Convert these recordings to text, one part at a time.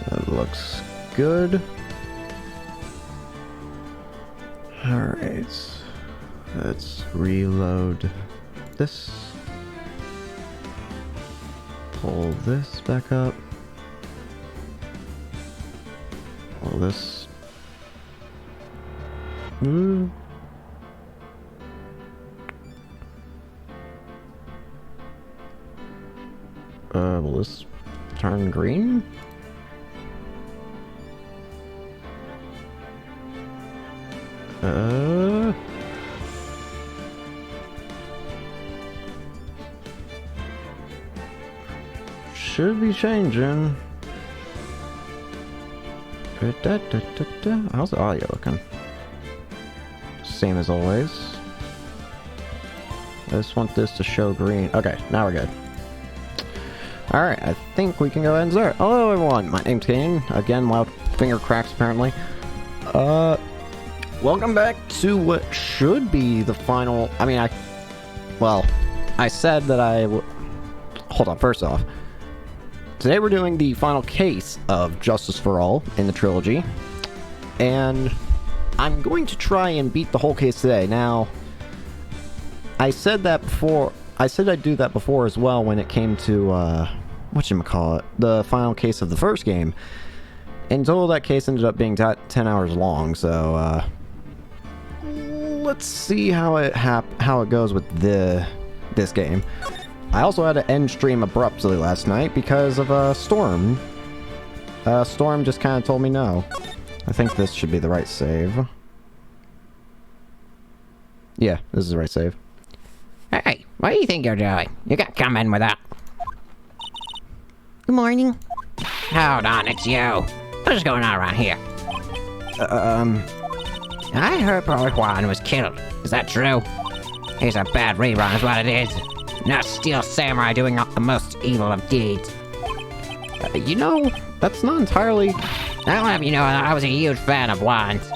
That looks good. Alright. Let's reload this. Pull this back up. Pull this. Will this turn green? Should be changing. How's the audio looking? Same as always. I just want this to show green. Okay, now we're good. Alright, I think we can go ahead and start. Hello everyone, my name's Kane. Again, loud finger cracks apparently. Welcome back to what should be the final... I said that I would... Hold on, first off. Today we're doing the final case of Justice for All in the trilogy. And I'm going to try and beat the whole case today. Now, I said that before... I said I'd do that before as well when it came to, whatchamacallit, the final case of the first game. In total, that case ended up being 10 hours long, so, let's see how it goes with this game. I also had to end stream abruptly last night because of a storm. Storm just kind of told me no. I think this should be the right save. Yeah, this is the right save. Hey, what do you think you're doing? You got to come in with that. Good morning. Hold on, it's you. What's going on around here? I heard poor Juan was killed. Is that true? He's a bad rerun is what it is. Not steel samurai doing the most evil of deeds. You know, that's not entirely... I'll have you know I was a huge fan of Juan's.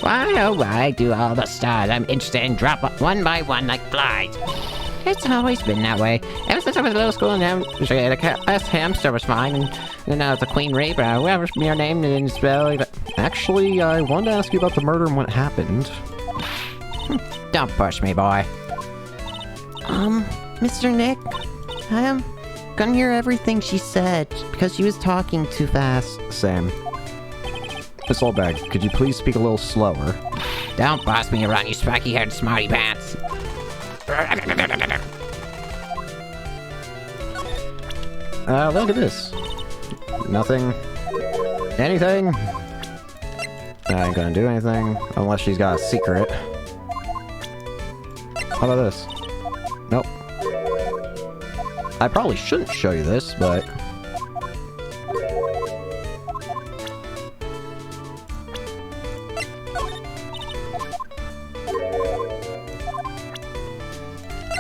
Why, oh why do all the stars I'm interested in drop one by one like flies? It's always been that way. Ever since I was in little school, and the last hamster was mine, and now it's a Queen Reaper, whoever's your name didn't spell it. Actually, I wanted to ask you about the murder and what happened. Don't push me, boy. Mr. Nick, I couldn't hear everything she said because she was talking too fast. Sam. Miss Oldbag, could you please speak a little slower? Don't boss me around, you spiky-haired smarty pants. Look at this. Nothing. Anything? I ain't gonna do anything unless she's got a secret. How about this? Nope. I probably shouldn't show you this, but...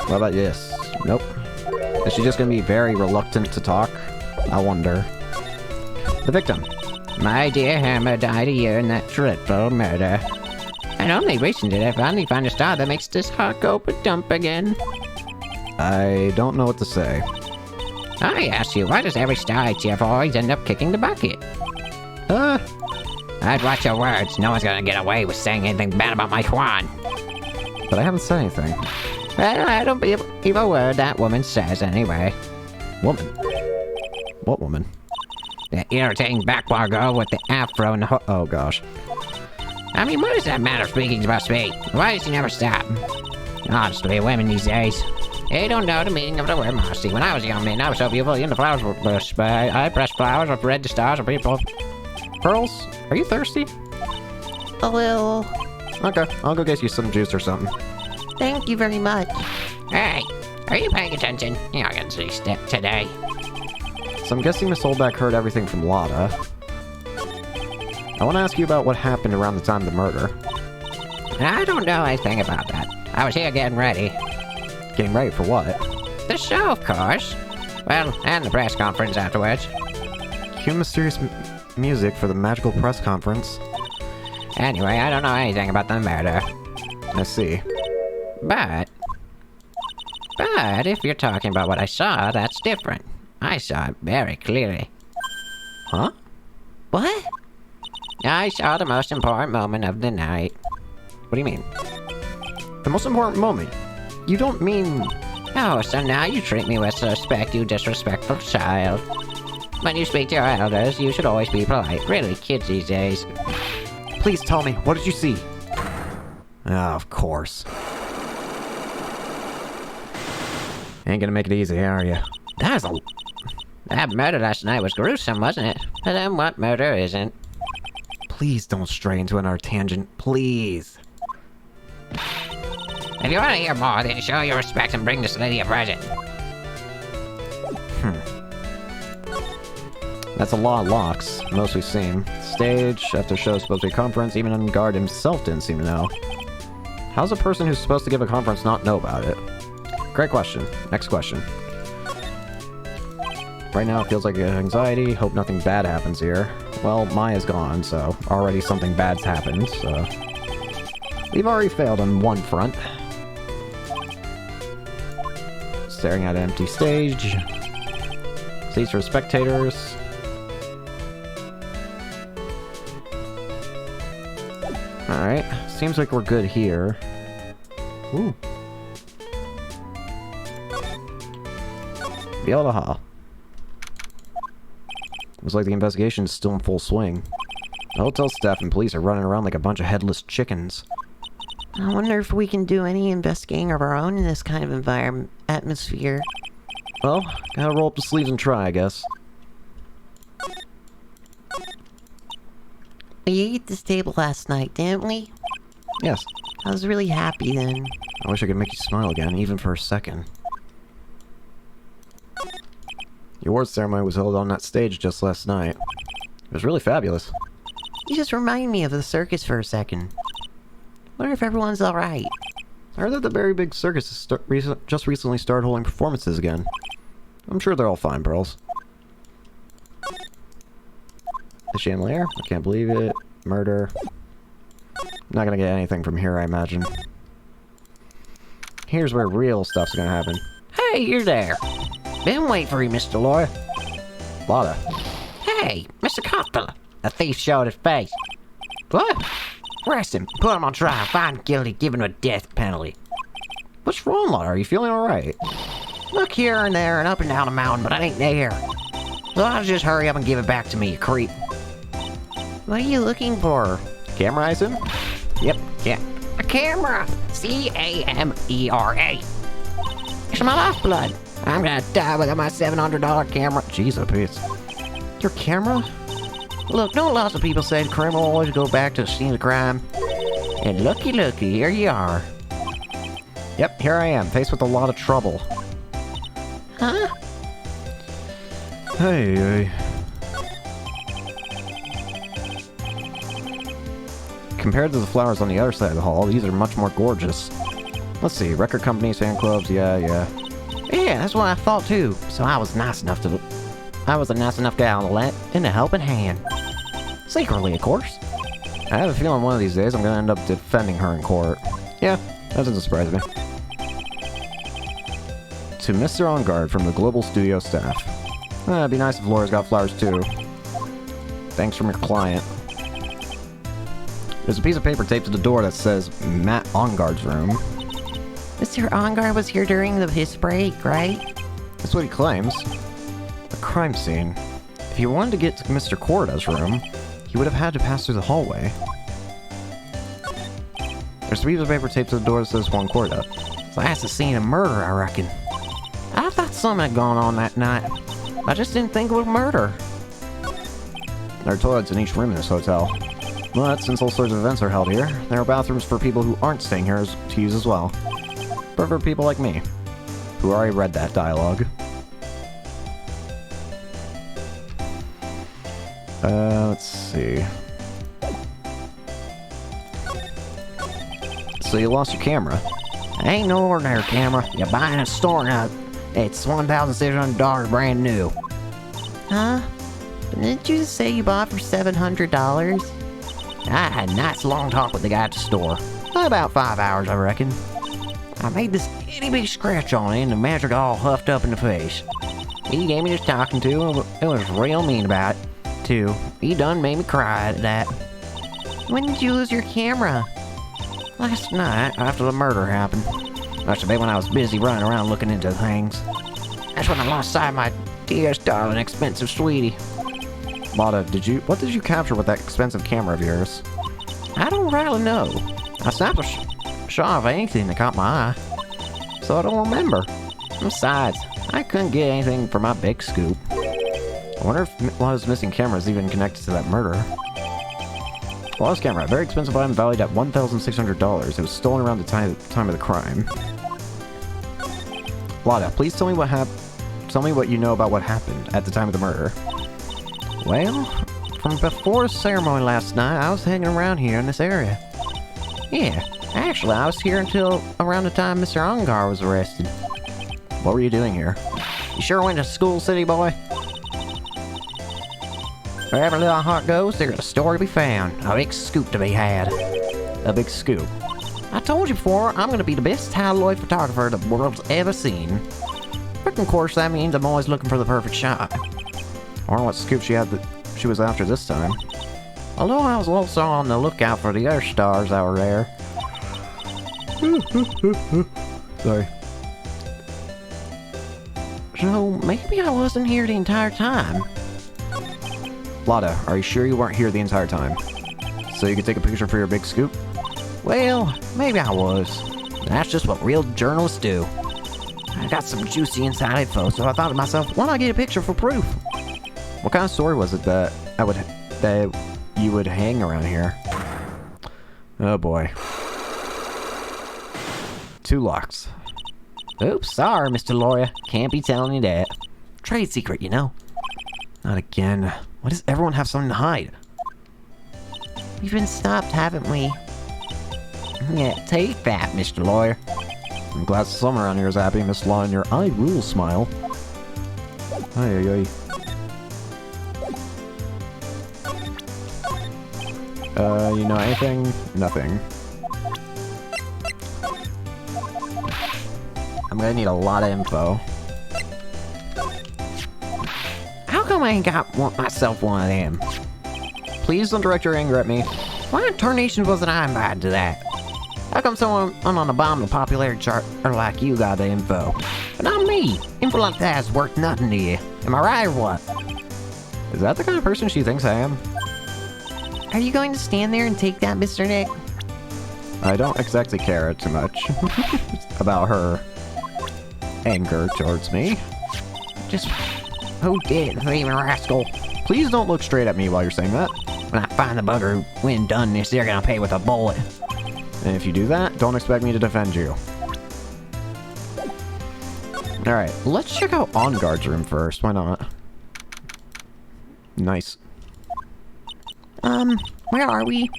What about this? Nope. Is she just gonna be very reluctant to talk? I wonder. The victim. My dear Hammer died a year in that dreadful murder. And only recently I finally found a star that makes this heart go ba-dump again. I don't know what to say. I ask you, why does every star I cheer for always end up kicking the bucket? I'd watch your words. No one's gonna get away with saying anything bad about my Juan. But I haven't said anything. Well, I don't believe a word that woman says anyway. Woman? What woman? The irritating backbar girl with the afro and the oh gosh. I mean, what does that matter speaking about speed? Why does she never stop? Honestly, women these days. They don't know the meaning of the word modesty. When I was a young man, I was so beautiful, even the flowers were bush, but I pressed flowers of red to stars of people. Pearls, are you thirsty? A little. Okay, I'll go get you some juice or something. Thank you very much. Hey, are you paying attention? You're not gonna see step today. So I'm guessing Miss Oldback heard everything from Lotta. I want to ask you about what happened around the time of the murder. I don't know anything about that. I was here getting ready. Getting ready for what? The show, of course. Well, and the press conference afterwards. Cue mysterious music for the magical press conference. Anyway, I don't know anything about the murder. I see. But if you're talking about what I saw, that's different. I saw it very clearly. Huh? What? I saw the most important moment of the night. What do you mean? The most important moment? You don't mean... Oh, so now you treat me with respect, you disrespectful child. When you speak to your elders, you should always be polite. Really, kids these days. Please tell me, what did you see? Ah, of course. Ain't gonna make it easy, are you? That murder last night was gruesome, wasn't it? But then what murder isn't? Please don't stray into another tangent, please. If you want to hear more, then show your respect and bring this lady a present. That's a lot of locks, most we've seen. Stage, after show supposed to be a conference, even on guard himself didn't seem to know. How's a person who's supposed to give a conference not know about it? Great question. Next question. Right now it feels like anxiety, hope nothing bad happens here. Well, Maya's gone, so already something bad's happened, so... We've already failed on one front. Staring at an empty stage. Seats for spectators. Alright, seems like we're good here. Ooh. Viola Hall. Looks like the investigation is still in full swing. The hotel staff and police are running around like a bunch of headless chickens. I wonder if we can do any investigating of our own in this kind of atmosphere. Well, gotta roll up the sleeves and try, I guess. We ate at this table last night, didn't we? Yes. I was really happy then. I wish I could make you smile again, even for a second. Your award ceremony was held on that stage just last night. It was really fabulous. You just remind me of the circus for a second. Wonder if everyone's alright. I heard that the very big circus has just recently started holding performances again. I'm sure they're all fine, Pearls. The chandelier? I can't believe it. Murder. Not gonna get anything from here, I imagine. Here's where real stuff's gonna happen. Hey, you're there. Been waiting for you, Mr. Lawyer. Lotta. Hey, Mr. Coppola. The thief showed his face. What? Arrest him, put him on trial, find guilty, give him a death penalty. What's wrong, Lotta? Are you feeling alright? Look here and there and up and down the mountain, but I ain't there. So I'll just hurry up and give it back to me, you creep. What are you looking for? Camera him? Yep, yeah. A camera! C-A-M-E-R-A. It's my lifeblood. I'm gonna die without my $700 camera. Jeez, Pete. Your camera? Look, don't lots of people say the criminal always go back to the scene of the crime? And looky, here you are. Yep, here I am, faced with a lot of trouble. Huh? Hey. Compared to the flowers on the other side of the hall, these are much more gorgeous. Let's see, record companies, fan clubs, yeah. Yeah, that's what I thought too. So I was a nice enough guy to lend a helping hand. Secretly, of course. I have a feeling one of these days I'm gonna end up defending her in court. Yeah, that doesn't surprise me. To Mr. On Guard from the Global Studio staff. It'd be nice if Laura's got flowers too. Thanks from your client. There's a piece of paper taped to the door that says Matt Onguard's room. Mr. Ongar was here during his break, right? That's what he claims. A crime scene. If he wanted to get to Mr. Corda's room, he would have had to pass through the hallway. There's a piece of paper taped to the door that says Juan Corda. So that's the scene of murder, I reckon. I thought something had gone on that night. I just didn't think it was murder. There are toilets in each room in this hotel. But since all sorts of events are held here, there are bathrooms for people who aren't staying here to use as well. But for people like me, who already read that dialogue. Let's see. So you lost your camera? Ain't no ordinary camera. You buy in a store now. It's $1,600 brand new. Huh? Didn't you just say you bought for $700? I had a nice long talk with the guy at the store. About 5 hours, I reckon. I made this itty bitty scratch on it and the magic all huffed up in the face. He gave me this talking to. It was real mean about it, too. He done made me cry at that. When did you lose your camera? Last night, after the murder happened. Must have been when I was busy running around looking into things. That's when I lost sight of my dearest, darling, expensive sweetie. Lotta, what did you capture with that expensive camera of yours? I don't really know. I snapped a shot of anything that caught my eye. So I don't remember. Besides, I couldn't get anything for my big scoop. I wonder if Lotta's missing camera is even connected to that murder. Lotta's camera, a very expensive item valued at $1,600. It was stolen around the time of the crime. Lotta, please tell me what you know about what happened at the time of the murder. Well, from before the ceremony last night, I was hanging around here in this area. Yeah, actually, I was here until around the time Mr. Ungar was arrested. What were you doing here? You sure went to school, city boy? Wherever little heart goes, there's a story to be found. A big scoop to be had. A big scoop. I told you before, I'm gonna be the best tabloid photographer the world's ever seen. But of course, that means I'm always looking for the perfect shot. I wonder what scoop she was after this time. Although I was also on the lookout for the other stars that were there. Sorry. So, maybe I wasn't here the entire time. Lotta, are you sure you weren't here the entire time? So you could take a picture for your big scoop? Well, maybe I was. That's just what real journalists do. I got some juicy inside info, so I thought to myself, why not get a picture for proof? What kind of story was it that you would hang around here? Oh boy. 2 locks. Oops, sorry, Mr. Lawyer. Can't be telling you that. Trade secret, you know. Not again. Why does everyone have something to hide? We've been stopped, haven't we? Yeah, take that, Mr. Lawyer. I'm glad someone around here is happy, Miss Law, and your I rule smile. Ay, ay, ay. You know anything? Nothing. I'm gonna need a lot of info. How come I ain't got myself one of them? Please don't direct your anger at me. Why in tarnation wasn't I invited to that? How come someone on the bottom of the popularity chart or like you got the info? But not me. Info like that is worth nothing to you. Am I right or what? Is that the kind of person she thinks I am? Are you going to stand there and take that, Mr. Nick? I don't exactly care too much about her anger towards me. Just who did it, thieving rascal? Please don't look straight at me while you're saying that. When I find the bugger who went and done this, they're gonna pay with a bullet. And if you do that, don't expect me to defend you. Alright, let's check out On Guard's room first. Why not? Nice. Where are we?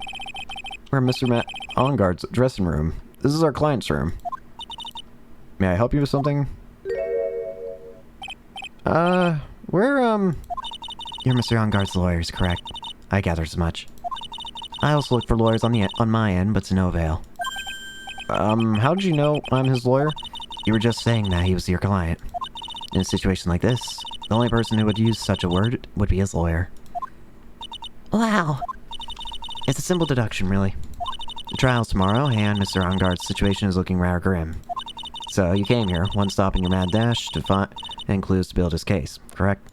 We're in Mr. Matt On Guard's dressing room. This is our client's room. May I help you with something? You're Mr. On Guard's lawyers, correct? I gather as much. I also look for lawyers on my end, but to no avail. How did you know I'm his lawyer? You were just saying that he was your client. In a situation like this, the only person who would use such a word would be his lawyer. Wow. It's a simple deduction, really. The trial's tomorrow, and Mr. On Guard's situation is looking rather grim. So you came here, one stop in your mad dash to find and clues to build his case, correct?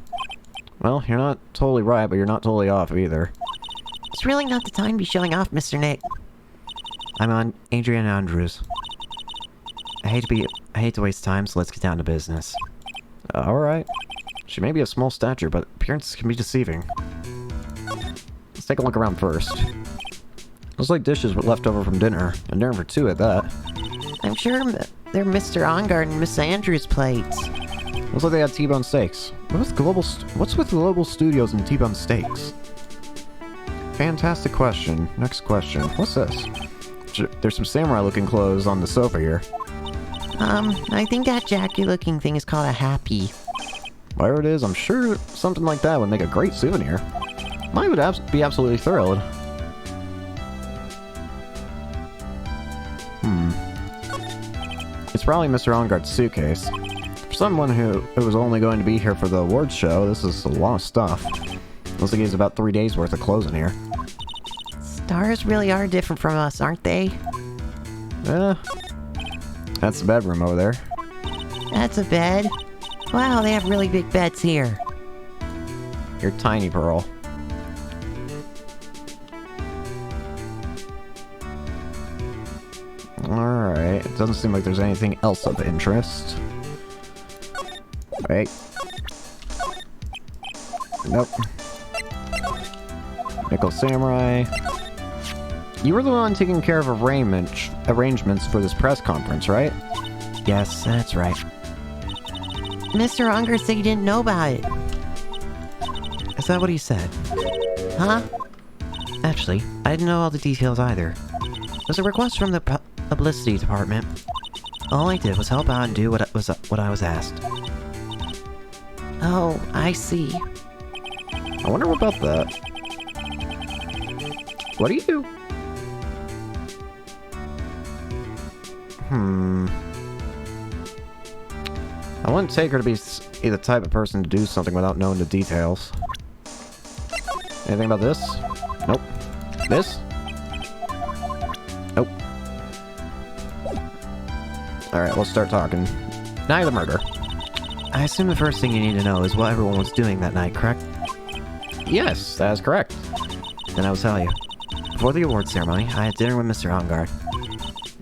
Well, you're not totally right, but you're not totally off either. It's really not the time to be showing off, Mr. Nick. I'm on Adrian Andrews. I hate to waste time, so let's get down to business. Alright. She may be of small stature, but appearances can be deceiving. Let's take a look around first. Looks like dishes were left over from dinner, and dinner for 2 at that. I'm sure they're Mr. On Guard and Miss Andrews' plates. Looks like they had T-bone steaks. What's with Global Studios and T-bone steaks? Fantastic question. Next question. What's this? There's some samurai-looking clothes on the sofa here. I think that jacket-looking thing is called a happy. Whatever it is, I'm sure something like that would make a great souvenir. Mine would be absolutely thrilled. It's probably Mr. On Guard's suitcase. For someone who was only going to be here for the awards show, this is a lot of stuff. Looks like he has about 3 days worth of clothes in here. Stars really are different from us, aren't they? That's the bedroom over there. That's a bed. Wow, they have really big beds here. You're tiny, Pearl. Alright, it doesn't seem like there's anything else of interest. Right. Nope. Nickel Samurai. You were the one taking care of arrangements for this press conference, right? Yes, that's right. Mr. Unger said you didn't know about it. Is that what he said? Huh? Actually, I didn't know all the details either. It was a request from the publicity department. All I did was help out and do what I was asked. Oh, I see. I wonder about that. What do you do? I wouldn't take her to be the type of person to do something without knowing the details. Anything about this? Nope. This? Nope. Alright, let's start talking. Night of the murder. I assume the first thing you need to know is what everyone was doing that night, correct? Yes, that is correct. Then I will tell you. Before the award ceremony, I had dinner with Mr. Ongard.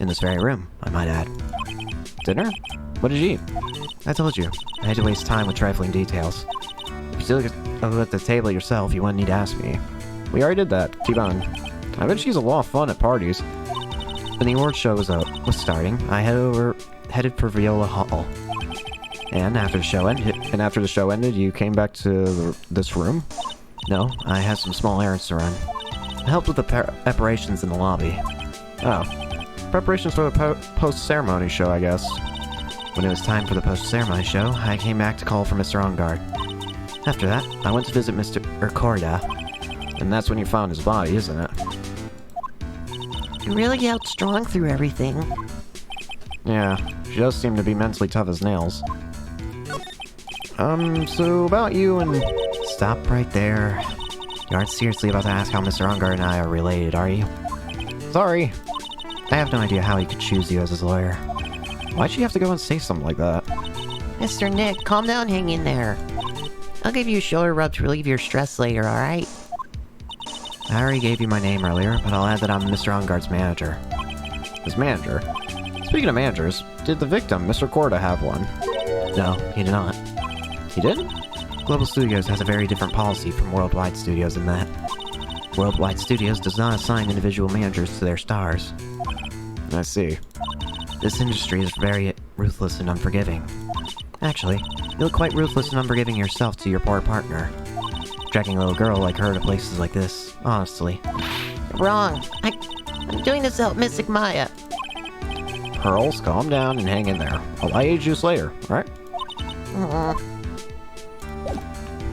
In this very room, I might add. Dinner? What did you eat? I told you, I had to waste time with trifling details. If you still look at the table yourself, you wouldn't need to ask me. We already did that. Keep on. I bet she's a lot of fun at parties. When the award show was starting, I headed for Viola Hall. And after the show ended, you came back to this room? No, I had some small errands to run. I helped with the preparations in the lobby. Oh. Preparations for the post-ceremony show, I guess. When it was time for the post-ceremony show, I came back to call for Mr. Ongard. After that, I went to visit Mr. Corda. And that's when you found his body, isn't it? You really held strong through everything. Yeah, she does seem to be mentally tough as nails. So about you and... Stop right there. You aren't seriously about to ask how Mr. Ongard and I are related, are you? Sorry. I have no idea how he could choose you as his lawyer. Why'd she have to go and say something like that? Mr. Nick, calm down, hang in there. I'll give you a shoulder rub to relieve your stress later, alright? I already gave you my name earlier, but I'll add that I'm Mr. Ongard's manager. His manager? Speaking of managers, did the victim, Mr. Corda, have one? No, he did not. He didn't? Global Studios has a very different policy from Worldwide Studios in that. Worldwide Studios does not assign individual managers to their stars. I see. This industry is very ruthless and unforgiving. Actually, you look quite ruthless and unforgiving yourself to your poor partner. Dragging a little girl like her to places like this, honestly. Wrong. I'm doing this to help Mystic Maya. Pearls, calm down and hang in there. I'll buy you juice later, alright?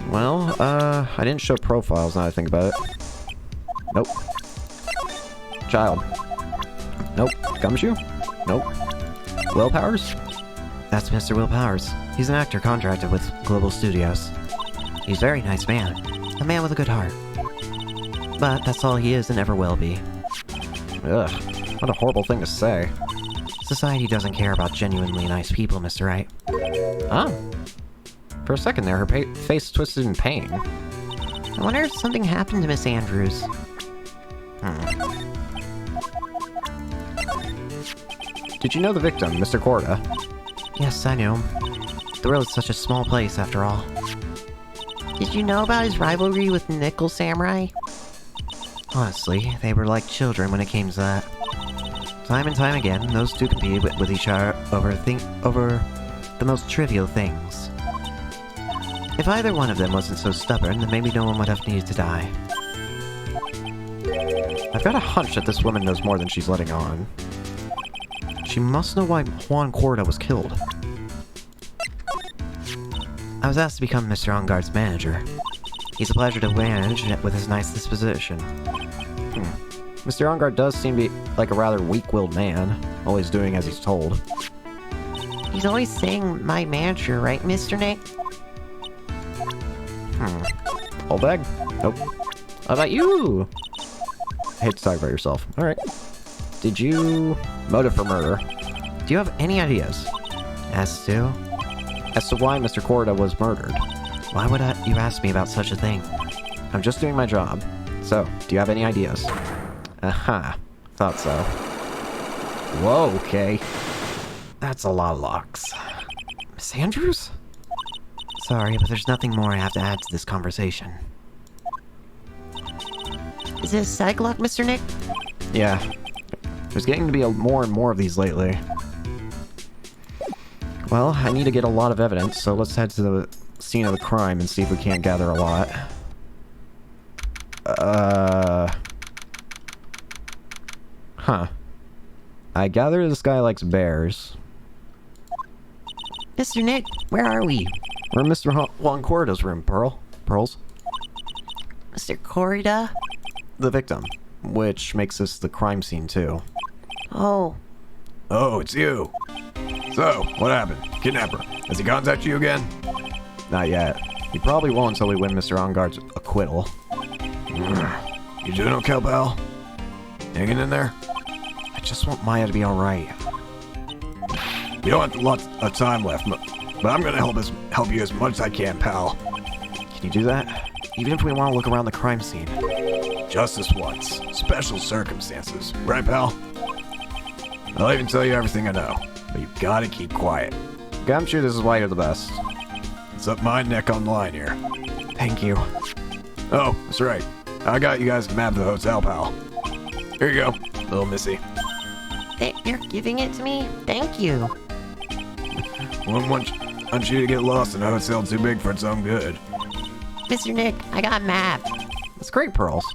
Well, I didn't show profiles now I think about it. Nope. Child. Nope. Gumshoe? Nope. Willpowers? That's Mr. Will Powers. He's an actor contracted with Global Studios. He's a very nice man. A man with a good heart. But that's all he is and ever will be. Ugh. What a horrible thing to say. Society doesn't care about genuinely nice people, Mr. Wright. Ah. For a second there, her face twisted in pain. I wonder if something happened to Miss Andrews. Did you know the victim, Mr. Corda? Yes, I knew him. The world is such a small place, after all. Did you know about his rivalry with Nickel Samurai? Honestly, they were like children when it came to that. Time and time again, those two competed with each other over the most trivial things. If either one of them wasn't so stubborn, then maybe no one would have needed to die. I've got a hunch that this woman knows more than she's letting on. She must know why Juan Corda was killed. I was asked to become Mr. Ongard's manager. He's a pleasure to manage with his nice disposition. Mr. Ongard does seem to be like a rather weak-willed man, always doing as he's told. He's always saying my manager, right, Mr. Nick? Whole bag? Nope. How about you? I hate to talk about yourself. Alright. Did you... Motive for murder. Do you have any ideas? As to? As to why Mr. Corda was murdered? Why would you ask me about such a thing? I'm just doing my job. So, do you have any ideas? Aha. Thought so. Whoa, okay. That's a lot of locks. Miss Andrews? Sorry, but there's nothing more I have to add to this conversation. Is it a psych lock, Mr. Nick? Yeah. There's getting to be more and more of these lately. Well, I need to get a lot of evidence, so let's head to the scene of the crime and see if we can't gather a lot. Huh. I gather this guy likes bears. Mr. Nick, where are we? We're in Mr. Juan Corda's room, Pearls. Mr. Corda? The victim. Which makes this the crime scene, too. Oh. Oh, it's you. So, what happened? Kidnapper. Has he contacted you again? Not yet. He probably won't until we win Mr. Onguard's acquittal. You doing okay, pal? Hanging in there? I just want Maya to be alright. We don't have lots of time left, but I'm gonna help you as much as I can, pal. Can you do that? Even if we want to look around the crime scene. Justice once. Special circumstances. Right, pal? I'll even tell you everything I know, but you gotta keep quiet. I'm sure this is why you're the best. It's up my neck on the line here. Thank you. Oh, that's right. I got you guys a map of the hotel, pal. Here you go, little missy. You're giving it to me? Thank you. Wouldn't want you to get lost in a hotel too big for its own good. Mr. Nick, I got a map. That's great, Pearls.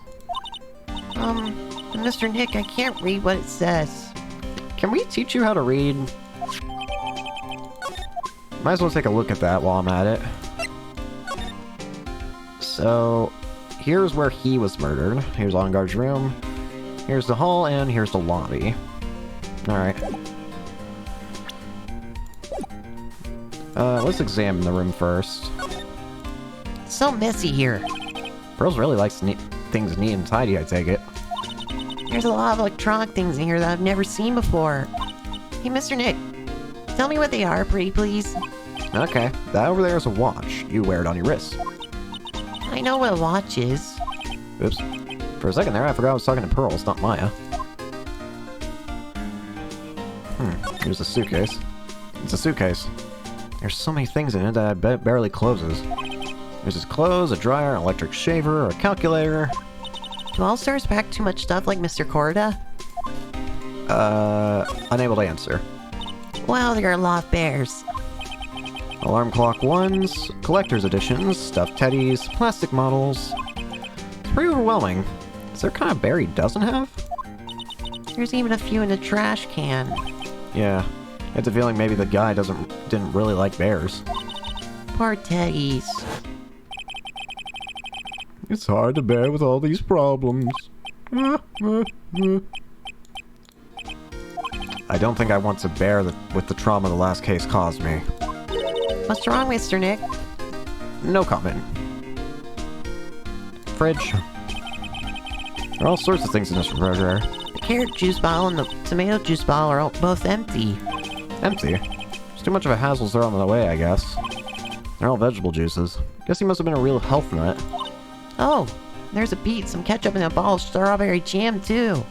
Mr. Nick, I can't read what it says. Can we teach you how to read? Might as well take a look at that while I'm at it. So, here's where he was murdered. Here's Onguard's room. Here's the hall, and here's the lobby. Alright. Let's examine the room first. It's so messy here. Pearls really likes things neat and tidy, I take it. There's a lot of electronic things in here that I've never seen before. Hey, Mr. Nick, tell me what they are, pretty please. Okay, that over there is a watch. You wear it on your wrist. I know what a watch is. Oops. For a second there, I forgot I was talking to Pearls, not Maya. Here's a suitcase. It's a suitcase. There's so many things in it that I bet it barely closes. There's his clothes, a dryer, an electric shaver, a calculator. Do all stars pack too much stuff like Mr. Corda? Unable to answer. Wow, there are a lot of bears. Alarm clock ones, collector's editions, stuffed teddies, plastic models. It's pretty overwhelming. Is there a kind of bear he doesn't have? There's even a few in the trash can. Yeah. I have the feeling maybe the guy didn't really like bears. Poor teddies. It's hard to bear with all these problems. I don't think I want to bear with the trauma the last case caused me. What's wrong, Mr. Nick? No comment. Fridge. There are all sorts of things in this refrigerator. The carrot juice bottle and the tomato juice bottle are both empty. Empty? There's too much of a hassle thrown on the way, I guess. They're all vegetable juices. Guess he must have been a real health nut. Oh, there's a beet, some ketchup, and a ball of strawberry jam, too.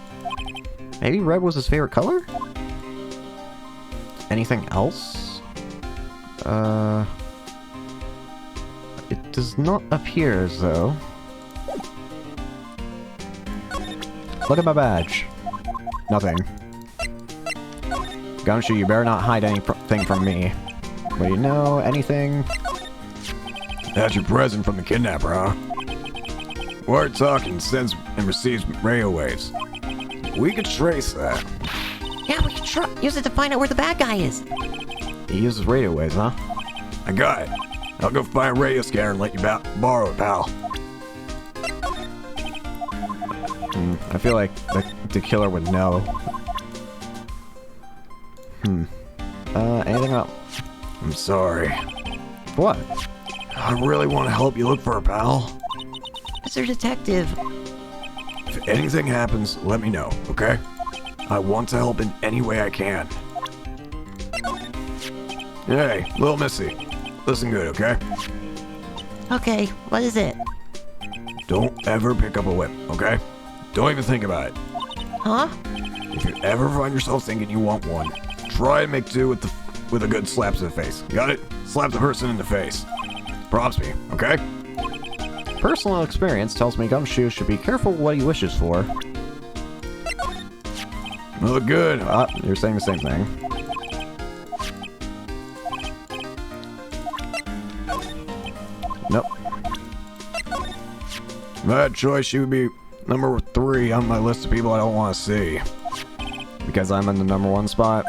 Maybe red was his favorite color? Anything else? It does not appear as though. Look at my badge. Nothing. Gumshoe, you better not hide anything from me. What do you know? Anything? That's your present from the kidnapper, huh? Word talking sends and receives radio waves. We could trace that. Yeah, we can use it to find out where the bad guy is. He uses radio waves, huh? I got it. I'll go find a radio scanner and let you borrow it, pal. I feel like the killer would know. Anything else? I'm sorry. What? I really want to help you look for her, pal. Mr. Detective. If anything happens, let me know, okay? I want to help in any way I can. Hey, little missy. Listen good, okay? Okay, what is it? Don't ever pick up a whip, okay? Don't even think about it. Huh? If you ever find yourself thinking you want one, try and make do with a good slap to the face. Got it? Slap the person in the face. Props me, okay? Personal experience tells me Gumshoe should be careful what he wishes for. Look good. You're saying the same thing. Nope. Bad choice, she would be number 3 on my list of people I don't want to see. Because I'm in the #1 spot.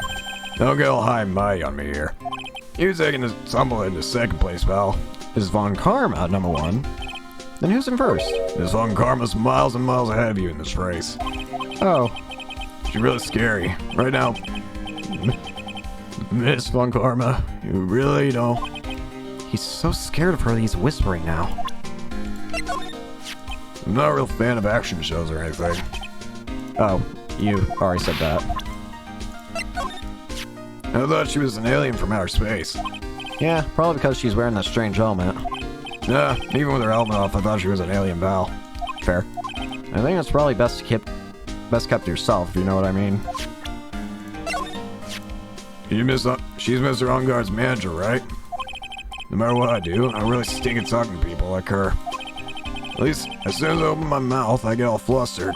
Don't get all high and mighty on me here. You taking the tumble into second place, pal. Is Von Karma #1? Then who's in first? This Von Karma's miles and miles ahead of you in this race. Oh, She's really scary. Right now, Miss Von Karma, you really know. he's so scared of her that he's whispering now. I'm not a real fan of action shows or anything. Oh, you already said that. I thought she was an alien from outer space. Yeah, probably because she's wearing that strange helmet. Nah, even with her helmet off, I thought she was an alien pal. Fair. I think it's probably best kept to yourself, if you know what I mean. She's Mr. Onguard's manager, right? No matter what I do, I really stink at talking to people like her. At least, as soon as I open my mouth, I get all flustered.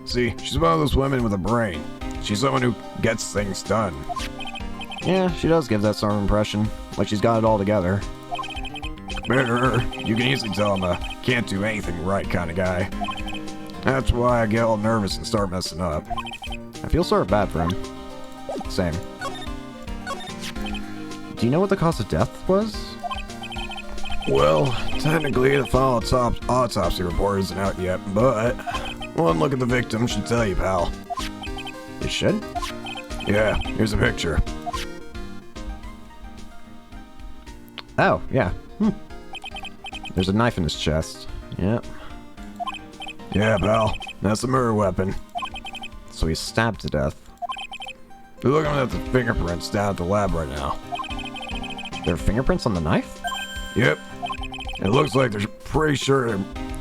See, she's one of those women with a brain. She's someone who gets things done. Yeah, she does give that sort of impression, like she's got it all together. Compared to her, you can easily tell I'm a can't do anything right kind of guy. That's why I get all nervous and start messing up. I feel sort of bad for him. Same. Do you know what the cause of death was? Well, technically the final autopsy report isn't out yet, but one look at the victim should tell you, pal. It should? Yeah, here's a picture. Oh, yeah. There's a knife in his chest. Yep. Yeah, pal, that's the murder weapon. So he's stabbed to death. We're looking at the fingerprints down at the lab right now. There are fingerprints on the knife? Yep. It looks like they're pretty sure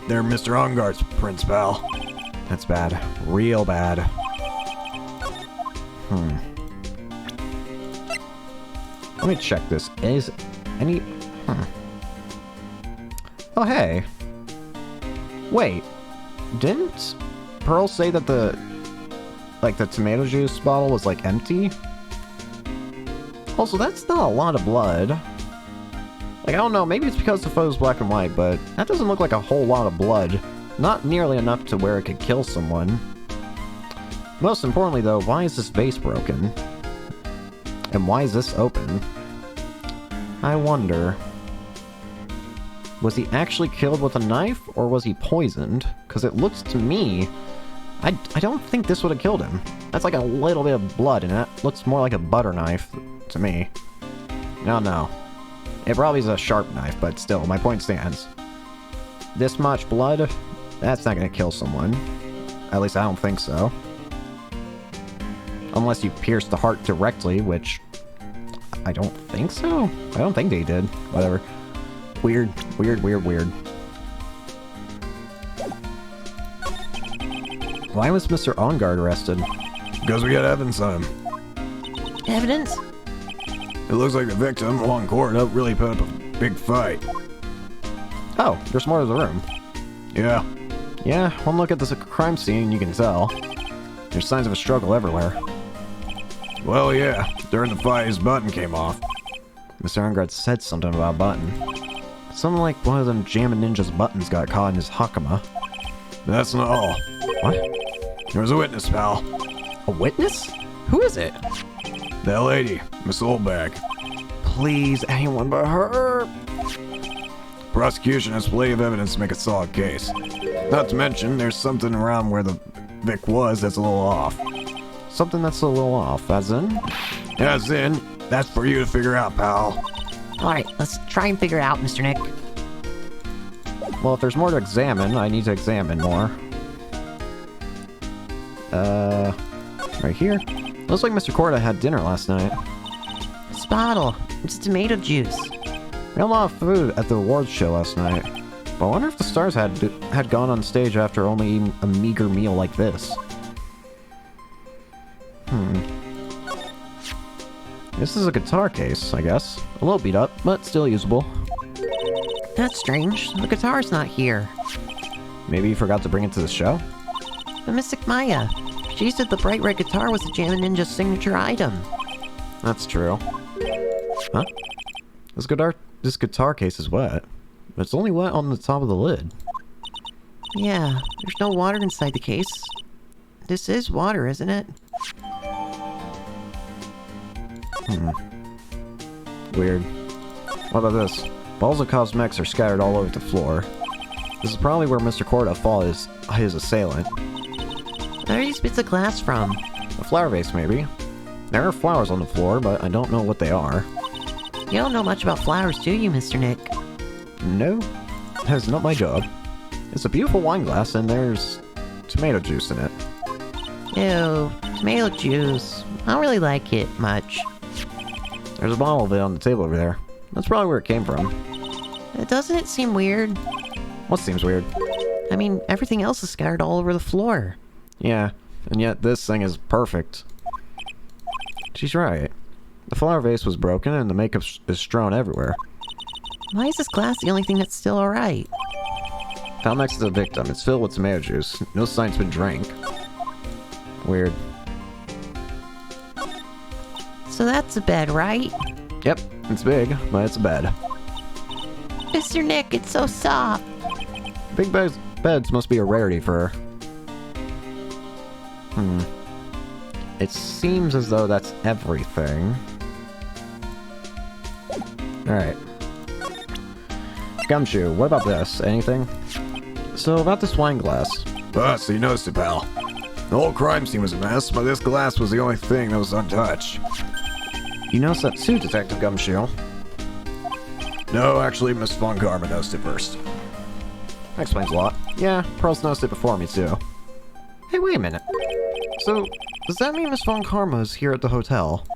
they're Mr. Onguard's prints, pal. That's bad. Real bad. Let me check this. Is any... Oh, hey. Wait. Didn't Pearl say that the tomato juice bottle was, like, empty? Also, that's not a lot of blood. Like, I don't know, maybe it's because the photo's black and white, but that doesn't look like a whole lot of blood. Not nearly enough to where it could kill someone. Most importantly, though, why is this vase broken? And why is this open? I wonder... Was he actually killed with a knife, or was he poisoned? Because it looks to me... I don't think this would have killed him. That's like a little bit of blood, and that looks more like a butter knife to me. No. It probably is a sharp knife, but still, my point stands. This much blood? That's not gonna kill someone. At least I don't think so. Unless you pierce the heart directly, which... I don't think so. I don't think they did. Whatever. Weird. Why was Mr. Onguard arrested? Because we got evidence on him. Evidence? It looks like the victim, along court, really put up a big fight. Oh, there's more to the room. Yeah. Yeah, one look at this crime scene and you can tell. There's signs of a struggle everywhere. Well, yeah. During the fight, his button came off. Mr. Onguard said something about a button. Something like one of them Jammin' Ninja's buttons got caught in his hakama. That's not all. What? There was a witness, pal. A witness? Who is it? That lady, Miss Oldback. Please, anyone but her. Prosecution has plenty of evidence to make a solid case. Not to mention, there's something around where the Vic was that's a little off. Something that's a little off, as in? As in, That's for you to figure out, pal. Alright, let's try and figure it out, Mr. Nick. Well, if there's more to examine, I need to examine more. Right here? Looks like Mr. Corda had dinner last night. This bottle, it's tomato juice. We had a lot of food at the awards show last night. But I wonder if the stars had gone on stage after only eating a meager meal like this. This is a guitar case, I guess. A little beat up, but still usable. That's strange. The guitar's not here. Maybe you forgot to bring it to the show? The Mystic Maya. She said the bright red guitar was the Jammin' Ninja's signature item. That's true. Huh? This guitar case is wet. But it's only wet on the top of the lid. Yeah, there's no water inside the case. This is water, isn't it? Weird. What about this? Balls of cosmetics are scattered all over the floor. This is probably where Mr. Corda fought his assailant. Where are these bits of glass from? A flower vase, maybe. There are flowers on the floor, but I don't know what they are. You don't know much about flowers, do you, Mr. Nick? No, that's not my job. It's a beautiful wine glass, and there's tomato juice in it. Ew, tomato juice. I don't really like it much. There's a bottle of it on the table over there. That's probably where it came from. Doesn't it seem weird? What seems weird? I mean, everything else is scattered all over the floor. Yeah, and yet this thing is perfect. She's right. The flower vase was broken, and the makeup is strewn everywhere. Why is this glass the only thing that's still alright? Found next to the victim. It's filled with tomato juice. No sign it's been drank. Weird. So that's a bed, right? Yep, it's big, but it's a bed. Mr. Nick, it's so soft. Big beds must be a rarity for her. It seems as though that's everything. Alright. Gumshoe, what about this? Anything? So, about this wine glass. Ah, so you noticed it, pal. The whole crime scene was a mess, but this glass was the only thing that was untouched. You noticed that too, Detective Gumshoe. No, actually, Miss Von Karma noticed it first. That explains a lot. Yeah, Pearl's noticed it before me too. Hey, wait a minute. So, does that mean Miss Von Karma is here at the hotel?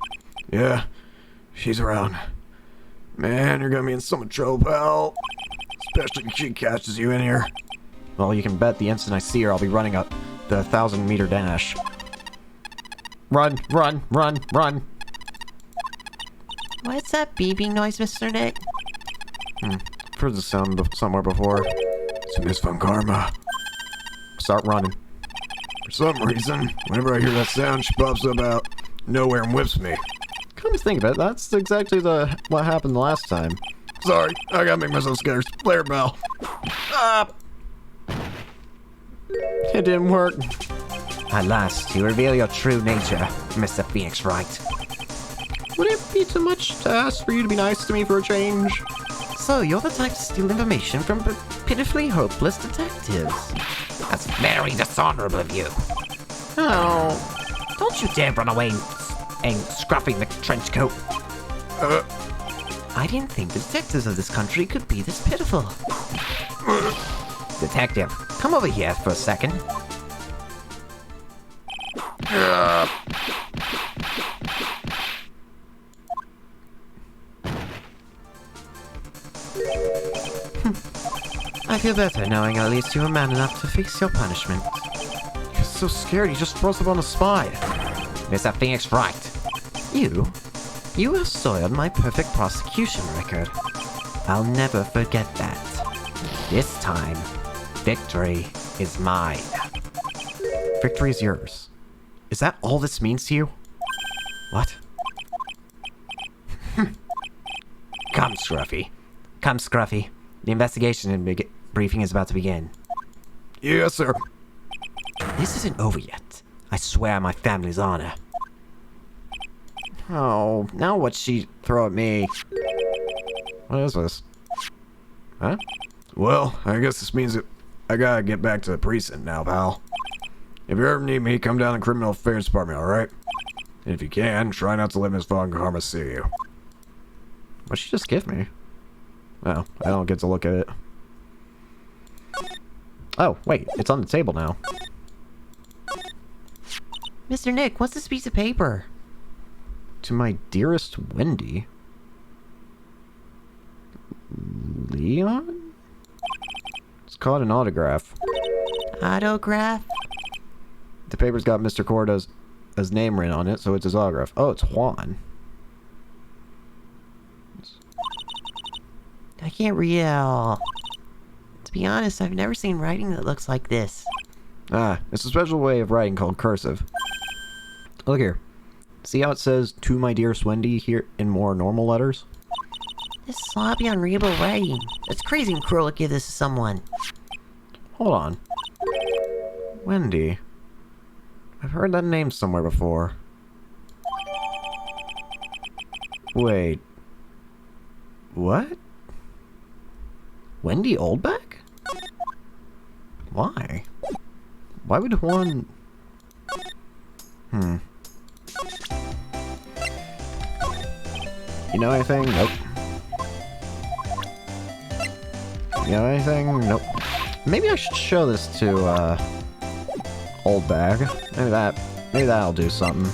Yeah, she's around. Man, you're gonna be in so much trouble, pal. Especially if she catches you in here. Well, you can bet the instant I see her, I'll be running up the 1,000-meter dash. Run, run, run, run! What's that beeping noise, Mr. Nick? I've heard the sound somewhere before. It's Miss Von Karma. Start running. For some reason, whenever I hear that sound, she pops up out nowhere and whips me. Come to think of it, that's exactly what happened the last time. Sorry, I gotta make myself scarce. Later, pal. Ah! It didn't work. At last, you reveal your true nature, Mr. Phoenix Wright. Would it be too much to ask for you to be nice to me for a change? So, you're the type to steal information from pitifully hopeless detectives. That's very dishonorable of you. Oh. Don't you dare run away and scruffing the trench coat. I didn't think the detectives of this country could be this pitiful. Detective, come over here for a second. I feel better knowing at least you were man enough to face your punishment. You're so scared, you just throws up on the spot. Mr. Phoenix Wright. You have soiled my perfect prosecution record. I'll never forget that. This time, victory is mine. Victory is yours. Is that all this means to you? What? Come, Scruffy. Come, Scruffy. The investigation and briefing is about to begin. Yes, sir. This isn't over yet. I swear on my family's honor. Oh, now what'd she throw at me? What is this? Huh? Well, I guess this means that I gotta get back to the precinct now, pal. If you ever need me, come down to the Criminal Affairs Department, alright? And if you can, try not to let Miss Von Karma see you. What'd she just give me? Oh, I don't get to look at it. Oh, wait, it's on the table now. Mr. Nick, what's this piece of paper? To my dearest Wendy. Leon? It's called an autograph. Autograph? The paper's got Mr. Cordo's name written on it, so it's his autograph. Oh, it's Juan. I can't read it at all. To be honest, I've never seen writing that looks like this. Ah, it's a special way of writing called cursive. Look here. See how it says, to my dearest Wendy, here in more normal letters? This sloppy, unreadable writing. It's crazy and cruel to give this to someone. Hold on. Wendy. I've heard that name somewhere before. Wait. What? Wendy Oldback? Why? Why would one... You know anything? Nope. You know anything? Nope. Maybe I should show this to, Oldbag. Maybe that'll do something.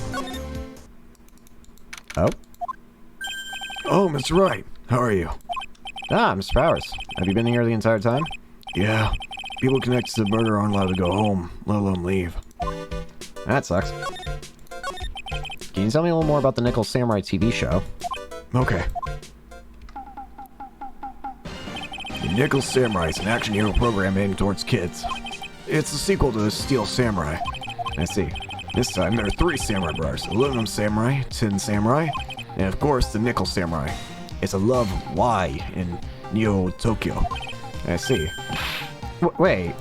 Oh? Oh, Mr. Wright. How are you? Ah, Mr. Powers. Have you been here the entire time? Yeah. People connected to the murder aren't allowed to go home, let alone leave. That sucks. Can you tell me a little more about the Nickel Samurai TV show? Okay. The Nickel Samurai is an action hero program aimed towards kids. It's a sequel to the Steel Samurai. I see. This time there are 3 samurai brothers, Aluminum Samurai, Tin Samurai, and of course the Nickel Samurai. It's a love Y in Neo Tokyo. I see. Wait.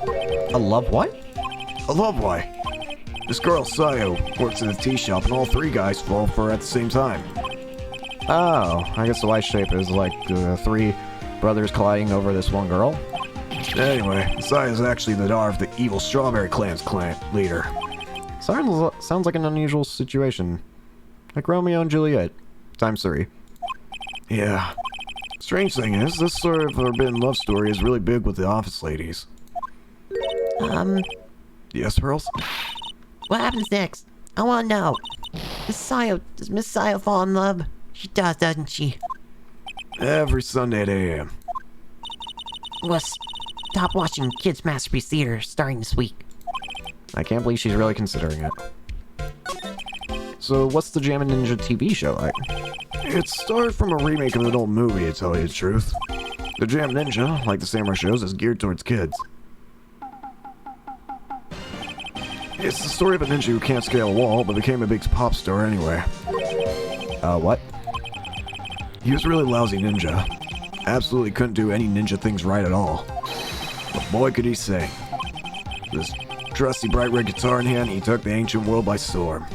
A love what? A love Y. This girl, Sayo, works in a tea shop and all 3 guys fall for her at the same time. Oh, I guess the Y shape is like the 3 brothers colliding over this one girl. Anyway, Sayo is actually the daughter of the evil Strawberry Clan's clan leader. Sounds like an unusual situation. Like Romeo and Juliet. Times 3. Yeah. Strange thing is, this sort of forbidden love story is really big with the office ladies. Yes, Pearls? What happens next? I wanna know. Does Miss Sayo fall in love? She does, doesn't she? Every Sunday at 8 a.m. Well, stop watching Kids Masterpiece Theater starting this week. I can't believe she's really considering it. So, what's the Jammin' Ninja TV show like? It started from a remake of an old movie, to tell you the truth. The Jam Ninja, like the samurai shows, is geared towards kids. It's the story of a ninja who can't scale a wall, but became a big pop star anyway. What? He was a really lousy ninja. Absolutely couldn't do any ninja things right at all. But boy could he sing. This trusty bright red guitar in hand, he took the ancient world by storm.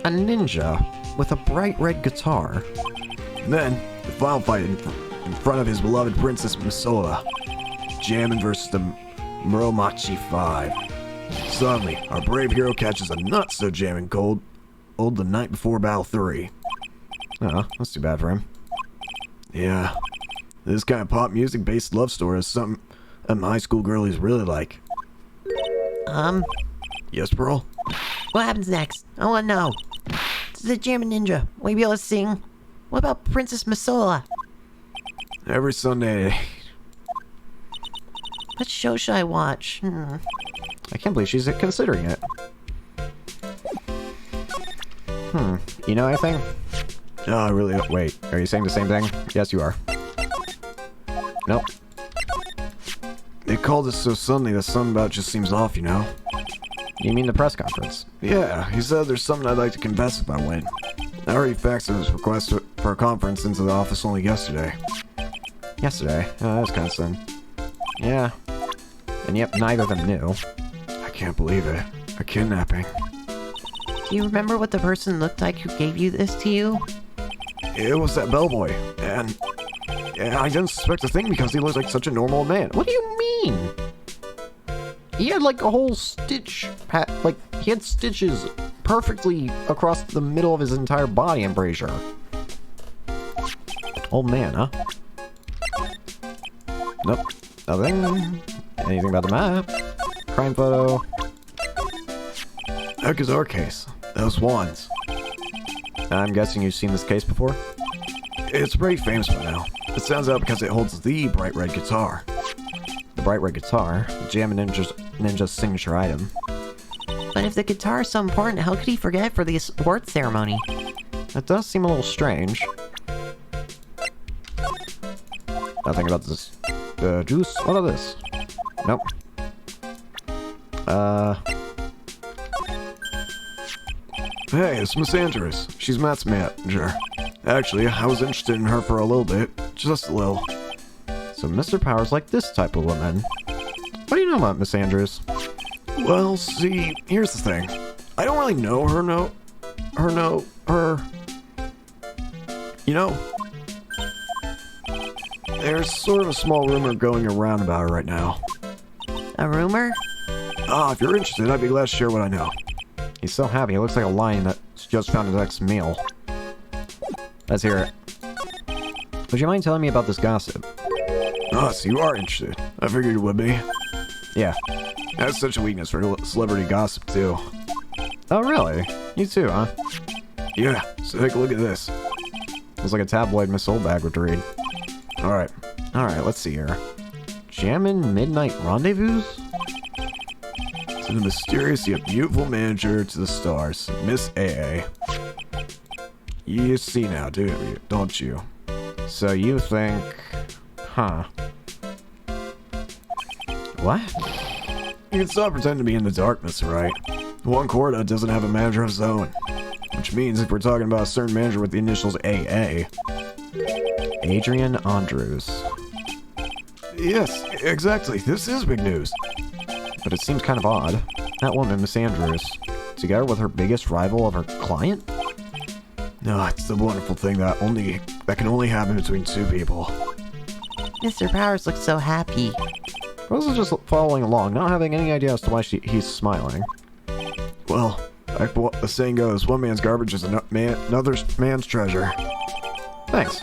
A ninja with a bright red guitar. And then, the final fight in front of his beloved Princess Misola. Jammin' versus the Muromachi 5. Suddenly, our brave hero catches a not-so-jammin' cold the night before Battle 3. Oh, that's too bad for him. Yeah. This kind of pop music-based love story is something high school girlies really like. Yes, Pearl? What happens next? I wanna know. This is a Jammin' Ninja. Will you be able to sing? What about Princess Masola? Every Sunday. What show should I watch? I can't believe she's considering it. You know anything? I really don't. Wait, are you saying the same thing? Yes, you are. Nope. They called us so suddenly that something about it just seems off, you know? You mean the press conference? Yeah, he said there's something I'd like to confess if I win. I already faxed his request for a conference into the office only yesterday. Yesterday? Oh, that was kind of soon. Yeah. And yep, neither of them knew. I can't believe it. A kidnapping. Do you remember what the person looked like who gave you this to you? It was that bellboy, and I didn't suspect a thing because he looked like such a normal man. What do you mean? He had like a whole stitch, he had stitches perfectly across the middle of his entire body, I'm pretty sure. Old man, huh? Nope. Nothing. Anything about the map? Crime photo. Heck is our case. Those ones. I'm guessing you've seen this case before? It's pretty famous by now. It stands out because it holds the bright red guitar. The bright red guitar, the Jam Ninja's signature item. But if the guitar is so important, how could he forget it for the awards ceremony? That does seem a little strange. Nothing about this. Juice? What about this? Nope. Hey, it's Miss Andrews. She's Matt's manager. Actually, I was interested in her for a little bit. Just a little. So Mr. Powers like this type of woman. What do you know about Miss Andrews? Well, see, here's the thing. I don't really know her, You know, there's sort of a small rumor going around about her right now. A rumor? If you're interested, I'd be glad to share what I know. He's so happy, he looks like a lion that's just found his next meal. Let's hear it. Would you mind telling me about this gossip? So you are interested. I figured you would be. Yeah. That's such a weakness for celebrity gossip, too. Oh, really? You too, huh? Yeah, so take a look at this. It's like a tabloid Miss Oldbag would read. Alright. Alright, let's see here. Jammin' Midnight Rendezvous? To the mysterious yet beautiful manager to the stars, Miss AA. You see now, don't you? So you think... Huh. What? You can stop pretending to be in the darkness, right? Juan Corda doesn't have a manager of his own. Which means if we're talking about a certain manager with the initials AA... Adrian Andrews. Yes, exactly. This is big news. But it seems kind of odd. That woman, Miss Andrews, together with her biggest rival of her client? No, it's the wonderful thing that can only happen between two people. Mr. Powers looks so happy. Rose is just following along, not having any idea as to why he's smiling. Well, like what the saying goes, one man's garbage is another man's treasure. Thanks.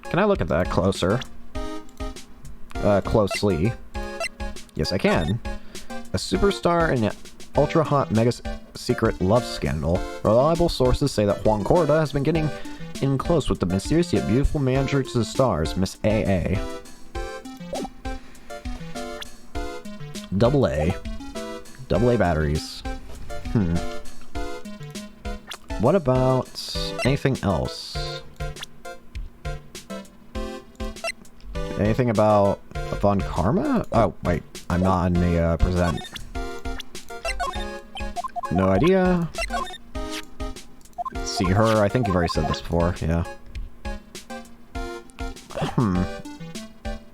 Can I look at that closer? Closely. Yes, I can. A superstar in an ultra-hot mega-secret love scandal. Reliable sources say that Juan Corda has been getting in close with the mysterious yet beautiful manager to the stars, Miss AA. Double A batteries. What about anything else? Anything about Von Karma? Oh, wait. I'm not on the present. No idea. See her? I think you've already said this before. Yeah.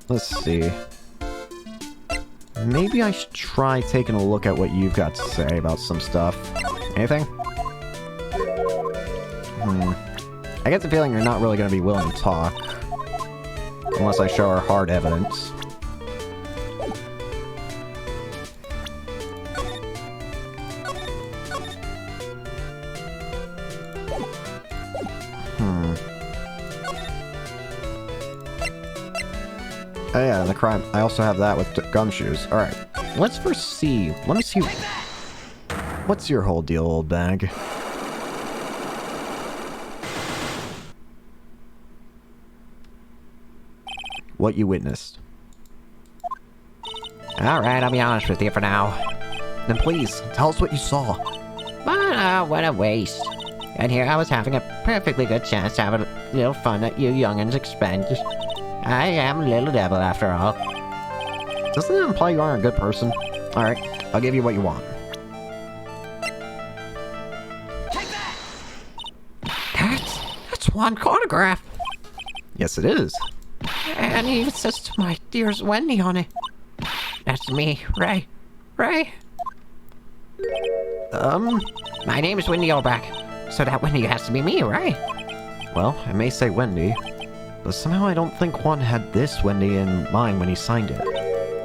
Let's see. Maybe I should try taking a look at what you've got to say about some stuff. Anything? I get the feeling you're not really going to be willing to talk. Unless I show her hard evidence. Oh yeah, and the crime. I also have that with gumshoes. Alright, let's first see. Let me see. What's your whole deal, old bag? What you witnessed. Alright, I'll be honest with you for now. Then please, tell us what you saw. But, what a waste. And here I was having a perfectly good chance to have a little fun at you young'uns' expense. I am a little devil after all. Doesn't that imply you aren't a good person? Alright, I'll give you what you want. That's one chronograph. Yes, it is. And he says to my dearest Wendy on it. That's me, Ray. Ray? My name is Wendy Olback, so that Wendy has to be me, right? Well, I may say Wendy, but somehow I don't think Juan had this Wendy in mind when he signed it.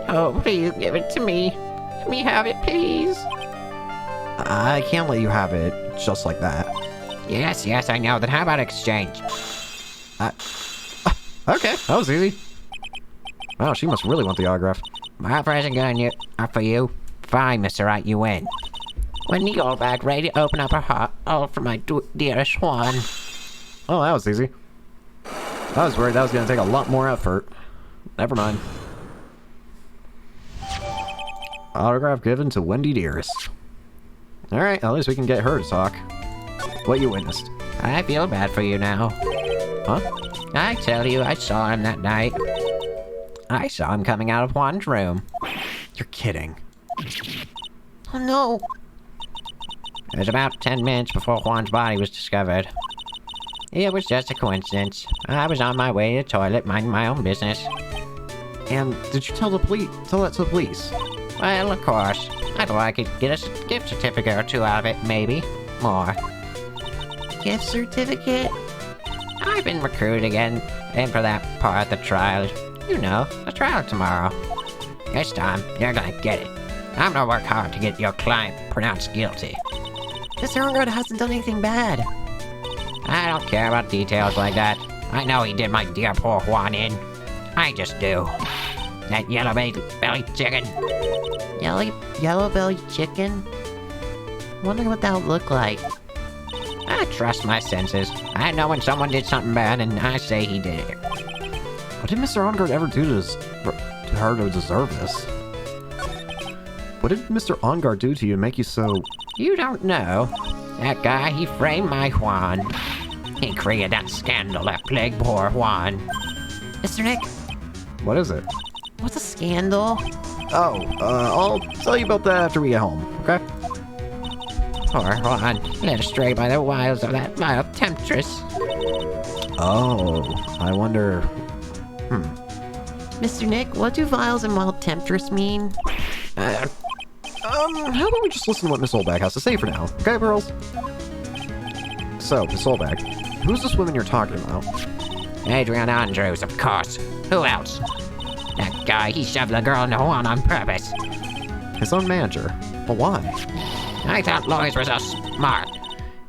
Oh, please give it to me. Let me have it, please. I can't let you have it. just like that. Yes, I know. Then how about exchange? Okay, that was easy. Wow, she must really want the autograph. My present for you. Fine, Mr. Wright, you win. When you're back ready to open up her heart, all for my dearest Juan. Oh, that was easy. I was worried that was going to take a lot more effort. Never mind. Autograph given to Wendy Dearest. Alright, at least we can get her to talk. What you witnessed. I feel bad for you now. Huh? I tell you, I saw him that night. I saw him coming out of Juan's room. You're kidding. Oh no! It was about 10 minutes before Juan's body was discovered. It was just a coincidence. I was on my way to the toilet, minding my own business. And did you tell the police? Tell that to the police? Well, of course. I thought I could get a gift certificate or two out of it, maybe. More. Gift certificate? I've been recruited again, and for that part of the trial. You know, the trial tomorrow. This time, you're gonna get it. I'm gonna work hard to get your client pronounced guilty. Mr. Arngard hasn't done anything bad. I don't care about details like that. I know he did my dear poor Juan in. I just do. That yellow-bellied chicken. Yellow-bellied chicken? Wondering what that would look like. I trust my senses. I know when someone did something bad, and I say he did it. What did Mr. Arngard ever do to her to deserve this? What did Mr. Arngard do to you to make you so... You don't know. That guy, he framed my Juan. He created that scandal that plagued poor Juan. Mr. Nick, What is it? what's a scandal? Oh, I'll tell you about that after we get home, okay? Poor Juan, led astray by the wiles of that vile temptress. Oh, I wonder... Mr. Nick, what do vials and wild temptress mean? How about we just listen to what Miss Olbag has to say for now, okay, girls? So, Miss Olbag, who's this woman you're talking about? Adrian Andrews, of course. Who else? That guy, he shoved the girl into Juan on purpose. His own manager. But why? I thought lawyers were so smart.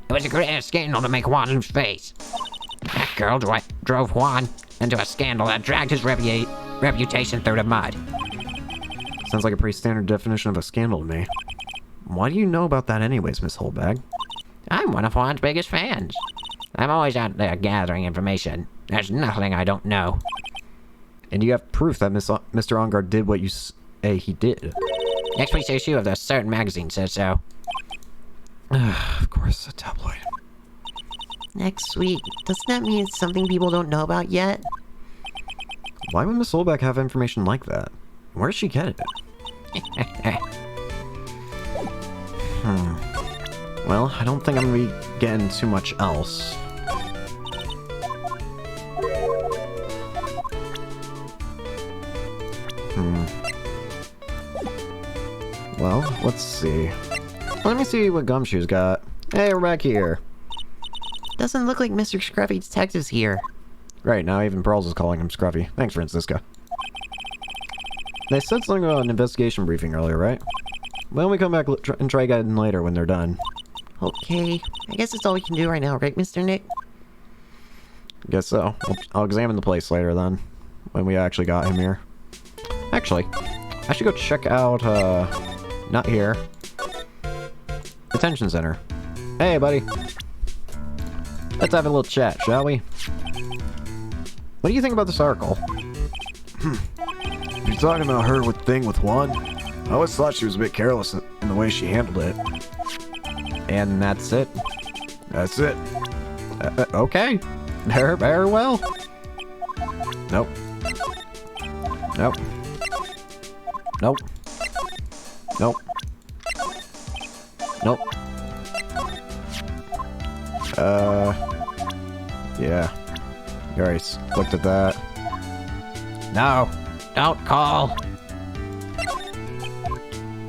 It was a great scandal to make Juan lose face. That girl drove Juan into a scandal that dragged his reputation through the mud. Sounds like a pretty standard definition of a scandal to me. Why do you know about that anyways, Miss Holbag? I'm one of Juan's biggest fans. I'm always out there gathering information. There's nothing I don't know. And you have proof that Mr. Arngard did what you say he did. Next week's issue of the certain magazine says so. Of course, a tabloid. Next week. Doesn't that mean it's something people don't know about yet? Why would Miss Holbag have information like that? Where does she get it? Well, I don't think I'm gonna be getting too much else. Well, let's see. Let me see what Gumshoe's got. Hey, we're back here. Doesn't look like Mr. Scruffy Detective's here. Right, now even Pearls is calling him Scruffy. Thanks, Francisca. They said something about an investigation briefing earlier, right? Why don't we come back and try again later when they're done? Okay, I guess that's all we can do right now, right, Mr. Nick? Guess so. I'll examine the place later then, when we actually got him here. Actually, I should go check out, not here. Detention center. Hey, buddy. Let's have a little chat, shall we? What do you think about this article? You're talking about her thing with Juan? I always thought she was a bit careless in the way she handled it. And that's it? That's it. Okay. Very well. Nope. Nope. Nope. Nope. Nope. Yeah. You already looked at that. No, don't call.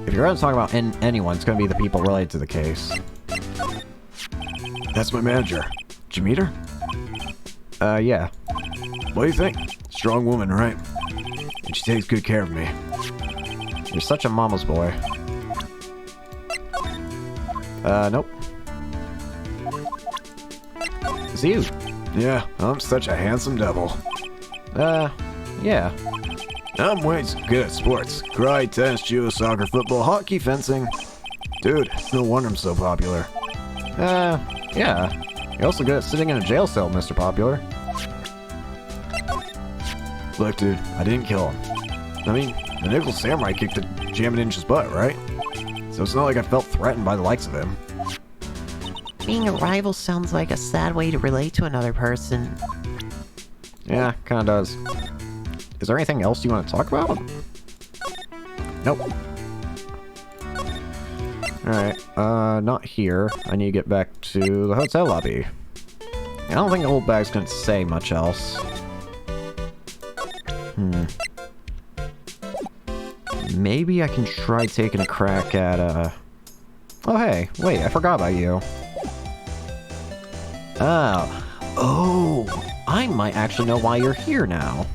If you're going to talk about anyone, it's going to be the people related to the case. That's my manager. Did you meet her? Yeah. What do you think? Strong woman, right? And she takes good care of me. You're such a mama's boy. Nope. It's you. Yeah, I'm such a handsome devil. Yeah. I'm way too good at sports. Karate, tennis, judo, soccer, football, hockey, fencing. Dude, it's no wonder I'm so popular. Yeah. You're also good at sitting in a jail cell, Mr. Popular. Look, dude, I didn't kill him. I mean, the Nickel Samurai kicked the Jam Ninja's butt, right? So it's not like I felt threatened by the likes of him. Being a rival sounds like a sad way to relate to another person. Yeah, kinda does. Is there anything else you want to talk about? Nope. Alright, not here. I need to get back to the hotel lobby. I don't think the old bag's gonna say much else. Maybe I can try taking a crack at, Oh, hey, wait, I forgot about you. Oh, I might actually know why you're here now.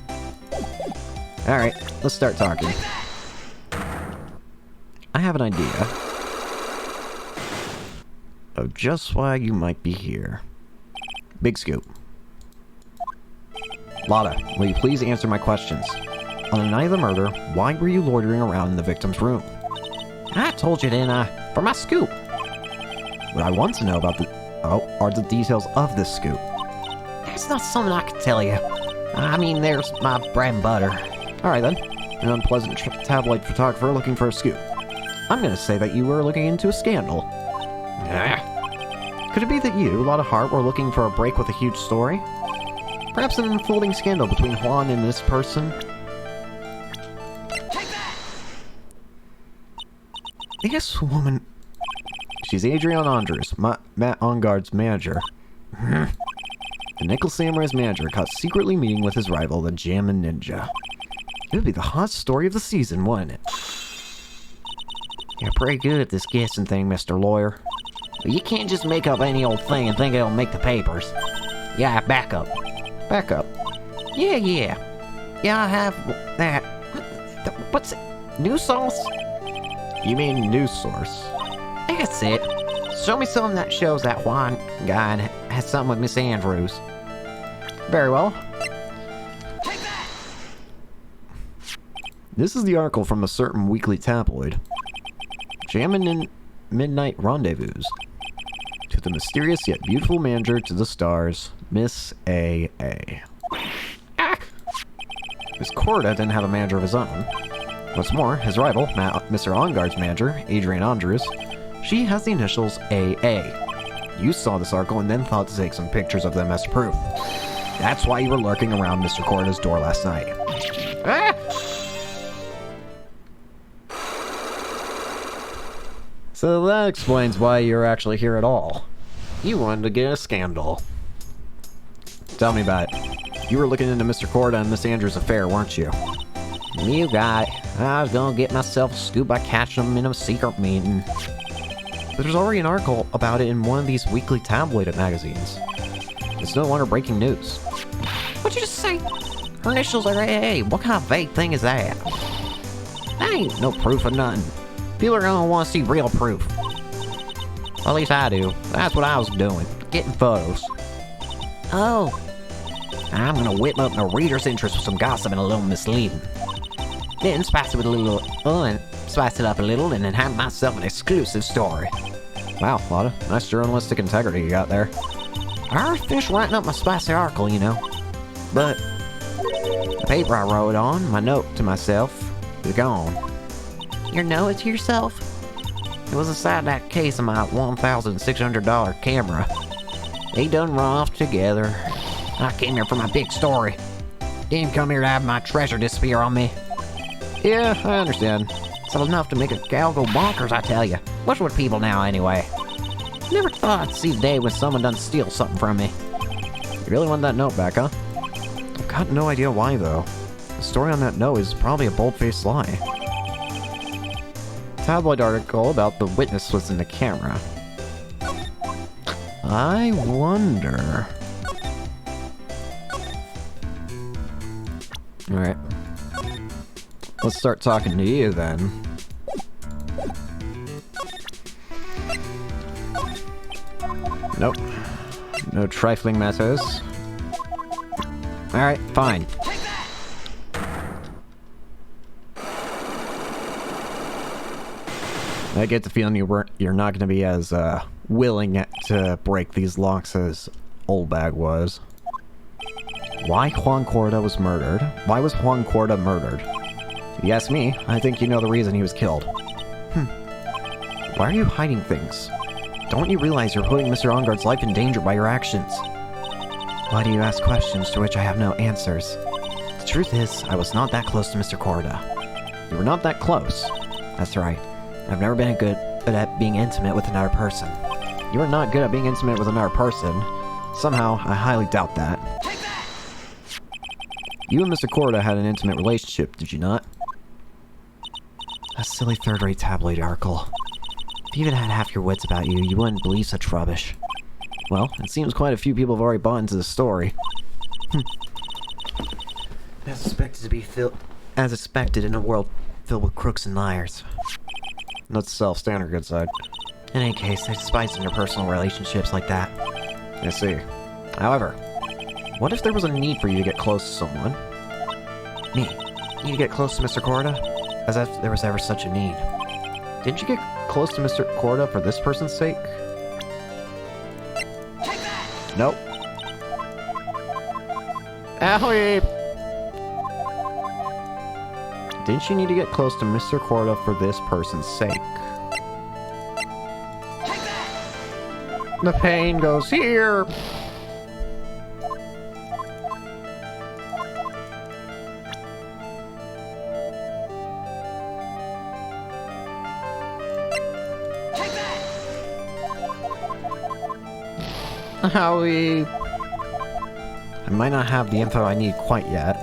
Alright, let's start talking. I have an idea of just why you might be here. Big Scoop. Lotta, will you please answer my questions? On the night of the murder, why were you loitering around in the victim's room? I told you, didn't I? For my scoop. What I want to know about are the details of this scoop. That's not something I can tell you. I mean, there's my bread and butter. Alright then, an unpleasant tabloid photographer looking for a scoop. I'm gonna say that you were looking into a scandal. Could it be that you, Lotta Hart, were looking for a break with a huge story? Perhaps an unfolding scandal between Juan and this person? This woman... She's Adrian Andrews, Matt Onguard's manager. The Nickel Samurai's manager caught secretly meeting with his rival, the Jammin' Ninja. It would be the hot story of the season, wouldn't it? You're pretty good at this guessing thing, Mr. Lawyer. But you can't just make up any old thing and think it'll make the papers. Yeah, back up. Back up. Yeah. Yeah, I have that. What's it? News sauce? You mean news source? That's it. Show me something that shows that Juan guy has something with Miss Andrews. Very well. This is the article from a certain weekly tabloid. Jammin' in Midnight Rendezvous. To the mysterious yet beautiful manager to the stars, Miss A.A. Miss Corda didn't have a manager of his own. What's more, his rival, Mr. Onguard's manager, Adrian Andrews, she has the initials AA. You saw this article and then thought to take some pictures of them as proof. That's why you were lurking around Mr. Corda's door last night. So that explains why you're actually here at all. You wanted to get a scandal. Tell me about it. You were looking into Mr. Corda and Miss Andrews' affair, weren't you? You got it. I was gonna get myself a scoop by catching them in a secret meeting. But there's already an article about it in one of these weekly tabloid magazines. It's no longer breaking news. What'd you just say? Her initials are AA. What kind of vague thing is that? That ain't no proof of nothing. People are gonna want to see real proof. At least I do. That's what I was doing. Getting photos. Oh. I'm gonna whip up the reader's interest with some gossip and a little misleading. Then spice it with a little, and spice it up a little, and then have myself an exclusive story. Wow, Lotta. Nice journalistic integrity you got there. I already finished writing up my spicy article, you know. But the paper I wrote on, my note to myself, is gone. Your note to yourself? It was inside that case of my $1,600 camera. They done run off together. I came here for my big story. Didn't come here to have my treasure disappear on me. Yeah, I understand. It's enough to make a gal go bonkers, I tell you. What's with people now, anyway? Never thought I'd see the day when someone done steal something from me. You really want that note back, huh? I've got no idea why, though. The story on that note is probably a bold-faced lie. Tabloid article about the witness was in the camera. I wonder... Alright. Let's start talking to you, then. Nope. No trifling matters. Alright, fine. I get the feeling you're not going to be as willing to break these locks as Old Bag was. Why Juan Corda was murdered? Why was Juan Corda murdered? If you ask me, I think you know the reason he was killed. Why are you hiding things? Don't you realize you're putting Mr. Enguarde's life in danger by your actions? Why do you ask questions to which I have no answers? The truth is, I was not that close to Mr. Corda. You were not that close. That's right. I've never been good at being intimate with another person. You are not good at being intimate with another person. Somehow, I highly doubt that. You and Mr. Corda had an intimate relationship, did you not? A silly third-rate tabloid article. If you even had half your wits about you, you wouldn't believe such rubbish. Well, it seems quite a few people have already bought into the story. As expected in a world filled with crooks and liars. That's self-standard good side. In any case, I despise interpersonal relationships like that. I see. However, what if there was a need for you to get close to someone? Me? Need to get close to Mr. Corda? As if there was ever such a need. Didn't you get close to Mr. Corda for this person's sake? Nope. Owie! Didn't you need to get close to Mr. Corda for this person's sake? The pain goes here! Howie! I might not have the info I need quite yet.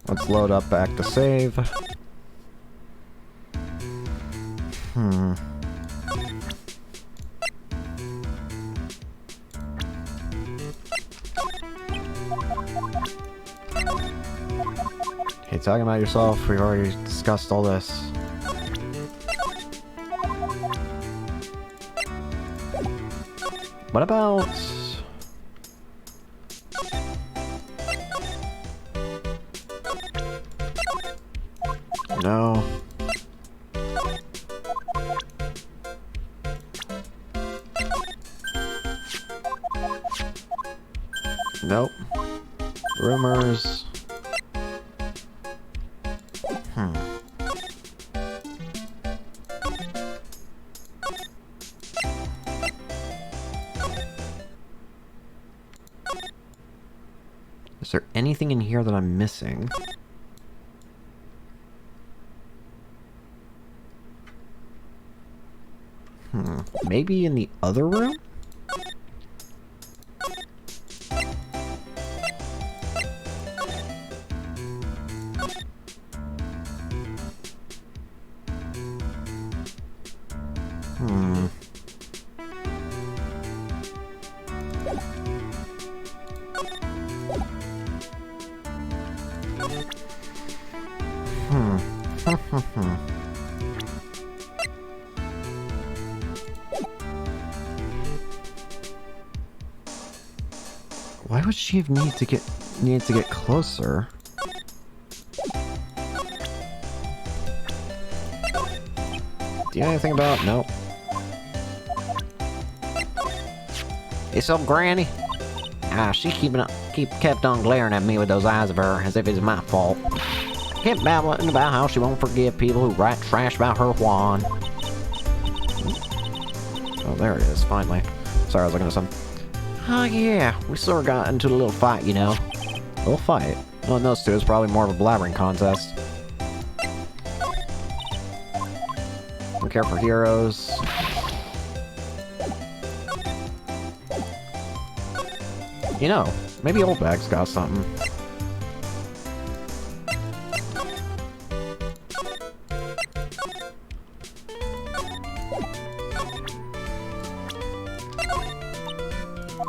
Let's load up back to save. Hey, talking about yourself, we've already discussed all this. What about... No. Nope. Rumors. Is there anything in here that I'm missing? Maybe in the other room? Why would she need to get closer? Do you know anything about? Nope. It's up, Granny. She kept on glaring at me with those eyes of her as if it's my fault. Kept babbling about how she won't forgive people who write trash about her Juan. Oh, there it is, finally. Sorry, I was looking at something. Oh yeah, we sort of got into a little fight, you know. A little fight? Well, in those two, it's probably more of a blabbering contest. Don't care for heroes. You know, maybe Old Bag's got something.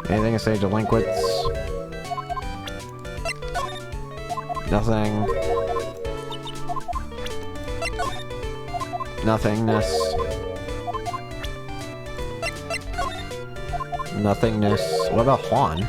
Anything to say delinquents? Nothing. Nothingness. Nothingness. What about Juan?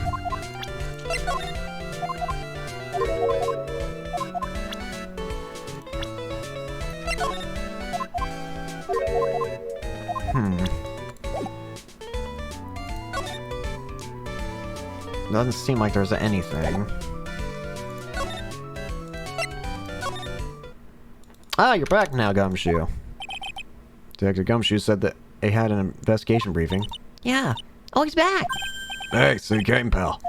Doesn't seem like there's anything. Ah, you're back now, Gumshoe. Detective Gumshoe said that they had an investigation briefing. Yeah. Oh, he's back. Hey, so you came, pal.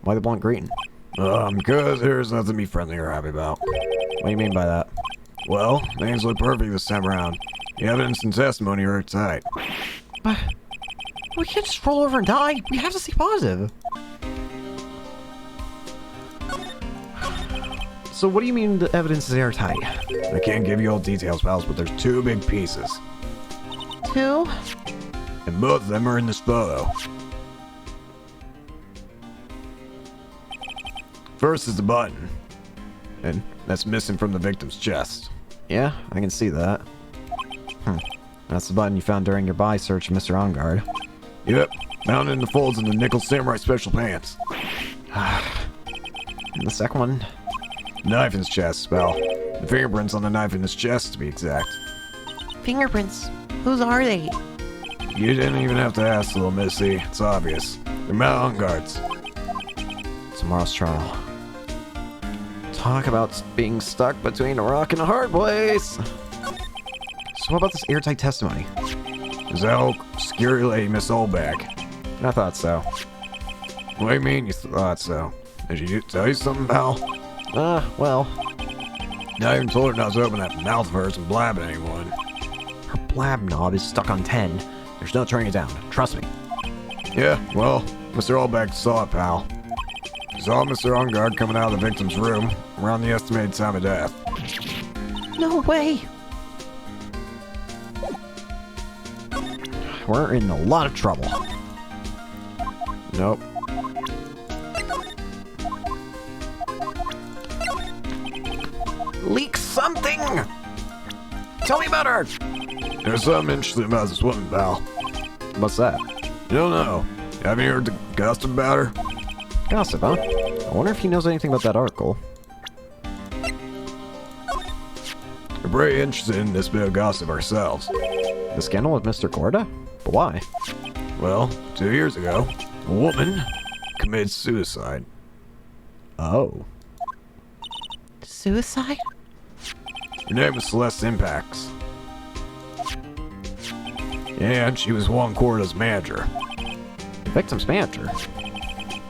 Why the blunt greeting? Because there's nothing to be friendly or happy about. What do you mean by that? Well, things look perfect this time around. The evidence and testimony are tight. But we can't just roll over and die. We have to stay positive. So what do you mean the evidence is airtight? I can't give you all details, pals, but there's two big pieces. Two? And both of them are in this photo. First is the button. And that's missing from the victim's chest. Yeah, I can see that. That's the button you found during your buy search of Mr. Ongard. Yep, found in the folds in the Nickel Samurai special pants. And the second one? Knife in his chest, pal. The fingerprints on the knife in his chest, to be exact. Fingerprints. Whose are they? You didn't even have to ask, little missy. It's obvious. They're Mount Guards. Tomorrow's trial. Talk about being stuck between a rock and a hard place. So what about this airtight testimony? Is that old scary lady Miss Oldback? I thought so. What do you mean you thought so? Did she tell you something, pal? Well, I even told her not to open that mouth of hers and blab at anyone. her blab knob is stuck on 10. There's no turning it down. Trust me. Yeah, well, Mr. Oldback saw it, pal. He saw Mr. Ongard coming out of the victim's room around the estimated time of death. No way. We're in a lot of trouble. Nope. Leak something! Tell me about her! There's something interesting about this woman, pal. What's that? You don't know. Haven't you heard the gossip about her? Gossip, huh? I wonder if he knows anything about that article. We're pretty interested in this bit of gossip ourselves. The scandal with Mr. Corda? But why? Well, 2 years ago, a woman committed suicide. Oh. Suicide? Her name was Celeste Impax. And she was Juan Corda's manager. The victim's manager?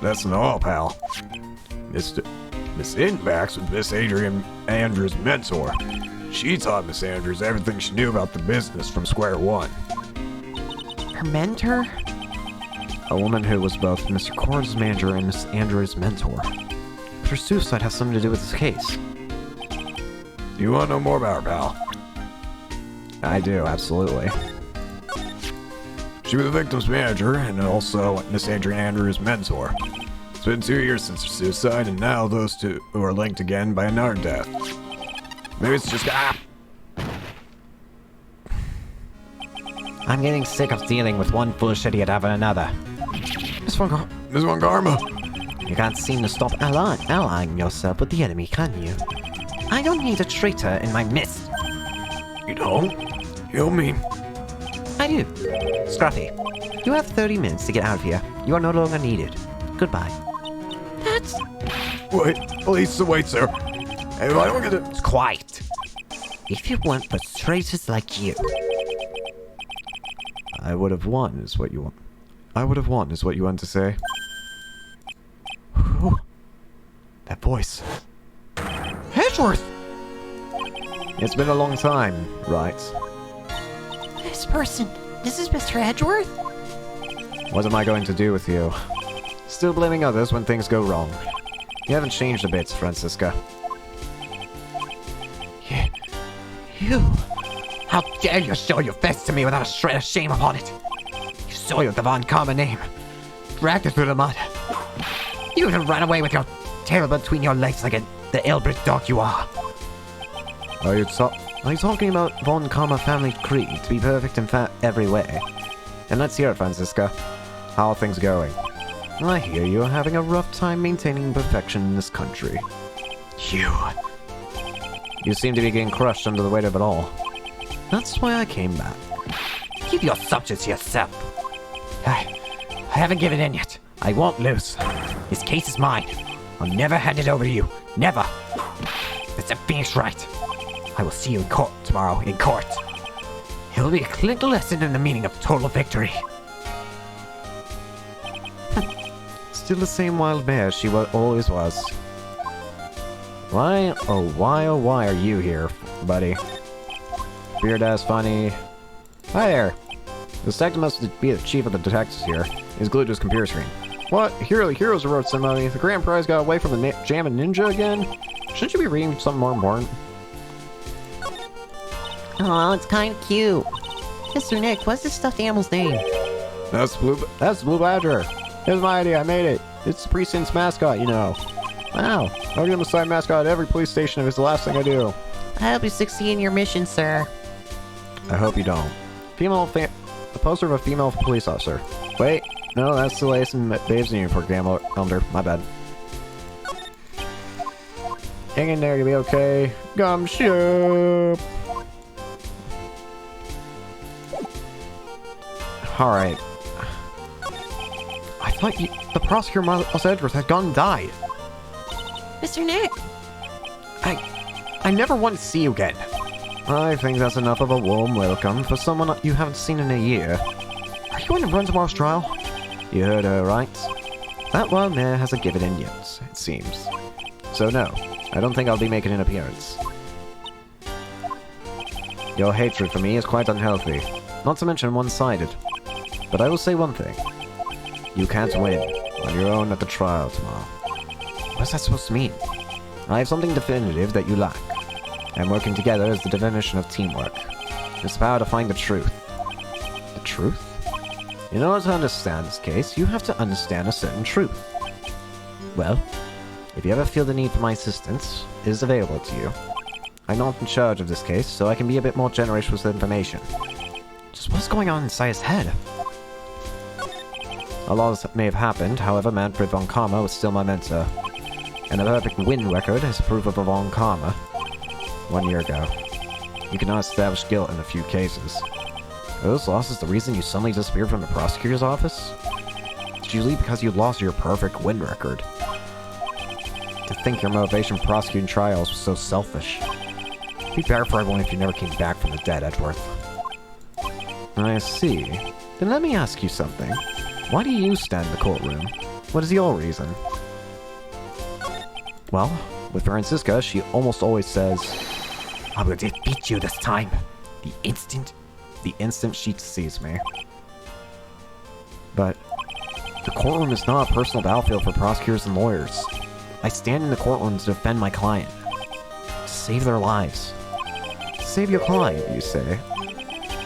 That's not all, pal. Miss Impax was Miss Adrian Andrews' mentor. She taught Miss Andrews everything she knew about the business from square one. Her mentor? A woman who was both Mr. Corda's manager and Miss Andrews' mentor. But her suicide has something to do with this case. Do you want to know more about her, pal? I do, absolutely. She was the victim's manager and also Miss Adrian Andrews' mentor. It's been 2 years since her suicide, and now those two are linked again by another death. Maybe it's just I'm getting sick of dealing with one foolish idiot after another. Miss Von Garma. You can't seem to stop allying yourself with the enemy, can you? I don't need a traitor in my midst. You don't? You don't mean... I do. Scruffy, you have 30 minutes to get out of here. You are no longer needed. Goodbye. That's... Wait, please, wait, sir. Hey, I don't get it. It's quiet. If you weren't for traitors like you. I would have won, is what you want. I would have won, is what you want to say. Whew. That voice. Hedgeworth! It's been a long time, right? This person... This is Mr. Edgeworth? What am I going to do with you? Still blaming others when things go wrong. You haven't changed a bit, Francisca. You... How dare you show your fist to me without a shred of shame upon it? You soiled the Von Karma name. Dragged it through the mud. You have run away with your tail between your legs like the ill-bred dog you are. Are you talking about Von Karma family creed to be perfect in every way? And let's hear it, Francisca. How are things going? I hear you're having a rough time maintaining perfection in this country. You seem to be getting crushed under the weight of it all. That's why I came back. Keep your subjects to yourself. I haven't given in yet. I won't lose. This case is mine. I'll never hand it over to you. Never. Mr. Phoenix Wright. I will see you in court tomorrow, in court. It'll be a clinical lesson in the meaning of total victory. Still the same wild bear she always was. Why, oh why are you here, buddy? Beard ass funny. Hi there. The detective must be the chief of the detectives here. He's glued to his computer screen. What? Heroes wrote somebody. The grand prize got away from the Jam and Ninja again? Shouldn't you be reading something more important? Oh, it's kind of cute. Mr. Nick, what's this stuffed animal's name? That's Blue. That's Blue Badger. Here's my idea. I made it. It's the precinct's mascot, you know. Wow. I'll give him a side mascot at every police station if it's the last thing I do. I hope you succeed in your mission, sir. I hope you don't. A poster of a female police officer. Wait. No, that's the Lace and Babes in Uniform Elder. My bad. Hang in there, you'll be okay. Gumshoe! Alright. I thought the prosecutor, Miles Edgeworth, had gone and died. Mr. Nick! I never want to see you again. I think that's enough of a warm welcome for someone you haven't seen in a year. Are you going to run tomorrow's trial? You heard her, right? That wild mare hasn't given in yet, it seems. So no, I don't think I'll be making an appearance. Your hatred for me is quite unhealthy, not to mention one-sided. But I will say one thing. You can't win on your own at the trial tomorrow. What's that supposed to mean? I have something definitive that you lack. And working together is the definition of teamwork. It's the power to find the truth. The truth? In order to understand this case, you have to understand a certain truth. Well, if you ever feel the need for my assistance, it is available to you. I'm not in charge of this case, so I can be a bit more generous with information. Just what's going on inside his head? A lot may have happened, however, Manfred von Karma was still my mentor. And a perfect win record is proof of a von Karma. 1 year ago. You cannot establish guilt in a few cases. Are those losses the reason you suddenly disappeared from the prosecutor's office? Did you leave because you lost your perfect win record? To think your motivation for prosecuting trials was so selfish. It'd be better for everyone if you never came back from the dead, Edgeworth. I see. Then let me ask you something. Why do you stand in the courtroom? What is your reason? Well, with Francisca, she almost always says, I will defeat you this time. The instant she sees me. But the courtroom is not a personal battlefield for prosecutors and lawyers. I stand in the courtroom to defend my client. To save their lives. To save your client, you say.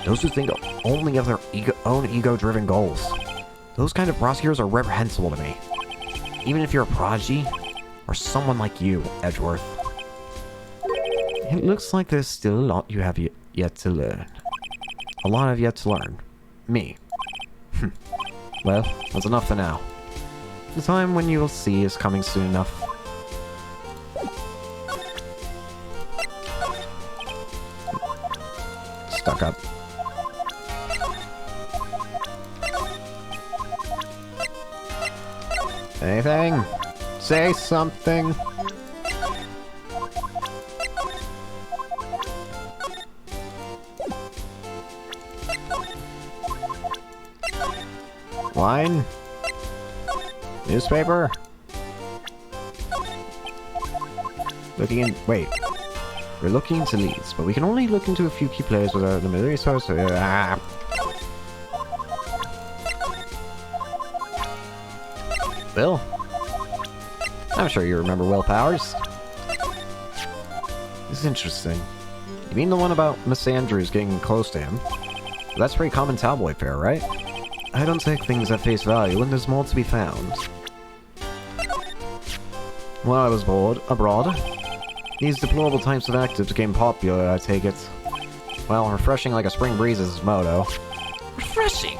Those who think only of their own ego-driven goals. Those kind of prosecutors are reprehensible to me. Even if you're a prodigy, or someone like you, Edgeworth. It looks like there's still a lot you have yet to learn. A lot I've yet to learn. Me. Well, that's enough for now. The time when you will see is coming soon enough. Stuck up. Anything? Say something. Wine? Newspaper? Looking in. Wait. We're looking into leads, but we can only look into a few key players without the military source. Bill? I'm sure you remember Will Powers. This is interesting. You mean the one about Miss Andrews getting close to him? That's pretty common cowboy fare, right? I don't take things at face value when there's more to be found. While I was abroad, these deplorable types of active became popular, I take it. Well, refreshing like a spring breeze is his motto. Refreshing?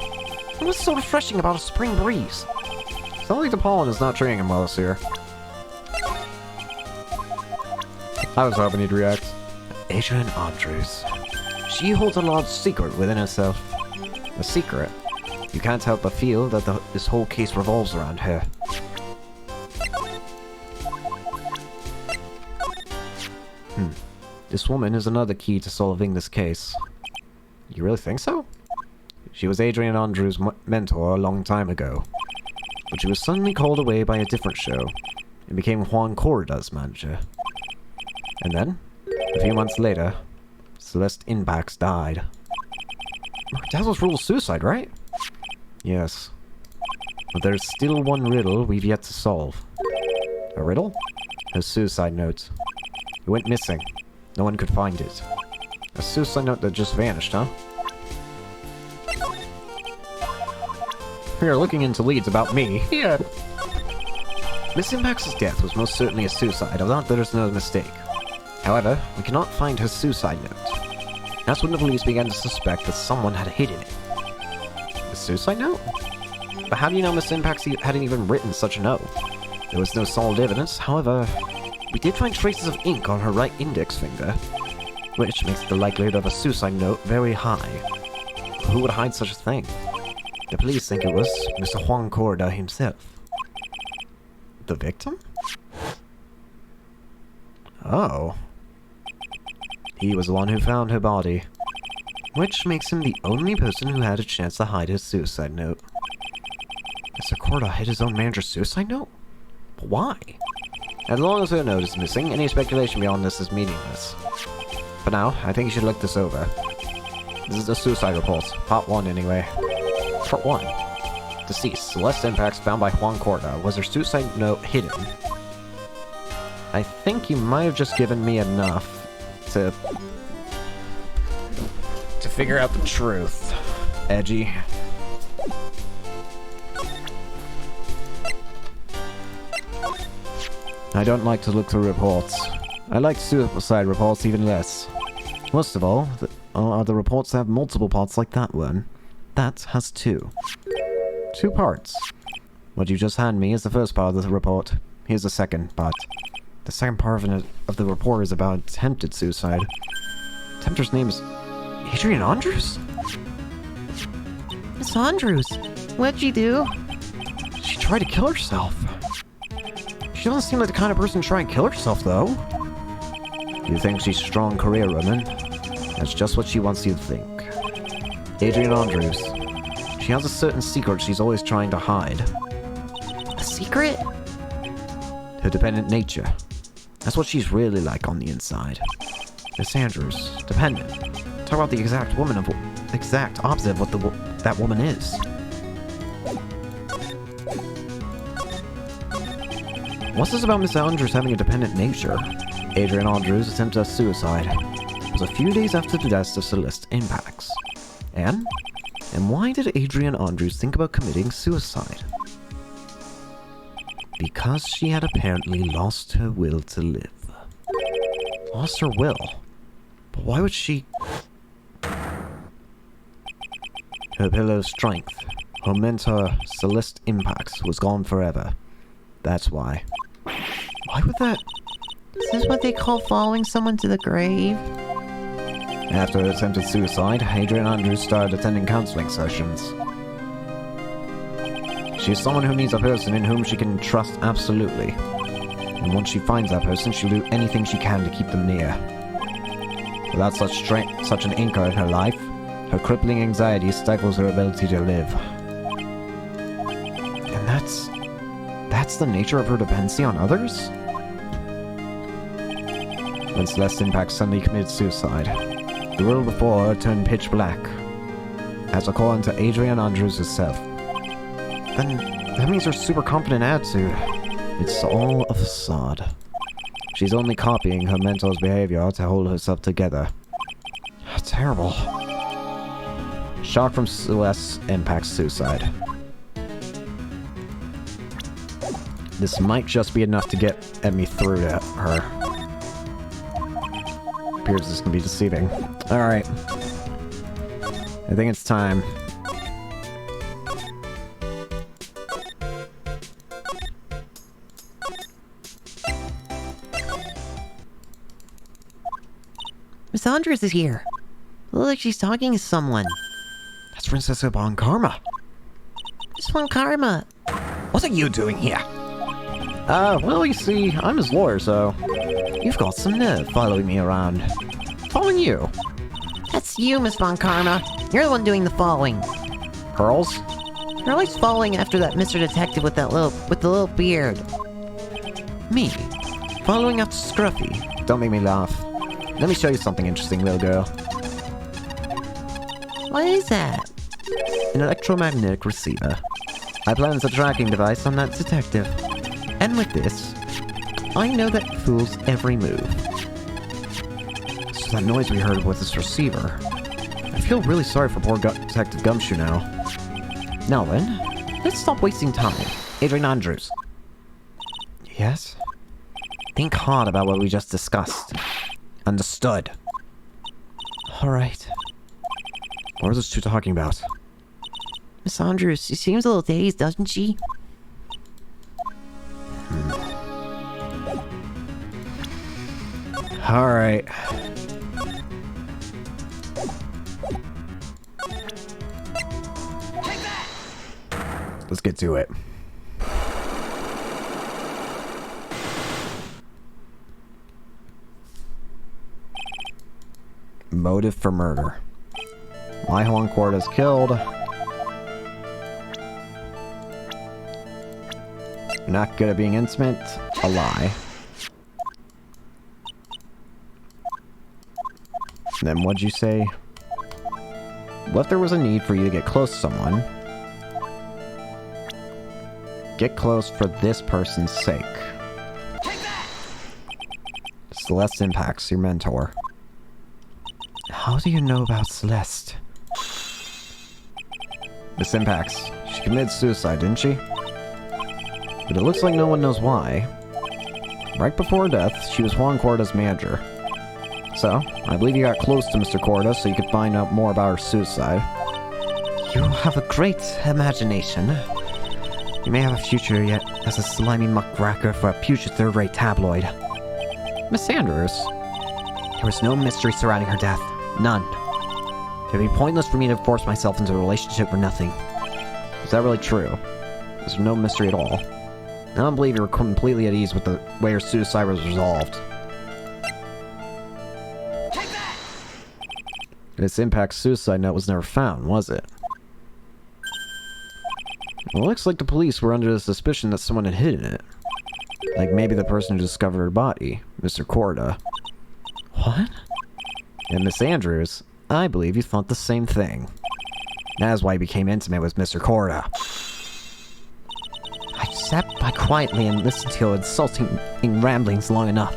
What's so refreshing about a spring breeze? Sounds like the pollen is not treating him well this year. I was hoping he'd react. Adrian Andrews. She holds a large secret within herself. A secret? You can't help but feel that this whole case revolves around her. This woman is another key to solving this case. You really think so? She was Adrian Andrews' mentor a long time ago. But she was suddenly called away by a different show and became Juan Corrida's manager. And then, a few months later, Celeste Inpax died. Dazzle's rule of suicide, right? Yes. But there's still one riddle we've yet to solve. A riddle? Her suicide note. It went missing. No one could find it. A suicide note that just vanished, huh? We are looking into leads about me. Yeah. Miss Impax's death was most certainly a suicide. Of that, there is no mistake. However, we cannot find her suicide note. That's when the police began to suspect that someone had hidden it. A suicide note? But how do you know Miss Impax hadn't even written such a note? There was no solid evidence. However, we did find traces of ink on her right index finger, which makes the likelihood of a suicide note very high. Who would hide such a thing? The police think it was Mr. Juan Corrida himself. The victim? Oh. He was the one who found her body, which makes him the only person who had a chance to hide his suicide note. Mr. Corrida hid his own manager's suicide note? But why? As long as her note is missing, any speculation beyond this is meaningless. For now, I think you should look this over. This is the suicide report. Part 1, anyway. Part 1. Deceased. Celeste Impax found by Juan Corrida. Was her suicide note hidden? I think you might have just given me enough to figure out the truth. Edgy. I don't like to look through reports. I like suicide reports even less. Most of all, are the reports that have multiple parts like that one. That has 2. 2 parts. What you just handed me is the first part of the report. Here's the second part. The second part of the report is about attempted suicide. Tempter's name is Adrian Andrews? Miss Andrews, what'd you do? She tried to kill herself. She doesn't seem like the kind of person to try and kill herself, though. You think she's a strong career woman? That's just what she wants you to think. Adrian Andrews. She has a certain secret she's always trying to hide. A secret? Her dependent nature. That's what she's really like on the inside. Miss Andrews, dependent. Talk about the exact opposite of what that woman is. What's this about Miss Andrews having a dependent nature? Adrian Andrews attempted suicide. It was a few days after the death of Celeste Impax. And why did Adrian Andrews think about committing suicide? Because she had apparently lost her will to live. Lost her will? But why would she... Her pillar of strength, her mentor, Celeste Impax, was gone forever. That's why. Why would that... Is this what they call following someone to the grave? After her attempted suicide, Adrian Andrews started attending counseling sessions. She's someone who needs a person in whom she can trust absolutely. And once she finds that person, she'll do anything she can to keep them near. Without such an anchor in her life, her crippling anxiety stifles her ability to live. And that's the nature of her dependency on others? When Celeste Impax suddenly committed suicide, the world before her turned pitch black. As according to Adrian Andrews herself. Then that means her super confident attitude. It's all a facade. She's only copying her mentor's behavior to hold herself together. Terrible. Shock from Celeste Impax suicide. This might just be enough to get at me through to her. Appears this can be deceiving. Alright. I think it's time. Miss Andres is here. Looks like she's talking to someone. That's Princess Bon Karma. Miss Von Karma. What are you doing here? Well, you see, I'm his lawyer, so... You've got some nerve following me around. Following you? That's you, Miss Von Karma. You're the one doing the following. Pearls? You're always following after that Mr. Detective with the little beard. Me? Following after Scruffy? Don't make me laugh. Let me show you something interesting, little girl. What is that? An electromagnetic receiver. I planted a tracking device on that detective. And with this, I know that fool's every move. So that noise we heard was this receiver. I feel really sorry for poor Detective Gumshoe now. Now then, let's stop wasting time. Adrian Andrews. Yes? Think hard about what we just discussed. Understood. Alright. What are those two talking about? Miss Andrews, she seems a little dazed, doesn't she? Alright. Let's get to it. Motive for murder. Why Juan Cordes killed. Not good at being intimate. A lie. And then what'd you say? What if there was a need for you to get close to someone? Get close for this person's sake. Celeste Impacts, your mentor. How do you know about Celeste? Miss Impacts, she committed suicide, didn't she? But it looks like no one knows why. Right before her death, she was Juan Corda's manager. So, I believe you got close to Mr. Corda so you could find out more about her suicide. You have a great imagination. You may have a future yet as a slimy muckracker for a future third-rate tabloid. Miss Sanders? There was no mystery surrounding her death. None. It would be pointless for me to force myself into a relationship for nothing. Is that really true? Is there no mystery at all? I don't believe you were completely at ease with the way her suicide was resolved. This Impact's suicide note was never found, was it? Well, it looks like the police were under the suspicion that someone had hidden it. Like maybe the person who discovered her body, Mr. Corda. What? And Miss Andrews, I believe you thought the same thing. That is why you became intimate with Mr. Corda. I sat by quietly and listened to your insulting ramblings long enough.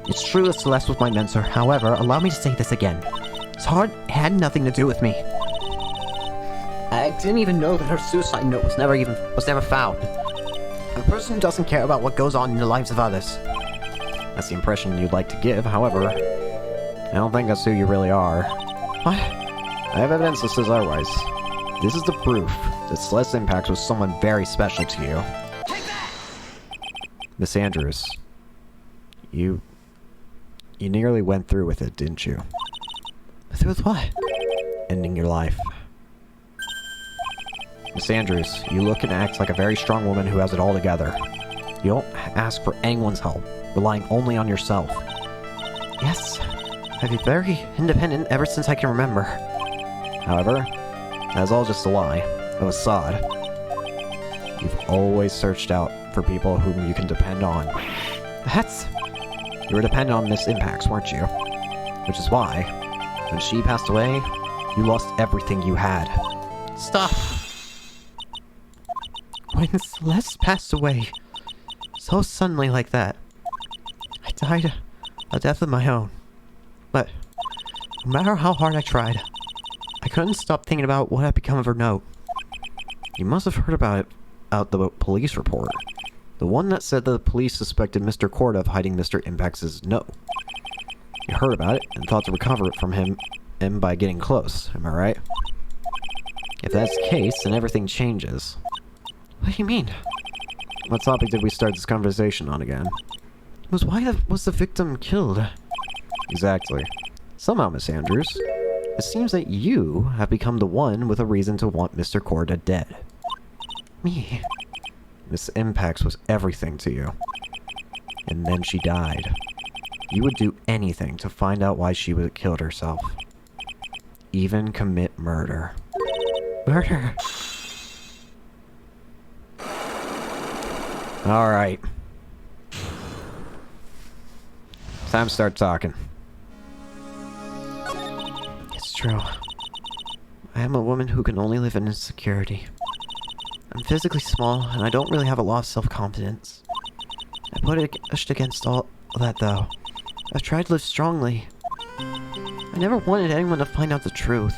It's true that Celeste was my mentor, however, allow me to say this again. His heart had nothing to do with me. I didn't even know that her suicide note was never found. I'm a person who doesn't care about what goes on in the lives of others. That's the impression you'd like to give, however, I don't think that's who you really are. What? I have evidence that says otherwise. This is the proof that Celeste Impact was someone very special to you. Miss Andrews, you nearly went through with it, didn't you? Through with what? Ending your life. Miss Andrews, you look and act like a very strong woman who has it all together. You don't ask for anyone's help, relying only on yourself. Yes, I've been very independent ever since I can remember. However, that's all just a lie, a facade. You've always searched out for people whom you can depend on. You were dependent on Miss Impacts, weren't you? Which is why, when she passed away, you lost everything you had. Stop! When Celeste passed away, so suddenly like that, I died a death of my own. But, no matter how hard I tried, I couldn't stop thinking about what had become of her note. You must have heard about it out the police report. The one that said that the police suspected Mr. Corda of hiding Mr. Impacts' note. You heard about it and thought to recover it from him by getting close, am I right? If that's the case, then everything changes. What do you mean? What topic did we start this conversation on again? Why was the victim killed? Exactly. Somehow, Miss Andrews, it seems that you have become the one with a reason to want Mr. Corda dead. Me? Miss Impax was everything to you. And then she died. You would do anything to find out why she would have killed herself. Even commit murder. Murder? Alright. Time to start talking. It's true. I am a woman who can only live in insecurity. I'm physically small, and I don't really have a lot of self-confidence. I put it pushed against all that, though. I've tried to live strongly. I never wanted anyone to find out the truth.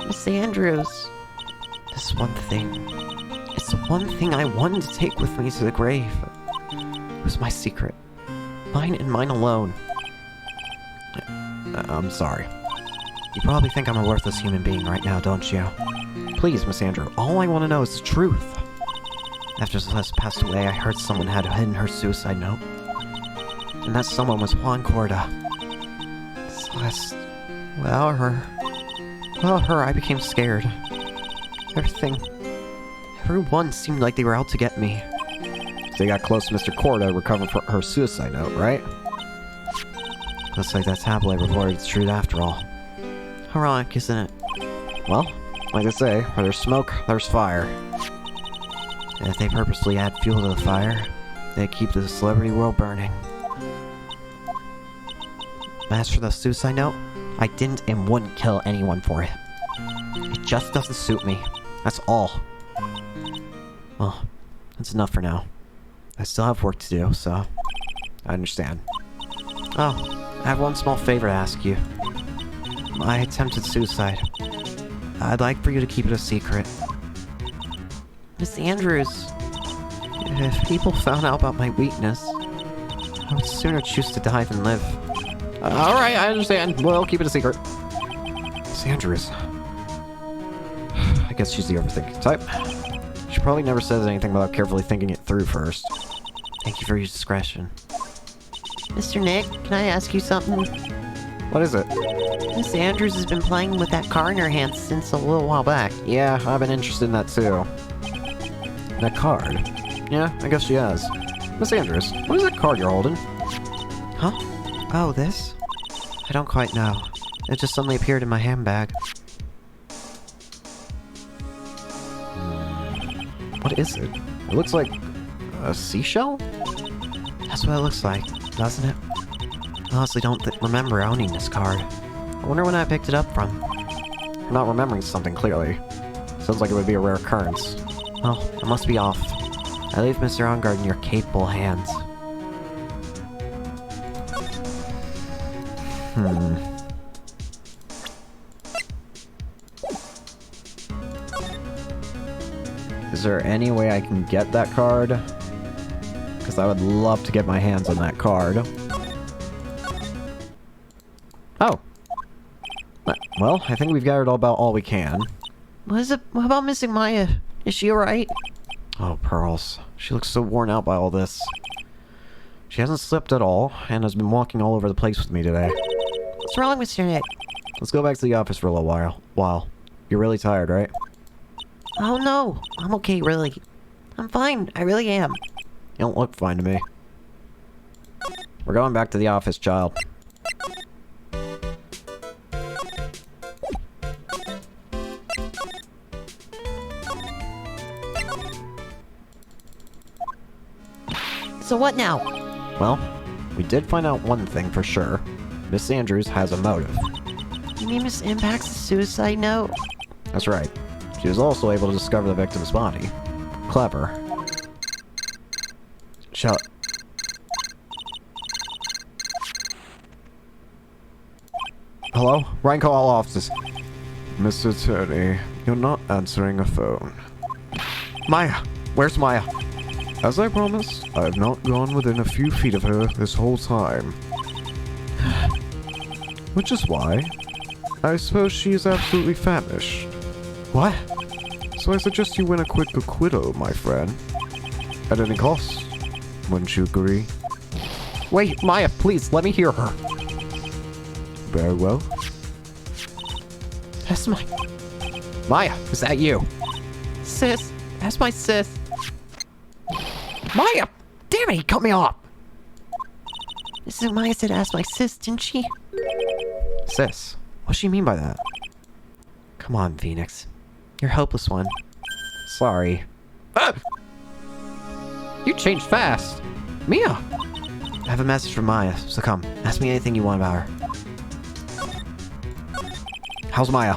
Miss Andrews. This one thing. It's the one thing I wanted to take with me to the grave. It was my secret. Mine and mine alone. I'm sorry. You probably think I'm a worthless human being right now, don't you? Please, Miss Andrew, all I want to know is the truth. After Celeste passed away, I heard someone had hidden her suicide note. And that someone was Juan Corda. Celeste. Without her, I became scared. Everyone seemed like they were out to get me. They got close to Mr. Corda recovering from her suicide note, right? Looks like that tabloid reported the truth after all. Ironic, isn't it? Well, like I say, where there's smoke, there's fire. And if they purposely add fuel to the fire, they keep the celebrity world burning. As for the suicide note, I didn't and wouldn't kill anyone for it. It just doesn't suit me. That's all. Well, that's enough for now. I still have work to do, so... I understand. Oh, I have one small favor to ask you. My attempted suicide. I'd like for you to keep it a secret. Miss Andrews, if people found out about my weakness, I would sooner choose to die than live. Alright, I understand. We'll keep it a secret. Miss Andrews. I guess she's the overthinking type. She probably never says anything without carefully thinking it through first. Thank you for your discretion. Mr. Nick, can I ask you something? What is it? Miss Andrews has been playing with that car in her hand since a little while back. Yeah, I've been interested in that too. That card? Yeah, I guess she has. Miss Andrews, what is that card you're holding? Huh? Oh, this? I don't quite know. It just suddenly appeared in my handbag. What is it? It looks like a seashell? That's what it looks like, doesn't it? I honestly don't remember owning this card. I wonder when I picked it up from. I'm not remembering something clearly. Sounds like it would be a rare occurrence. Well, I must be off. I leave Mr. Ongard in your capable hands. Is there any way I can get that card? Because I would love to get my hands on that card. Oh. Well, I think we've gathered about all we can. What about missing Maya? Is she alright? Oh, Pearls. She looks so worn out by all this. She hasn't slept at all, and has been walking all over the place with me today. What's wrong, Mr. Nick? Let's go back to the office for a little while. You're really tired, right? Oh no, I'm okay, really. I'm fine, I really am. You don't look fine to me. We're going back to the office, child. So what now? Well, we did find out one thing for sure. Miss Andrews has a motive. You mean Miss Impact's suicide note? That's right. She was also able to discover the victim's body. Clever. Hello? Ryan Call offices. Mr. Attorney, you're not answering a phone. Maya! Where's Maya? As I promised, I have not gone within a few feet of her this whole time. Which is why, I suppose she is absolutely famished. What? So I suggest you win a quick acquittal, my friend. At any cost. Wouldn't you agree? Wait, Maya, please, let me hear her. Very well. That's my... Maya, is that you? Sis, that's my sis. Maya! Damn it, he cut me off! So Maya said ask my sis, didn't she? Sis? What's she mean by that? Come on, Phoenix. You're a hopeless one. Sorry. Ah! You changed fast. Mia! I have a message from Maya, so come. Ask me anything you want about her. How's Maya?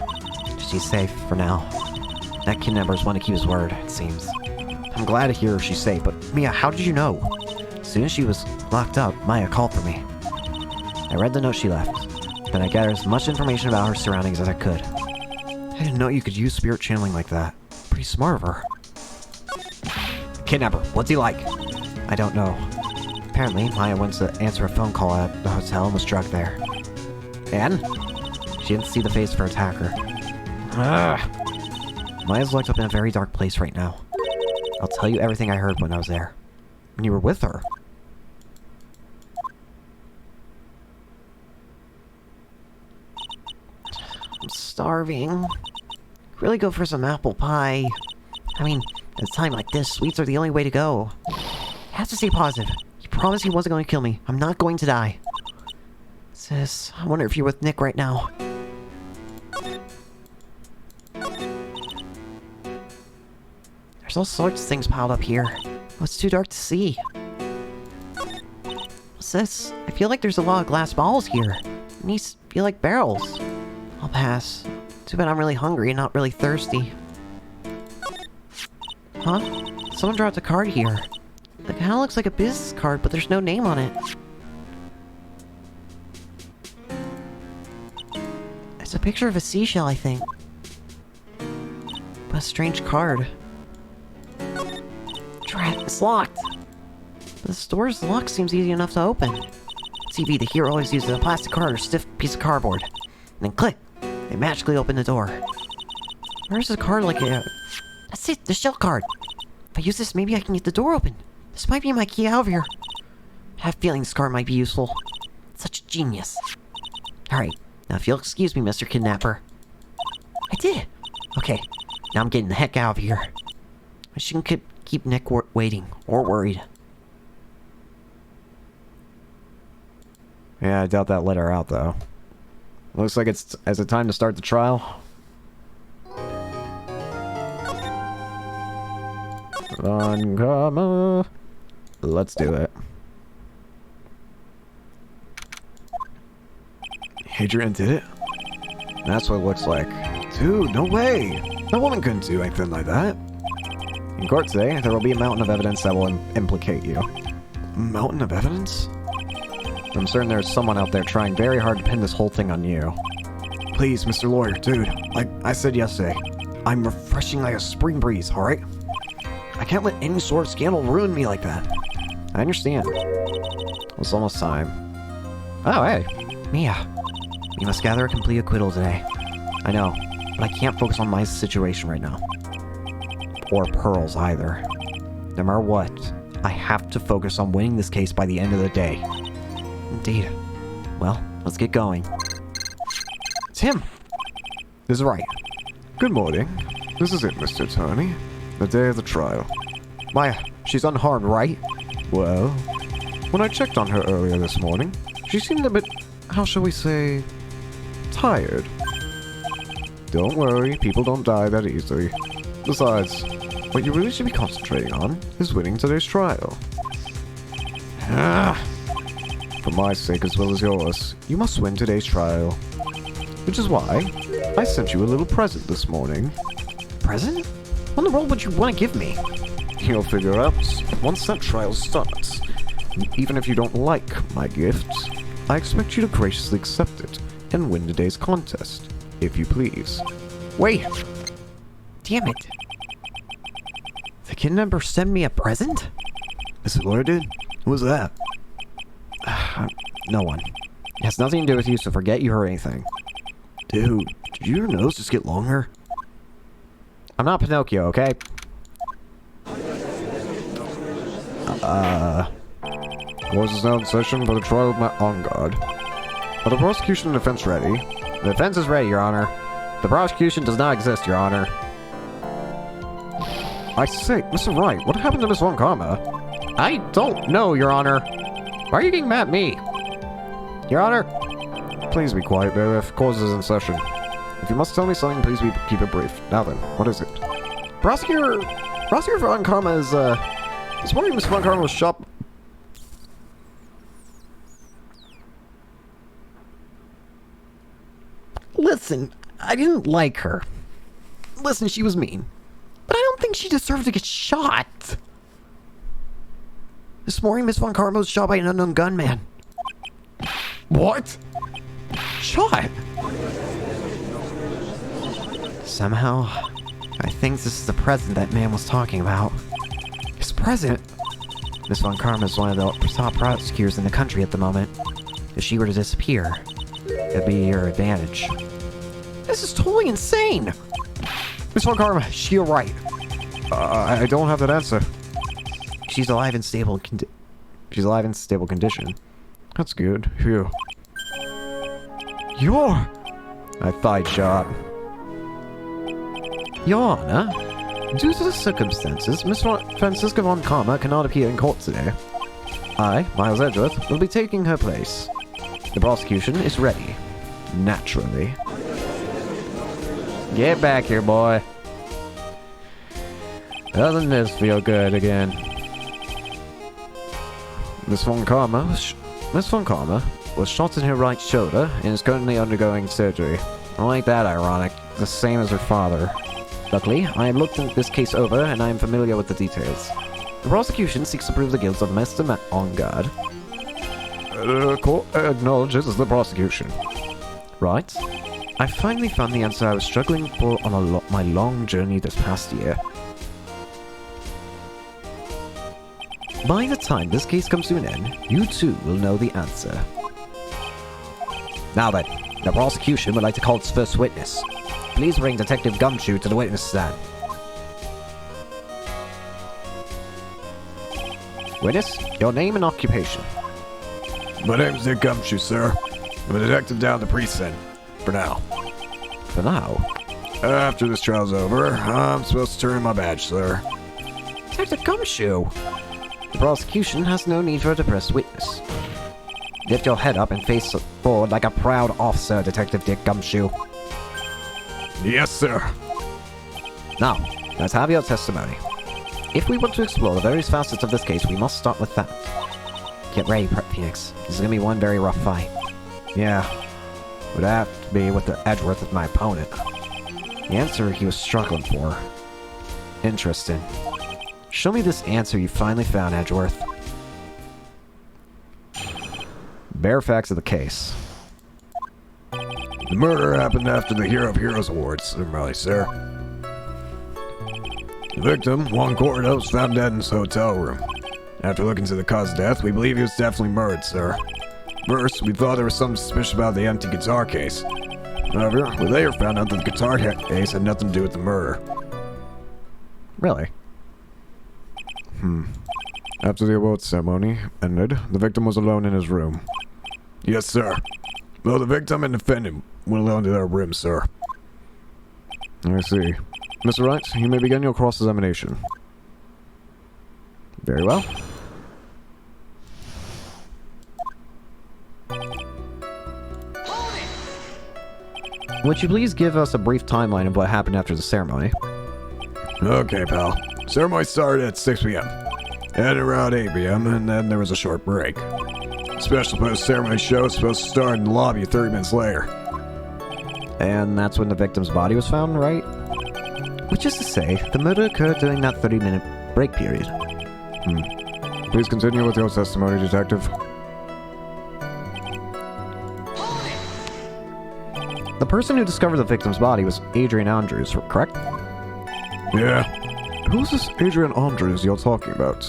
She's safe, for now. That kidnapper's want to keep his word, it seems. I'm glad to hear she's safe, but Mia, how did you know? As soon as she was locked up, Maya called for me. I read the note she left. Then I gathered as much information about her surroundings as I could. I didn't know you could use spirit channeling like that. Pretty smart of her. Kidnapper, what's he like? I don't know. Apparently, Maya went to answer a phone call at the hotel and was drugged there. And? She didn't see the face of her attacker. Ugh. Maya's locked up in a very dark place right now. I'll tell you everything I heard when I was there. When you were with her. I'm starving. Really go for some apple pie. I mean, at a time like this, sweets are the only way to go. I have to stay positive. He promised he wasn't going to kill me. I'm not going to die. Sis, I wonder if you're with Nick right now. There's all sorts of things piled up here. Oh, it's too dark to see. Sis, I feel like there's a lot of glass balls here. These feel like barrels. I'll pass. Too bad I'm really hungry and not really thirsty. Huh? Someone dropped a card here. It kinda looks like a business card, but there's no name on it. It's a picture of a seashell, I think. But a strange card. Drat, it's locked! But the store's lock seems easy enough to open. TV, the hero always uses a plastic card or stiff piece of cardboard. And then click! They magically open the door. Where's the card like a... That's it, the shell card! If I use this, maybe I can get the door open. This might be my key out of here. I have a feeling this card might be useful. Such a genius. Alright, now if you'll excuse me, Mr. Kidnapper. I did! Okay, now I'm getting the heck out of here. I shouldn't keep Nick waiting, or worried. Yeah, I doubt that let her out, though. Looks like it's a time to start the trial. Uncommon. Let's do it. Hadrian did it? That's what it looks like. Dude, no way! That woman couldn't do anything like that. In court today, there will be a mountain of evidence that will implicate you. Mountain of evidence? I'm certain there's someone out there trying very hard to pin this whole thing on you. Please, Mr. Lawyer, dude. Like I said yesterday, I'm refreshing like a spring breeze, alright? I can't let any sort of scandal ruin me like that. I understand. It's almost time. Oh, hey. Mia, you must gather a complete acquittal today. I know, but I can't focus on my situation right now. Or Pearl's either. No matter what, I have to focus on winning this case by the end of the day. Indeed. Well, let's get going. It's him! This is right. Good morning. This is it, Mr. Attorney. The day of the trial. Maya, she's unharmed, right? Well, when I checked on her earlier this morning, she seemed a bit, how shall we say, tired. Don't worry, people don't die that easily. Besides, what you really should be concentrating on is winning today's trial. For my sake as well as yours, you must win today's trial. Which is why I sent you a little present this morning. Present? What in the world would you want to give me? You'll figure out once that trial starts. Even if you don't like my gift, I expect you to graciously accept it and win today's contest, if you please. Wait! Damn it! The kidnapper sent me a present? Mr. Lawyer did? Who was that? No one. It has nothing to do with you, so forget you heard anything. Dude, did your nose just get longer? I'm not Pinocchio, okay? Was this now in session for the trial of my on guard? Are the prosecution and defense ready? The defense is ready, Your Honor. The prosecution does not exist, Your Honor. I say, Mr. Wright, what happened to Miss Von Karma? I don't know, Your Honor. Why are you getting mad at me? Your Honor? Please be quiet, bailiff. Cause is in session. If you must tell me something, please keep it brief. Now then, what is it? Prosecutor Von Karma is, this morning Miss Von Karma was shot... Listen, I didn't like her. Listen, she was mean. But I don't think she deserved to get shot. This morning, Miss Von Karma was shot by an unknown gunman. What? Shot? Somehow, I think this is the president that man was talking about. His president? Miss Von Karma is one of the top prosecutors in the country at the moment. If she were to disappear, it'd be your advantage. This is totally insane! Miss Von Karma, she alright? I don't have that answer. She's alive in stable condition. That's good. Phew. You're... I thought shot. Your Honor, due to the circumstances, Miss Francisca Von Karma cannot appear in court today. I, Miles Edgeworth, will be taking her place. The prosecution is ready. Naturally. Get back here, boy. Doesn't this feel good again? Miss Von Karma was shot in her right shoulder and is currently undergoing surgery. I like that ironic. The same as her father. Luckily, I have looked this case over and I am familiar with the details. The prosecution seeks to prove the guilt of Mr. Matt the court acknowledges the prosecution. Right. I finally found the answer I was struggling for on my long journey this past year. By the time this case comes to an end, you too will know the answer. Now then, the prosecution would like to call its first witness. Please bring Detective Gumshoe to the witness stand. Witness, your name and occupation. My name's Dick Gumshoe, sir. I'm a detective down at the precinct. For now. For now? After this trial's over, I'm supposed to turn in my badge, sir. Detective Gumshoe! The prosecution has no need for a depressed witness. Lift your head up and face forward like a proud officer, Detective Dick Gumshoe. Yes, sir. Now, let's have your testimony. If we want to explore the various facets of this case, we must start with that. Get ready, Phoenix. This is gonna be one very rough fight. Yeah, would have to be with the Edgeworth of my opponent. The answer he was struggling for. Interesting. Show me this answer you finally found, Edgeworth. Bare facts of the case. The murder happened after the Hero of Heroes Awards ceremony, sir. The victim, Juan Cordo, was found dead in his hotel room. After looking into the cause of death, we believe he was definitely murdered, sir. First, we thought there was some suspicion about the empty guitar case. However, we later found out that the guitar case had nothing to do with the murder. Really? After the awards ceremony ended, the victim was alone in his room. Yes, sir. Both the victim and defendant went alone to their room, sir. I see. Mr. Wright, you may begin your cross-examination. Very well. Would you please give us a brief timeline of what happened after the ceremony? Okay, pal. Ceremony started at 6 p.m. Ended around 8 p.m., and then there was a short break. Special post-ceremony show was supposed to start in the lobby 30 minutes later. And that's when the victim's body was found, right? Which is to say, the murder occurred during that 30-minute break period. Please continue with your testimony, Detective. The person who discovered the victim's body was Adrian Andrews, correct? Yeah. Who's this Adrian Andrews you're talking about?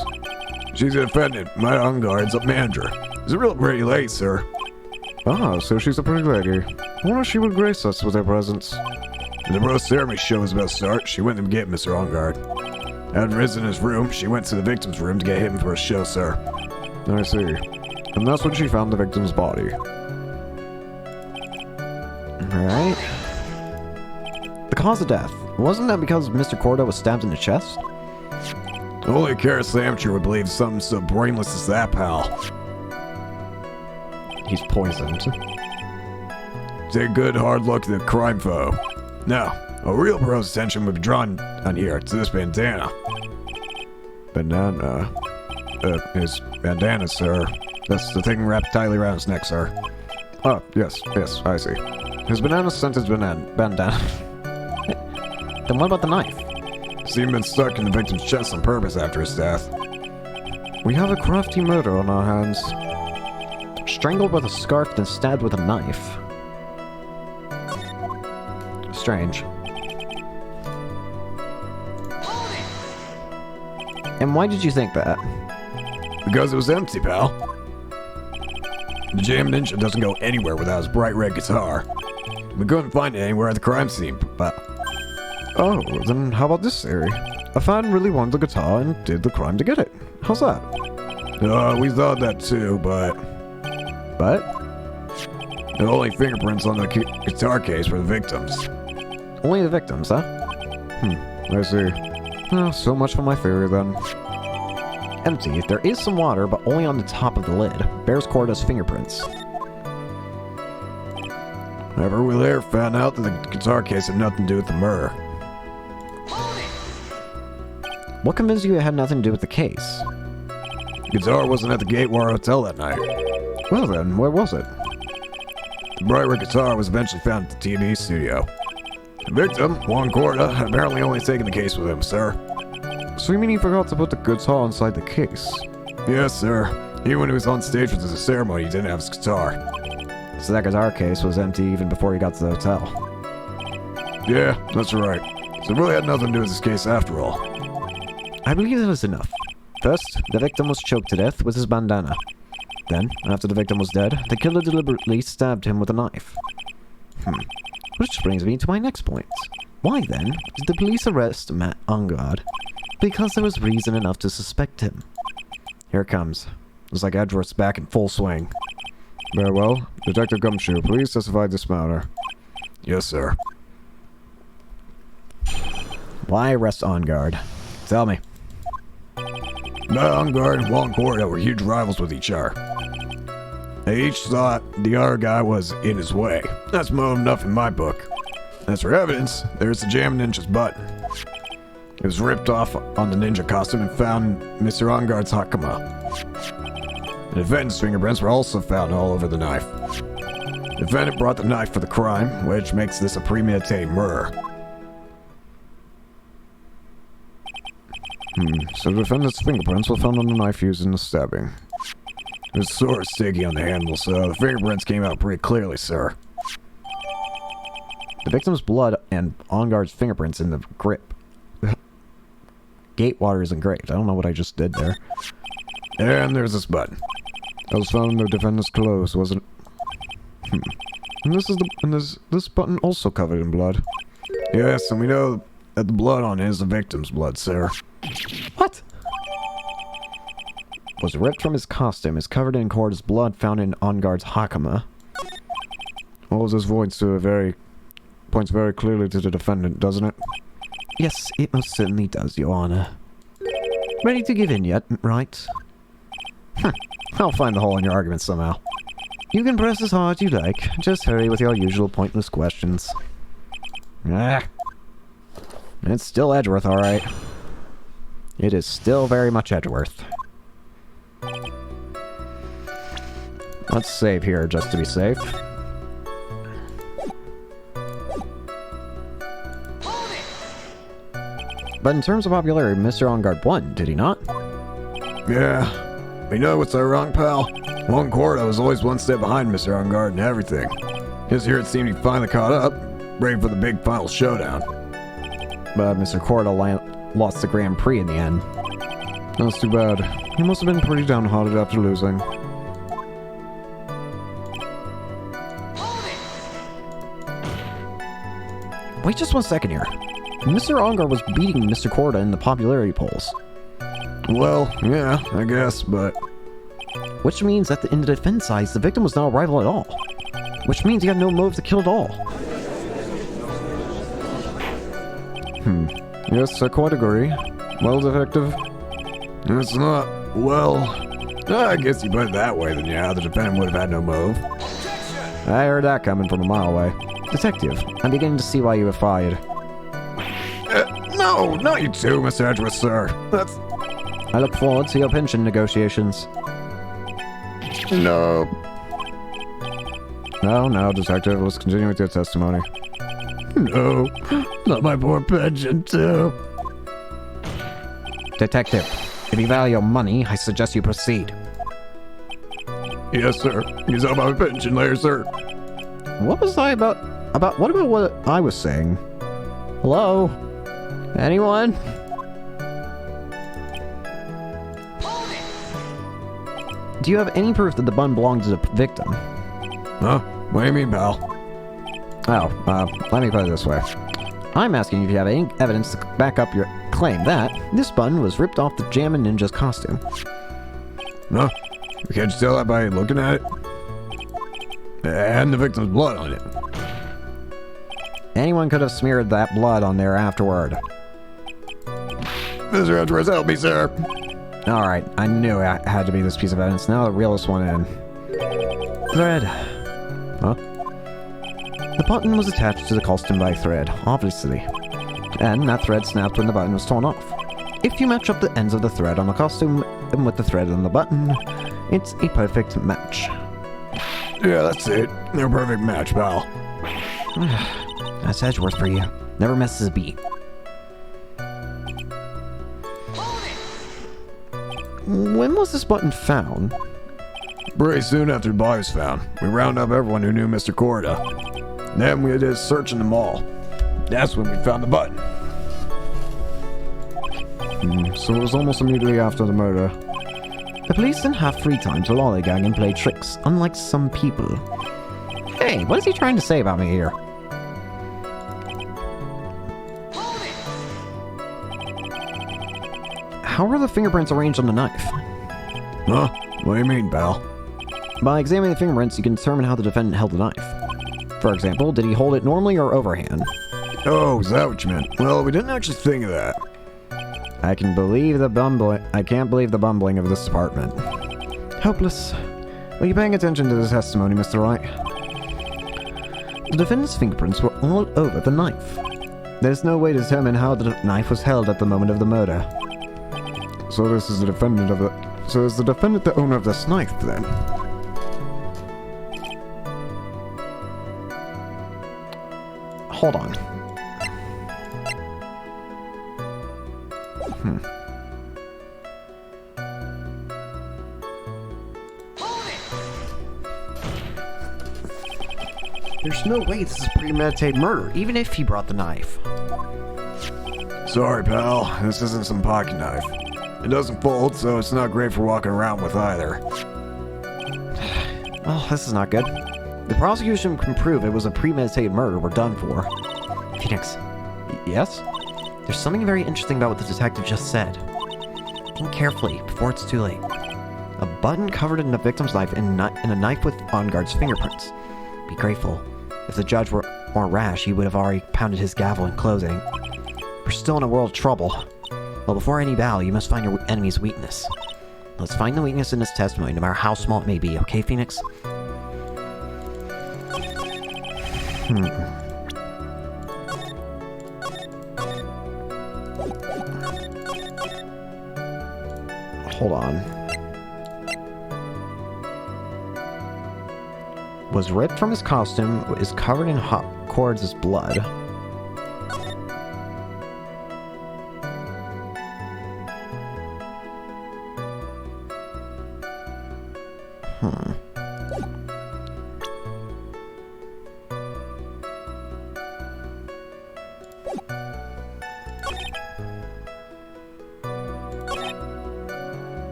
She's a defendant, my on-guard's up manager. She's a real pretty lady, sir. Ah, so she's a pretty lady. I wonder if she would grace us with her presence. When the roast ceremony show was about to start, she went to get Mr. On-guard. After visiting his room, she went to the victim's room to get him for a show, sir. I see. And that's when she found the victim's body. Alright. The cause of death. Wasn't that because Mr. Corda was stabbed in the chest? Only a careless amateur would believe something so brainless as that, pal. He's poisoned. Take a good hard look at the crime foe. Now, a real bro's attention would be drawn on here to this bandana. Banana. His bandana, sir. That's the thing wrapped tightly around his neck, sir. Oh, yes, I see. His banana scent is bandana. Then what about the knife? Seemed been stuck in the victim's chest on purpose after his death. We have a crafty murder on our hands. Strangled with a scarf, then stabbed with a knife. Strange. And why did you think that? Because it was empty, pal. The Jam Ninja doesn't go anywhere without his bright red guitar. We couldn't find it anywhere at the crime scene, but... Oh, then how about this theory? A fan really wanted the guitar and did the crime to get it. How's that? We thought that too, but... But? The only fingerprints on the guitar case were the victims. Only the victims, huh? I see. Oh, so much for my theory, then. Empty. There is some water, but only on the top of the lid. Bears Corda's fingerprints. However, we later found out that the guitar case had nothing to do with the murder. What convinced you it had nothing to do with the case? Guitar wasn't at the Gatewar Hotel that night. Well then, where was it? The bright red guitar was eventually found at the TV studio. The victim, Juan Corda, had apparently only taken the case with him, sir. So you mean he forgot to put the guitar inside the case? Yes, sir. Even when he was on stage with the ceremony, he didn't have his guitar. So that guitar case was empty even before he got to the hotel. Yeah, that's right. So it really had nothing to do with this case after all. I believe that was enough. First, the victim was choked to death with his bandana. Then, after the victim was dead, the killer deliberately stabbed him with a knife. Which brings me to my next point. Why then did the police arrest Matt Ungard? Because there was reason enough to suspect him. Here it comes. Looks like Edgeworth's back in full swing. Very well. Detective Gumshoe, please testify this matter. Yes, sir. Why arrest Ungard? Tell me. Matt Ungard and Juan Corda were huge rivals with each other. They each thought the other guy was in his way. That's motive enough in my book. As for evidence, there's the Jam Ninja's button. It was ripped off on the ninja costume and found in Mr. Ungard's hakama. The defendant's fingerprints were also found all over the knife. The defendant brought the knife for the crime, which makes this a premeditated murder. So the defendant's fingerprints were found on the knife used in the stabbing. It was sort of sticky on the handle, so the fingerprints came out pretty clearly, sir. The victim's blood and Ungard's fingerprints in the grip. Gatewater is engraved. I don't know what I just did there. And there's this button. That was found in the defendant's clothes, wasn't it? And this button also covered in blood. Yes, and we know that the blood on it is the victim's blood, sir. What? Was ripped from his costume, is covered in Corda's blood found in Ungard's hakama. All of this points very clearly to the defendant, doesn't it? Yes, it most certainly does, Your Honor. Ready to give in yet, right? I'll find the hole in your argument somehow. You can press as hard as you like. Just hurry with your usual pointless questions. It's still Edgeworth, alright. It is still very much Edgeworth. Let's save here just to be safe. But in terms of popularity, Mr. Ungard won, did he not? Yeah. You know what's ironic, pal? Juan Corda was always one step behind Mr. Ungard and everything. Just here it seemed he finally caught up, ready for the big final showdown. But Mr. Corda lost the Grand Prix in the end. That's too bad. He must have been pretty downhearted after losing. Wait just 1 second here. Mr. Ungard was beating Mr. Corda in the popularity polls. Well, yeah, I guess, but... Which means that in the defense side, the victim was not a rival at all. Which means he had no motive to kill at all. Yes, I quite agree. Well, Detective? It's not, well... I guess you put it that way, then yeah, the defendant would have had no motive. I heard that coming from a mile away. Detective, I'm beginning to see why you were fired. No, not you too, Mr. Edgeworth, sir. That's... I look forward to your pension negotiations. No. No, Detective, let's continue with your testimony. No. Not my poor pension, too. Detective, if you value your money, I suggest you proceed. Yes, sir. He's on my pension later, sir. What was I about what about what I was saying? Hello? Anyone? Do you have any proof that the bun belonged to the victim? Huh? What do you mean, pal? Let me put it this way. I'm asking if you have any evidence to back up your claim that this bun was ripped off the Jammin' Ninja's costume. Huh? Can't you tell that by looking at it? And the victim's blood on it. Anyone could have smeared that blood on there afterward. Mr. Edgeworth, help me, sir. Alright, I knew it had to be this piece of evidence. Now to reel this one in. Thread. Huh? The button was attached to the costume by thread, obviously. And that thread snapped when the button was torn off. If you match up the ends of the thread on the costume and with the thread on the button, it's a perfect match. Yeah, that's it. They're a perfect match, pal. That's Edgeworth for you. Never misses a beat. When was this button found? Pretty soon after the body was found, we round up everyone who knew Mr. Corda. Then we did a search in the mall. That's when we found the button. So it was almost immediately after the murder. The police didn't have free time to lollygag and play tricks, unlike some people. Hey, what is he trying to say about me here? How were the fingerprints arranged on the knife? Huh? What do you mean, pal? By examining the fingerprints, you can determine how the defendant held the knife. For example, did he hold it normally or overhand? Oh, is that what you meant? Well, we didn't actually think of that. I can't believe the bumbling of this department. Hopeless. Are you paying attention to the testimony, Mr. Wright? The defendant's fingerprints were all over the knife. There's no way to determine how the knife was held at the moment of the murder. So this is the defendant of the... So is the defendant the owner of this knife, then? Hold on. There's no way this is premeditated murder, even if he brought the knife. Sorry, pal. This isn't some pocket knife. It doesn't fold, so it's not great for walking around with either. Well, this is not good. The prosecution can prove it was a premeditated murder. We're done for. Phoenix, Yes? there's something very interesting about what the detective just said. Think carefully before it's too late. A button covered in the victim's knife and a knife with on-guard's fingerprints. Be grateful. If the judge were more rash, he would have already pounded his gavel in closing. We're still in a world of trouble. Well, before any battle, you must find your enemy's weakness. Let's find the weakness in his testimony, no matter how small it may be, okay, Phoenix? Hold on. Was ripped from his costume, is covered in hot cords as blood.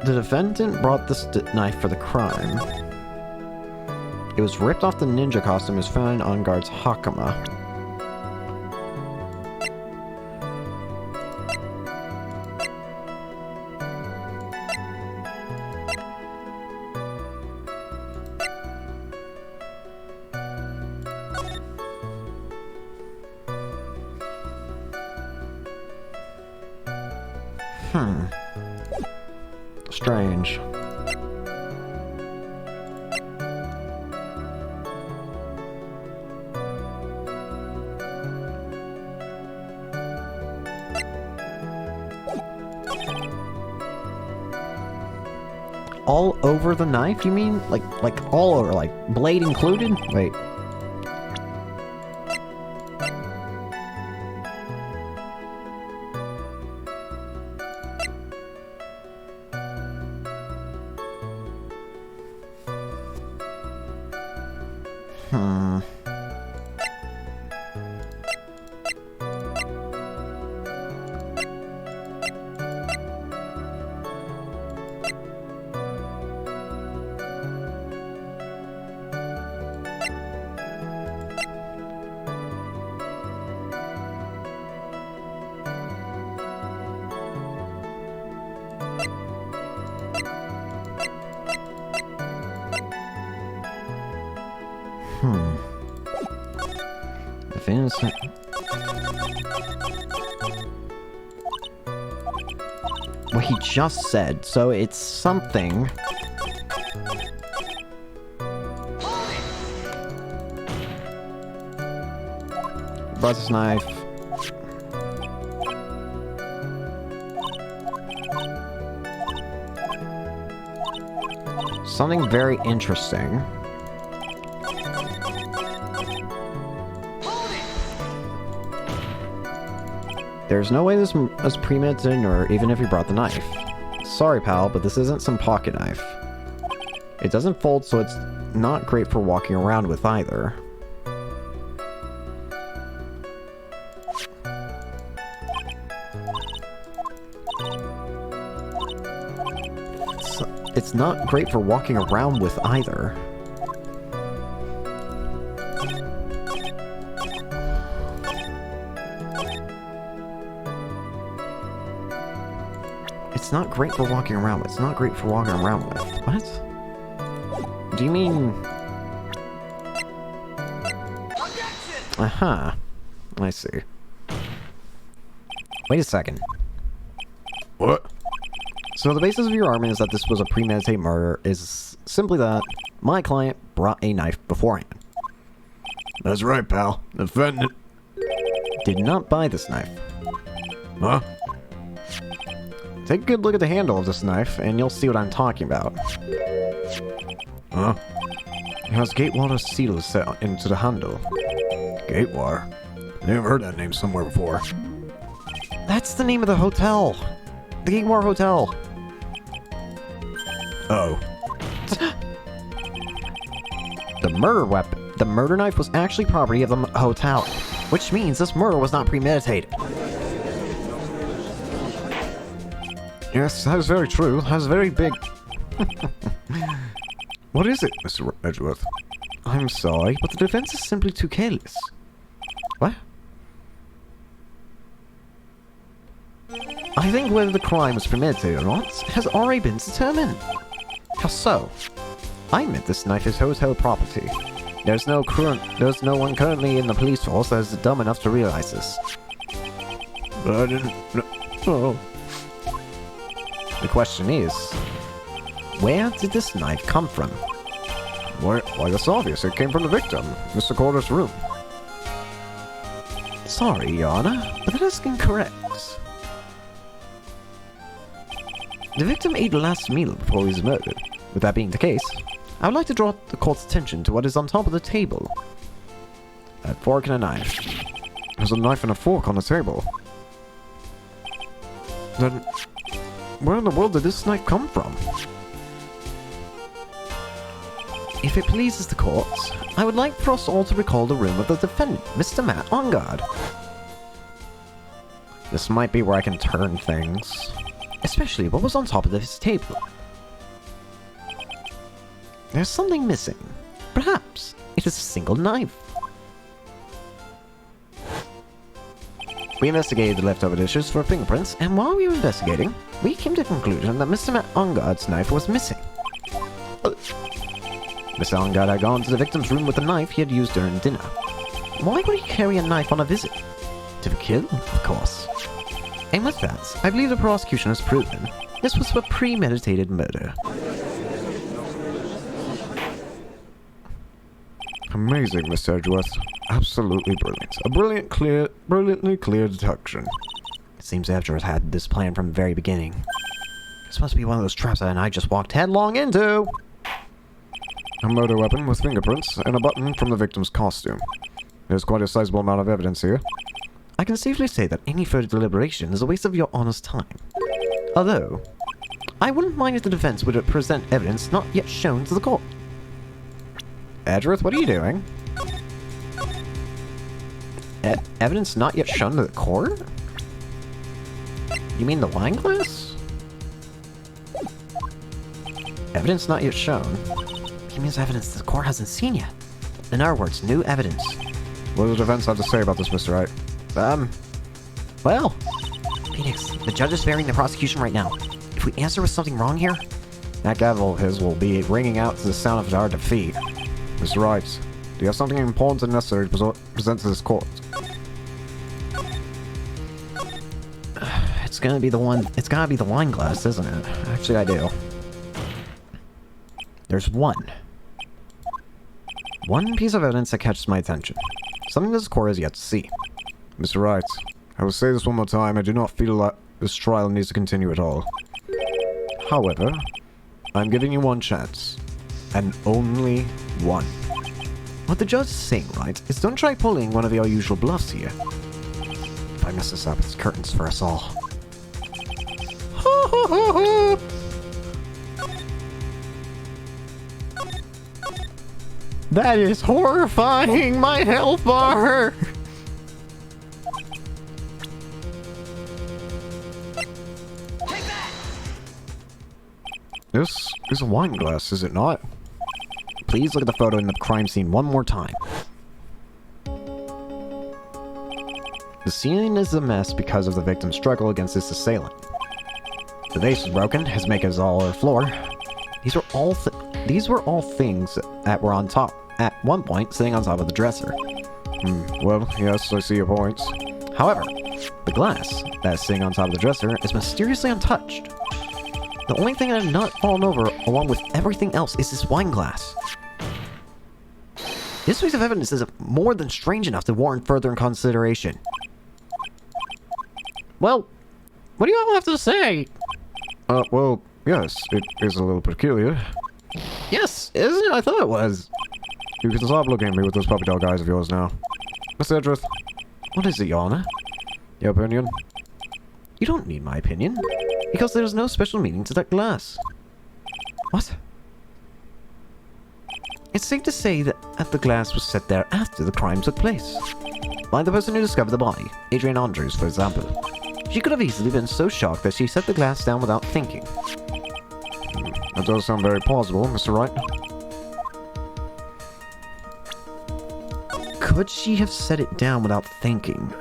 The defendant brought this knife for the crime. It was ripped off the ninja costume and was found on guard's hakama. Strange. All over the knife, you mean? Like all over, like blade included? Wait. The Phoenix... Well, he just said, so it's something. Brother's knife. Something very interesting. There's no way this was premeditated, or even if you brought the knife. Sorry, pal, but this isn't some pocket knife. It doesn't fold, so it's not great for walking around with either. It's not great for walking around with either. It's not great for walking around with. It's not great for walking around with. What? Do you mean... Aha. I see. Wait a second. What? So the basis of your argument is that this was a premeditated murder is simply that my client brought a knife beforehand. That's right, pal. The defendant... Did not buy this knife. Huh? Take a good look at the handle of this knife, and you'll see what I'm talking about. Huh? It has Gatewater seal set into the handle. Gatewire? Never heard that name somewhere before. That's the name of the hotel! The Gatewater Hotel! Oh. The murder knife was actually property of the hotel, which means this murder was not premeditated. Yes, that is very true. That is very big. What is it, Mr. Edgeworth? I'm sorry, but the defense is simply too careless. What? I think whether the crime was premeditated or not has already been determined. How so? I admit this knife is hotel property. There's no one currently in the police force that is dumb enough to realize this. But I didn't... Oh. The question is, where did this knife come from? Why, that's obvious. It came from the victim, Mr. Corder's room. Sorry, Your Honor, but that is incorrect. The victim ate the last meal before he was murdered. With that being the case, I would like to draw the court's attention to what is on top of the table. A fork and a knife. There's a knife and a fork on the table. Then, where in the world did this knife come from? If it pleases the court, I would like for us all to recall the room of the defendant, Mr. Matt on guard. This might be where I can turn things. Especially what was on top of this table. There's something missing. Perhaps it is a single knife. We investigated the leftover dishes for fingerprints, and while we were investigating, we came to the conclusion that Mr. Matt Onguard's knife was missing. Mr. Onguard had gone to the victim's room with a knife he had used during dinner. Why would he carry a knife on a visit? To kill, of course. And with that, I believe the prosecution has proven this was a premeditated murder. Amazing, Mr. Edgeworth. Absolutely brilliant. A brilliantly clear deduction. It seems Edgeworth had this plan from the very beginning. This must be one of those traps that I just walked headlong into. A murder weapon with fingerprints and a button from the victim's costume. There's quite a sizable amount of evidence here. I can safely say that any further deliberation is a waste of your honest time. Although, I wouldn't mind if the defense would present evidence not yet shown to the court. Edgeworth, what are you doing? Evidence not yet shown to the court? You mean the wine glass? Evidence not yet shown? He means evidence the court hasn't seen yet. In other words, new evidence. What does the defense have to say about this, Mr. Wright? Well, Phoenix, the judge is varying the prosecution right now. If we answer with something wrong here, that gavel of his will be ringing out to the sound of our defeat. Mr. Wright, do you have something important and necessary to present to this court? It's gotta be the wine glass, isn't it? Actually, I do. There's one piece of evidence that catches my attention. Something this court has yet to see. Mr. Wright, I will say this one more time. I do not feel like this trial needs to continue at all. However, I'm giving you one chance. And only one. what the judge is saying, right, is don't try pulling one of your usual bluffs here. If I mess this up, it's curtains for us all. That is horrifying! My health bar! This is a wine glass, is it not? Please look at the photo in the crime scene one more time. The scene is a mess because of the victim's struggle against his assailant. The vase was broken, his makeup is all over the floor. These were all things that were on top, at one point, sitting on top of the dresser. Well, yes, I see your points. However, the glass that is sitting on top of the dresser is mysteriously untouched. The only thing that has not fallen over, along with everything else, is this wine glass. This piece of evidence is more than strange enough to warrant further consideration. Well, what do you all have to say? Well, yes, it is a little peculiar. Yes, isn't it? I thought it was. You can stop looking at me with those puppy dog eyes of yours now. Mr. Edgeworth, What is it, Your Honor? your opinion? You don't need my opinion, because there is no special meaning to that glass. What? It's safe to say that the glass was set there after the crime took place. Like the person who discovered the body, Adrienne Andrews, for example. She could have easily been so shocked that she set the glass down without thinking. That does sound very plausible, Mr. Wright. Could she have set it down without thinking?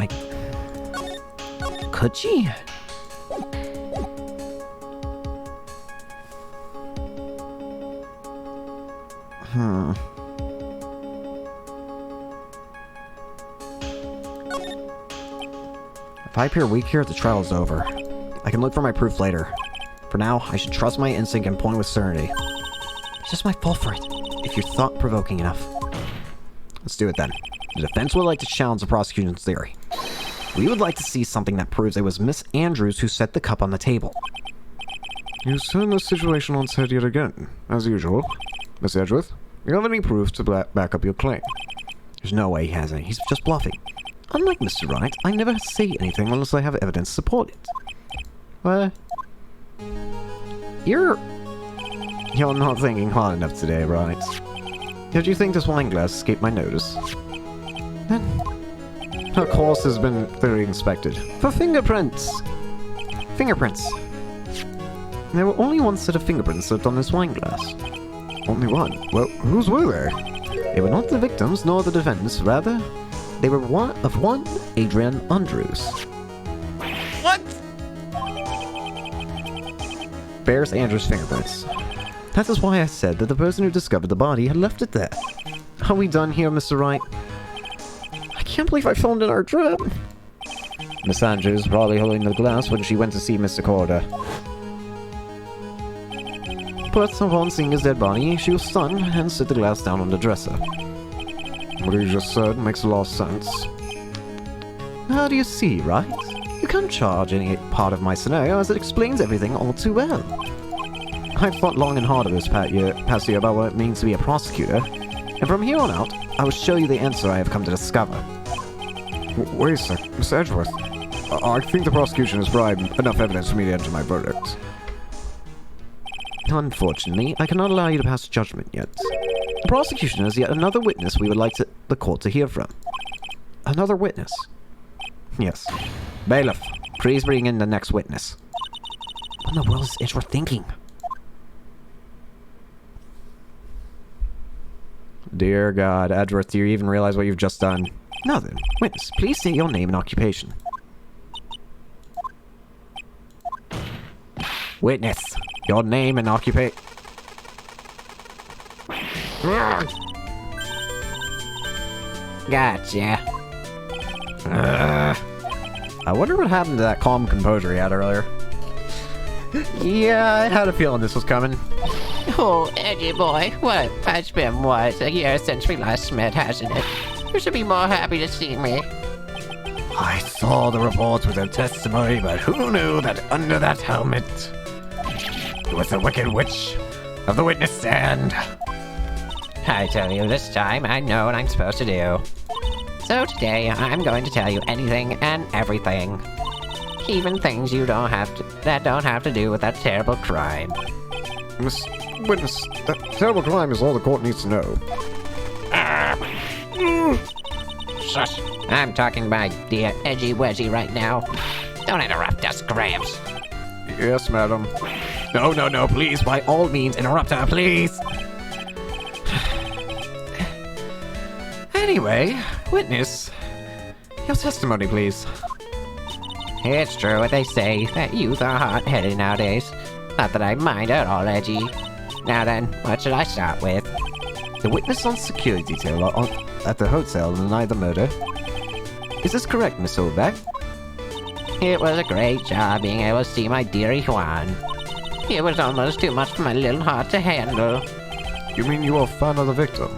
Could she? If I appear weak here, the trial is over. I can look for my proof later. For now, I should trust my instinct and point with certainty. It's just my fault for it, if you're thought-provoking enough. Let's do it then. The defense would like to challenge the prosecution's theory. We would like to see something that proves it was Miss Andrews who set the cup on the table. You turn the situation on its head yet again, as usual. Miss Edgeworth, you have any proof to back up your claim? There's no way he has any. He's just bluffing. Unlike Mr. Wright, I never say anything unless I have evidence to support it. What? You're not thinking hard enough today, right? Did you think this wine glass escaped my notice? Then, her course has been thoroughly inspected. For fingerprints! Fingerprints! There were only one set of fingerprints left on this wine glass. Only one? Well, whose were they? They were not the victims nor the defendants, rather, they were one Adrienne Andrews. What? Bears Andrews' fingerprints. That is why I said that the person who discovered the body had left it there. Are we done here, Mr. Wright? I can't believe I fell into our trap. Miss Andrews probably holding the glass when she went to see Mr. Corder. But upon seeing his dead body, she was stunned and set the glass down on the dresser. What you just said makes a lot of sense. How do you see, right? You can't charge any part of my scenario as it explains everything all too well. I've thought long and hard of this past year about what it means to be a prosecutor, and from here on out, I will show you the answer I have come to discover. Wait a sec, Miss Edgeworth. I think the prosecution has provided enough evidence for me to enter my verdict. Unfortunately, I cannot allow you to pass judgment yet. The prosecution has yet another witness we would like the court to hear from. Another witness? Yes. Bailiff, please bring in the next witness. What in the world is Edgeworth thinking? Dear God, Edgeworth, do you even realize what you've just done? Now then, witness, please state your name and occupation. Witness, your name and occupation. Gotcha. I wonder what happened to that calm composure he had earlier. Yeah, I had a feeling this was coming. Oh, Edgy boy, what? It's been, a year since we last met, hasn't it? You should be more happy to see me. I saw the reports with their testimony, but who knew that under that helmet was the wicked witch of the witness stand? I tell you, this time I know what I'm supposed to do. So today, I'm going to tell you anything and everything. Even things that don't have to do with that terrible crime. Miss Witness, that terrible crime is all the court needs to know. Shush. I'm talking my dear Edgy Wedgy right now. Don't interrupt us, Gramps. Yes, madam. No, please, by all means, interrupt her, please. Anyway, witness, your testimony, please. It's true what they say, that youth are hot-headed nowadays. Not that I mind at all, Edgy. Now then, what should I start with? The witness on security detail at the hotel denied the murder. Is this correct, Miss Holbeck? It was a great job being able to see my dearie Juan. It was almost too much for my little heart to handle. You mean you are a fan of the victim?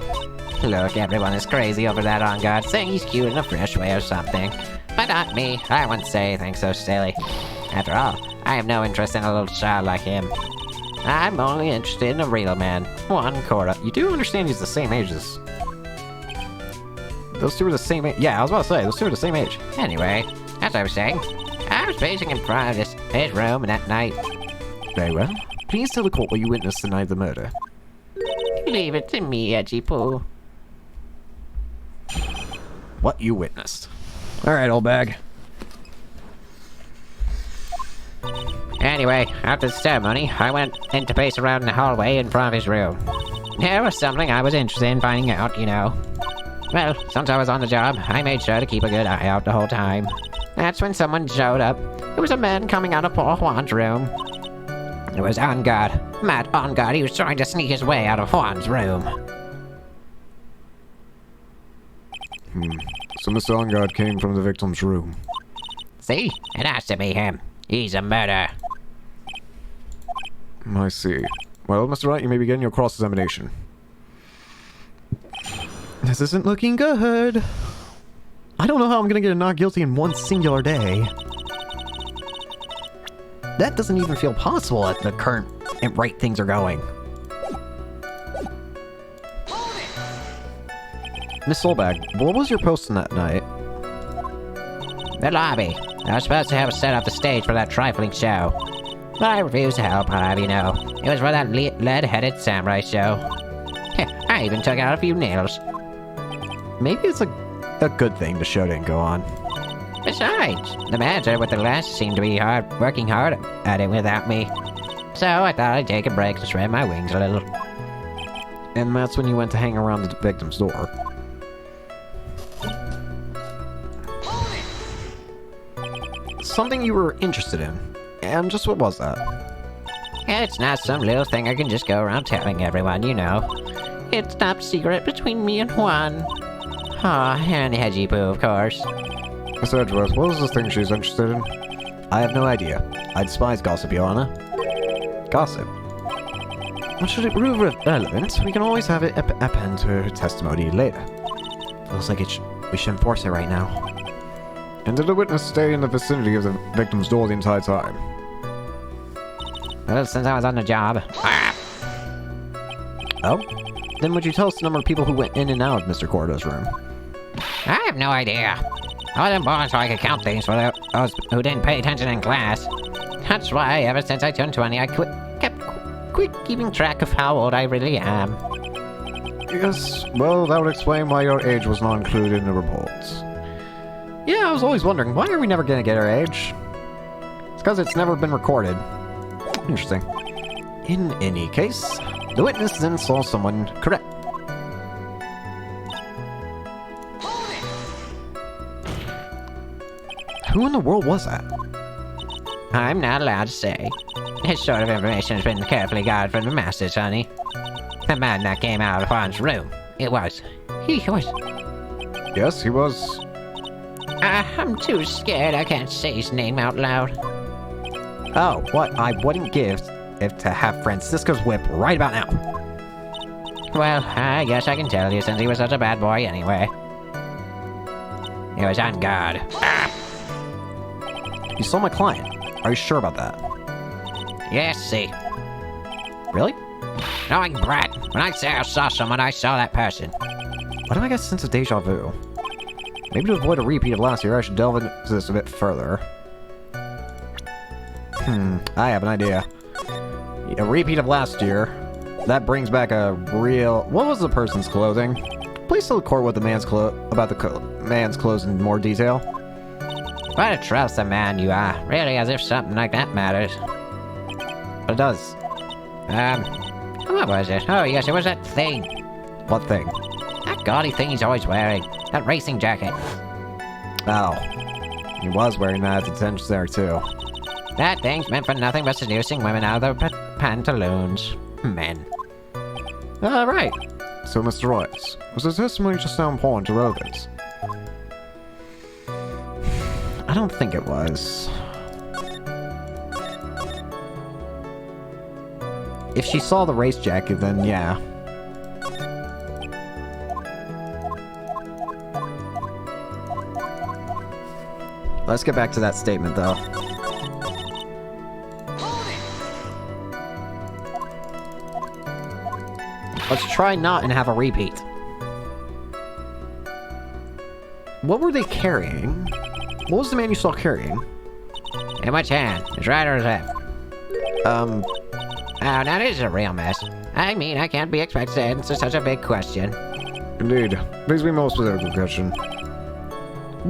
Look, everyone is crazy over that on guard, saying he's cute in a fresh way or something. But not me. I wouldn't say anything so silly. After all, I have no interest in a little child like him. I'm only interested in a real man, Juan Cora. You do understand he's the same age as... Those two are the same age. Yeah, I was about to say, those two are the same age. Anyway, as I was saying, I was pacing in front of his room that night. Very well. Please tell the court what you witnessed the night of the murder. Leave it to me, Edgy Poo. What you witnessed. Alright, old bag. Anyway, after the ceremony, I went in to pace around in the hallway in front of his room. There was something I was interested in finding out, you know. Well, since I was on the job, I made sure to keep a good eye out the whole time. That's when someone showed up. It was a man coming out of poor Juan's room. It was on guard. Matt on guard. He was trying to sneak his way out of Juan's room. So Mr. Ongard came from the victim's room. See? It has to be him. He's a murderer. I see. Well, Mr. Wright, you may begin your cross-examination. This isn't looking good. I don't know how I'm gonna get a not guilty in one singular day. That doesn't even feel possible at the current rate things are going. Miss Solbag, what was your post on that night? The lobby. I was supposed to have set up the stage for that trifling show. But I refused to help, I'll have you know. It was for that lead-headed samurai show. I even took out a few nails. Maybe it's a good thing the show didn't go on. Besides, the manager with the glasses seemed to be working hard at it without me. So I thought I'd take a break to spread my wings a little. And that's when you went to hang around the victim's door. Something you were interested in. And just what was that? It's not some little thing I can just go around telling everyone, you know. It's top secret between me and Juan. Aw, and Hedgie Poo, of course. Miss Edgeworth, what is the thing she's interested in? I have no idea. I despise gossip, Your Honor. Gossip? Well, should it prove relevant, we can always have it append to her testimony later. Looks like we should enforce it right now. And did the witness stay in the vicinity of the victim's door the entire time? Well, since I was on the job. Oh? Then would you tell us the number of people who went in and out of Mr. Cordo's room? I have no idea. I wasn't born so I could count things for those who didn't pay attention in class. That's why, ever since I turned 20, I kept keeping track of how old I really am. Yes, well, that would explain why your age was not included in the reports. Yeah, I was always wondering, why are we never gonna get our age? It's because it's never been recorded. Interesting. In any case, the witness then saw someone correct. Who in the world was that? I'm not allowed to say. This sort of information has been carefully guarded from the masses, honey. The man that came out of Juan's room. He was. Yes, he was. I'm too scared I can't say his name out loud. Oh, what I wouldn't give if to have Francisco's whip right about now. Well, I guess I can tell you since he was such a bad boy anyway. He was on guard. You saw my client. Are you sure about that? Yes, see. Really? Knowing brat, when I say I saw someone, I saw that person. Why do I get a sense of deja vu? Maybe to avoid a repeat of last year, I should delve into this a bit further. I have an idea. A repeat of last year. That brings back a real... What was the person's clothing? Please tell the court what the man's about the man's clothes in more detail. What a troublesome man you are. Really, as if something like that matters. But it does. What was it? Oh, yes, it was that thing. What thing? That gaudy thing he's always wearing. That racing jacket. Oh. He was wearing that at detention there, too. That thing's meant for nothing but seducing women out of their pantaloons. Men. Right. So, Mr. Royce, was his testimony just now important to relevance? I don't think it was. If she saw the race jacket, then yeah. Let's get back to that statement, though. Let's try not and have a repeat. What were they carrying? What was the man you saw carrying? In which hand? His right or his left? Oh, now this is a real mess. I mean, I can't be expected to answer such a big question. Indeed. Please be more specific with the question.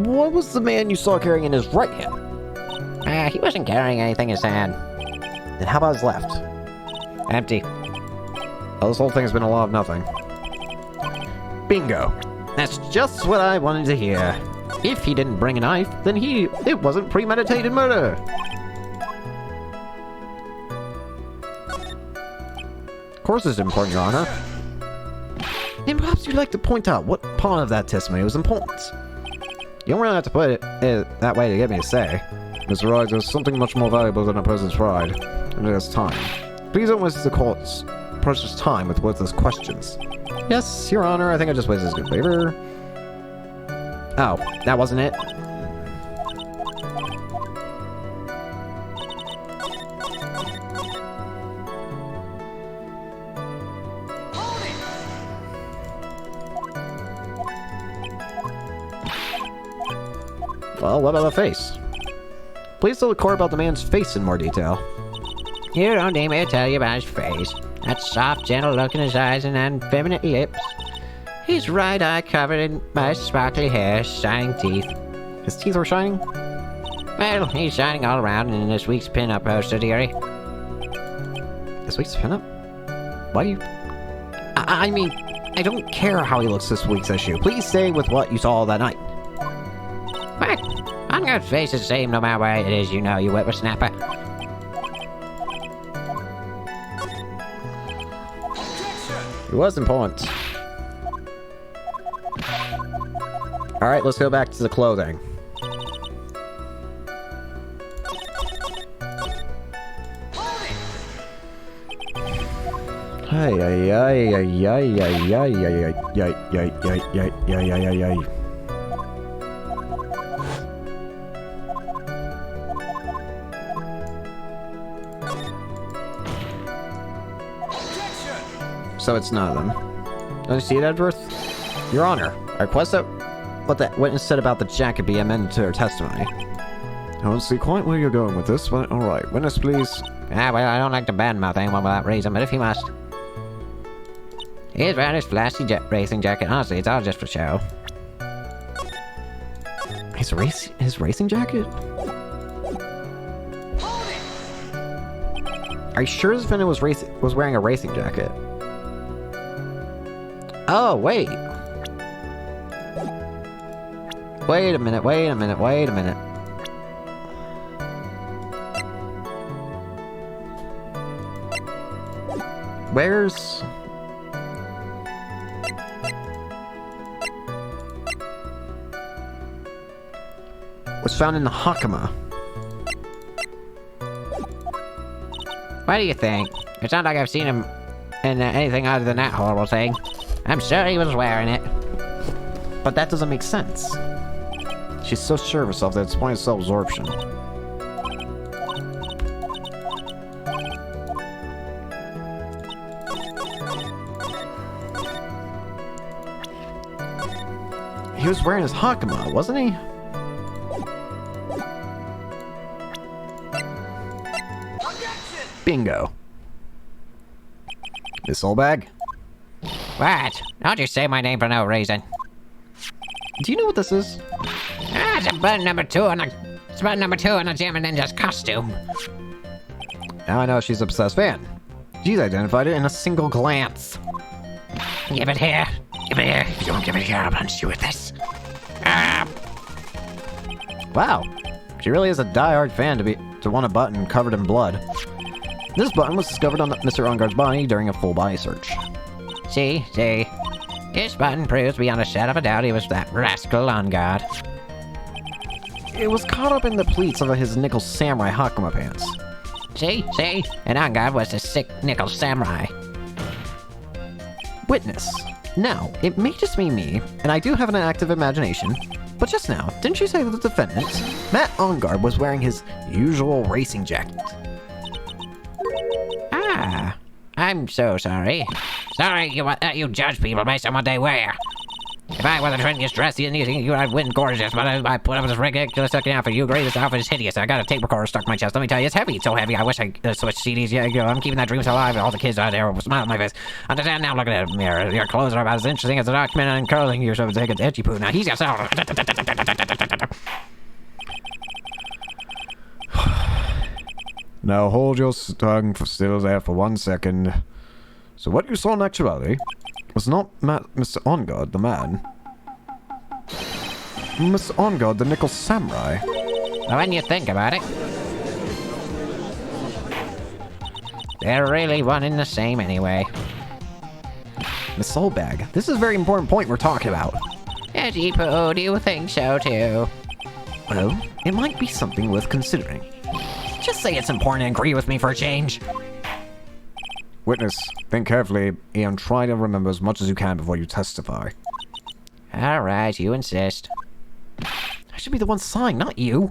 What was the man you saw carrying in his right hand? He wasn't carrying anything in his hand. And how about his left? Empty. Well, this whole thing has been a lot of nothing. Bingo. That's just what I wanted to hear. If he didn't bring a knife, then it wasn't premeditated murder. Of course it's important, Your Honor. And perhaps you'd like to point out what part of that testimony was important. You don't really have to put it that way to get me to say. Mr. Wright, there's something much more valuable than a person's pride, and it is time. Please don't waste the court's precious time with worthless questions. Yes, Your Honor, I think I just wasted his good favor. Oh, that wasn't it? Well, what about the face? Please tell the court about the man's face in more detail. You don't need me to tell you about his face. That soft, gentle look in his eyes and effeminate lips. His right eye covered by sparkly hair, shining teeth. His teeth were shining? Well, he's shining all around in this week's pin-up poster, dearie. This week's pinup? Why do you... I mean, I don't care how he looks this week's issue. Please stay with what you saw that night. What? On God's face is the same no matter where it is, you know, you whippersnapper. It was important. Alright, let's go back to the clothing. Ay, ay, ay, ay, ay, ay, ay, ay, ay, ay, ay, ay, ay, ay, ay, ay. So it's not them. Don't you see it, Edgeworth? Your Honor, I request that what the witness said about the jacket be amended to her testimony. I don't see quite where you're going with this, but alright. Witness, please. Ah, well, I don't like to badmouth anyone without reason, but if you must. He is wearing his flashy racing jacket. Honestly, it's all just for show. His racing jacket? Are you sure this defendant was wearing a racing jacket? Oh, wait. Wait a minute, wait a minute, wait a minute. Where's... was found in the Hakama. What do you think? It's not like I've seen him in anything other than that horrible thing. I'm sure he was wearing it. But that doesn't make sense. She's so sure of herself that it's point of self-absorption. He was wearing his Hakama, wasn't he? Bingo. This old bag? What? Don't you say my name for no reason. Do you know what this is? Ah, it's button number 2 on a... It's button number 2 on a Jammin' Ninja's costume. Now I know she's an obsessed fan. She's identified it in a single glance. Give it here. Give it here. If you don't give it here, I'll punch you with this. Wow. She really is a die-hard fan to want a button covered in blood. This button was discovered on Mr. Onguard's body during a full body search. See? This button proves beyond a shadow of a doubt he was that rascal Onguard. It was caught up in the pleats of his nickel samurai Hakama pants. See? And Onguard was the sick nickel samurai. Witness. Now, it may just be me, and I do have an active imagination, but just now, didn't you say that the defendant, Matt Onguard, was wearing his usual racing jacket? Ah, I'm so sorry. Sorry you judge people based on what they wear. If I were the trendiest dress you think I'd win gorgeous, but I put up with this ridiculous looking outfit. You agree this outfit is hideous. I got a tape recorder stuck to my chest. Let me tell you, it's heavy. It's so heavy. I wish I switched CDs. Yeah, I'm keeping that dream so alive. All the kids out there will smile on my face. Understand now? Look at the mirror. Your clothes are about as interesting as a document on curling. You're so take an itchy poo. Now he's yourself. Now hold your tongue still there for 1 second. So what you saw in actuality was not Mr. Onguard, the man. Mr. Onguard, the nickel samurai. When you think about it, they're really one and the same anyway. Miss Soulbag, this is a very important point we're talking about. Edgy poo, do you think so too? Well, it might be something worth considering. Just say it's important and agree with me for a change. Witness, think carefully and try to remember as much as you can before you testify. Alright, you insist. I should be the one sighing, not you.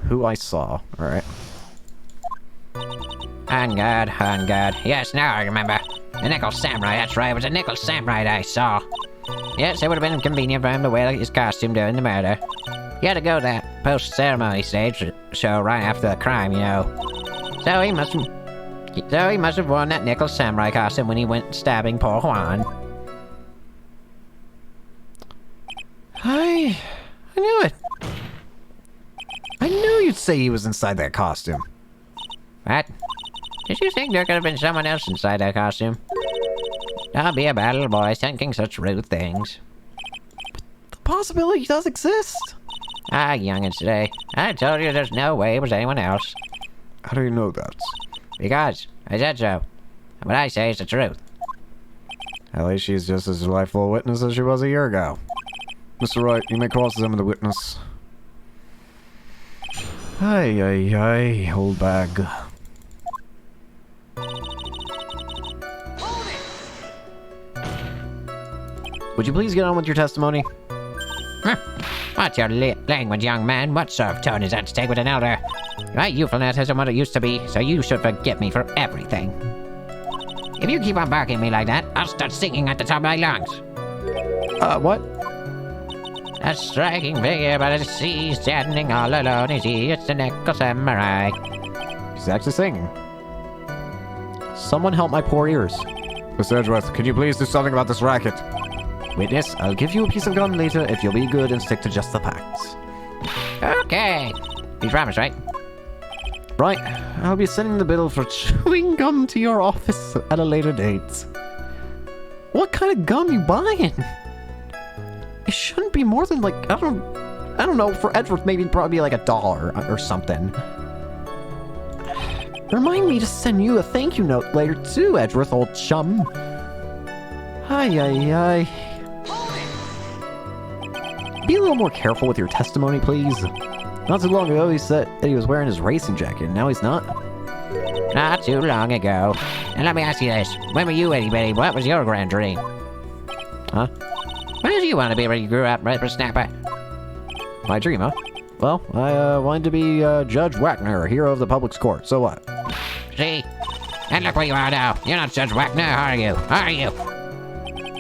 Who I saw, alright. Onguard. Yes, now I remember. The nickel samurai, that's right, it was a nickel samurai that I saw. Yes, it would have been convenient for him to wear his costume during the murder. He had to go to that post-ceremony stage show right after the crime, you know. So he must have worn that nickel samurai costume when he went stabbing poor Juan. I knew it. I knew you'd say he was inside that costume. What? Did you think there could have been someone else inside that costume? Don't be a bad little boy thinking such rude things. The possibility does exist. Ah, youngins today. I told you there's no way it was anyone else. How do you know that? Because I said so. What I say is the truth. At least she's just as delightful a witness as she was a year ago. Mr. Wright, you may cross-examine the witness. Old bag. Would you please get on with your testimony? Huh. What's your language, young man? What sort of tone is at stake with an elder? My youthfulness isn't what it used to be, so you should forgive me for everything. If you keep on barking at me like that, I'll start singing at the top of my lungs. What? A striking figure by the sea, standing all alone is he. It's the Nickel Samurai. He's actually singing. Someone help my poor ears. Miss Edgeworth, could you please do something about this racket? Witness, I'll give you a piece of gum later if you'll be good and stick to just the facts. Okay. You promise, right? Right, I'll be sending the bill for chewing gum to your office at a later date. What kind of gum you buying? It shouldn't be more than like, I don't know, for Edgeworth maybe it'd probably be like $1 or something. Remind me to send you a thank you note later too, Edgeworth, old chum. Ay. Be a little more careful with your testimony, please. Not too long ago, he said that he was wearing his racing jacket, and now he's not. Not too long ago. And let me ask you this. When were you itty bitty? What was your grand dream? Huh? What did you want to be when you grew up, Snapper? My dream, huh? Well, I wanted to be Judge Wagner, hero of the public's court. So what? See? And look where you are now. You're not Judge Wagner, are you? Are you?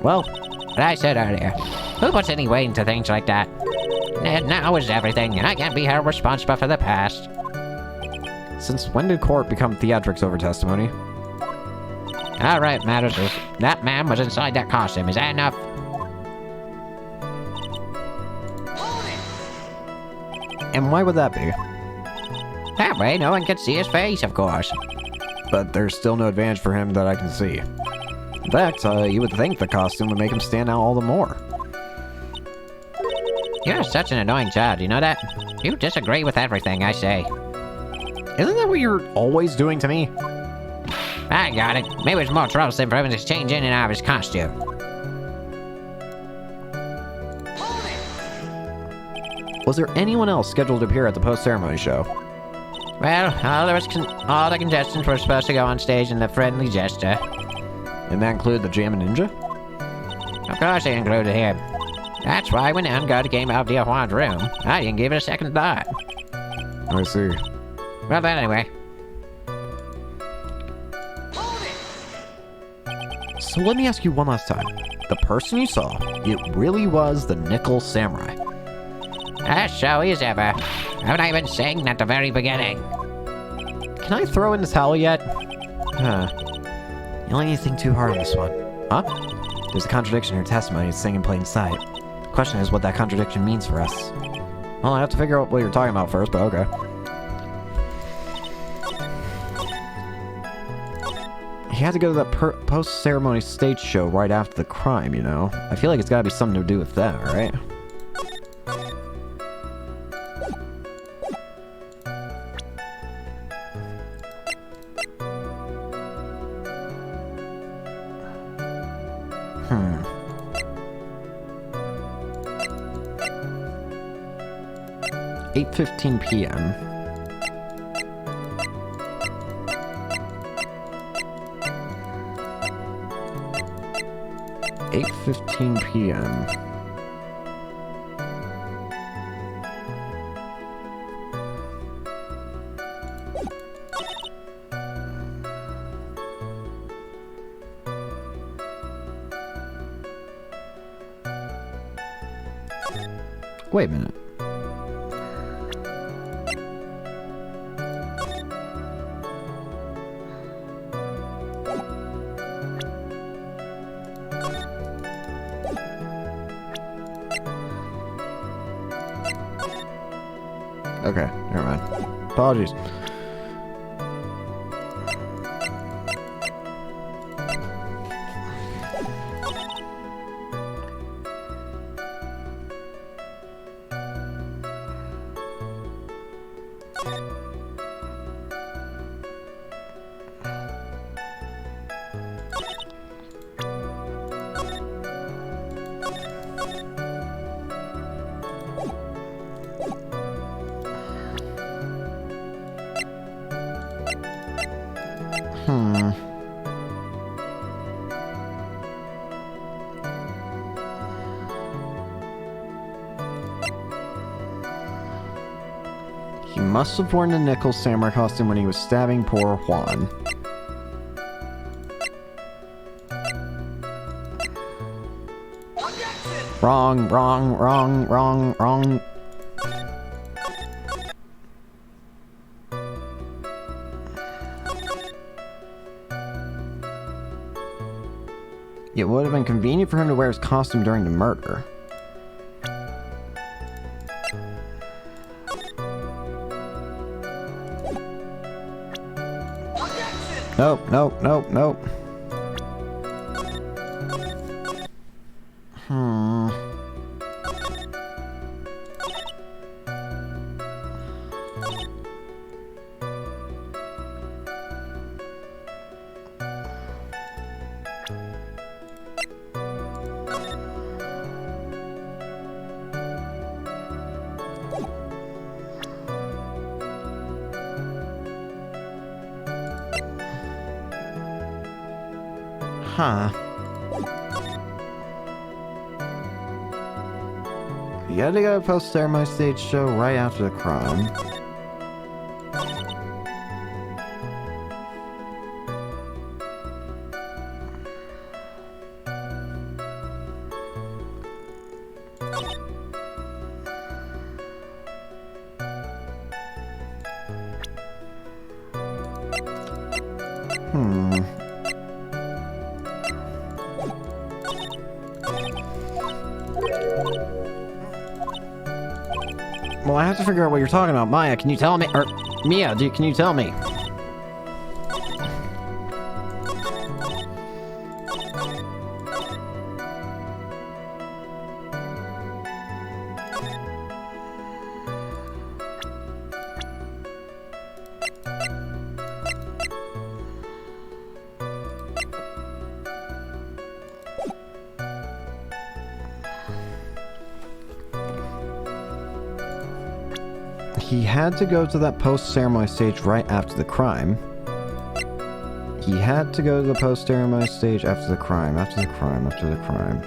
Well, But I said earlier, who puts any weight into things like that? And now is everything, and I can't be held responsible for the past. since when did court become theatrics over testimony? All right, matters is, that man was inside that costume. Is that enough? And why would that be? That way, no one can see his face, of course. But there's still no advantage for him that I can see. In fact, you would think the costume would make him stand out all the more. You're such an annoying child, you know that? You disagree with everything I say. Isn't that what you're always doing to me? I got it. Maybe it's more troublesome for him to change in and out of his costume. Was there anyone else scheduled to appear at the post-ceremony show? Well, all the contestants were supposed to go on stage in the friendly gesture. And that include the Jammin' Ninja? Of course they included him. That's why when Ungod came out of the award room, I didn't give it a second thought. I see. Well then, anyway. So let me ask you one last time. The person you saw, it really was the Nickel Samurai. As showy as ever. Haven't I been saying at the very beginning? Can I throw in the towel yet? You only need to think too hard on this one. Huh? There's a contradiction in your testimony it's saying in plain sight. The question is what that contradiction means for us. Well, I have to figure out what you're talking about first, but okay. He had to go to that post-ceremony stage show right after the crime, you know? I feel like it's gotta be something to do with that, right? Hmm. 8:15 p.m. p.m. Wait a minute. Okay, never mind. Apologies. must have worn the nickel samurai costume when he was stabbing poor Juan. Wrong, wrong, wrong, wrong, wrong. It would have been convenient for him to wear his costume during the murder. Nope, nope, nope, nope. Huh. You had to go to post-ceremony stage show right after the crime. Well, I have to figure out what you're talking about. Maya, can you tell me? Or, Mia, can you tell me? He had to go to that post-ceremony stage right after the crime. He had to go to the post-ceremony stage after the crime, after the crime, after the crime.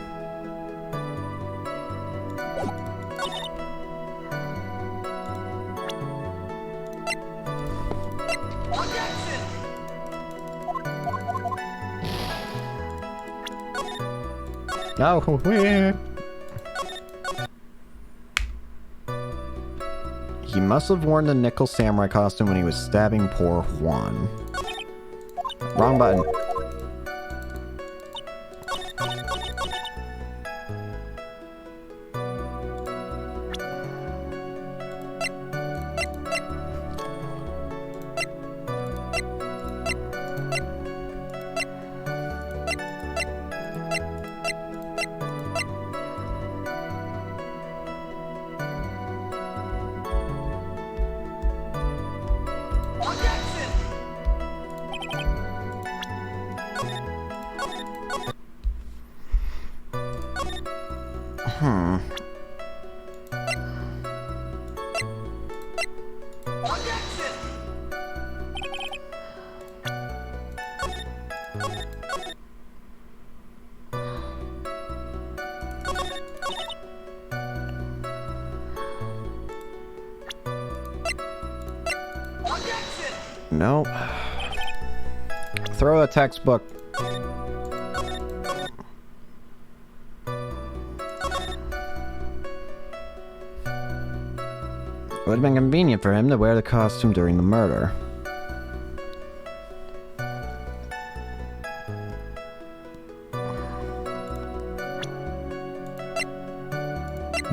Oh, weird. He must have worn the nickel samurai costume when he was stabbing poor Juan. Wrong button. Nope. Throw a textbook. It would have been convenient for him to wear the costume during the murder.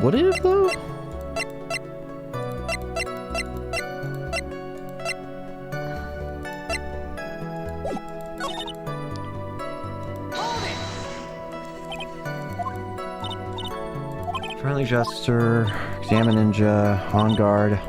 Would it have, though? Friendly Jester, Examine Ninja, On Guard.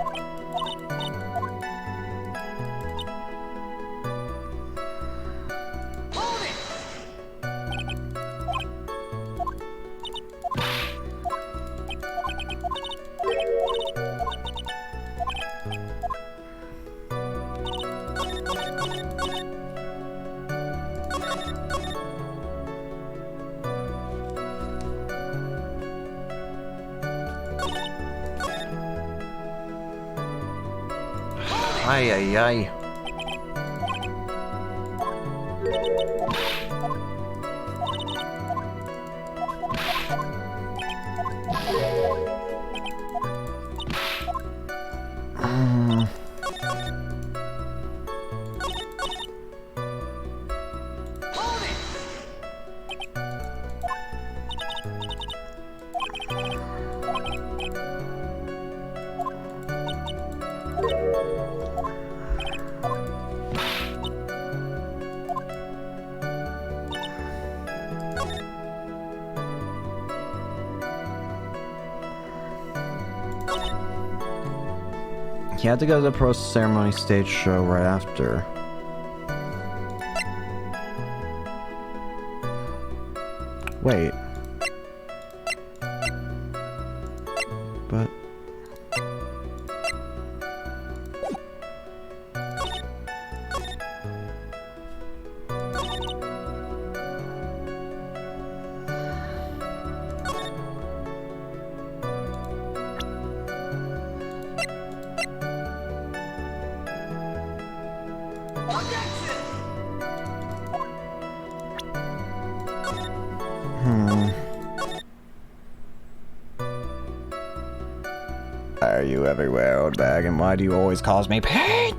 Ay, ay, ay. He had to go to the pro ceremony stage show right after. Wait. But... Are you everywhere, old bag, and why do you always cause me pain?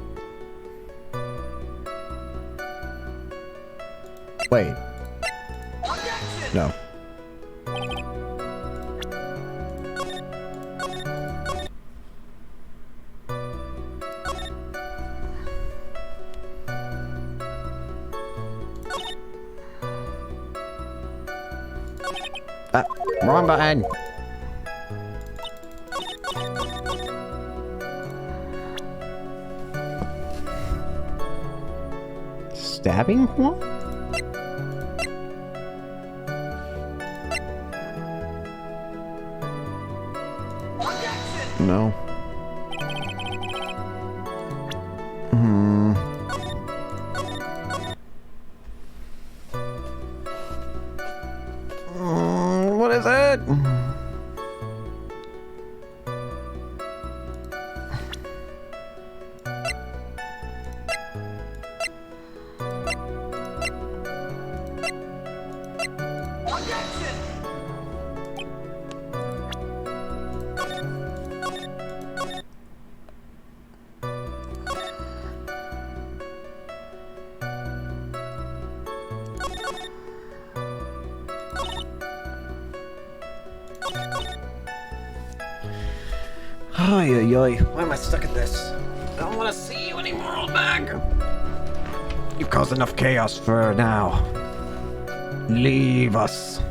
Wait. No. Wrong button. Stabbing one? No. What is it? Ay, ay, ay. Why am I stuck in this? I don't want to see you anymore, old bag. You've caused enough chaos for now. Leave us.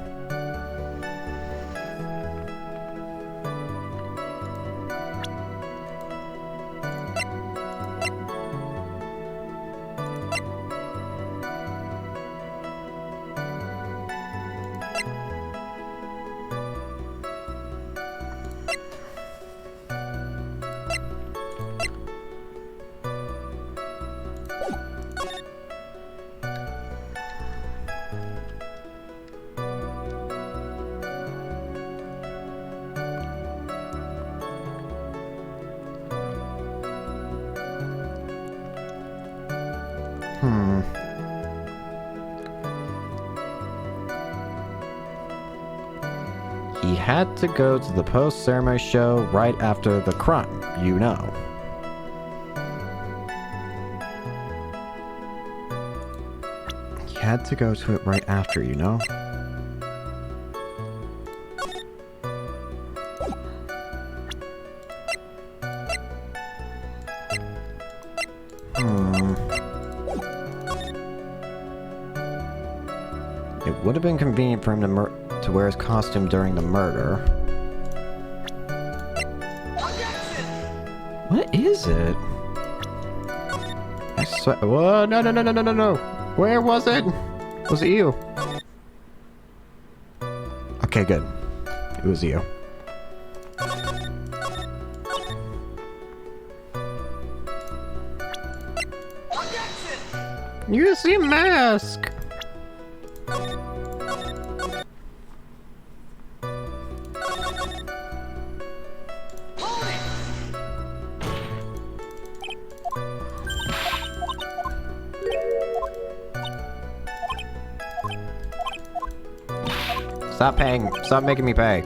He had to go to the post-ceremony show right after the crime, you know. He had to go to it right after, you know. It would have been convenient for him to wear his costume during the murder. What is it? I swear. Whoa, no, no, no, no, no, no, no. Where was it? Was it you? Okay, good. It was you. You see a mask! Stop paying. Stop making me pay.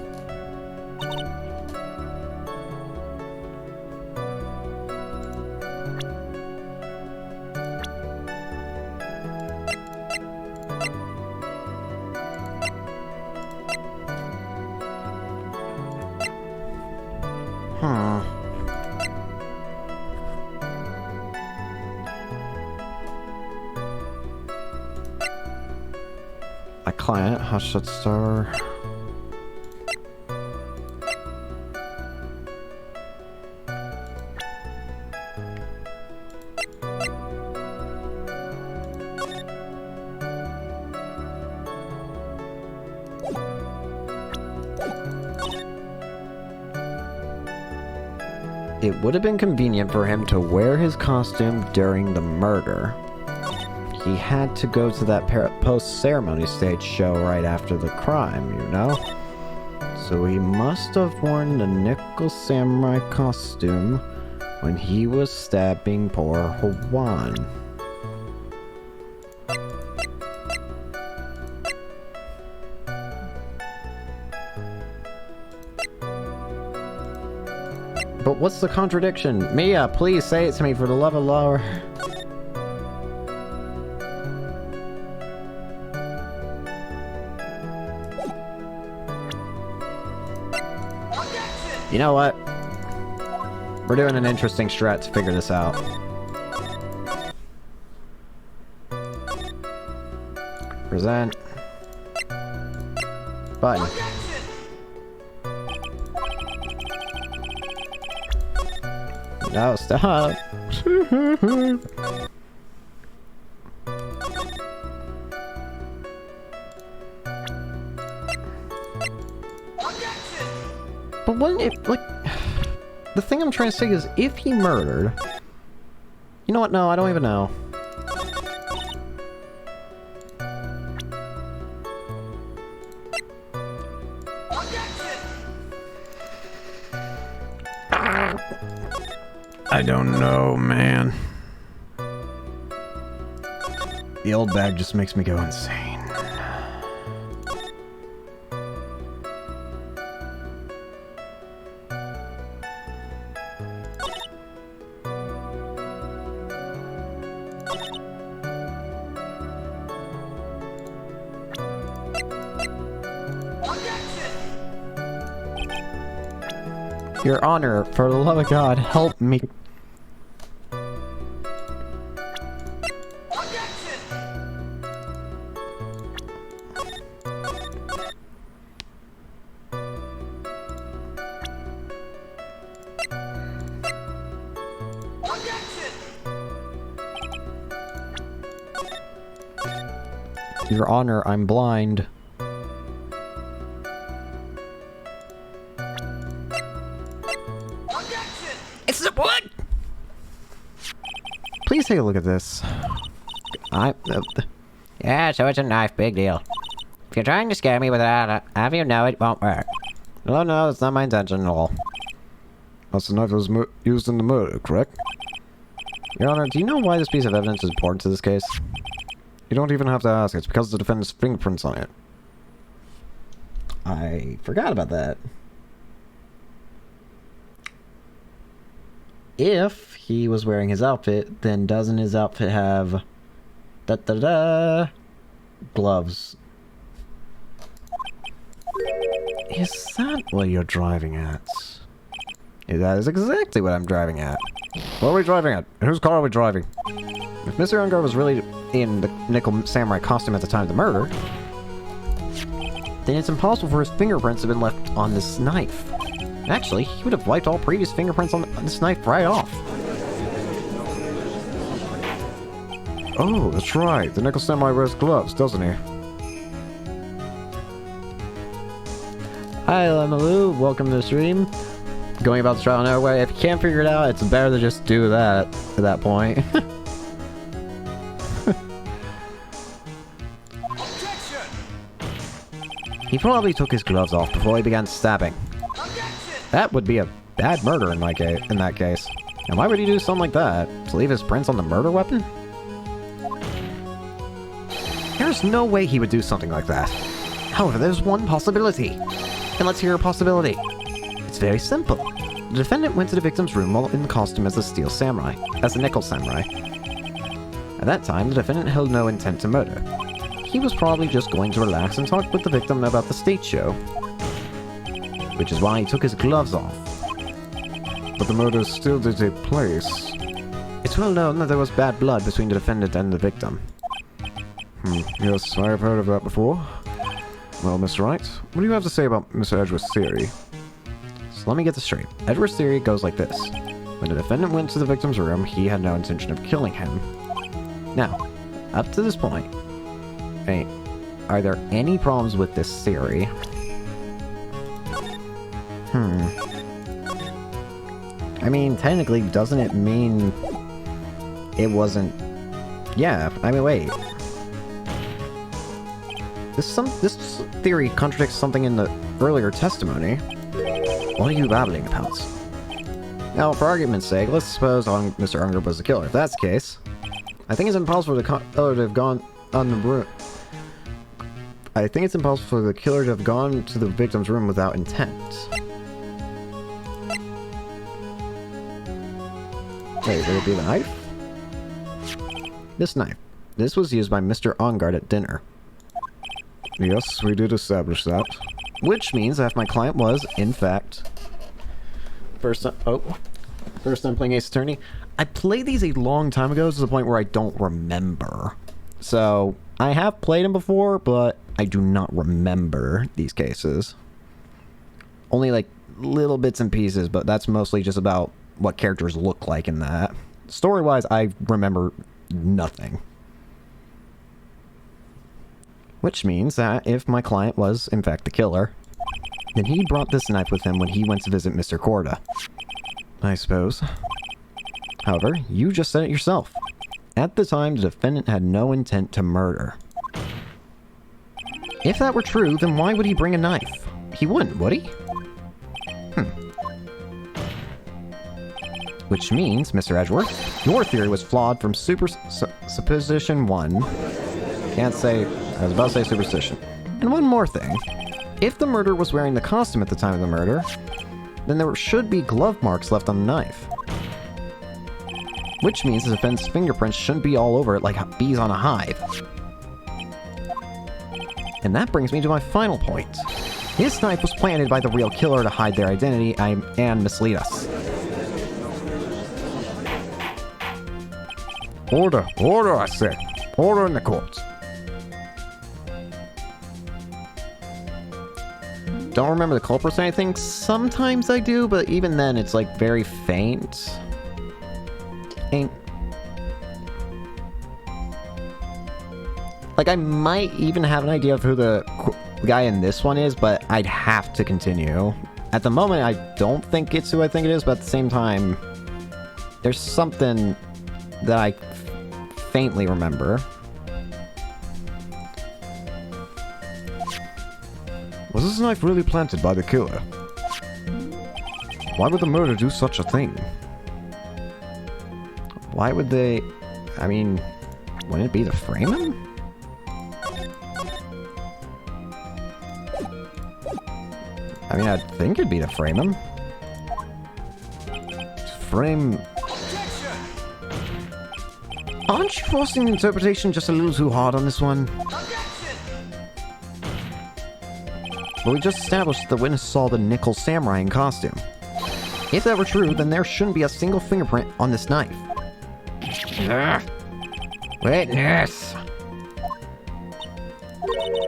My client, Hush that Star. It would have been convenient for him to wear his costume during the murder. He had to go to that post-ceremony stage show right after the crime, you know? So he must have worn the nickel samurai costume when he was stabbing poor Hwan. But what's the contradiction? Mia, please say it to me for the love of Lord. You know what? We're doing an interesting strat to figure this out. Present. Button. No, stop. But wouldn't it, like... The thing I'm trying to say is, if he murdered... You know what? No, I don't even know. I don't know, man. The old bag just makes me go insane. Your Honor, for the love of God, help me. Your Honor, I'm blind. It's the wood! Please take a look at this. Yeah, so it's a knife, big deal. If you're trying to scare me with that, have you know it won't work. No, that's not my intention at all. That's the knife that was used in the murder, correct? Your Honor, do you know why this piece of evidence is important to this case? You don't even have to ask. It's because of the defendant's fingerprints on it. I forgot about that. If he was wearing his outfit, then doesn't his outfit have... gloves? Is that what you're driving at? That is exactly what I'm driving at. What are we driving at? Whose car are we driving? If Mr. Ungar was really in the nickel samurai costume at the time of the murder, then it's impossible for his fingerprints to have been left on this knife. Actually, he would have wiped all previous fingerprints on this knife right off. Oh, that's right. The nickel samurai wears gloves, doesn't he? Hi, Lemalu. Welcome to the stream. Going about the trial and error way. If you can't figure it out, it's better to just do that at that point. He probably took his gloves off before he began stabbing. That would be a bad murder in that case. And why would he do something like that? To leave his prints on the murder weapon? There's no way he would do something like that. However, there's one possibility. And let's hear a possibility. It's very simple. The defendant went to the victim's room while in costume as a nickel samurai. At that time, the defendant held no intent to murder. He was probably just going to relax and talk with the victim about the stage show. Which is why he took his gloves off. But the murder still did take place. It's well known that there was bad blood between the defendant and the victim. Yes, I have heard of that before. Well, Mr. Wright, what do you have to say about Mr. Edgeworth's theory? So let me get this straight. Edward's theory goes like this. When the defendant went to the victim's room, he had no intention of killing him. Now, up to this point, are there any problems with this theory? I mean, technically, doesn't it mean it wasn't... Yeah, I mean, wait. This theory contradicts something in the earlier testimony. What are you babbling about? Now, for argument's sake, let's suppose Mr. Unger was the killer. If that's the case, I think it's impossible for the killer to have gone on the room. I think it's impossible for the killer to have gone to the victim's room without intent. Wait, would it be the knife? This knife. This was used by Mr. Ongard at dinner. Yes, we did establish that. Which means that if my client was, in fact... First time playing Ace Attorney. I played these a long time ago to the point where I don't remember. So, I have played them before, but I do not remember these cases. Only like little bits and pieces, but that's mostly just about what characters look like in that. Story-wise, I remember nothing. Which means that if my client was, in fact, the killer, then he brought this knife with him when he went to visit Mr. Corda. I suppose. However, you just said it yourself. At the time, the defendant had no intent to murder. If that were true, then why would he bring a knife? He wouldn't, would he? Which means, Mr. Edgeworth, your theory was flawed from supposition 1. Can't say... I was about to say superstition. And one more thing. If the murderer was wearing the costume at the time of the murder, then there should be glove marks left on the knife. Which means the defendant's fingerprints shouldn't be all over it like bees on a hive. And that brings me to my final point. This knife was planted by the real killer to hide their identity and mislead us. Order! Order, I said! Order in the court! Don't remember the culprits or anything. Sometimes I do, but even then it's like very faint. Like I might even have an idea of who the guy in this one is, but I'd have to continue. At the moment, I don't think it's who I think it is, but at the same time, there's something that I faintly remember. Was this knife really planted by the killer? Why would the murderer do such a thing? Why would they... I mean, wouldn't it be to frame him? I mean, I'd think it'd be to frame him. Frame... Aren't you forcing the interpretation just a little too hard on this one? But we just established that the witness saw the nickel samurai in costume. If that were true, then there shouldn't be a single fingerprint on this knife. Witness!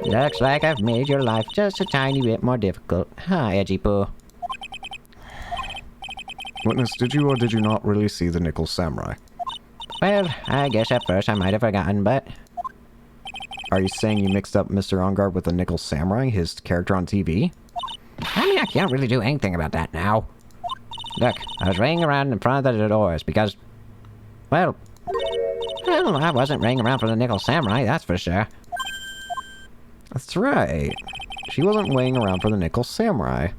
Looks like I've made your life just a tiny bit more difficult. Hi, Edgy Poo. Witness, did you or did you not really see the nickel samurai? Well, I guess at first I might have forgotten, but... Are you saying you mixed up Mr. Ongard with the nickel samurai, his character on TV? I mean, I can't really do anything about that now. Look, I was ringing around in front of the doors because... Well, I wasn't ringing around for the nickel samurai, that's for sure. That's right. She wasn't weighing around for the nickel samurai.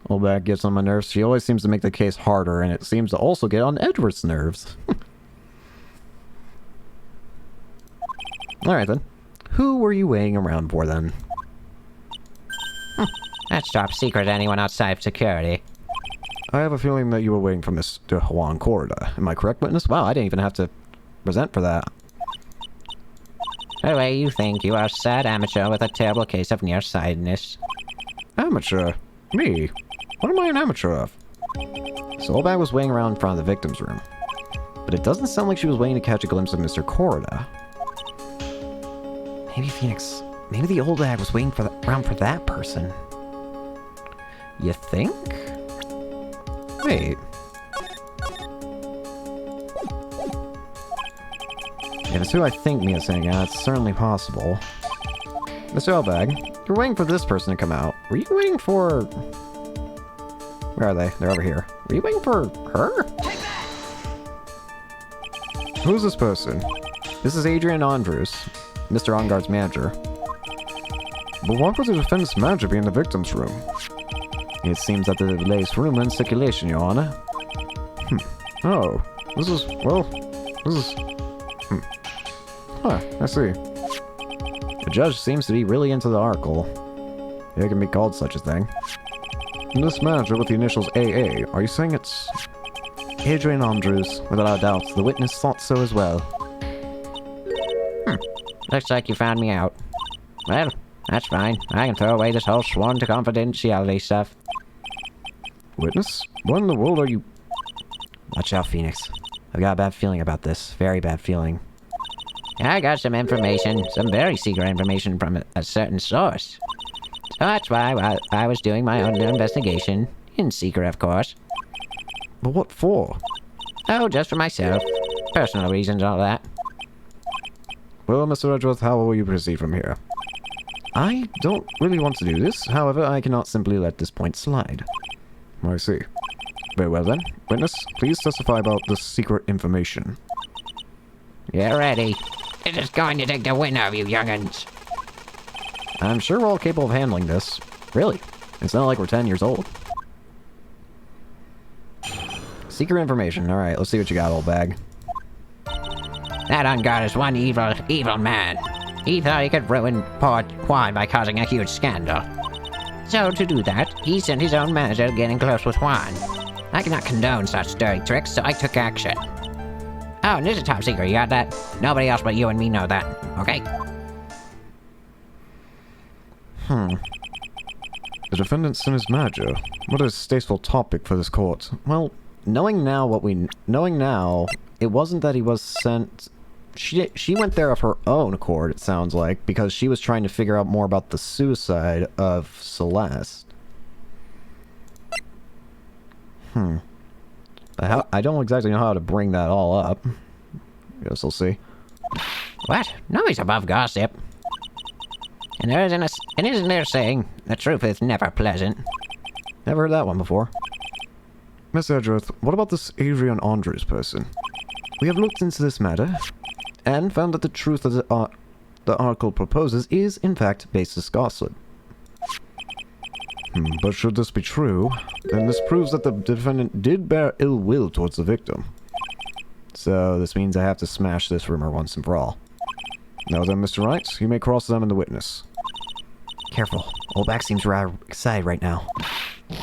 Well, that gets on my nerves. She always seems to make the case harder, and it seems to also get on Edward's nerves. Alright then. Who were you waiting around for then? That's top secret to anyone outside of security. I have a feeling that you were waiting for Mr. Juan Corda. Am I correct, witness? Wow, I didn't even have to present for that. The way you think you are a sad amateur with a terrible case of nearsightedness. Amateur? Me? What am I an amateur of? So Oldbag was waiting around in front of the victim's room. But it doesn't sound like she was waiting to catch a glimpse of Mr. Corda. Maybe Phoenix... Maybe the old bag was waiting around for that person. You think? Wait. If it's who I think Mia's saying, it's certainly possible. Mr. Oldbag, you're waiting for this person to come out. Were you waiting for... Where are they? They're over here. Were you waiting for her? Who's this person? This is Adrian Andrews, Mr. Onguard's manager. But why would the defense manager be in the victim's room? It seems that the latest rumor in circulation, Your Honor. Oh, this is... Huh, I see. The judge seems to be really into the article. It can be called such a thing. This manager with the initials AA, are you saying it's... Adrian Andrews, without a doubt. The witness thought so as well. Looks like you found me out. Well, that's fine. I can throw away this whole sworn to confidentiality stuff. Witness? What in the world are you... Watch out, Phoenix. I've got a bad feeling about this. Very bad feeling. I got some information, some very secret information from a certain source. So that's why I was doing my own investigation. In secret, of course. But what for? Oh, just for myself. Personal reasons, all that. Well, Mr. Edgeworth, how will you proceed from here? I don't really want to do this. However, I cannot simply let this point slide. I see. Very well then. Witness, please testify about this secret information. Get ready. It is going to take the wind out of you, young'uns. I'm sure we're all capable of handling this. Really. It's not like we're 10 years old. Secret information. Alright, let's see what you got, old bag. That Unguard is one evil man. He thought he could ruin poor Juan by causing a huge scandal. So to do that, he sent his own manager getting close with Juan. I cannot condone such dirty tricks, so I took action. Oh, and this is top secret, you got that? Nobody else but you and me know that, okay? The defendant sent his manager. What a distasteful topic for this court. Well, knowing now, it wasn't that he was sent... She went there of her own accord, it sounds like, because she was trying to figure out more about the suicide of Celeste. I don't exactly know how to bring that all up. Guess we'll see. What? Nobody's above gossip. And isn't there saying, the truth is never pleasant? Never heard that one before. Miss Edgeworth, what about this Adrian Andrews person? We have looked into this matter, and found that the truth that the article proposes is, in fact, baseless gossip. But should this be true, then this proves that the defendant did bear ill will towards the victim. So this means I have to smash this rumor once and for all. Now then, Mr. Wright, you may cross-examine the witness. Careful. Oldback seems rather excited right now.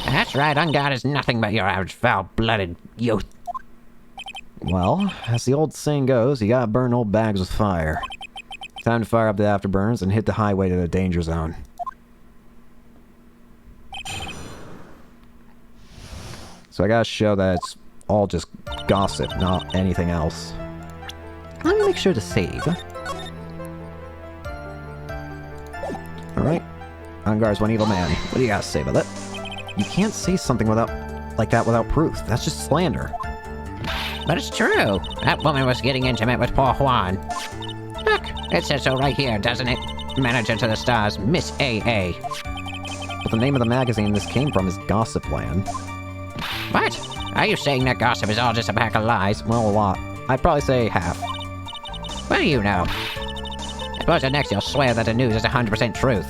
That's right, Unguard is nothing but your average foul-blooded youth. Well, as the old saying goes, you gotta burn old bags with fire. Time to fire up the afterburns and hit the highway to the danger zone. So I gotta show that it's all just gossip, not anything else. Let me make sure to save. Alright. Unguard's one evil man. What do you gotta say about it? You can't say something like that without proof. That's just slander. But it's true. That woman was getting intimate with poor Juan. Look, it says so right here, doesn't it? Manager to the stars, Miss AA. But the name of the magazine this came from is Gossipland. What? Are you saying that gossip is all just a pack of lies? Well, a lot. I'd probably say half. What do you know? I suppose next you'll swear that the news is 100% truth.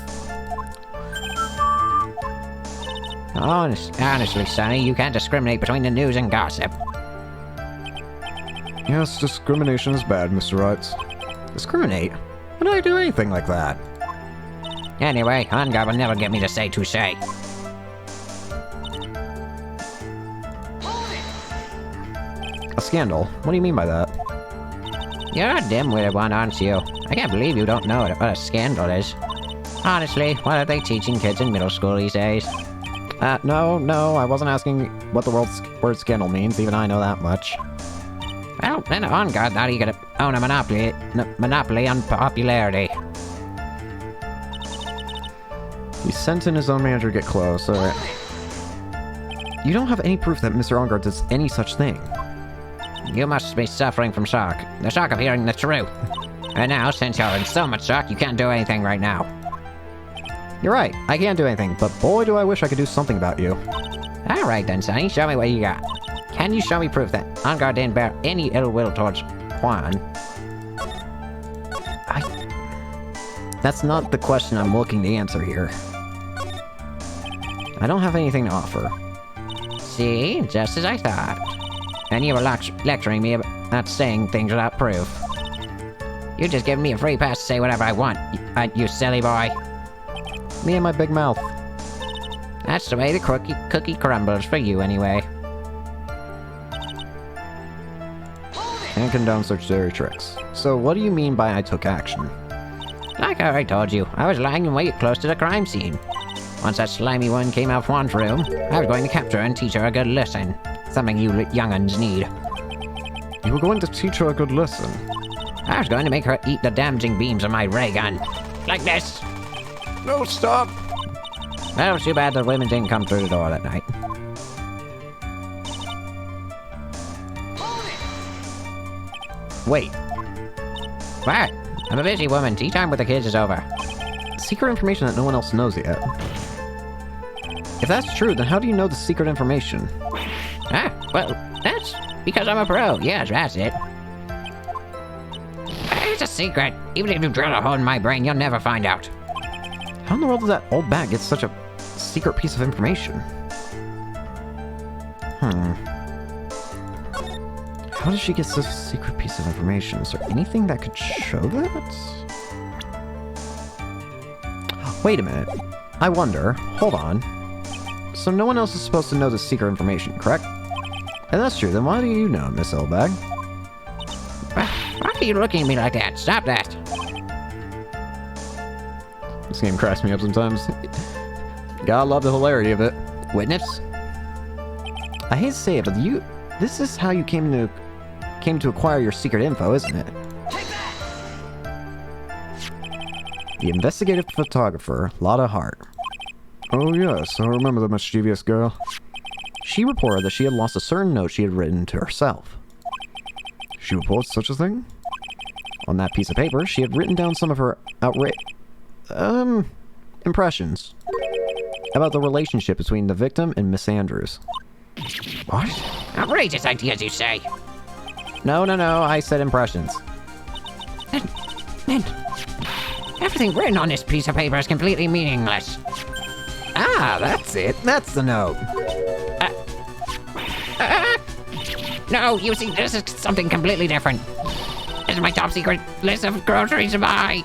Honestly, Sonny, you can't discriminate between the news and gossip. Yes, discrimination is bad, Mr. Wright. Discriminate? When did I do anything like that? Anyway, OnGuard will never get me to say touche. A scandal? What do you mean by that? You're a dim-witted one, aren't you? I can't believe you don't know what a scandal is. Honestly, what are they teaching kids in middle school these days? No, I wasn't asking what the word scandal means, even I know that much. Well, then OnGuard thought he could own a monopoly on popularity. He sent in his own manager to get close, alright. You don't have any proof that Mr. OnGuard does any such thing. You must be suffering from shock. The shock of hearing the truth. And now, since you're in so much shock, you can't do anything right now. You're right, I can't do anything, but boy do I wish I could do something about you. Alright then, Sonny, show me what you got. Can you show me proof that OnGuard didn't bear any ill will towards Juan? That's not the question I'm looking to answer here. I don't have anything to offer. See? Just as I thought. And you were lecturing me about saying things without proof. You're just giving me a free pass to say whatever I want, you silly boy. Me and my big mouth. That's the way the cookie crumbles for you anyway. And condone such dirty tricks. So what do you mean by I took action? Like I already told you, I was lying in wait close to the crime scene. Once that slimy one came out of Juan's room, I was going to capture her and teach her a good lesson. Something you young'uns need. You were going to teach her a good lesson? I was going to make her eat the damaging beams of my ray gun. Like this! No, stop! Well, too bad the women didn't come through the door that night. Wait. What? I'm a busy woman. Tea time with the kids is over. Secret information that no one else knows yet. If that's true, then how do you know the secret information? Ah, well, that's because I'm a pro. Yes, that's it. It's a secret. Even if you drill a hole in my brain, you'll never find out. How in the world does that old bat get such a secret piece of information? How does she get such a secret piece of information? Is there anything that could show that? Wait a minute. I wonder. Hold on. So no one else is supposed to know the secret information, correct? And that's true, then why do you know, Miss Elbag? Why are you looking at me like that? Stop that. This game cracks me up sometimes. Gotta love the hilarity of it. Witness? I hate to say it, but this is how you came to acquire your secret info, isn't it? The investigative photographer, Lotta Hart. Oh yes, I remember the mischievous girl. She reported that she had lost a certain note she had written to herself. She reports such a thing? On that piece of paper, she had written down some of her impressions about the relationship between the victim and Miss Andrews. What? Outrageous ideas, you say? No, I said impressions. And everything written on this piece of paper is completely meaningless. Ah, that's it. That's the note. No, you see, this is something completely different. This is my top secret list of groceries to buy.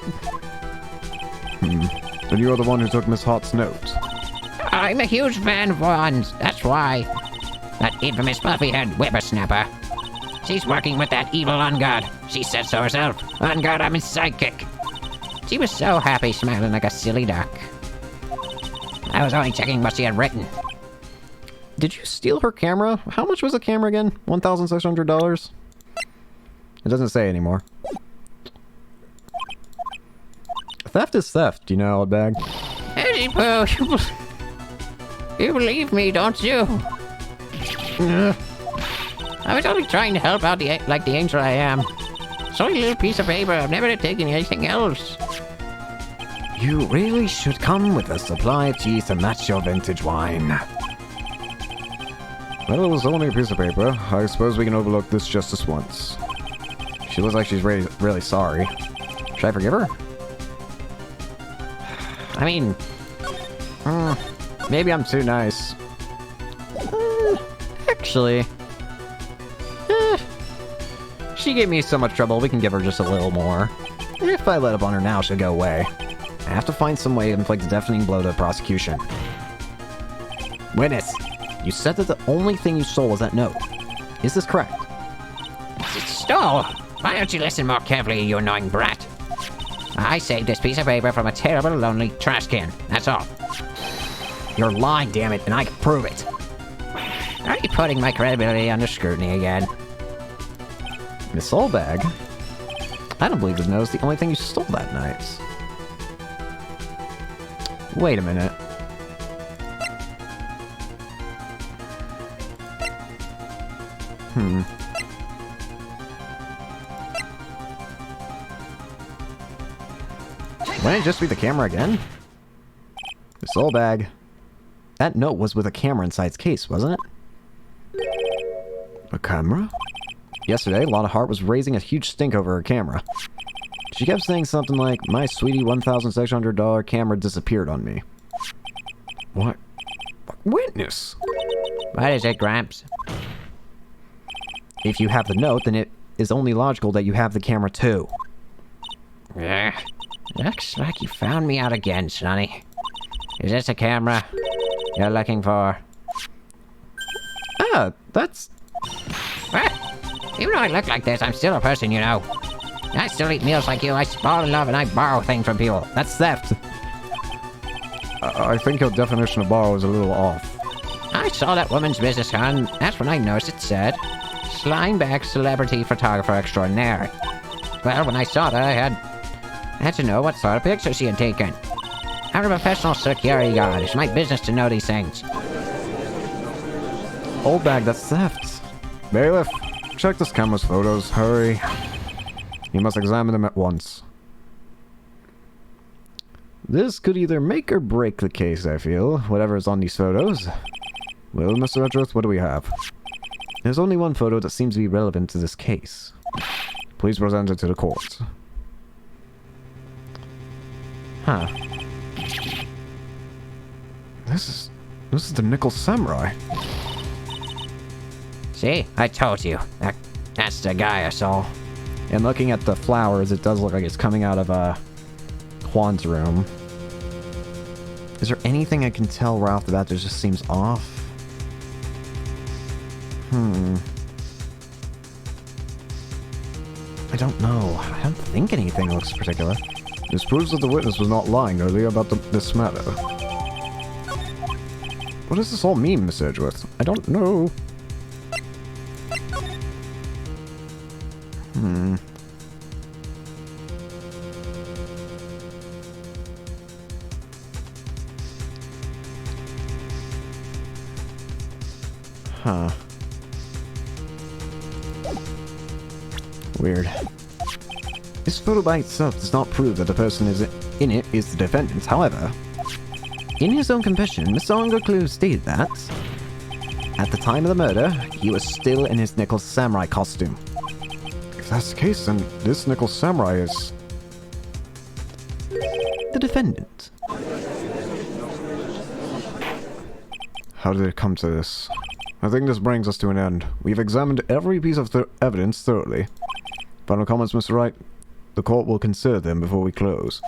And you're the one who took Miss Hart's note. I'm a huge fan of Juan's, that's why. That infamous puffy-head whippersnapper. She's working with that evil OnGuard. She said so herself. OnGuard, I'm his sidekick. She was so happy, smiling like a silly duck. I was only checking what she had written. Did you steal her camera? How much was the camera again? $1,600? It doesn't say anymore. Theft is theft, you know, old bag. Eddie Pooh, you believe me, don't you? I was only trying to help out like the angel I am. It's only a little piece of paper. I've never taken anything else. You really should come with a supply of cheese to match your vintage wine. Well, it was only a piece of paper. I suppose we can overlook this just this once. She looks like she's really sorry. Should I forgive her? I mean... maybe I'm too nice. Actually... she gave me so much trouble, we can give her just a little more. If I let up on her now, she'll go away. I have to find some way to inflict a deafening blow to the prosecution. Witness, you said that the only thing you stole was that note. Is this correct? Stole? Why don't you listen more carefully, you annoying brat? I saved this piece of paper from a terrible, lonely trash can. That's all. You're lying, damn it, and I can prove it. Are you putting my credibility under scrutiny again? Miss Soulbag? I don't believe this note is the only thing you stole that night. Wait a minute. Wouldn't it just be the camera again? The soul bag. That note was with a camera inside its case, wasn't it? A camera? Yesterday, Lana Hart was raising a huge stink over her camera. She kept saying something like, "My sweetie $1,600 camera disappeared on me." What? Witness? What is it, Gramps? If you have the note, then it is only logical that you have the camera too. Yeah. Looks like you found me out again, Sonny. Is this a camera you're looking for? Ah, that's... What? Even though I look like this, I'm still a person, you know. I still eat meals like you, I fall in love, and I borrow things from people. That's theft. I think your definition of borrow is a little off. I saw that woman's business card, that's when I noticed it said, Slimeback Celebrity Photographer Extraordinaire. Well, when I saw that, I had to know what sort of picture she had taken. I'm a professional security guard. It's my business to know these things. Old bag, that's theft. Bailiff, check this camera's photos. Hurry. You must examine them at once. This could either make or break the case, I feel. Whatever is on these photos. Well, Mr. Redruth, what do we have? There's only one photo that seems to be relevant to this case. Please present it to the court. Huh. This is the Nickel Samurai. See? I told you. That's the guy I saw. And looking at the flowers, it does look like it's coming out of Juan's room. Is there anything I can tell right off the bat that just seems off? I don't know. I don't think anything looks particular. This proves that the witness was not lying earlier about this matter. What does this all mean, Miss Edgeworth? I don't know. Huh. Weird. This photo by itself does not prove that the person in it is the defendant. However, in his own confession, Mr. Ongoklu stated that at the time of the murder, he was still in his Nickel Samurai costume. If that's the case, then this Nickel Samurai is the defendant. How did it come to this? I think this brings us to an end. We've examined every piece of evidence thoroughly. Final comments, Mr. Wright? The court will consider them before we close.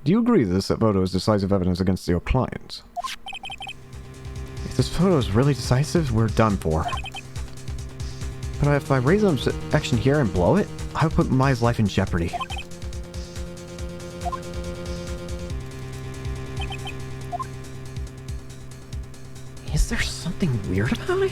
Do you agree that this photo is decisive evidence against your client? If this photo is really decisive, we're done for. But if I raise an objection here and blow it, I would put Mai's life in jeopardy. Is there something weird about it?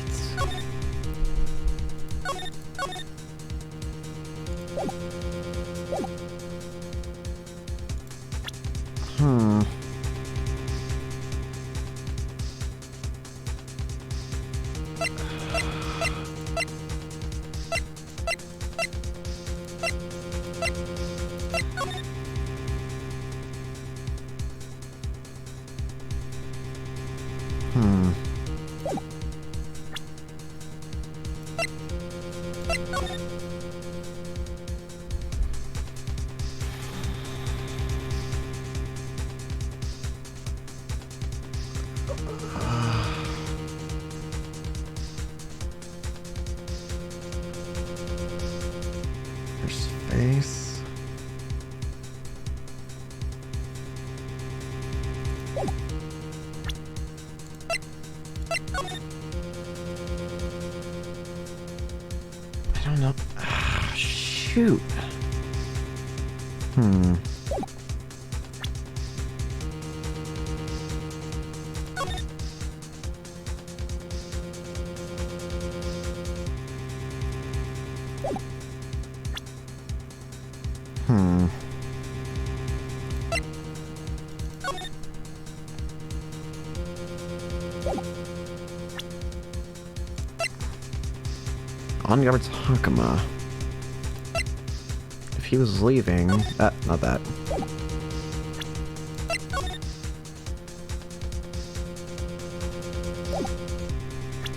shoot. Hmm. Hmm. On guard's Hakama. If he was leaving... not that.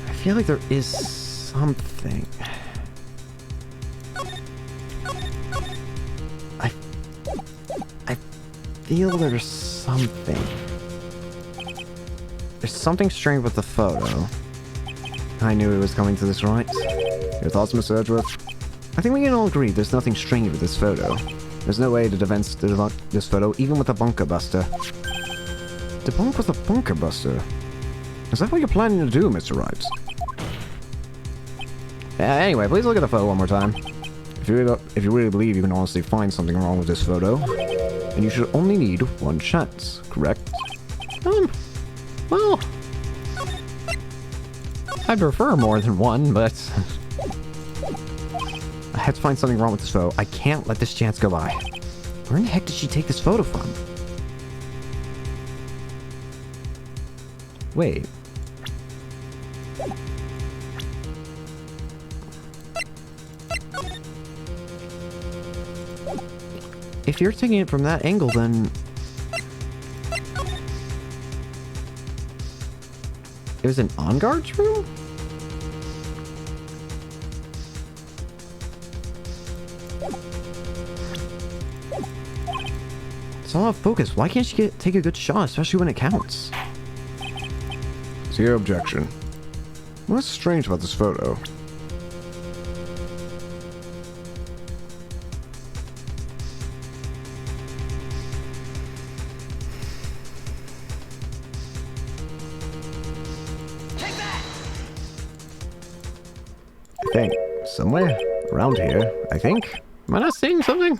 I feel like there is something. I feel there's something. There's something strange with the photo. I knew it was coming to this right. Your thoughts, Mr. Edgeworth? I think we can all agree there's nothing strange with this photo. There's no way to debunk this photo, even with a bunker buster. Debunk with a bunker buster? Is that what you're planning to do, Mr. Wright? Anyway, please look at the photo one more time. If you really believe you can honestly find something wrong with this photo, then you should only need one chance, correct? Well... I'd prefer more than one, but... I have to find something wrong with this photo. I can't let this chance go by. Where in the heck did she take this photo from? Wait. If you're taking it from that angle, then... It was an on-guard's room? It's all out of focus. Why can't she take a good shot, especially when it counts? Zero objection. What's strange about this photo? I think. Somewhere around here, I think. Am I not seeing something?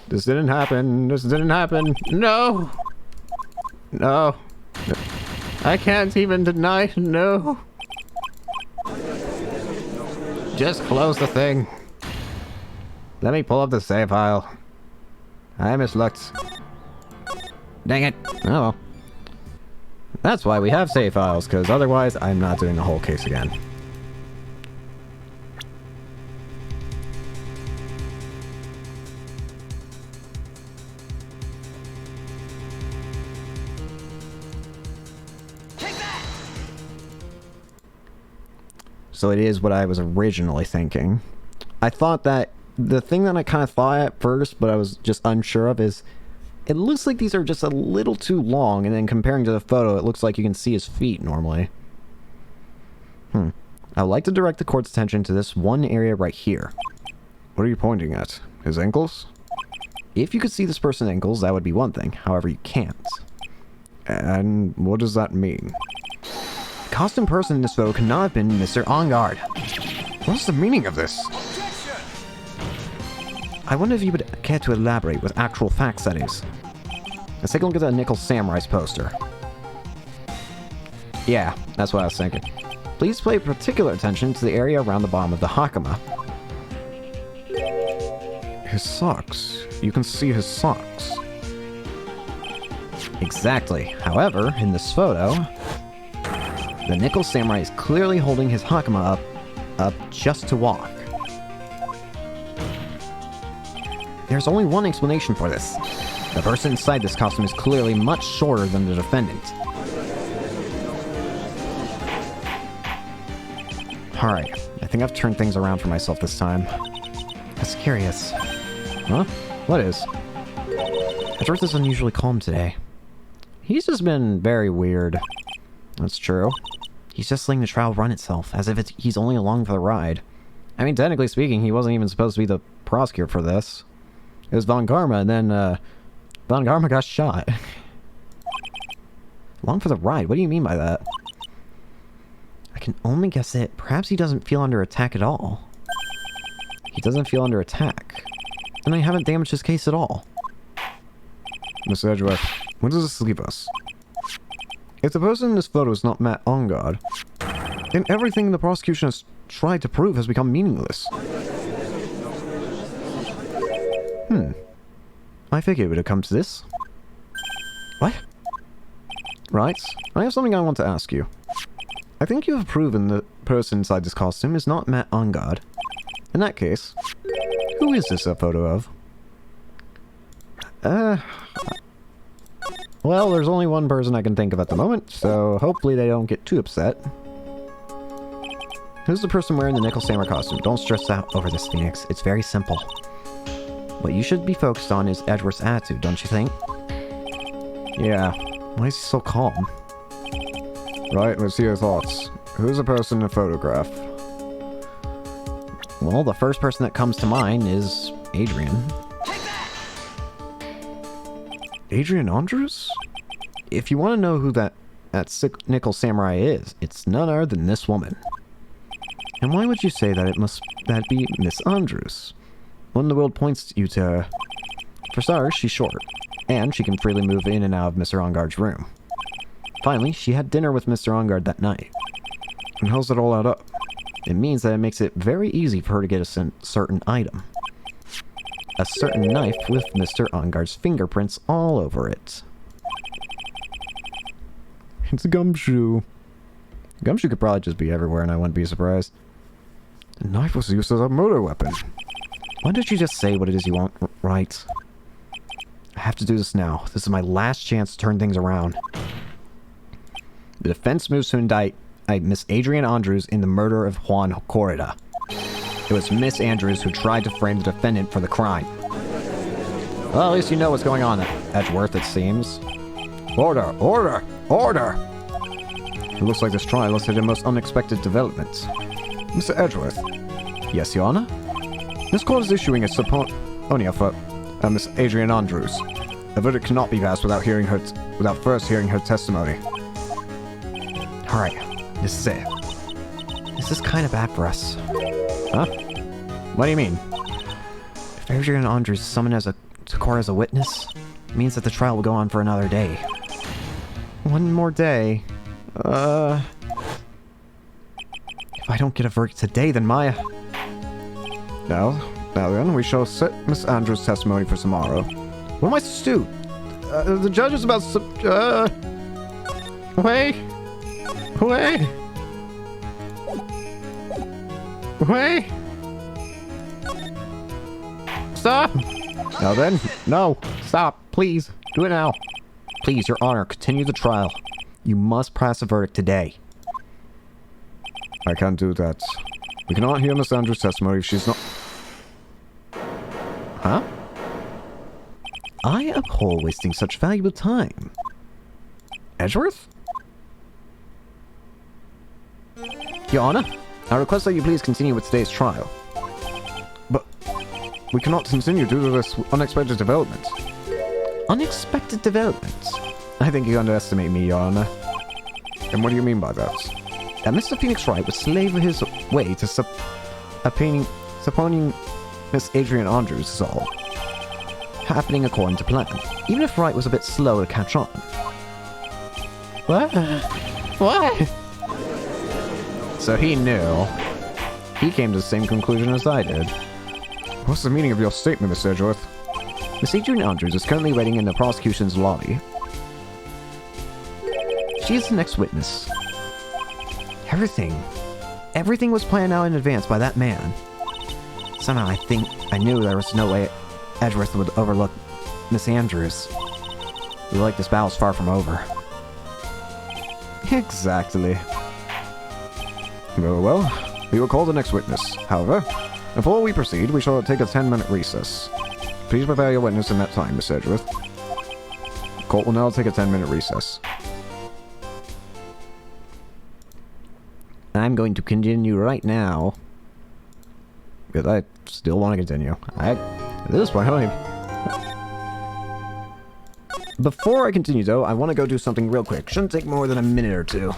This didn't happen. This didn't happen. No! No. I can't even deny. No. Just close the thing. Let me pull up the save file. I mislooked. Dang it. Oh well. That's why we have save files, because otherwise I'm not doing the whole case again. So it is what I was originally thinking. I thought that the thing that I kind of thought at first, but I was just unsure of, is it looks like these are just a little too long, and then comparing to the photo, it looks like you can see his feet normally. I would like to direct the court's attention to this one area right here. What are you pointing at? His ankles? If you could see this person's ankles, that would be one thing. However, you can't. And what does that mean? The costumed person in this photo could not have been Mr. On Guard. What's the meaning of this? I wonder if you would care to elaborate with actual facts, that is. Let's take a look at the Nickel Samurai's poster. Yeah, that's what I was thinking. Please pay particular attention to the area around the bottom of the Hakama. His socks. You can see his socks. Exactly. However, in this photo, the Nickel Samurai is clearly holding his Hakama up just to walk. There's only one explanation for this. The person inside this costume is clearly much shorter than the defendant. Alright, I think I've turned things around for myself this time. That's curious. Huh? What is? Edgeworth is unusually calm today. He's just been very weird. That's true. He's just letting the trial run itself, as if he's only along for the ride. I mean, technically speaking, he wasn't even supposed to be the prosecutor for this. It was Von Karma, and then, Von Karma got shot. Along for the ride? What do you mean by that? I can only guess that perhaps he doesn't feel under attack at all. He doesn't feel under attack. And I haven't damaged his case at all. Miss Edgeworth, when does this leave us? If the person in this photo is not Matt Ongard, then everything the prosecution has tried to prove has become meaningless. I figured it would have come to this. What? Right, I have something I want to ask you. I think you have proven the person inside this costume is not Matt Ongard. In that case, who is this a photo of? Well, there's only one person I can think of at the moment, so hopefully they don't get too upset. Who's the person wearing the Nickel Samurai costume? Don't stress out over this, Phoenix. It's very simple. What you should be focused on is Edgeworth's attitude, don't you think? Yeah, why is he so calm? Right, let's hear your thoughts. Who's the person in the photograph? Well, the first person that comes to mind is Adrian. Adrian Andrews? If you want to know who that Nickel Samurai is, it's none other than this woman. And why would you say that that be Miss Andrews? When the world points you to her. For starters, she's short, and she can freely move in and out of Mr. Ongard's room. Finally, she had dinner with Mr. Ongard that night. And how's it all add up? It means that it makes it very easy for her to get a certain item. A certain knife with Mr. Ongard's fingerprints all over it. It's a gumshoe. Gumshoe could probably just be everywhere and I wouldn't be surprised. The knife was used as a murder weapon. Why don't you just say what it is you want, right? I have to do this now. This is my last chance to turn things around. The defense moves to indict Miss Adrian Andrews in the murder of Juan Corrida. It was Miss Andrews who tried to frame the defendant for the crime. Well, at least you know what's going on, Edgeworth, it seems. Order! Order! Order! It looks like this trial has had the most unexpected developments. Mr. Edgeworth. Yes, Your Honor? This court is issuing a subpoena for Miss Adrian Andrews. A verdict cannot be passed without first hearing her testimony. Alright, this is it. This is kind of bad for us. Huh? What do you mean? If Adrian Andrews is summoned to court as a witness, it means that the trial will go on for another day. One more day? If I don't get a verdict today, then Maya... Now then, we shall set Miss Andrews' testimony for tomorrow. What am I supposed to do? The judge is about to... Wait! Stop! Now then, no! Stop, please! Do it now! Please, Your Honor, continue the trial. You must pass a verdict today. I can't do that. We cannot hear Miss Andrews' testimony if she's not... Huh? I abhor wasting such valuable time. Edgeworth? Your Honor, I request that you please continue with today's trial. But we cannot continue due to this unexpected development. Unexpected developments? I think you underestimate me, Your Honor. And what do you mean by that? That Mr. Phoenix Wright would slave his way to supporting Miss Adrian Andrews is all happening according to plan, even if Wright was a bit slow to catch on. What? So he knew. He came to the same conclusion as I did. What's the meaning of your statement, Miss Edgeworth? Miss Adrian Andrews is currently waiting in the prosecution's lobby. She is the next witness. Everything was planned out in advance by that man. Somehow I knew there was no way Edgeworth would overlook Miss Andrews. We like this battle's far from over. Exactly. Very well. We will call the next witness. However, before we proceed, we shall take a 10-minute recess. Please prepare your witness in that time, Miss Edgeworth. Court will now take a 10-minute recess. I'm going to continue right now. Because I still want to continue. At this point, before I continue, though, I want to go do something real quick. Shouldn't take more than a minute or two.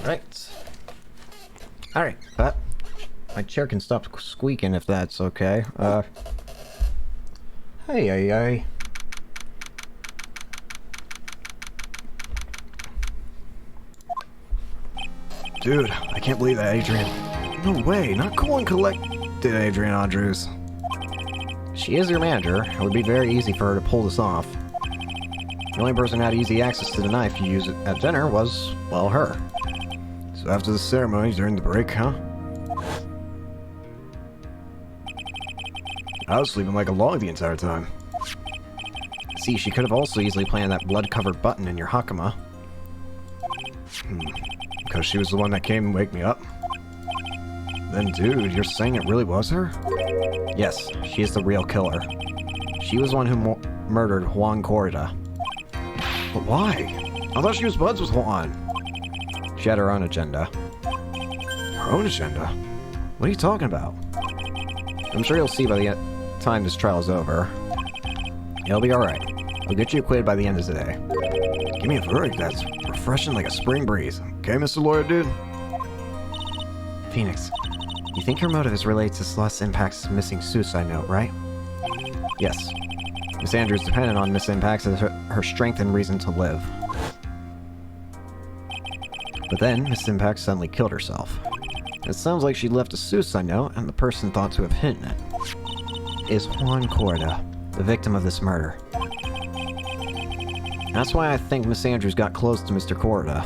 Right. Alright, but my chair can stop squeaking if that's okay. Hey. Dude, I can't believe that, Adrian. No way, not cool and collected, Adrian Andrews. She is your manager. It would be very easy for her to pull this off. The only person who had easy access to the knife you used at dinner was, well, her. So after the ceremony during the break, huh? I was sleeping like a log the entire time. See, she could have also easily planted that blood-covered button in your Hakama. Because she was the one that came and wake me up? Then dude, you're saying it really was her? Yes, she is the real killer. She was the one who murdered Juan Corrida. But why? I thought she was buds with Juan. She had her own agenda. Her own agenda? What are you talking about? I'm sure you'll see by the time this trial is over. It'll be alright. I'll get you acquitted by the end of the day. Give me a verdict that's refreshing like a spring breeze. Okay, Mr. Lawyer Dude? Phoenix, you think her motive is related to Celeste Impact's missing suicide note, right? Yes. Miss Andrews depended on Miss Impacts as her strength and reason to live. But then, Miss Impact suddenly killed herself. It sounds like she left a suicide note, and the person thought to have hidden it is Juan Corrida, the victim of this murder. That's why I think Miss Andrews got close to Mr. Corrida.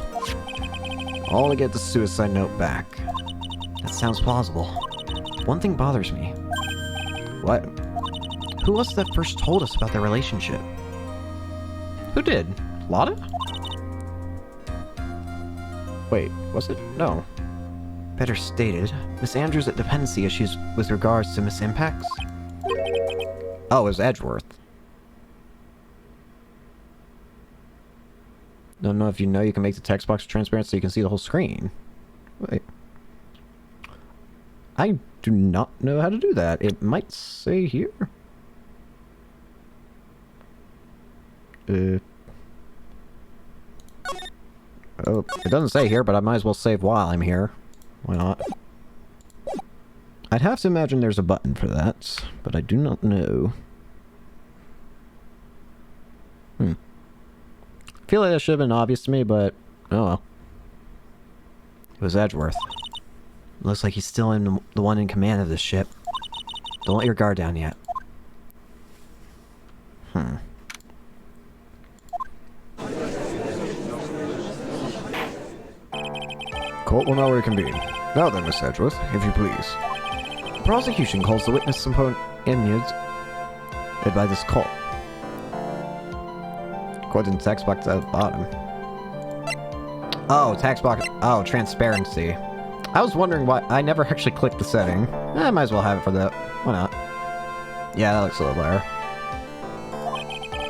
All to get the suicide note back. That sounds plausible. One thing bothers me. What? Who was it that first told us about their relationship? Who did? Lotta? Wait, was it? No. Better stated, Miss Andrews had dependency issues with regards to Miss Impacts? Oh, it was Edgeworth. Don't know if you know you can make the text box transparent so you can see the whole screen. Wait. I do not know how to do that. It might say here. Oh, it doesn't say here, but I might as well save while I'm here. Why not? I'd have to imagine there's a button for that, but I do not know. I feel like that should have been obvious to me, but oh well. It was Edgeworth. Looks like he's still the one in command of this ship. Don't let your guard down yet. Court will now reconvene. Now then, Miss Edgeworth, if you please. The prosecution calls the witness immunes by this call. According to text box at the bottom. Oh, text box. Oh, transparency. I was wondering why I never actually clicked the setting. I might as well have it for that. Why not? Yeah, that looks a little better.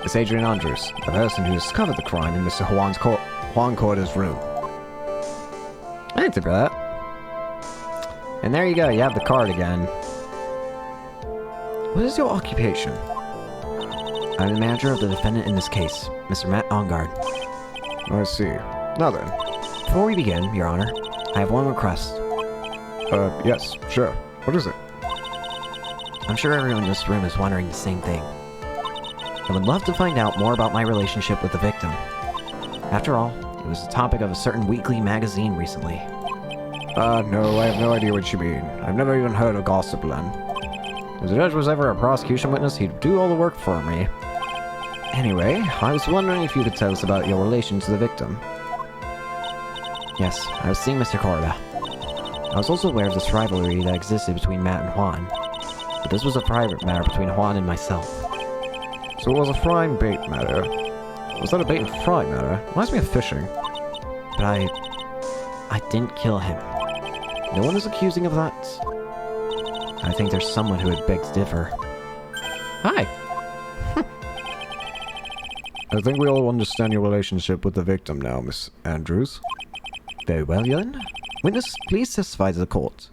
It's Adrian Andrews, the person who discovered the crime in Mr. Juan Corrida's room. I didn't think of that. And there you go, you have the card again. What is your occupation? I'm the manager of the defendant in this case, Mr. Matt Ongard. I see. Now then. Before we begin, Your Honor, I have one request. Yes, sure. What is it? I'm sure everyone in this room is wondering the same thing. I would love to find out more about my relationship with the victim. After all, it was the topic of a certain weekly magazine recently. No, I have no idea what you mean. I've never even heard of Gossipland. If the judge was ever a prosecution witness, he'd do all the work for me. Anyway, I was wondering if you could tell us about your relation to the victim. Yes, I was seeing Mr. Corrida. I was also aware of this rivalry that existed between Matt and Juan, but this was a private matter between Juan and myself. So it was a fry and bait matter. Was that a bait and fry matter? Reminds me of fishing. But I didn't kill him. No one is accusing of that. I think there's someone who would beg to differ. Hi. I think we all understand your relationship with the victim now, Miss Andrews. Very well, then. Witness, please testify to the court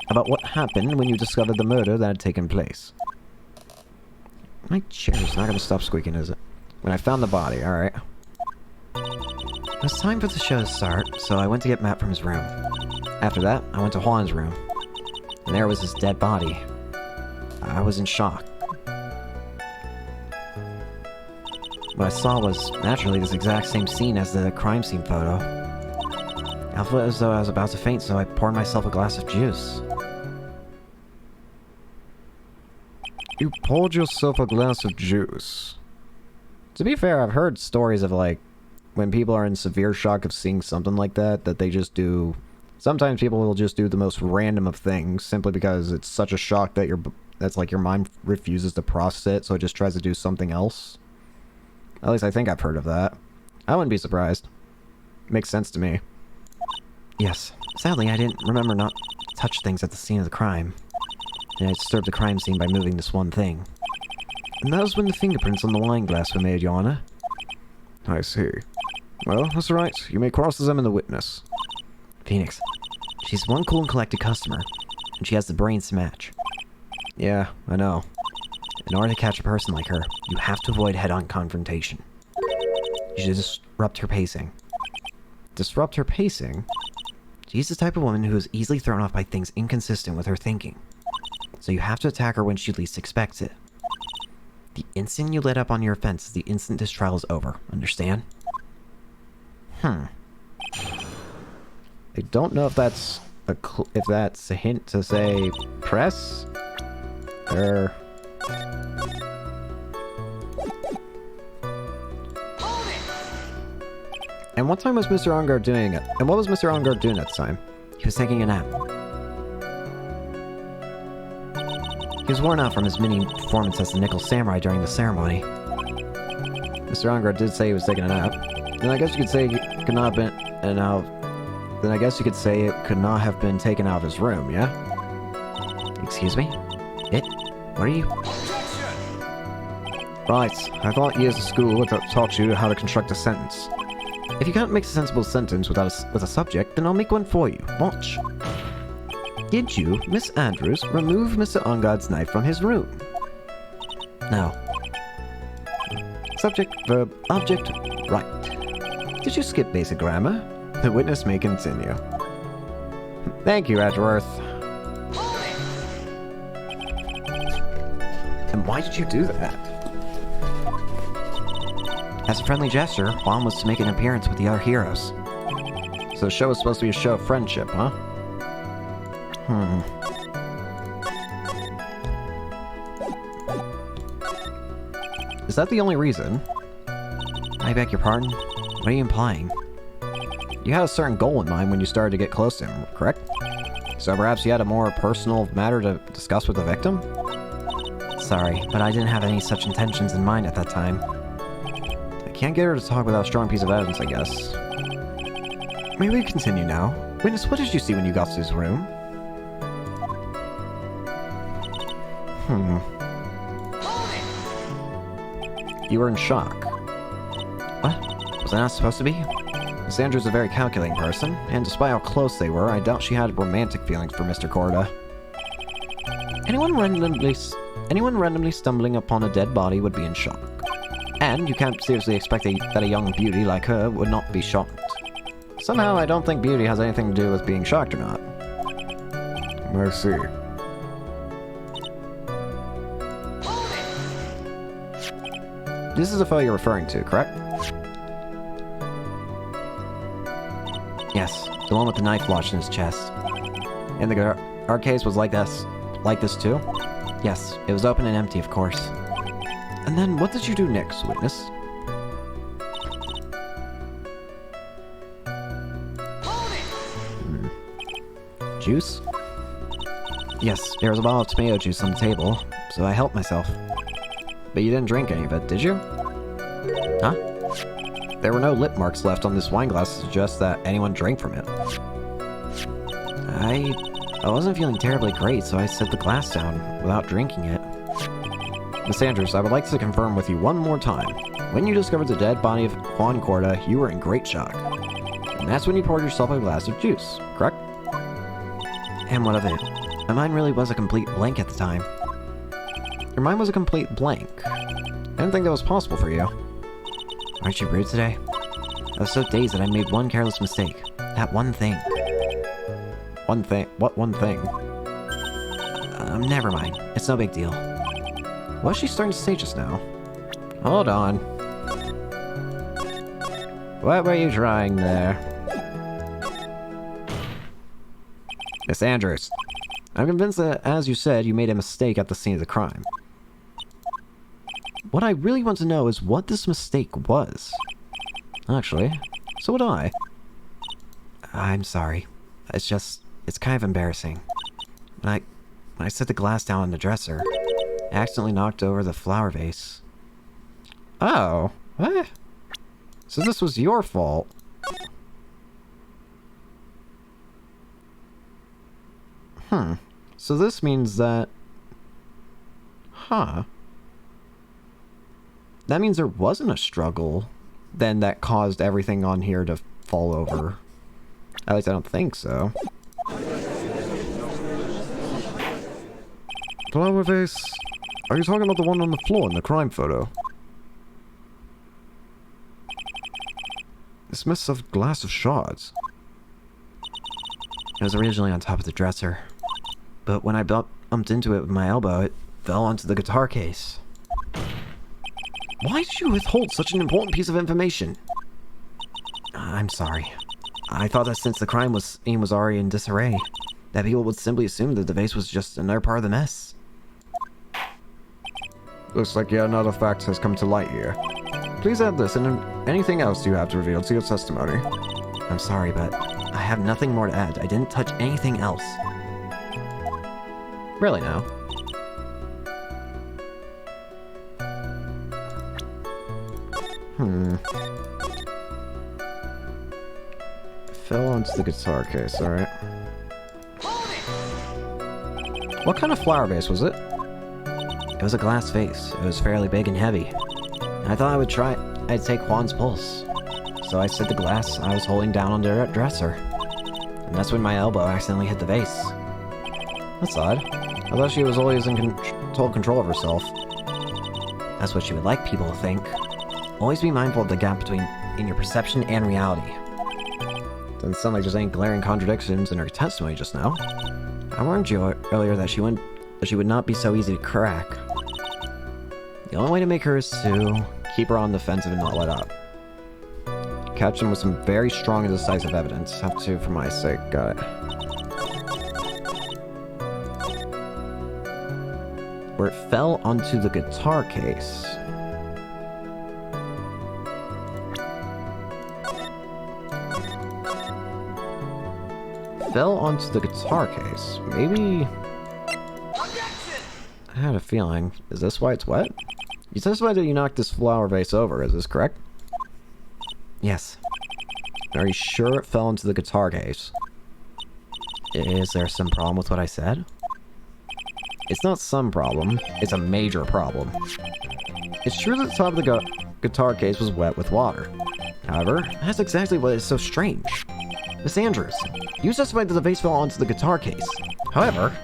about what happened when you discovered the murder that had taken place. My chair is not going to stop squeaking, is it? When I found the body, alright. It was time for the show to start, so I went to get Matt from his room. After that, I went to Juan's room. And there was his dead body. I was in shock. What I saw was, naturally, this exact same scene as the crime scene photo. I felt as though I was about to faint, so I poured myself a glass of juice. You poured yourself a glass of juice. To be fair, I've heard stories of, like, when people are in severe shock of seeing something like that, that they just do... Sometimes people will just do the most random of things, simply because it's such a shock that that's like your mind refuses to process it, so it just tries to do something else. At least I think I've heard of that. I wouldn't be surprised. Makes sense to me. Yes. Sadly, I didn't remember not to touch things at the scene of the crime. And I disturbed the crime scene by moving this one thing. And that was when the fingerprints on the wine glass were made, Your Honor. I see. Well, that's right. You may cross-examine the witness. Phoenix. She's one cool and collected customer, and she has the brains to match. Yeah, I know. In order to catch a person like her, you have to avoid head-on confrontation. You should disrupt her pacing. Disrupt her pacing? She's the type of woman who is easily thrown off by things inconsistent with her thinking. So you have to attack her when she least expects it. The instant you let up on your offense is the instant this trial is over. Understand? I don't know if that's a hint to say press, or... And what time was Mr. Ongard doing it? And what was Mr. Ongard doing at the time? He was taking a nap. He was worn out from his mini performance as the Nickel Samurai during the ceremony. Mr. Ongard did say he was taking a nap. Then I guess you could say it could not have been... And now... Then I guess you could say it could not have been taken out of his room, yeah? Excuse me? What are you... Right, I thought years of school would have taught you how to construct a sentence. If you can't make a sensible sentence with a subject, then I'll make one for you. Watch. Did you, Miss Andrews, remove Mr. Ongard's knife from his room? No. Subject, verb, object, right. Did you skip basic grammar? The witness may continue. Thank you, Edgeworth. And why did you do that? As a friendly gesture, Juan was to make an appearance with the other heroes. So the show was supposed to be a show of friendship, huh? Is that the only reason? I beg your pardon? What are you implying? You had a certain goal in mind when you started to get close to him, correct? So perhaps you had a more personal matter to discuss with the victim? Sorry, but I didn't have any such intentions in mind at that time. I can't get her to talk without a strong piece of evidence, I guess. May we continue now? Witness, what did you see when you got to his room? You were in shock. What? Was I not supposed to be? Miss Andrews is a very calculating person, and despite how close they were, I doubt she had romantic feelings for Mr. Corda. Anyone randomly stumbling upon a dead body would be in shock. And you can't seriously expect that a young beauty like her would not be shocked. Somehow, I don't think beauty has anything to do with being shocked or not. I see. This is the photo you're referring to, correct? Yes, the one with the knife lodged in his chest. And the our case was like this too? Yes, it was open and empty, of course. And then what did you do next, witness? Juice? Yes, there was a bottle of tomato juice on the table, so I helped myself. But you didn't drink any of it, did you? Huh? There were no lip marks left on this wine glass to suggest that anyone drank from it. I wasn't feeling terribly great, so I set the glass down without drinking it. Miss Andrews, I would like to confirm with you one more time. When you discovered the dead body of Juan Corda, you were in great shock. And that's when you poured yourself a glass of juice, correct? And what of it? My mind really was a complete blank at the time. Your mind was a complete blank. I didn't think that was possible for you. Aren't you rude today? I was so dazed that I made one careless mistake. That one thing. One thing? What one thing? Never mind. It's no big deal. What's she starting to say just now? Hold on. What were you trying there? Miss Andrews, I'm convinced that, as you said, you made a mistake at the scene of the crime. What I really want to know is what this mistake was. Actually, so would I. I'm sorry. It's kind of embarrassing. When I set the glass down on the dresser, I accidentally knocked over the flower vase. Oh, what? So this was your fault. So this means that... Huh. That means there wasn't a struggle then that caused everything on here to fall over. At least I don't think so. Flower vase? Are you talking about the one on the floor in the crime photo? It's mess of glass of shards. It was originally on top of the dresser, but when I bumped into it with my elbow, it fell onto the guitar case. Why did you withhold such an important piece of information? I'm sorry. I thought that since the crime scene was already in disarray, that people would simply assume that the vase was just another part of the mess. Looks like yet another fact has come to light here. Please add this and anything else you have to reveal to your testimony. I'm sorry, but I have nothing more to add. I didn't touch anything else. Really now? Fell onto the guitar case, alright. What kind of flower vase was it? It was a glass vase. It was fairly big and heavy. I thought I'd take Juan's pulse. So I set the glass I was holding down on the dresser. And that's when my elbow accidentally hit the vase. That's odd. I thought she was always in total control of herself. That's what she would like people to think. Always be mindful of the gap in your perception and reality. Doesn't sound like there's any glaring contradictions in her testimony just now. I warned you earlier that she would not be so easy to crack. The only way to make her is to keep her on the defensive and not let up. Catch them with some very strong and decisive evidence. Have to for my sake. Got it. Where it fell onto the guitar case. Fell onto the guitar case. Maybe... I had a feeling. Is this why it's wet? You testified that you knocked this flower vase over, is this correct? Yes. Are you sure it fell into the guitar case? Is there some problem with what I said? It's not some problem, it's a major problem. It's true that the top of the guitar case was wet with water. However, that's exactly what is so strange. Miss Andrews, you testified that the vase fell onto the guitar case. However,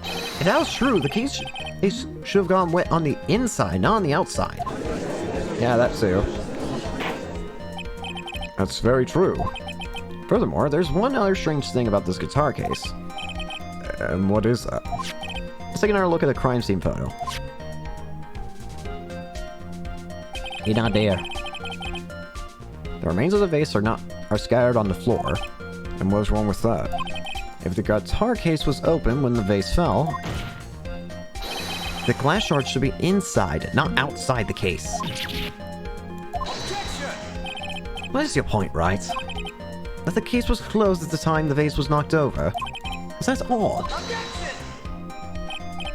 if that was true, the case should have gone wet on the inside, not on the outside. Yeah, that too. That's very true. Furthermore, there's one other strange thing about this guitar case. And what is that? Let's take another look at the crime scene photo. He's not there. The remains of the vase are scattered on the floor. And what's wrong with that? If the guitar case was open when the vase fell, the glass shards should be inside, not outside the case. What is your point, Wright? That the case was closed at the time the vase was knocked over? That's odd.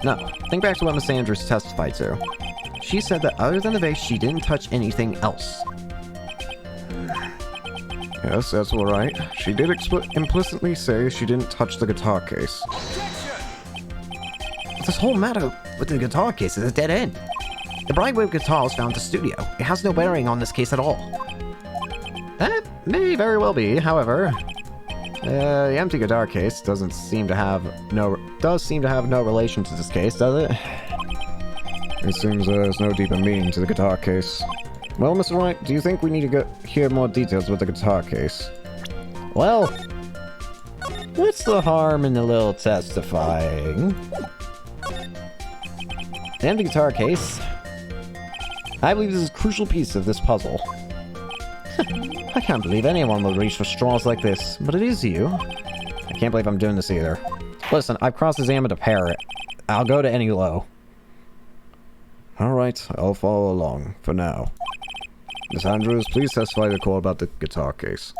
No, think back to what Miss Andrews testified to. She said that other than the vase, she didn't touch anything else. Yes, that's all right. She did implicitly say she didn't touch the guitar case. But this whole matter with the guitar case is a dead end. The Brightwave guitar was found at the studio. It has no bearing on this case at all. That may very well be, however, the empty guitar case does seem to have no relation to this case, does it? It seems there's no deeper meaning to the guitar case. Well, Mr. Wright, do you think we need to hear more details with the guitar case? Well, what's the harm in a little testifying? An empty guitar case. I believe this is a crucial piece of this puzzle. I can't believe anyone will reach for straws like this, but it is you. I can't believe I'm doing this either. Listen, I've cross-examined a parrot. I'll go to any low. Alright, I'll follow along, for now. Miss Andrews, please testify to court about the guitar case.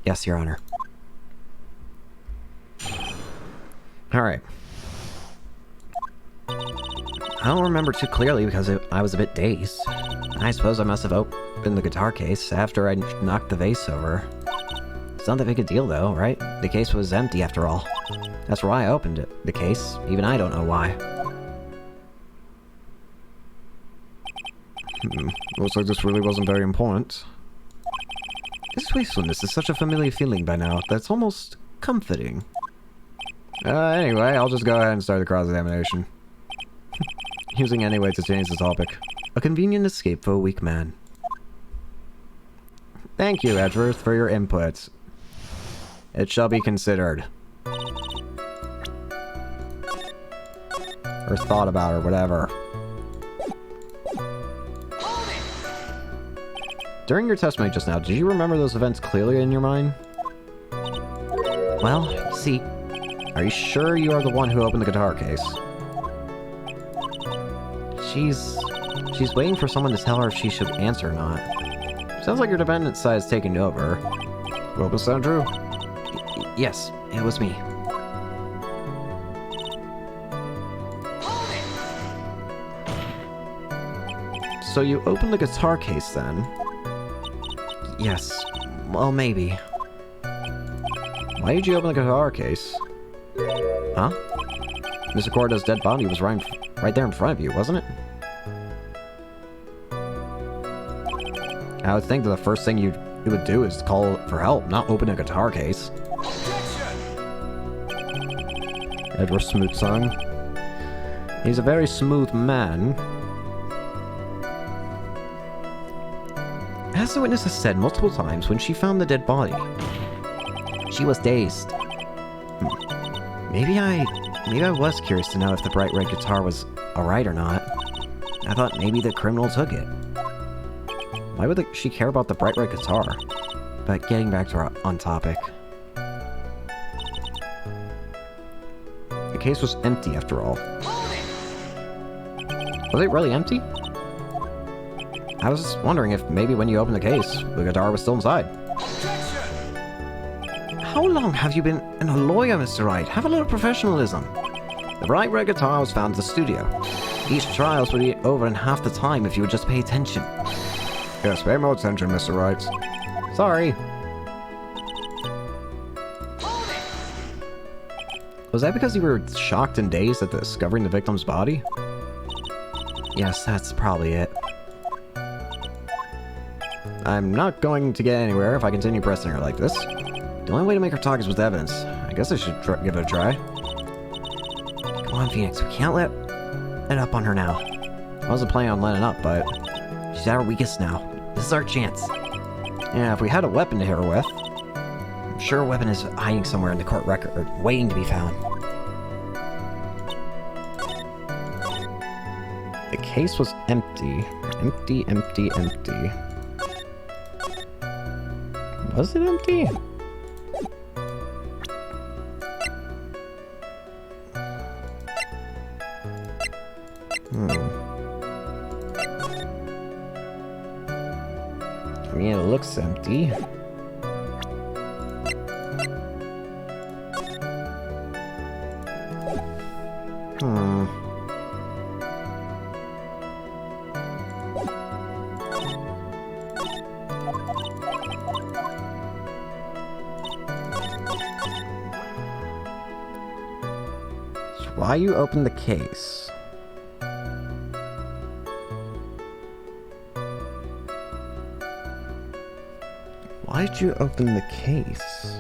Yes, Your Honor. Alright. I don't remember too clearly because I was a bit dazed. I suppose I must have opened the guitar case after I knocked the vase over. It's not that big a deal though, right? The case was empty after all. That's why I opened it, the case. Even I don't know why. Looks like this really wasn't very important. This wastefulness is such a familiar feeling by now that's almost comforting. Anyway, I'll just go ahead and start the cross-examination. Using any way to change the topic. A convenient escape for a weak man. Thank you, Edgeworth, for your input. It shall be considered. Or thought about, or whatever. During your testimony just now, did you remember those events clearly in your mind? Well, you see, Are you sure you are the one who opened the guitar case? she's waiting for someone to tell her if she should answer or not. Sounds like your dependent side is taking over. Well, was that true? Yes, it was me. So you opened the guitar case then? Yes. Well, maybe. Why did you open the guitar case? Huh? Mr. Cordo's dead body was right there in front of you, wasn't it? I would think that the first thing you would do is call for help, not open a guitar case. Edward Smoothsong. He's a very smooth man. As the witness has said multiple times, when she found the dead body, she was dazed. Maybe I was curious to know if the bright red guitar was alright or not. I thought maybe the criminal took it. Why would she care about the bright red guitar? But getting back to our on topic. The case was empty after all. Was it really empty? I was just wondering if maybe when you opened the case, the guitar was still inside. How long have you been a lawyer, Mr. Wright? Have a little professionalism. The bright red guitar was found in the studio. These trials would be over in half the time if you would just pay attention. Yes, pay more attention, Mr. Wright. Sorry. Was that because you were shocked and dazed at discovering the victim's body? Yes, that's probably it. I'm not going to get anywhere if I continue pressing her like this. The only way to make her talk is with evidence. I guess I should give it a try. Come on, Phoenix, we can't let it up on her now. I wasn't planning on letting up, but... she's at her weakest now. This is our chance. yeah, if we had a weapon to hit her with... I'm sure a weapon is hiding somewhere in the court record, waiting to be found. The case was empty. Empty, empty, empty. Was it empty? I mean, it looks empty. Why you open the case? Why did you open the case?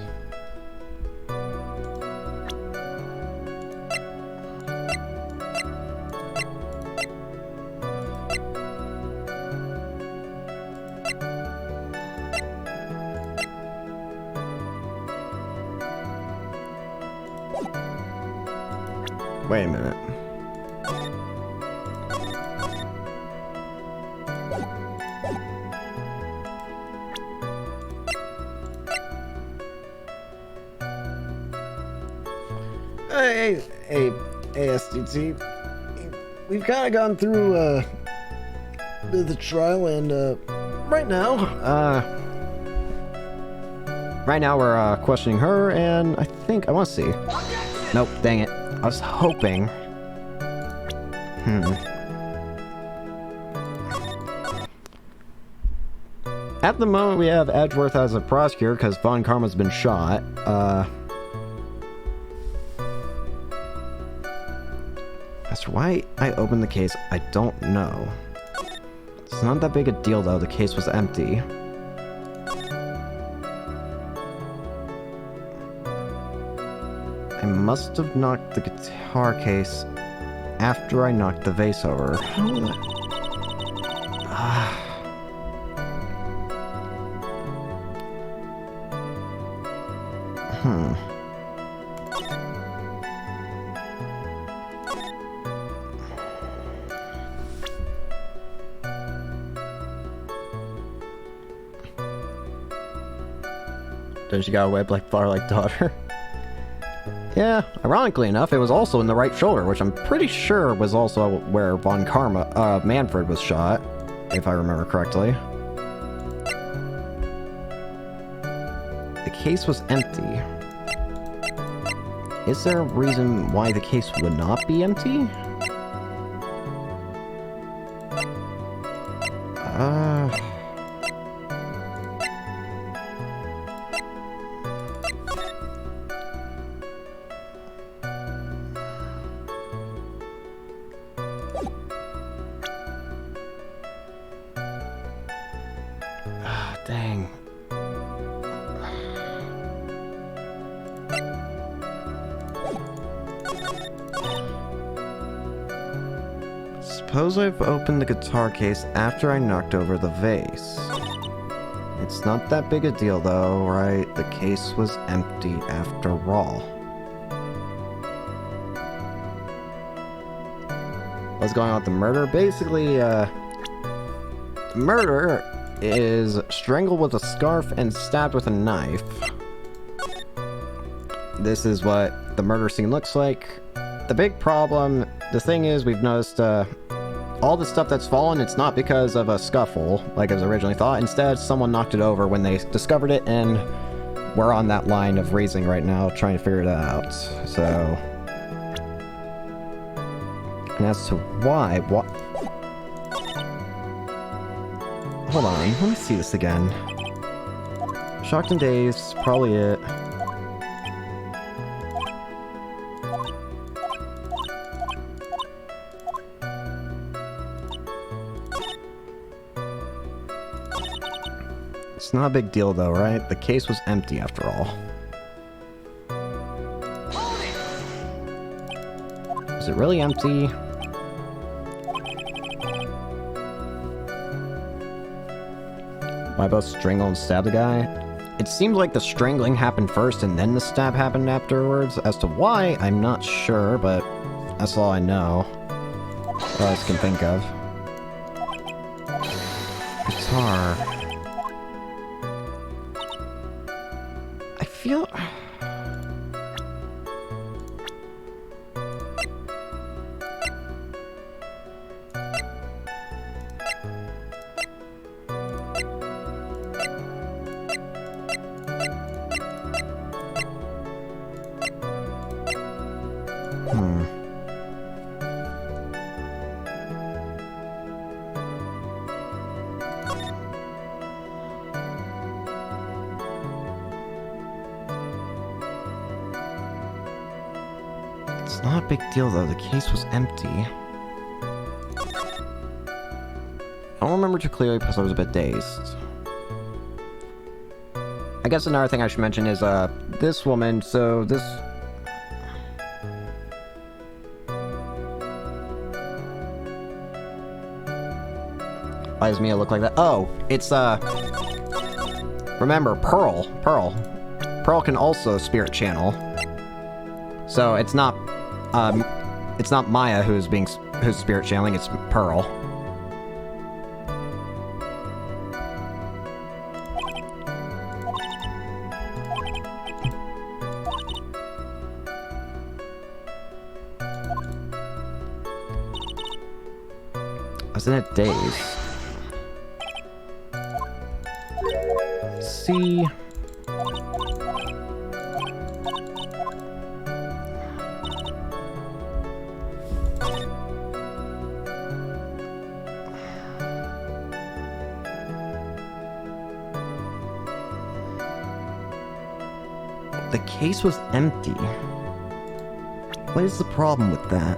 Wait a minute. Hey, ASDT. We've kind of gone through the trial, and right now we're questioning her, and I think I want to see. Nope, dang it. I was hoping. At the moment, we have Edgeworth as a prosecutor because Von Karma's been shot. As to why I opened the case, I don't know. It's not that big a deal, though. The case was empty. I must have knocked the guitar case after I knocked the vase over. How did that... Then she got a web like far-like daughter. Yeah, ironically enough, it was also in the right shoulder, which I'm pretty sure was also where Von Karma, Manfred was shot, if I remember correctly. The case was empty. Is there a reason why the case would not be empty? Dang. Suppose I've opened the guitar case after I knocked over the vase. It's not that big a deal though, right? The case was empty after all. What's going on with the murder? Basically, murder is strangled with a scarf and stabbed with a knife. This is what the murder scene looks like. The big problem, the thing is, we've noticed all the stuff that's fallen, it's not because of a scuffle, like it was originally thought. Instead, someone knocked it over when they discovered it, and we're on that line of reasoning right now, trying to figure it out. So... And as to why, what... Hold on, let me see this again. Shocked and dazed, probably it. It's not a big deal though, right? The case was empty after all. Is it really empty? Why both strangle and stab the guy? It seems like the strangling happened first and then the stab happened afterwards. As to why, I'm not sure, but that's all I know. What else I can think of. Guitar. I feel... It's not a big deal though, the case was empty. I don't remember too clearly because I was a bit dazed. I guess another thing I should mention is, this woman, so this... Why does Mia look like that? Oh, it's, remember, Pearl. Pearl can also spirit channel. So it's not, It's not Maya who's spirit channeling, it's Pearl. I was in a daze. Let's see. The case was empty. What is the problem with that?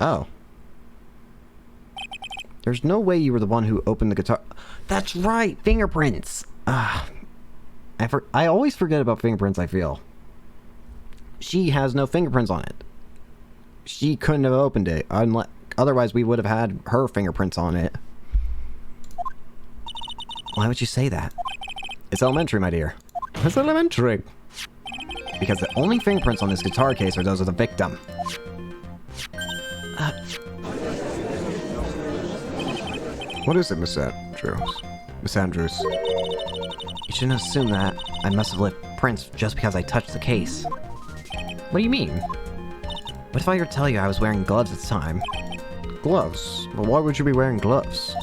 Oh. There's no way you were the one who opened the guitar. That's right, fingerprints. I always forget about fingerprints, I feel. She has no fingerprints on it. She couldn't have opened it. Otherwise, we would have had her fingerprints on it. Why would you say that? It's elementary, my dear. It's elementary. Because the only fingerprints on this guitar case are those of the victim. What is it, Miss Andrews? Miss Andrews. You shouldn't assume that I must have left prints just because I touched the case. What do you mean? What if I were to tell you I was wearing gloves at the time? Gloves? Well, why would you be wearing gloves?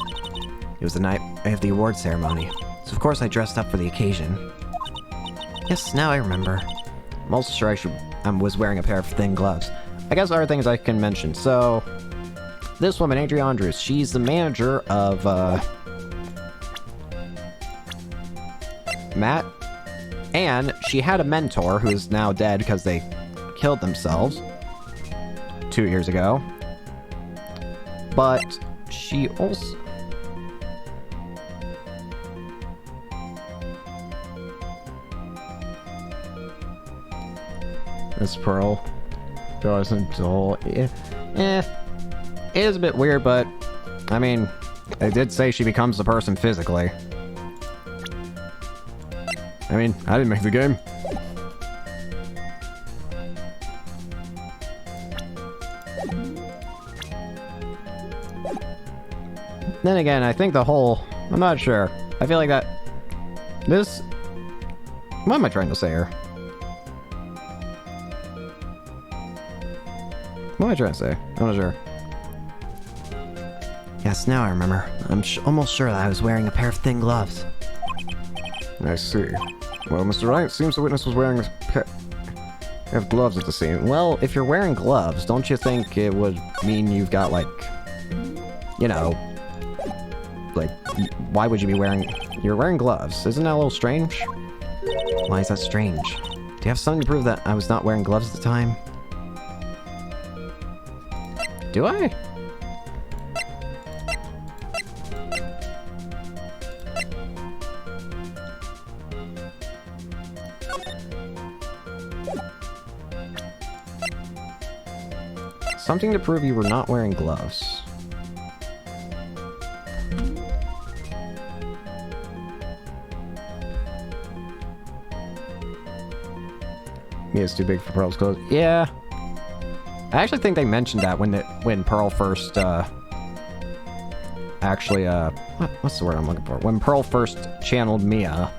It was the night of the award ceremony, so of course I dressed up for the occasion. Yes, now I remember. I'm also sure I was wearing a pair of thin gloves. I guess there are things I can mention. So, this woman, Adrienne Andrews, she's the manager of, Matt. And she had a mentor who is now dead because they killed themselves 2 years ago. But she also... This Pearl doesn't dull. It is a bit weird, but I mean, they did say she becomes the person physically. I mean, I didn't make the game. Then again, I think the whole... I'm not sure. I feel like that... This... What am I trying to say here? What am I trying to say? I'm not sure. Yes, now I remember. I'm almost sure that I was wearing a pair of thin gloves. I see. Well, Mr. Wright, it seems the witness was wearing a pair of gloves at the scene. Well, if you're wearing gloves, don't you think it would mean you've got, like... You know... Like, why would you be wearing... You're wearing gloves. Isn't that a little strange? Why is that strange? Do you have something to prove that I was not wearing gloves at the time? Do I? Something to prove you were not wearing gloves. Mia's too big for Pearl's clothes. Yeah. I actually think they mentioned that when Pearl first, actually, what's the word I'm looking for? When Pearl first channeled Mia.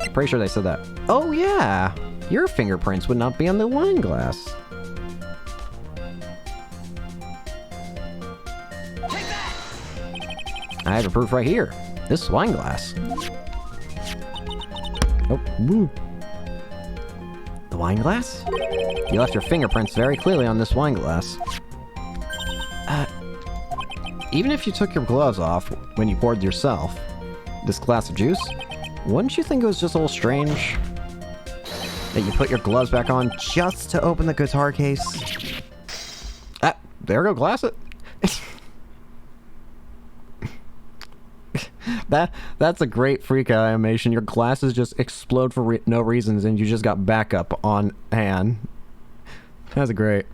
I'm pretty sure they said that. Oh, yeah! Your fingerprints would not be on the wine glass. I have a proof right here. This wine glass. Oh, woo. The wine glass? You left your fingerprints very clearly on this wine glass. Even if you took your gloves off when you poured yourself this glass of juice, wouldn't you think it was just a little strange that you put your gloves back on just to open the guitar case? There go glass it. That's a great freak out animation. Your glasses just explode for no reasons, and you just got backup on hand. That's great.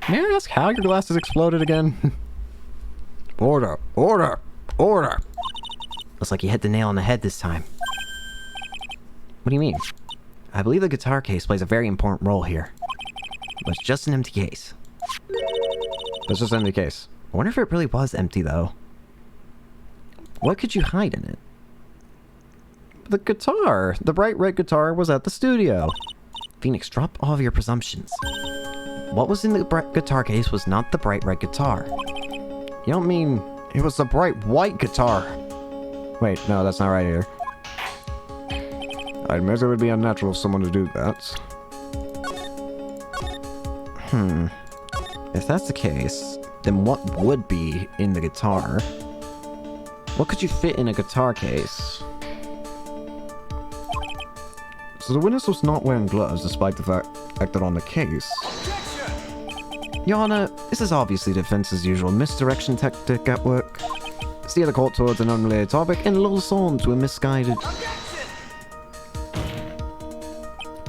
May I ask how your glasses exploded again? Order, order, order. Looks like you hit the nail on the head this time. What do you mean? I believe the guitar case plays a very important role here. But it's just an empty case. That's just in the case. I wonder if it really was empty, though. What could you hide in it? The guitar. The bright red guitar was at the studio. Phoenix, drop all of your presumptions. What was in the guitar case was not the bright red guitar. You don't mean it was the bright white guitar? Wait, no, that's not right either. I admit it would be unnatural for someone to do that. If that's the case, then what would be in the guitar? What could you fit in a guitar case? So the witness was not wearing gloves despite the fact that on the case. Your Honor, this is obviously the defense's usual misdirection tactic at work. Steer the court towards an unrelated topic and lull us on to a misguided...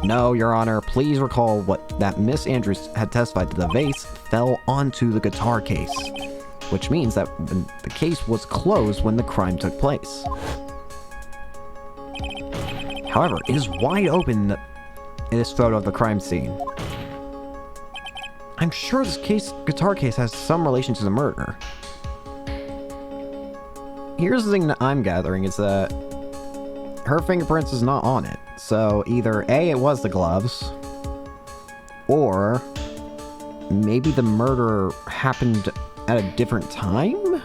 No, Your Honor, please recall that Miss Andrews had testified that the vase fell onto the guitar case, which means that the case was closed when the crime took place. However, it is wide open in this photo of the crime scene. I'm sure this guitar case has some relation to the murder. Here's the thing that I'm gathering is that her fingerprints is not on it. So either A, it was the gloves, or maybe the murder happened at a different time?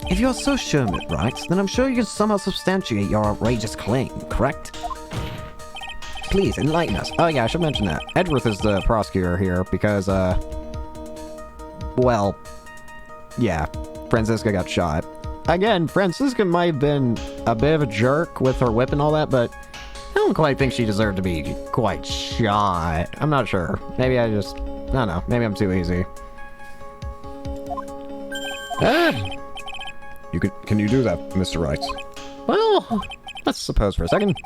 If you're so sure, Miss Wright, then I'm sure you can somehow substantiate your outrageous claim, correct? Please, enlighten us. Oh yeah, I should mention that. Edgeworth is the prosecutor here because, well, yeah, Francisca got shot. Again, Francisca might have been a bit of a jerk with her whip and all that, but I don't quite think she deserved to be quite shot. I'm not sure. Maybe I don't know. Maybe I'm too easy. Can you do that, Mr. Wright? Well, let's suppose for a second.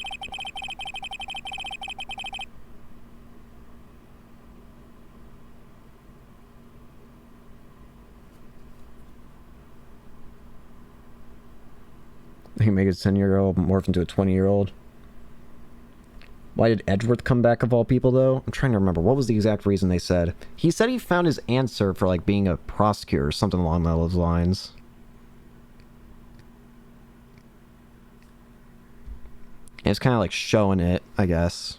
He can make a 10-year-old morph into a 20-year-old. Why did Edgeworth come back of all people, though? I'm trying to remember. What was the exact reason they said? He said he found his answer for, like, being a prosecutor or something along those lines. And it's kind of like showing it, I guess.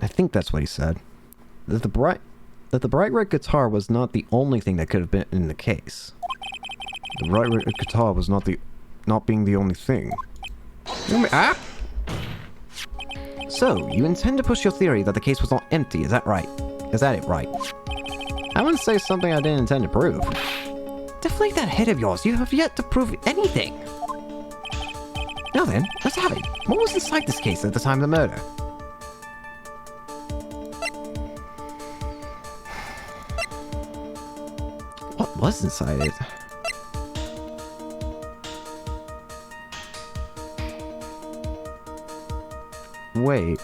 I think that's what he said. That the bright red guitar was not the only thing that could have been in the case. The bright red guitar was not being the only thing. So, you intend to push your theory that the case was not empty, is that right? Is that it, right? I wouldn't say something I didn't intend to prove. Deflate that head of yours, you have yet to prove anything. Now then, let's have it. What was inside this case at the time of the murder? What was inside it? Wait.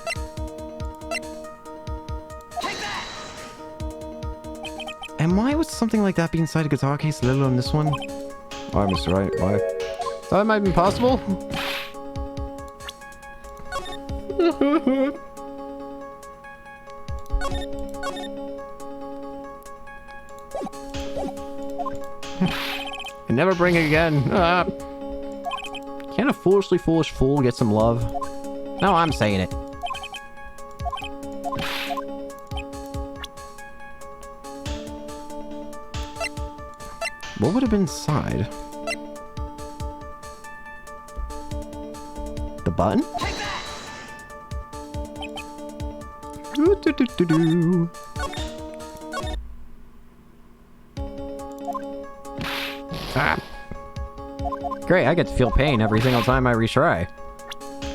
And why would something like that be inside a guitar case, let alone this one? Why, Mr. Wright? Why? Thought it might be possible. And never bring it again. Can a foolishly foolish fool get some love? No, I'm saying it. What would have been inside? The button? Do-do-do-do-do. Ah. Great, I get to feel pain every single time I retry.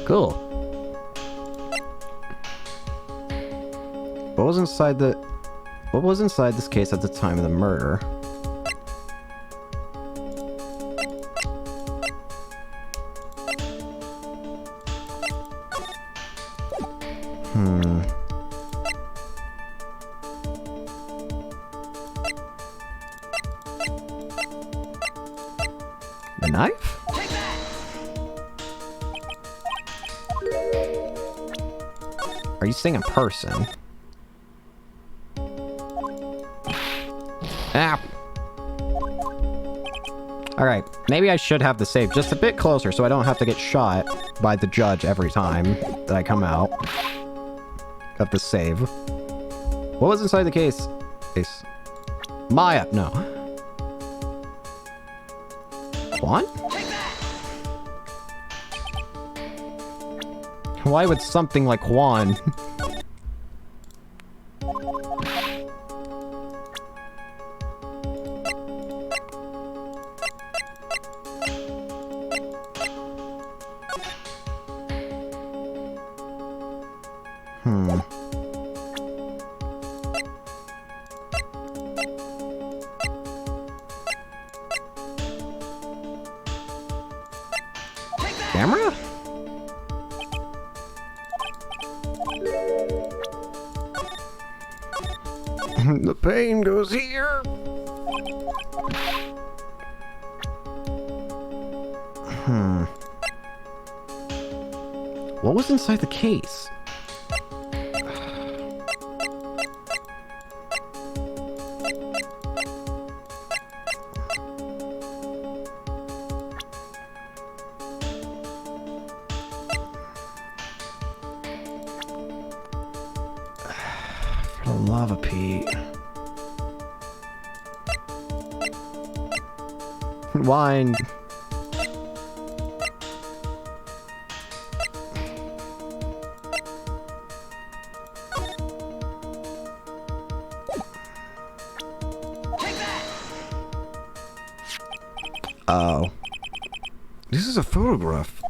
Cool. What was inside this case at the time of the murder? The knife? Are you saying a person? Ah. Alright, maybe I should have the save just a bit closer so I don't have to get shot by the judge every time that I come out. Got the save. What was inside the case? Maya, no. Juan? Why would something like Juan... Camera? The pain goes here. What was inside the case? For the lava Pete. Wine. Oh. This is a photograph.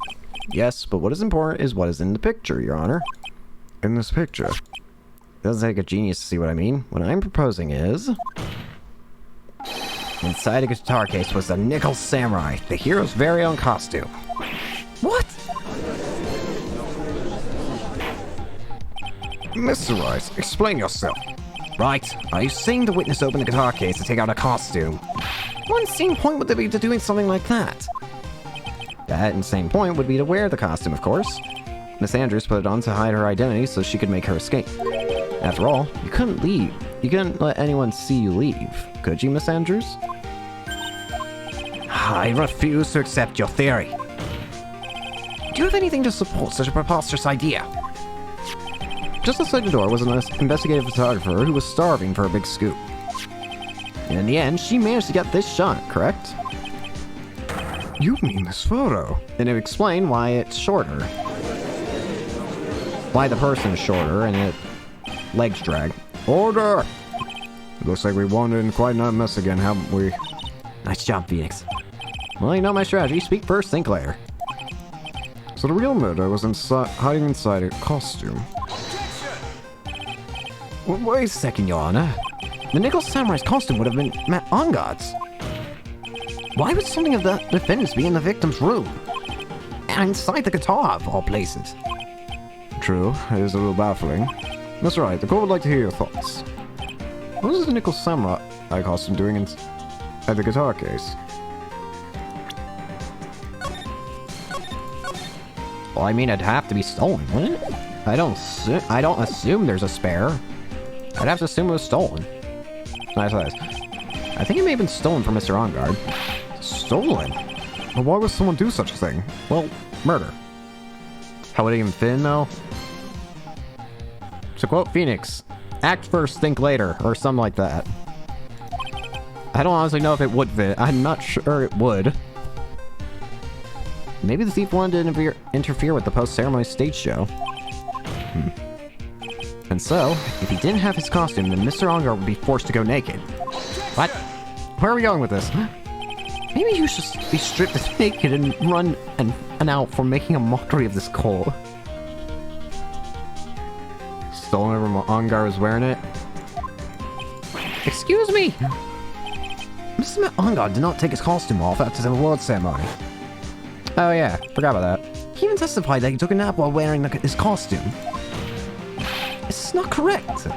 Yes, but what is important is what is in the picture, Your Honor. In this picture. It doesn't take a genius to see what I mean. What I'm proposing is... inside a guitar case was a nickel samurai, the hero's very own costume. What? Mr. Rice, explain yourself. Right. Are you saying the witness opened the guitar case to take out a costume? What insane point would there be to doing something like that? That insane point would be to wear the costume, of course. Miss Andrews put it on to hide her identity so she could make her escape. After all, you couldn't leave. You couldn't let anyone see you leave, could you, Miss Andrews? I refuse to accept your theory. Do you have anything to support such a preposterous idea? Just outside the door was an investigative photographer who was starving for a big scoop. And in the end, she managed to get this shot, correct? You mean this photo? And it explained why it's shorter. Why the person is shorter and it legs drag. Order! Looks like we wandered in quite not mess again, haven't we? Nice job, Phoenix. Well, you know my strategy. Speak first, think later. So the real murder was hiding inside a costume. Wait a second, Your Honor. The Nickel Samurai's costume would have been on guards. Why would something of the defendants be in the victim's room? And inside the guitar, of all places. True, it is a little baffling. That's right, the court would like to hear your thoughts. What is the Nickel Samurai costume doing at the guitar case? Well, I mean, it'd have to be stolen, wouldn't it? I don't assume there's a spare. I'd have to assume it was stolen. Nice. I think it may have been stolen from Mr. Onguard. Stolen? But why would someone do such a thing? Well, murder. How would it even fit in, though? To quote Phoenix, act first, think later, or something like that. I don't honestly know if it would fit. I'm not sure it would. Maybe the thief wanted to interfere with the post-ceremony stage show. And so, if he didn't have his costume, then Mr. Ongar would be forced to go naked. What? Where are we going with this? Maybe you should be stripped naked and run and out for making a mockery of this court. stolen it when Ongar was wearing it? Excuse me. Mr. Ongar did not take his costume off after the award ceremony. Oh yeah, forgot about that. He even testified that he took a nap while wearing his costume. This is not correct.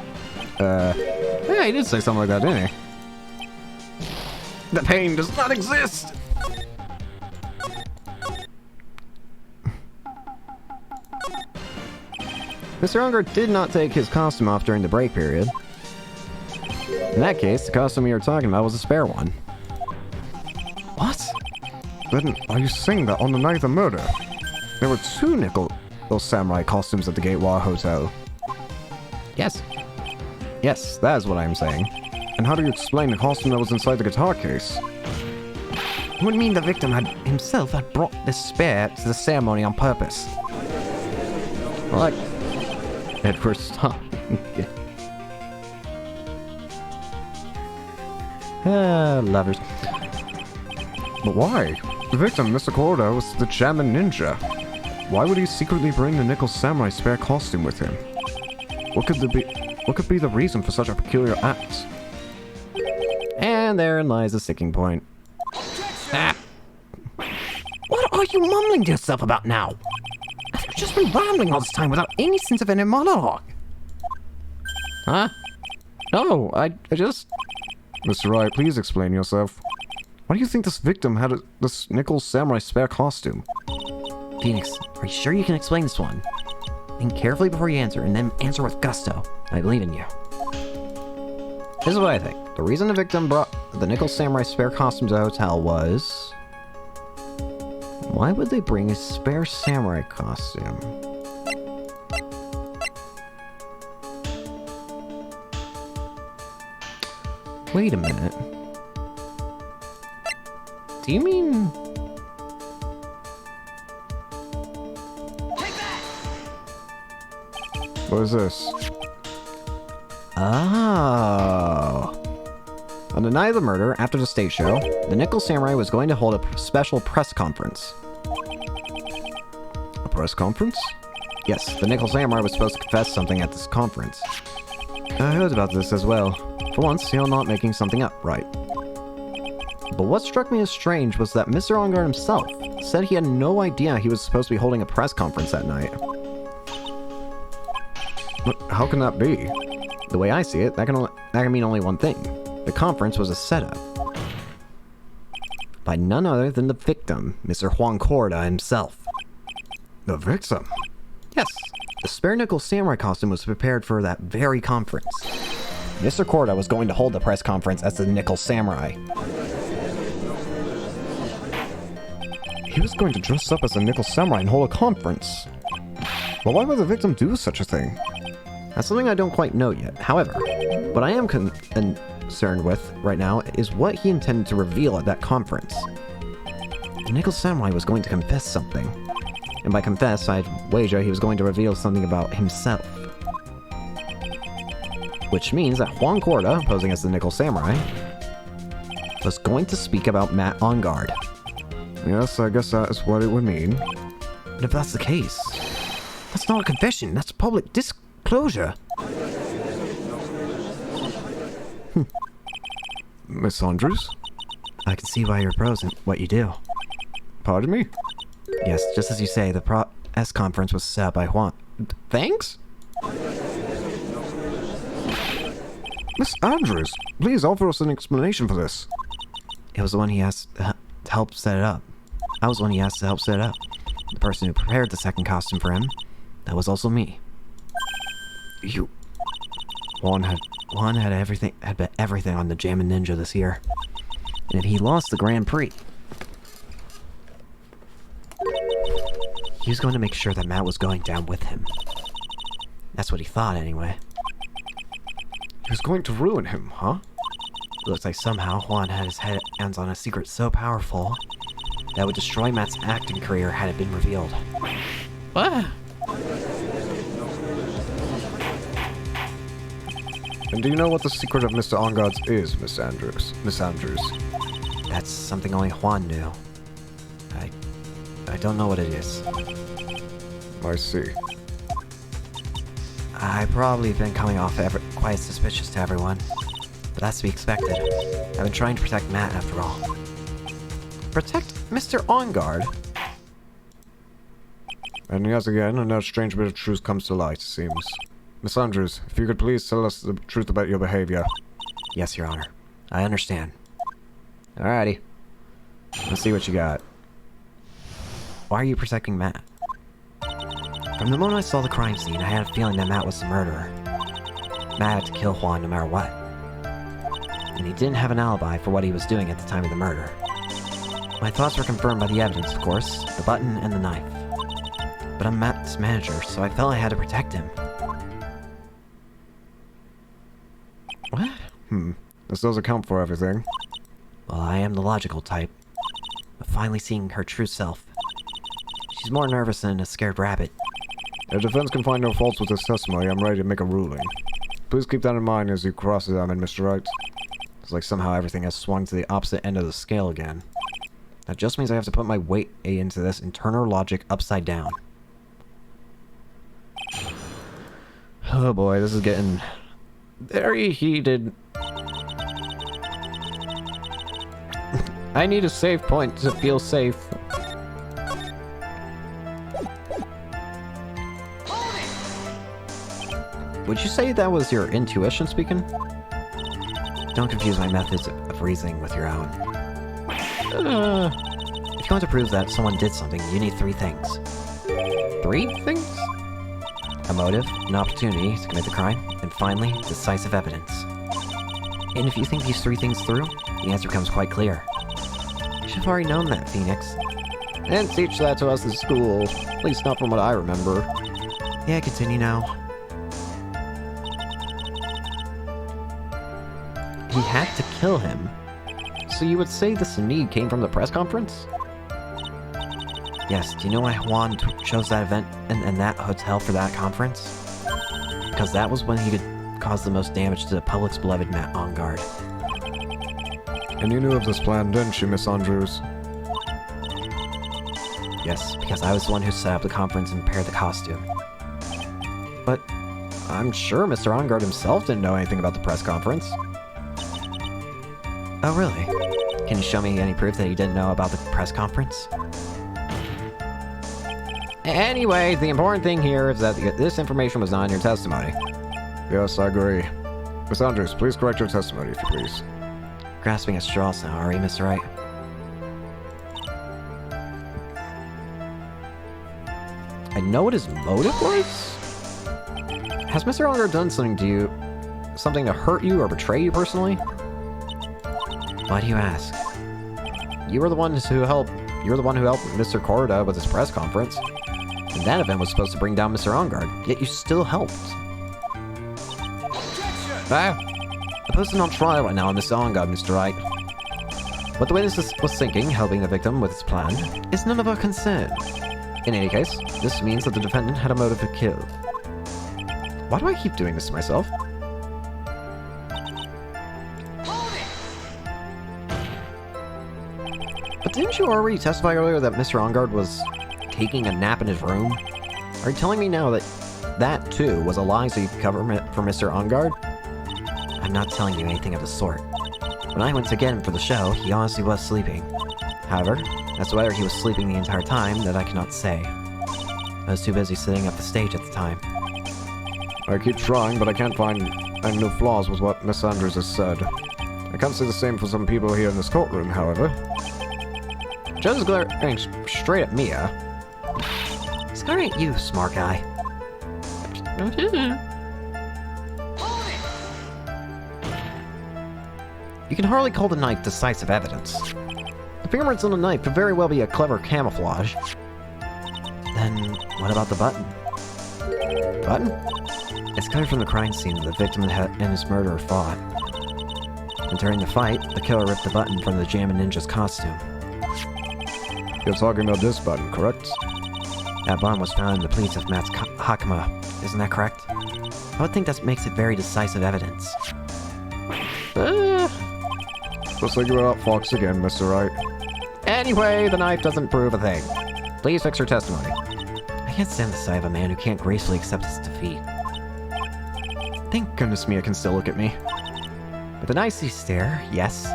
Yeah, he did say something like that, didn't he? The pain does not exist! Mr. Unger did not take his costume off during the break period. In that case, the costume you were talking about was a spare one. What? Then are you saying that on the night of the murder, there were two nickel samurai costumes at the Gateway Hotel? Yes. Yes, that is what I'm saying. And how do you explain the costume that was inside the guitar case? It would mean the victim himself had brought this spare to the ceremony on purpose. Like, Edward, stop. Lovers. But why? The victim, Mr. Korda, was the Shaman Ninja. Why would he secretly bring the Nickel Samurai spare costume with him? What could be the reason for such a peculiar act? And therein lies the sticking point. Ah, What are you mumbling to yourself about now? I've just been rambling all this time without any sense of any monologue. Huh? No, I just... Mr. Wright, please explain yourself. Why do you think this victim had this Nickel Samurai spare costume? Phoenix, are you sure you can explain this one? Think carefully before you answer, and then answer with gusto. I believe in you. This is what I think. The reason the victim brought the Nickel Samurai spare costume to the hotel was... Why would they bring a spare samurai costume? Wait a minute. Do you mean... What is this? Oh. On the night of the murder, after the stage show, the Nickel Samurai was going to hold a special press conference. A press conference? Yes, the Nickel Samurai was supposed to confess something at this conference. I heard about this as well. For once, you're not making something up, right? But what struck me as strange was that Mr. Ongar himself said he had no idea he was supposed to be holding a press conference that night. But how can that be? The way I see it, that can mean only one thing. The conference was a setup. By none other than the victim, Mr. Juan Corda himself. The victim? Yes, the spare Nickel Samurai costume was prepared for that very conference. Mr. Corda was going to hold the press conference as the Nickel Samurai. He was going to dress up as a Nickel Samurai and hold a conference. But why would the victim do such a thing? That's something I don't quite know yet. However, what I am concerned with right now is what he intended to reveal at that conference. The Nickel Samurai was going to confess something. And by confess, I'd wager he was going to reveal something about himself. Which means that Juan Corda, posing as the Nickel Samurai, was going to speak about Matt Ongard. Yes, I guess that is what it would mean. But if that's the case, that's not a confession, that's public disclosure. Miss Andrews? I can see why you're pros in what you do. Pardon me? Yes, just as you say, the press conference was set up by Juan. Thanks? Miss Andrews, please offer us an explanation for this. It was the one he asked to help set it up. I was the one he asked to help set it up. The person who prepared the second costume for him, that was also me. You... Juan had everything bet everything on the Jammin' Ninja this year. And if he lost the Grand Prix, he was going to make sure that Matt was going down with him. That's what he thought, anyway. He was going to ruin him, huh? It looks like somehow Juan had his hands on a secret so powerful that would destroy Matt's acting career had it been revealed. what? And do you know what the secret of Mr. Ongard's is, Miss Andrews? Miss Andrews? That's something only Juan knew. I don't know what it is. I see. I've probably been coming off quite suspicious to everyone, but that's to be expected. I've been trying to protect Matt after all. Protect Mr. On Guard? And yet again, another strange bit of truth comes to light, it seems. Miss Andrews, if you could please tell us the truth about your behavior. Yes, Your Honor. I understand. Alrighty. Let's see what you got. Why are you protecting Matt? From the moment I saw the crime scene, I had a feeling that Matt was the murderer. Matt had to kill Juan no matter what. And he didn't have an alibi for what he was doing at the time of the murder. My thoughts were confirmed by the evidence, of course, the button and the knife. But I'm Matt's manager, so I felt I had to protect him. What? This does account for everything. Well, I am the logical type. Of finally seeing her true self. She's more nervous than a scared rabbit. If the defense can find no faults with this testimony, I'm ready to make a ruling. Please keep that in mind as you cross-examine Mr. Wright. It's like somehow everything has swung to the opposite end of the scale again. That just means I have to put my weight into this internal logic upside down. Oh boy, this is getting very heated. I need a save point to feel safe. Would you say that was your intuition speaking? Don't confuse my methods of reasoning with your own. If you want to prove that someone did something, you need 3 things. 3 things? A motive, an opportunity to commit the crime, and finally, decisive evidence. And if you think these 3 things through, the answer becomes quite clear. You should have already known that, Phoenix. They didn't teach that to us in school. At least not from what I remember. Yeah, continue now. He had to kill him. So you would say this need came from the press conference? Yes, do you know why Juan chose that event and that hotel for that conference? Because that was when he could cause the most damage to the public's beloved Matt on guard. And you knew of this plan, didn't you, Miss Andrews? Yes, because I was the one who set up the conference and prepared the costume. But I'm sure Mr. OnGuard himself didn't know anything about the press conference. Oh, really? Can you show me any proof that you didn't know about the press conference? Anyway, the important thing here is that this information was not in your testimony. Yes, I agree. Miss Andrews, please correct your testimony, if you please. Grasping at straws now, are you, Mr. Wright? I know what his motive was? Has Mr. OnGuard done something to you? Something to hurt you or betray you personally? Why do you ask? You were the one who helped Mr. Corda with his press conference. And that event was supposed to bring down Mr. OnGuard, yet you still helped. Ah, the person on trial right now on Mr. OnGuard, Mr. Wright. What the witness was thinking, helping the victim with his plan, is none of our concern. In any case, this means that the defendant had a motive to kill. Why do I keep doing this to myself? But didn't you already testify earlier that Mr. OnGuard was taking a nap in his room? Are you telling me now that that, too, was a lie so you could cover for Mr. OnGuard? I'm not telling you anything of the sort. When I went again for the show, he honestly was sleeping. However, as to whether he was sleeping the entire time, that I cannot say. I was too busy sitting up the stage at the time. I keep trying, but I can't find any new flaws with what Miss Andrews has said. I can't say the same for some people here in this courtroom, however. Judge is glaring straight at Mia. Staring at you, smart guy. You can hardly call the knife decisive evidence. The fingerprints on the knife could very well be a clever camouflage. Then, what about the button? Button? It's clear from the crime scene that the victim and his murderer fought. And during the fight, the killer ripped the button from the Jammin' Ninja's costume. You're talking about this button, correct? That button was found in the pleats of Matt's Hakama. Isn't that correct? I would think that makes it very decisive evidence. Let's think about Fox again, Mr. Wright. Anyway, the knife doesn't prove a thing. Please fix your testimony. I can't stand the sight of a man who can't gracefully accept his defeat. Thank goodness Mia can still look at me. With an icy stare, yes.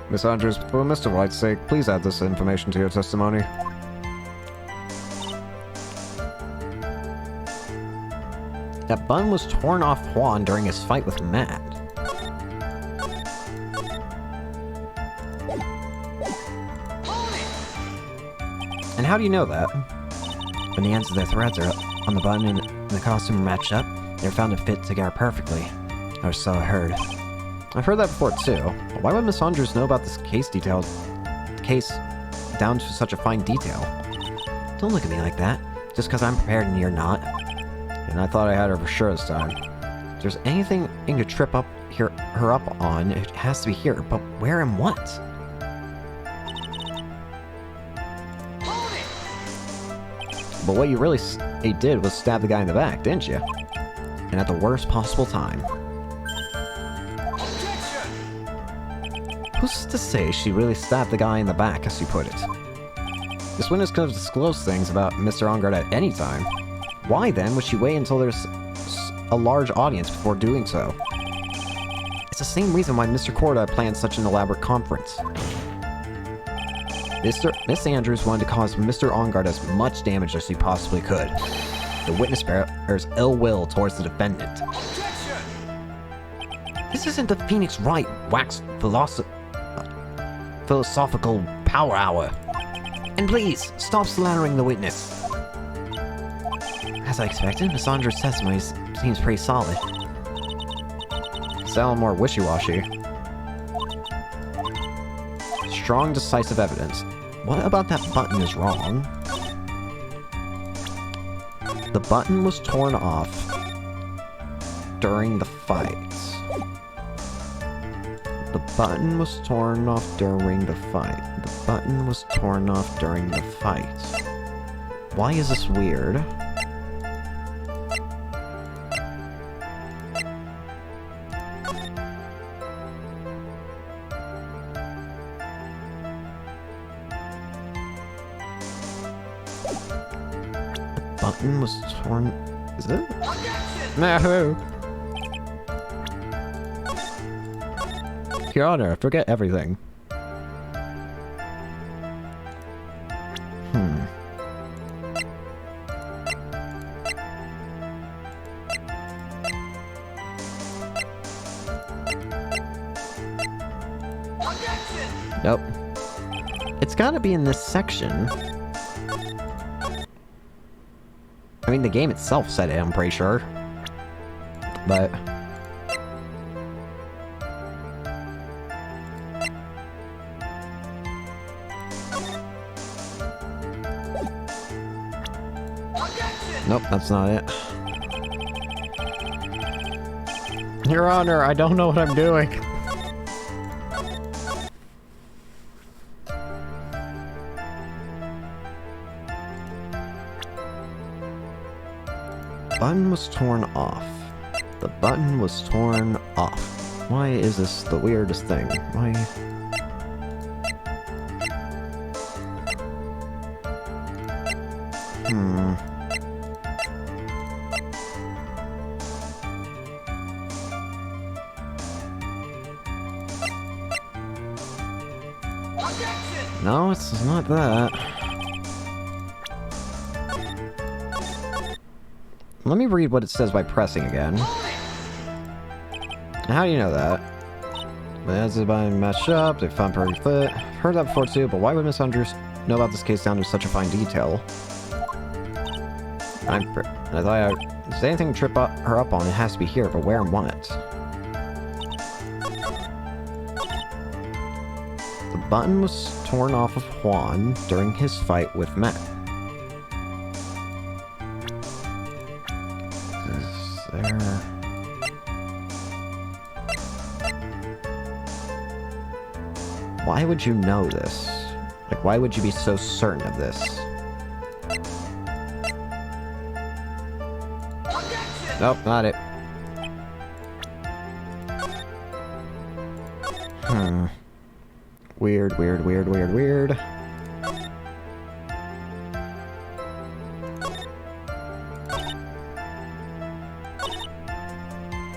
Miss Andrews, for Mr. Wright's sake, please add this information to your testimony. That bun was torn off Juan during his fight with Matt. And how do you know that? When the ends of their threads are on the button and the costume are matched up, they're found to fit together perfectly. Or so I heard. I've heard that before too. Why would Miss Andrews know about this case down to such a fine detail? Don't look at me like that. Just because I'm prepared and you're not. And I thought I had her for sure this time. If there's anything to trip up her up on, it has to be here. But where and what? But what you really did was stab the guy in the back, didn't you? And at the worst possible time. Who's to say she really stabbed the guy in the back, as you put it? This witness could have disclosed things about Mr. Ongard at any time. Why then would she wait until there's a large audience before doing so? It's the same reason why Mr. Corda planned such an elaborate conference. Miss Andrews wanted to cause Mr. Ongard as much damage as he possibly could. The witness bears ill will towards the defendant. This isn't the Phoenix Wright wax philosophical power hour. And please, stop slandering the witness. As I expected, Miss Andrews' testimony seems pretty solid. Sound more wishy-washy. Strong, decisive evidence. What about that button is wrong? The button was torn off during the fight. The button was torn off during the fight. The button was torn off during the fight. Why is this weird? Button was torn. Is it? No. Your Honor, forget everything. Nope. It's gotta be in this section. I mean, the game itself said it, I'm pretty sure. But... nope, that's not it. Your Honor, I don't know what I'm doing. Button was torn off. The button was torn off. Why is this the weirdest thing? Why... No, it's not that. Let me read what it says by pressing again. How do you know that? As the button matched up, they found perfect fit. Heard that before too, but why would Miss Andrews know about this case down to such a fine detail? I thought if there's anything to trip her up on, it has to be here, but where and what? The button was torn off of Juan during his fight with Matt. Is there... Why would you know this? Like, why would you be so certain of this? Nope, not it. Weird, weird, weird, weird, weird.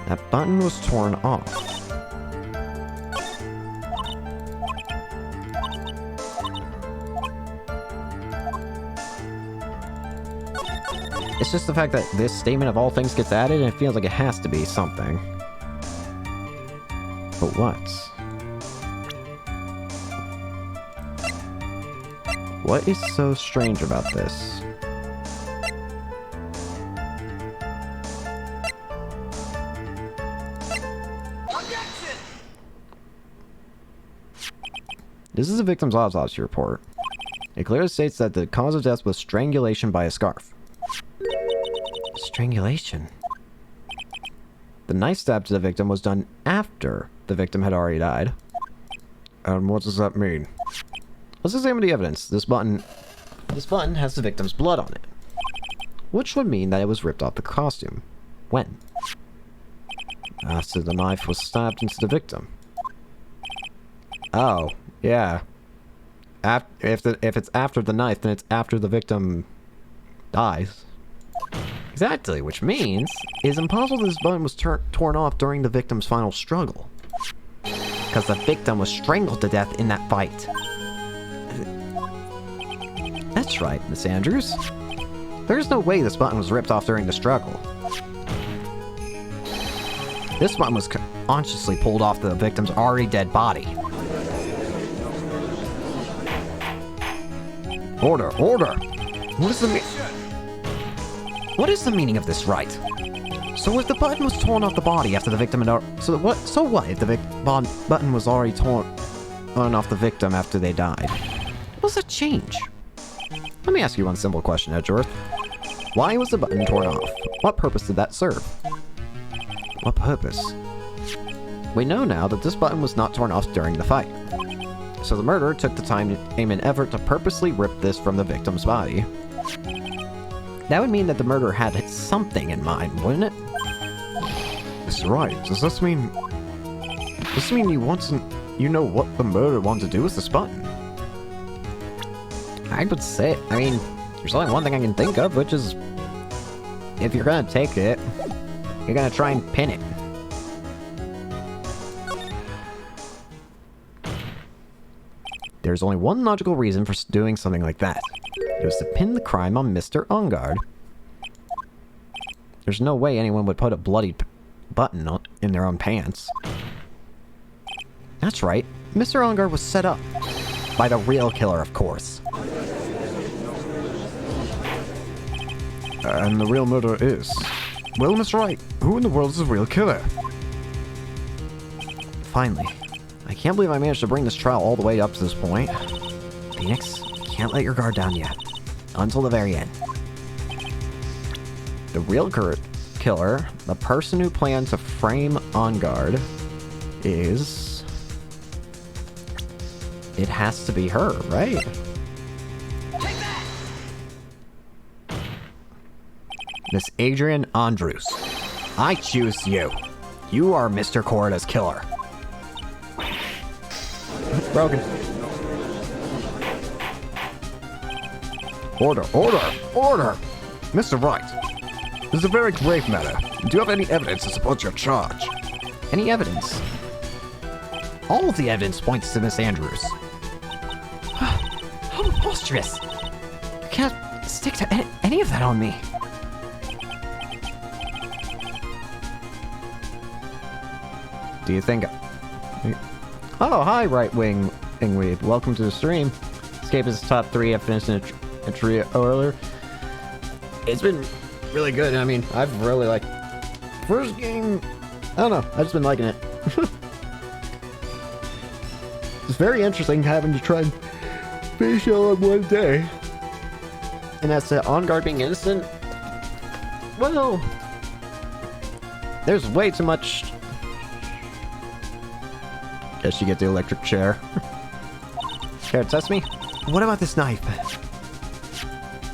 That button was torn off. It's just the fact that this statement of all things gets added, and it feels like it has to be something. But what? What is so strange about this? This is the victim's autopsy report. It clearly states that the cause of death was strangulation by a scarf. Strangulation? The knife stab to the victim was done after the victim had already died. And what does that mean? Let's examine the evidence. This button has the victim's blood on it, which would mean that it was ripped off the costume. When? After the knife was stabbed into the victim. Oh, yeah. If it's after the knife, then it's after the victim dies. Exactly, which means it's impossible this button was torn off during the victim's final struggle. Because the victim was strangled to death in that fight. That's right, Miss Andrews. There's no way this button was ripped off during the struggle. This button was consciously pulled off the victim's already dead body. Order! Order! What is the meaning of this right? So if the button was torn off the body after the victim had... So what if the button was already torn off the victim after they died? What does that change? Let me ask you one simple question, Edgeworth. Why was the button torn off? What purpose did that serve? What purpose? We know now that this button was not torn off during the fight. So the murderer took the time in an effort to purposely rip this from the victim's body. That would mean that the murderer had something in mind, wouldn't it? That's right. Does this mean you know what the murderer wanted to do with this button? I would say, I mean, there's only one thing I can think of, which is, if you're gonna take it, you're gonna try and pin it. There's only one logical reason for doing something like that. It was to pin the crime on Mr. Ungard. There's no way anyone would put a bloodied button in their own pants. That's right, Mr. Ungard was set up. By the real killer, of course. And the real murderer is... Well, Miss Wright, who in the world is the real killer? Finally. I can't believe I managed to bring this trial all the way up to this point. Phoenix, can't let your guard down yet. Until the very end. The real killer, the person who planned to frame Ungard, is... It has to be her, right? Miss Adrian Andrews. I choose you. You are Mr. Corrida's killer. Broken. Order, order, order! Mr. Wright, this is a very grave matter. Do you have any evidence to support your charge? Any evidence? All of the evidence points to Miss Andrews. How preposterous! You can't stick to any of that on me. Do you think... Oh, hi, right-wing Ingweed. Welcome to the stream. Escape is top 3. I finished a trio earlier. It's been really good. I mean, I've really liked... First game... I don't know. I've just been liking it. It's very interesting having to try and finish it all in one day. And as to On Guard being innocent... Well... There's way too much... Guess you get the electric chair. Care to test me? What about this knife?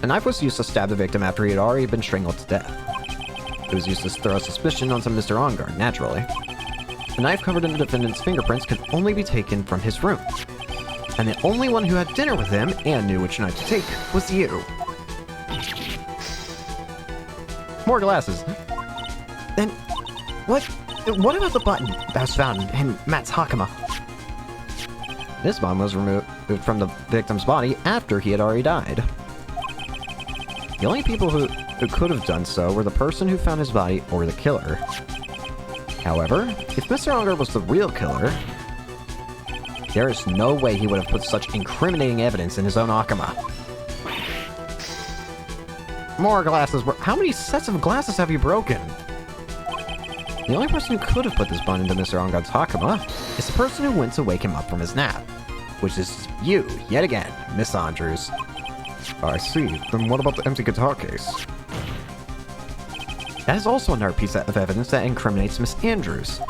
The knife was used to stab the victim after he had already been strangled to death. It was used to throw suspicion onto Mr. Ongard, naturally. The knife covered in the defendant's fingerprints could only be taken from his room. And the only one who had dinner with him and knew which knife to take was you. More glasses. Then, what What about the button that was found in Matt's Hakama? This button was removed from the victim's body after he had already died. The only people who could have done so were the person who found his body or the killer. However, if Mr. Unger was the real killer, there is no way he would have put such incriminating evidence in his own Akama. More glasses. How many sets of glasses have you broken? The only person who could have put this button into Mr. Ongod's Hakama is the person who went to wake him up from his nap, which is you, yet again, Miss Andrews. I see. Then what about the empty guitar case? That is also another piece of evidence that incriminates Miss Andrews.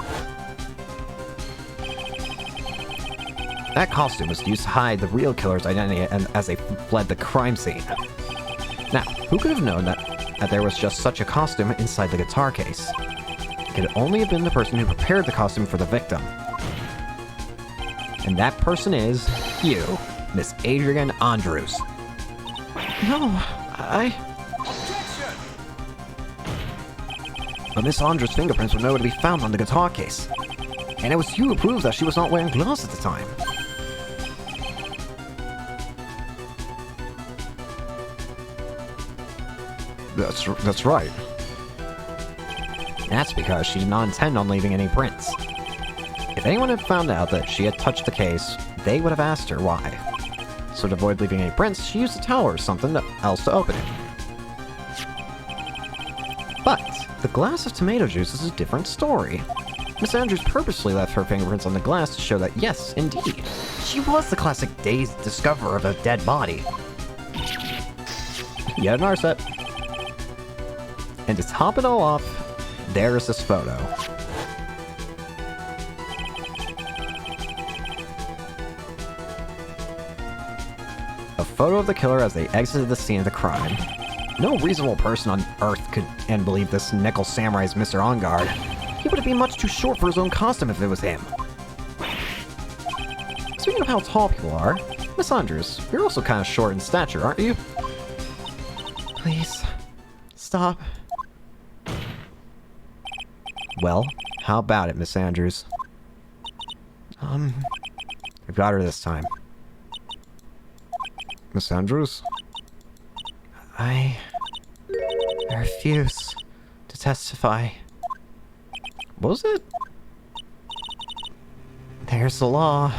That costume was used to hide the real killer's identity as they fled the crime scene. Now, who could have known that there was just such a costume inside the guitar case? It could only have been the person who prepared the costume for the victim. And that person is you, Miss Adrian Andrews. No, But Miss Andrews' fingerprints were nowhere to be found on the guitar case. And it was you who proved that she was not wearing gloves at the time. That's right. That's because she did not intend on leaving any prints. If anyone had found out that she had touched the case, they would have asked her why. So to avoid leaving any prints, she used a towel or something else to open it. But the glass of tomato juice is a different story. Miss Andrews purposely left her fingerprints on the glass to show that yes, indeed, she was the classic dazed discoverer of a dead body. Yet another set. And to top it all off, there is this photo. A photo of the killer as they exited the scene of the crime. No reasonable person on Earth could believe this nickel samurai is Mr. Ongard. He would have been much too short for his own costume if it was him. Speaking of how tall people are, Miss Andrews, you're also kind of short in stature, aren't you? please, stop. Well, how about it, Miss Andrews? I've got her this time. Miss Andrews? I refuse to testify. What was it? There's the law.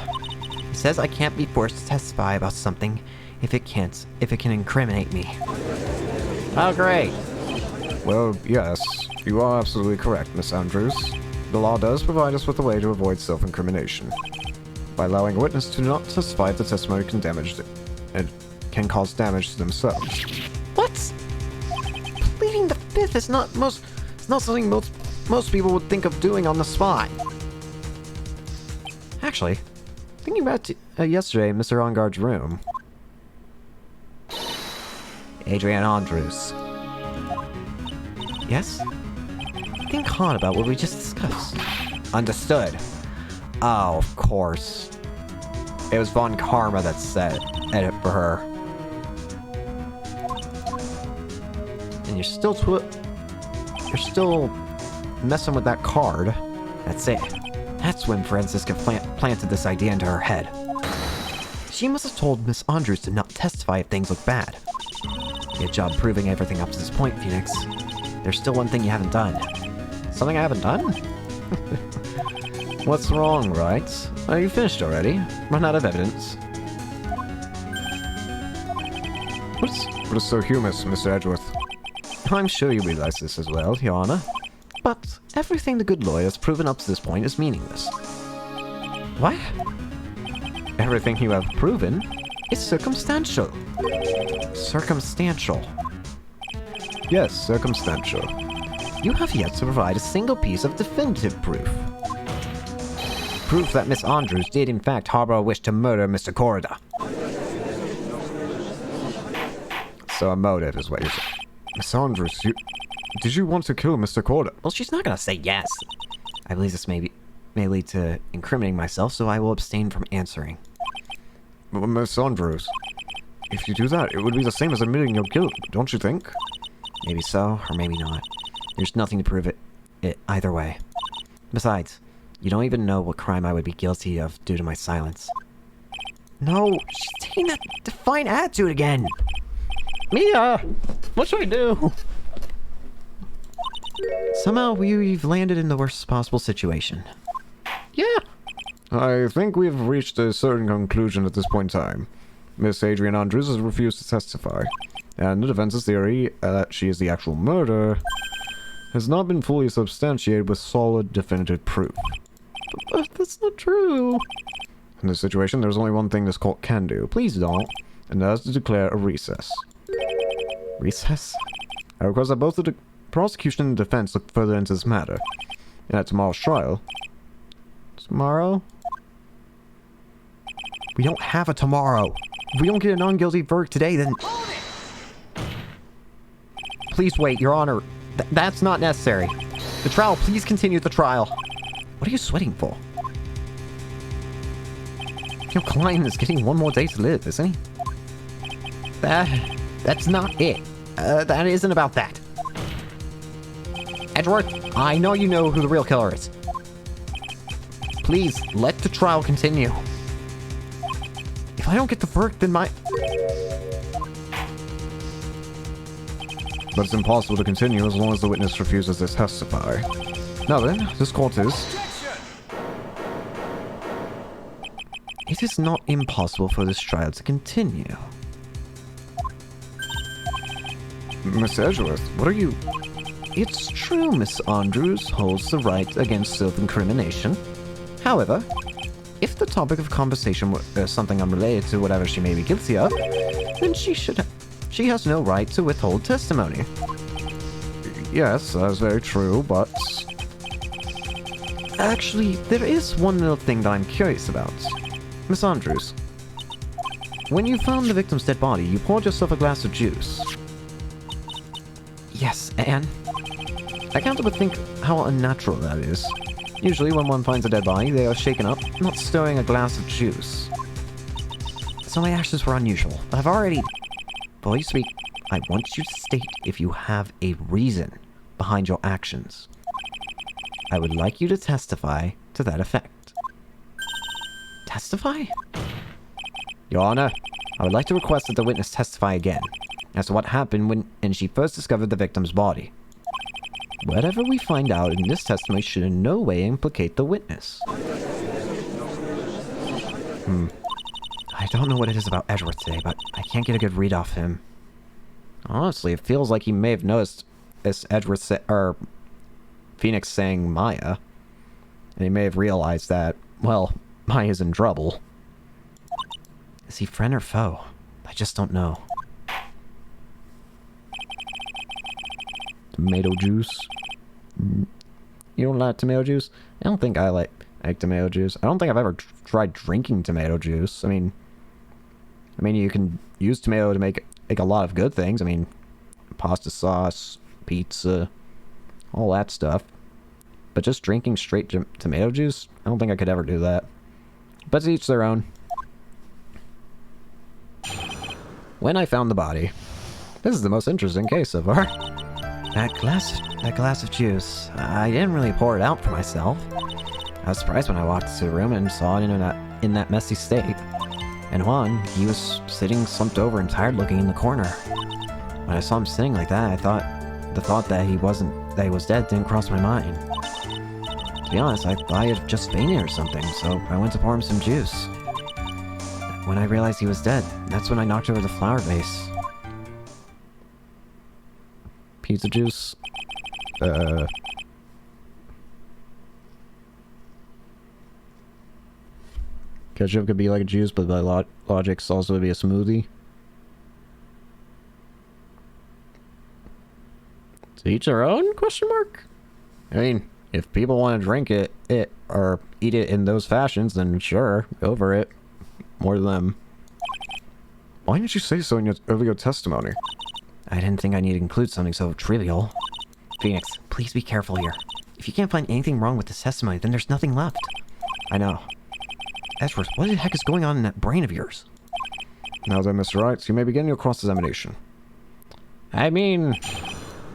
It says I can't be forced to testify about something if it can incriminate me. Oh, great. Well, yes, you are absolutely correct, Miss Andrews. The law does provide us with a way to avoid self-incrimination. By allowing a witness to not testify if the testimony can cause damage to themselves. What? Pleading the fifth is not something most people would think of doing on the spot. Actually, thinking back to yesterday in Mr. Ongard's room. Adrian Andrews. Yes? Think hard about what we just discussed. Understood. Oh, of course. It was Von Karma that said edit for her. And you're still messing with that card. That's it. That's when Francisca planted this idea into her head. She must have told Miss Andrews to not testify if things look bad. Good job proving everything up to this point, Phoenix. There's still one thing you haven't done. Something I haven't done? What's wrong, Wright? Are you finished already? Run out of evidence. What is so humorous, Mr. Edgeworth? I'm sure you realize this as well, Your Honor. But everything the good lawyer has proven up to this point is meaningless. What? Everything you have proven is circumstantial. Circumstantial. Yes, circumstantial. You have yet to provide a single piece of definitive proof. Proof that Miss Andrews did in fact harbor a wish to murder Mr. Corrida. So a motive is what you're saying. Miss Andrews, did you want to kill Mr. Corda? Well, she's not gonna say yes. I believe this may lead to incriminating myself, so I will abstain from answering. But Miss Andrews, if you do that, it would be the same as admitting your guilt, don't you think? Maybe so, or maybe not. There's nothing to prove it either way. Besides, you don't even know what crime I would be guilty of due to my silence. No, she's taking that defiant attitude again. Mia! What should I do? Somehow we've landed in the worst possible situation. Yeah. I think we've reached a certain conclusion at this point in time. Miss Adrian Andrews has refused to testify, and the defense's theory that she is the actual murderer has not been fully substantiated with solid, definitive proof. But that's not true. In this situation, there's only one thing this court can do. Please don't. And that is to declare a recess. Recess? I request that both the prosecution and defense look further into this matter. And at tomorrow's trial... Tomorrow? We don't have a tomorrow. If we don't get a non-guilty verdict today, then... Please wait, Your Honor. That's not necessary. The trial, please continue the trial. What are you sweating for? Your client is getting one more day to live, isn't he? That's not it. That isn't about that. Edgeworth, I know you know who the real killer is. Please, let the trial continue. If I don't get the verdict, then my... But it's impossible to continue as long as the witness refuses to testify. Now then, this court is... It is not impossible for this trial to continue. Miss Edgeworth, what are you... It's true Miss Andrews holds the right against self-incrimination. However, if the topic of conversation were something unrelated to whatever she may be guilty of, then she has no right to withhold testimony. Yes, that's very true, but... Actually, there is one little thing that I'm curious about. Miss Andrews, when you found the victim's dead body, you poured yourself a glass of juice. Yes, and I can't but think how unnatural that is. Usually when one finds a dead body, they are shaken up, not stirring a glass of juice. So my actions were unusual, but I've already... Before you speak, I want you to state if you have a reason behind your actions. I would like you to testify to that effect. Testify? Your Honor, I would like to request that the witness testify again as to what happened when she first discovered the victim's body. Whatever we find out in this testimony should in no way implicate the witness. I don't know what it is about Edgeworth today, but I can't get a good read off him. Honestly, it feels like he may have noticed this or Phoenix saying Maya, and he may have realized that, well, Maya's in trouble. Is he friend or foe? I just don't know. Tomato juice. You don't like tomato juice? I don't think I like tomato juice. I don't think I've ever tried drinking tomato juice. I mean, you can use tomato to make a lot of good things. I mean, pasta sauce, pizza, all that stuff. But just drinking straight tomato juice, I don't think I could ever do that. But to each their own. When I found the body, this is the most interesting case so far. That glass of juice, I didn't really pour it out for myself. I was surprised when I walked into the room and saw it in that messy state. And Juan, he was sitting slumped over and tired looking in the corner. When I saw him sitting like that, the thought that he was dead didn't cross my mind. To be honest, I thought he had just fainted or something, so I went to pour him some juice. When I realized he was dead, that's when I knocked over the flower vase. Pizza juice. Ketchup could be like a juice, but by logic's also would be a smoothie. To each their own? Question mark. I mean, if people want to drink it or eat it in those fashions, then sure, go for it. More them. Why didn't you say so in your earlier testimony? I didn't think I needed to include something so trivial. Phoenix, please be careful here. If you can't find anything wrong with this testimony, then there's nothing left. I know. Edgeworth, what the heck is going on in that brain of yours? Now then, Mr. Wright, you may begin your cross-examination. I mean,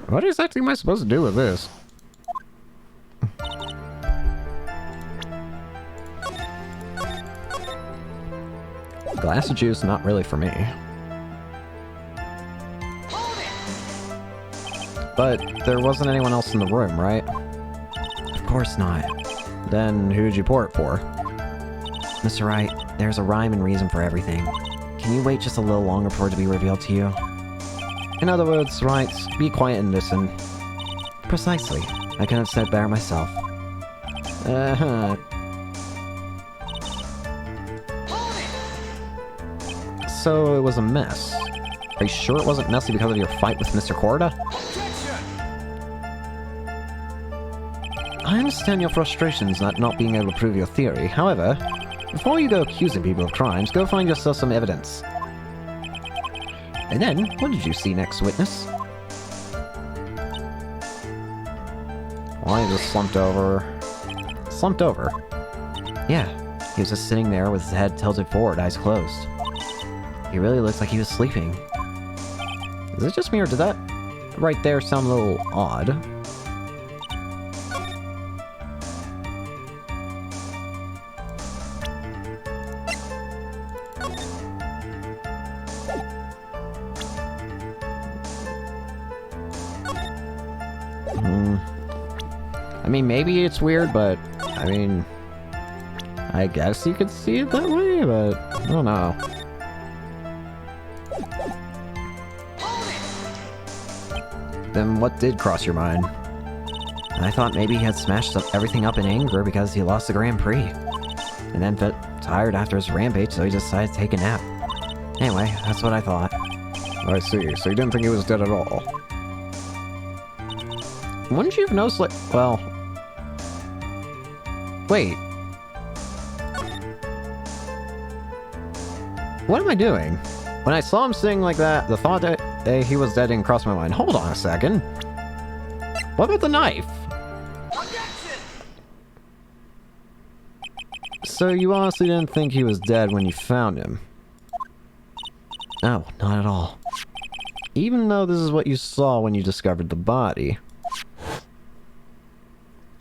what exactly am I supposed to do with this? Glass of juice, not really for me. But there wasn't anyone else in the room, right? Of course not. Then who'd you pour it for? Mr. Wright, there's a rhyme and reason for everything. Can you wait just a little longer for it to be revealed to you? In other words, Wright, be quiet and listen. Precisely. I couldn't have said it better myself. Uh-huh. So it was a mess. Are you sure it wasn't messy because of your fight with Mr. Korda? I understand your frustrations at not being able to prove your theory. However, before you go accusing people of crimes, go find yourself some evidence. And then, what did you see next, witness? Well, he just slumped over. Slumped over? Yeah, he was just sitting there with his head tilted forward, eyes closed. He really looks like he was sleeping. Is it just me, or did that right there sound a little odd? I mean, maybe it's weird, but, I mean, I guess you could see it that way, but I don't know. Then what did cross your mind? I thought maybe he had smashed everything up in anger because he lost the Grand Prix. And then felt tired after his rampage, so he decided to take a nap. Anyway, that's what I thought. I see. So you didn't think he was dead at all? Wouldn't you have noticed, like, well... Wait. What am I doing? When I saw him sitting like that, the thought that he was dead didn't cross my mind. Hold on a second. What about the knife? So you honestly didn't think he was dead when you found him? No, not at all. Even though this is what you saw when you discovered the body.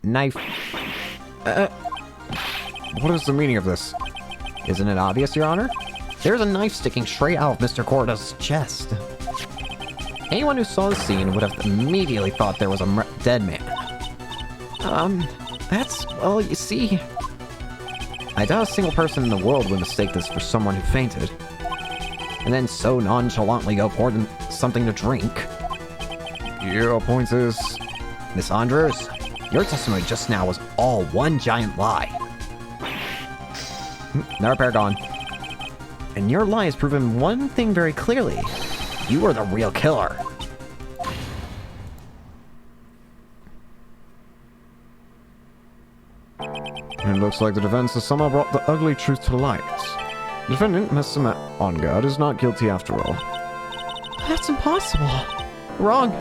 Knife. What is the meaning of this? Isn't it obvious, Your Honor? There's a knife sticking straight out of Mr. Korda's chest. Anyone who saw the scene would have immediately thought there was a dead man. Well, you see... I doubt a single person in the world would mistake this for someone who fainted. And then so nonchalantly go pour them something to drink. Your point is... Miss Andrews, your testimony just now was all one giant lie. Now repair gone. And your lie has proven one thing very clearly. You are the real killer. It looks like the defense has somehow brought the ugly truth to light. The defendant, Mr. On-Guard, is not guilty after all. That's impossible. Wrong.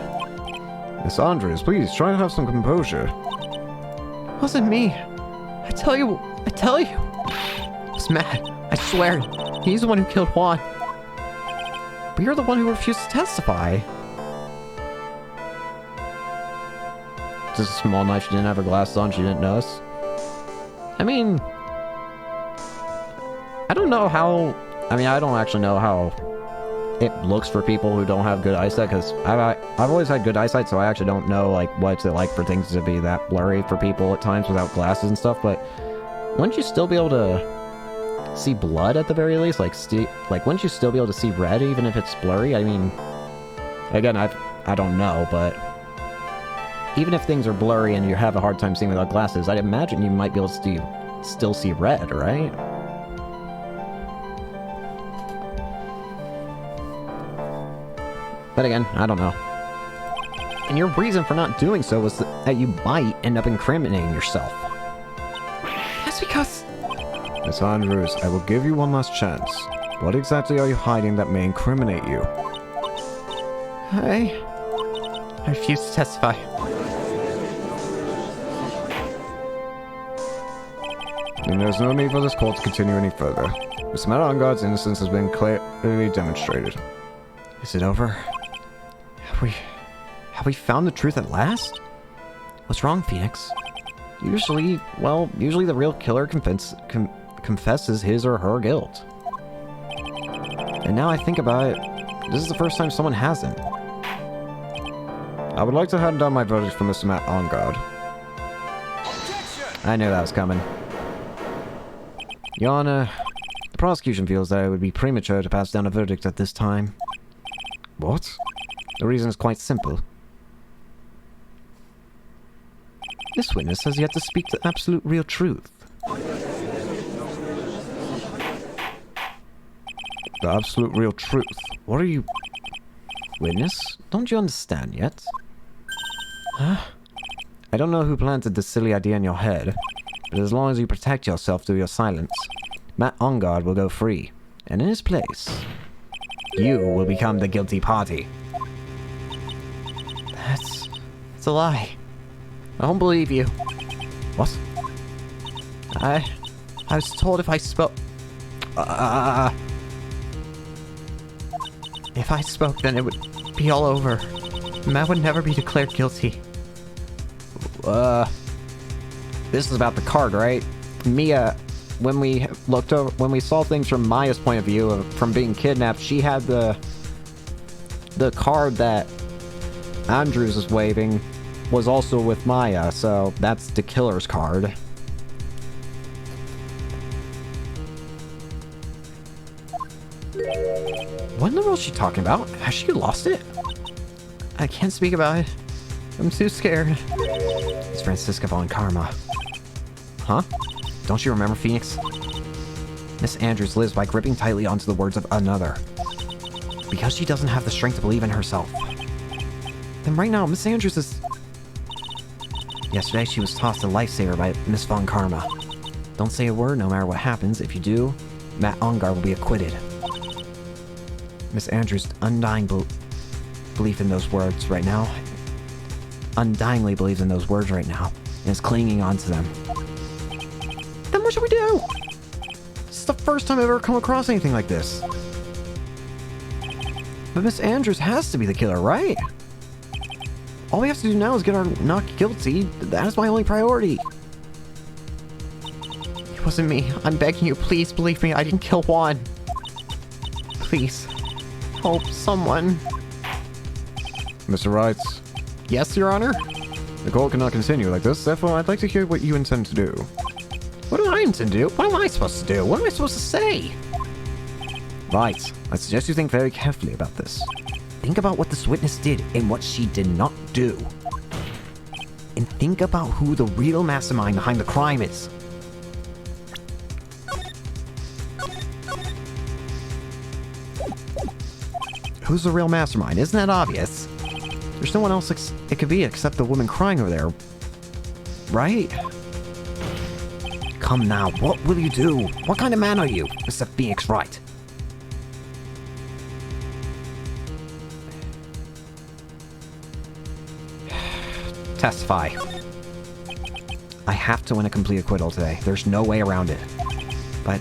Miss Andrews, please try to have some composure. It wasn't me. I tell you. It's Matt. I swear. He's the one who killed Juan. But you're the one who refused to testify. Just a small knife she didn't have her glasses on, she didn't notice. I mean... I don't know how... I mean, I don't actually know how it looks for people who don't have good eyesight, because I've always had good eyesight, so I actually don't know, like, what's it like for things to be that blurry for people at times without glasses and stuff, but wouldn't you still be able to see blood at the very least? Like, wouldn't you still be able to see red even if it's blurry? I mean, again, I don't know, but even if things are blurry and you have a hard time seeing without glasses, I'd imagine you might be able to still see red, right? But again, I don't know. And your reason for not doing so was that you might end up incriminating yourself. That's because... Miss Andrews, I will give you one last chance. What exactly are you hiding that may incriminate you? I refuse to testify. And there's no need for this court to continue any further. Mr. On-Guard's innocence has been clearly demonstrated. Is it over? Have we found the truth at last? What's wrong, Phoenix? Usually the real killer confesses his or her guilt. And now I think about it, this is the first time someone hasn't. I would like to hand down my verdict for Mr. Matt Ongard. I knew that was coming. Your Honor, the prosecution feels that it would be premature to pass down a verdict at this time. What? The reason is quite simple. This witness has yet to speak the absolute real truth. The absolute real truth? What are you... Witness? Don't you understand yet? Huh? I don't know who planted this silly idea in your head, but as long as you protect yourself through your silence, Matt Ongard will go free, and in his place, you will become the guilty party. It's a lie. I don't believe you. What? I was told if I spoke... if I spoke, then it would be all over. Matt would never be declared guilty. This is about the card, right? Mia, when we looked over, when we saw things from Maya's point of view, from being kidnapped, she had the card that Andrews is waving was also with Maya, so that's the killer's card. What in the world is she talking about? Has she lost it? I can't speak about it. I'm too scared. It's Francisca von Karma. Huh? Don't you remember, Phoenix? Miss Andrews lives by gripping tightly onto the words of another. Because she doesn't have the strength to believe in herself. Then right now, Miss Andrews is... Yesterday, she was tossed a lifesaver by Miss von Karma. Don't say a word, no matter what happens. If you do, Matt Ongard will be acquitted. Miss Andrews' undying belief in those words right now... Undyingly believes in those words right now, and is clinging on to them. Then what should we do? This is the first time I've ever come across anything like this. But Miss Andrews has to be the killer, right? All we have to do now is get her not guilty. That is my only priority. It wasn't me. I'm begging you, please believe me. I didn't kill Juan. Please. Help someone. Mr. Wright. Yes, Your Honor? The court cannot continue like this, therefore I'd like to hear what you intend to do. What do I intend to do? What am I supposed to do? What am I supposed to say? Right. I suggest you think very carefully about this. Think about what this witness did and what she did not do. And think about who the real mastermind behind the crime is. Who's the real mastermind? Isn't that obvious? There's no one else it could be except the woman crying over there. Right? Come now, what will you do? What kind of man are you, Mr. Phoenix Wright? Testify. I have to win a complete acquittal today. There's no way around it. But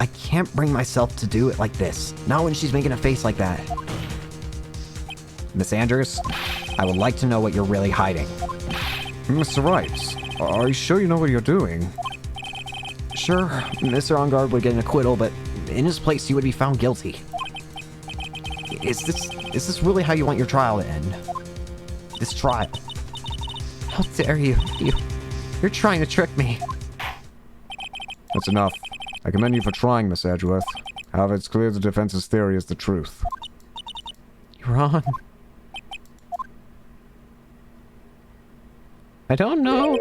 I can't bring myself to do it like this. Not when she's making a face like that. Miss Andrews, I would like to know what you're really hiding. Mr. Wright, are you sure you know what you're doing? Sure, Mr. Ongard would get an acquittal, but in his place you would be found guilty. Is this really how you want your trial to end? This trial? How dare you? You're trying to trick me. That's enough. I commend you for trying, Miss Edgeworth. However, it's clear the defense's theory is the truth. You're wrong. I don't know.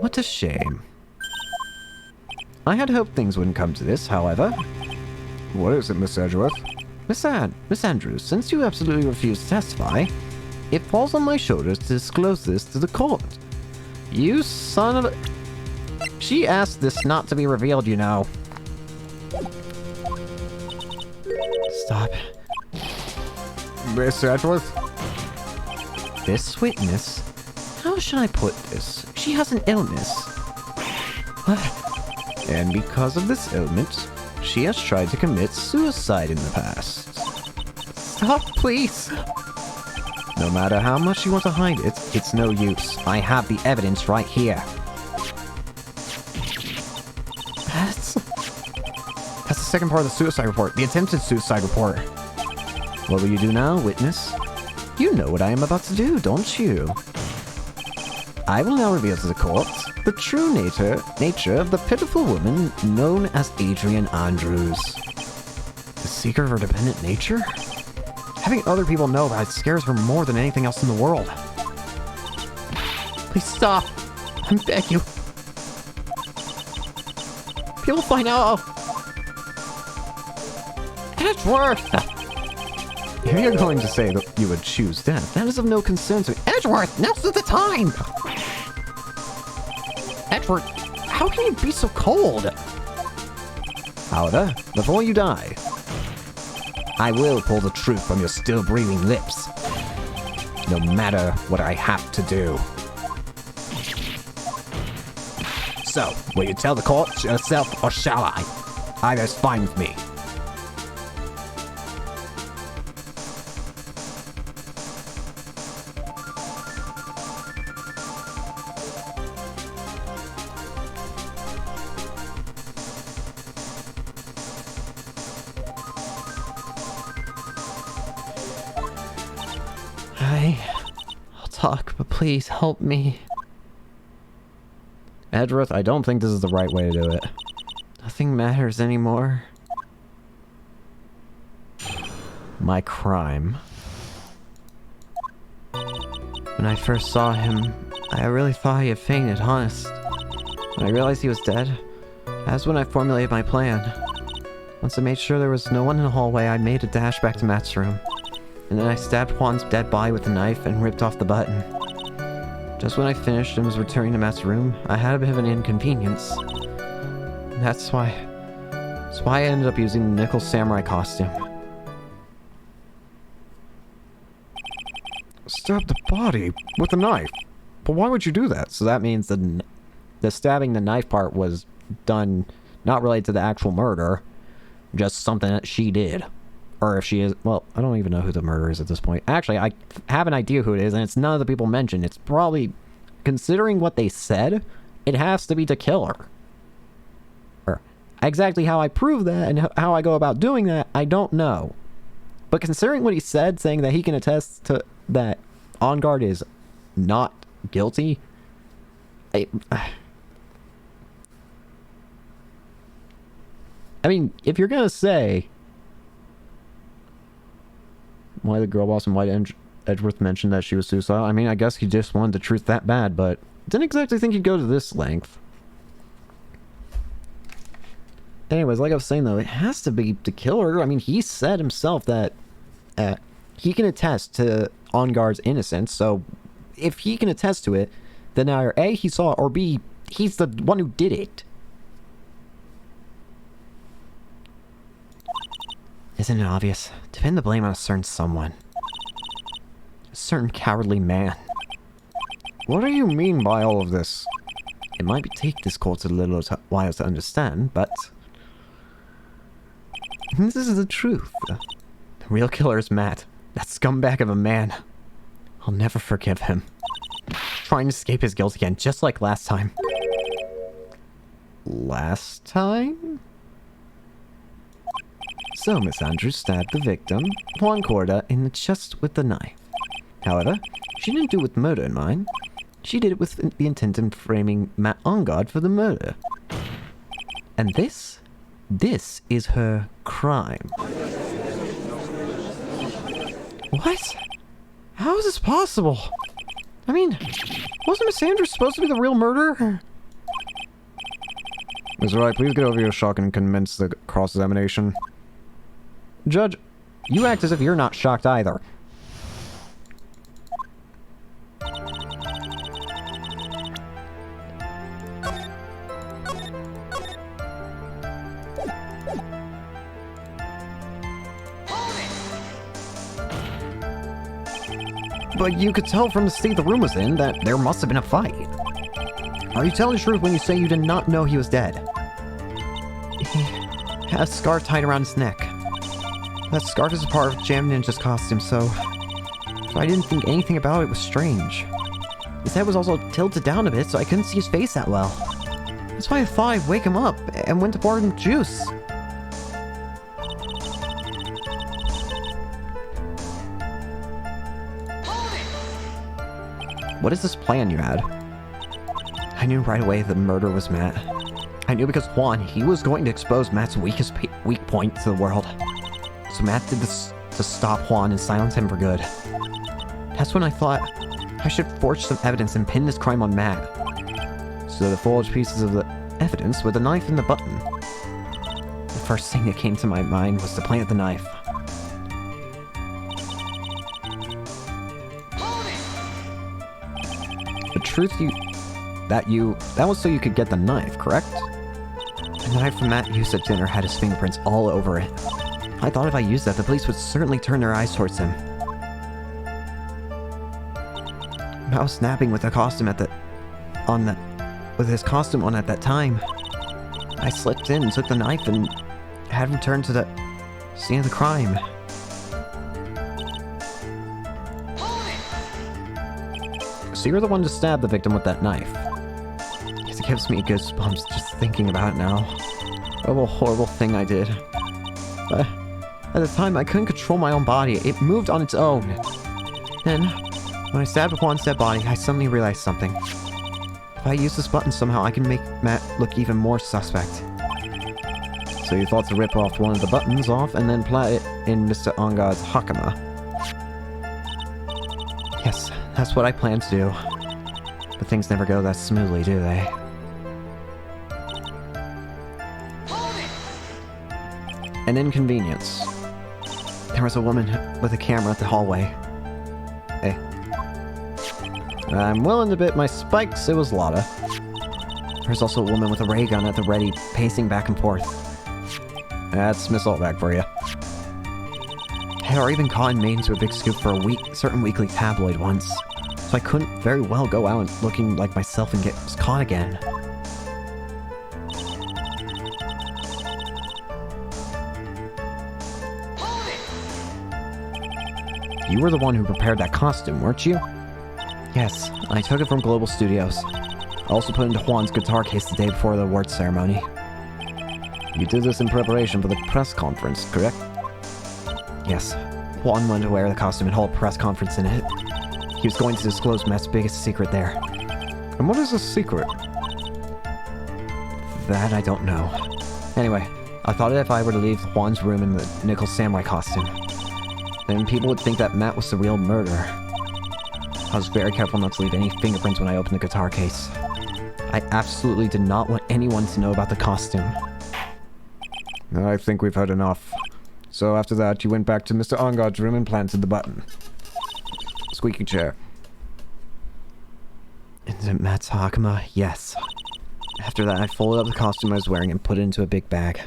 What a shame. I had hoped things wouldn't come to this, however. What is it, Miss Edgeworth? Miss Andrews, since you absolutely refuse to testify, it falls on my shoulders to disclose this to the court. You son of a... She asked this not to be revealed, you know. Stop. Miss Edgeworth? This witness... How should I put this? She has an illness. And because of this ailment, she has tried to commit suicide in the past. Stop, please! No matter how much you want to hide it, it's no use. I have the evidence right here. That's the second part of the suicide report. The attempted suicide report. What will you do now, witness? You know what I am about to do, don't you? I will now reveal to the court the true nature of the pitiful woman known as Adrian Andrews. The seeker of her dependent nature? Having other people know that it scares her more than anything else in the world. Please stop. I beg you. People find out. Edgeworth! If you're going to say that you would choose death, that is of no concern to me. Edgeworth, now's the time! Edgeworth, how can you be so cold? However, before you die, I will pull the truth from your still breathing lips. No matter what I have to do. So, will you tell the court yourself or shall I? Either's fine with me. I'll talk, but please help me. Edgeworth, I don't think this is the right way to do it. Nothing matters anymore. My crime. When I first saw him, I really thought he had fainted, honest. When I realized he was dead, that's when I formulated my plan. Once I made sure there was no one in the hallway, I made a dash back to Matt's room. And then I stabbed Juan's dead body with a knife and ripped off the button. Just when I finished and was returning to Matt's room, I had a bit of an inconvenience. And that's why I ended up using the nickel samurai costume. Stab the body with a knife. But why would you do that? So that means the stabbing the knife part was done not related to the actual murder, just something that she did. Or if she is, well, I don't even know who the murderer is at this point. Actually, I have an idea who it is, and it's none of the people mentioned. It's probably, considering what they said, it has to be the killer. Or exactly how I prove that and how I go about doing that, I don't know. But considering what he said, saying that he can attest to that On Guard is not guilty, I mean, if you're gonna say why the girl boss and why Edgeworth mentioned that she was suicidal, I mean, I guess he just wanted the truth that bad, but didn't exactly think he'd go to this length. Anyways, like I was saying though, it has to be the killer. I mean, he said himself that he can attest to On Guard's innocence, so if he can attest to it, then either A, he saw it, or B, he's the one who did it. Isn't it obvious? To pin the blame on a certain someone. A certain cowardly man. What do you mean by all of this? It might take this court a little while to understand, but this is the truth. The real killer is Matt. That scumbag of a man. I'll never forgive him. Trying to escape his guilt again, just like last time. Last time? So, Miss Andrews stabbed the victim, Juan Corda, in the chest with the knife. However, she didn't do it with murder in mind. She did it with the intent of framing Matt On Guard for the murder. And this is her crime. What? How is this possible? I mean, wasn't Miss Andrews supposed to be the real murderer? Ms. Wright, please get over your shock and commence the cross-examination. Judge, you act as if you're not shocked either. But you could tell from the state the room was in that there must have been a fight. Are you telling the truth when you say you did not know he was dead? He had a scarf tied around his neck. That scarf is a part of Jam Ninja's costume, so I didn't think anything about it was strange. His head was also tilted down a bit, so I couldn't see his face that well. That's why I thought I'd wake him up and went to pour him juice. What is this plan you had? I knew right away the murder was Matt. I knew because Juan, he was going to expose Matt's weak point to the world. So Matt did this to stop Juan and silence him for good. That's when I thought I should forge some evidence and pin this crime on Matt. So the forged pieces of the evidence were the knife and the button. The first thing that came to my mind was to plant the knife. The truth that was so you could get the knife, correct? The knife Matt used at dinner had his fingerprints all over it. I thought if I used that, the police would certainly turn their eyes towards him. Matt was snapping with the costume with his costume on at that time. I slipped in, took the knife, and had him turn to the scene of the crime. So you're the one to stab the victim with that knife. It gives me goosebumps just thinking about it now. What a horrible thing I did. But at the time, I couldn't control my own body. It moved on its own. Then, when I stabbed Juan's dead body, I suddenly realized something. If I use this button somehow, I can make Matt look even more suspect. So you thought to rip off one of the buttons off and then plant it in Mr. Ongar's hakama? Yes, that's what I planned to do. But things never go that smoothly, do they? An inconvenience. There was a woman with a camera at the hallway. Hey. I'm willing to bet my spikes it was Lotta. There was also a woman with a ray gun at the ready, pacing back and forth. That's Miss Altback for you. I had already been caught and made into a big scoop for a certain weekly tabloid once, so I couldn't very well go out looking like myself and get caught again. You were the one who prepared that costume, weren't you? Yes, I took it from Global Studios. I also put it into Juan's guitar case the day before the award ceremony. You did this in preparation for the press conference, correct? Yes. Juan wanted to wear the costume and hold a press conference in it. He was going to disclose Matt's biggest secret there. And what is the secret? That I don't know. Anyway, I thought if I were to leave Juan's room in the Nickel Samurai costume, then people would think that Matt was the real murderer. I was very careful not to leave any fingerprints when I opened the guitar case. I absolutely did not want anyone to know about the costume. I think we've heard enough. So after that, you went back to Mr. Ongar's room and planted the button. Squeaky chair. Into Matt's hakama? Yes. After that, I folded up the costume I was wearing and put it into a big bag.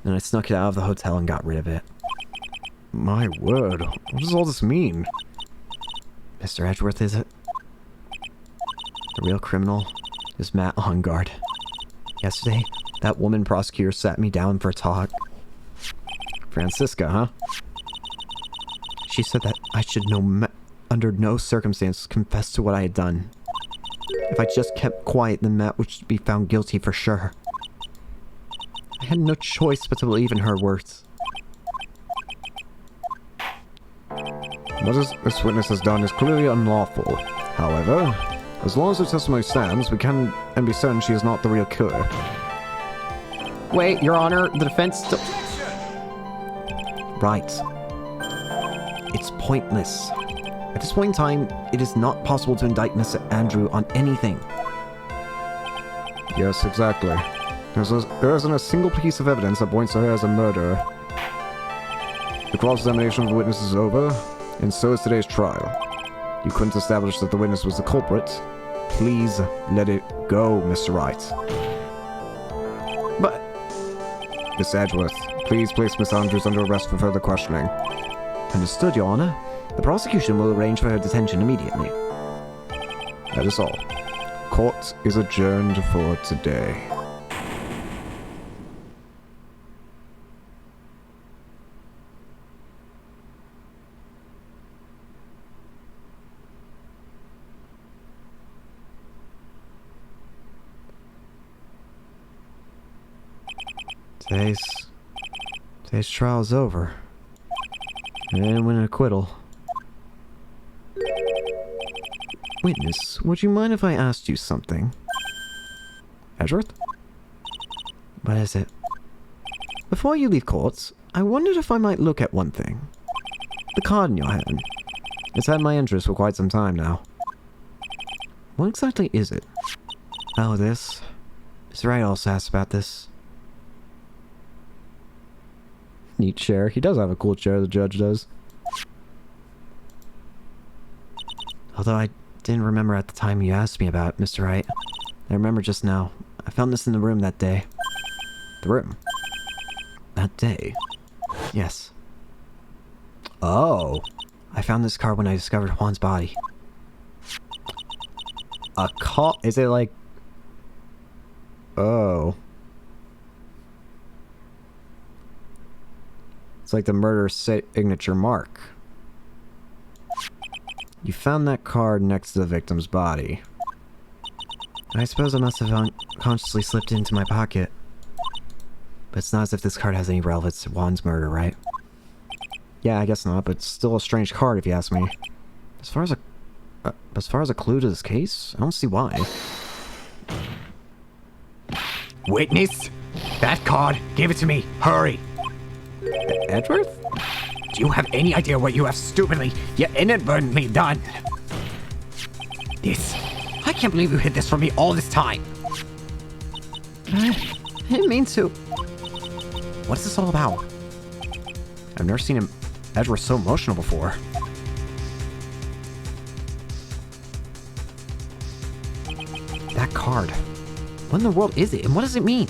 Then I snuck it out of the hotel and got rid of it. My word, what does all this mean? Mr. Edgeworth, is it? The real criminal is Matt Onguard. Yesterday, that woman prosecutor sat me down for a talk. Francisca, huh? She said that I should under no circumstance confess to what I had done. If I just kept quiet, then Matt would be found guilty for sure. I had no choice but to believe in her words. What this witness has done is clearly unlawful. However, as long as her testimony stands, we can be certain she is not the real killer. Wait, Your Honor, the defense still... Right. It's pointless. At this point in time, it is not possible to indict Mr. Andrew on anything. Yes, exactly. There isn't a single piece of evidence that points to her as a murderer. The cross-examination of the witness is over, and so is today's trial. You couldn't establish that the witness was the culprit. Please let it go, Mr. Wright. But... Miss Edgeworth, please place Miss Andrews under arrest for further questioning. Understood, Your Honor. The prosecution will arrange for her detention immediately. That is all. Court is adjourned for today. Today's trial's over. And win an acquittal. Witness, would you mind if I asked you something? Edgeworth? What is it? Before you leave court, I wondered if I might look at one thing. The card in your hand. It's had my interest for quite some time now. What exactly is it? Oh, this. Mr. Wright also asked about this. Neat chair. He does have a cool chair, the judge does. Although I didn't remember at the time you asked me about it, Mr. Wright. I remember just now. I found this in the room that day. The room? That day? Yes. Oh. I found this card when I discovered Juan's body. A call? Is it like... Oh. It's like the murder signature mark. You found that card next to the victim's body. I suppose I must have unconsciously slipped it into my pocket. But it's not as if this card has any relevance to Juan's murder, right? Yeah, I guess not, but it's still a strange card if you ask me. As far as a clue to this case, I don't see why. Witness! That card! Give it to me! Hurry! Edgeworth? Do you have any idea what you have stupidly, yet inadvertently done? This. I can't believe you hid this from me all this time. I didn't mean to. What's this all about? I've never seen Edgeworth so emotional before. That card. What in the world is it, and what does it mean?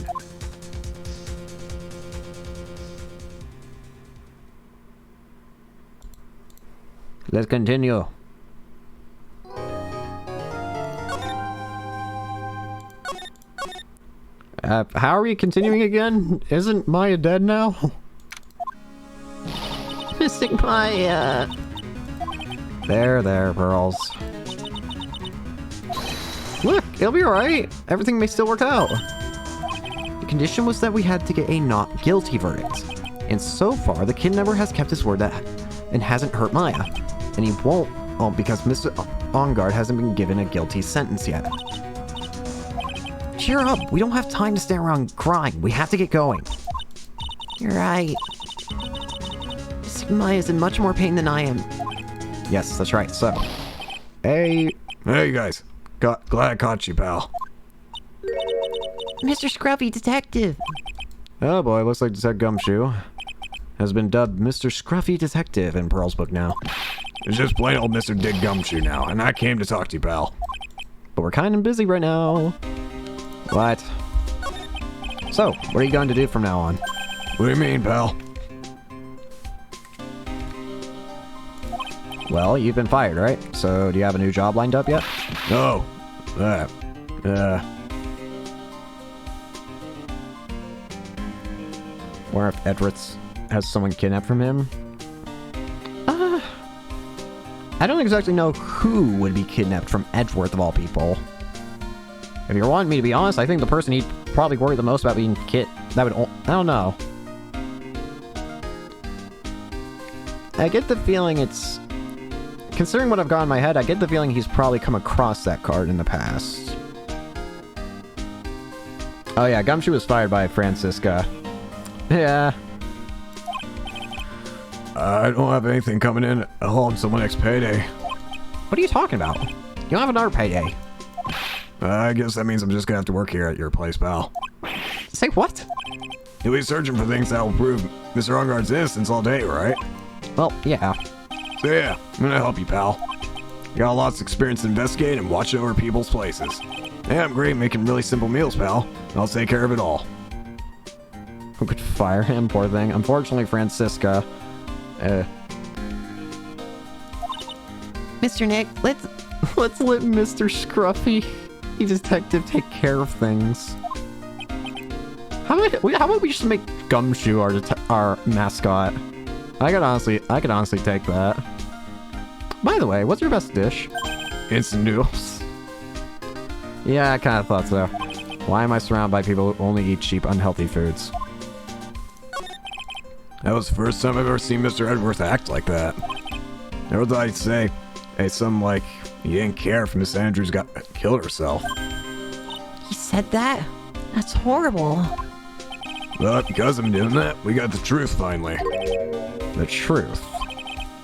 Let's continue. How are we continuing again? Isn't Maya dead now? Missing Maya. There, Pearls. Look, it'll be alright. Everything may still work out. The condition was that we had to get a not guilty verdict. And so far, the kid never has kept his word and hasn't hurt Maya. And he won't, because Mr. Ongard hasn't been given a guilty sentence yet. Cheer up, we don't have time to stand around crying. We have to get going. You're right. Missing Maya's in much more pain than I am. Yes, that's right. So, hey, Hey, guys. Glad I caught you, pal. Mr. Scruffy Detective. oh boy, looks like Detective Gumshoe has been dubbed Mr. Scruffy Detective in Pearl's book now. It's just plain old Mr. Dig Gumshoe now, and I came to talk to you, pal. But we're kind of busy right now. What? So, what are you going to do from now on? What do you mean, pal? Well, you've been fired, right? So, do you have a new job lined up yet? Oh, Or if Edwards has someone kidnapped from him? I don't exactly know who would be kidnapped from Edgeworth of all people. If you're wanting me to be honest, I think the person he'd probably worry the most about being I don't know. I get the feeling it's... Considering what I've got in my head, I get the feeling he's probably come across that card in the past. Oh yeah, Gumshoe was fired by Francisca. Yeah. I don't have anything coming in. I'll hold until my next payday. What are you talking about? You don't have another payday. I guess that means I'm just gonna have to work here at your place, pal. Say what? You'll be searching for things that will prove Mr. Ongard's innocence all day, right? Well, yeah. So yeah, I'm gonna help you, pal. I got lots of experience investigating and watching over people's places. And I'm great at making really simple meals, pal. I'll take care of it all. Who could fire him, poor thing? Unfortunately, Francisca... Mr. Nick, let's let Mr. Scruffy, the detective, take care of things. How about we just make Gumshoe our mascot? I could honestly take that. By the way, what's your best dish? Instant noodles. Yeah, I kind of thought so. Why am I surrounded by people who only eat cheap, unhealthy foods? That was the first time I've ever seen Mr. Edgeworth act like that. Never thought he'd say, hey, something like, He didn't care if Miss Andrews got killed herself. He said that? That's horrible. But because I'm doing that, we got the truth finally. The truth.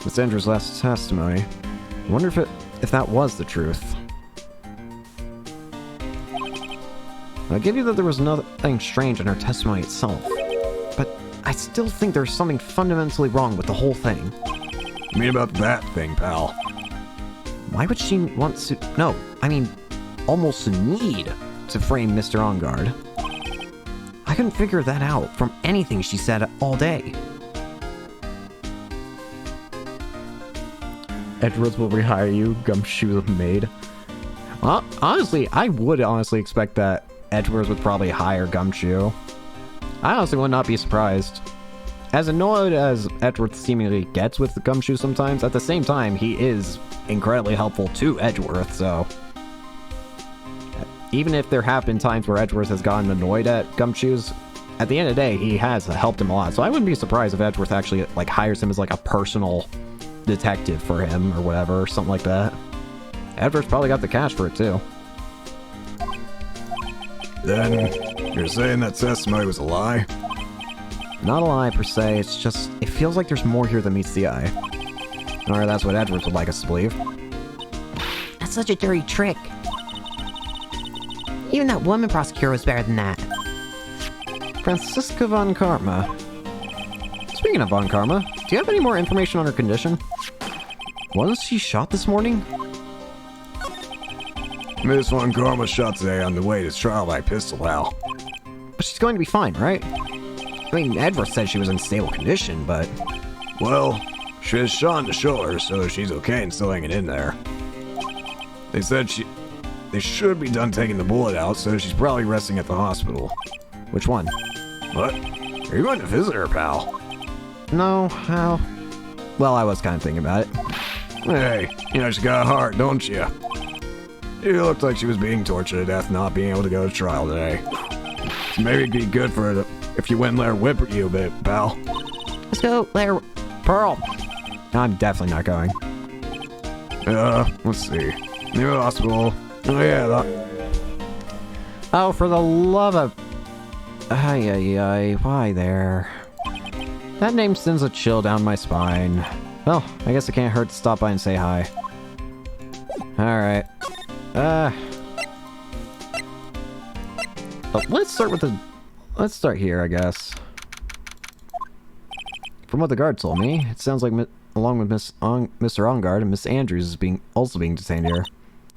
Miss Andrews' last testimony. I wonder if that was the truth. I give you that there was nothing strange in her testimony itself, but I still think there's something fundamentally wrong with the whole thing. You mean about that thing, pal? Why would she want to... No, I mean, almost need to frame Mr. Engard. I couldn't figure that out from anything she said all day. Edwards will rehire you, Gumshoe maid. Well, honestly, I would honestly expect that Edwards would probably hire Gumshoe. I honestly would not be surprised. As annoyed as Edwards seemingly gets with Gumshoe sometimes, at the same time, he is incredibly helpful to Edgeworth, so... Even if there have been times where Edgeworth has gotten annoyed at Gumshoe's, at the end of the day, he has helped him a lot. So I wouldn't be surprised if Edgeworth actually, like, hires him as, like, a personal detective for him, or whatever, or something like that. Edgeworth's probably got the cash for it, too. Then, you're saying that testimony was a lie? Not a lie, per se, it's just, it feels like there's more here than meets the eye. Or that's what Edgeworth would like us to believe. That's such a dirty trick. Even that woman prosecutor was better than that. Franziska von Karma. Speaking of von Karma, do you have any more information on her condition? Wasn't she shot this morning? Miss Von Karma shot today on the way to trial by pistol, Al. But she's going to be fine, right? I mean, Edward said she was in stable condition, but... Well, she was shot in the shoulder, so she's okay and still hanging in there. They said they should be done taking the bullet out, so she's probably resting at the hospital. Which one? What? Are you going to visit her, pal? No, how? Well, I was kind of thinking about it. Hey, you know she got a heart, don't you? It looked like she was being tortured to death not being able to go to trial today. So maybe it'd be good for her if you went and let her whip you a bit, pal. Let's go, let her... Pearl. I'm definitely not going. Let's see. New hospital. Oh yeah, Oh, for the love of... Ay, why there? That name sends a chill down my spine. Well, I guess it can't hurt to stop by and say hi. Alright. But let's start here, I guess. From what the guard told me, it sounds like along with Mr. Engard and Miss Andrews is also being detained here.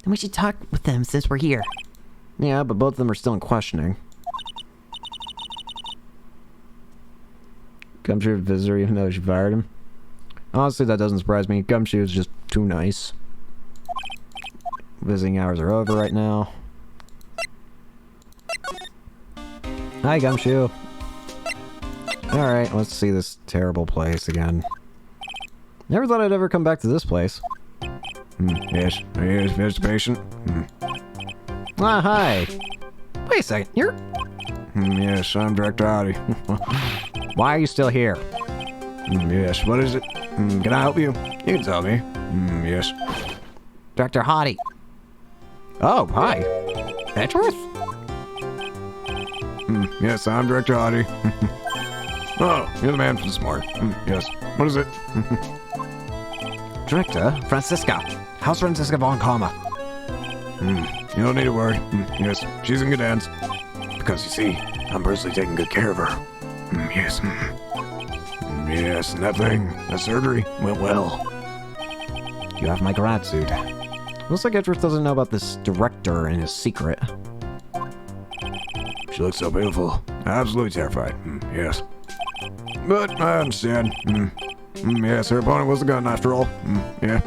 Then we should talk with them since we're here. Yeah, but both of them are still in questioning. Gumshoe visitor even though she fired him. Honestly, that doesn't surprise me. Gumshoe is just too nice. Visiting hours are over right now. Hi, Gumshoe. Alright, let's see this terrible place again. Never thought I'd ever come back to this place. Yes. Here's the patient. Ah, hi. Wait a second, you're... Yes, I'm Director Howdy. Why are you still here? Yes, what is it? Can I help you? You can tell me. Yes. Dr. Hottie. Oh, hi. Edgeworth? Yes, I'm Director Howdy. Oh, you're the man for the smart. Yes. What is it? Director, Franziska. How's Franziska von Karma? You don't need to worry. Yes, she's in good hands. Because you see, I'm personally taking good care of her. Yes. Yes, and that surgery went well. You have my gratitude. Looks like Edgeworth doesn't know about this director and his secret. She looks so beautiful. Absolutely terrified. Yes. But I understand. Yes, her opponent was a gun after all. Yeah.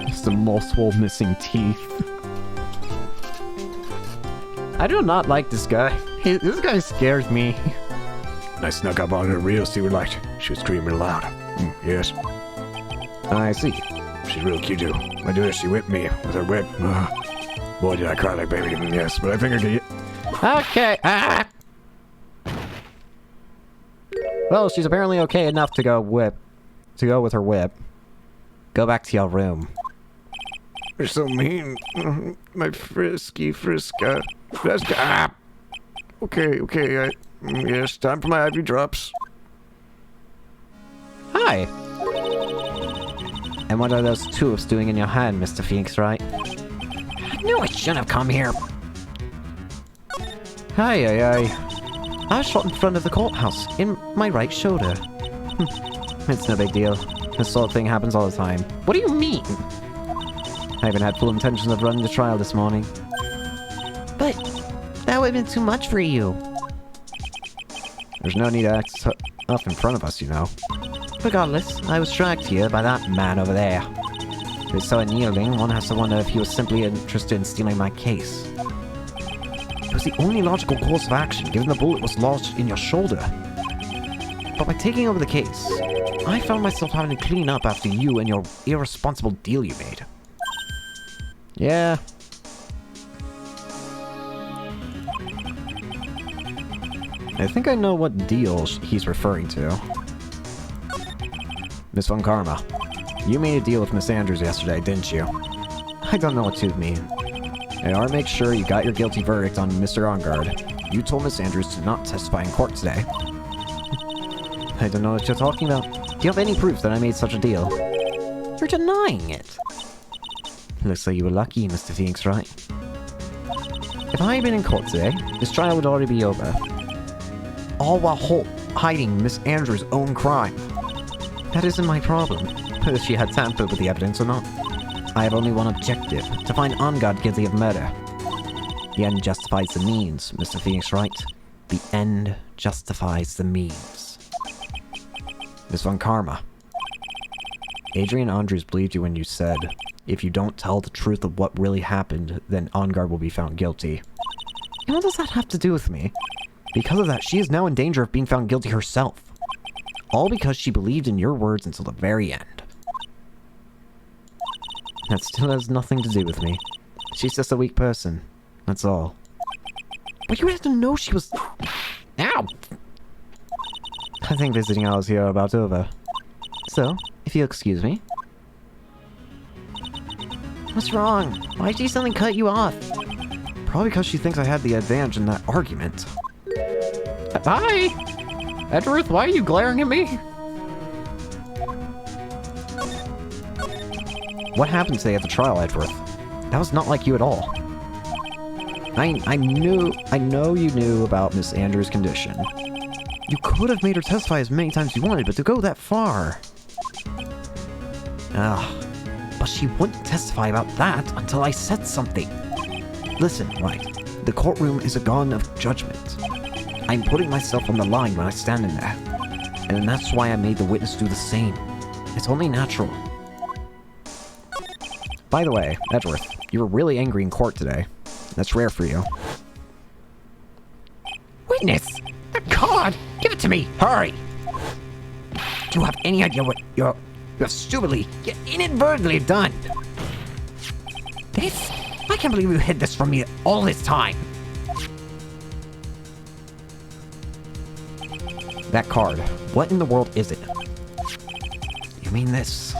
Just the multiple missing teeth. I do not like this guy. This guy scares me. And I snuck up on her real secret light. She was screaming loud. Yes. I see. She's real cute too. I do this, she whipped me with her whip. Boy, did I cry like baby. Yes, but I think I can get... Okay. Well, she's apparently okay enough to go with her whip. Go back to your room. You're so mean. My frisky Friska. Friska. Ah! Okay. Yes, time for my IV drops. Hi. And what are those tubes doing in your hand, Mr. Phoenix Wright? I knew I shouldn't have come here. Hi. I was shot in front of the courthouse, in my right shoulder. It's no big deal. This sort of thing happens all the time. What do you mean? I even had full intentions of running the trial this morning. But that would have been too much for you. There's no need to act up in front of us, you know. Regardless, I was dragged here by that man over there. If it's so unyielding, one has to wonder if he was simply interested in stealing my case. It was the only logical course of action, given the bullet was lodged in your shoulder. But by taking over the case, I found myself having to clean up after you and your irresponsible deal you made. Yeah. I think I know what deal he's referring to. Miss Von Karma, you made a deal with Miss Andrews yesterday, didn't you? I don't know what to mean. In order to make sure you got your guilty verdict on Mr. OnGuard, you told Miss Andrews to not testify in court today. I don't know what you're talking about. Do you have any proof that I made such a deal? You're denying it. Looks like you were lucky, Mr. Phoenix Wright. If I had been in court today, this trial would already be over. All while hiding Miss Andrews' own crime. That isn't my problem, whether she had tampered with the evidence or not. I have only one objective, to find OnGuard guilty of murder. The end justifies the means, Mr. Phoenix Wright. The end justifies the means. Miss Von Karma. Adrian Andrews believed you when you said, if you don't tell the truth of what really happened, then OnGuard will be found guilty. And what does that have to do with me? Because of that, she is now in danger of being found guilty herself. All because she believed in your words until the very end. That still has nothing to do with me. She's just a weak person. That's all. But you had to know she was... Ow! I think visiting hours here are about over. So, if you'll excuse me. What's wrong? Why did she suddenly cut you off? Probably because she thinks I had the advantage in that argument. Hi! Edgeworth, why are you glaring at me? What happened today at the trial, Edgeworth? That was not like you at all. I know you knew about Miss Andrews' condition. You could have made her testify as many times as you wanted, but to go that far... but she wouldn't testify about that until I said something. Listen, Wright, the courtroom is a garden of judgment. I'm putting myself on the line when I stand in there. And that's why I made the witness do the same. It's only natural. By the way, Edgeworth, you were really angry in court today. That's rare for you. Witness! The card! Give it to me! Hurry! Do you have any idea what you're stupidly, yet inadvertently done? This? I can't believe you hid this from me all this time. That card. What in the world is it? You mean this?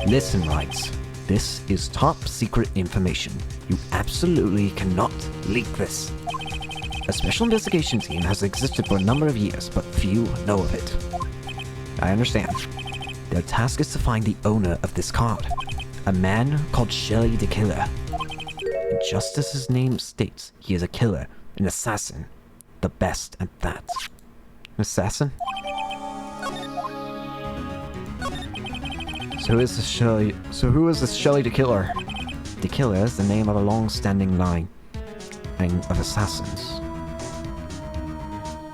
Listen, Wrights. This is top secret information. You absolutely cannot leak this. A special investigation team has existed for a number of years, but few know of it. I understand. Their task is to find the owner of this card. A man called Shelley the Killer. And just as his name states, he is a killer, an assassin. The best at that. Assassin? So who is this Shelley the Killer? The Killer is the name of a long-standing line of assassins.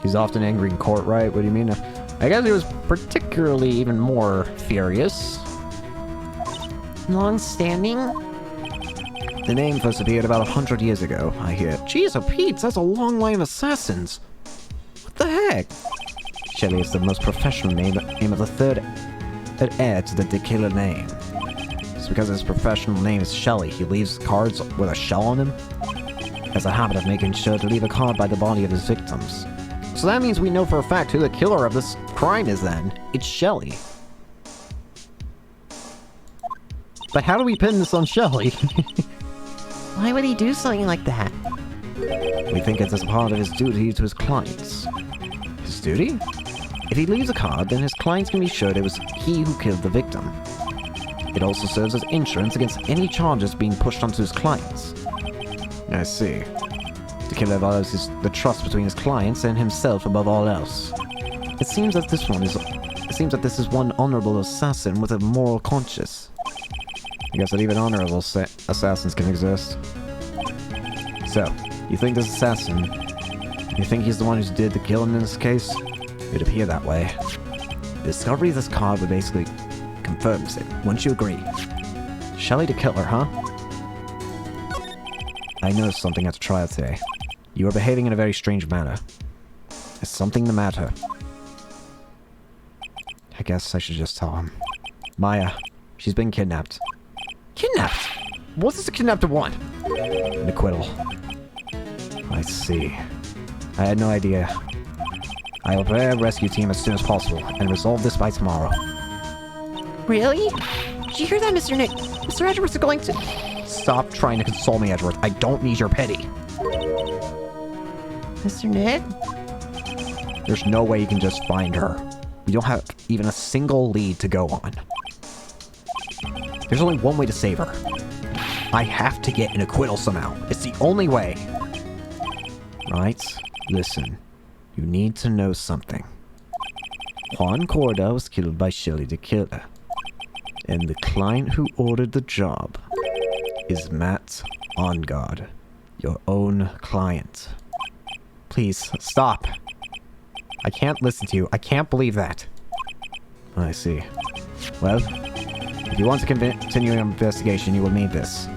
He's often angry in court, right? What do you mean? I guess he was particularly even more furious. Long-standing? The name first appeared about 100 years ago, I hear. Jeez, oh Pete, that's a long line of assassins. What the heck? Shelley is the most professional name of the third heir to the Killer name. Just because his professional name is Shelley, he leaves cards with a shell on him? Has a habit of making sure to leave a card by the body of his victims. So that means we know for a fact who the killer of this crime is then. It's Shelley. But how do we pin this on Shelly? Why would he do something like that? We think it's as a part of his duty to his clients. His duty? If he leaves a card, then his clients can be sure it was he who killed the victim. It also serves as insurance against any charges being pushed onto his clients. I see. The killer values the trust between his clients and himself above all else. It seems that this is one honorable assassin with a moral conscience. I guess that even honorable assassins can exist. So, you think this assassin... You think he's the one who did the killing in this case? It'd appear that way. The discovery of this card would basically confirms it. Wouldn't you agree? Shelly the killer, huh? I noticed something at the trial today. You were behaving in a very strange manner. Is something the matter? I guess I should just tell him. Maya, she's been kidnapped. Kidnapped? What does a kidnapper want? An acquittal. I see. I had no idea. I will prepare a rescue team as soon as possible and resolve this by tomorrow. Really? Did you hear that, Mr. Nick? Mr. Edgeworth is going to... Stop trying to console me, Edgeworth. I don't need your pity. Mr. Nick? There's no way you can just find her. We don't have even a single lead to go on. There's only one way to save her. I have to get an acquittal somehow. It's the only way. Right? Listen. You need to know something. Juan Corda was killed by Shelly the Killer. And the client who ordered the job is Matt Ongard, your own client. Please, stop. I can't listen to you. I can't believe that. I see. Well, if you want to continue your investigation, you will need this.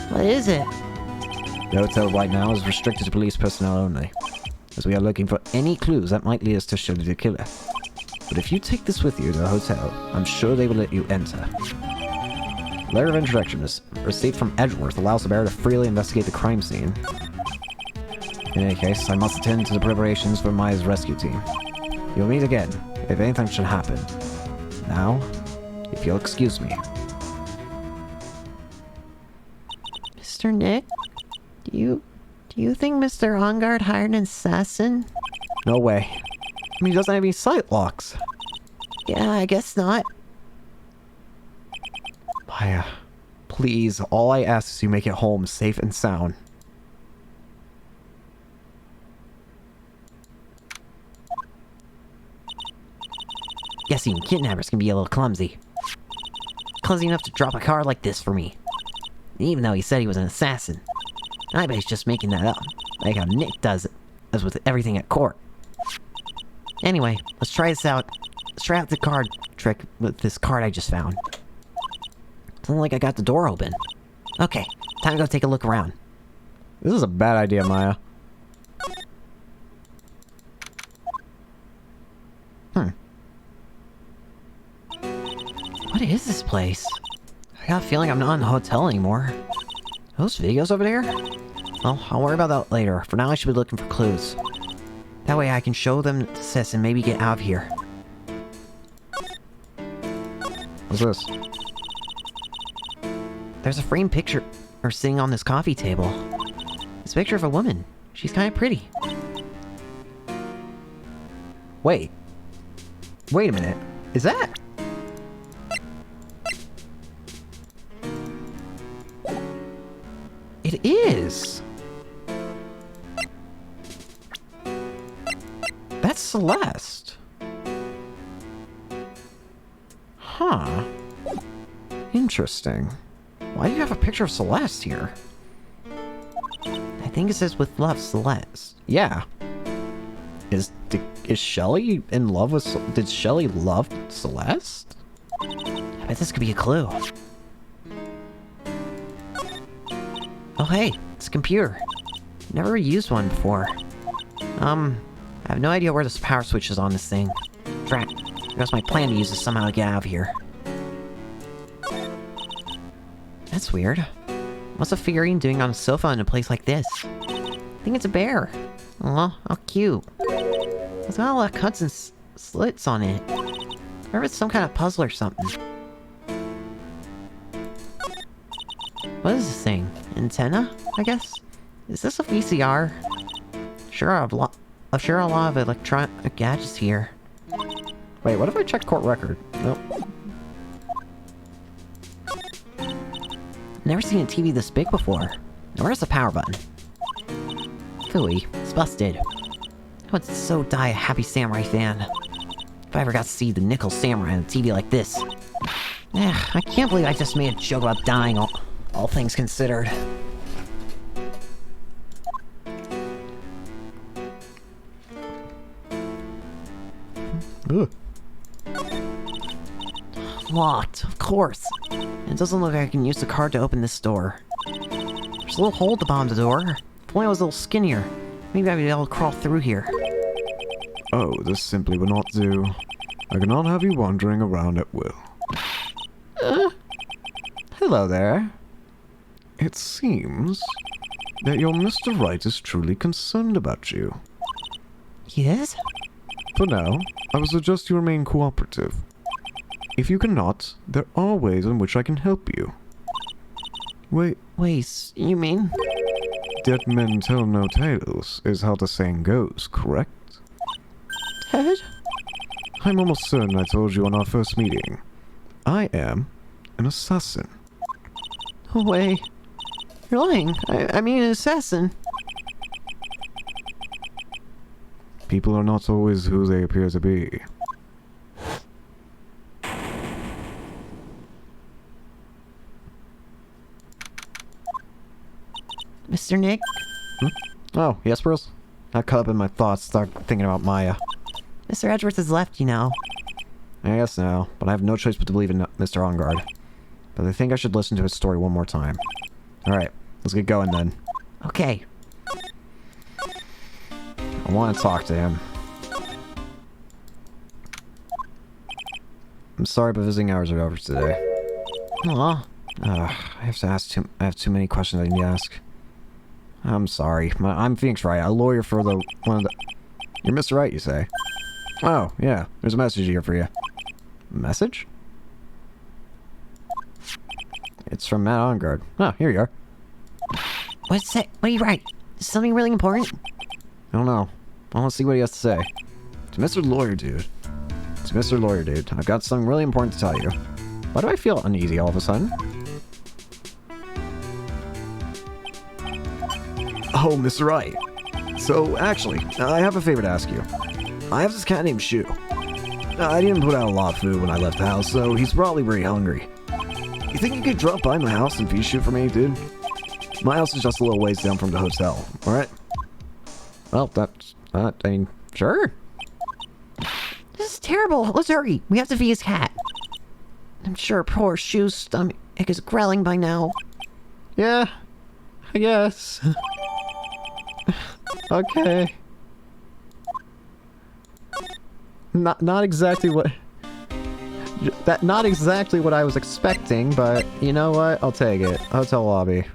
What is it? The hotel right now is restricted to police personnel only, as we are looking for any clues that might lead us to Shelly the Killer. But if you take this with you to the hotel, I'm sure they will let you enter. Letter of introduction is received from Edgeworth allows the bearer to freely investigate the crime scene. In any case, I must attend to the preparations for Maya's rescue team. You'll meet again, if anything should happen. Now, if you'll excuse me. Mr. Nick? Do you think Mr. Ongard hired an assassin? No way. I mean, he doesn't have any sight locks. Yeah, I guess not. Maya, please, all I ask is you make it home safe and sound. Guessing kidnappers can be a little clumsy. Clumsy enough to drop a card like this for me. Even though he said he was an assassin. I bet he's just making that up. Like how Nick does it, as with everything at court. Anyway, let's try this out. Let's try out the card trick with this card I just found. Sounds like I got the door open. Okay, time to go take a look around. This is a bad idea, Maya. What is this place? I got a feeling I'm not in the hotel anymore. Are those videos over there? Well, I'll worry about that later. For now, I should be looking for clues. That way I can show them to Sis and maybe get out of here. What's this? There's a framed picture or sitting on this coffee table. It's a picture of a woman. She's kind of pretty. Wait. Wait a minute. Is that... It is! That's Celeste. Huh. Interesting. Why do you have a picture of Celeste here? I think it says with love, Celeste. Yeah. Is Shelly in love with... Did Shelly love Celeste? I bet this could be a clue. Oh hey, it's a computer. Never used one before. I have no idea where this power switch is on this thing. Drat. That's my plan to use this somehow to get out of here. That's weird. What's a figurine doing on a sofa in a place like this? I think it's a bear. Aw, how cute. It's got a lot of cuts and slits on it. Or if it's some kind of puzzle or something. What is this thing? Antenna, I guess? Is this a VCR? Sure, I've sure a lot of electronic gadgets here. Wait, what if I check court record? Nope. Never seen a TV this big before. Now where's the power button? Phooey, it's busted. I would so die a Happy Samurai fan. If I ever got to see the Nickel Samurai on a TV like this. I can't believe I just made a joke about dying, all things considered. Ugh. Locked, of course. It doesn't look like I can use the card to open this door. There's a little hole at the bottom of the door. If only I was a little skinnier. Maybe I'd be able to crawl through here. Oh, this simply will not do. I cannot have you wandering around at will. Hello there. It seems that your Mr. Wright is truly concerned about you. He is? For now, I would suggest you remain cooperative. If you cannot, there are ways in which I can help you. Wait, You mean? dead men tell no tales, is how the saying goes, correct? Ted? I'm almost certain I told you on our first meeting. I am an assassin. No way. You're lying. I mean an assassin. People are not always who they appear to be. Mr. Nick? Oh, yes, Bruce? I caught up in my thoughts, start thinking about Maya. Mr. Edgeworth has left, you know. I guess now, but I have no choice but to believe in Mr. Ongard. But I think I should listen to his story one more time. Alright, let's get going then. Okay. I want to talk to him. I'm sorry, but visiting hours are over today. Aw. I have too many questions I need to ask. I'm sorry. I'm Phoenix Wright, a lawyer for You're Mr. Wright, you say? Oh, yeah. There's a message here for you. Message? It's from Matt Ongard. Oh, here you are. What's that? What are you writing? Is something really important? I don't know. I want to see what he has to say. To Mr. Lawyer Dude. To Mr. Lawyer Dude, I've got something really important to tell you. Why do I feel uneasy all of a sudden? Oh, Mr. Wright. So, actually, I have a favor to ask you. I have this cat named Shu. I didn't put out a lot of food when I left the house, so he's probably very hungry. You think you could drop by my house and feed Shu for me, dude? My house is just a little ways down from the hotel, alright? Well, that's... I mean, sure. This is terrible. Let's hurry. We have to feed his cat. I'm sure poor Shu's stomach is growling by now. Yeah, I guess. Okay. Not exactly what... Not exactly what I was expecting, but you know what? I'll take it. Hotel lobby.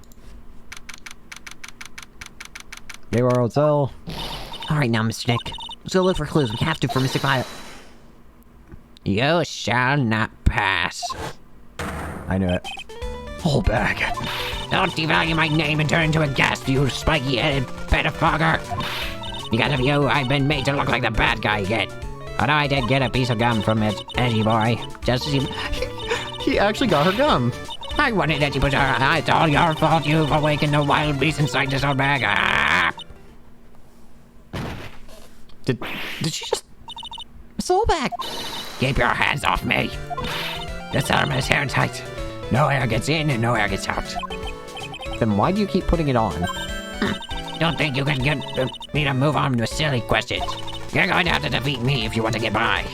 Gateway Hotel. Alright now, Mr. Nick. Let's go look for clues. We have to for Mr. Violet. You shall not pass. I knew it. Hold back. Don't devalue my name and turn into a ghast, you spiky-headed pettifogger. Because of you, I've been made to look like the bad guy again. Although I did get a piece of gum from it, Edgy Boy. Just as He actually got her gum. I wanted Edgy Boy. It's all your fault. You've awakened the wild beast inside this old bag. Ah! Did she just... Soulback! Keep your hands off me. The settlement is airtight. No air gets in and no air gets out. Then why do you keep putting it on? Don't think you can get me to move on with silly questions. You're going to have to defeat me if you want to get by.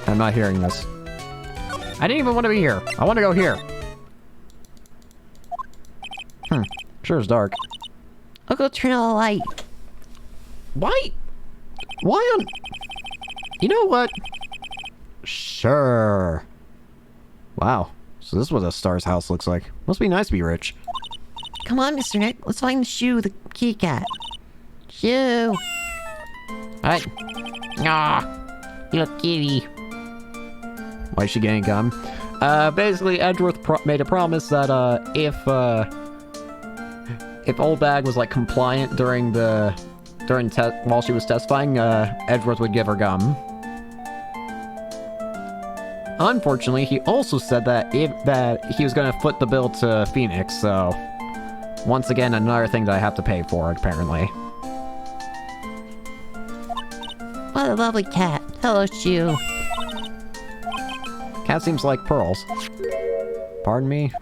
I'm not hearing this. I didn't even want to be here. I want to go here. Sure is dark. I'll go turn on the light. Why? Why on... You know what? Sure. Wow. So this is what a star's house looks like. Must be nice to be rich. Come on, Mr. Nick. Let's find Shu, the kitty cat. Shu! What? Aw, you little kitty. Why is she getting gum? Basically, Edgeworth made a promise that, if Old Bag was, like, compliant while she was testifying, Edgeworth would give her gum. Unfortunately, he also said that he was gonna foot the bill to Phoenix, so... Once again, another thing that I have to pay for, apparently. What a lovely cat. Hello, Shoo. Cat seems like pearls. Pardon me?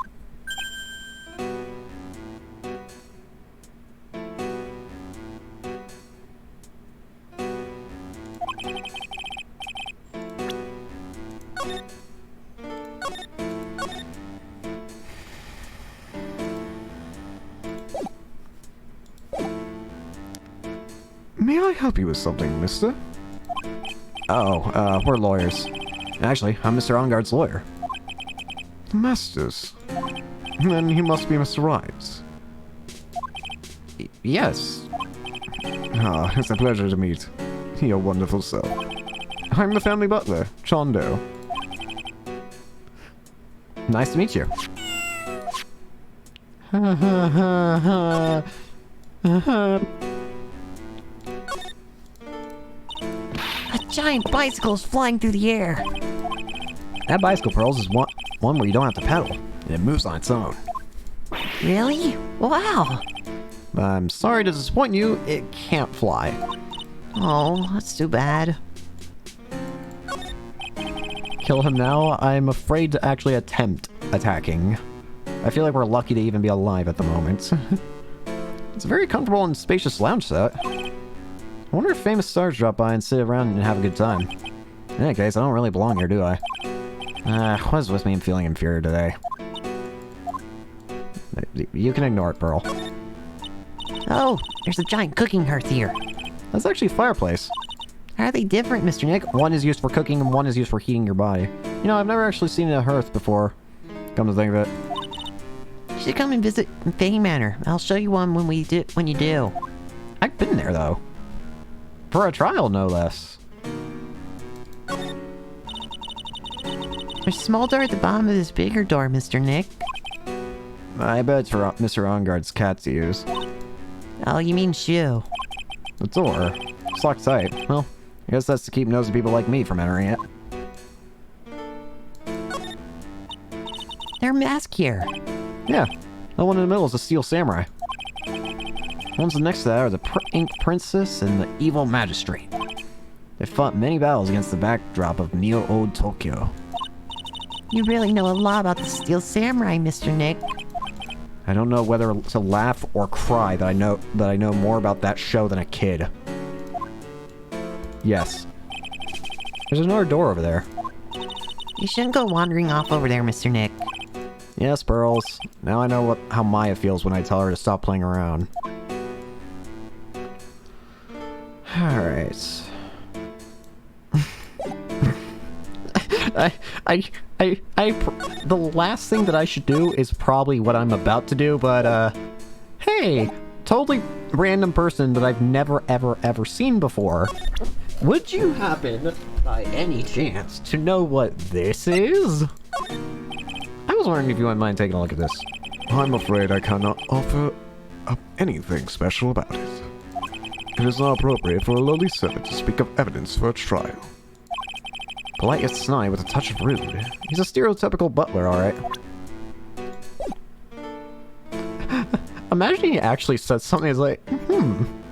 May I help you with something, mister? Oh, we're lawyers. Actually, I'm Mr. Onguard's lawyer. The Masters. Then he must be Mr. Wright. Yes. Ah, it's a pleasure to meet your wonderful self. I'm the family butler, Chondo. Nice to meet you. A giant bicycle is flying through the air. That bicycle, Pearls, is one where you don't have to pedal. And it moves on its own. Really? Wow. I'm sorry to disappoint you, it can't fly. Oh, that's too bad. Kill him now? I'm afraid to actually attempt attacking. I feel like we're lucky to even be alive at the moment. It's a very comfortable and spacious lounge set. I wonder if famous stars drop by and sit around and have a good time. In any case, I don't really belong here, do I? What is with me? I'm feeling inferior today. You can ignore it, Pearl. Oh, there's a giant cooking hearth here. That's actually a fireplace. How are they different, Mr. Nick? One is used for cooking and one is used for heating your body. You know, I've never actually seen a hearth before. Come to think of it. You should come and visit Fang Manor. I'll show you one when you do. I've been there, though. For a trial, no less. There's a small door at the bottom of this bigger door, Mr. Nick. I bet it's for Mr. Onguard's cat to use. Oh, you mean Shoo. The door. It's locked tight. Well, I guess that's to keep nosy people like me from entering it. They're masked here. Yeah. The one in the middle is a steel samurai. The ones next to that are the Ink Princess and the Evil Magistrate. They fought many battles against the backdrop of Neo-Old Tokyo. You really know a lot about the Steel Samurai, Mr. Nick. I don't know whether to laugh or cry that I know more about that show than a kid. Yes. There's another door over there. You shouldn't go wandering off over there, Mr. Nick. Yes, Pearls. Now I know how Maya feels when I tell her to stop playing around. Alright. The last thing that I should do is probably what I'm about to do, but, hey, totally random person that I've never, ever seen before. Would you happen, by any chance, to know what this is? I was wondering if you wouldn't mind taking a look at this. I'm afraid I cannot offer up anything special about it. It is not appropriate for a lowly servant to speak of evidence for a trial. Polite yet snide with a touch of rude. He's a stereotypical butler, alright. Imagine he actually said something that's like,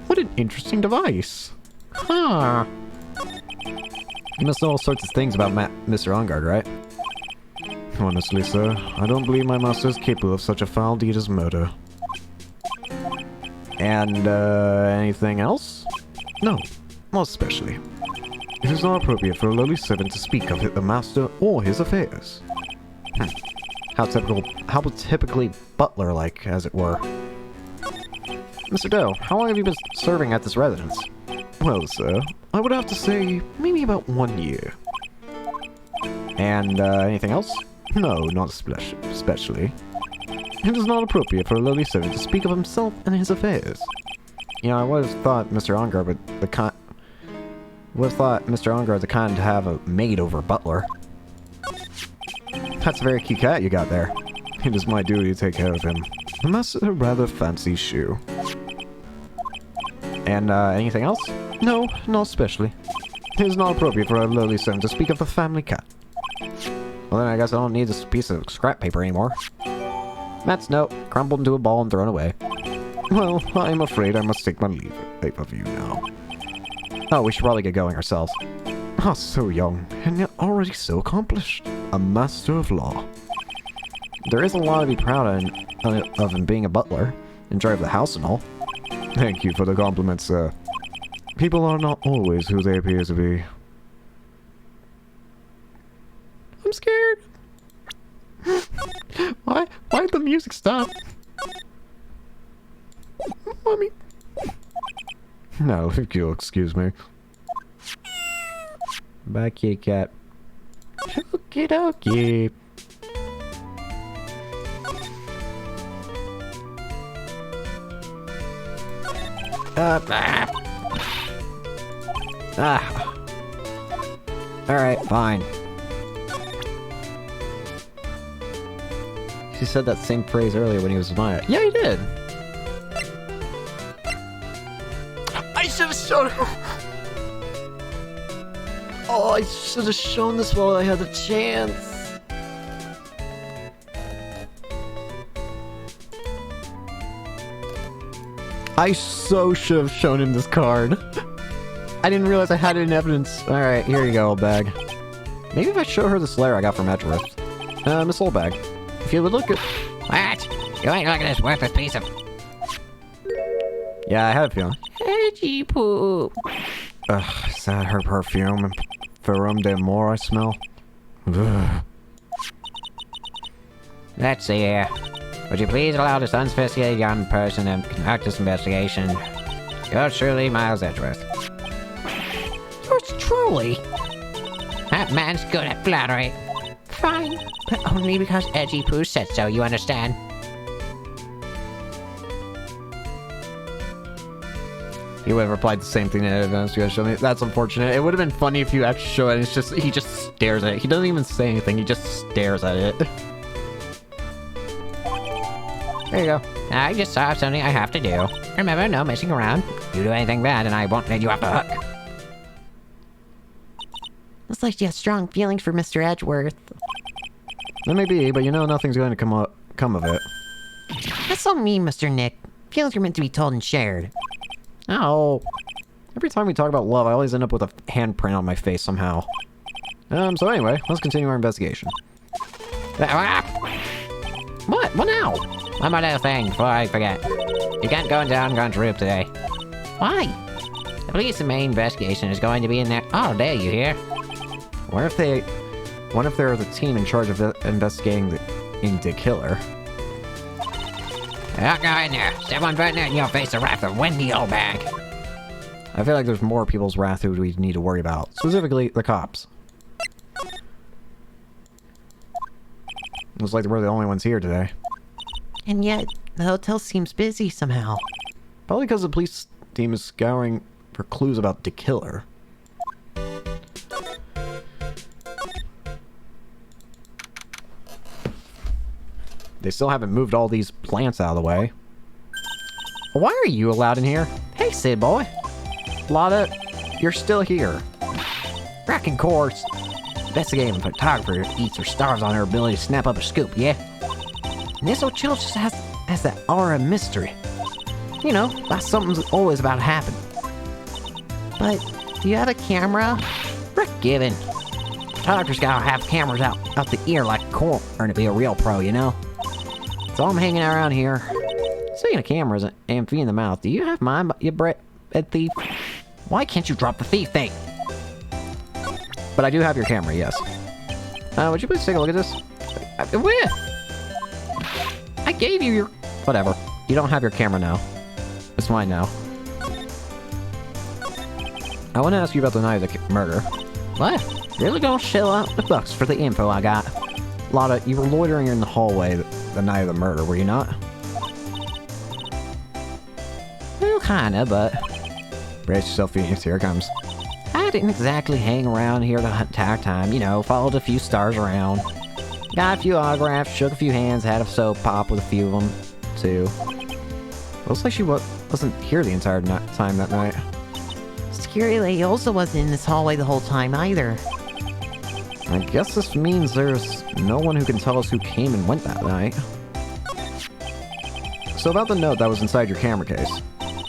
what an interesting device. Huh. You must know all sorts of things about Mr. Onguard, right? Honestly, sir, I don't believe my master is capable of such a foul deed as murder. And, anything else? No, not especially. It is not appropriate for a lowly servant to speak of the master or his affairs. How typically butler-like, as it were. Mr. Doe, how long have you been serving at this residence? Well, sir, I would have to say maybe about 1 year. And, anything else? No, not especially. It is not appropriate for a lowly servant to speak of himself and his affairs. You know, I would have thought Mr. Onguard would have thought Mr. Onguard the kind to have a maid over a butler. That's a very cute cat you got there. It is my duty to take care of him. I must a rather fancy shoe. And, anything else? No, not especially. It is not appropriate for a lowly servant to speak of the family cat. Well, then I guess I don't need this piece of scrap paper anymore. Matt's note, crumbled into a ball and thrown away. Well, I'm afraid I must take my leave of you now. Oh, we should probably get going ourselves. Ah, so young, and yet already so accomplished. A master of law. There is a lot to be proud of in being a butler, in charge of the house and all. Thank you for the compliments, sir. People are not always who they appear to be. I'm scared. Why'd the music stop? Mommy. Now, if you'll excuse me. Bye, kitty cat. Okie dokie. Alright, fine. He said that same phrase earlier when he was mine. Yeah, he did. I should have shown him. Oh, I should have shown this while I had the chance. I so should have shown him this card. I didn't realize I had it in evidence. Alright, here you go, old bag. Maybe if I show her this letter I got from Edgeworth. Miss Old Bag. If you would look at... What? You ain't looking at this worthless piece of Yeah, I had a feeling. edgy poop. Ugh, is that her perfume and Ferrum de More I smell? Ugh. Let's see here. Would you please allow this unsophisticated young person to conduct this investigation? Yours truly, Miles Edgeworth. Yours truly? That man's good at flattery. Fine, but only because Edgy Poo said so, you understand? He would have replied the same thing in advance. You guys show me. That's unfortunate. It would have been funny if you actually show it. It's just he just stares at it. He doesn't even say anything. He just stares at it. There you go. I just saw something I have to do. Remember, no messing around. You do anything bad and I won't let you off the hook. Looks like you have strong feelings for Mr. Edgeworth. That may be, but you know nothing's going to come of it. That's so mean, Mr. Nick. Feelings are meant to be told and shared. Oh. Every time we talk about love, I always end up with a handprint on my face somehow. So anyway, let's continue our investigation. What? What now? One more little thing before I forget. You can't go down Gun Troop today. Why? The police and main investigation is going to be in there all day, you hear? What if they're the team in charge of investigating the killer? I'll go in there. Step one foot and you'll face the wrath of Wendy Old Bag. I feel like there's more people's wrath who we need to worry about. Specifically, the cops. Looks like we're the only ones here today. And yet, the hotel seems busy somehow. Probably because the police team is scouring for clues about the killer. They still haven't moved all these plants out of the way. Why are you allowed in here? Hey, Sid boy. Lotta, you're still here. Wrecking course. Investigating photographer eats or starves on her ability to snap up a scoop, yeah? And this old chill just has that aura of mystery. You know, like something's always about to happen. But, do you have a camera? Rick given. Photographers gotta have cameras out the ear like corn to be a real pro, you know? So I'm hanging around here. Speaking of cameras and feet in the mouth, do you have mine, you brat thief? Why can't you drop the thief thing? But I do have your camera, yes. Would you please take a look at this? Where? I gave you your... Whatever. You don't have your camera now. It's mine now. I want to ask you about the night of the murder. What? Really gonna shell out the bucks for the info I got? Lotta, you were loitering in the hallway the night of the murder, were you not? Well, kinda, but... Brace yourself, Phoenix, here it comes. I didn't exactly hang around here the entire time, you know, followed a few stars around. Got a few autographs, shook a few hands, had a soap pop with a few of them, too. Looks like she wasn't here the entire time that night. Security lady also wasn't in this hallway the whole time either. I guess this means there's no one who can tell us who came and went that night. So about the note that was inside your camera case.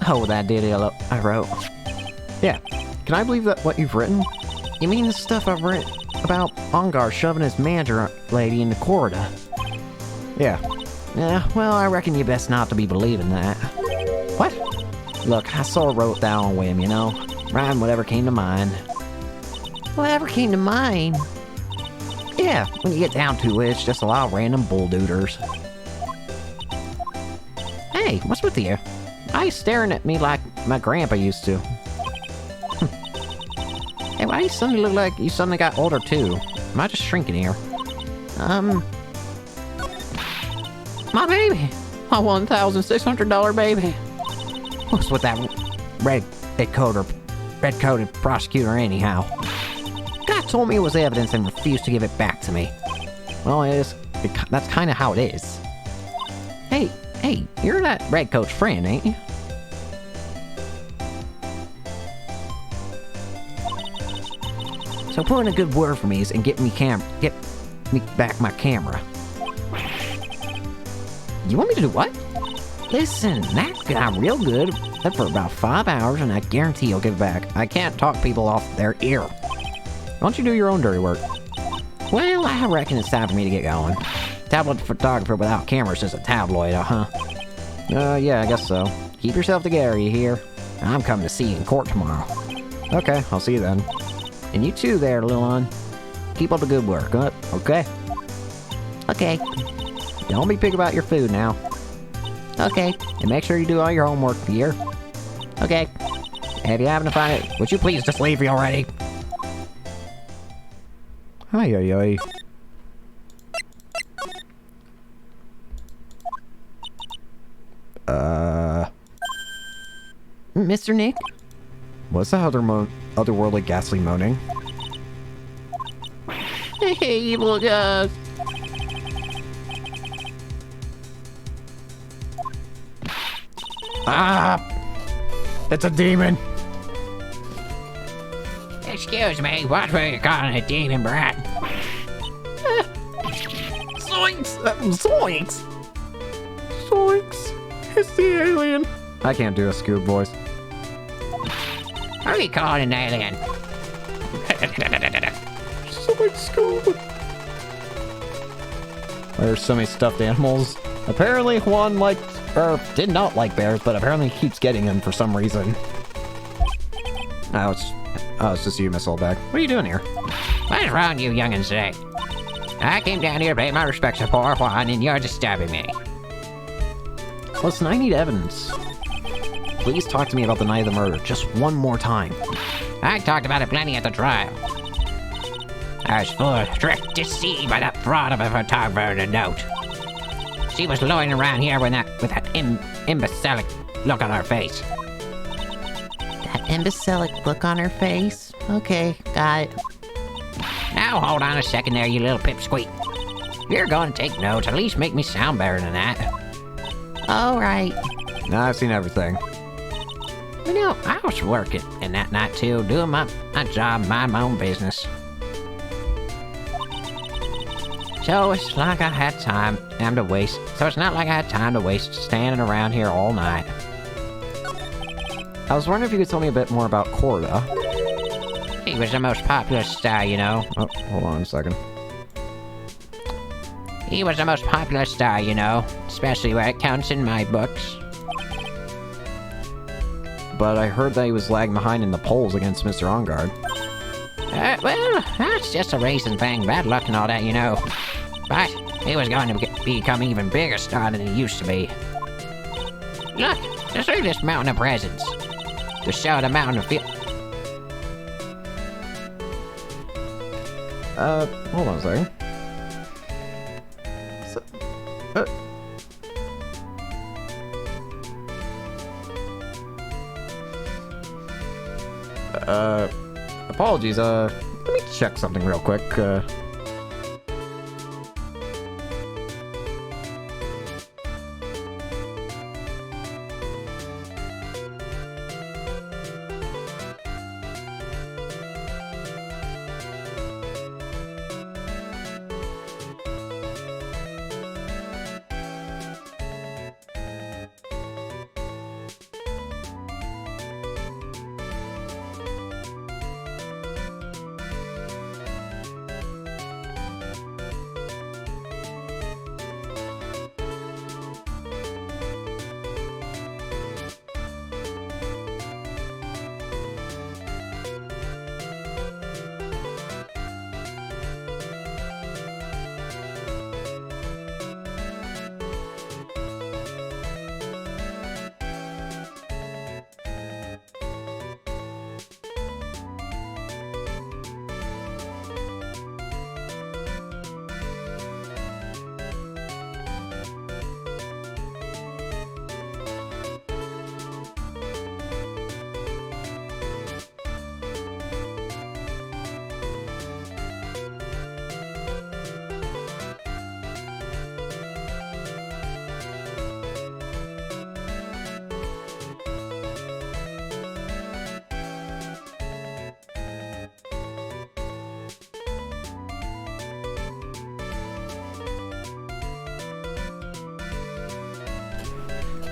Oh, that did it I wrote. Yeah. Can I believe that what you've written? You mean the stuff I've written about Ongar shoving his manager lady in the corridor? Yeah. Yeah, well, I reckon you best not to be believing that. What? Look, I sort of wrote down on a whim, you know? Writing whatever came to mind. Whatever came to mind? Yeah, when you get down to it, it's just a lot of random bulldooders. Hey, what's with you? Why are you staring at me like my grandpa used to? Hey, why do you suddenly look like you suddenly got older too? Am I just shrinking here? My baby! My $1,600 baby! What's with that red-coated prosecutor anyhow? God told me it was evidence and refused to give it back to me. Well, that's kind of how it is. Hey, you're that red coach friend, ain't you? So put in a good word for me and get me back my camera. You want me to do what? Listen, that got real good for about 5 hours, and I guarantee you'll give it back. I can't talk people off their ear. Why don't you do your own dirty work? Well, I reckon it's time for me to get going. Tabloid photographer without cameras is a tabloid, huh? Yeah, I guess so. Keep yourself together, you hear? I'm coming to see you in court tomorrow. Okay, I'll see you then. And you too there, little one. Keep up the good work, okay? Okay. Don't be picky about your food now. Okay. And make sure you do all your homework here. Okay. If you happen to find it, would you please just leave me already? Ay. Mr. Nick? What's that otherworldly ghastly moaning? Hey, evil guys! It's a demon! Excuse me, what were you calling a demon brat? Zoinks! Zoinks! Zoinks! It's the alien! I can't do a Scoob voice. What are you calling an alien? Zoinks, Scoob! There's so many stuffed animals. Apparently one did not like bears, but apparently he keeps getting them for some reason. Oh, it's just you, Miss Oldback. What are you doing here? What's wrong, you young'uns today? I came down here to pay my respects to poor Juan, and you're disturbing me. Listen, I need evidence. Please talk to me about the night of the murder, just one more time. I talked about it plenty at the trial. I was full of trick, deceived by that fraud of a photographer and a note. She was loitering around here with that imbecilic look on her face. That imbecilic look on her face? Okay, got it. Now hold on a second there, you little pipsqueak. If you're going to take notes, at least make me sound better than that. Alright. Nah, I've seen everything. You know, I was working in that night too, doing my job, mind my own business. So it's like I had time to waste. So it's not like I had time to waste standing around here all night. I was wondering if you could tell me a bit more about Corda. He was the most popular star, you know. Oh, hold on a second. He was the most popular star, you know, especially where it counts in my books. But I heard that he was lagging behind in the polls against Mr. Ongard. Well, that's just a racing thing, bad luck and all that, you know. But he was going to become an even bigger star than he used to be. Look, just look at this mountain of presents. To show the mountain of Hold on a second. Apologies, let me check something real quick,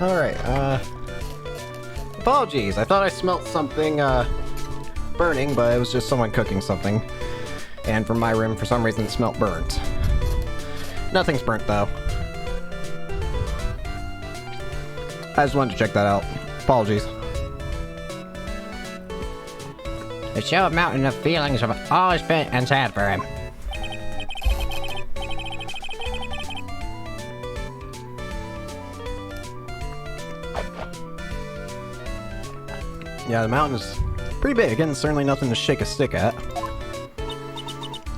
Alright, apologies. I thought I smelt something, burning, but it was just someone cooking something. And from my room, for some reason, it smelled burnt. Nothing's burnt, though. I just wanted to check that out. Apologies. To show a mountain of feelings of always been and sad for him. Yeah, the mountain is pretty big, and certainly nothing to shake a stick at.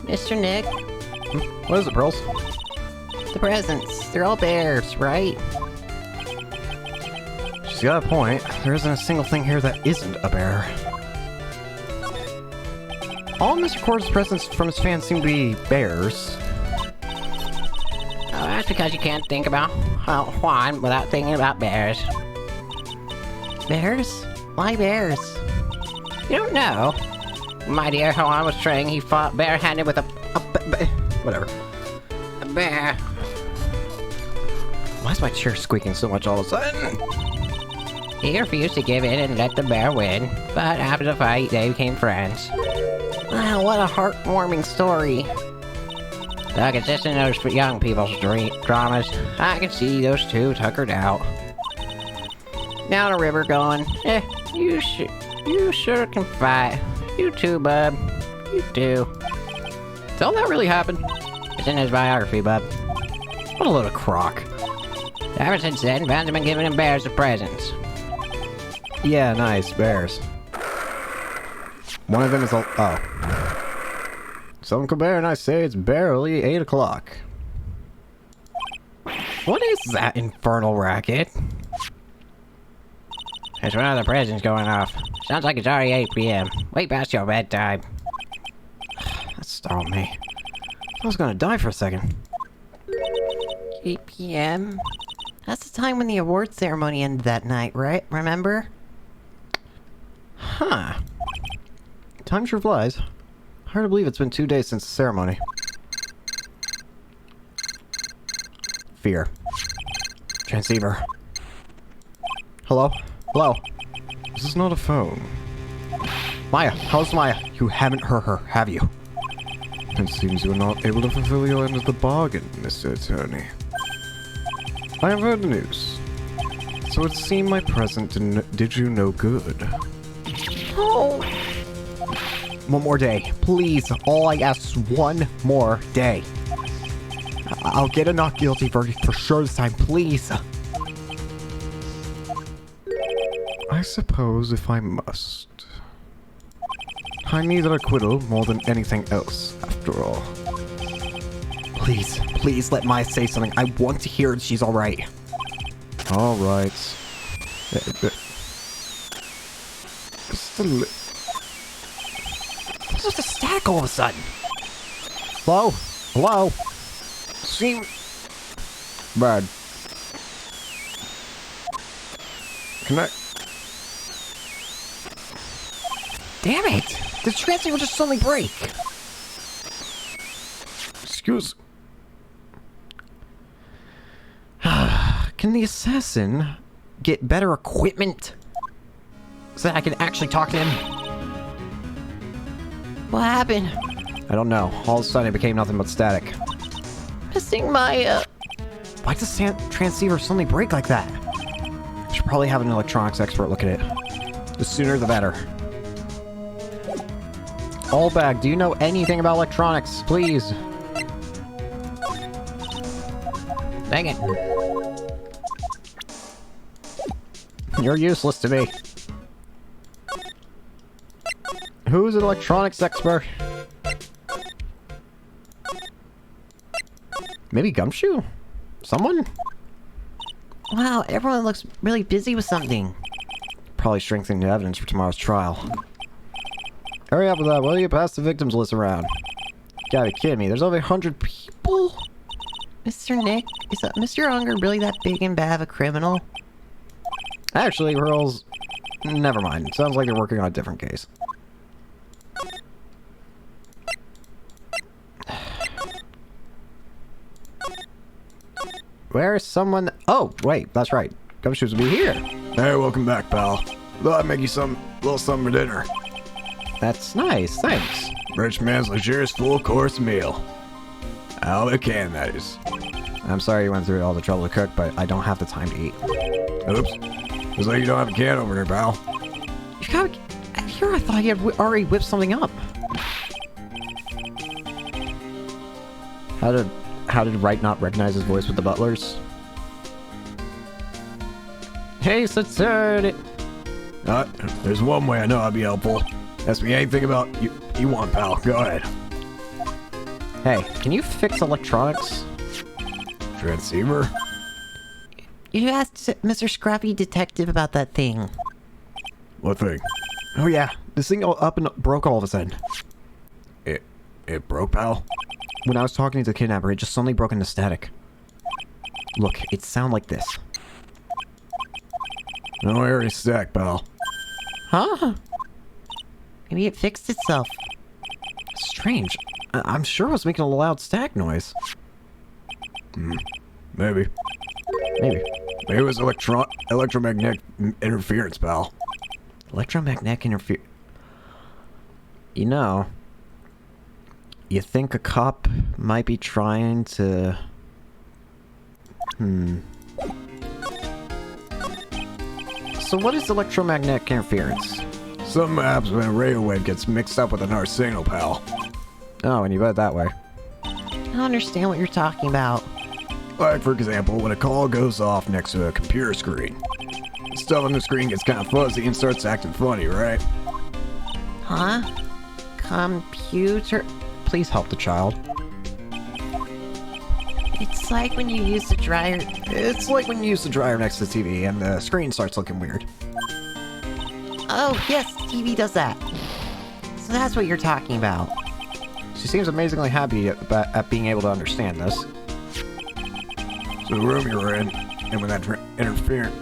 Mr. Nick, What is it, Pearls? the presents, they're all bears, right? She's got a point. There isn't a single thing here that isn't a bear. All Mr. Cord's presents from his fans seem to be bears. Oh, that's because you can't think about Juan without thinking about bears. Bears? Why bears? You don't know? My dear, Juan was saying he fought barehanded with Whatever. a bear. Why is my chair squeaking so much all of a sudden? He refused to give in and let the bear win, but after the fight, they became friends. Wow, what a heartwarming story. Look, it's just in those young people's dramas. I can see those two tuckered out. Down a river going, you sure can fight. You too, bub. You too. Did all that really happen? It's in his biography, bub. What a load of crock. Ever since then, fans have been giving him bears as presents. Yeah, nice, bears. One of them is a... oh. So Uncle Bear and I say it's barely 8 o'clock. What is that infernal racket? There's one of the presents going off. Sounds like it's already 8 p.m. Way past your bedtime. That startled me. I was gonna die for a second. 8 p.m.? That's the time when the award ceremony ended that night, right? Remember? Huh. Time sure flies. Hard to believe it's been 2 days since the ceremony. Fear. Transceiver. Hello? Hello? This is not a phone. Maya, how's Maya? You haven't hurt her, have you? It seems you are not able to fulfill your end of the bargain, Mr. Attorney. I have heard the news. So it seemed my present did you no good. Oh! One more day, please. All I ask is one more day. I'll get a not guilty verdict for sure this time, please. I suppose if I must. I need an acquittal more than anything else, after all. Please, please let Maya say something. I want to hear she's alright. Alright. Just a What's the static all of a sudden? Hello? Hello? Seem... bad. Connect. Damn it! The transceiver will just suddenly break! Excuse... Can the assassin get better equipment so that I can actually talk to him? What happened? I don't know. All of a sudden it became nothing but static. Missing my, Why does the transceiver suddenly break like that? I should probably have an electronics expert look at it. The sooner the better. Allbag, do you know anything about electronics? Please. Dang it. You're useless to me. Who's an electronics expert? Maybe Gumshoe? Someone? Wow, everyone looks really busy with something. Probably strengthening the evidence for tomorrow's trial. Hurry up with that, will you? Pass the victims list around. You gotta be kidding me, there's over 100 people? Mr. Nick, is Mr. Unger really that big and bad of a criminal? Actually, Earl's... never mind. Sounds like they're working on a different case. Where's someone... oh, wait, that's right. Gumshoes will be here. Hey, welcome back, pal. Thought I'd make you some little something for dinner. That's nice, thanks. Rich man's luxurious full-course meal. Out of the can, that is. I'm sorry you went through all the trouble to cook, but I don't have the time to eat. Oops. Looks like you don't have a can over there, pal. You gotta... Here, I thought you had already whipped something up. How did Wright not recognize his voice with the butlers? Hey, Satsuri! There's one way I know I'd be helpful. Ask me anything about you want, pal. Go ahead. Hey, can you fix electronics? Transceiver? You asked Mr. Scruffy Detective about that thing. What thing? Oh yeah, this thing all up and broke all of a sudden. It broke, pal? When I was talking to the kidnapper, it just suddenly broke into static. Look, it sounded like this. No area stack, pal. Huh? Maybe it fixed itself. Strange. I'm sure it was making a loud static noise. Maybe. Maybe. Maybe it was electromagnetic interference, pal. Electromagnetic interference. You know, you think a cop might be trying to... So what is electromagnetic interference? Something happens when a radio wave gets mixed up with another signal, pal. Oh, and you bet that way. I don't understand what you're talking about. Like, for example, when a call goes off next to a computer screen. Stuff on the screen gets kind of fuzzy and starts acting funny, right? Huh? Computer? Please help the child. It's like when you use the dryer. It's like when you use the dryer next to the TV and the screen starts looking weird. Oh, yes, TV does that. So that's what you're talking about. She seems amazingly happy at being able to understand this. So the room you were in, and when that interference...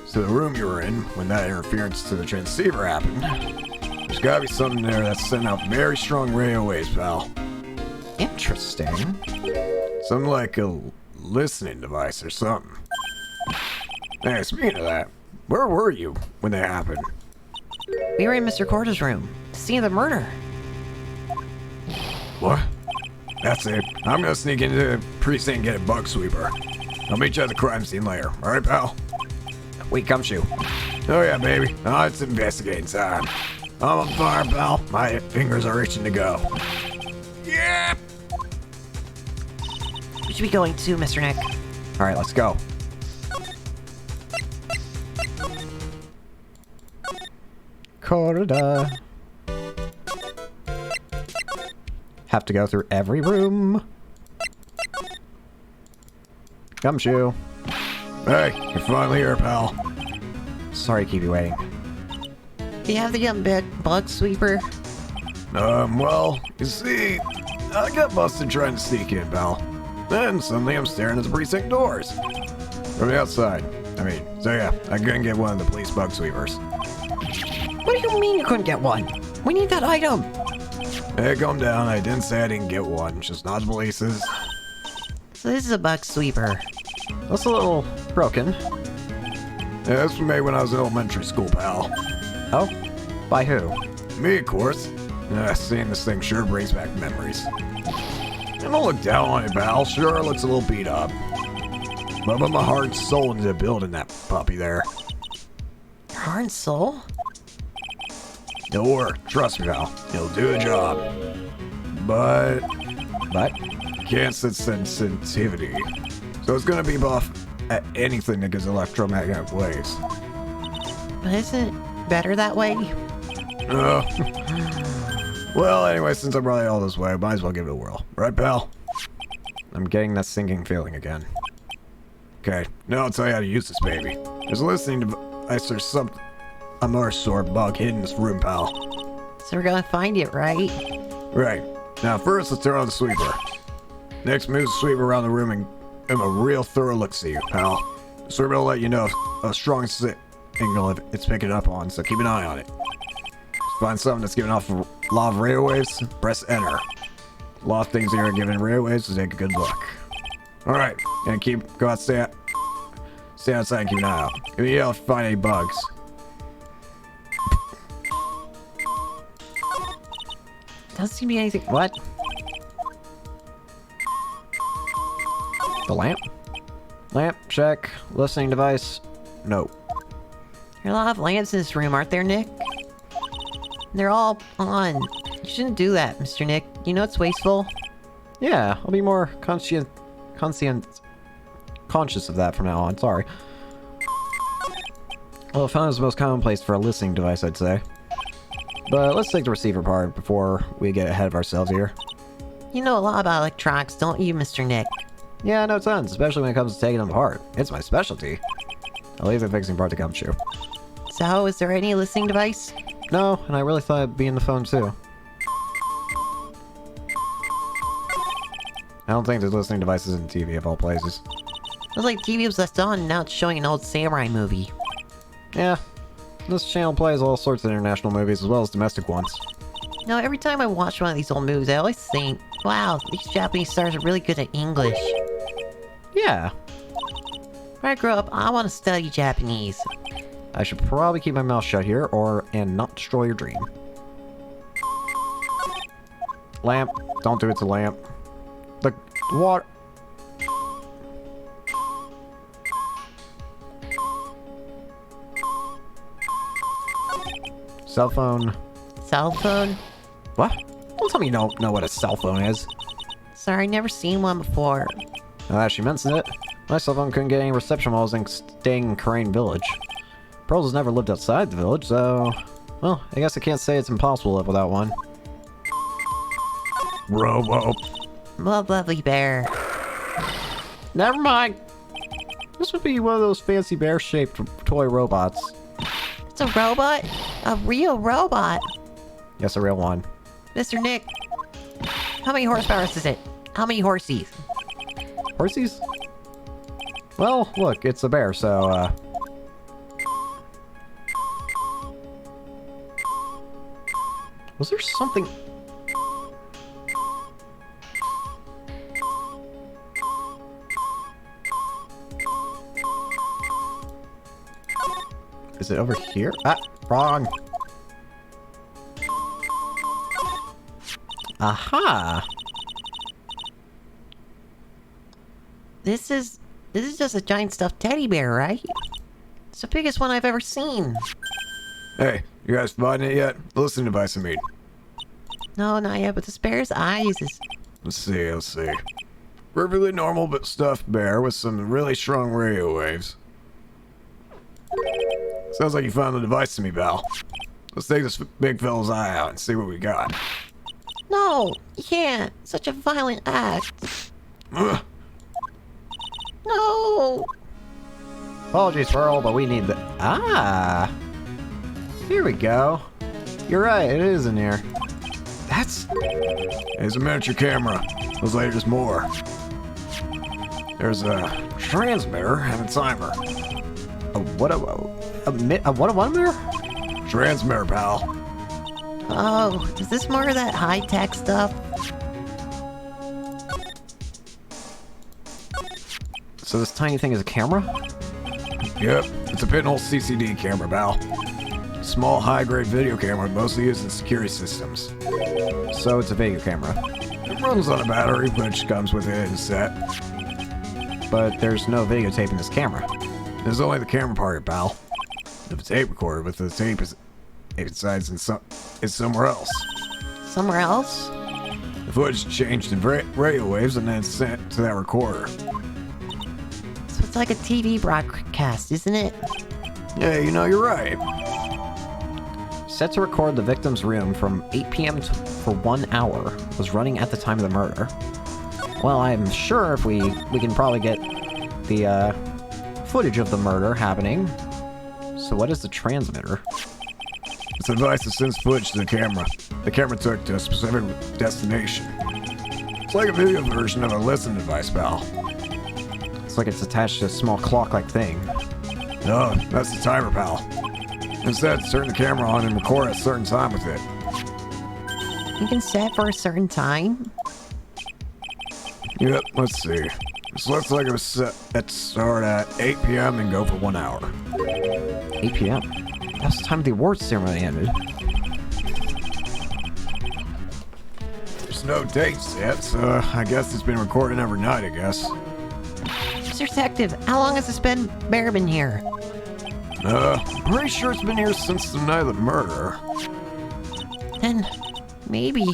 So the room you were in, when that interference to the transceiver happened, there's gotta be something there that's sending out very strong radio waves, pal. Interesting. Something like a listening device or something. Hey, speaking of that, where were you when that happened? We were in Mr. Corda's room, seeing the murder. What? That's it. I'm gonna sneak into the precinct and get a bug sweeper. I'll meet you at the crime scene later. Alright, pal? Wait, Gumshoe. Oh yeah, baby. Oh, it's investigating time. I'm on fire, pal. My fingers are itching to go. Yeah! We should be going too, Mr. Nick. Alright, let's go. Corda. Have to go through every room. Gumshoe. Hey, you're finally here, pal. Sorry to keep you waiting. Do you have the bug sweeper? Well, you see, I got busted trying to sneak in, pal. Then suddenly I'm staring at the precinct doors. From the outside. So yeah, I couldn't get one of the police bug sweepers. What do you mean you couldn't get one? We need that item. Hey, calm down. I didn't say I didn't get one. Just not the police's. So this is a bug sweeper. That's a little broken. Yeah, this was made when I was in elementary school, pal. Oh? By who? Me, of course. Seeing this thing sure brings back memories. And don't look down on it, pal. Sure, it looks a little beat up. But I put my heart and soul into building that puppy there. Your heart and soul? It'll work. Trust me, pal. It'll do the job. But can't sense sensitivity. So it's gonna be buff at anything that gives electromagnetic waves. But isn't it better that way? Well, anyway, since I brought it all this way, I might as well give it a whirl. Right, pal? I'm getting that sinking feeling again. Okay, now I'll tell you how to use this baby. There's a listening device or something. Another sort of bug hidden in this room, pal. So we're gonna find it, right? Right. Now, first, let's turn on the sweeper. Next, move the sweeper around the room and give a real thorough look-see, pal. The sweeper will let you know a strong signal if it's picking up on, so keep an eye on it. Find something that's giving off a lot of radio waves, press enter. A lot of things that are giving radio waves, so take a good look. Alright, and go out, stay Stay outside and keep an eye out. Give me a yell if you find any bugs. Doesn't seem to be anything. What? The lamp? Lamp, check. Listening device, no. There are a lot of lamps in this room, aren't there, Nick? They're all on. You shouldn't do that, Mr. Nick. You know it's wasteful. Yeah, I'll be more conscious of that from now on, sorry. Well, phone is the most common place for a listening device, I'd say. But let's take the receiver part before we get ahead of ourselves here. You know a lot about electronics, don't you, Mr. Nick? Yeah, I know tons, especially when it comes to taking them apart. It's my specialty. I'll leave the fixing part to come true. So, is there any listening device? No, and I really thought it'd be in the phone too. I don't think there's listening devices in TV of all places. It was like TV was left on and now it's showing an old samurai movie. Yeah, this channel plays all sorts of international movies as well as domestic ones. Now, every time I watch one of these old movies, I always think, wow, these Japanese stars are really good at English. Yeah, When I grow up, I want to study Japanese. I should probably keep my mouth shut here and not destroy your dream. Lamp, don't do it to lamp. The water. Cell phone. Cell phone? What? Don't tell me you don't know what a cell phone is. Sorry, never seen one before. Now that she mentioned it, my cell phone couldn't get any reception while I was staying in Crane Village. Pearls has never lived outside the village, so... Well, I guess I can't say it's impossible to live without one. Robo. Love, lovely bear. Never mind! This would be one of those fancy bear-shaped toy robots. It's a robot? A real robot? Yes, a real one. Mr. Nick, how many horsepower is it? How many horsies? Horsies? Well, look, it's a bear, so, Was there something... Is it over here? Ah, wrong. Aha! This is just a giant stuffed teddy bear, right? It's the biggest one I've ever seen. Hey, you guys finding it yet? The listening device I mean. No, not yet, but this bear's eyes is... Let's see. Perfectly normal but stuffed bear with some really strong radio waves. Sounds like you found the device to me, Val. Let's take this big fella's eye out and see what we got. No, you can't. Such a violent act. Ugh. No! Apologies for all, but we need the... Ah! Here we go. You're right, it is in here. That's... It's a miniature camera. Looks like there's more. There's a transmitter and a timer. What a mirror? Transmitter, pal. Oh, is this more of that high-tech stuff? So this tiny thing is a camera? Yep, it's a pinhole CCD camera, pal. Small, high-grade video camera mostly used in security systems. So it's a video camera. It runs on a battery, which comes with it in set. But there's no videotape in this camera. There's only the camera part, pal. The tape recorder with the tape is inside is somewhere else. Somewhere else? The footage changed in radio waves and then sent to that recorder. So it's like a TV broadcast, isn't it? Yeah, you know, you're right. Set to record the victim's room from 8 p.m. For 1 hour was running at the time of the murder. Well, I'm sure if we can probably get the footage of the murder happening. So what is the transmitter? It's a device that sends footage to the camera. The camera took to a specific destination. It's like a video version of a listening device, pal. It's like it's attached to a small clock-like thing. No, that's the timer, pal. Instead, turn the camera on and record at a certain time with it. You can set for a certain time? Yep, let's see. This looks like it was set at start at 8 p.m. and go for 1 hour. 8 p.m. That's the time the awards ceremony ended. There's no dates yet, so I guess it's been recording every night, I guess. Mr. Detective, how long has this bear been here? Pretty sure it's been here since the night of the murder. Then, maybe.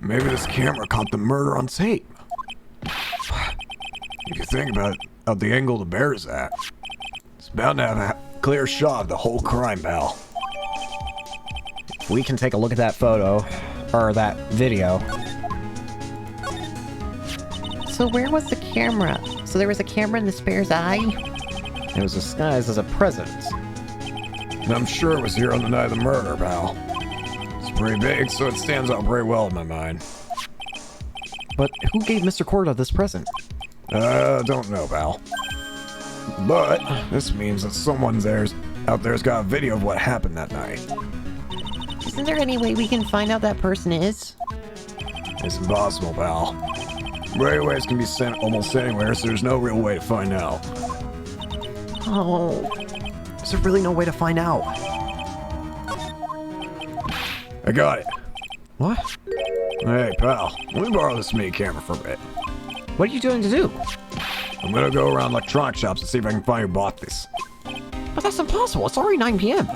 Maybe this camera caught the murder on tape. If you think about it, of the angle the bear's at, it's bound to have a clear shot of the whole crime, pal. We can take a look at that photo, or that video. So where was the camera? So there was a camera in this bear's eye? It was disguised as a present. And I'm sure it was here on the night of the murder, pal. It's pretty big, so it stands out very well in my mind. But who gave Mr. Corda this present? Don't know, pal. But this means that someone out there's got a video of what happened that night. Isn't there any way we can find out that person is? It's impossible, pal. Railways can be sent almost anywhere, so there's no real way to find out. Oh, Is there really no way to find out? I got it. What? Hey, pal, let me borrow this mini camera for a bit. What are you doing to do? I'm gonna go around electronic shops and see if I can find who bought this. But that's impossible. It's already 9 p.m.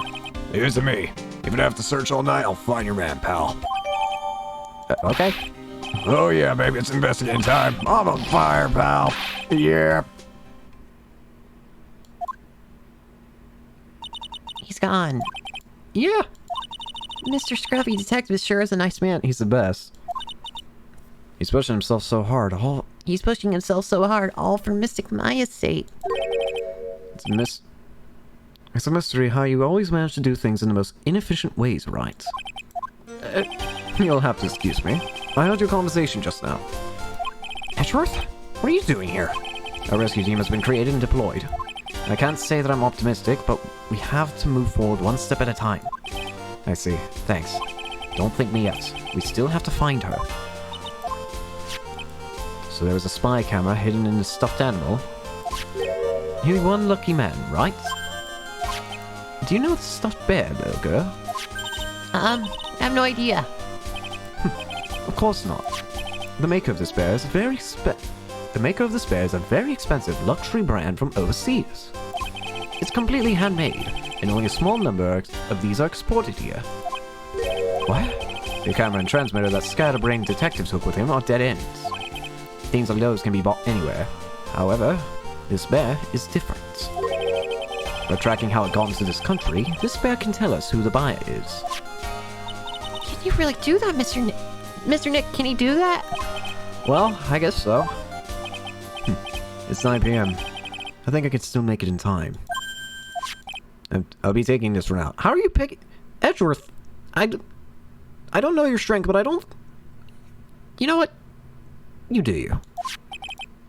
Here's to me. If I have to search all night, I'll find your man, pal. Okay. Oh yeah, baby, it's investigating time. I'm on fire, pal. Yeah. he's gone. Yeah. Mr. Scruffy Detective sure is a nice man. He's the best. He's pushing himself so hard. He's pushing himself so hard, all for Mystic Maya's sake. It's a mystery how you always manage to do things in the most inefficient ways, right? You'll have to excuse me. I heard your conversation just now. Edgeworth? What are you doing here? A rescue team has been created and deployed. I can't say that I'm optimistic, but we have to move forward one step at a time. I see. Thanks. Don't think me yet. We still have to find her. So there was a spy camera hidden in the stuffed animal. You're one lucky man, right? Do you know it's a stuffed bear, little girl? I have no idea. Of course not. The maker of this bear is a very expensive luxury brand from overseas. It's completely handmade, and only a small number of these are exported here. What? The camera and transmitter that scatterbrained detective took with him are dead ends. Things like those can be bought anywhere. However, this bear is different. By tracking how it got into this country, this bear can tell us who the buyer is. Can you really do that, Mr. Nick? Mr. Nick, can he do that? Well, I guess so. It's 9 p.m. I think I could still make it in time. I'll be taking this one out. How are you picking... Edgeworth, I don't know your strength, but I don't... You know what? You do you.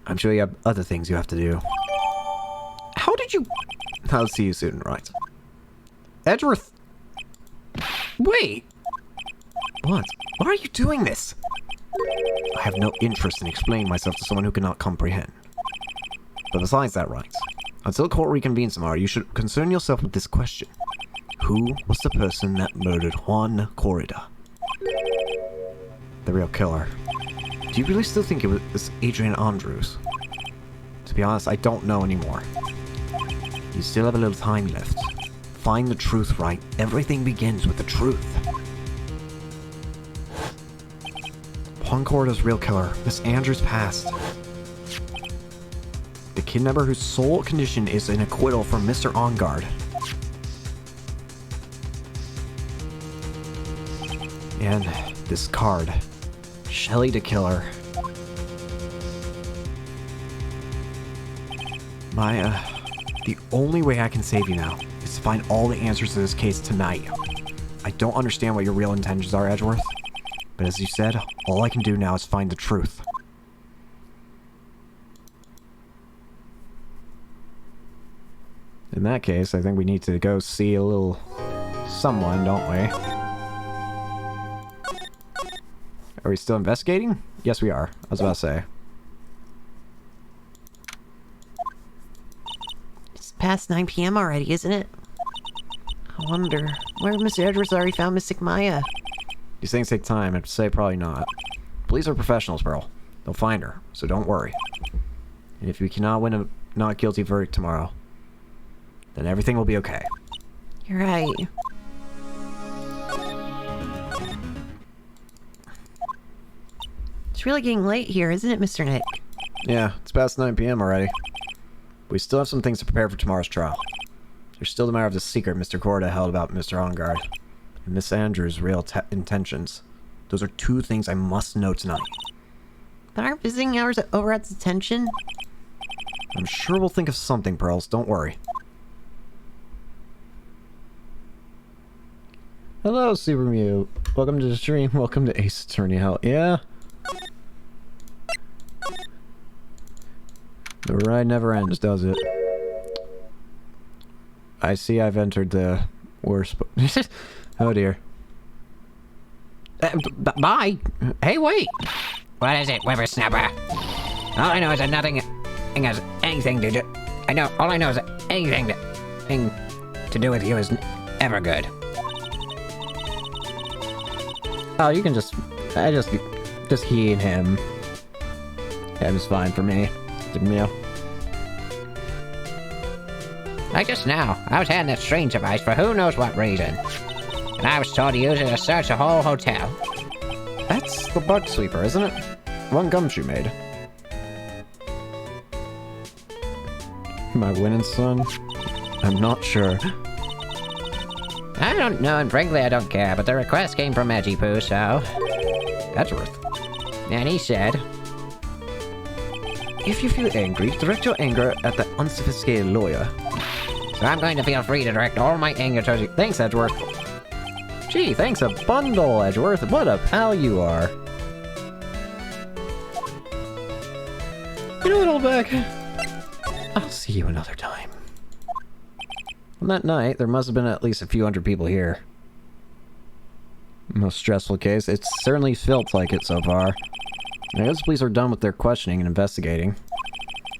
I'm sure you have other things you have to do. How did you... I'll see you soon, right? Edgeworth! Wait! What? Why are you doing this? I have no interest in explaining myself to someone who cannot comprehend. But besides that, right? Until court reconvenes tomorrow, you should concern yourself with this question. Who was the person that murdered Juan Corrida? The real killer. Do you really still think it was Adrian Andrews? To be honest, I don't know anymore. You still have a little time left. Find the truth, right? Everything begins with the truth. Juan Corrida's real killer, Miss Andrews' past. The kidnapper whose sole condition is an acquittal from Mr. On Guard. And this card. Shelly the killer. Maya, the only way I can save you now is to find all the answers to this case tonight. I don't understand what your real intentions are, Edgeworth. But as you said, all I can do now is find the truth. In that case, I think we need to go see a little someone, don't we? Are we still investigating? Yes, we are. I was about to say. past 9 p.m. already, isn't it? I wonder where Mr. Edwards already found Mystic Maya. These things take time, I'd say probably not. Police are professionals, Pearl. They'll find her, so don't worry. And if we cannot win a not guilty verdict tomorrow, then everything will be okay. You're right. It's really getting late here, isn't it, Mr. Nick? Yeah, it's past 9 p.m. already. We still have some things to prepare for tomorrow's trial. There's still the matter of the secret Mr. Corda held about Mr. Ongard, and Miss Andrews' real intentions. Those are two things I must know tonight. But aren't visiting hours over at detention? I'm sure we'll think of something, Pearls. Don't worry. Hello, Super Mew. Welcome to the stream. Welcome to Ace Attorney. Hell yeah. The ride never ends, does it? I see I've entered the worst... Oh dear. Bye. Hey, wait. What is it, whippersnapper? All I know is that nothing has anything to do... all I know is that anything to do with you is ever good. Oh, you can just he and him. That is fine for me. Meow. Like just now, I was handed that strange device for who knows what reason. And I was told to use it to search the whole hotel. That's the bug sweeper, isn't it? One Gumshoe made. Am I winning, son? I'm not sure. I don't know, and frankly I don't care, but the request came from Edgypoo, so... Edgeworth. And he said... If you feel angry, direct your anger at the unsophisticated lawyer. So I'm going to feel free to direct all my anger towards you. Thanks, Edgeworth. Gee, thanks a bundle, Edgeworth. What a pal you are. You know what, old back? I'll see you another time. On that night, there must have been at least a few hundred people here. Most stressful case. It certainly felt like it so far. I guess the police are done with their questioning and investigating.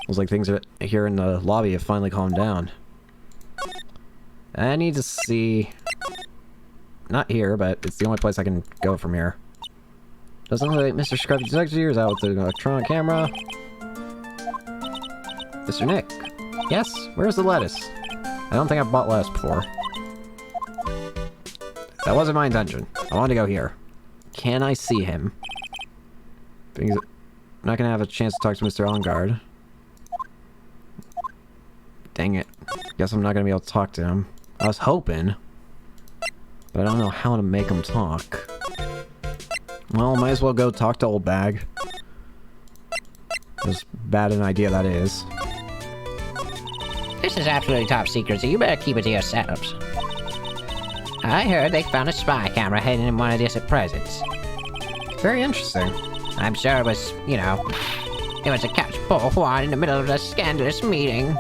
Looks like things here in the lobby have finally calmed down. I need to see... Not here, but it's the only place I can go from here. Doesn't look like Mr. Scruffy Detective is out with the electronic camera. Mr. Nick. Yes? Where's the lettuce? I don't think I've bought lettuce before. That wasn't my intention. I wanted to go here. Can I see him? I'm not gonna have a chance to talk to Mr. Ongard. Dang it. Guess I'm not gonna be able to talk to him. I was hoping. But I don't know how to make him talk. Well, might as well go talk to old bag. As bad an idea that is. This is absolutely top secret, so you better keep it to yourselves. I heard they found a spy camera hidden in one of these presents. Very interesting. I'm sure it was, you know, it was to catch poor Juan in the middle of a scandalous meeting.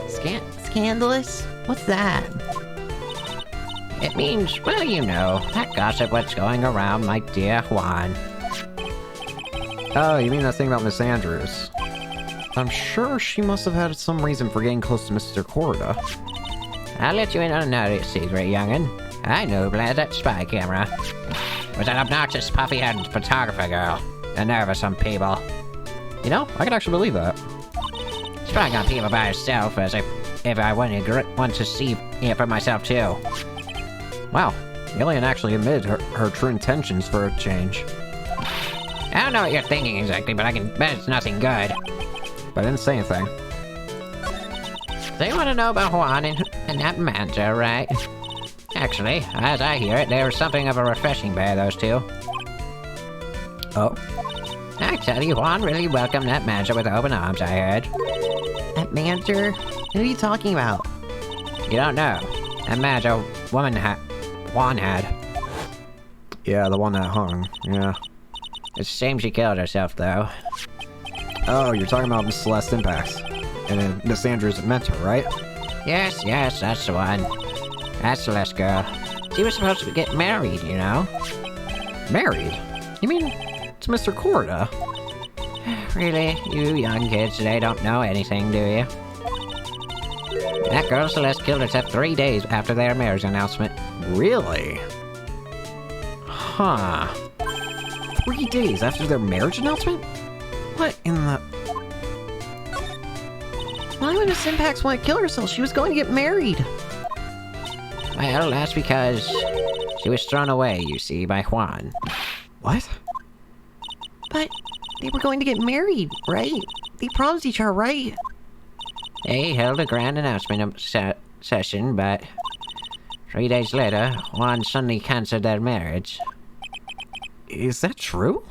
Scandalous? What's that? It means, well, you know, that gossip what's going around, my dear Juan. Oh, you mean that thing about Miss Andrews? I'm sure she must have had some reason for getting close to Mr. Corda. I'll let you in on another secret, young'un. I know who planted that spy camera. It was that obnoxious, puffy-headed photographer girl. The nerve of some people. You know, I could actually believe that. She's probably got people by herself, as if I want to see it for myself, too. Wow, Alien actually admitted her true intentions for a change. I don't know what you're thinking exactly, but I can bet it's nothing good. But I didn't say anything. So you want to know about Juan and that manta, right? Actually, as I hear it, there was something of a refreshing pair, those two. Oh? I tell you, Juan really welcomed that manta with open arms, I heard. That manager? Who are you talking about? You don't know. That manta Juan had. Yeah, the one that hung. Yeah. It's a shame she killed herself, though. Oh, you're talking about Miss Celeste Impacts. And then Miss Andrews' mentor, right? Yes, that's the one. That's the last girl. She was supposed to get married, you know? Married? You mean to Mr. Corda? Really? You young kids today don't know anything, do you? That girl Celeste killed herself 3 days after their marriage announcement. Really? Huh. 3 days after their marriage announcement? What in the... Why would Miss Impax want to kill herself? She was going to get married. Well, that's because she was thrown away, you see, by Juan. What? But they were going to get married, right? They promised each other, right? They held a grand announcement session, but 3 days later, Juan suddenly canceled their marriage. Is that true?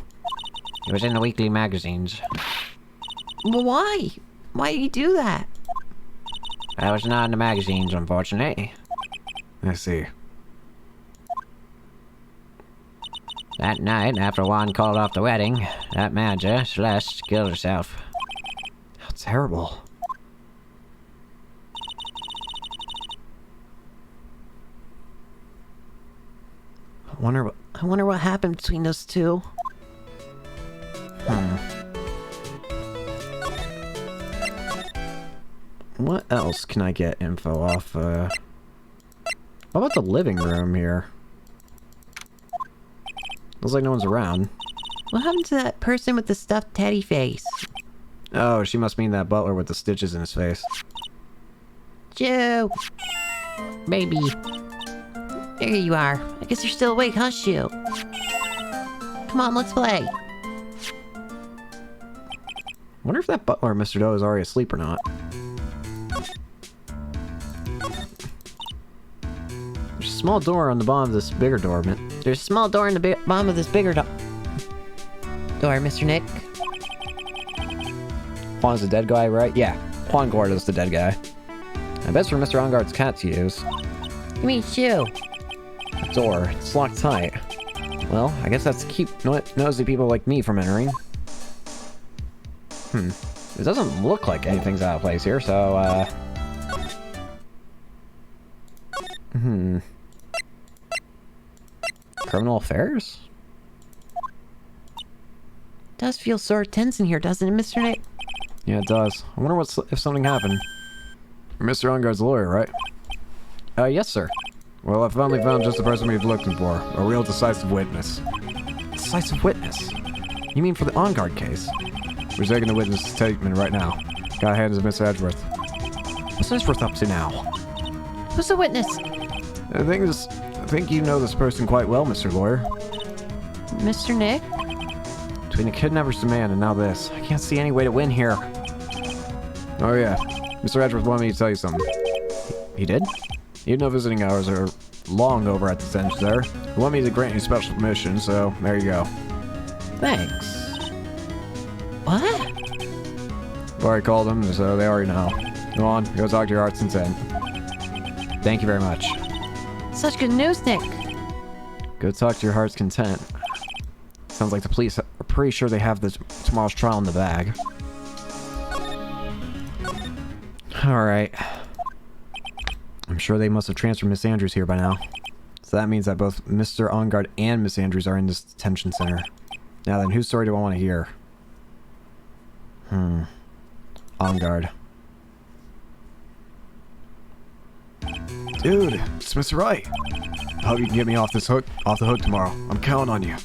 It was in the weekly magazines. Well, why? Why did he do that? I was not in the magazines, unfortunately. I see. That night, after Juan called off the wedding, that manager, Celeste, killed herself. How terrible. I wonder what happened between those two. What else can I get info off, How about the living room here? Looks like no one's around. What happened to that person with the stuffed teddy face? Oh, she must mean that butler with the stitches in his face. Joe! Baby. There you are. I guess you're still awake, huh, Shu? Come on, let's play. Wonder if that butler, Mr. Doe, is already asleep or not. There's a small door on the bottom of this bigger door, man. There's a small door in the bottom of this bigger door, Mr. Nick. Juan's the dead guy, right? Yeah, Juan Gordo's the dead guy. I bet it's for Mr. Onguard's cat to use. You mean Shu? The door. It's locked tight. Well, I guess that's to keep nosy people like me from entering. It doesn't look like anything's out of place here, so, Criminal affairs? Does feel sort of tense in here, doesn't it, Mr. Nick? Yeah, it does. I wonder if something happened. You're Mr. Onguard's lawyer, right? Yes, sir. Well, I've finally found just the person we've looking for. A real decisive witness. Decisive witness? You mean for the Onguard case? We're taking the witness statement right now. Got hands of Miss Edgeworth. What's Edgeworth up to now? Who's the witness? I think you know this person quite well, Mr. Lawyer. Mr. Nick? Between the kidnapper's demand and now this, I can't see any way to win here. Oh yeah, Mr. Edgeworth wanted me to tell you something. He did? Even though visiting hours are long over at the center there, he wanted me to grant you special permission, so there you go. Thanks. What? I've already called them, so they already know. Go on, go talk to your heart's content. Thank you very much. Such good news, Nick. Go talk to your heart's content. Sounds like the police are pretty sure they have tomorrow's trial in the bag. Alright. I'm sure they must have transferred Miss Andrews here by now. So that means that both Mr. Onguard and Miss Andrews are in this detention center. Now then, whose story do I want to hear? Onguard. Dude, it's Mr. Wright. I hope you can get me off the hook tomorrow. I'm counting on you.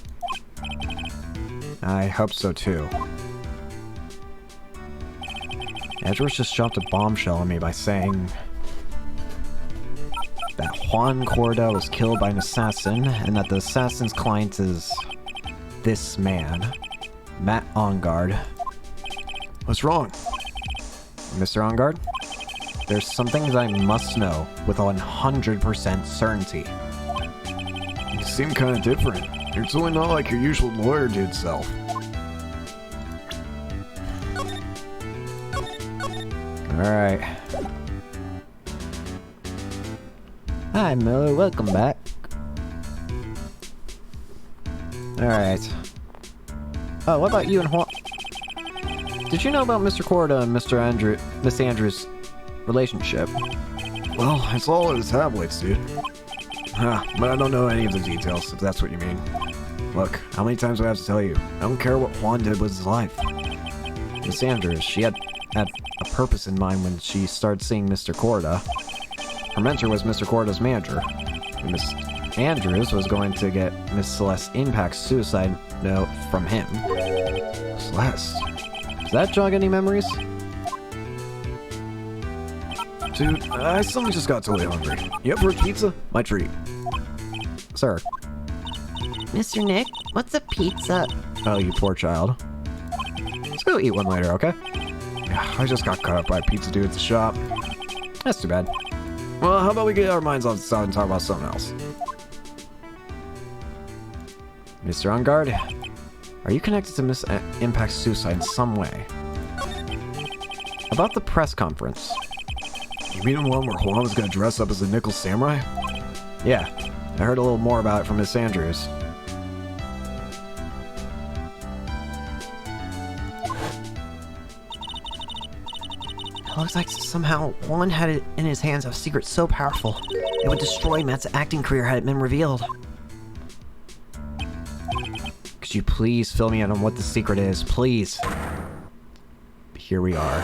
I hope so too. Edgeworth just dropped a bombshell on me by saying that Juan Corda was killed by an assassin, and that the assassin's client is this man, Matt Onguard. What's wrong? Mr. Onguard? There's something that I must know with 100% certainty. You seem kind of different. You're totally not like your usual lawyer dude self. Alright. Hi, Miller. Welcome back. Alright. Oh, what about you and Juan? Did you know about Mr. Corda and Miss Andrews' relationship? Well, it's all in the tabloids, dude. But I don't know any of the details, if that's what you mean. Look, how many times do I have to tell you? I don't care what Juan did with his life. Miss Andrews, she had a purpose in mind when she started seeing Mr. Corda. Her mentor was Mr. Corda's manager. And Miss Andrews was going to get Miss Celeste Impact's suicide note from him. Celeste? Does that jog any memories? Dude, I suddenly just got totally hungry. You up for a pizza? My treat. Sir. Mr. Nick, what's a pizza? Oh, you poor child. Let's go eat one later, okay? Yeah, I just got caught up by a pizza dude at the shop. That's too bad. Well, how about we get our minds off the side and talk about something else? Mr. On Guard, are you connected to Miss Impact's suicide in some way? About the press conference. You mean the one where Juan was gonna dress up as a Nickel Samurai? Yeah, I heard a little more about it from Miss Andrews. It looks like somehow Juan had it in his hands a secret so powerful, it would destroy Matt's acting career had it been revealed. Could you please fill me in on what the secret is, please? Here we are.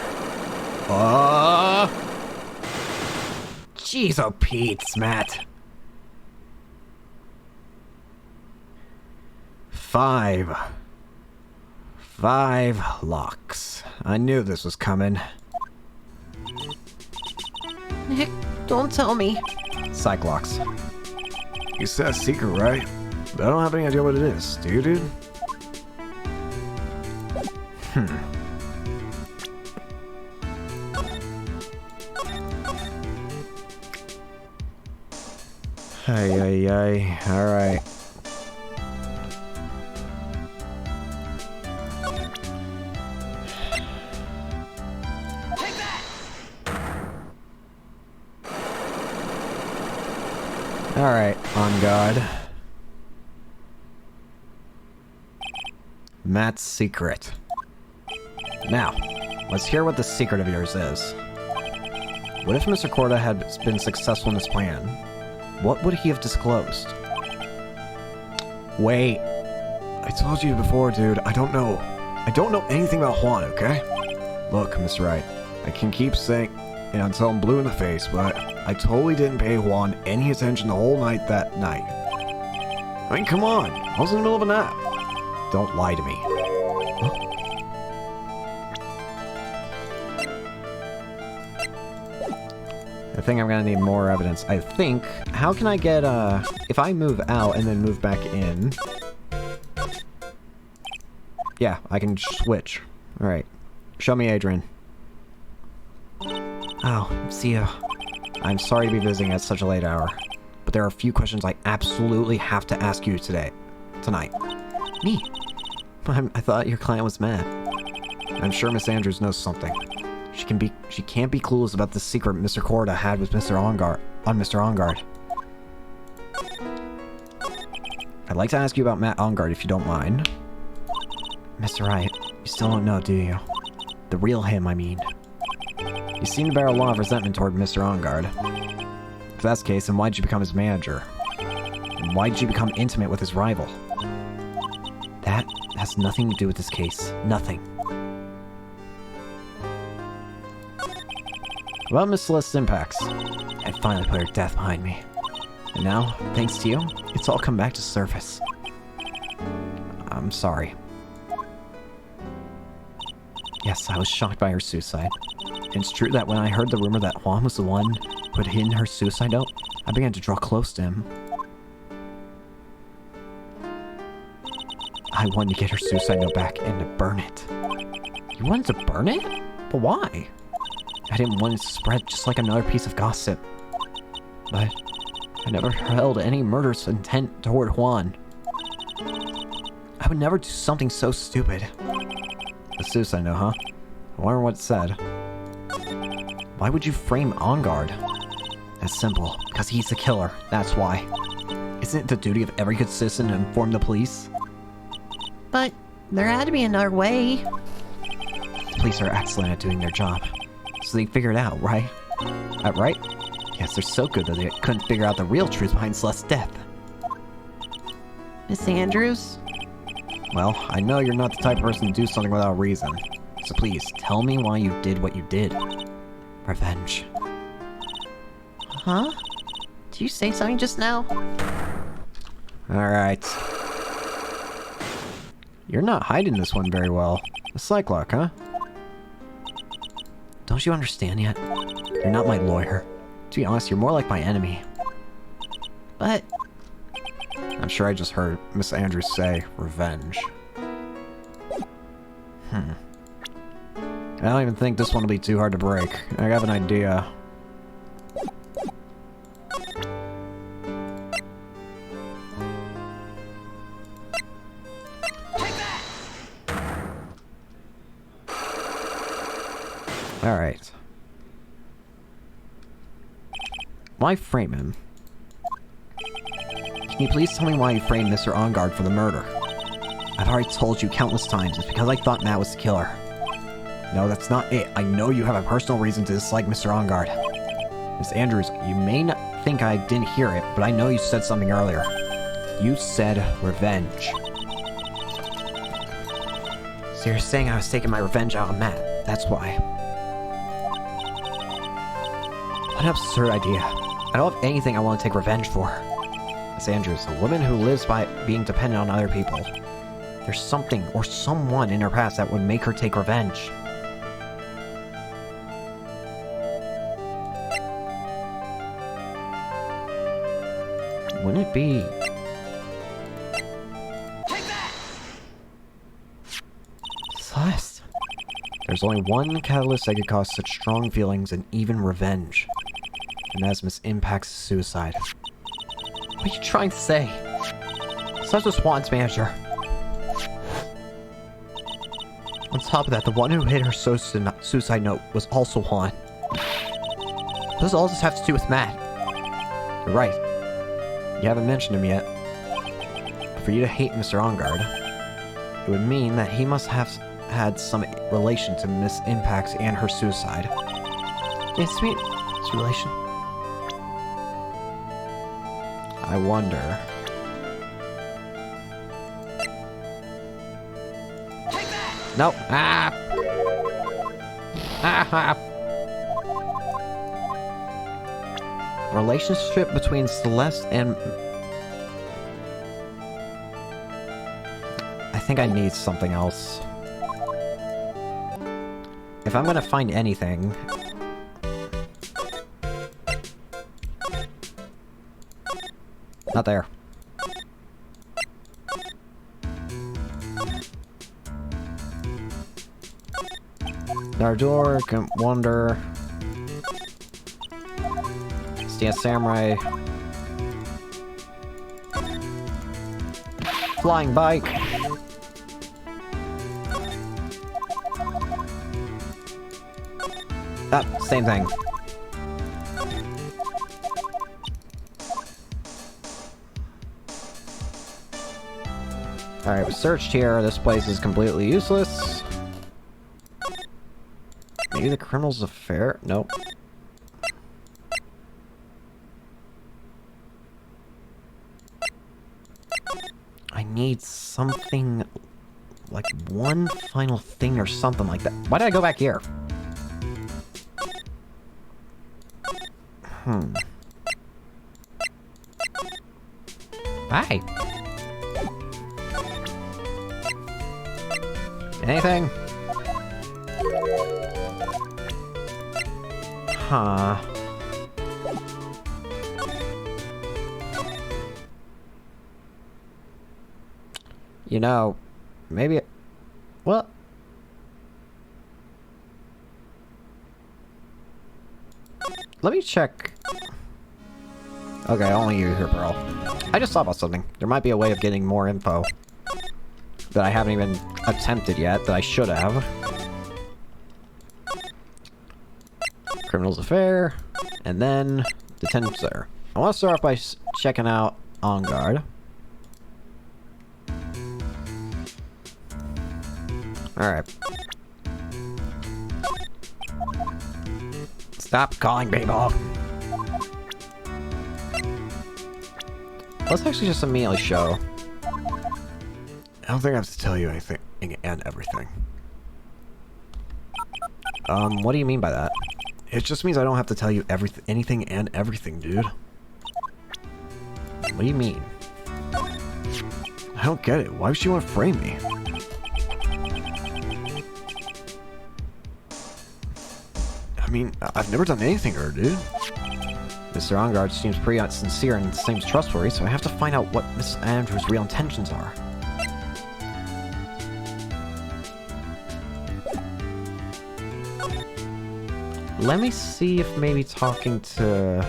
Jeez, oh Pete's, Matt. 5 locks. I knew this was coming. Nick, don't tell me. Cyclops. You said a secret, right? But I don't have any idea what it is. Do you, dude? Hey, alright. Alright, on guard. Matt's secret. Now, let's hear what the secret of yours is. What if Mr. Corda had been successful in his plan? What would he have disclosed? Wait. I told you before, dude. I don't know. I don't know anything about Juan, okay? Look, Mr. Wright, I can keep saying it until I'm blue in the face, but I totally didn't pay Juan any attention the whole night that night. I mean, come on. I was in the middle of a nap. Don't lie to me. I think I'm gonna need more evidence. I think... How can I get, if I move out and then move back in... Yeah, I can switch. Alright. Show me Adrian. Oh, see ya. I'm sorry to be visiting at such a late hour, but there are a few questions I absolutely have to ask you tonight. Me? I thought your client was Matt. I'm sure Miss Andrews knows something. She can't be clueless about the secret Mr. Corda had with Mr. Mr. Ongard. I'd like to ask you about Matt Ongard if you don't mind. Mr. Wright, you still don't know, do you? The real him, I mean. You seem to bear a lot of resentment toward Mr. Ongard. If that's the case, then why did you become his manager? And why did you become intimate with his rival? That has nothing to do with this case. Nothing. About Miss Celeste Impacts. I finally put her death behind me. And now, thanks to you, it's all come back to surface. I'm sorry. Yes, I was shocked by her suicide. And it's true that when I heard the rumor that Juan was the one who had hidden her suicide note, I began to draw close to him. I wanted to get her suicide note back and to burn it. You wanted to burn it? But why? I didn't want it to spread just like another piece of gossip. But I never held any murderous intent toward Juan. I would never do something so stupid. The suicide note, huh? I wonder what it said. Why would you frame Ongard? That's simple, because he's the killer, that's why. Isn't it the duty of every good citizen to inform the police? But there had to be another way. The police are excellent at doing their job. So they figured it out, right? Right? Yes, they're so good that they couldn't figure out the real truth behind Celeste's death. Miss Andrews? Well, I know you're not the type of person to do something without a reason. So please, tell me why you did what you did. Revenge. Huh? Did you say something just now? Alright. You're not hiding this one very well. A Cyclock, huh? Don't you understand yet? You're not my lawyer. To be honest, you're more like my enemy. But... I'm sure I just heard Miss Andrews say revenge. I don't even think this one will be too hard to break. I have an idea. Alright. Why frame him? Can you please tell me why you framed Mr. Onguard for the murder? I've already told you countless times, it's because I thought Matt was the killer. No, that's not it. I know you have a personal reason to dislike Mr. Onguard. Miss Andrews, you may not think I didn't hear it, but I know you said something earlier. You said revenge. So you're saying I was taking my revenge out on Matt? That's why. What an absurd idea. I don't have anything I want to take revenge for. Miss Andrews, a woman who lives by being dependent on other people. There's something or someone in her past that would make her take revenge. Wouldn't it be... Celeste? There's only one catalyst that could cause such strong feelings and even revenge. And that's Miss Impact's suicide. What are you trying to say? Celeste was Juan's manager. On top of that, the one who hit her suicide note was also Juan. What does all this have to do with Matt? You're right. You haven't mentioned him yet. But for you to hate Mr. Onguard, it would mean that he must have had some relation to Miss Impact and her suicide. It's sweet. It's relation. I wonder. Nope. Relationship between Celeste and... I think I need something else. If I'm gonna find anything... Not there. Our door, can wander. Stand samurai. Flying bike. Ah, same thing. Alright, we searched here. This place is completely useless. Maybe the criminal's affair? Nope. I need something... like one final thing or something like that. Why did I go back here? Hi. Anything? Huh. You know, maybe... Well... Let me check... Okay, only you here, Pearl. I just thought about something. There might be a way of getting more info that I haven't even attempted yet, that I should have. Criminal's affair, and then detention center. I want to start off by checking out On Guard. Alright. Stop calling people. Let's actually just immediately show. I don't think I have to tell you anything and everything. What do you mean by that? It just means I don't have to tell you anything and everything, dude. What do you mean? I don't get it. Why would she want to frame me? I mean, I've never done anything to her, dude. Mr. Ongard seems pretty sincere and seems trustworthy, so I have to find out what Miss Andrews' real intentions are. Let me see if maybe talking to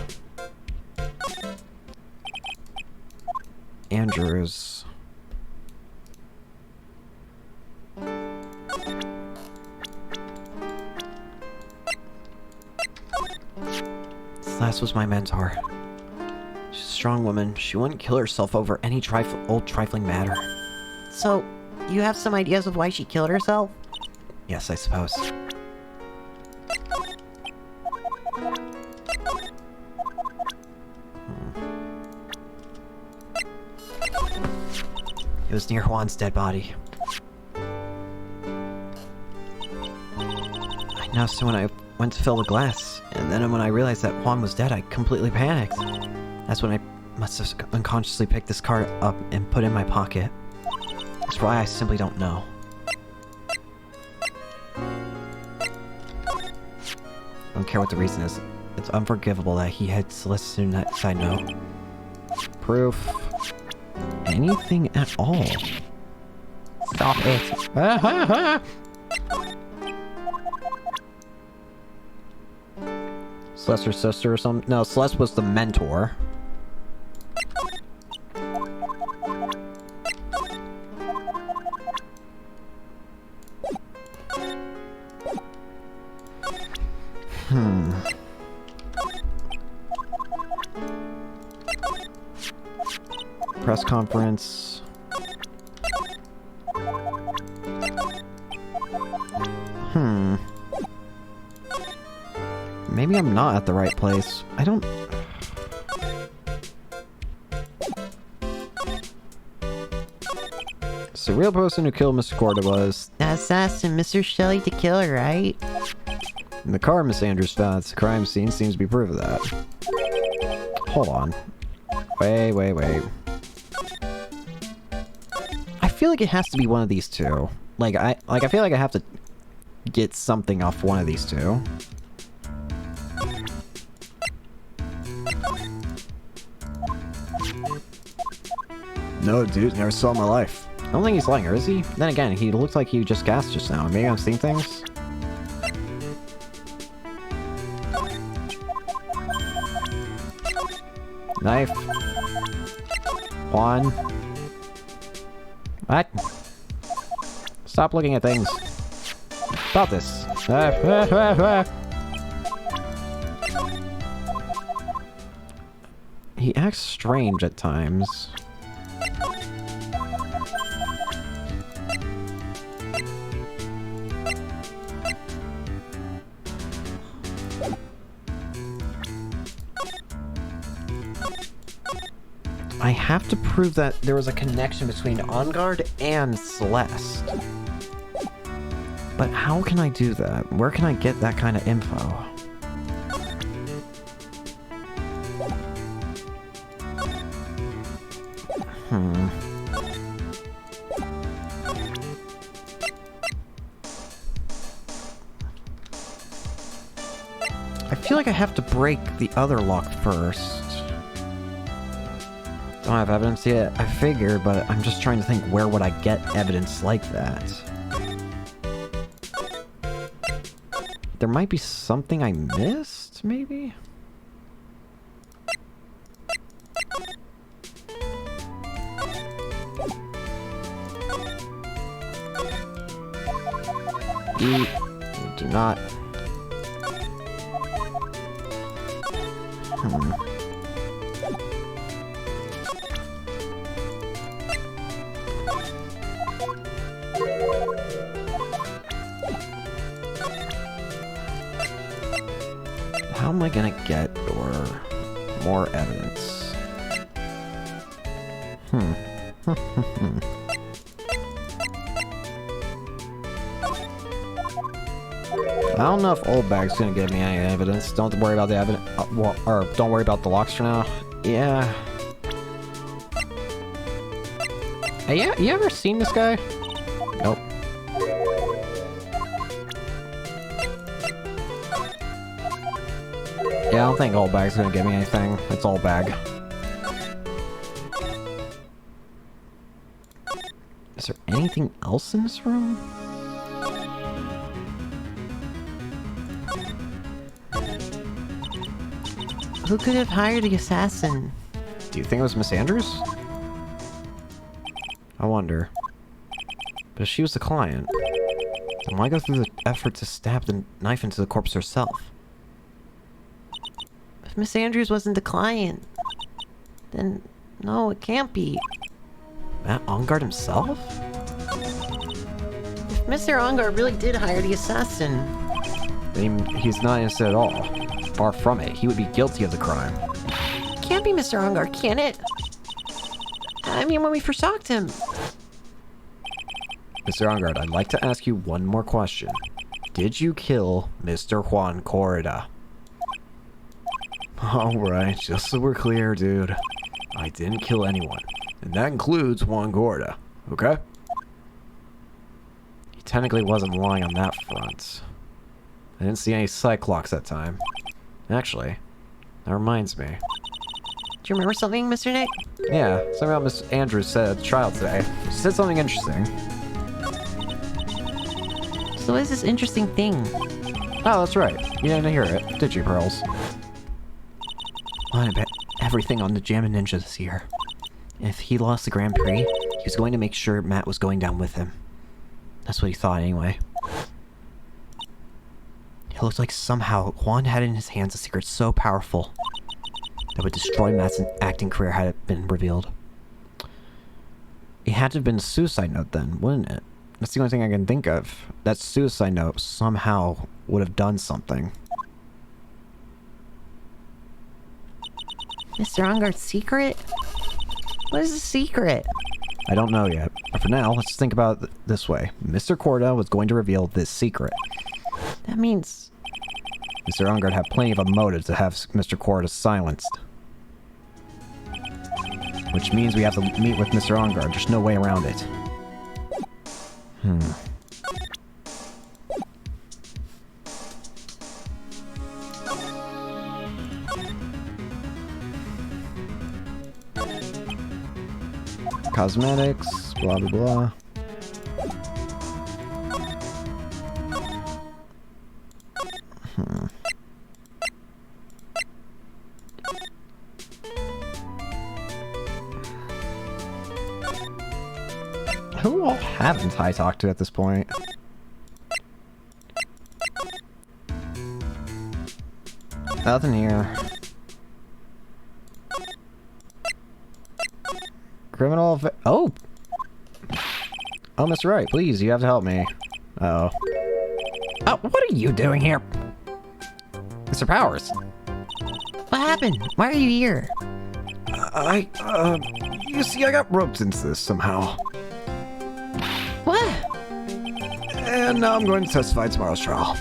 Andrews. Celeste was my mentor. She's a strong woman. She wouldn't kill herself over any trifling matter. So, you have some ideas of why she killed herself? Yes, I suppose. It was near Juan's dead body. I noticed when I went to fill the glass, and then when I realized that Juan was dead, I completely panicked. That's when I must have unconsciously picked this card up and put it in my pocket. That's why I simply don't know. I don't care what the reason is. It's unforgivable that he had solicited that side note. Proof. Anything at all. Stop it. Celeste's her sister or something? No, Celeste was the mentor. Press conference. Maybe I'm not at the right place. I don't... So the real person who killed Mr. Corda was... Assassin Mr. Shelley to kill her, right? And the car Miss Andrews found at the crime scene seems to be proof of that. Hold on. Wait. I feel like it has to be one of these two. I feel like I have to get something off one of these two. No, dude, never saw in my life. I don't think he's lying, or is he? Then again, he looked like he just gassed just now. Maybe I'm seeing things? Knife. Juan. What? Stop looking at things. Stop this. He acts strange at times. I have to prove that there was a connection between On Guard and Celeste. But how can I do that? Where can I get that kind of info? I feel like I have to break the other lock first. Don't have evidence yet, I figure, but I'm just trying to think where would I get evidence like that. There might be something I missed, maybe? Do not. How am I gonna get more evidence? I don't know if Old Bag's gonna give me any evidence. Don't worry about the evidence, or don't worry about the locks for now. Yeah. Hey, yeah, you ever seen this guy? Nope. Yeah, I don't think Old Bag's gonna give me anything. It's Old Bag. Is there anything else in this room? Who could have hired the assassin? Do you think it was Miss Andrews? I wonder. But if she was the client, then why go through the effort to stab the knife into the corpse herself? If Miss Andrews wasn't the client, then no, it can't be. Matt Ongard himself? If Mr. Ongar really did hire the assassin, Then he's not innocent at all. Far from it. He would be guilty of the crime. it can't be Mr. Ongar, can it? I mean, when we first talked to him. Mr. Ongard, I'd like to ask you one more question. Did you kill Mr. Juan Corrida? Alright, just so we're clear, dude. I didn't kill anyone. And that includes Juan Corrida, okay? He technically wasn't lying on that front. I didn't see any Cyclocks that time. Actually, that reminds me. Do you remember something, Mr. Nick? Yeah, something about Miss Andrews said at the trial today. She said something interesting. So what is this interesting thing? Oh, that's right. You didn't hear it, did you, Pearls? Well, I bet everything on the Jammin' Ninja this year. If he lost the Grand Prix, he was going to make sure Matt was going down with him. That's what he thought, anyway. It looked like somehow Juan had in his hands a secret so powerful that would destroy Matt's acting career had it been revealed. It had to have been a suicide note then, wouldn't it? That's the only thing I can think of. That suicide note somehow would have done something. Mr. Ongar's secret? What is the secret? I don't know yet, but for now, let's think about it this way. Mr. Corda was going to reveal this secret. That means... Mr. Ongard had plenty of a motive to have Mr. Corda silenced. Which means we have to meet with Mr. Ongard. There's no way around it. Cosmetics, blah blah blah. Who all haven't I talked to at this point? Nothing here. Criminal oh! Oh, Mr. Wright, please, you have to help me. Uh-oh. Oh, what are you doing here? Mr. Powers! What happened? Why are you here? You see, I got roped into this somehow. What? And now I'm going to testify at tomorrow's trial.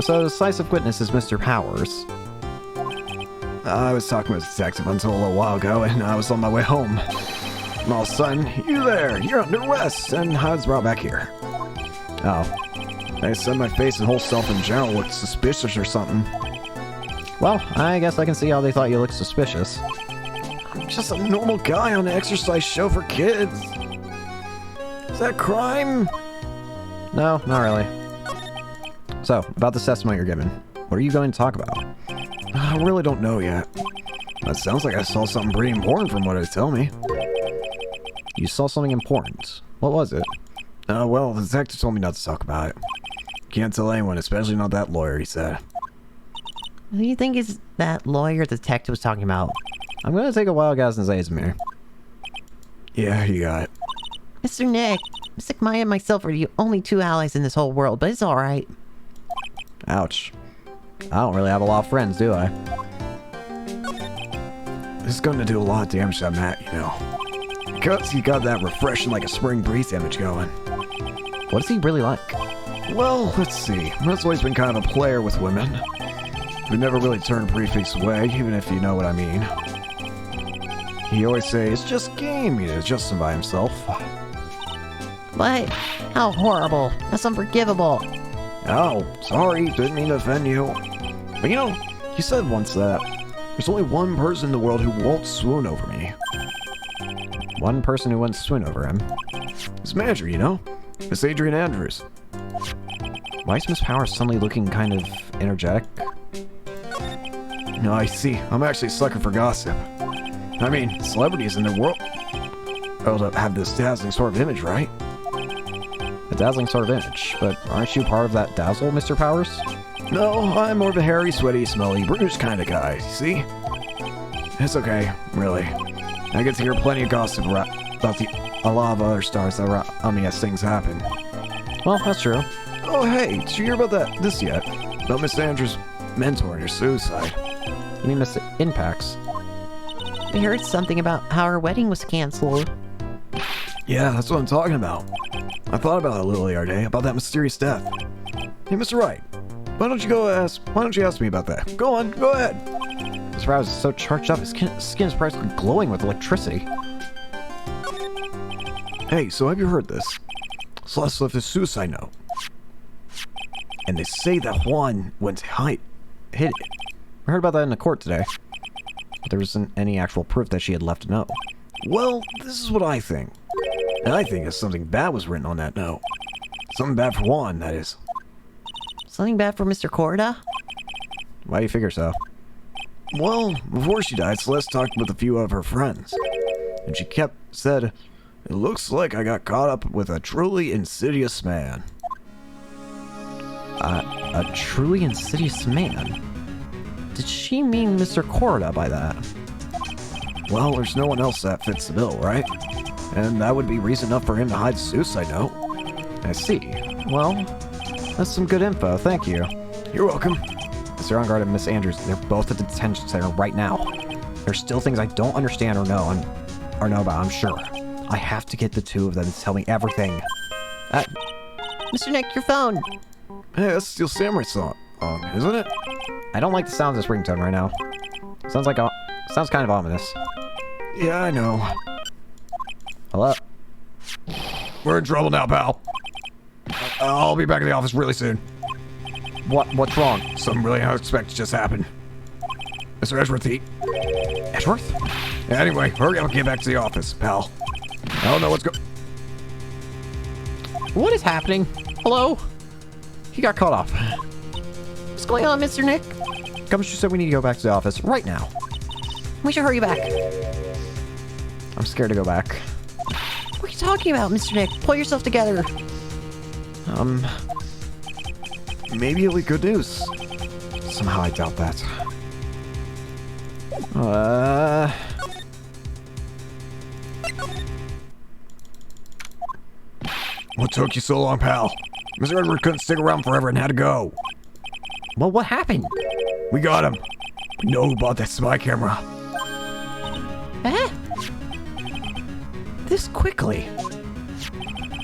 So the decisive witness is Mr. Powers. I was talking with a detective until a little while ago, and I was on my way home. And all of a sudden, you there, you're under arrest, and I was brought back here. Oh. I said my face and whole self in general looked suspicious or something. Well, I guess I can see how they thought you looked suspicious. I'm just a normal guy on an exercise show for kids. Is that a crime? No, not really. So, about this testimony you're giving, what are you going to talk about? I really don't know yet. That sounds like I saw something pretty important from what they tell me. You saw something important. What was it? Well, the detective told me not to talk about it. Can't tell anyone, especially not that lawyer, he said. Who do you think is that lawyer the detective was talking about? I'm going to take a wild guess and say it's me. Yeah, you got it. Mr. Nick, Mystic Maya and myself are the only two allies in this whole world, but it's alright. Ouch. I don't really have a lot of friends, do I? This is going to do a lot of damage to that Matt, you know. Because he got that refreshing like a spring breeze image going. What is he really like? Well, let's see. Mert's always been kind of a player with women. We've never really turned a prefix away, even if you know what I mean. He always say, it's just game, he is just by himself. What? How horrible. That's unforgivable. Oh, sorry, didn't mean to offend you. But you know, you said once that there's only one person in the world who won't swoon over me. One person who wouldn't swoon over him. His manager, you know? Miss Adrian Andrews. Why is Miss Powers suddenly looking kind of energetic? No, I see. I'm actually a sucker for gossip. I mean, celebrities in the world have this dazzling sort of image, right? A dazzling sort of image, but aren't you part of that dazzle, Mr. Powers? No, I'm more of a hairy, sweaty, smelly, bruised kind of guy, see? It's okay, really. I get to hear plenty of gossip about a lot of other stars that are on me as things happen. Well, that's true. Oh, hey, did you hear about this yet? About Miss Andrews' mentor and her suicide. You mean Miss Impacts? We heard something about how her wedding was canceled. Yeah, that's what I'm talking about. I thought about it a little the other day, about that mysterious death. Hey, Mr. Wright, why don't you ask me about that? Go on, go ahead. Mr. Powers is so charged up, his skin is practically glowing with electricity. Hey, so have you heard this? Celeste left a suicide note. And they say that Juan went to hid it. We heard about that in the court today. But there wasn't any actual proof that she had left a note. Well, this is what I think. And I think that something bad was written on that note. Something bad for Juan, that is. Something bad for Mr. Corda? Why do you figure so? Well, before she died, Celeste talked with a few of her friends. And she said, it looks like I got caught up with a truly insidious man. A truly insidious man? Did she mean Mr. Corda by that? Well, there's no one else that fits the bill, right? And that would be reason enough for him to hide the suicide note. I see. Well, that's some good info, thank you. You're welcome. Mr. Enguard and Miss Andrews, they're both at the detention center right now. There's still things I don't understand or know about, I'm sure. I have to get the two of them to tell me everything. Mr. Nick, your phone! Hey, that's Steel Samurai song, isn't it? I don't like the sound of this ringtone right now. Sounds kind of ominous. Yeah, I know. Hello? We're in trouble now, pal. I'll be back in the office really soon. What's wrong? Something really unexpected just happened. Mr. Edgeworth, Edgeworth? Yeah, anyway, hurry up and get back to the office, pal. I don't know what's What is happening? Hello? He got caught off. What's going on, Mr. Nick? Gumshoe said we need to go back to the office right now. We should hurry back. I'm scared to go back. What are you talking about, Mr. Nick? Pull yourself together. Maybe it'll be good news. Somehow I doubt that. What took you so long, pal? Mr. Edward couldn't stick around forever and had to go. Well, what happened? We got him. We know who bought that spy camera. This quickly?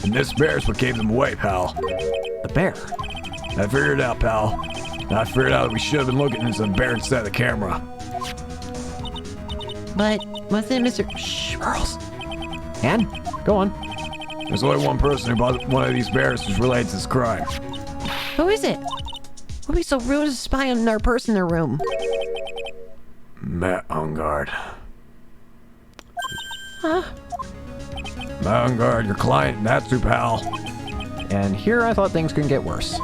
And this bear's what gave them away, pal. The bear? I figured it out, pal. I figured out that we should have been looking into the bear instead of the camera. But wasn't Mr. Shh, girls. And? Go on. There's only one person who bought one of these bears who's related to this crime. Who is it? What would be so rude as to spy on another person in their room? Matt Enguard. Huh? Matt Enguard, your client, Natsu, pal. And here I thought things couldn't get worse.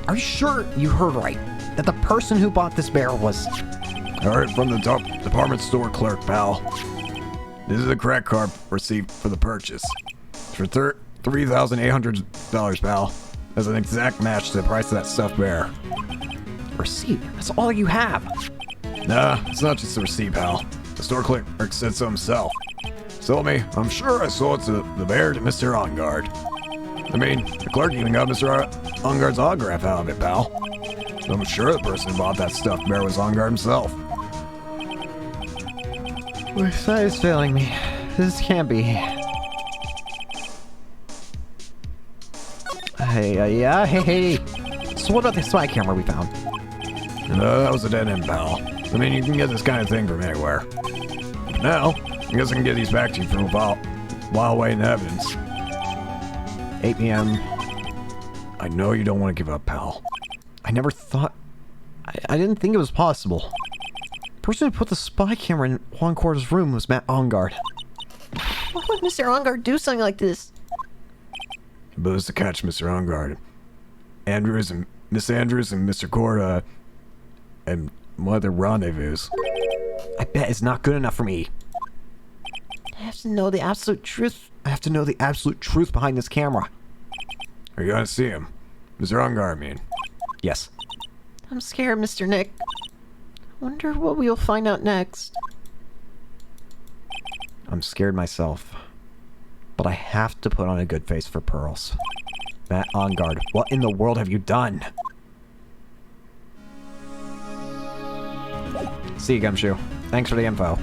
Are you sure you heard right? That the person who bought this bear was... I heard from the department store clerk, pal. This is a credit card receipt for the purchase. It's for $3,800, pal. That's an exact match to the price of that stuffed bear. Receipt? That's all you have. Nah, it's not just a receipt, pal. The store clerk said so himself. Told me, I'm sure I sold the bear to Mr. Enguard. I mean, the clerk even got Mr. Enguard's autograph out of it, pal. So I'm sure the person who bought that stuffed bear was Enguard himself. My sight is failing me. This can't be. Yeah, hey. So what about the spy camera we found? That was a dead end, pal. I mean, you can get this kind of thing from anywhere. Now, I guess I can get these back to you for while waiting evidence. 8 p.m. I know you don't want to give up, pal. I never thought... I didn't think it was possible. The person who put the spy camera in Juan Corda's room was Matt Ongard. Why would Mr. Ongard do something like this? But it was to catch Mr. Ongard. Miss Andrews and Mr. Corda and one of their rendezvous. I bet it's not good enough for me. I have to know the absolute truth. I have to know the absolute truth behind this camera. Are you gonna see him? Mr. Ongard, I mean. Yes. I'm scared, Mr. Nick. Wonder what we'll find out next. I'm scared myself. But I have to put on a good face for Pearls. Matt Ongard, what in the world have you done? See you, Gumshoe. Thanks for the info.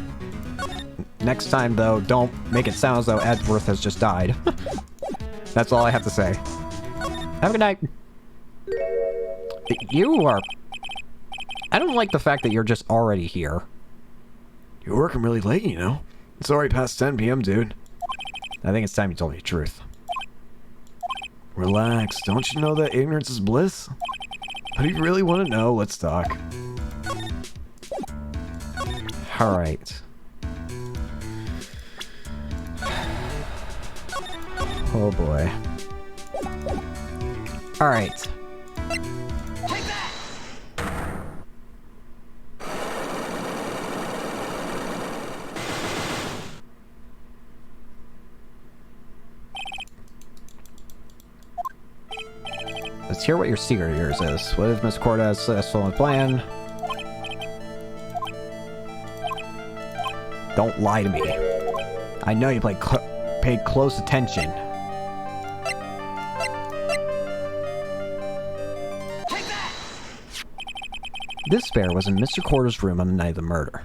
Next time, though, don't make it sound as though Edgeworth has just died. That's all I have to say. Have a good night. You are... I don't like the fact that you're just already here. You're working really late, you know. It's already past 10 p.m., dude. I think it's time you told me the truth. Relax. Don't you know that ignorance is bliss? But if you really want to know, let's talk. Alright. Oh boy. Alright. Let's hear what your secret of yours is. What if Miss Corda is successful in the plan? Don't lie to me. I know you paid close attention. This bear was in Mr. Corda's room on the night of the murder.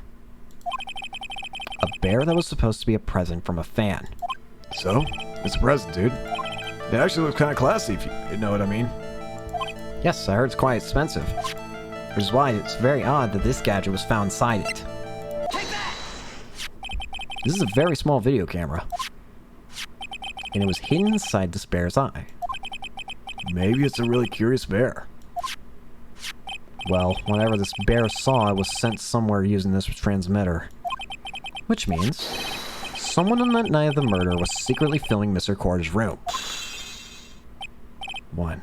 A bear that was supposed to be a present from a fan. So? It's a present, dude. It actually looks kind of classy, if you know what I mean. Yes, I heard it's quite expensive. Which is why it's very odd that this gadget was found inside it. This is a very small video camera. And it was hidden inside this bear's eye. Maybe it's a really curious bear. Well, whatever this bear saw, it was sent somewhere using this transmitter. Which means, someone on that night of the murder was secretly filming Mr. Corda's room. One.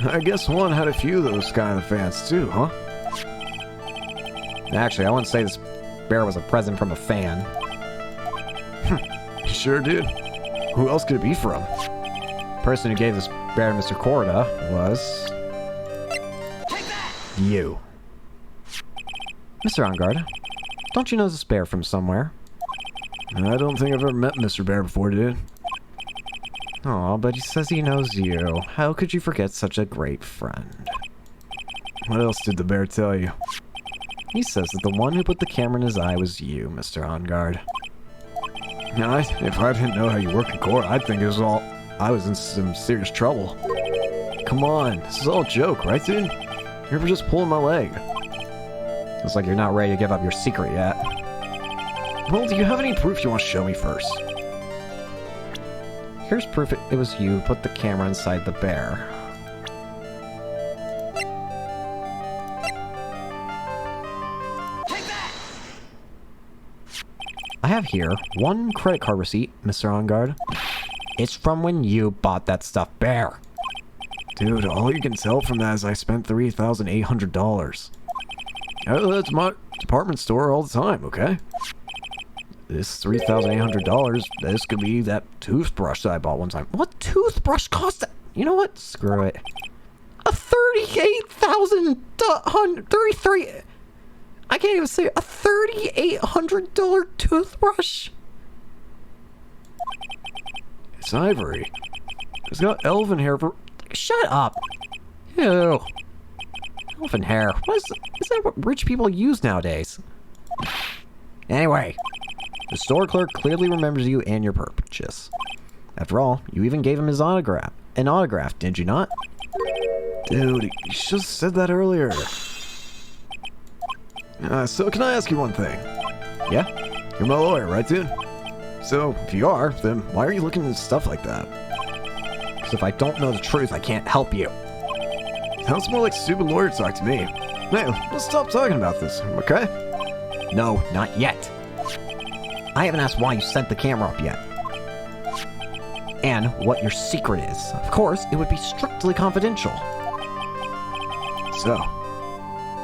I guess one had a few of those kind of fans too, huh? Actually, I wouldn't say this bear was a present from a fan. Sure did. Who else could it be from? The person who gave this bear to Mr. Corda was... you. Mr. Ongard, don't you know this bear from somewhere? I don't think I've ever met Mr. Bear before, dude. Aw, but he says he knows you. How could you forget such a great friend? What else did the bear tell you? He says that the one who put the camera in his eye was you, Mr. Ongard. Now, if I didn't know how you work in court, I'd think it was all... I was in some serious trouble. Come on, this is all a joke, right, dude? You're just pulling my leg. Looks like you're not ready to give up your secret yet. Well, do you have any proof you want to show me first? Here's proof it was you who put the camera inside the bear. I have here one credit card receipt, Mr. Ongard. It's from when you bought that stuffed bear. Dude, all you can tell from that is I spent $3,800. That's my department store all the time, okay? This $3,800, this could be that toothbrush that I bought one time. What toothbrush cost that? You know what? Screw it. A $38,000, I can't even say it, a $3,800 toothbrush? It's ivory. It's got elven hair for... Shut up. Ew. Elven hair. Is that what rich people use nowadays? Anyway, the store clerk clearly remembers you and your purchase. After all, you even gave him his autograph. an autograph, did you not? Dude, you should have said that earlier. So can I ask you one thing? Yeah? You're my lawyer, right, dude? So, if you are, then why are you looking into stuff like that? Because if I don't know the truth, I can't help you. Sounds more like stupid lawyer talk to me. Hey, let's stop talking about this, okay? No, not yet. I haven't asked why you sent the camera up yet. And what your secret is. Of course, it would be strictly confidential. So,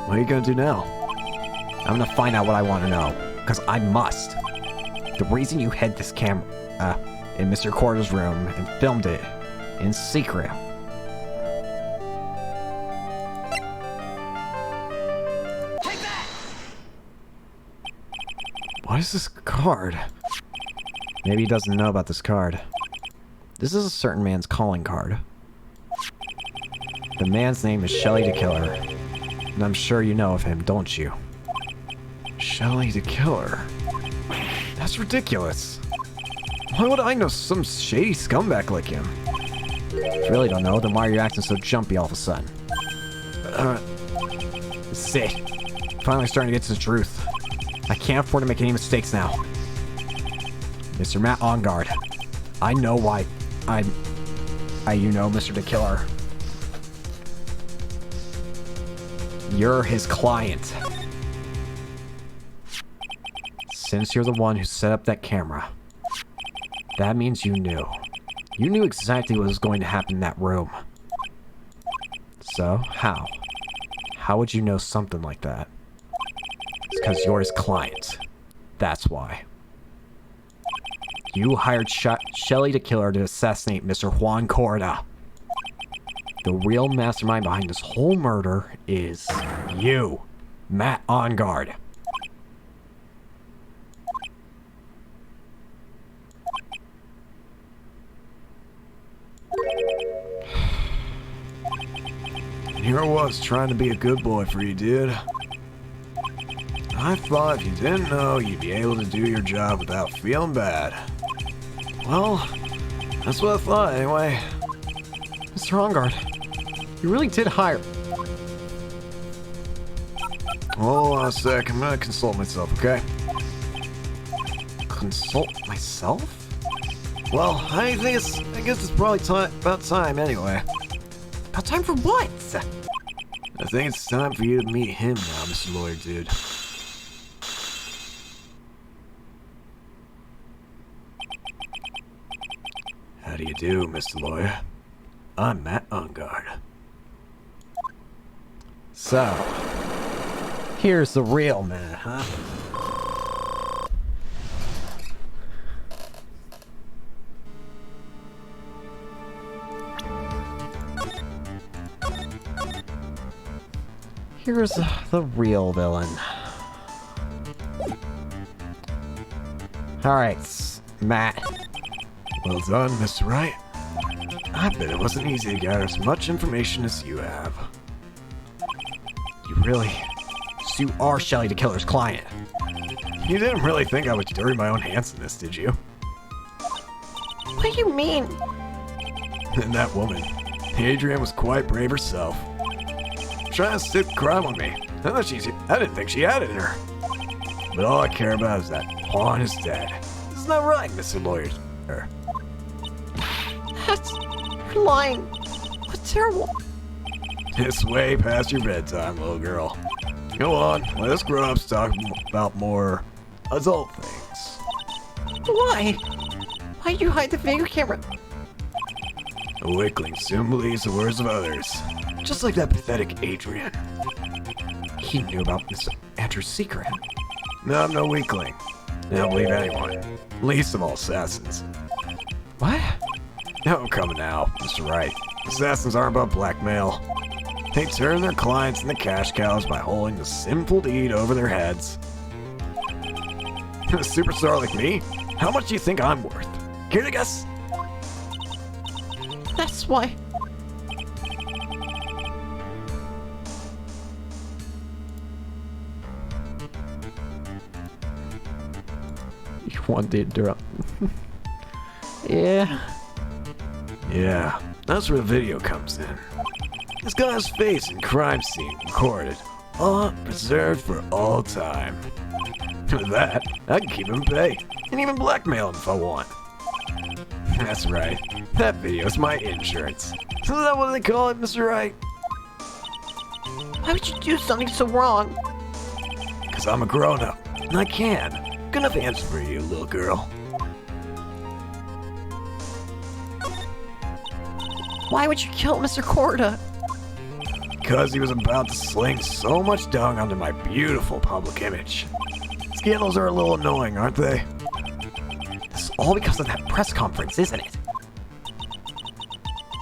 what are you gonna do now? I'm gonna find out what I want to know. Because I must. The reason you hid this camera in Mr. Corda's room and filmed it in secret. What is this card? Maybe he doesn't know about this card. This is a certain man's calling card. The man's name is Shelly the Killer. And I'm sure you know of him, don't you? Shelly the Killer? That's ridiculous. Why would I know some shady scumbag like him? If you really don't know, then why are you acting so jumpy all of a sudden? This is it. Finally starting to get to the truth. I can't afford to make any mistakes now. Mr. Matt on guard. I know why you know Mr. the Killer. You're his client. Since you're the one who set up that camera, that means you knew. You knew exactly what was going to happen in that room. So, how? How would you know something like that? It's because you're his client. That's why. You hired Shelly the Killer to assassinate Mr. Juan Corda. The real mastermind behind this whole murder is you, Matt On Guard. And here I was trying to be a good boy for you, dude. I thought if you didn't know, you'd be able to do your job without feeling bad. Well, that's what I thought anyway. Mr. On Guard, you really did hire... Hold on a sec, I'm gonna consult myself, okay? Consult myself? Well, I guess it's probably about time anyway. About time for what? I think it's time for you to meet him now, Mr. Lawyer Dude. How do you do, Mr. Lawyer? I'm Matt On Guard. So, here's the real Matt, huh? Here's the real villain. Alright, Matt. Well done, Mr. Wright. I bet it wasn't easy to gather as much information as you have. You really... So you are Shelly the Killer's client. You didn't really think I would dirty my own hands in this, did you? What do you mean? And that woman, Adrienne, was quite brave herself. Trying to stick crime on me. I didn't think she had it in her. But all I care about is that Juan is dead. Isn't that right, Mr. Lawyer? That's... You're lying. What's terrible? It's way past your bedtime, little girl. Go on, let us grow up to talk about more adult things. Why? Why'd you hide the video camera? A weakling soon believes the words of others. Just like that pathetic Adrian. He knew about Mr. Andrew's secret. No, I'm no weakling. I don't believe anyone. Least of all assassins. What? No, come now, Mr. Wright. Assassins aren't about blackmail. They turn their clients into cash cows by holding the sinful deed over their heads. A superstar like me? How much do you think I'm worth? Care to guess? That's why... You wanted to... Yeah. Yeah, That's where the video comes in. This guy's face and crime scene recorded, all preserved for all time. With that, I can keep him paid, and even blackmail him if I want. That's right, that video's my insurance. Is that what they call it, Mr. Wright? Why would you do something so wrong? Because I'm a grown-up, and I can. Good enough answer for you, little girl. Why would you kill Mr. Corda? Because he was about to sling so much dung onto my beautiful public image. Scandals are a little annoying, aren't they? This is all because of that press conference, isn't it?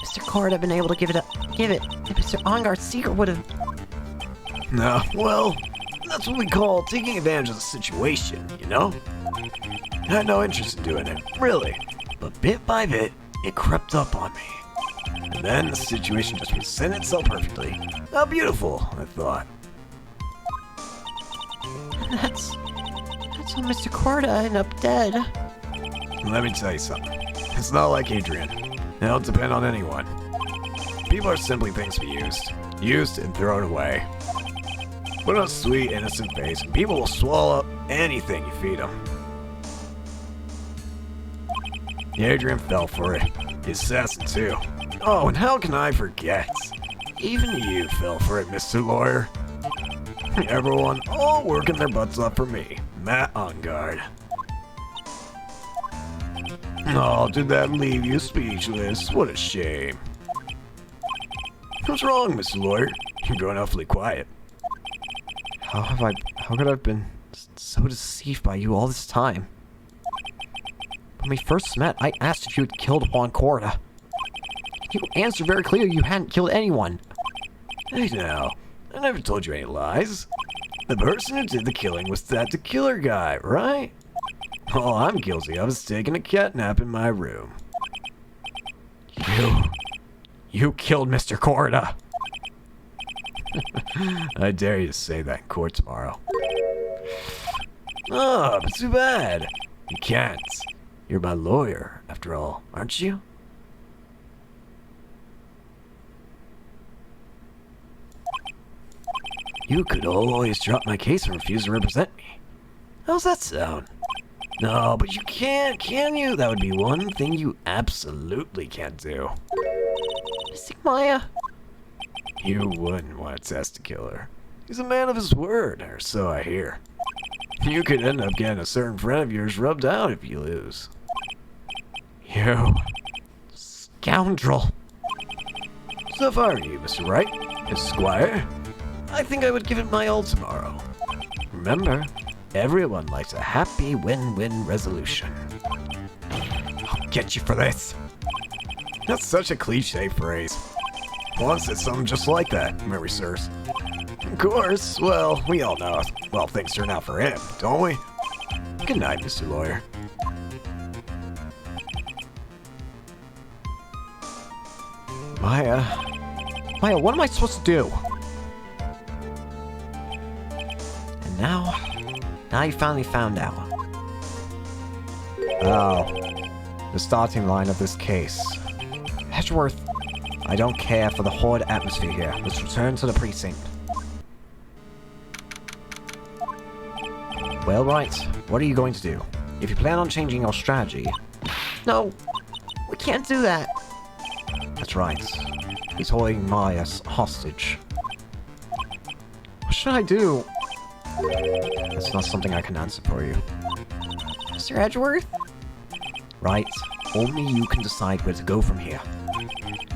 Mr. Corda had been able to give it. If Mr. Ongar's secret would have. No, well, that's what we call taking advantage of the situation, you know? I had no interest in doing it, really. But bit by bit, it crept up on me. And then the situation just presented itself perfectly. How beautiful, I thought. That's when Mr. Corda ended up dead. Let me tell you something. It's not like Adrian. It don't depend on anyone. People are simply things to be used. Used and thrown away. Put on a sweet, innocent face, and people will swallow up anything you feed them. Adrian fell for it. The assassin, too. Oh, and how can I forget? Even you fell for it, Mr. Lawyer. Everyone all working their butts off for me, Matt on guard. Oh, did that leave you speechless? What a shame. What's wrong, Mr. Lawyer? You're going awfully quiet. How could I have been so deceived by you all this time? When we first met, I asked if you had killed Juan Corda. You answered very clearly you hadn't killed anyone. Hey now, I never told you any lies. The person who did the killing was that the killer guy, right? All I'm guilty of is taking a cat nap in my room. You killed Mr. Corda. I dare you to say that in court tomorrow. Oh, but too bad. You can't. You're my lawyer, after all, aren't you? You could always drop my case and refuse to represent me. How's that sound? No, but you can't, can you? That would be one thing you absolutely can't do. Mystic Maya. You wouldn't want to test a killer. He's a man of his word, or so I hear. You could end up getting a certain friend of yours rubbed out if you lose. You scoundrel. So if I were you, Mr. Wright, Esquire, I think I would give it my all tomorrow. Remember, everyone likes a happy win-win resolution. I'll get you for this. That's such a cliche phrase. Once said something just like that, memory serves. Of course, well, we all know well things turn out for him, don't we? Good night, Mr. Lawyer. Maya, what am I supposed to do? And now you finally found out. Oh, the starting line of this case. Edgeworth, I don't care for the horrid atmosphere here. Let's return to the precinct. Well, right. What are you going to do? If you plan on changing your strategy... No, we can't do that. That's right. He's holding Maya hostage. What should I do? That's not something I can answer for you. Mr. Edgeworth? Right. Only you can decide where to go from here.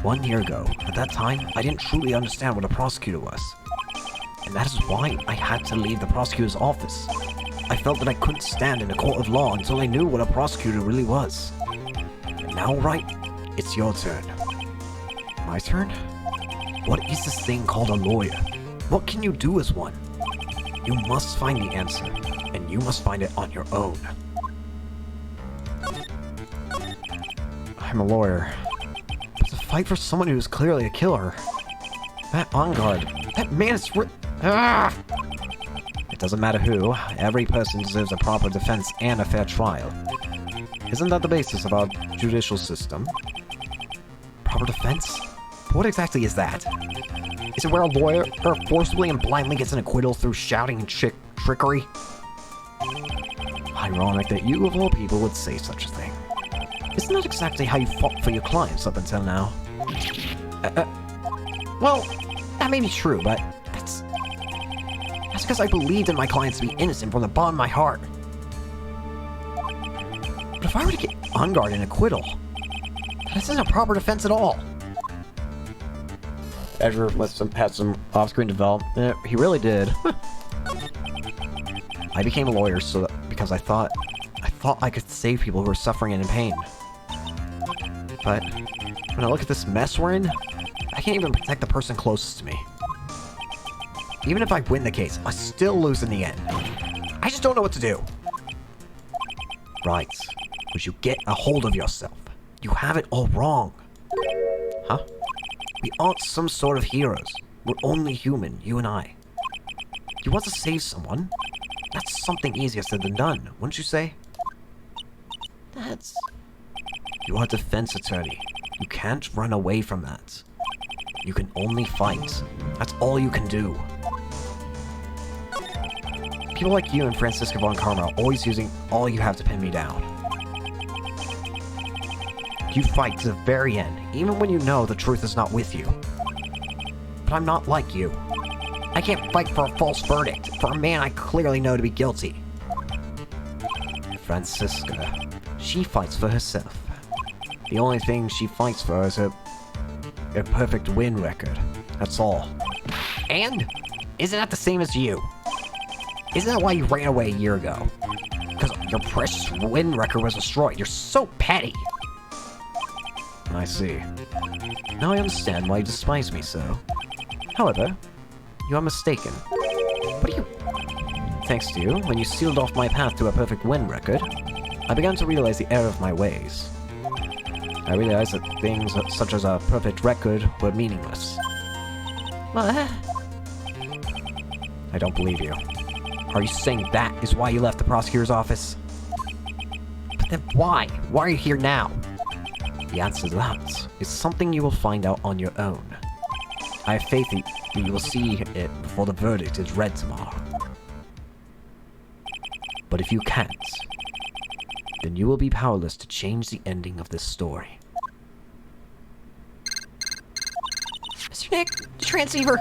1 year ago, at that time, I didn't truly understand what a prosecutor was. And that is why I had to leave the prosecutor's office. I felt that I couldn't stand in a court of law until I knew what a prosecutor really was. And now, Wright, it's your turn. My turn? What is this thing called a lawyer? What can you do as one? You must find the answer, and you must find it on your own. I'm a lawyer. But to fight for someone who is clearly a killer. That on guard. That man is Ah! It doesn't matter who. Every person deserves a proper defense and a fair trial. Isn't that the basis of our judicial system? Proper proper defense? What exactly is that? Is it where a lawyer forcibly and blindly gets an acquittal through shouting and trickery? Ironic that you, of all people, would say such a thing. Isn't that exactly how you fought for your clients up until now? Well, that may be true, but that's because I believed in my clients to be innocent from the bottom of my heart. But if I were to get on guard and acquittal, this isn't a proper defense at all. Ezra had some off-screen development. He really did. I became a lawyer because I thought I could save people who are suffering and in pain. But when I look at this mess we're in, I can't even protect the person closest to me. Even if I win the case, I still lose in the end. I just don't know what to do. Right. Would you get a hold of yourself? You have it all wrong. Huh? We aren't some sort of heroes. We're only human, you and I. You want to save someone? That's something easier said than done, wouldn't you say? You are a defense attorney. You can't run away from that. You can only fight. That's all you can do. People like you and Francisca von Karma are always using all you have to pin me down. You fight to the very end, even when you know the truth is not with you. But I'm not like you. I can't fight for a false verdict, for a man I clearly know to be guilty. Francisca, she fights for herself. The only thing she fights for is a perfect win record. That's all. And? Isn't that the same as you? Isn't that why you ran away a year ago? Because your precious win record was destroyed. You're so petty. I see. Now I understand why you despise me so. However, you are mistaken. What do you... Thanks to you, when you sealed off my path to a perfect win record, I began to realize the error of my ways. I realized that things such as a perfect record were meaningless. What? I don't believe you. Are you saying that is why you left the prosecutor's office? But then why? Why are you here now? The answer to that is something you will find out on your own. I have faith that you will see it before the verdict is read tomorrow. But if you can't, then you will be powerless to change the ending of this story. Mr. Nick, the transceiver!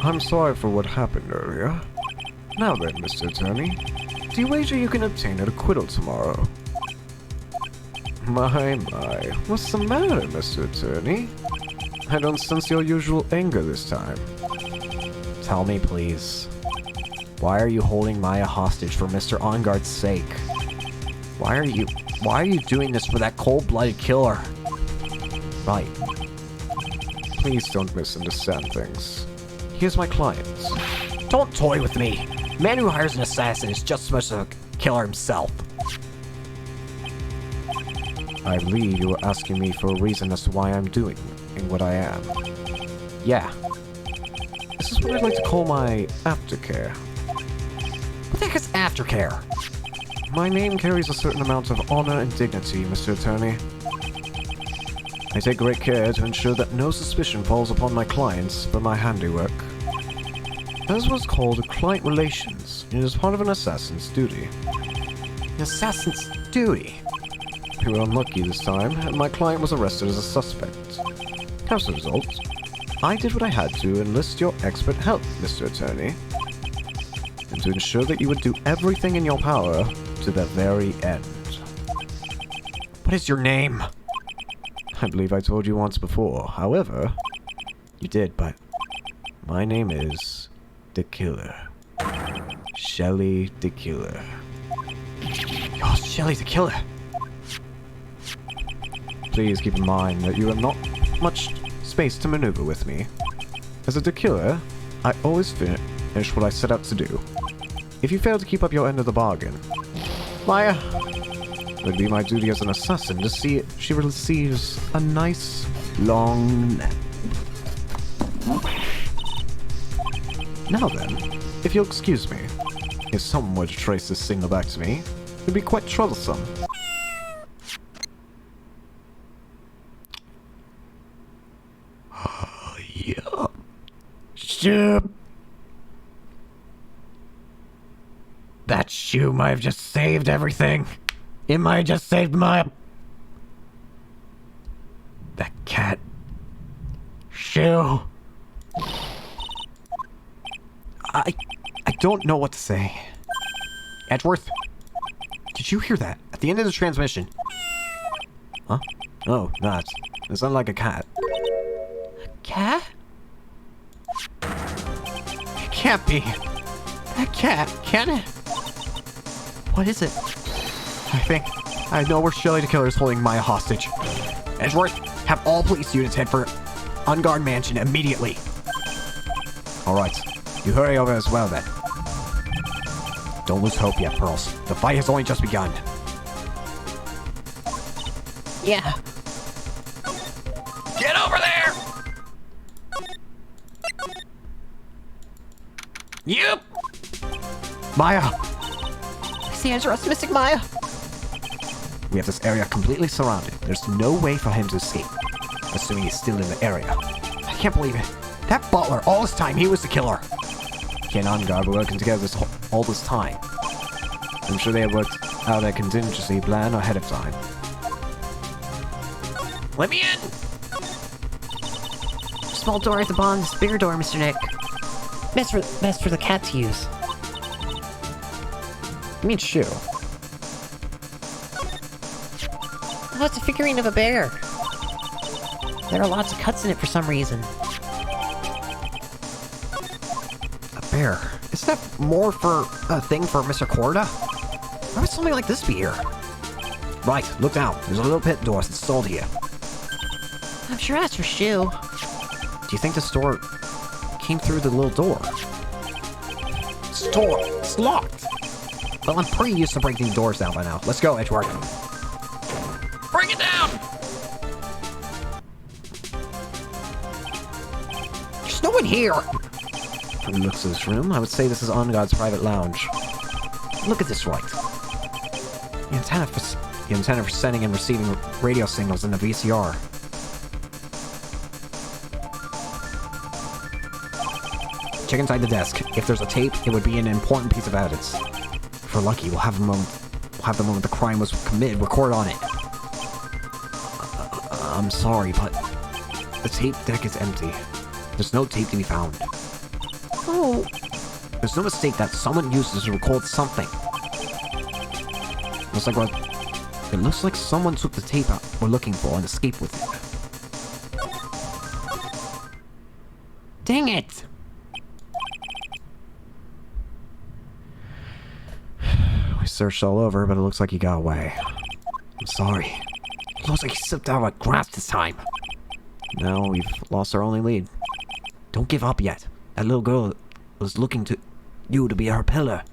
I'm sorry for what happened earlier. Now then, Mr. Attorney, do you wager you can obtain an acquittal tomorrow? My, what's the matter, Mr. Attorney? I don't sense your usual anger this time. Tell me, please. Why are you holding Maya hostage for Mr. Onguard's sake? Why are you doing this for that cold-blooded killer? Right. Please don't misunderstand things. Here's my client. Don't toy with me. The man who hires an assassin is just as much a killer himself. I believe you were asking me for a reason as to why I'm doing and what I am. Yeah. This is what I'd like to call my aftercare. What the heck is aftercare? My name carries a certain amount of honor and dignity, Mr. Attorney. I take great care to ensure that no suspicion falls upon my clients for my handiwork. That is what's called client relations, and it is part of an assassin's duty. An assassin's duty? We were unlucky this time, and my client was arrested as a suspect. As a result, I did what I had to enlist your expert help, Mr. Attorney, and to ensure that you would do everything in your power to the very end. What is your name? I believe I told you once before. However, You did, but my name is the Killer. Shelly the Killer. Oh, Shelly the Killer. Please keep in mind that you have not much space to maneuver with me. As a killer, I always finish what I set out to do. If you fail to keep up your end of the bargain, Maya. it would be my duty as an assassin to see she receives a nice, long nap. Now then, if you'll excuse me, if someone were to trace this signal back to me, it would be quite troublesome. shoe. That shoe might have just saved everything. It might have just saved my... That cat... shoe. I don't know what to say. Edgeworth? Did you hear that? At the end of the transmission. Huh? Oh, that. It sounded like a cat. Cat? It can't be. That cat, can it? What is it? I know where Shelly the Killer is holding Maya hostage. Edgeworth, have all police units head for On Guard Mansion immediately. Alright, you hurry over as well then. Don't lose hope yet, Pearls. The fight has only just begun. Yeah. Get over there! Yep! Maya! Sam's Rust Mystic Maya. We have this area completely surrounded. There's no way for him to escape. Assuming he's still in the area. I can't believe it. That butler, all this time, he was the killer. He and On Guard were working together all this time. I'm sure they had worked out a contingency plan ahead of time. Let me in! Small door at the bottom, this bigger door, Mr. Nick. Best for the cat to use. I mean, shoe. Oh, it's a figurine of a bear. There are lots of cuts in it for some reason. A bear. Is that more for a thing for Mr. Corda? Why would something like this be here? Right, look down. There's a little pit door that's installed here. I'm sure that's for Shoe. Do you think the store came through the little door? Store! It's locked! Well, I'm pretty used to breaking doors down by now. Let's go, Edgeworth. Bring it down! There's no one here! From the looks of this room, I would say this is On Guard's private lounge. Look at this, Wright. The antenna for sending and receiving radio signals in the VCR. Check inside the desk. If there's a tape, it would be an important piece of evidence. If we're lucky, we'll have the moment the crime was committed record on it. I'm sorry, but the tape deck is empty. There's no tape to be found. Oh, There's no mistake that someone used this to record something. It looks like someone took the tape out we're looking for and escaped with it. dang it! We searched all over, but it looks like he got away. I'm sorry. It looks like he slipped out of my grasp this time. Now we've lost our only lead. Don't give up yet. That little girl was looking to you to be her pillar.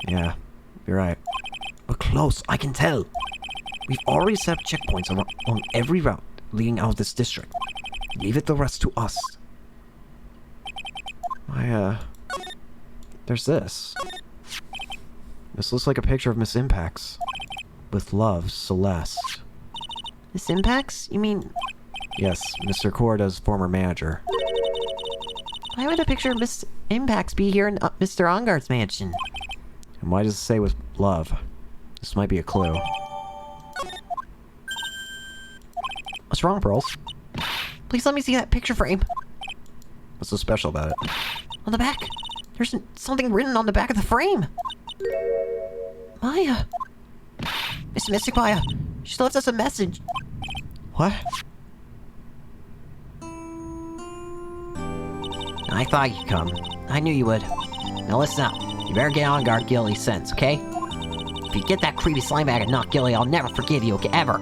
Yeah, you're right. We're close, I can tell. We've already set up checkpoints along every route leading out of this district. Leave it the rest to us. There's this. This looks like a picture of Miss Impacts. With love, Celeste. This Impacts? You mean... Yes, Mr. Corda's former manager. Why would a picture of Miss Impacts be here in Mr. Onguard's mansion? And why does it say with love? This might be a clue. What's wrong, Pearls? Please let me see that picture frame. What's so special about it? On the back. There's something written on the back of the frame. Maya. Miss Mystic Maya. She left us a message. What? I thought you'd come. I knew you would. Now listen up. You better get on guard Gilly's sense, okay? If you get that creepy slime bag and knock Gilly, I'll never forgive you, okay? Ever.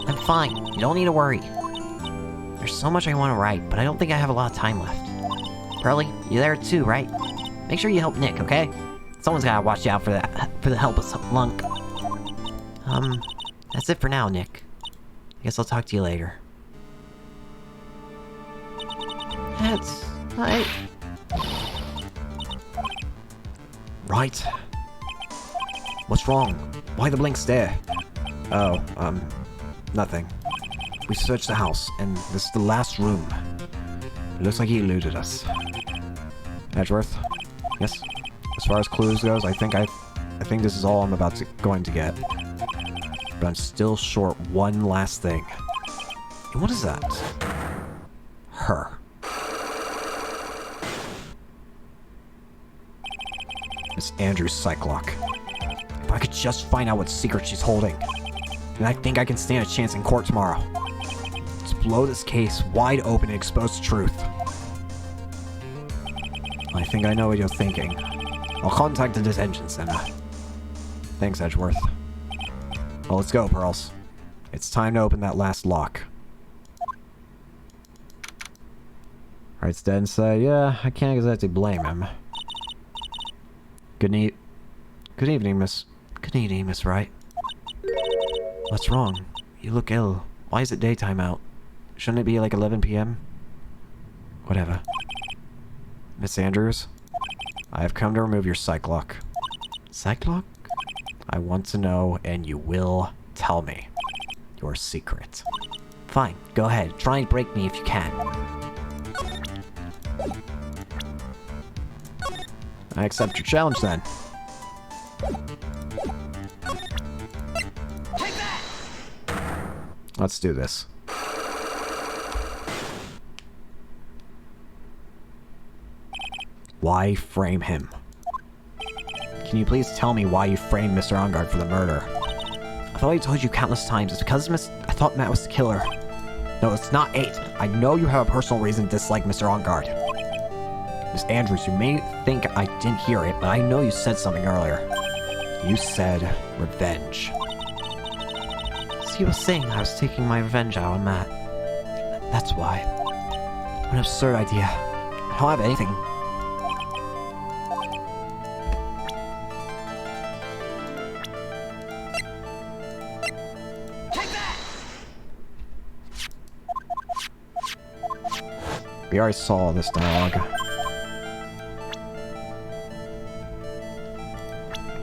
I'm fine. You don't need to worry. There's so much I want to write, but I don't think I have a lot of time left. Pearly, you there too, right? Make sure you help Nick, okay? Someone's gotta watch out for the helpless lunk. That's it for now, Nick. I guess I'll talk to you later. Right. What's wrong? Why the blank stare? Oh, nothing. We searched the house, and this is the last room. It looks like he eluded us. Edgeworth? Yes? As far as clues goes, I think this is all I'm going to get. But I'm still short one last thing. And what is that? Her. Miss Andrews' Cyclock. If I could just find out what secret she's holding, then I think I can stand a chance in court tomorrow. Let's blow this case wide open and expose the truth. I think I know what you're thinking. I'll contact the detention center. Thanks, Edgeworth. Well, let's go, Pearls. It's time to open that last lock. Wright's dead inside. Yeah, I can't exactly blame him. Good evening, Miss Wright. What's wrong? You look ill. Why is it daytime out? Shouldn't it be like 11 p.m.? Whatever. Miss Andrews, I have come to remove your Cyclock. Cyclock? I want to know, and you will tell me your secret. Fine, go ahead. Try and break me if you can. I accept your challenge then. Let's do this. Why frame him? Can you please tell me why you framed Mr. Ongard for the murder? I thought I told you countless times. It's because I thought Matt was the killer. No, it's not 8. I know you have a personal reason to dislike Mr. Ongard. Miss Andrews, you may think I didn't hear it, but I know you said something earlier. You said revenge. As you were saying, I was taking my revenge out on Matt. That's why. What an absurd idea. I don't have anything. We already saw this dialogue.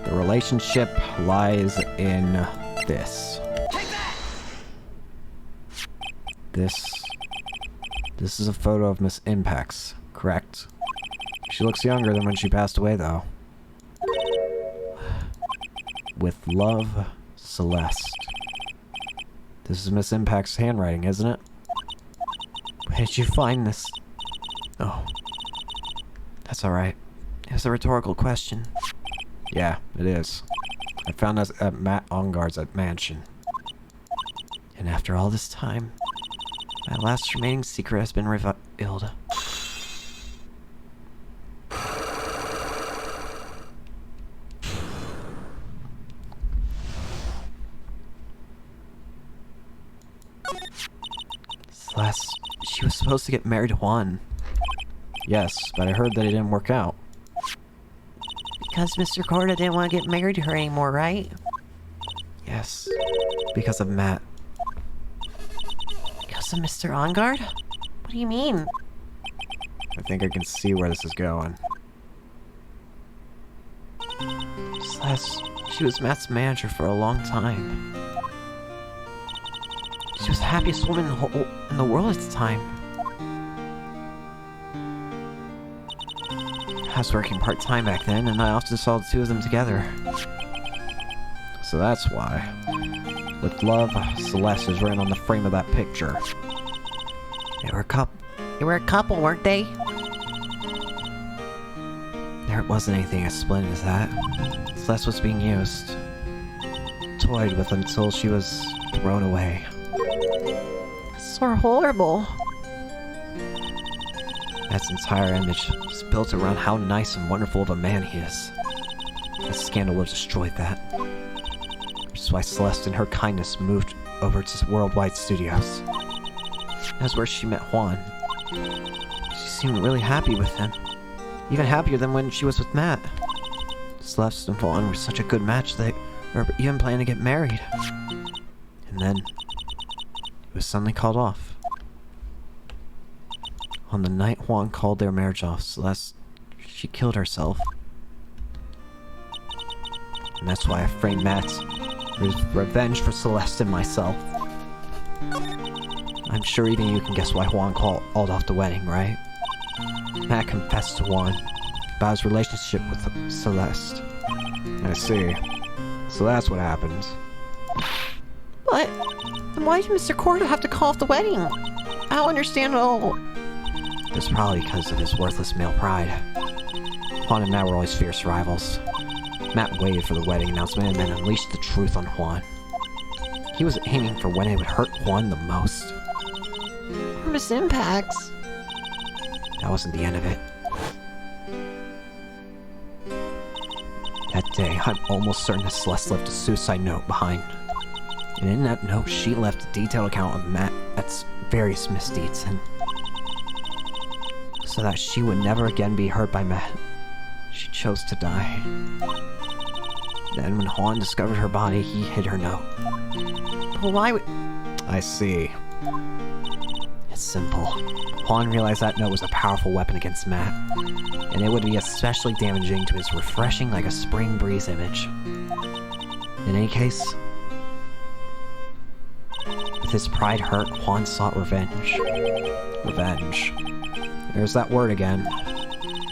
The relationship lies in this. This is a photo of Miss Impacts, correct? She looks younger than when she passed away, though. With love, Celeste. This is Miss Impact's handwriting, isn't it? Where did you find this? Oh. That's alright. It was a rhetorical question. Yeah, it is. I found this at Matt Ongard's mansion. And after all this time, my last remaining secret has been revealed. Celeste, she was supposed to get married to Juan. Yes, but I heard that it didn't work out. Because Mr. Corda didn't want to get married to her anymore, right? Yes, because of Matt. Because of Mr. Ongard? What do you mean? I think I can see where this is going. Celeste, she was Matt's manager for a long time. She was the happiest woman in the world at the time. I was working part-time back then, and I often saw the two of them together. So that's why. With love, Celeste is written on the frame of that picture. They were a couple, weren't they? There wasn't anything as splendid as that. Celeste was being used. Toyed with until she was thrown away. So horrible. Matt's entire image was built around how nice and wonderful of a man he is. The scandal would have destroyed that. Which is why Celeste and her kindness moved over to Worldwide Studios. That's where she met Juan. She seemed really happy with him. Even happier than when she was with Matt. Celeste and Juan were such a good match they were even planning to get married. And then, it was suddenly called off. On the night Juan called their marriage off, Celeste, she killed herself. And that's why I framed Matt. It was revenge for Celeste and myself. I'm sure even you can guess why Juan called off the wedding, right? Matt confessed to Juan about his relationship with Celeste. I see. So that's what happened. But then why did Mr. Cordo have to call off the wedding? I don't understand at all. It was probably because of his worthless male pride. Juan and Matt were always fierce rivals. Matt waited for the wedding announcement and then unleashed the truth on Juan. He was aiming for when it would hurt Juan the most. Enormous impacts. That wasn't the end of it. That day, I'm almost certain that Celeste left a suicide note behind. And in that note, she left a detailed account of Matt's various misdeeds, and so that she would never again be hurt by Matt, she chose to die. Then when Juan discovered her body, he hid her note. But why would... I see. It's simple. Juan realized that note was a powerful weapon against Matt, and it would be especially damaging to his refreshing like a spring breeze image. In any case, with his pride hurt, Juan sought revenge. Revenge. There's that word again.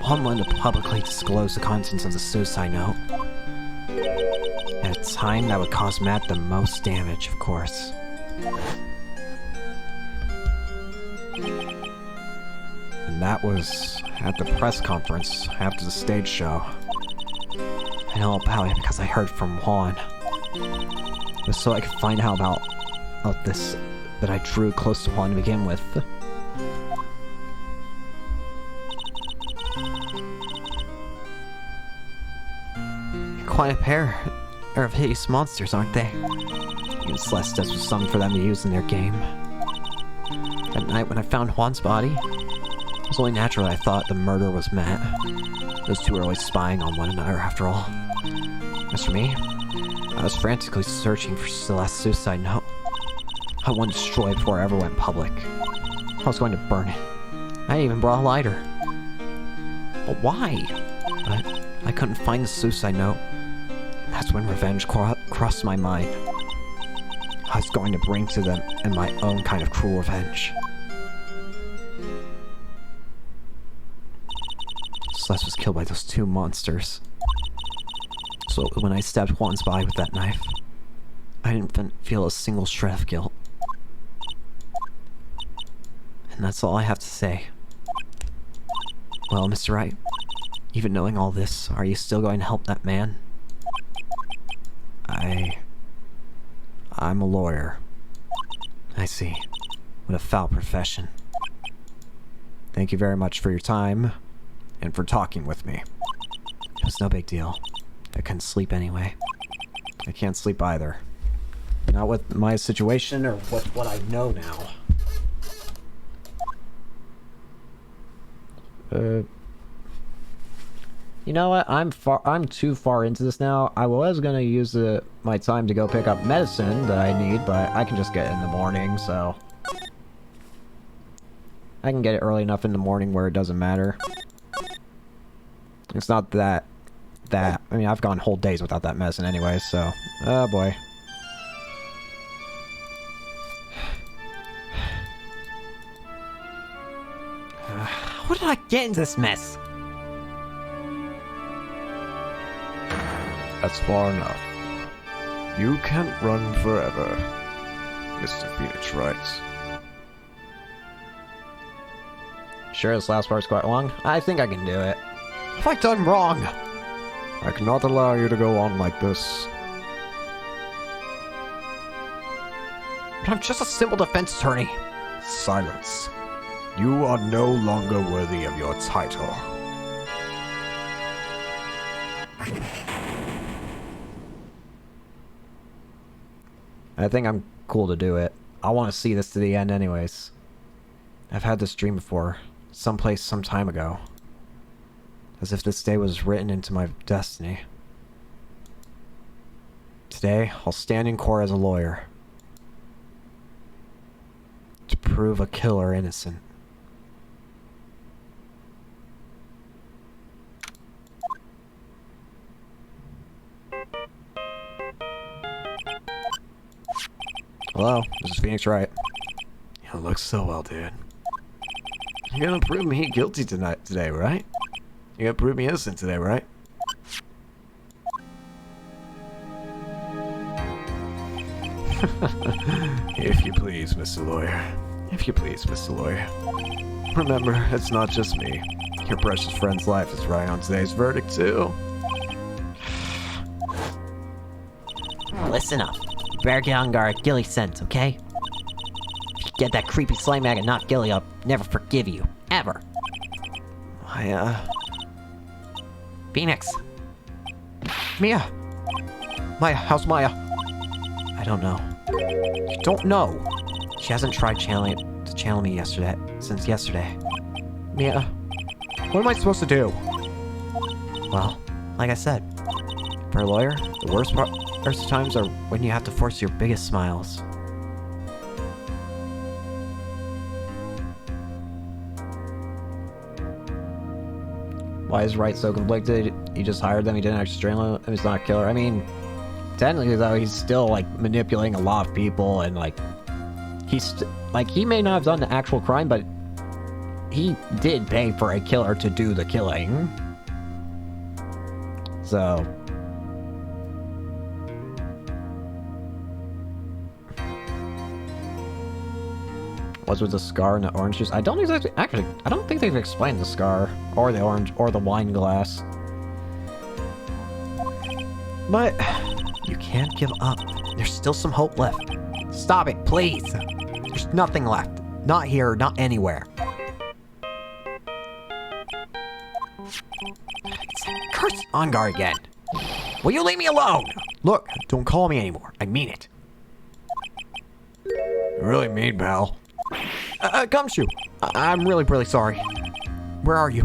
Juan wanted to publicly disclose the contents of the suicide note. At a time that would cause Matt the most damage, of course. And that was at the press conference after the stage show. I know about it because I heard from Juan. It was so I could find out about this that I drew close to Juan to begin with. Quite a pair of hideous monsters, aren't they? Even Celeste was something for them to use in their game. That night when I found Juan's body, it was only natural that I thought the murderer was Matt. Those two were always spying on one another, after all. As for me, I was frantically searching for Celeste's suicide note. I wanted to destroy it before it ever went public. I was going to burn it. I even brought a lighter. But why? But I couldn't find the suicide note. That's when revenge crossed my mind. I was going to bring to them in my own kind of cruel revenge. Celeste was killed by those two monsters. So when I stabbed Juan's body with that knife, I didn't feel a single shred of guilt. And that's all I have to say. Well, Mr. Wright, even knowing all this, are you still going to help that man? I'm a lawyer. I see. What a foul profession. Thank you very much for your time, and for talking with me. It was no big deal. I couldn't sleep anyway. I can't sleep either. Not with my situation, or with what I know now. You know what? I'm too far into this now. I was gonna use my time to go pick up medicine that I need, but I can just get it in the morning, so... I can get it early enough in the morning where it doesn't matter. It's not that... I mean, I've gone whole days without that medicine anyway, so... Oh boy. How did I get into this mess? That's far enough. You can't run forever, Mr. Phoenix Wright. Sure, this last part's quite long. I think I can do it. What have I done wrong? I cannot allow you to go on like this. But I'm just a simple defense attorney. Silence. You are no longer worthy of your title. I think I'm cool to do it. I want to see this to the end anyways. I've had this dream before. Someplace some time ago. As if this day was written into my destiny. Today, I'll stand in court as a lawyer. To prove a killer innocent. Hello, this is Phoenix Wright. It looks so well, dude. You're gonna prove me guilty today, right? You're gonna prove me innocent today, right? If you please, Mr. Lawyer. If you please, Mr. Lawyer. Remember, it's not just me. Your precious friend's life is right on today's verdict, too. Listen up. You better get on guard. Gilly sent, okay? If you get that creepy slime bag and knock Gilly up, never forgive you. Ever. Phoenix. Mia! Maya, how's Maya? I don't know. You don't know. She hasn't tried to channel me since yesterday. Mia, what am I supposed to do? Well, like I said, for a lawyer, the worst times are when you have to force your biggest smiles. Why is Wright so conflicted? He just hired them, he didn't actually strangle him, he's not a killer. I mean, technically though, he's still like manipulating a lot of people and like, he may not have done the actual crime, but he did pay for a killer to do the killing. So... what's with the scar and the orange juice? I don't think they've explained the scar, or the orange, or the wine glass. But you can't give up. There's still some hope left. Stop it, please. There's nothing left. Not here, not anywhere. It's cursed on guard again. Will you leave me alone? Look, don't call me anymore. I mean it. You're really mean, pal. Gumshoe, I'm really sorry. Where are you?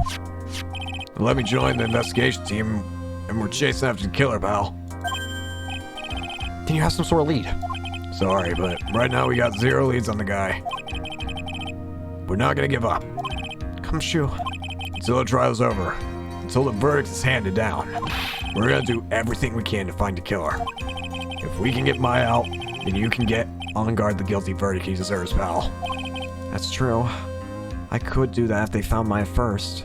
Let me join the investigation team, and we're chasing after the killer, pal. Can you have some sort of lead? Sorry, but right now we got 0 leads on the guy. We're not gonna give up. Gumshoe. Until the trial's over. Until the verdict is handed down. We're gonna do everything we can to find the killer. If we can get Maya out, then you can get on guard the guilty verdict he deserves, pal. That's true. I could do that if they found Maya first.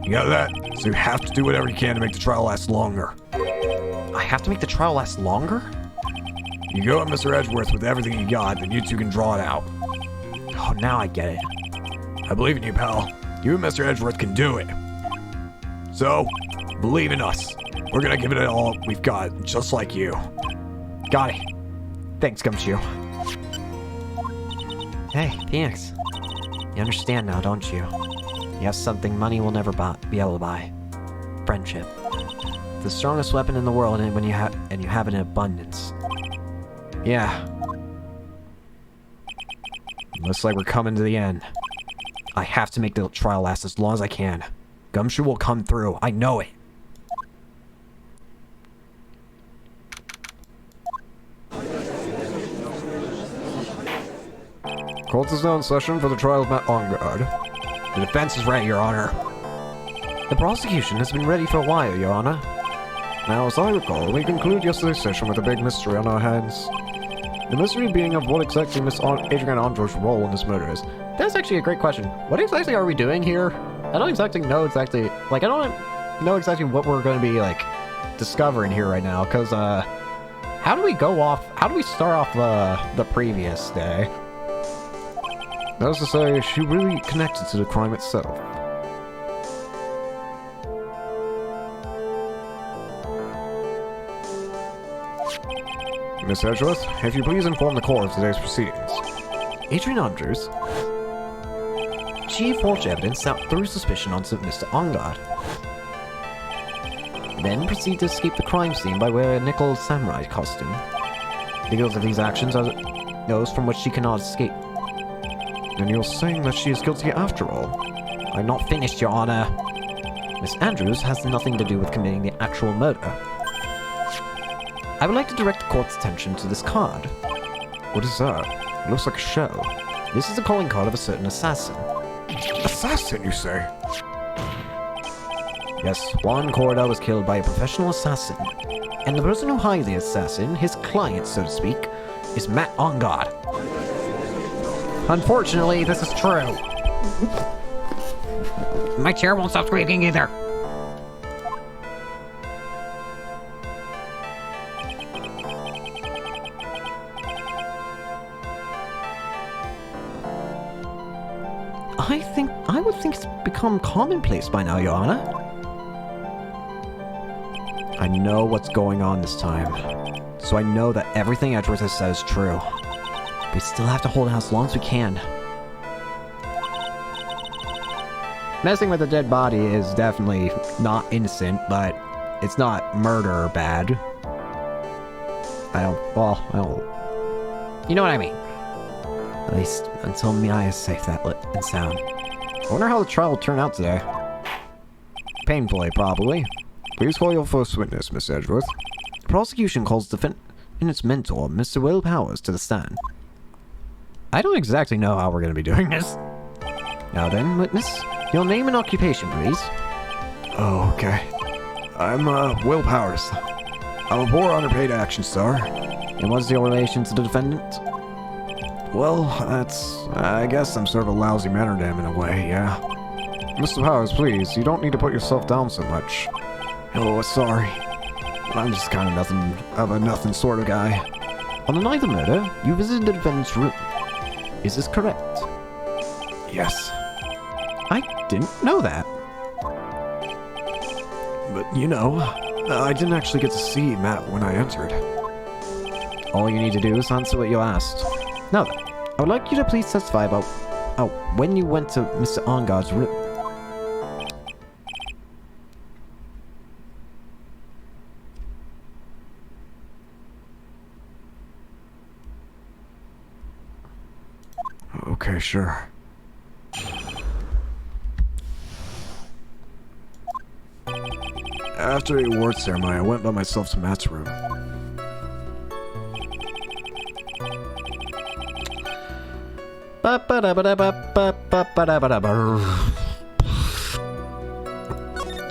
You got that? So you have to do whatever you can to make the trial last longer. I have to make the trial last longer? You go at Mr. Edgeworth with everything you got, then you two can draw it out. Oh, now I get it. I believe in you, pal. You and Mr. Edgeworth can do it. So, believe in us. We're gonna give it all we've got, just like you. Got it. Thanks, Gumshoe. Hey, Phoenix. You understand now, don't you? You have something money will never be able to buy. Friendship. The strongest weapon in the world, and you have it in abundance. Yeah. Looks like we're coming to the end. I have to make the trial last as long as I can. Gumshoe will come through. I know it. Court is now in session for the trial of Matt Ongard. The defense is ready, Your Honor. The prosecution has been ready for a while, Your Honor. Now, as I recall, we conclude yesterday's session with a big mystery on our hands. The mystery being of what exactly Miss Adriana Andro's role in this murder is. That's actually a great question. What exactly are we doing here? I don't exactly know I don't know exactly what we're going to be, like, discovering here right now, because, how do we start off the previous day? That is to say, she really connected to the crime itself. Miss Edgeworth, if you please inform the court of today's proceedings. Adrian Andrews. She forged evidence that threw suspicion onto Mr. Ongard. Then proceeded to escape the crime scene by wearing a nickel samurai costume. The guilt of these actions are those from which she cannot escape. And you're saying that she is guilty after all? I'm not finished, Your Honor. Miss Andrews has nothing to do with committing the actual murder. I would like to direct the court's attention to this card. What is that? It looks like a shell. This is the calling card of a certain assassin. Assassin, you say? Yes, Juan Corda was killed by a professional assassin. And the person who hired the assassin, his client, so to speak, is Matt Ongard. Unfortunately, this is true. My chair won't stop squeaking either. I would think it's become commonplace by now, Your Honor. I know what's going on this time, so I know that everything Edgeworth has said is true. We still have to hold out as long as we can. Messing with a dead body is definitely not innocent, but it's not murder bad. I don't... You know what I mean? At least until Mia is safe that lit and sound. I wonder how the trial will turn out today. Painfully, probably. Please call your first witness, Miss Edgeworth. The prosecution calls defendant's mentor, Mr. Will Powers, to the stand. I don't exactly know how we're going to be doing this. Now then, witness, your name and occupation, please. Oh, okay. I'm, Will Powers. I'm a poor underpaid action star. And what's your relation to the defendant? Well, I guess I'm sort of a lousy martyrdom in a way, yeah. Mr. Powers, please, you don't need to put yourself down so much. Oh, sorry. I'm just kind of a nothing sort of guy. On the night of the murder, you visited the defendant's room. Is this correct? Yes. I didn't know that. But, you know, I didn't actually get to see Matt when I entered. All you need to do is answer what you asked. Now then, I would like you to please testify about when you went to Mr. Onguard's room. Okay, sure. After the award ceremony, I went by myself to Matt's room.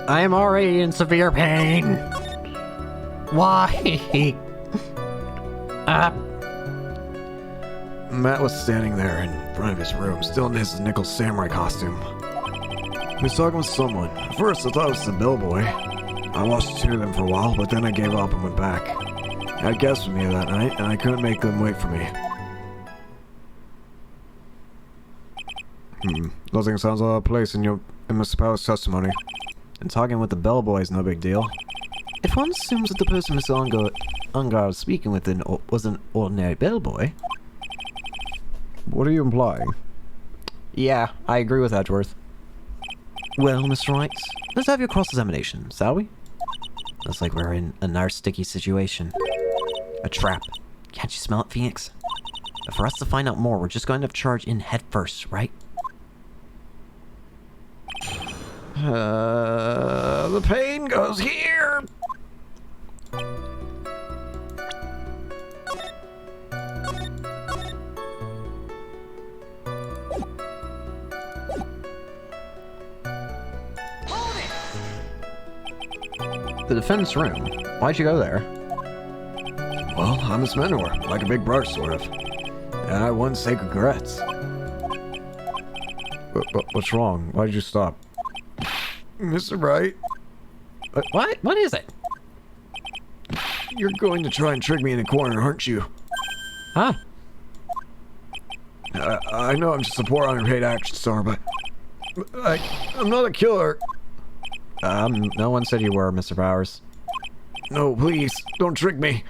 I am already in severe pain. Why? Matt was standing there in front of his room, still in his nickel samurai costume. He was talking with someone. At first, I thought it was the bellboy. I watched the two of them for a while, but then I gave up and went back. I had guests with me that night, and I couldn't make them wait for me. Nothing sounds out of place in Mr. Powers' testimony. And talking with the bellboy is no big deal. If one assumes that the person Mr. Onguard was speaking with was an ordinary bellboy... What are you implying? Yeah, I agree with Edgeworth. Well, Mr. Wright, let's have your cross-examination, shall we? Looks like we're in another sticky situation. A trap. Can't you smell it, Phoenix? But for us to find out more, we're just going to charge in head first, right? The pain goes here! The defense room. Why'd you go there? Well, I'm his mentor, like a big brother, sort of. And I won sacred regrets. What's wrong? Why did you stop? Mr. Wright, What? What is it? you're going to try and trick me in a corner, aren't you? Huh? I know I'm just a poor underpaid action star, but I'm not a killer. No one said you were, Mr. Powers. No, please, don't trick me.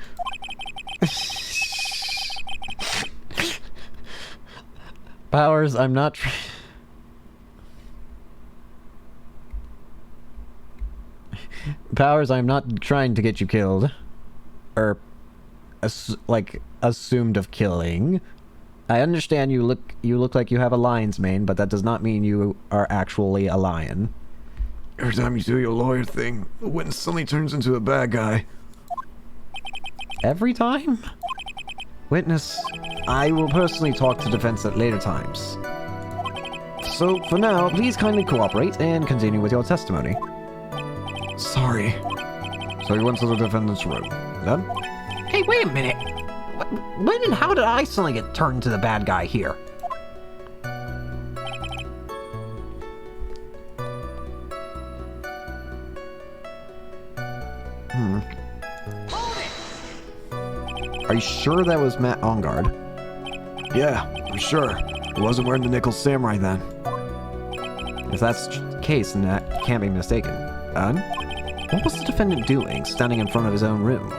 Powers, I'm not... Powers, I'm not trying to get you killed. Or, assumed of killing. I understand you look like you have a lion's mane, but that does not mean you are actually a lion. Every time you do your lawyer thing, the witness suddenly turns into a bad guy. Every time? Witness, I will personally talk to defense at later times. So, for now, please kindly cooperate and continue with your testimony. Sorry. So you went to the defendant's room. Then? Hey, wait a minute. When and how did I suddenly get turned to the bad guy here? Are you sure that was Matt on guard? Yeah, I'm sure. He wasn't wearing the nickel samurai then. If that's the case, then that can't be mistaken. And what was the defendant doing, standing in front of his own room?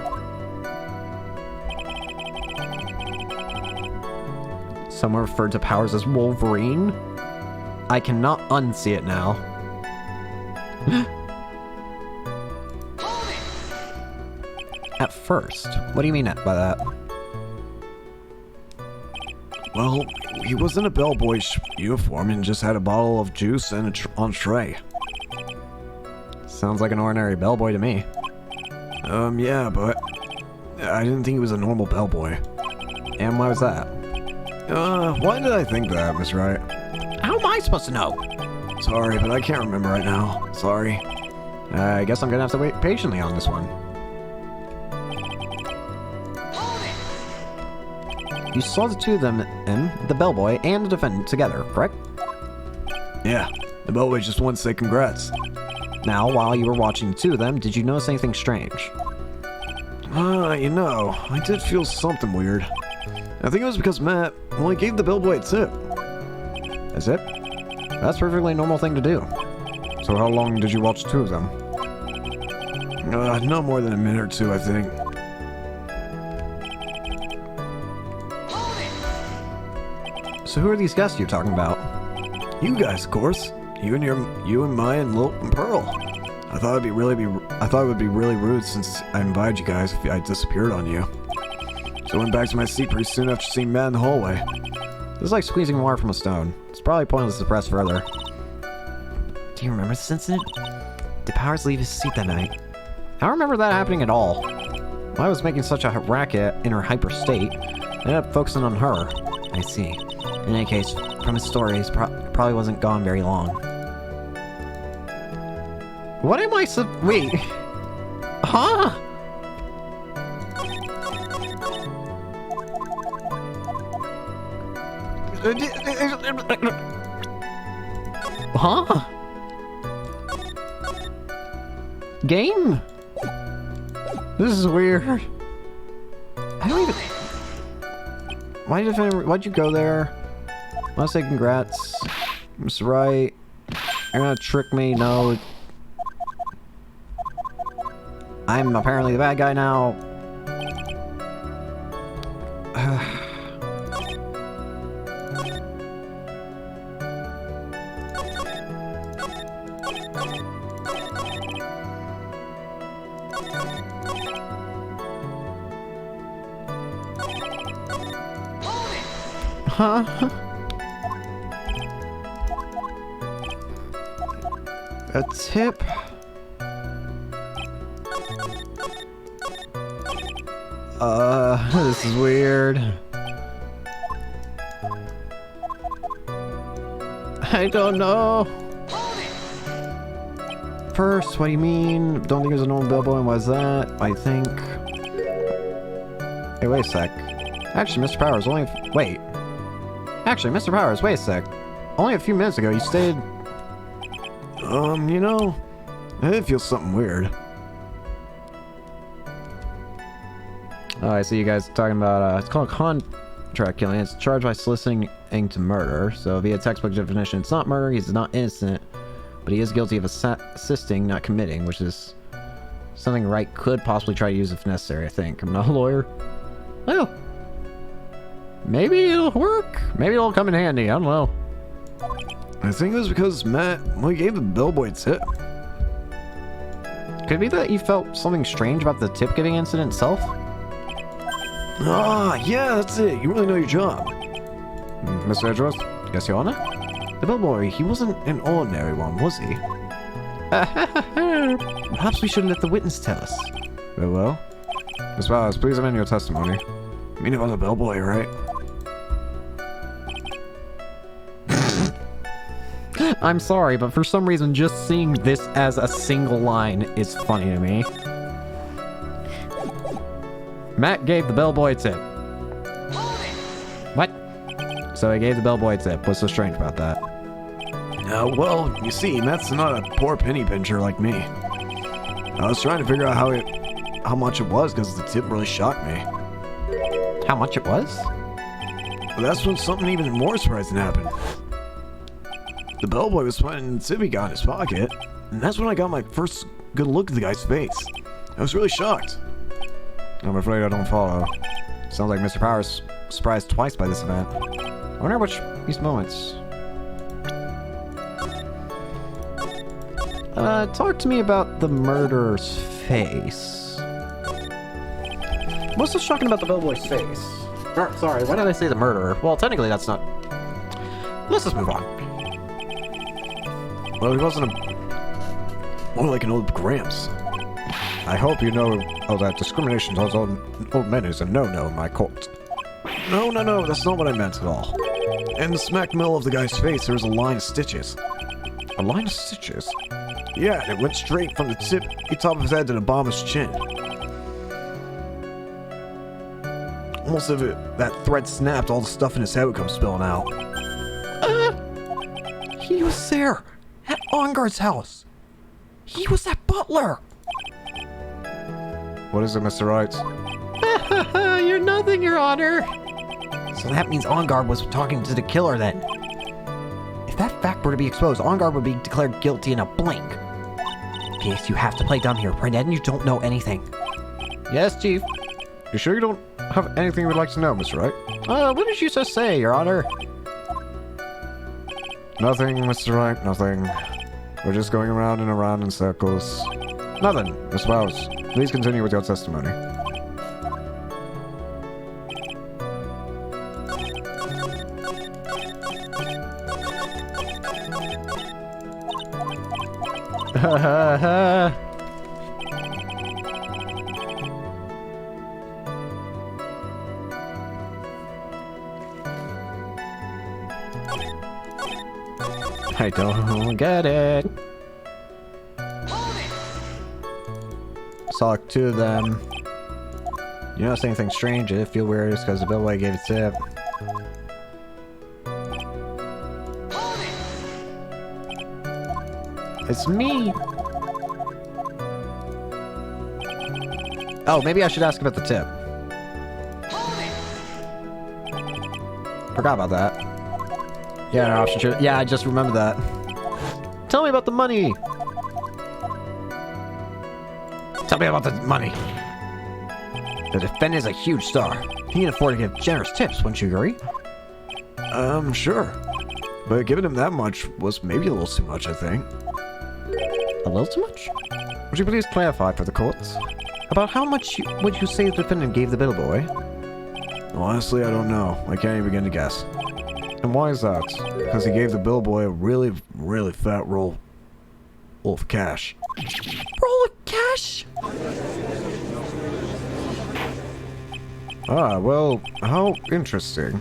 Someone referred to Powers as Wolverine? I cannot unsee it now. At first? What do you mean by that? Well, he was in a bellboy uniform and just had a bottle of juice and on tray. Sounds like an ordinary bellboy to me. Yeah, but I didn't think he was a normal bellboy. And why was that? Why did I think that, Miss Wright? How am I supposed to know? Sorry, but I can't remember right now. Sorry. I guess I'm gonna have to wait patiently on this one. You saw the two of them, the bellboy and the defendant, together, correct? Yeah, the bellboy just wanted to say congrats. Now, while you were watching the two of them, did you notice anything strange? You know, I did feel something weird. I think it was because Matt, well, he gave the bellboy a tip. A tip? That's a perfectly normal thing to do. So how long did you watch the two of them? No more than a minute or two, I think. So who are these guests you're talking about? You guys, of course. You and Maya and Lil and Pearl. I thought it would be really rude since I invited you guys if I disappeared on you. So I went back to my seat pretty soon after seeing Matt in the hallway. This is like squeezing water from a stone. It's probably pointless to press further. Do you remember this incident? Did Powers leave his seat that night? I don't remember that happening at all. I was making such a racket in her hyper state, I ended up focusing on her. I see. In any case, from his story, he probably wasn't gone very long. What am I wait. Huh? Huh? Game? This is weird. I don't even... Why'd you go there? I wanna say congrats. Mr. Wright. You're gonna trick me? No. I'm apparently the bad guy now. Huh? A tip? This is weird. I don't know. First, what do you mean? Don't think it was a normal bellboy, and why is that? I think... Hey, wait a sec. Actually, Mr. Powers, wait. Actually, Mr. Powers, wait a sec. Only a few minutes ago, you stated... You know, I did feel something weird. Oh, I see you guys talking about, it's called contract killing. It's charged by soliciting to murder. So via textbook definition, it's not murder, he's not innocent. But he is guilty of assisting, not committing, which is something Wright could possibly try to use if necessary, I think. I'm not a lawyer. Well, maybe it'll work. Maybe it'll come in handy, I don't know. I think it was because Matt, well, he gave the bellboy a tip. Could it be that you felt something strange about the tip-giving incident itself? Ah, yeah, that's it. You really know your job. Mr. Edgeworth, yes, Your Honor? The bellboy, he wasn't an ordinary one, was he? Perhaps we should let the witness tell us. Very well. Miss Powers, please amend your testimony. I mean, it was a bellboy, right? I'm sorry, but for some reason, just seeing this as a single line is funny to me. Matt gave the bellboy a tip. What? So he gave the bellboy a tip. What's so strange about that? Well, you see, Matt's not a poor penny pincher like me. I was trying to figure out how how much it was because the tip really shocked me. How much it was? But that's when something even more surprising happened. The bellboy was finding the tip he got in his pocket, and that's when I got my first good look at the guy's face. I was really shocked. I'm afraid I don't follow. Sounds like Mr. Powers surprised twice by this event. I wonder which these moments. Talk to me about the murderer's face. What's so shocking about the bellboy's face? Sorry, why did I say the murderer? Well, technically that's not... Let's just move on. Well, he wasn't more like an old Gramps. I hope you know that discrimination towards old men is a no-no in my court. No, that's not what I meant at all. In the smack middle of the guy's face, there was a line of stitches. A line of stitches? Yeah, and it went straight from the top of his head to the bottom of his chin. Almost as if that thread snapped, all the stuff in his head would come spilling out. He was there at Onguard's house. He was that butler. What is it, Mr. Wright? You're nothing, Your Honor. So that means Onguard was talking to the killer then. If that fact were to be exposed, Onguard would be declared guilty in a blink. P.S. You have to play dumb here. Pretend you don't know anything. Yes, Chief. You sure you don't have anything you would like to know, Mr. Wright? What did you just say, Your Honor? Nothing, Mr. Wright, nothing. We're just going around and around in circles. Nothing, Mr. Powers. Please continue with your testimony. I don't get it. Talk to them. You notice anything strange? I feel weird just because the bellboy gave a tip. It's me. Oh, maybe I should ask about the tip. Forgot about that. Yeah, no, option should. Yeah, I just remembered that. Tell me about the money. Tell me about the money. The defendant is a huge star. He can afford to give generous tips, wouldn't you agree? Sure. But giving him that much was maybe a little too much, I think. A little too much? Would you please clarify for the courts? About how much would you say the defendant gave the bellboy? Honestly, I don't know. I can't even begin to guess. And why is that? Because he gave the bellboy a really, really fat roll of cash. Roll of cash? Ah, well, how interesting.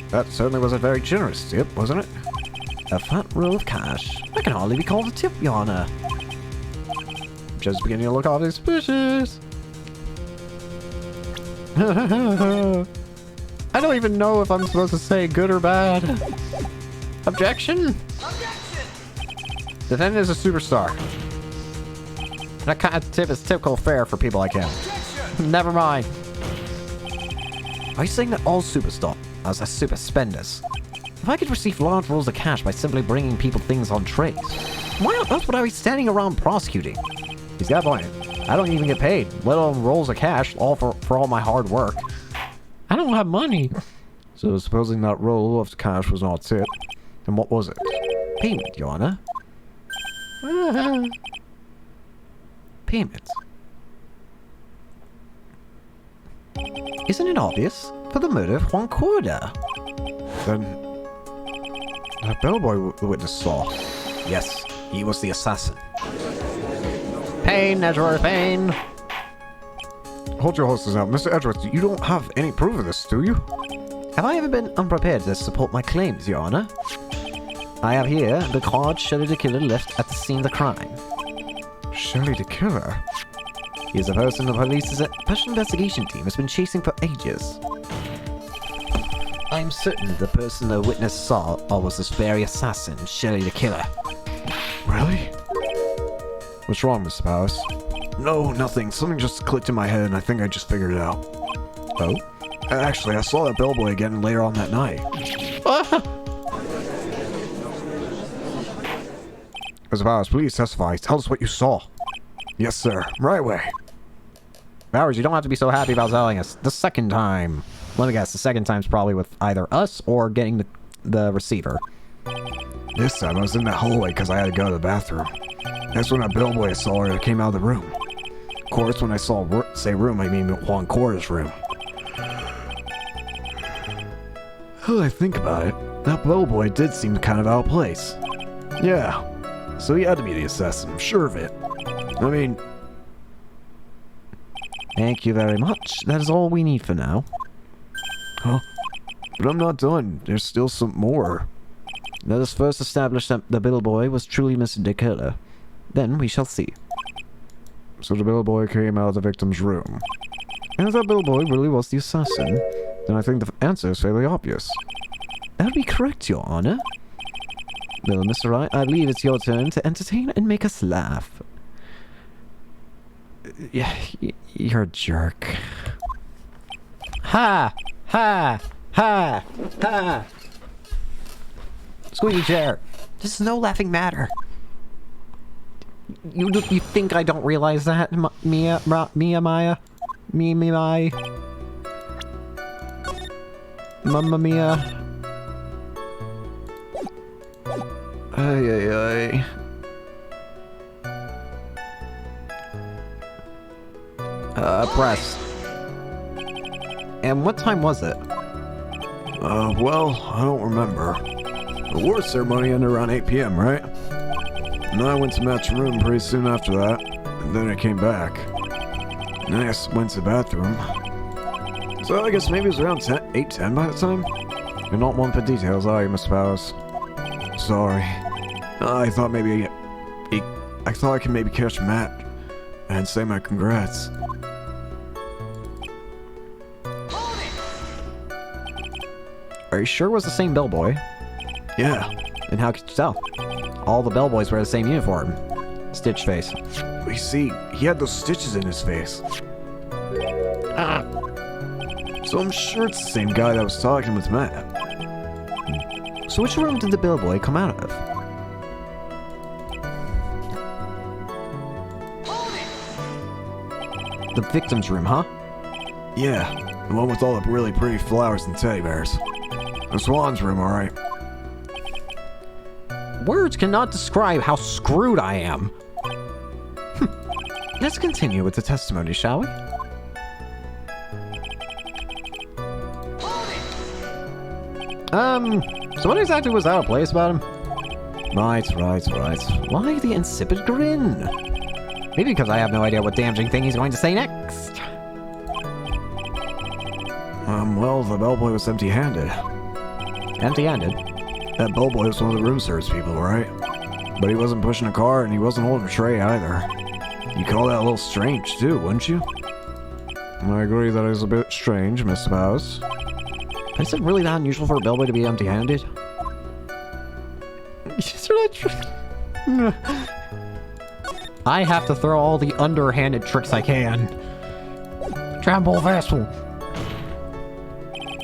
That certainly was a very generous tip, wasn't it? A fat roll of cash. That can hardly be called a tip, Your Honor. Just beginning to look awfully suspicious. I don't even know if I'm supposed to say good or bad. Objection? Defendant is a superstar. That kind of tip is typical fare for people like him. Never mind. Are you saying that all superstars are super spenders? If I could receive large rolls of cash by simply bringing people things on trays, why on earth would I be standing around prosecuting? He's got a point. I don't even get paid, let alone rolls of cash, all for all my hard work. I don't have money. So supposing that roll of cash was not a tip, then what was it? Payment, Your Honor. Payment. Isn't it obvious? For the murder of Juan Corda. Then that bellboy the witness saw. Yes, he was the assassin. Pain, Edgeworth, pain. Hold your horses now. Mr. Edgeworth, you don't have any proof of this, do you? Have I ever been unprepared to support my claims, Your Honor? I have here the card Shelley the Killer left at the scene of the crime. Shelley the Killer? He is a person the police's special investigation team has been chasing for ages. I am certain the person the witness saw was this very assassin, Shelley the Killer. Really? What's wrong, Mr. Powers? No, nothing. Something just clicked in my head and I think I just figured it out. Oh? Actually, I saw that bellboy again later on that night. Mr. Bowers, please testify. Tell us what you saw. Yes, sir. Right away. Bowers, you don't have to be so happy about telling us. The second time. Let me guess, the second time's probably with either us or getting the receiver. This time I was in that hallway because I had to go to the bathroom. That's when a bellboy saw her that came out of the room. Of course, when I say room, I mean Juan Cora's room. Now that I think about it, that bellboy did seem kind of out of place. Yeah, so he had to be the assassin, I'm sure of it. I mean... Thank you very much. That is all we need for now. Huh? But I'm not done. There's still some more. Let us first establish that the bellboy was truly Mr. De Killer. Then we shall see. So the bellboy came out of the victim's room. And if that bellboy really was the assassin, Then I think the answer is fairly obvious. that would be correct, Your Honor. Well, Mr. Wright, I believe it's your turn to entertain and make us laugh. Yeah, you're a jerk. Ha! Ha! Ha! Ha! Squeaky chair. This is no laughing matter. You think I don't realize that, Mia, Maya? Mai? Mamma Mia? Ay, ay, ay. Press. And what time was it? Well, I don't remember. The war ceremony ended around 8 p.m., right? And then I went to Matt's room pretty soon after that, and then I came back. And then I went to the bathroom. So I guess maybe it was around 8:10 by the time? You're not one for details, are you, Mr. Bowers? Sorry. I thought maybe... I thought I could maybe catch Matt and say my congrats. Are you sure it was the same bellboy? Yeah. And how could you tell? All the bellboys wear the same uniform. Stitch face. We see, he had those stitches in his face. So I'm sure it's the same guy that was talking with Matt. So which room did the bellboy come out of? The victim's room, huh? Yeah, the one with all the really pretty flowers and teddy bears. The Swan's room, alright. Words cannot describe how screwed I am. Let's continue with the testimony, shall we? So what exactly was out of place about him? Right. Why the insipid grin? Maybe because I have no idea what damaging thing he's going to say next. Well, the bellboy was empty-handed. Empty-handed? That bellboy was one of the room service people, right? But he wasn't pushing a car, and he wasn't holding a tray either. You call that a little strange, too, wouldn't you? I agree that is a bit strange, Mr. Bowers. Is it really that unusual for a bellboy to be empty-handed? I have to throw all the underhanded tricks I can. Trample vessel.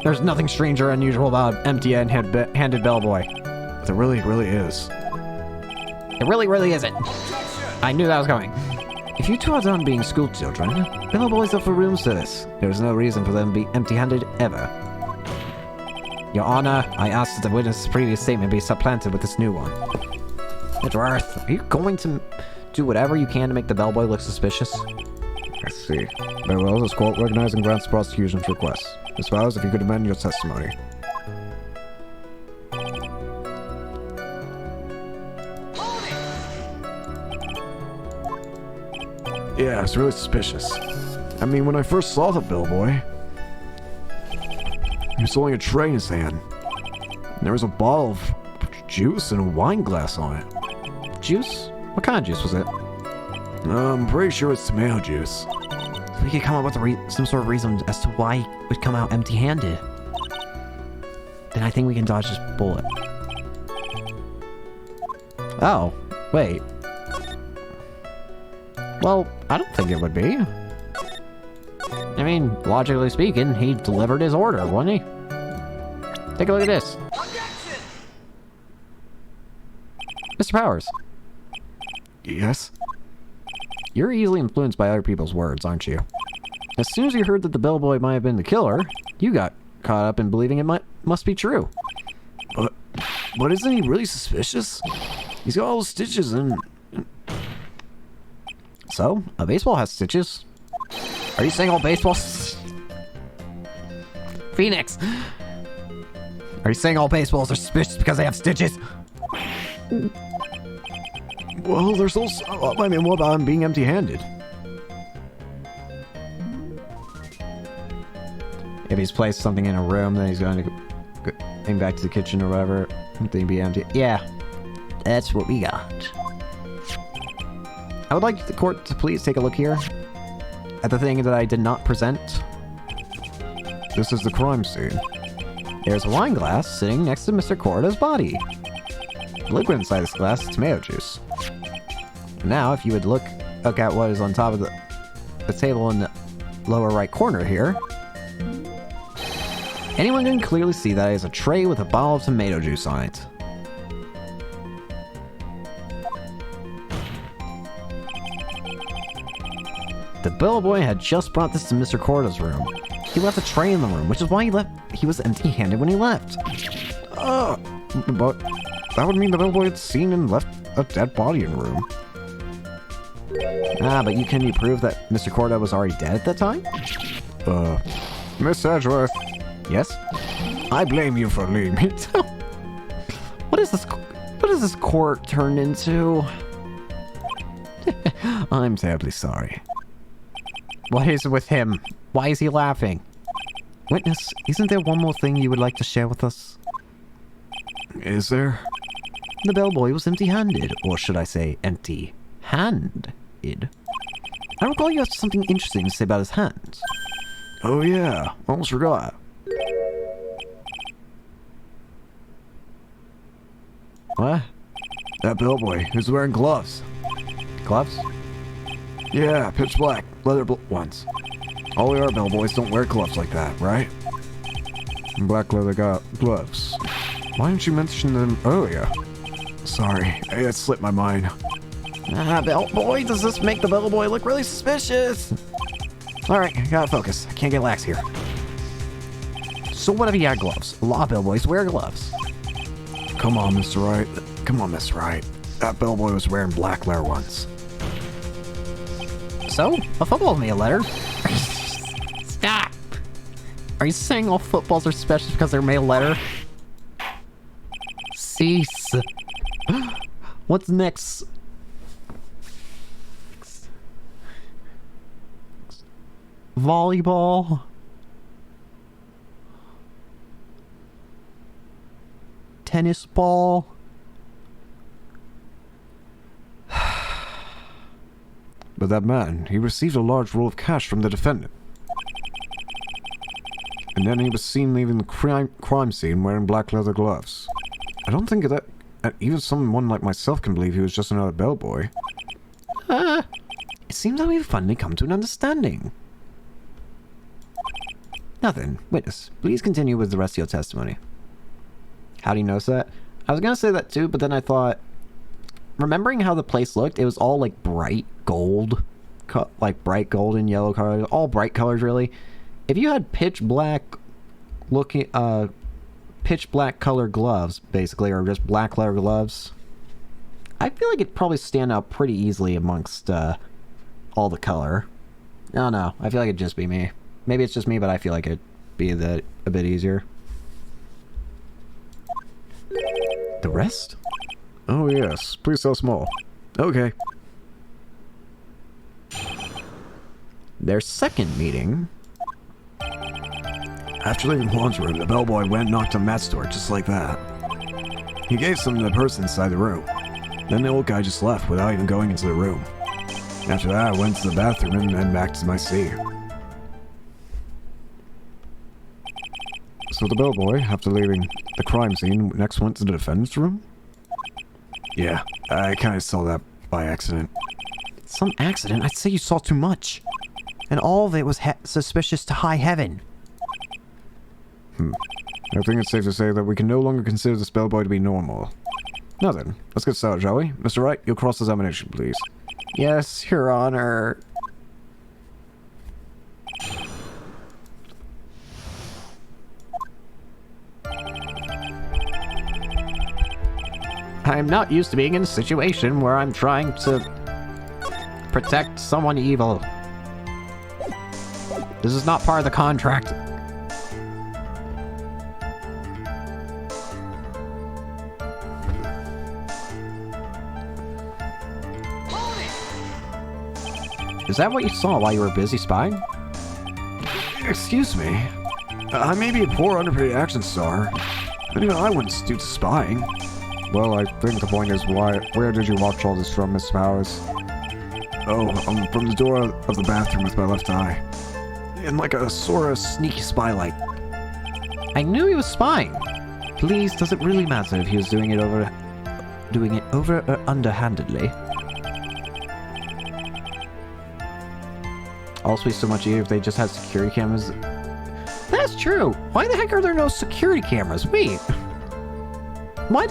There's nothing strange or unusual about empty-handed bellboy. There really, really is. It really isn't. I knew that was coming. If you two are done being school children, bellboys are for room service. There's no reason for them to be empty-handed ever. Your Honor, I ask that the witness's previous statement be supplanted with this new one. Edgeworth, are you going to do whatever you can to make the bellboy look suspicious? I see. Very well, this court recognizes and grants the prosecution's request. Ms. Bowers, if you could amend your testimony. Yeah, it's really suspicious. I mean, when I first saw the bellboy, he was holding a tray in his hand. And there was a bottle of juice and a wine glass on it. Juice? What kind of juice was it? I'm pretty sure it's tomato juice. So we could come up with some sort of reason as to why he would come out empty-handed. Then I think we can dodge this bullet. Oh, wait. Well, I don't think it would be. I mean, logically speaking, he delivered his order, wouldn't he? Take a look at this. Mr. Powers. Yes? You're easily influenced by other people's words, aren't you? As soon as you heard that the bellboy might have been the killer, you got caught up in believing it must be true. But isn't he really suspicious? He's got all those stitches and... So, a baseball has stitches. Are you saying all baseballs... Phoenix! Are you saying all baseballs are suspicious because they have stitches? Well, there's also... I mean, what about him being empty-handed? If he's placed something in a room, then he's going to go back to the kitchen or whatever. Then be empty. Yeah, that's what we got. I would like the court to please take a look here at the thing that I did not present. This is the crime scene. There's a wine glass sitting next to Mr. Cordo's body. The liquid inside this glass is tomato juice. Now, if you would look at what is on top of the table in the lower right corner here, anyone can clearly see that it is a tray with a bottle of tomato juice on it. The bellboy had just brought this to Mr. Cordo's room. He left a tray in the room, which is why he was empty-handed when he left. But that would mean the bellboy had seen and left a dead body in the room. But can you prove that Mr. Cordo was already dead at that time? Miss Edgeworth, Yes? I blame you for leaving me. What is this court turned into? I'm terribly sorry. What is with him? Why is he laughing? Witness, isn't there one more thing you would like to share with us? Is there? The bellboy was empty-handed, or should I say empty-handed. I recall you had something interesting to say about his hands. Oh yeah, almost forgot. What? That bellboy, who's wearing gloves. Gloves? Yeah, pitch black, leather ones. All the art bellboys don't wear gloves like that, right? Black leather gloves. Why didn't you mention them earlier? Sorry, it slipped my mind. Bellboy, does this make the bellboy look really suspicious? Alright, gotta focus. I can't get lax here. So what if he had gloves? A lot of bellboys wear gloves. Come on, Mr. Wright. Come on, Mr. Wright. That bellboy was wearing black leather ones. So, a football made a letter. Stop! Are you saying all footballs are special because they're made of letter? Cease. What's next? Volleyball? Tennis ball? But that man, he received a large roll of cash from the defendant. And then he was seen leaving the crime scene wearing black leather gloves. I don't think that even someone like myself can believe he was just another bellboy. It seems that we've finally come to an understanding. Nothing. Witness, please continue with the rest of your testimony. How do you notice that? I was gonna say that too, but then I thought, remembering how the place looked, it was all like bright gold, like bright gold and yellow colors, all bright colors really. If you had pitch black colored gloves, basically, or just black leather gloves, I feel like it'd probably stand out pretty easily amongst all the color. I don't know. I feel like it'd just be me. Maybe it's just me, but I feel like it'd be a bit easier. The rest? Oh yes, please tell small. Okay. Their second meeting. After leaving Juan's room, the bellboy went and knocked on Matt's door just like that. He gave some to the person inside the room. Then the old guy just left without even going into the room. After that, I went to the bathroom and then back to my seat. So the bellboy, after leaving the crime scene, next went to the defendant's room? Yeah, I kind of saw that by accident. Some accident? I'd say you saw too much. And all of it was suspicious to high heaven. I think it's safe to say that we can no longer consider this bellboy to be normal. Now then, let's get started, shall we? Mr. Wright, your cross-examination, please. Yes, Your Honor. I'm not used to being in a situation where I'm trying to protect someone evil. This is not part of the contract. Is that what you saw while you were busy spying? Excuse me. I may be a poor underpaid action star, but even I wouldn't stoop to spying. Well, I think the point is, where did you watch all this from, Miss Powers? Oh, from the door of the bathroom with my left eye. In like a sort of sneaky spy light. I knew he was spying. Please, does it really matter if he was doing it over or underhandedly? Also, be so much easier if they just had security cameras. That's true. Why the heck are there no security cameras? Wait. Why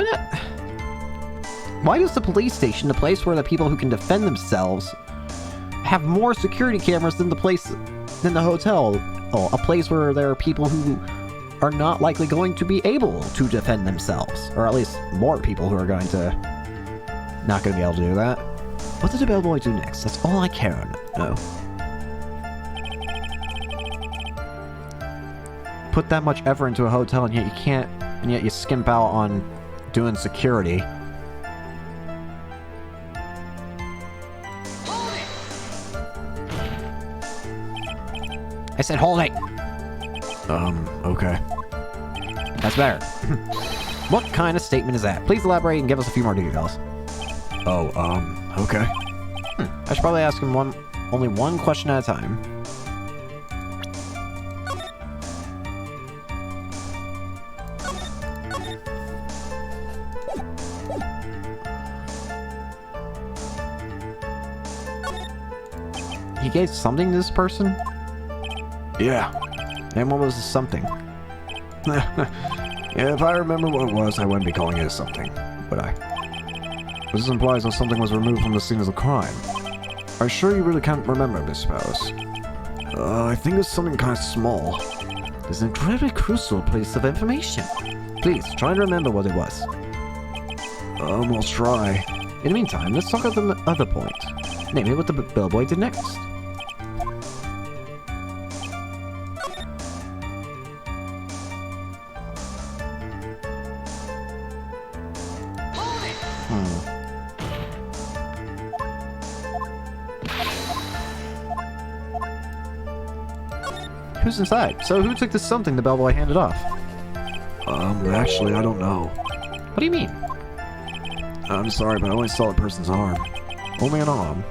not? Why does the police station, the place where the people who can defend themselves, have more security cameras than the hotel? Oh, a place where there are people who are not likely going to be able to defend themselves, or at least more people who are not going to be able to do that. What did the bellboy do next? That's all I care to know. Put that much effort into a hotel, and yet you can't, and yet you skimp out on doing security. I said hold it! Okay. That's better. What kind of statement is that? Please elaborate and give us a few more details. Okay. I should probably ask him only one question at a time. He gave something to this person? Yeah. And what was the something? Yeah, if I remember what it was, I wouldn't be calling it something, would I? This implies that something was removed from the scene of the crime. Are you sure you really can't remember, Miss Powers? I think it's something kind of small. It's an incredibly crucial piece of information. Please, try to remember what it was. We'll try. In the meantime, let's talk about the other point. Namely, what the bellboy did next. Who's inside? So who took the something the bellboy handed off? Actually, I don't know. What do you mean? I'm sorry, but I only saw the person's arm. Only an arm.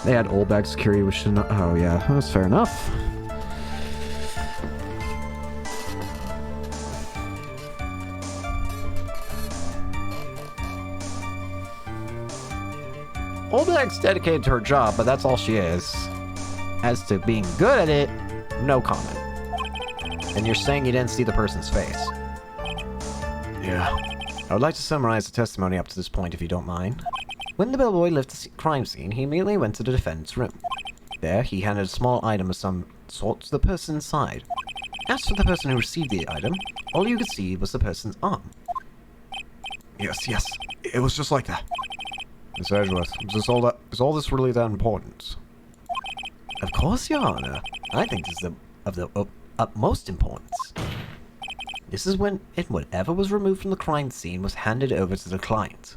They had old bag security, which should not. Oh, yeah, that's fair enough. Old bag's dedicated to her job, but that's all she is. As to being good at it, no comment. And you're saying you didn't see the person's face? Yeah. I would like to summarize the testimony up to this point, if you don't mind. When the bellboy left the crime scene, he immediately went to the defendant's room. There, he handed a small item of some sort to the person inside. As for the person who received the item, all you could see was the person's arm. Yes. It was just like that. Miss Edgeworth, is all this really that important? Of course, Your Honor. I think this is of the utmost importance. This is when whatever was removed from the crime scene was handed over to the client.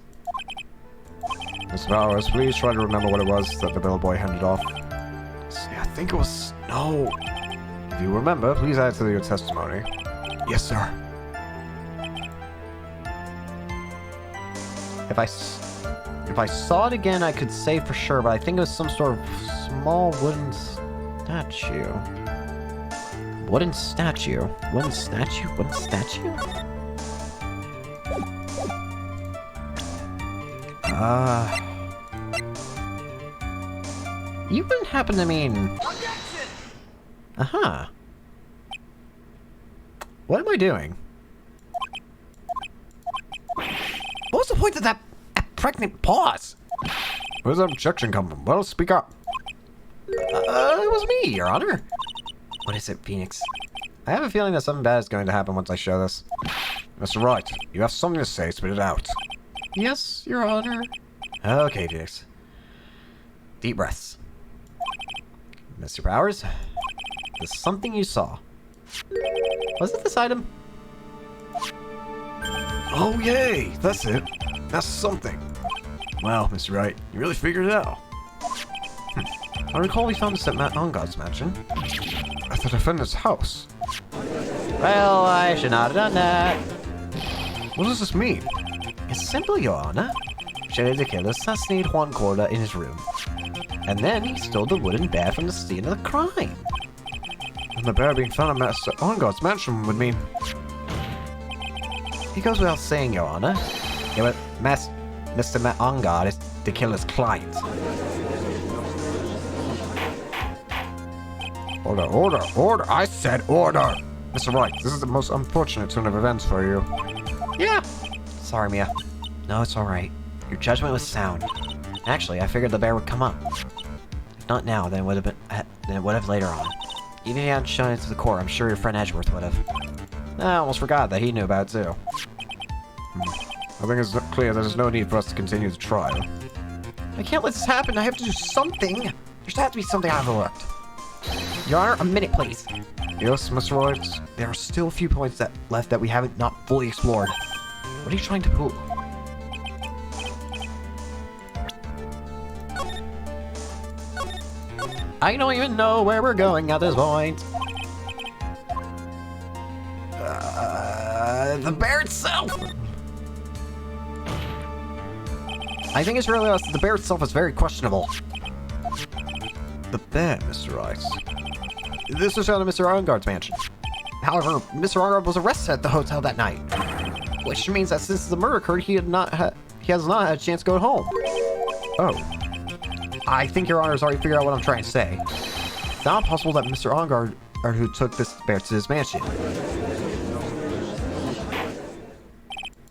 Miss Powers, please try to remember what it was that the bellboy handed off. See, I think it was snow. If you remember, please add it to your testimony. Yes, sir. If I saw it again, I could say for sure, but I think it was some sort of small wooden statue. Wooden statue? Wooden statue? Wooden statue? You wouldn't happen to mean... Uh-huh. What am I doing? What was the point of that pregnant pause? Where's that objection come from? Well, speak up. It was me, Your Honor. What is it, Phoenix? I have a feeling that something bad is going to happen once I show this. Mr. Wright, you have something to say, spit it out. Yes, Your Honor. Okay, Phoenix. Deep breaths. Mr. Powers, there's something you saw. Was it this item? Oh, yay! That's it. That's something. Wow, Mr. Wright, you really figured it out. I recall we found this at Matt Ongod's mansion. At the defendant's house. Well, I should not have done that. What does this mean? It's simple, Your Honor. Shady the killer assassinated Juan Corda in his room. And then he stole the wooden bear from the scene of the crime. And the bear being found at Master Ongod's mansion would mean... It goes without saying, Your Honor. Yeah, but Mr. Matt Ongod is the killer's client. Order, order, order! I said order! Mr. Wright, this is the most unfortunate turn of events for you. Yeah. Sorry, Mia. No, it's alright. Your judgment was sound. Actually, I figured the bear would come up. If not now, then it would have later on. Even if you hadn't shown it to the court, I'm sure your friend Edgeworth would have. I almost forgot that he knew about it too. I think it's clear that there's no need for us to continue the trial. I can't let this happen. I have to do something. There has to be something I overlooked. Your Honor, a minute, please. Yes, Mr. Wright? There are still a few points left that we haven't not fully explored. What are you trying to pull? I don't even know where we're going at this point. The bear itself! I think it's really us. The bear itself is very questionable. The bear, Mr. Wright. This was found at Mr. Arngard's mansion. However, Mr. Arngard was arrested at the hotel that night. Which means that since the murder occurred, he has not had a chance to go home. Oh. I think Your Honor's already figured out what I'm trying to say. It's not possible that Mr. Arngard are who took this bear to his mansion.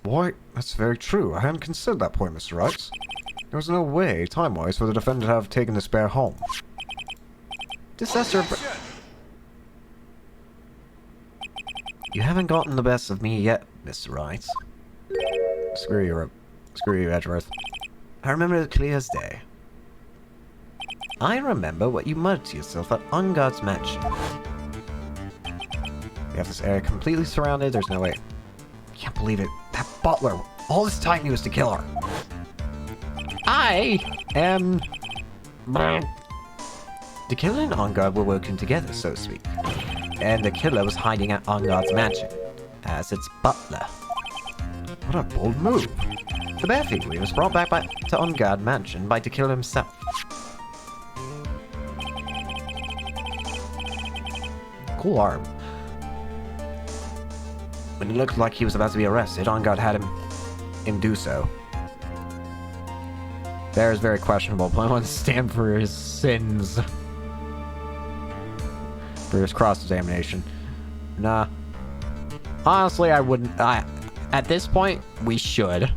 Why, that's very true. I hadn't considered that point, Mr. Wright. There was no way, time-wise, for the defendant to have taken this bear home. Disaster. You haven't gotten the best of me yet, Mr. Wright. Screw you, Edgeworth. I remember it clear as day. I remember what you muttered to yourself at Ungard's mansion. We have this area completely surrounded, there's no way. Can't believe it. That butler, all this time he was the killer. I am... The killer and Ongard were working together, so to speak. And the killer was hiding at Ongard's mansion, as its butler. What a bold move. The bear figurine was brought back to Ongard mansion by the killer himself. Cool arm. When it looked like he was about to be arrested, Ongard had him do so. Bear is very questionable, but I want to stand for his sins. For his cross-examination. Nah. Honestly, I wouldn't... at this point, we should.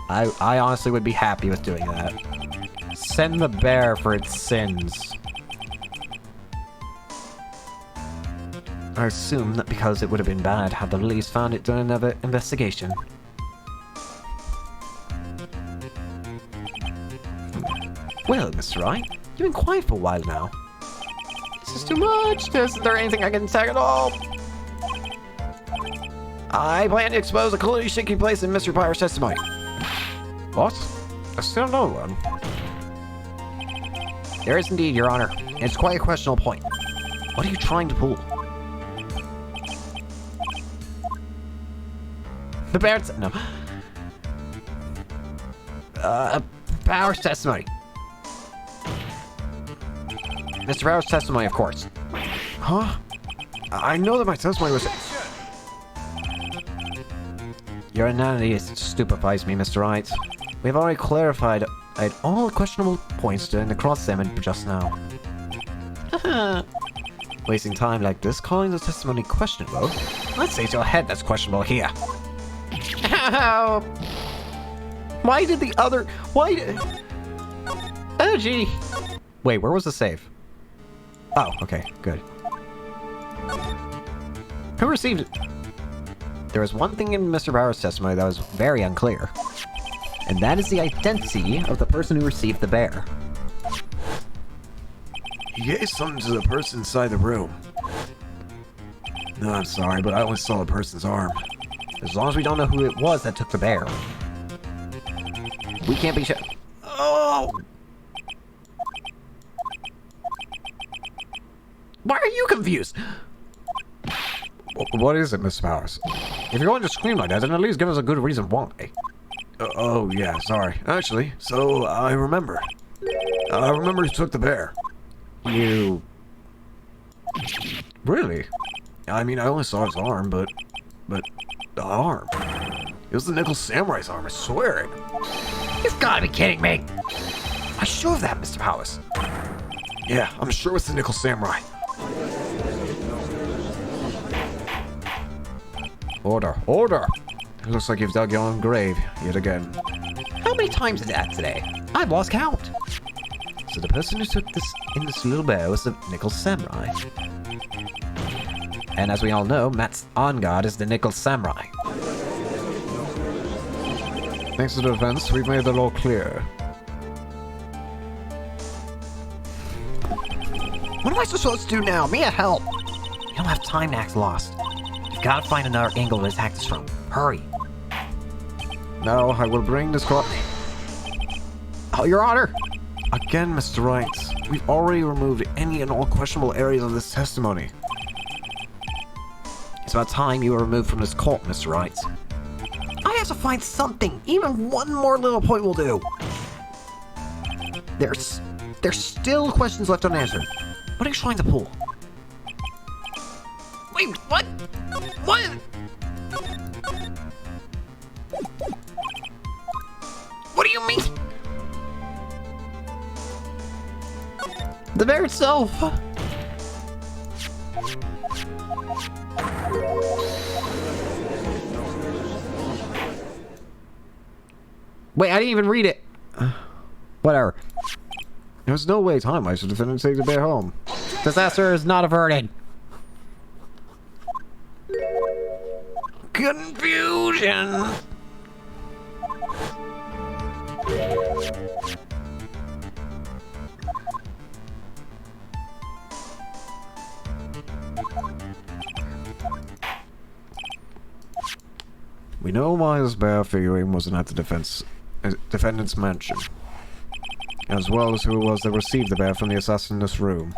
I honestly would be happy with doing that. Send the bear for its sins. I assume that because it would have been bad had the police found it during another investigation. Well, Mr. Wright, you've been quiet for a while now. This is too much. Isn't there anything I can tag at all? I plan to expose a clearly shaky place in Mr. Pyre's testimony. What? There's still another one. There is indeed, Your Honor. And it's quite a questionable point. What are you trying to pull? The Barrett's... No. Powers testimony. Mr. Powers' testimony, of course. Huh? I know that my testimony was... Your inanity stupefies me, Mr. Wright. We've already clarified all questionable points during the cross-examination just now. Wasting time like this, calling the testimony questionable? Let's say it's your head that's questionable here. Why did the other... Why did... Oh, gee. Wait, where was the save? Oh, okay, good. Who received it? There was one thing in Mr. Bauer's testimony that was very unclear. And that is the identity of the person who received the bear. He gave something to the person inside the room. No, I'm sorry, but I only saw the person's arm. As long as we don't know who it was that took the bear. We can't be sure. Oh! Why are you confused? What is it, Miss Powers? If you're going to scream like that, then at least give us a good reason why. Oh, yeah, sorry. Actually, so I remember. I remember who took the bear. You... Really? I mean, I only saw his arm, but the arm. It was the Nickel Samurai's arm, I swear it. You've got to be kidding me! I'm sure of that, Mr. Powers. Yeah, I'm sure it's the Nickel Samurai. Order, order! It looks like you've dug your own grave yet again. How many times is that today? I've lost count. So the person who took this in this little bear was the Nickel Samurai. And as we all know, Matt's on guard is the Nickel Samurai. Thanks to the defense, we've made the law clear. What am I supposed to do now? Me a help! You don't have time to act lost. You've got to find another angle to attack this from. Hurry. Now I will bring this court. Oh, Your Honor! Again, Mr. Wright, we've already removed any and all questionable areas of this testimony. It's about time you were removed from this court, Mr. Wright. I have to find something. Even one more little point will do. There's still questions left unanswered. What are you trying to pull? Wait, what? What? What do you mean? The bear itself! Wait, I didn't even read it. Whatever. There's no way time-wise for the defendant to take the bear home. Disaster is not averted. Confusion! We know why this bear figurine wasn't at the defendant's mansion, as well as who it was that received the bear from the assassin in this room.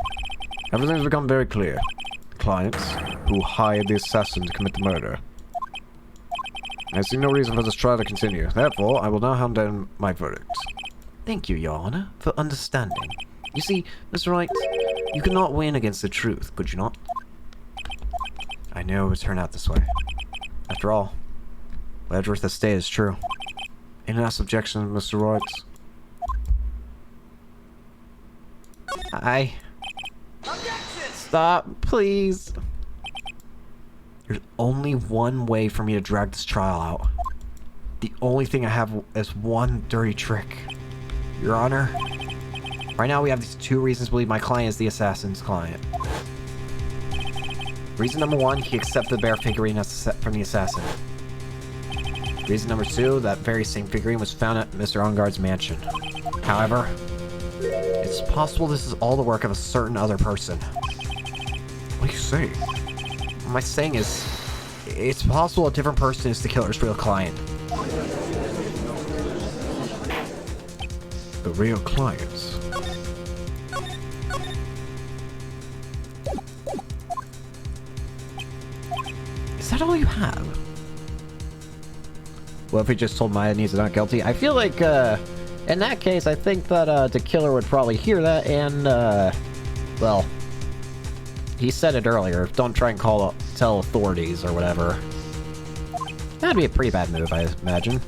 Everything's become very clear. The clients who hired the assassin to commit the murder. I see no reason for this trial to continue. Therefore, I will now hand down my verdict. Thank you, Your Honor, for understanding. You see, Mr. Wright, you cannot win against the truth, could you not? I knew it would turn out this way. After all, what Edgeworth has stated is true. Any last objection, Mr. Wright? Stop, please. There's only one way for me to drag this trial out. The only thing I have is one dirty trick. Your Honor, right now we have these two reasons to believe my client is the assassin's client. Reason number one, he accepted the bear figurine from the assassin. Reason number two, that very same figurine was found at Mr. Ongard's mansion. However, it's possible this is all the work of a certain other person. What are you saying? What I'm saying is, it's possible a different person is the killer's real client. The real clients. Is that all you have? Well, if we just told Maya he's not guilty, I feel like, in that case, I think that, the killer would probably hear that and, well, he said it earlier, don't try and tell authorities or whatever. That'd be a pretty bad move, I imagine.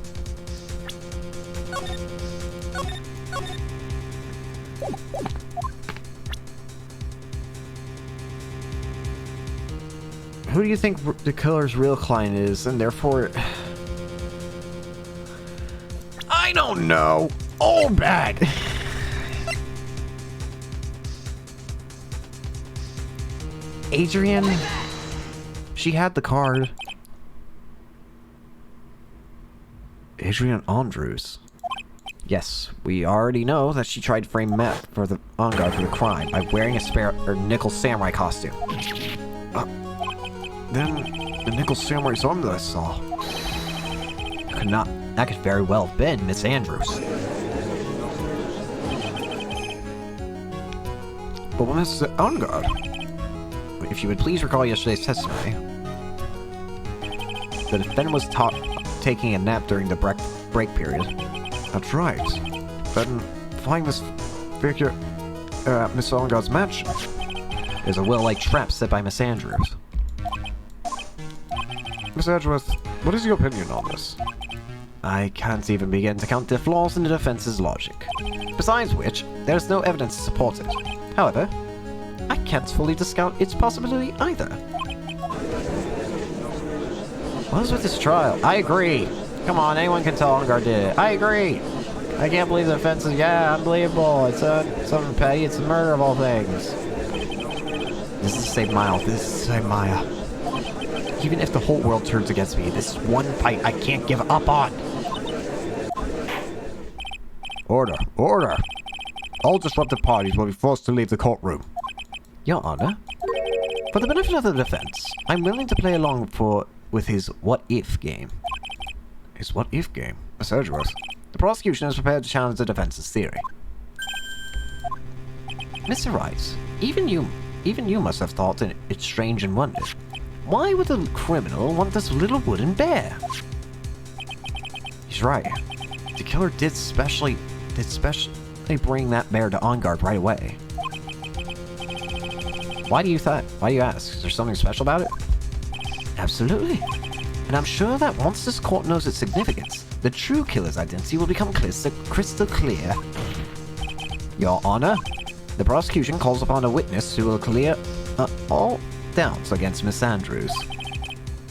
Who do you think the killer's real client is, and therefore... I don't know. Old bag. Adrian? She had the card. Adrian Andrews. Yes, we already know that she tried to frame Matt for the on guard for the crime by wearing a spare or nickel samurai costume. Then the nickel samurai's arm that I saw. That could very well have been Miss Andrews. But when is the on guard? If you would please recall yesterday's testimony, the defendant was taking a nap during the break period. That's right. Then flying this figure at Miss Onguard's mansion. There's a well-like trap set by Miss Andrews. Miss Edgeworth, what is your opinion on this? I can't even begin to count the flaws in the defense's logic. Besides which, there's no evidence to support it. However, I can't fully discount its possibility either. What is with this trial? I agree. Come on, anyone can tell Onguard did it. I agree. I can't believe the offense is, unbelievable. It's something petty. It's a murder of all things. This is Save Maya. This is Save Maya. Even if the whole world turns against me, this is one fight I can't give up on. Order, order. All disruptive parties will be forced to leave the courtroom. Your Honor, for the benefit of the defense, I'm willing to play along with his what-if game. His what-if game? Miss Edgeworth, the prosecution is prepared to challenge the defense's theory. Mr. Wright, even you must have thought it strange and wondered. Why would the criminal want this little wooden bear? He's right. The killer did specially bring that bear to On Guard right away. Why do you ask? Is there something special about it? Absolutely. And I'm sure that once this court knows its significance, the true killer's identity will become crystal clear. Your Honor, the prosecution calls upon a witness who will clear all doubts against Miss Andrews.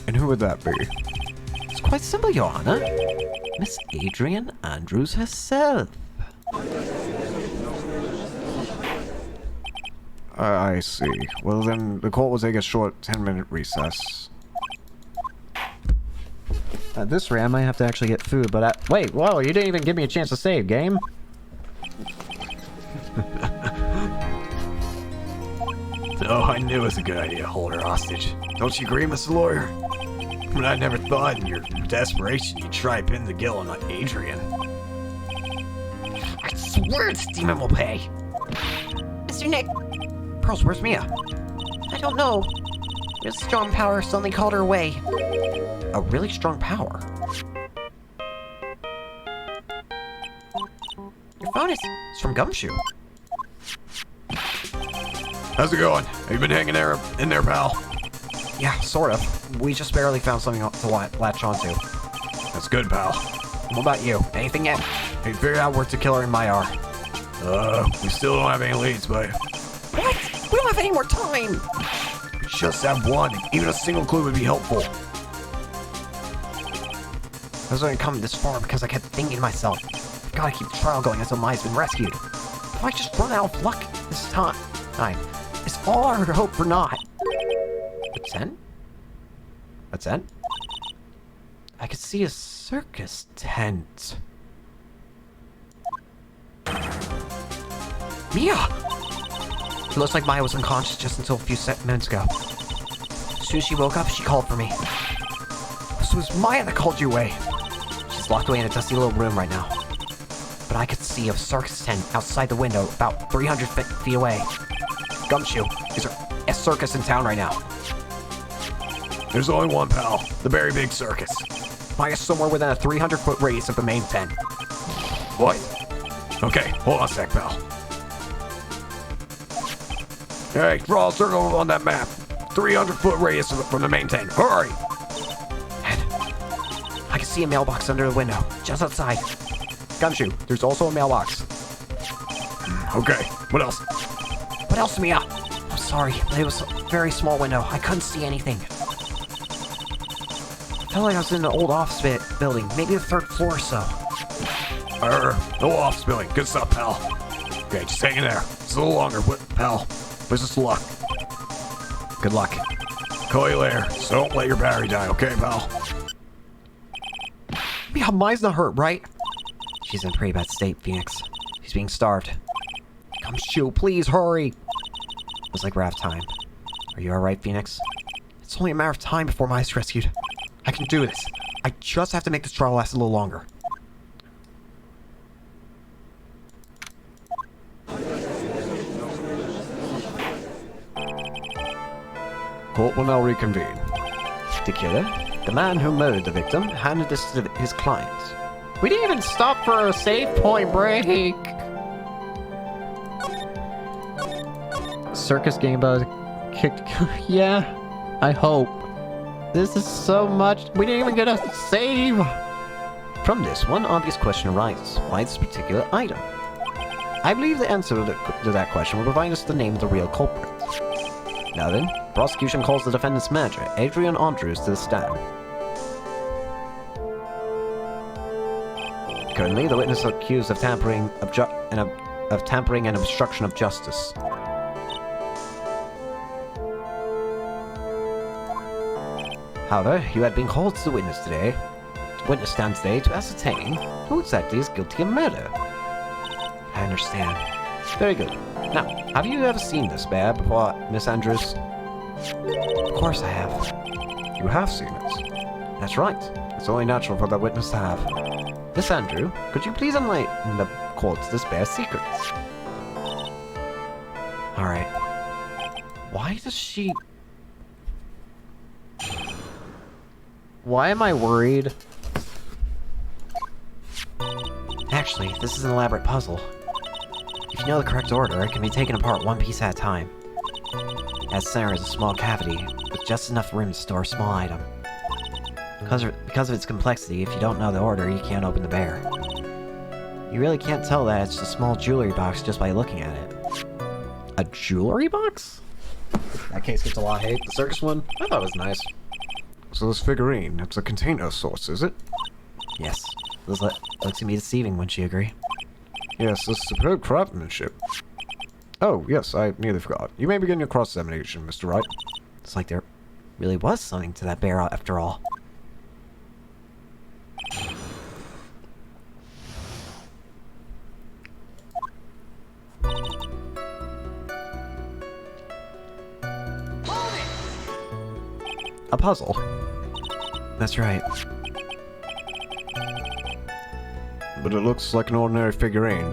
And who would that be? It's quite simple, Your Honor. Miss Adrian Andrews herself. I see. Well then, the court will take a short 10-minute recess. At this rate, I might have to actually get food, but wait, whoa, you didn't even give me a chance to save, game. Oh, I knew it was a good idea to hold her hostage. Don't you agree, Mr. Lawyer? But I never thought in your desperation you'd try pin the guilt on Adrian. I swear this demon will pay. Mr. Nick. Pearls, where's Mia? I don't know. Your strong power suddenly called her away. A really strong power? Your phone is from Gumshoe. How's it going? Have you been hanging in there, pal? Yeah, sort of. We just barely found something to latch onto. That's good, pal. What about you? Anything yet? Have you figured out where the killer and Maya are? We still don't have any leads, but... What? We don't have any more time! We just have one. Even a single clue would be helpful. I was only coming this far because I kept thinking to myself, I've got to keep the trial going until Maya's been rescued. If I just run out of luck this time, it's all our hope for naught. What's that? What's that? I could see a circus tent. Mia! It looks like Maya was unconscious just until a few minutes ago. As soon as she woke up, she called for me. So it was Maya that called you away. She's locked away in a dusty little room right now. But I could see a circus tent outside the window about 300 feet away. Gumshoe, is there a circus in town right now? There's only one, pal. The very big circus. Maya's somewhere within a 300-foot radius of the main tent. What? Okay, hold on a sec, pal. Hey, draw a circle on that map. 300-foot radius from the main tent. Hurry! I can see a mailbox under the window, just outside. Gumshoe, there's also a mailbox. Okay, what else? What else, Mia? I'm sorry, it was a very small window. I couldn't see anything. I felt like I was in an old office building, maybe the 3rd floor or so. No off spilling. Good stuff, pal. Okay, just hang in there. It's a little longer, but pal, wish us luck. Good luck. Call you later, so don't let your battery die, okay, pal? Mia, mine's not hurt, right? She's in a pretty bad state, Phoenix. She's being starved. Gumshoe, please hurry. Looks like we're out of time. Are you alright, Phoenix? It's only a matter of time before Mai's rescued. I can do this. I just have to make this trial last a little longer. Court will now reconvene. The killer, the man who murdered the victim, handed this to his client. We didn't even stop for a save point break. Circus game bug kicked. Yeah, I hope. This is so much. We didn't even get a save. From this, one obvious question arises. Why this particular item? I believe the answer to that question will provide us the name of the real culprit. Now then, prosecution calls the defendant's manager, Adrian Andrews, to the stand. Currently, the witness is accused of tampering and obstruction of justice. However, you had been called to the witness stand today to ascertain who exactly is guilty of murder. I understand. Very good. Now, have you ever seen this bear before, Miss Andrews? Of course I have. You have seen it? That's right. It's only natural for the witness to have. Miss Andrew, could you please enlighten the court to this bear's secrets? Alright. Why does she... Why am I worried? Actually, this is an elaborate puzzle. If you know the correct order, it can be taken apart one piece at a time. At the center is a small cavity, with just enough room to store a small item. Because of its complexity, if you don't know the order, you can't open the bear. You really can't tell that it's a small jewelry box just by looking at it. A jewelry box? That case gets a lot of hate. The circus one, I thought it was nice. So this figurine, it's a container of sorts, is it? Yes. This looks to be deceiving, wouldn't you agree? Yes, this superb craftsmanship. Oh, yes, I nearly forgot. You may begin your cross-examination, Mr. Wright. It's like there really was something to that bear after all. A puzzle. That's right. But it looks like an ordinary figurine.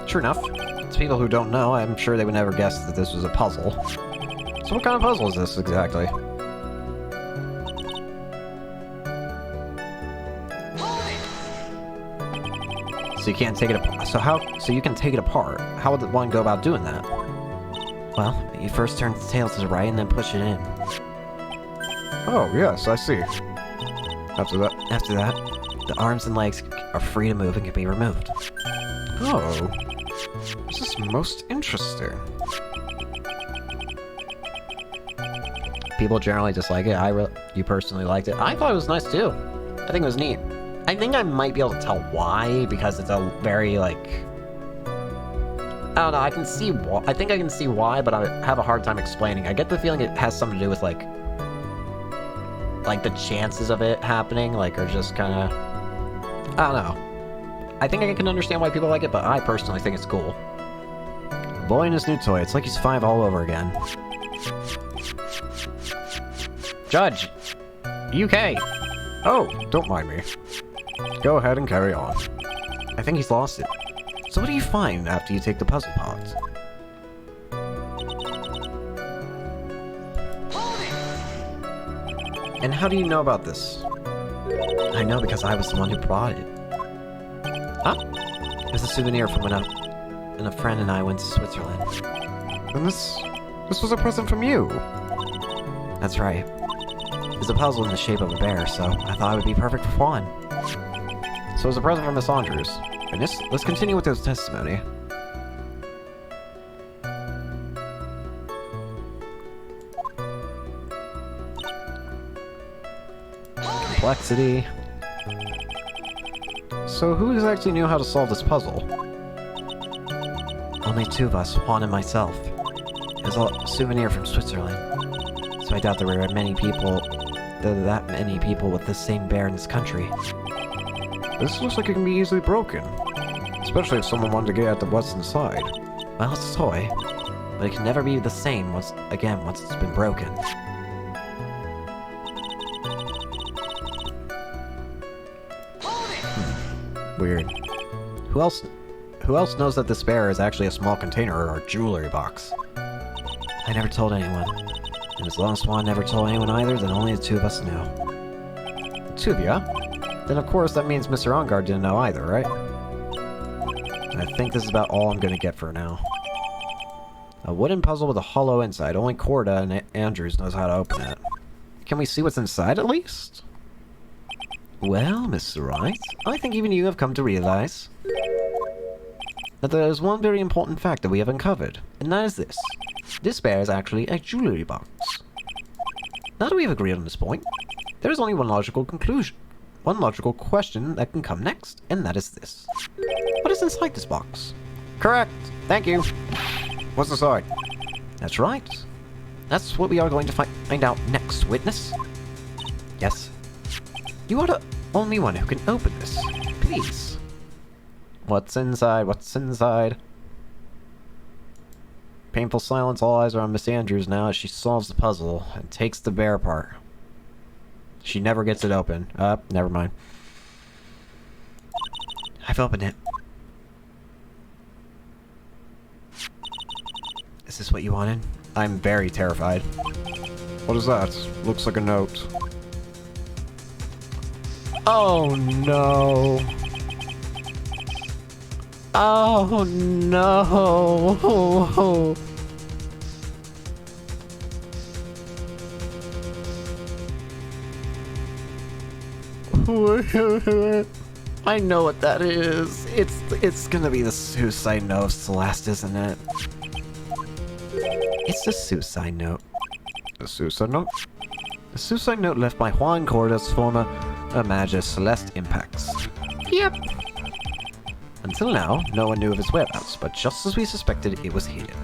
True enough. To people who don't know, I'm sure they would never guess that this was a puzzle. So what kind of puzzle is this exactly? So you can't take it apart. So you can take it apart. How would one go about doing that? Well, you first turn the tail to the right and then push it in. Oh, yes, I see. After that... After that, the arms and legs are free to move and can be removed. Oh. This is most interesting. People generally dislike it. You personally liked it. I thought it was nice too. I think it was neat. I think I might be able to tell why, because it's a very, like... I don't know, I can see why. I think I can see why, but I have a hard time explaining. I get the feeling it has something to do with, like the chances of it happening, like, are just kind of... I don't know. I think I can understand why people like it, but I personally think it's cool. Boy and his new toy. It's like he's 5 all over again. Judge! UK! Oh, don't mind me. Go ahead and carry on. I think he's lost it. So what do you find after you take the puzzle parts? And how do you know about this? I know because I was the one who brought it. Huh? It was a souvenir from when a friend and I went to Switzerland. And this was a present from you. That's right. It's a puzzle in the shape of a bear, so I thought it would be perfect for fun. So it was a present from Miss Andrews. Witness, let's continue with his testimony. Complexity. So who exactly knew how to solve this puzzle? Only two of us, Juan and myself. It was a souvenir from Switzerland. So I doubt there were that many people with the same bear in this country. This looks like it can be easily broken. Especially if someone wanted to get at what's inside. Well, it's a toy, but it can never be the same once it's been broken. Weird. Who else knows that this bear is actually a small container or a jewelry box? I never told anyone. And as long as Juan never told anyone either, then only the two of us knew. The two of you, huh? Then of course that means Mr. Ongard didn't know either, right? And I think this is about all I'm gonna get for now. A wooden puzzle with a hollow inside. Only Corda and Andrews knows how to open it. Can we see what's inside at least? Well, Mr. Wright, I think even you have come to realize that there is one very important fact that we have uncovered, and that is this. This bear is actually a jewelry box. Now that we have agreed on this point, there is only one logical conclusion. One logical question that can come next, and that is this. What is inside this box? Correct. Thank you. What's inside? That's right. That's what we are going to find out next, witness. Yes. You are the only one who can open this. Please. What's inside? What's inside? Painful silence. All eyes are on Miss Andrews now as she solves the puzzle and takes the bear part. She never gets it open. Never mind. I've opened it. Is this what you wanted? I'm very terrified. What is that? Looks like a note. Oh no. Oh no. I know what that is. It's gonna be the suicide note of Celeste, isn't it? It's the suicide note. The suicide note? The suicide note left by Juan Corda's former manager Celeste Impacts. Yep. Until now, no one knew of his whereabouts, but just as we suspected, it was hidden.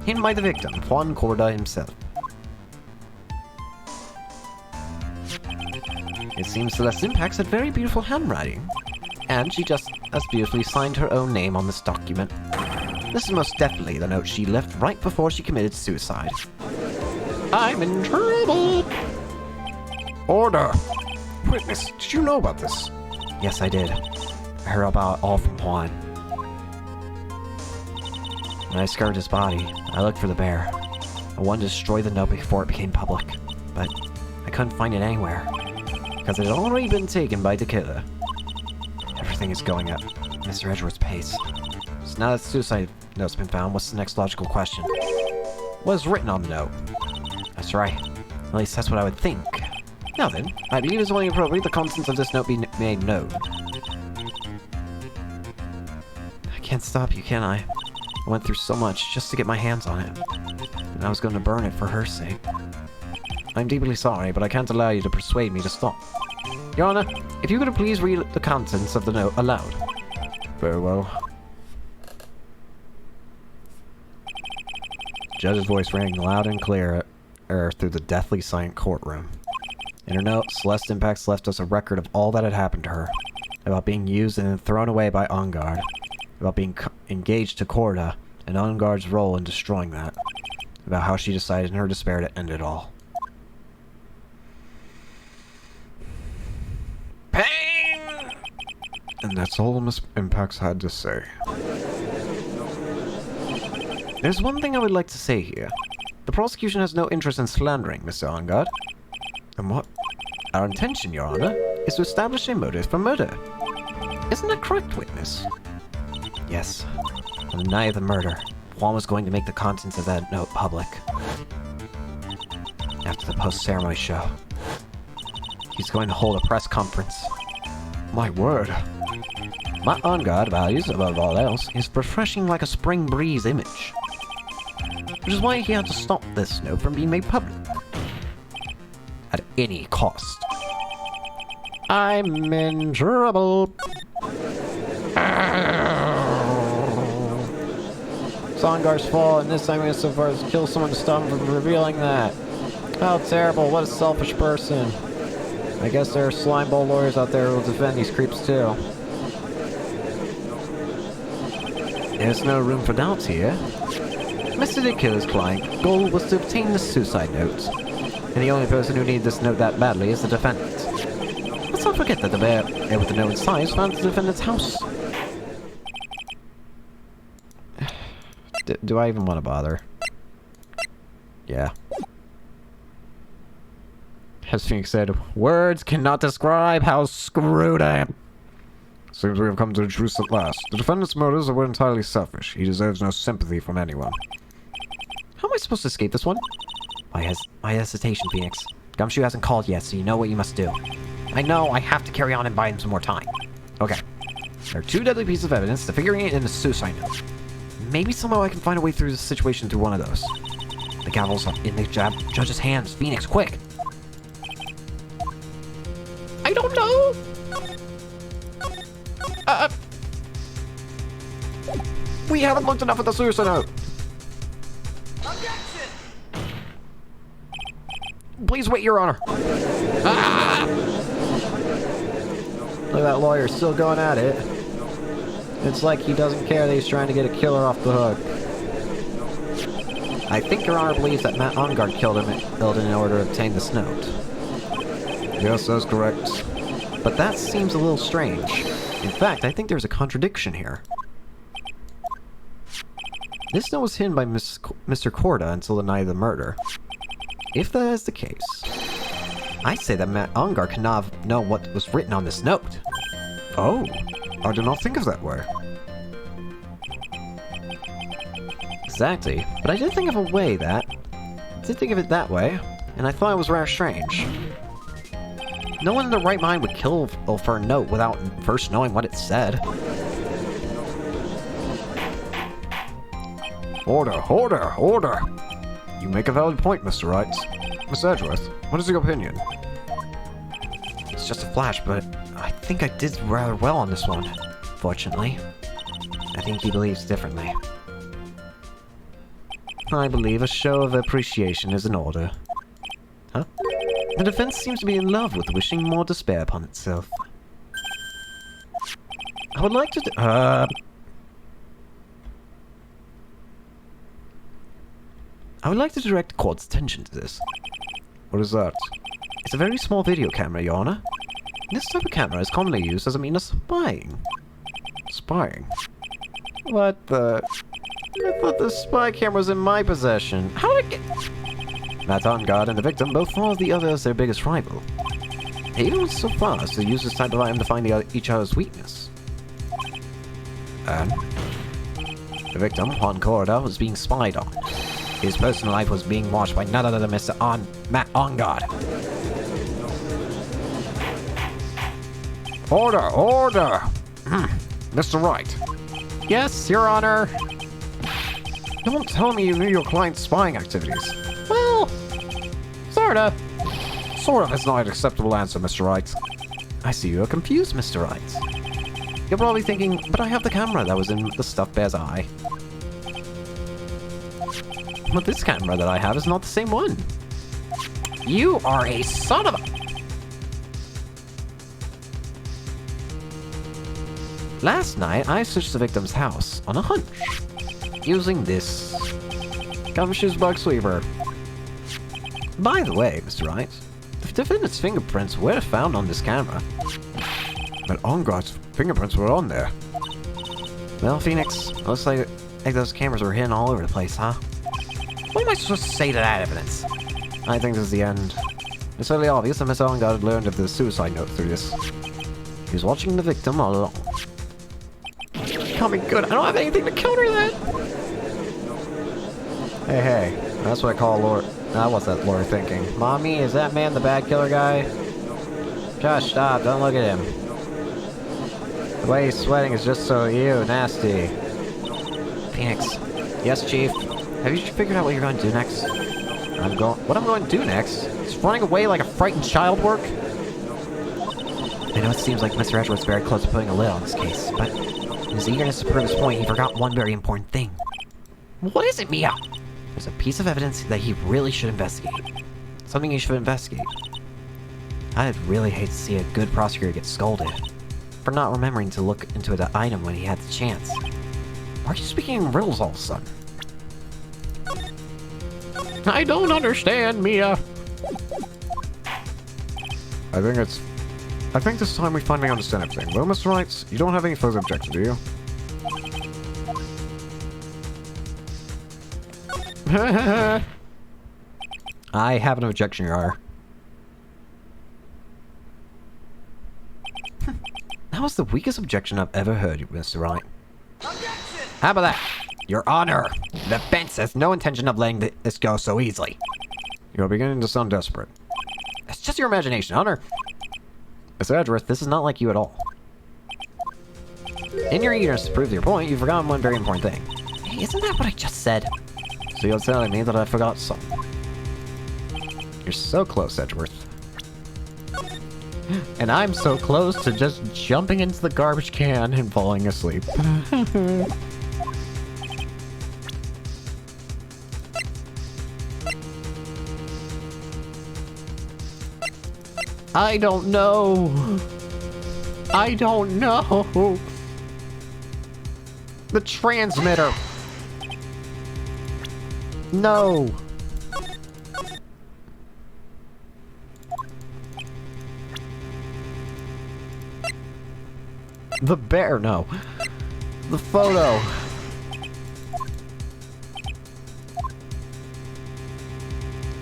Hidden by the victim, Juan Corda himself. It seems Celeste Impacts had very beautiful handwriting, and she just as beautifully signed her own name on this document. This is most definitely the note she left right before she committed suicide. I'm in trouble! Order! Witness, did you know about this? Yes, I did. I heard about it all from Juan. When I scoured his body, I looked for the bear. I wanted to destroy the note before it became public, but I couldn't find it anywhere, because it had already been taken by the killer. Everything is going at Mr. Edgeworth's pace. So now that the suicide note's been found, what's the next logical question? What is written on the note? That's right. At least that's what I would think. Now then, I believe it's only appropriate the contents of this note be made known. I can't stop you, can I? I went through so much just to get my hands on it. And I was going to burn it for her sake. I'm deeply sorry, but I can't allow you to persuade me to stop. Your Honor, if you could please read the contents of the note aloud. Very well. Judge's voice rang loud and clear through the deathly silent courtroom. In her note, Celeste Impacts left us a record of all that had happened to her. About being used and then thrown away by Ongard. About being engaged to Corda, and Ongard's role in destroying that. About how she decided in her despair to end it all. Pain! And that's all Miss Impacts had to say. There's one thing I would like to say here. The prosecution has no interest in slandering Mr. Ongard. And what? Our intention, Your Honor, is to establish a motive for murder. Isn't that correct, witness? Yes. On the night of the murder, Juan was going to make the contents of that note public. After the post-ceremony show. He's going to hold a press conference. My word. My on-guard values, above all else, is refreshing like a spring breeze image. Which is why he had to stop this note from being made public. At any cost. I'm in trouble. Songar's fault, and this time I'm going to so far as kill someone to stop him from revealing that. How terrible, what a selfish person. I guess there are slimeball lawyers out there who will defend these creeps too. There's no room for doubts here. Mr. the Killer's client's goal was to obtain the suicide note. And the only person who needed this note that badly is the defendant. Let's not forget that the bear with the note inside was found at the defendant's house. Do I even want to bother? Yeah. As Phoenix said, words cannot describe how screwed I am. Seems we have come to the truth at last. The defendant's motives were entirely selfish. He deserves no sympathy from anyone. How am I supposed to escape this one? My hesitation, Phoenix. Gumshoe hasn't called yet, so you know what you must do. I know, I have to carry on and buy him some more time. Okay. There are 2 deadly pieces of evidence, the figuring it and the suicide note. Maybe somehow I can find a way through this situation through one of those. The gavel's up in the judge's hands. Phoenix, quick! I don't know! We haven't looked enough at the suicide note! Please wait, Your Honor! Ah! Look at that lawyer still going at it. It's like he doesn't care that he's trying to get a killer off the hook. I think Your Honor believes that Matt Ongard killed him in order to obtain this note. Yes, that's correct. But that seems a little strange. In fact, I think there's a contradiction here. This note was hidden by Mr. Corda until the night of the murder. If that is the case, I say that Matt Ongar cannot have known what was written on this note. Oh, I did not think of that way. Exactly, but I did think of a way that... did think of it that way, and I thought it was rather strange. No one in their right mind would kill for a note without first knowing what it said. Order, order, order! You make a valid point, Mr. Wright. Miss Edgeworth, what is your opinion? It's just a flash, but I think I did rather well on this one. Fortunately. I think he believes differently. I believe a show of appreciation is in order. Huh? The defense seems to be in love with wishing more despair upon itself. I would like to... I would like to direct the court's attention to this. What is that? It's a very small video camera, Your Honor. This type of camera is commonly used as a means of spying. Spying? What the... I thought the spy camera was in my possession. How did it get... Matt Ongard and the victim both follow the other as their biggest rival. They even went so far as to use this type of item to find each other's weakness. And the victim, Juan Corda, was being spied on. His personal life was being watched by none other than Matt Ongard. Order, order! Mr. Wright. Yes, Your Honor. Don't tell me you knew your client's spying activities. Well, sorta. Sort of is not an acceptable answer, Mr. Wright. I see you are confused, Mr. Wright. You're probably thinking, but I have the camera that was in the stuffed bear's eye. But this camera that I have is not the same one. You are a son of a... Last night, I searched the victim's house on a hunch, using this Gumshoe's bug sweeper. By the way, Mr. Wright, the defendant's fingerprints were found on this camera. But Ongard's fingerprints were on there. Well, Phoenix, looks like those cameras were hidden all over the place, huh? What am I supposed to say to that evidence? I think this is the end. It's fairly obvious that Mr. Ongard had learned of the suicide note through this. He was watching the victim all along. Can't be good. I don't have anything to counter that. Hey, that's what I call lore. What's that lore thinking? Mommy, is that man the bad killer guy? Josh, stop. Don't look at him. The way he's sweating is just so nasty. Phoenix. Yes, Chief. Have you figured out what you're going to do next? What I'm going to do next? Is running away like a frightened child work? I know it seems like Mr. Edgeworth's very close to putting a lid on this case, but in his eagerness to prove his point, he forgot one very important thing. What is it, Mia? There's a piece of evidence that he really should investigate. Something he should investigate. I'd really hate to see a good prosecutor get scolded for not remembering to look into the item when he had the chance. Why are you speaking in riddles all of a sudden? I don't understand, Mia. I think this time we finally understand everything. Well, Mr. Wright, you don't have any further objection, do you? I have an objection, Your Honor. That was the weakest objection I've ever heard, Mr. Wright. How about that? Your Honor, the defense has no intention of letting this go so easily. You're beginning to sound desperate. It's just your imagination, Honor. Mr. Edgeworth, this is not like you at all. In your eagerness to prove your point, you've forgotten one very important thing. Hey, isn't that what I just said? So you're telling me that I forgot something. You're so close, Edgeworth. And I'm so close to just jumping into the garbage can and falling asleep. I don't know. I don't know. The transmitter. No. The bear, no. The photo.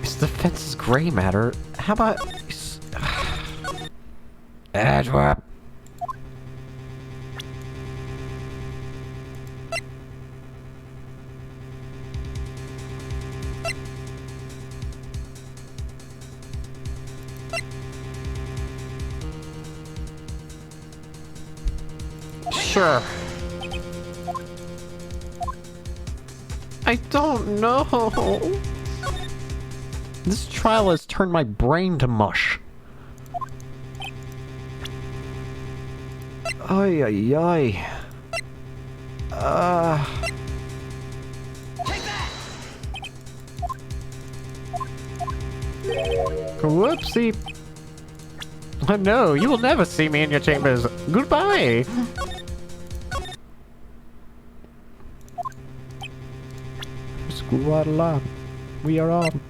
It's the fence's gray matter. How about... Edgeworth. Sure. I don't know. This trial has turned my brain to mush. Ay, ay, ay. Whoopsie. No, you will never see me in your chambers. Goodbye. Squad we are on.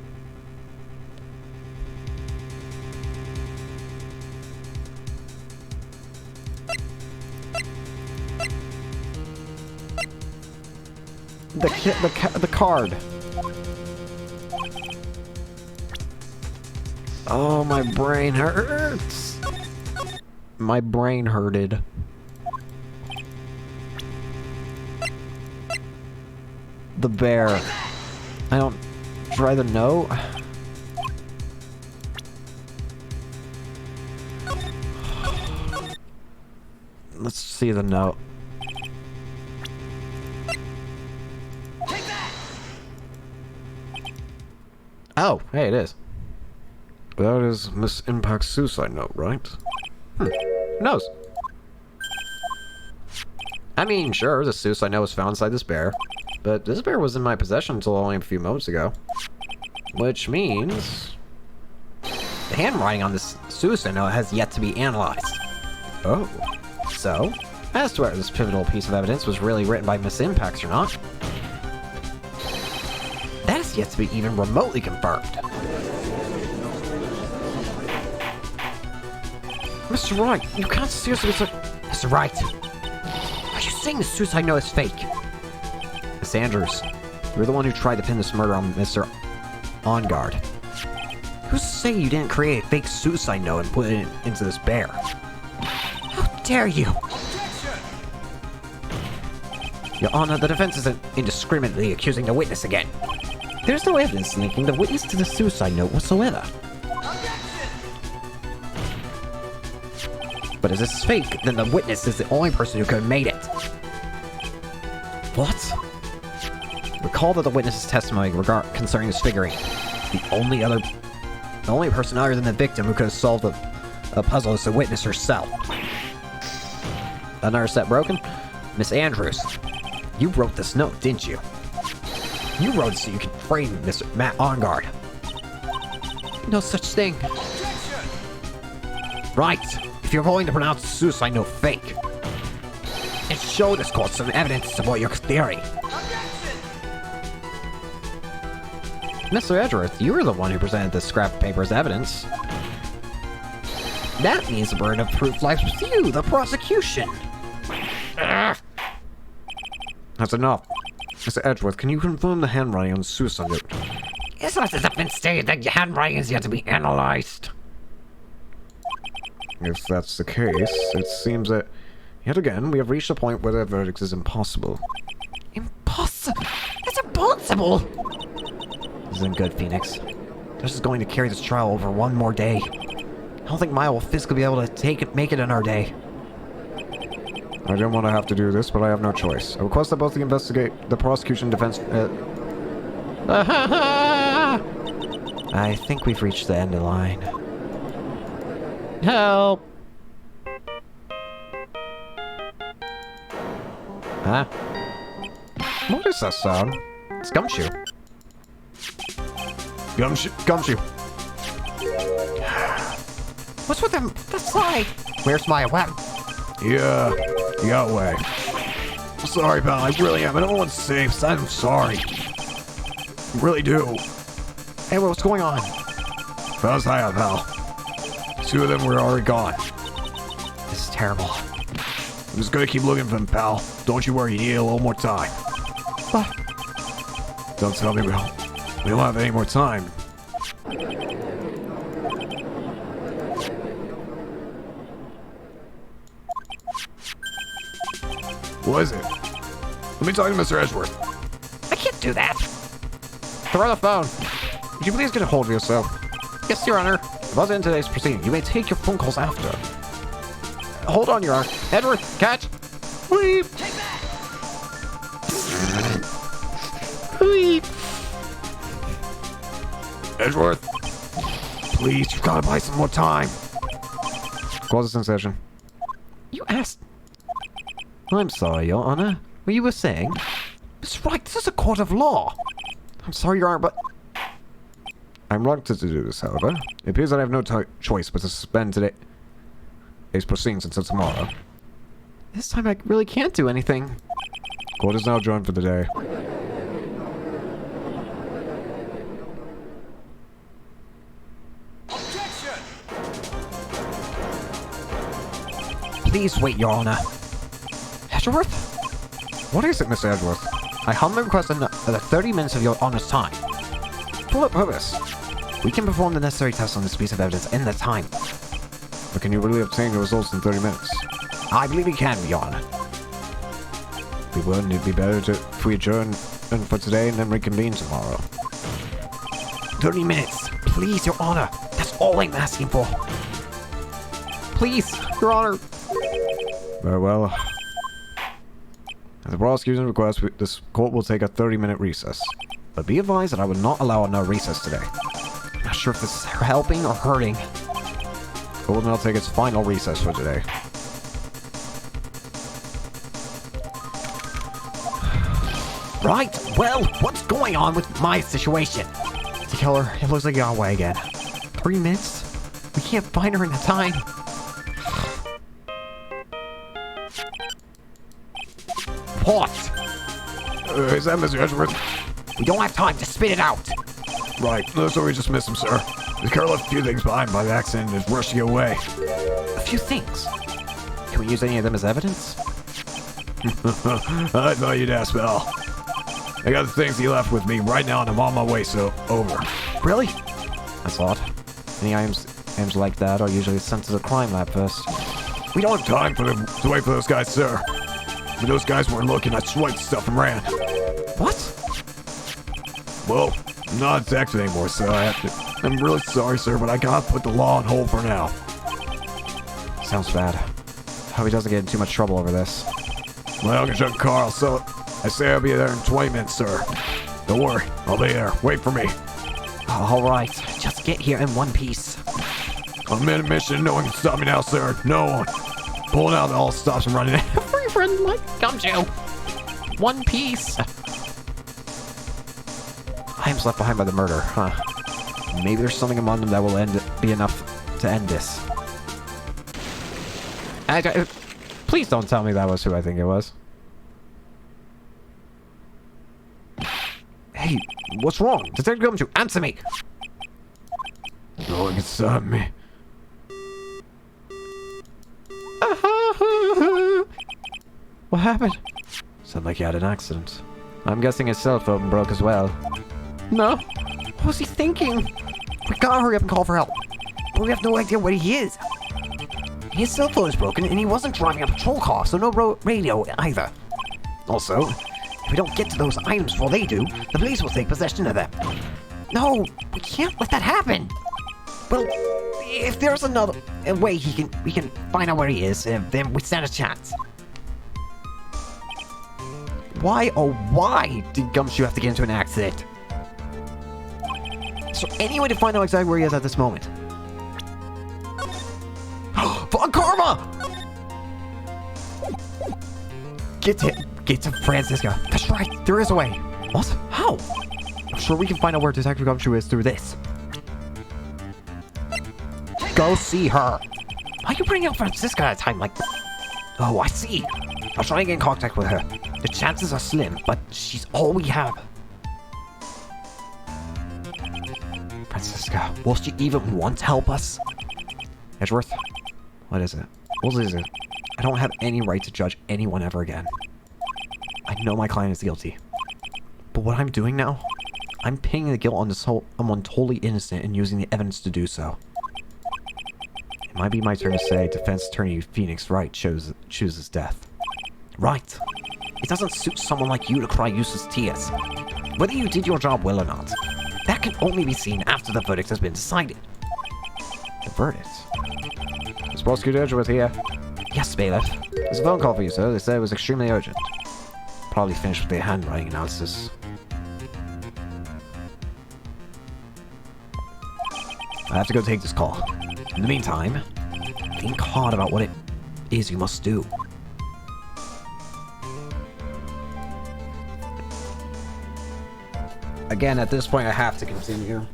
The card. Oh, my brain hurts. My brain hurted. The bear. I don't try the note. Let's see the note. Oh, hey, it is. That is Miss Impact's suicide note, right? Who knows? I mean, sure, the suicide note was found inside this bear, but this bear was in my possession until only a few moments ago. Which means... the handwriting on this suicide note has yet to be analyzed. Oh. So, as to whether this pivotal piece of evidence was really written by Miss Impacts or not, that is yet to be even remotely confirmed. Mr. Wright, you can't seriously say... Mr. Wright! Are you saying the suicide note is fake? Miss Andrews, you're the one who tried to pin this murder on Mr. On Guard. Who's to say you didn't create a fake suicide note and put it into this bear? How dare you! Your Honor, the defense isn't indiscriminately accusing the witness again. There's no evidence linking the witness to the suicide note whatsoever. But if this is fake, then the witness is the only person who could have made it. What? Recall that the witness's testimony concerning this figurine. The only person other than the victim who could have solved the puzzle is the witness herself. Another set broken? Miss Andrews, you wrote this note, didn't you? You wrote it so you could frame Mr. Matt Ongard. No such thing. Right. If you're willing to pronounce the suicide note fake, and show this court some evidence to support your theory. Mr. Edgeworth, you were the one who presented this scrap of paper as evidence. That means the burden of proof lies with you, the prosecution. That's enough. Mr. Edgeworth, can you confirm the handwriting on the suicide note? It's not as if been stated that your handwriting is yet to be analyzed. If that's the case, it seems that, yet again, we have reached a point where the verdict is impossible. Impossible! It's impossible! This isn't good, Phoenix. They're just going to carry this trial over one more day. I don't think Maya will physically be able to make it in our day. I don't want to have to do this, but I have no choice. I request that both the prosecution and defense... I think we've reached the end of the line. Help! Huh? What is that sound? It's Gumshoe. Gumshoe. What's with them? The slide! Where's Maya? What? Yeah, you got away. I'm sorry, pal. I really am. I don't want to safe. I'm sorry. I really do. Hey, what's going on? How's high pal? 2 of them were already gone. This is terrible. I'm just gonna keep looking for them, pal. Don't you worry. You need a little more time. What? Don't tell me we don't have any more time. What is it? Let me talk to Mr. Edgeworth. I can't do that. Throw the phone. Would you please get a hold of yourself? Yes, Your Honor. Buzz in today's proceeding. You may take your phone calls after. Hold on, Your Honor. Edward, catch. Weep. Weep. Edgeworth, please, you've got to buy some more time. Close this in session. You asked... I'm sorry, Your Honor. What you were saying? That's right, this is a court of law. I'm sorry, Your Honor, but... I'm reluctant to do this, however. It appears that I have no choice but to suspend today's proceedings until tomorrow. This time I really can't do anything. Court is now adjourned for the day. Please wait, Your Honor. Edgeworth? What is it, Mr. Edgeworth? I humbly request another 30 minutes of Your Honor's time. For what purpose? We can perform the necessary tests on this piece of evidence in the time. But can you really obtain the results in 30 minutes? I believe we can, Your Honor. Wouldn't it be better if we adjourn for today and then reconvene tomorrow? 30 minutes. Please, Your Honor. That's all I'm asking for. Please, Your Honor. Very well. At the prosecution's request, this court will take a 30-minute recess. But be advised that I will not allow another recess today. I'm not sure if this is helping or hurting. The court will now take its final recess for today. Right, well, what's going on with my situation? The killer, it looks like he got away again. 3 minutes? We can't find her in the time. What? Is that Mr. Edgeworth? We don't have time to spit it out. Right, no, sorry, we just missed him, sir. The car left a few things behind by accident and is rushing away. A few things. Can we use any of them as evidence? I thought you'd ask, pal. I got the things he left with me right now and I'm on my way, so over. Really? That's odd. Any items like that are usually sent to the crime lab first. We don't have time to wait for those guys, sir. When those guys weren't looking, I swiped the stuff and ran. What? Well, I'm not a detective anymore, so I'm really sorry, sir, but I gotta put the law on hold for now. Sounds bad. Hope he doesn't get in too much trouble over this. My Uncle Junk Carl, so I say I'll be there in 20 minutes, sir. Don't worry, I'll be there. Wait for me. Alright, just get here in one piece. I'm in a mission. No one can stop me now, sir. No one. Pulling out all stops and running. Free friend like Gumshoe. One piece. I am left behind by the murder, huh? Maybe there's something among them that will be enough to end this. Please don't tell me that was who I think it was. Hey, what's wrong? Detective Gumshoe, answer me! No one can stop me. What happened? Sounded like he had an accident. I'm guessing his cell phone broke as well. No? What was he thinking? We gotta hurry up and call for help. But we have no idea where he is. His cell phone is broken and he wasn't driving a patrol car, so no radio either. Also, if we don't get to those items before they do, the police will take possession of them. No, we can't let that happen. Well, if there's another way we can find out where he is, then we stand a chance. Why, oh why did Gumshoe have to get into an accident? Is there any way to find out exactly where he is at this moment? Von Karma! Get to Francisco. That's right, there is a way. What? How? I'm sure we can find out where Detective Gumshoe is through this. Go see her. Why are you bringing up Francisca at a time like this? Oh, I see. I'll try and get in contact with her. The chances are slim, but she's all we have. Francisca, will she even want to help us? Edgeworth? What is it? What is it? I don't have any right to judge anyone ever again. I know my client is guilty. But what I'm doing now? I'm pinning the guilt on someone totally innocent and using the evidence to do so. It might be my turn to say defense attorney Phoenix Wright chooses death. Right. It doesn't suit someone like you to cry useless tears. Whether you did your job well or not, that can only be seen after the verdict has been decided. The verdict? Is Prosecutor Edgeworth here? Yes, bailiff. There's a phone call for you, sir. They said it was extremely urgent. Probably finished with their handwriting analysis. I have to go take this call. In the meantime, think hard about what it is you must do. Again, at this point, I have to continue.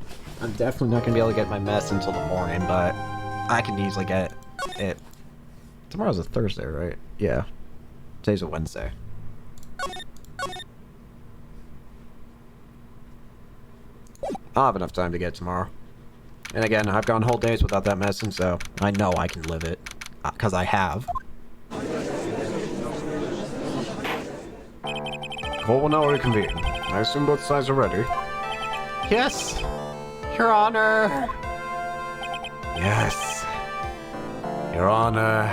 I'm definitely not going to be able to get my mess until the morning, but I can easily get it. Tomorrow's a Thursday, right? Yeah. Today's a Wednesday. I'll have enough time to get it tomorrow. And again, I've gone whole days without that medicine, so I know I can live it. Because I have. Court will now reconvene. I assume both sides are ready. Yes, Your Honor. Yes. Your Honor.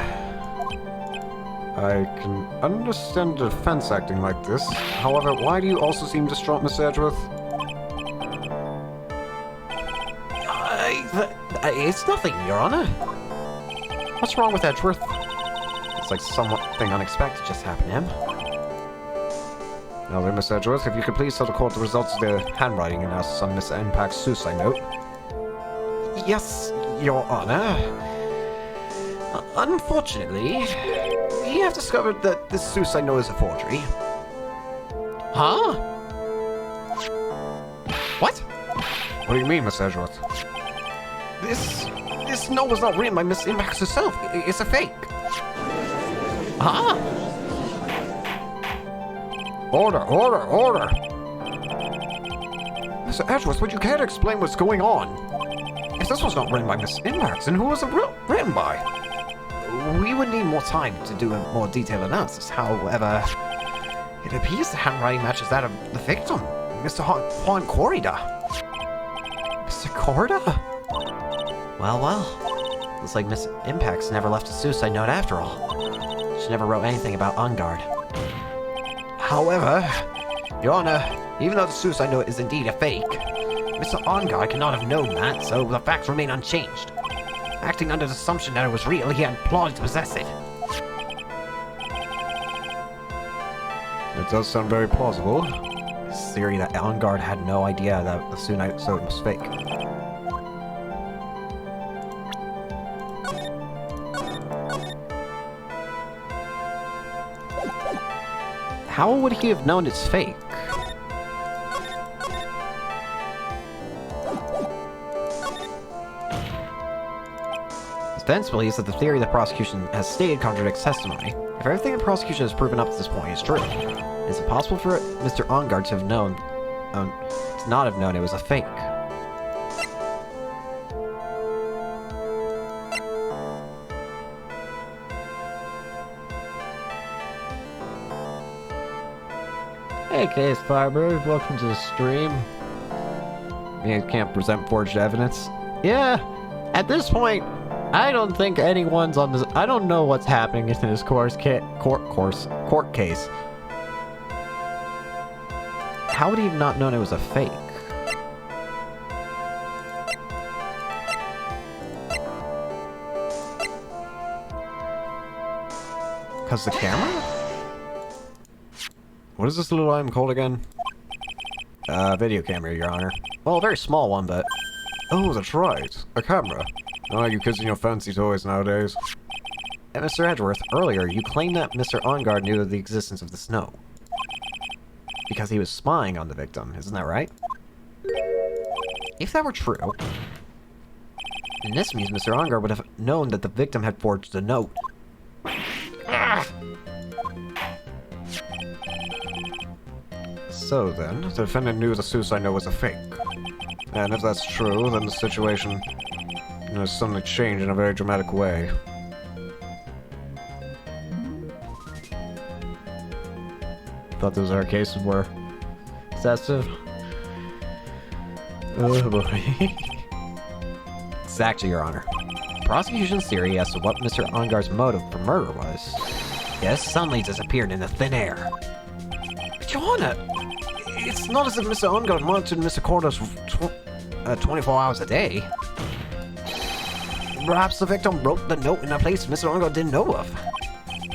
I can understand the defense acting like this. However, why do you also seem distraught, Miss Edgeworth? It's nothing, Your Honor. What's wrong with Edgeworth? It's like something unexpected just happened to him. Now then, Miss Edgeworth, if you could please tell the court the results of the handwriting analysis on Miss Impact's suicide note. Yes, Your Honor. Unfortunately, we have discovered that this suicide note is a forgery. Huh? What? What do you mean, Miss Edgeworth? This note was not written by Miss Impact herself. It's a fake. Huh? Order, order, order! Mr. Edgeworth, would you care to explain what's going on? If this was not written by Miss Impact, then who was it written by? We would need more time to do a more detailed analysis. However, it appears the handwriting matches that of the victim, Mr. Juan Corrida. Mr. Corrida? Well. Looks like Miss Impact's never left a suicide note after all. She never wrote anything about On Guard. However, Your Honor, even though the suicide note is indeed a fake, Mr. On Guard cannot have known that, so the facts remain unchanged. Acting under the assumption that it was real, he had plotted to possess it. It does sound very plausible. His theory that On Guard had no idea that the suit I sewed was fake. How would he have known it's fake? Defense believes that the theory the prosecution has stated contradicts testimony. If everything the prosecution has proven up to this point is true, it's impossible for Mr. Ongard to have known, to not have known it was a fake. Hey, Case Fiber, welcome to the stream. You can't present forged evidence. Yeah, at this point, I don't think anyone's on this. I don't know what's happening in this court case. How would he have not known it was a fake? Because the camera? What is this little item called again? Video camera, Your Honor. Well, a very small one, but Oh, that's right. A camera. Oh, you kids and your fancy toys nowadays. And Mr. Edgeworth, earlier you claimed that Mr. Ongard knew of the existence of the snow. Because he was spying on the victim, isn't that right? If that were true, then this means Mr. Ongard would have known that the victim had forged the note. So then, the defendant knew the suicide note was a fake. And if that's true, then the situation has suddenly changed in a very dramatic way. thought those our cases were excessive. Oh boy. Exactly, Your Honor. Prosecution's theory as to what Mr. Ongard's motive for murder was. Yes, suddenly disappeared into thin air. But Your Honor, it's not as if Mr. Ongard monitored Mr. Cordos 24 hours a day. Perhaps the victim wrote the note in a place Mr. Ongard didn't know of.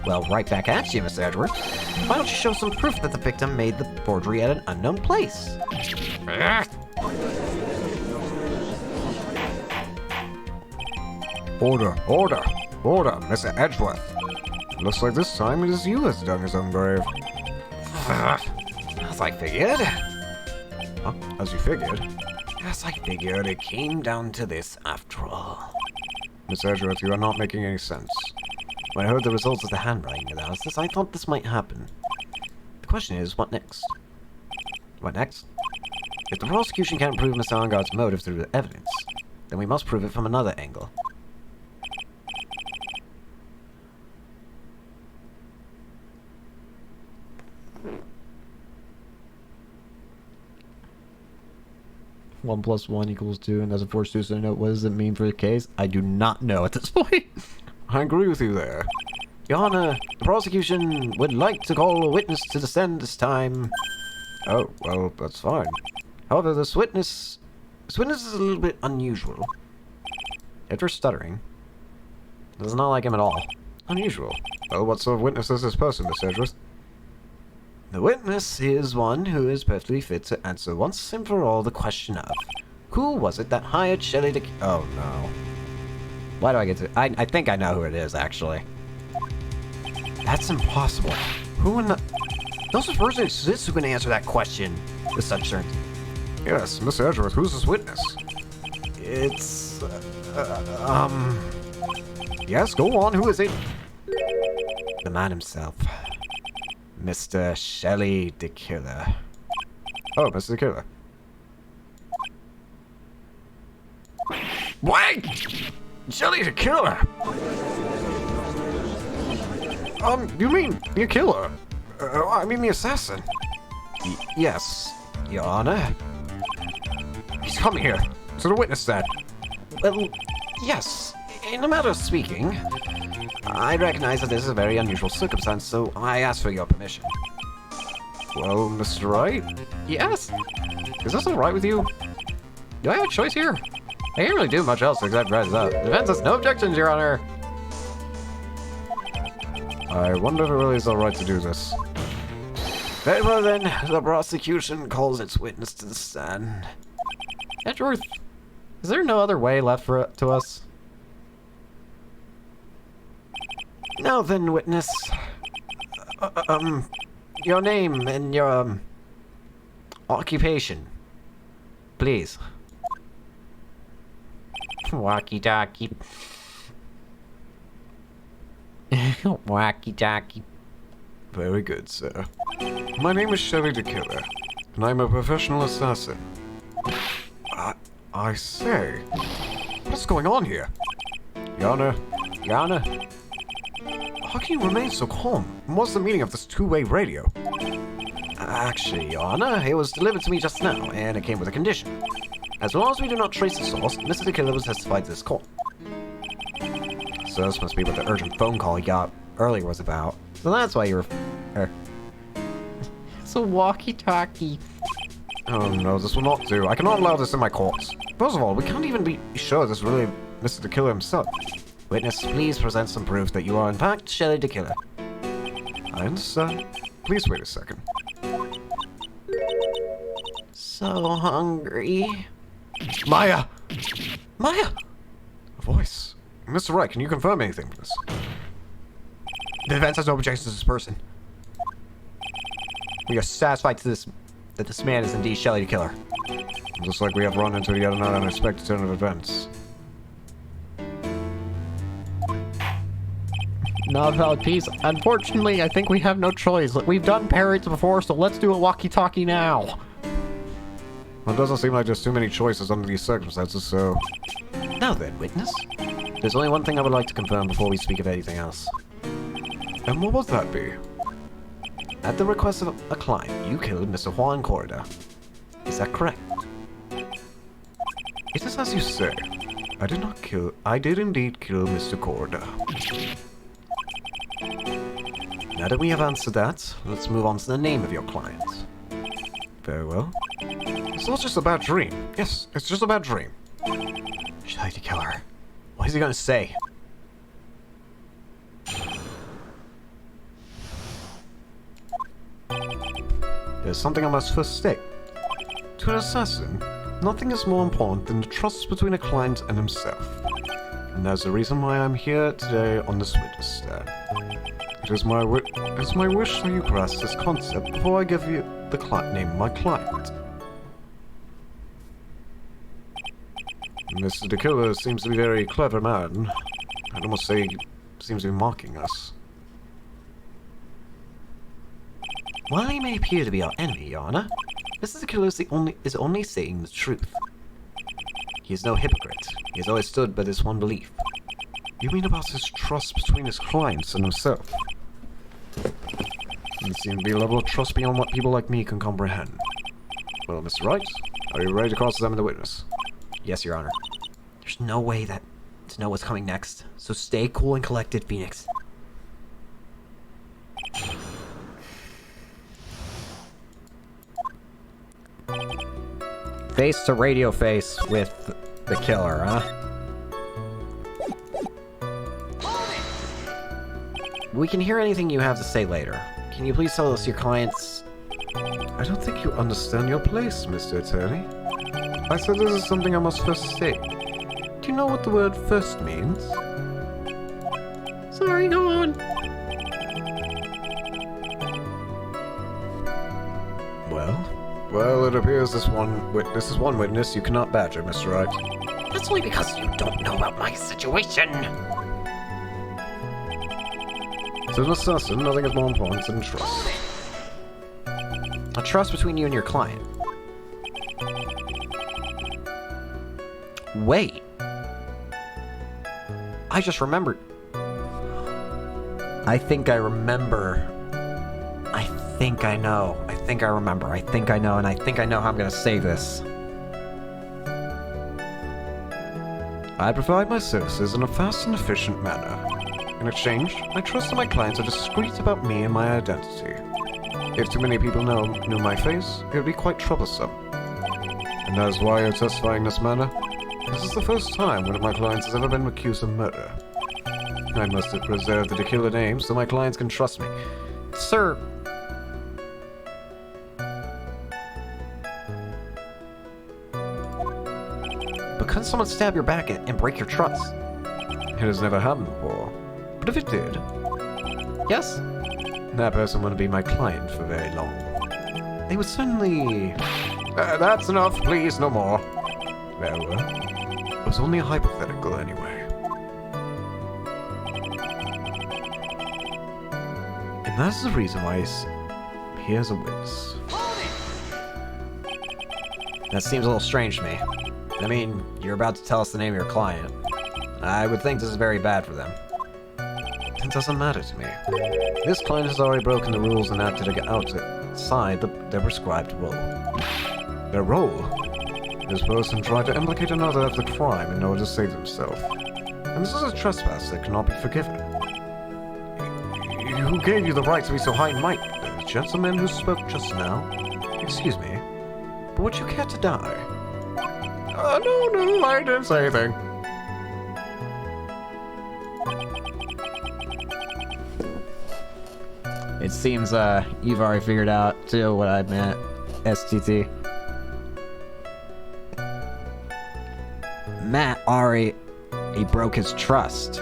Well, right back at you, Mr. Edgeworth. Why don't you show some proof that the victim made the forgery at an unknown place? Order, order, order, Mr. Edgeworth. Looks like this time it is you that's dug his own grave. As I figured. Huh? As you figured? As I figured, it came down to this after all. Mr. Edgeworth, you are not making any sense. When I heard the results of the handwriting analysis, I thought this might happen. The question is, what next? What next? If the prosecution can't prove Mr. Ongard's motive through the evidence, then we must prove it from another angle. One plus one equals 2, and as a forged suicide note, what does it mean for the case? I do not know at this point. I agree with you there. Your Honor, the prosecution would like to call a witness to the stand this time. Oh, well, that's fine. However, this witness is a little bit unusual. After stuttering, does not like him at all. Unusual. Well, what sort of witness is this person, Mr. Edgeworth? The witness is one who is perfectly fit to answer once and for all the question of, who was it that hired Shelley to... Oh, no. Why do I get to... I think I know who it is, actually. That's impossible. Who in the... No such person exists who can answer that question with such certainty. Yes, Mr. Edgeworth, who's this witness? It's... Yes, go on, who is it? The man himself. Mr. Shelley the Killer. Oh, Mr. Killer. What? Shelley the Killer? You mean the killer? I mean the assassin. Yes, Your Honor. He's coming here. To the witness stand. Well, yes. In a matter of speaking, I recognize that this is a very unusual circumstance, so I ask for your permission. Well, Mr. Wright? Yes? Is this alright with you? Do I have a choice here? I can't really do much else except rise up. Defense has no objections, Your Honor. I wonder if it really is alright to do this. Very well then, the prosecution calls its witness to the stand. Edgeworth, is there no other way left to us? Now then, witness. Your name and your, occupation. Please. Walkie-talkie. Walkie-talkie. Very good, sir. My name is Shelley the Killer, and I'm a professional assassin. I say, what's going on here? Yana, how can you remain so calm? And what's the meaning of this two-way radio? Actually, Your Honor, it was delivered to me just now, and it came with a condition. As long as we do not trace the source, Mr. the Killer was testified to this call. So this must be what the urgent phone call he got earlier was about. So that's why you were... It's a walkie-talkie. Oh no, this will not do. I cannot allow this in my courts. First of all, we can't even be sure this is really Mr. the Killer himself. Witness, please present some proof that you are in fact Shelley the Killer. I understand. Please wait a second. So hungry. Maya! Maya! A voice. Mr. Wright, can you confirm anything for this? The defense has no objections to this person. We are satisfied that this man is indeed Shelley the Killer. Looks like we have run into yet another unexpected turn of events. Not a valid piece. Unfortunately, I think we have no choice. We've done parrots before, so let's do a walkie-talkie now. Well, it doesn't seem like there's too many choices under these circumstances, so... Now then, witness. There's only one thing I would like to confirm before we speak of anything else. And what would that be? At the request of a client, you killed Mr. Juan Corda. Is that correct? It is as you say. I did indeed kill Mr. Corda. Now that we have answered that, let's move on to the name of your client. Very well. It's not just a bad dream. Yes, it's just a bad dream. Shelley the Killer. What is he gonna say? There's something I must first state. To an assassin, nothing is more important than the trust between a client and himself. And that's the reason why I'm here today on this witness stand. It is my wish that you grasp this concept before I give you the name of my client. Mr. the Killer seems to be a very clever man. I'd almost say he seems to be mocking us. While he may appear to be our enemy, Your Honor, Mr. the Killer is only saying the truth. He is no hypocrite. He has always stood by this one belief. You mean about his trust between his clients and himself? There seems to be a level of trust beyond what people like me can comprehend. Well, Mr. Wright, are you ready to cross-examine the witness? Yes, Your Honor. There's no way to know what's coming next, so stay cool and collected, Phoenix. Face to radio face with the killer, huh? We can hear anything you have to say later. Can you please tell us your client's... I don't think you understand your place, Mr. Attorney. I said this is something I must first state. Do you know what the word first means? Sorry, go on. Well, it appears this is one witness you cannot badger, Mr. Wright. That's only because you don't know about my situation. To an assassin, nothing is more important than trust. A trust between you and your client. Wait. I just remembered. I think I remember. I think I know. I think I remember. I think I know, and I think I know how I'm gonna say this. I provide my services in a fast and efficient manner. In exchange, I trust that my clients are discreet about me and my identity. If too many people knew my face, it would be quite troublesome. And that is why you're testifying in this manner. This is the first time one of my clients has ever been accused of murder. I must preserve the killer name so my clients can trust me. Sir, couldn't someone stab your back and break your trust? It has never happened before. But if it did, Yes? that person wouldn't be my client for very long. They would certainly... That's enough, please, no more. Well, it was only a hypothetical anyway. And that's the reason why here's a witness. That seems a little strange to me. I mean, you're about to tell us the name of your client. I would think this is very bad for them. It doesn't matter to me. This client has already broken the rules and acted outside their prescribed role. Their role? This person tried to implicate another of the crime in order to save himself. And this is a trespass that cannot be forgiven. Who gave you the right to be so high and mighty? The gentleman who spoke just now? Excuse me, but would you care to die? No, I didn't say anything. It seems, you've already figured out, too, what I meant. STT. Matt already... he broke his trust.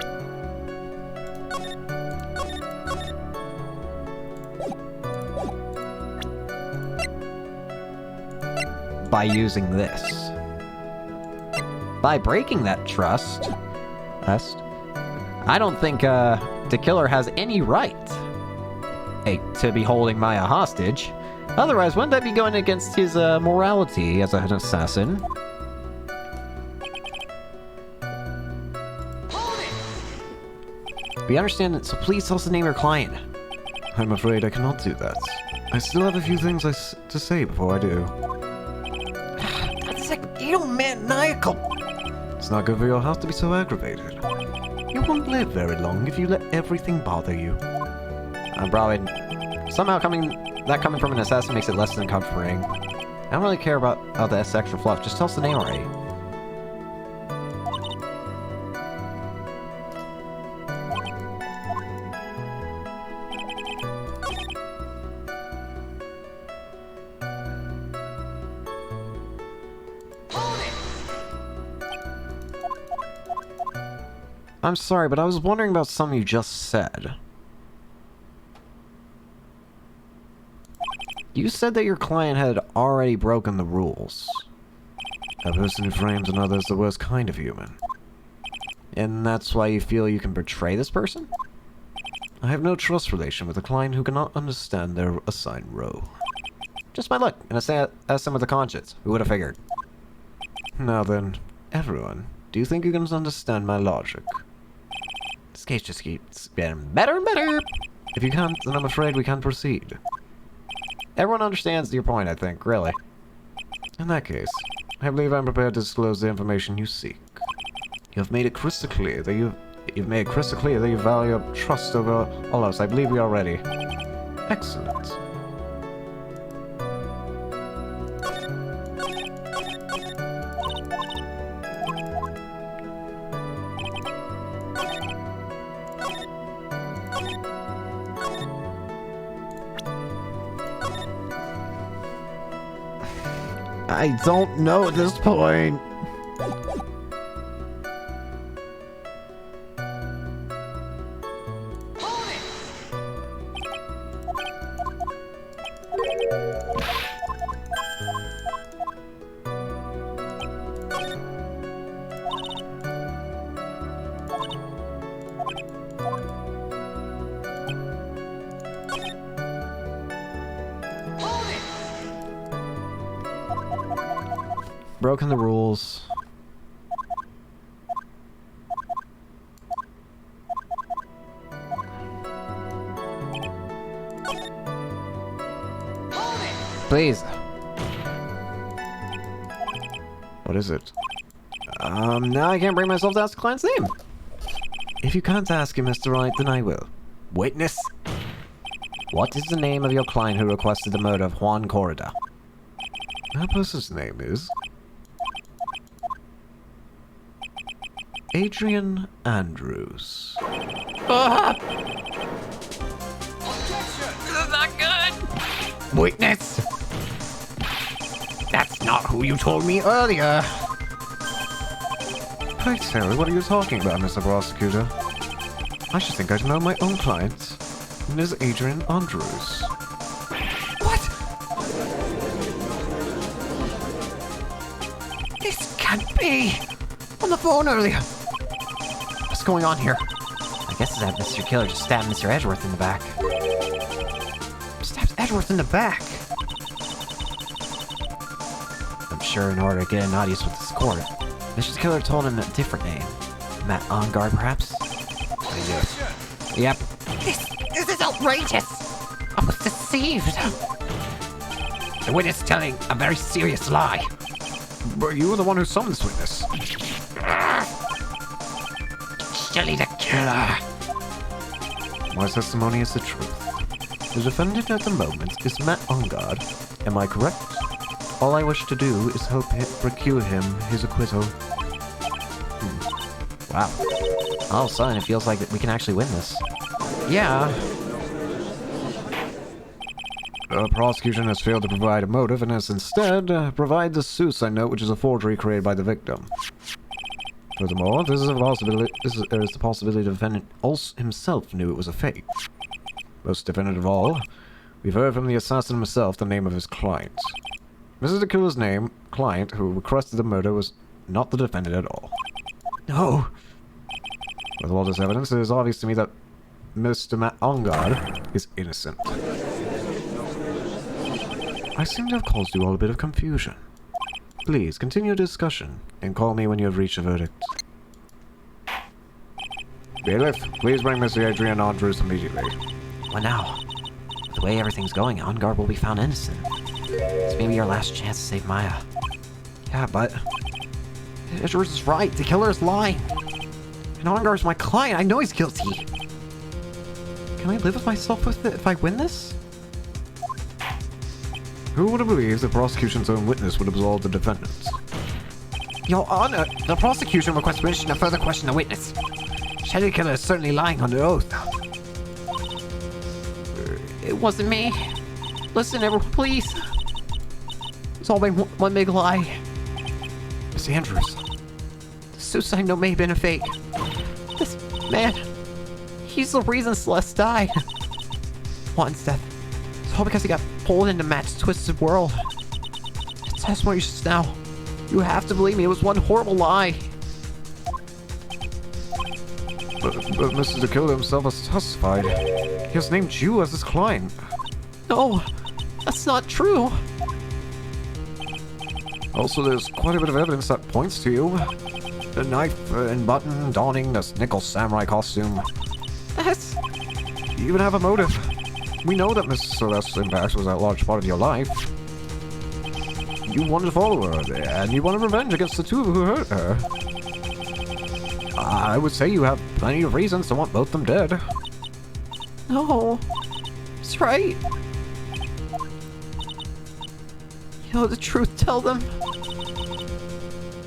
By using this. By breaking that trust... I don't think, the killer has any right... to be holding Maya hostage. Otherwise, wouldn't that be going against his morality as an assassin? We understand that, so please tell us the name of your client. I'm afraid I cannot do that. I still have a few things to say before I do. That's like maniacal. It's not good for your house to be so aggravated. You won't live very long if you let everything bother you. I'm probably... somehow coming from an assassin makes it less than comforting. I don't really care about all the extra fluff. Just tell us the name already. I'm sorry, but I was wondering about something you just said. You said that your client had already broken the rules. A person who frames another is the worst kind of human. And that's why you feel you can betray this person? I have no trust relation with a client who cannot understand their assigned role. Just my luck, and as someone with a conscience. Who would have figured? Now then, everyone, do you think you can understand my logic? This case just keeps getting better and better. If you can't, then I'm afraid we can't proceed. Everyone understands your point, I think, really. In that case, I believe I'm prepared to disclose the information you seek. You have made it crystal clear that you value trust over all else. I believe we are ready. Excellent. I don't know at this point. Broken the rules. Please. What is it? Now I can't bring myself to ask the client's name. If you can't ask him, Mr. Wright, then I will. Witness. What is the name of your client who requested the murder of Juan Corrida? That person's name is... Adrian Andrews. This is not good. Witness! That's not who you told me earlier. Pray tell me, what are you talking about, Mr. Prosecutor? I should think I know my own client. Ms. Adrian Andrews. What? This can't be! On the phone earlier! What's going on here? I guess it's that Mr. Killer just stabbed Mr. Edgeworth in the back. Stabs Edgeworth in the back! I'm sure in order to get an audience with this court, Mr. Killer told him a different name. Matt Onguard, perhaps? Yes. Yep. This is outrageous! I was deceived! The witness telling a very serious lie. But you were the one who summoned this witness. Shelly the killer! My testimony is the truth. The defendant at the moment is Matt Onguard. Am I correct? All I wish to do is procure him his acquittal. Wow. All of a sudden, it feels like that we can actually win this. Yeah. The prosecution has failed to provide a motive and has instead provided the suicide note, which is a forgery created by the victim. Furthermore, there is the possibility the defendant also himself knew it was a fake. Most definitive of all, we've heard from the assassin himself the name of his client. Mrs. the Killer's client, who requested the murder, was not the defendant at all. No. With all this evidence, it is obvious to me that Mr. Matt Onguard is innocent. I seem to have caused you all a bit of confusion. Please, continue the discussion, and call me when you have reached a verdict. Bailiff, please bring Mr. Adrian Andrews immediately. What now? The way everything's going, Onguard will be found innocent. This may be our last chance to save Maya. Yeah, but... Edgeworth is right. The killer is lying. And Onguard's my client. I know he's guilty. Can I live with myself with it if I win this? Who would have believed the prosecution's own witness would absolve the defendant? Your Honor, the prosecution requests permission to further question the witness. Shelly Killer is certainly lying under oath. It wasn't me. Listen, everyone, please. It's all been one big lie. Miss Andrews, the suicide note may have been a fake. This man, he's the reason Celeste died. Juan's death. It's all because he got pulled into Matt's twisted world. The testimony just now. You have to believe me, it was one horrible lie. But Mr. the Killer himself has testified. He has named you as his client. No, that's not true. Also, there's quite a bit of evidence that points to you. The knife and button donning the nickel samurai costume. That's... You even have a motive. We know that Miss Celeste's impact was a large part of your life. You wanted to follow her, and you wanted revenge against the two who hurt her. I would say you have plenty of reasons to want both them dead. No, that's right. You know the truth, tell them.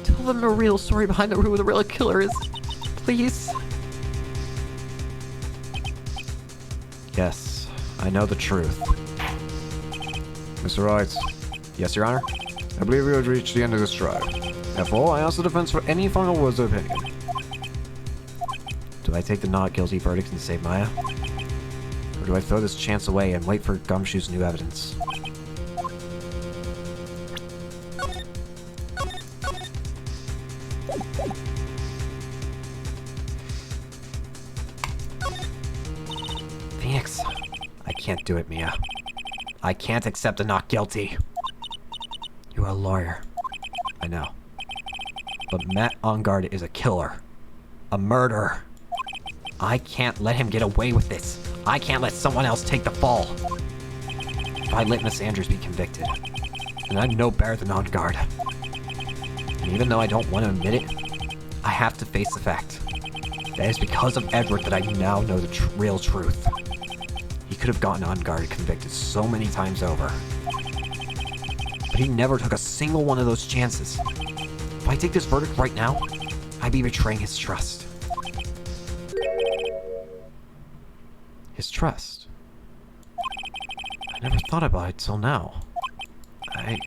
Tell them the real story behind who the real killer is. Please. Yes, I know the truth. Mr. Wright. Yes, Your Honor? I believe we have reached the end of this trial. Therefore, I ask the defense for any final words of opinion. Do I take the not guilty verdict and save Maya? Or do I throw this chance away and wait for Gumshoe's new evidence? Phoenix, I can't do it, Mia. I can't accept a not guilty. You're a lawyer. I know. But Matt Onguard is a killer. A murderer. I can't let him get away with this. I can't let someone else take the fall. If I let Miss Andrews be convicted, then I'm no better than Onguard. And even though I don't want to admit it, I have to face the fact that it's because of Edward that I now know the real truth. He could have gotten Onguard convicted so many times over. But he never took a single one of those chances. If I take this verdict right now, I'd be betraying his trust. His trust? I never thought about it till now. I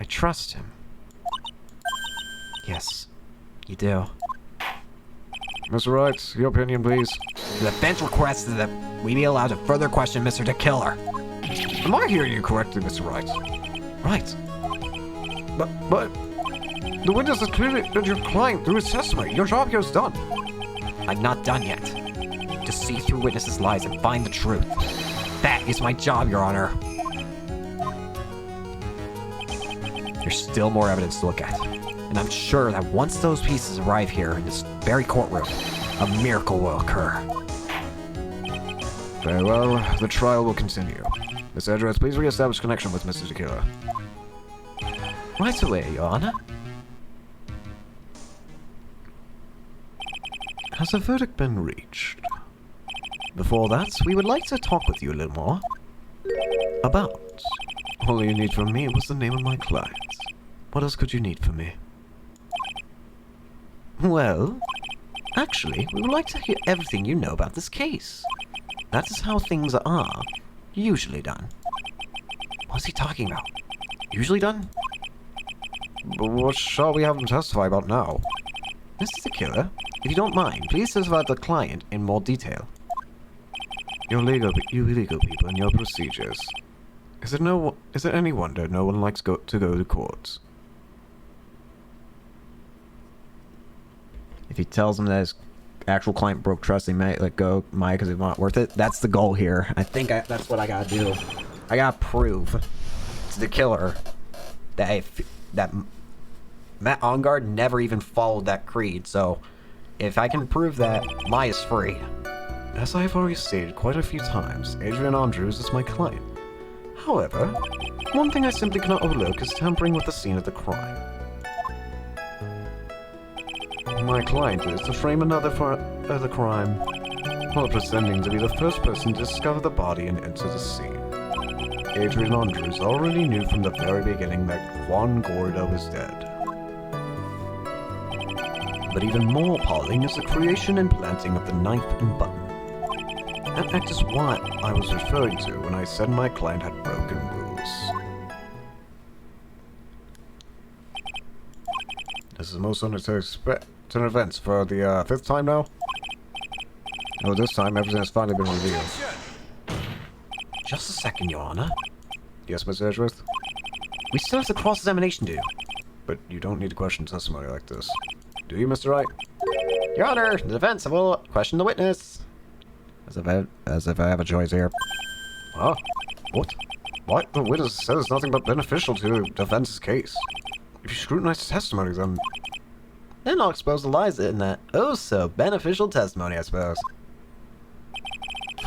trust him. Yes, You do. Mr. Wright, your opinion, please. The defense requests that we be allowed to further question Mr. the Killer. Am I hearing you correctly, Mr. Wright? Right. But the witness has clearly been your client through his testimony. Your job here is done. I'm not done yet. To see through witnesses' lies and find the truth. That is my job, Your Honor. There's still more evidence to look at. And I'm sure that once those pieces arrive here in this very courtroom, a miracle will occur. Very well, the trial will continue. Miss Edgeworth, please re-establish connection with Mr. Tequila. Right away, Your Honor. Has a verdict been reached? Before that, we would like to talk with you a little more. About. All you need from me was the name of my client. What else could you need from me? Well, actually, we would like to hear everything you know about this case. That is how things are usually done. What's he talking about? Usually done? But what shall we have him testify about now? Mr. Tequila, if you don't mind, please tell us about the client in more detail. You legal people and your procedures. Is it any wonder no one likes to go to court? If he tells him that his actual client broke trust, he might let go Maya because it's not worth it. That's the goal here. I think that's what I gotta do. I gotta prove to the killer that that Matt Ongard never even followed that creed. So if I can prove that, Maya's free. As I have already stated quite a few times, Adrian Andrews is my client. However, one thing I simply cannot overlook is tampering with the scene of the crime. My client is to frame another for the crime, while pretending to be the first person to discover the body and enter the scene. Adrian Andrews already knew from the very beginning that Juan Gordo was dead. But even more appalling is the creation and planting of the knife and button. That act is what I was referring to when I said my client had broken rules. This is the most unexpected events for the fifth time now. Oh, this time everything has finally been revealed. Just a second, Your Honor. Yes, Miss Edgeworth? We still have the cross-examination to do. But you don't need to question testimony like this. Do you, Mr. Wright? Your Honor, the defense will question the witness. As if I have a choice here. Huh? What? Why? The witness says nothing but beneficial to the defense's case. If you scrutinize testimony, then I'll expose the lies in that so beneficial testimony, I suppose.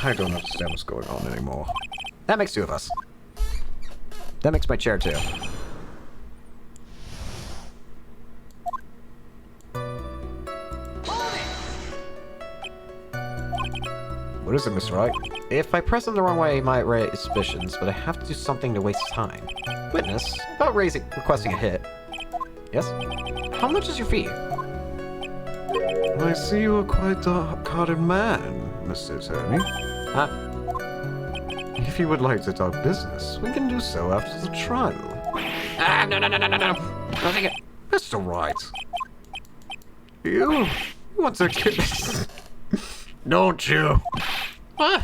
I don't understand what's going on anymore. That makes two of us. That makes my chair too. What is it, Mr. Wright? If I press him the wrong way, he might raise suspicions, but I have to do something to waste time. Witness, about requesting a hit. Yes? How much is your fee? I see you are quite a dark-hearted man, Mr. Attorney. Huh? If you would like to talk business, we can do so after the trial. No. I'll take it. Mr. Wright. You want to kill don't you?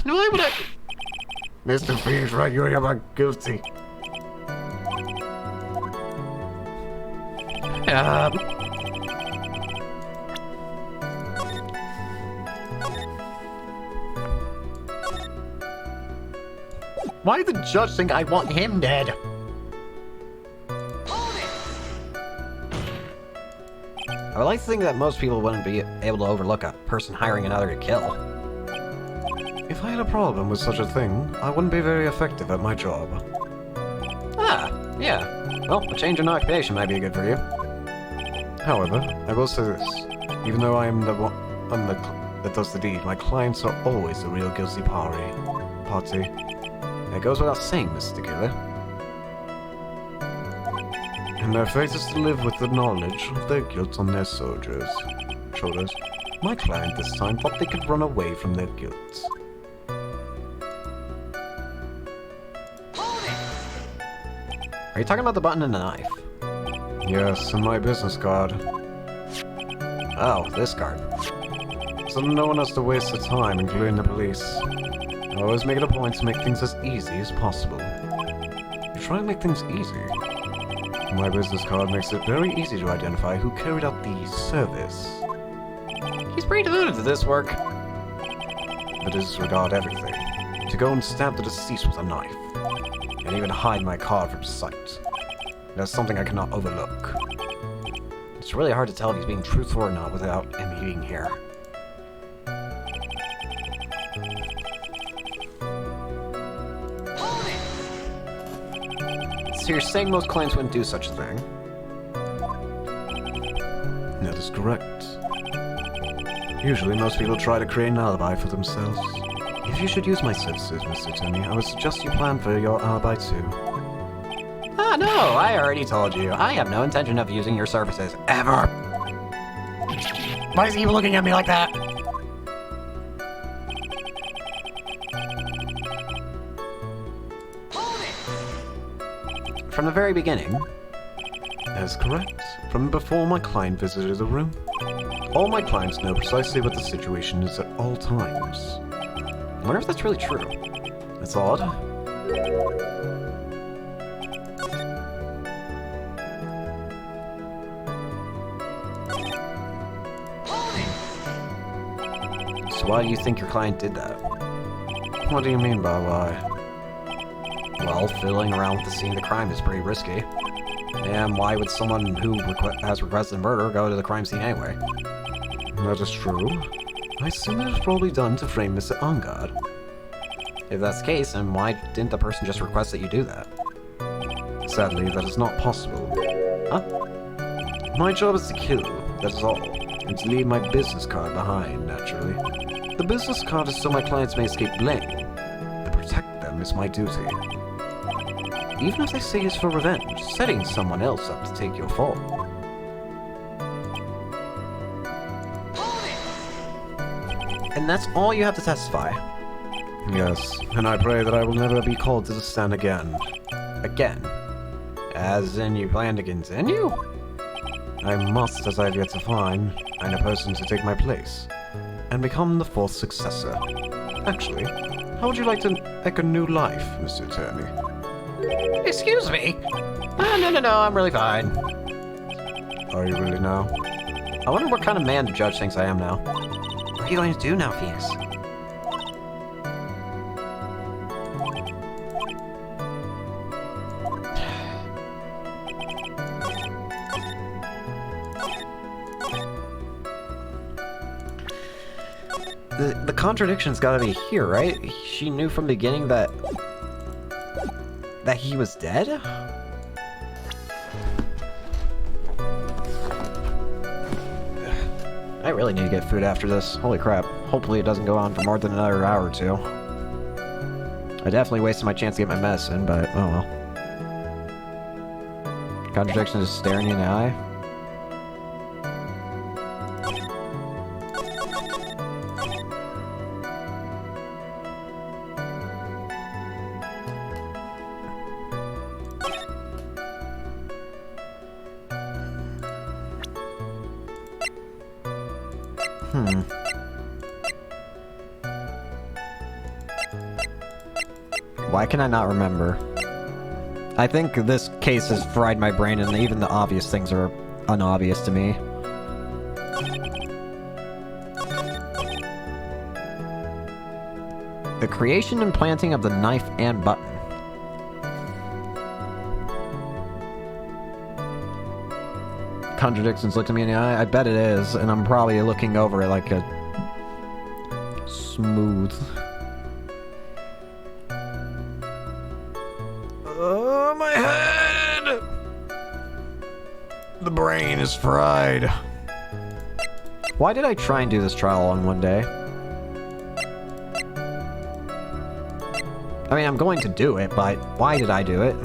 No, I would. Mr. Phoenix Wright, you are guilty. Why did the judge think I want him dead? I would like to think that most people wouldn't be able to overlook a person hiring another to kill. If I had a problem with such a thing, I wouldn't be very effective at my job. Ah, yeah. Well, a change in occupation might be good for you. However, I will say this. Even though I am the one that does the deed, my clients are always the real guilty party. It goes without saying, Mr. Tequila. And their fate is to live with the knowledge of their guilt on their shoulders. My client this time thought they could run away from their guilt. Are you talking about the button and the knife? Yes, and my business card. Oh, this card. So no one has to waste their time, including the police. I always make it a point to make things as easy as possible. You try to make things easy. My business card makes it very easy to identify who carried out the service. He's pretty devoted to this work. But disregard everything. To go and stab the deceased with a knife. And even hide my card from sight. That's something I cannot overlook. It's really hard to tell if he's being truthful or not without him being here. So you're saying most clients wouldn't do such a thing? That is correct. Usually most people try to create an alibi for themselves. If you should use my services, Mr. Attorney, I would suggest you plan for your alibi too. Ah, no, I already told you. I have no intention of using your services, ever. Why is he looking at me like that? From the very beginning. That is correct. From before my client visited the room. All my clients know precisely what the situation is at all times. I wonder if that's really true. That's odd. So why do you think your client did that? What do you mean by why? Well, fiddling around with the scene of the crime is pretty risky. And why would someone who has requested murder go to the crime scene anyway? That is true. I assume it was probably done to frame Mr. Angard. If that's the case, then why didn't the person just request that you do that? Sadly, that is not possible. Huh? My job is to kill, that is all. And to leave my business card behind, naturally. The business card is so my clients may escape blame. To protect them is my duty. Even if they say it's for revenge, setting someone else up to take your fall. And that's all you have to testify? Yes, and I pray that I will never be called to the stand again. Again? As in you plan to continue? I must, as I've yet to find a person to take my place, and become the fourth successor. Actually, how would you like to make a new life, Mr. Attorney? Excuse me? No, I'm really fine. Are you really now? I wonder what kind of man the judge thinks I am now. What are you going to do now, Phoenix? The contradiction's gotta be here, right? She knew from the beginning that he was dead? I really need to get food after this. Holy crap. Hopefully it doesn't go on for more than another hour or two. I definitely wasted my chance to get my medicine, but oh well. Contradiction is staring you in the eye. Why can I not remember? I think this case has fried my brain and even the obvious things are unobvious to me. The creation and planting of the knife and button. Contradictions looked at me in the eye. I bet it is, and I'm probably looking over it like a smooth. Oh, my head! The brain is fried. Why did I try and do this trial on one day? I mean, I'm going to do it, but why did I do it?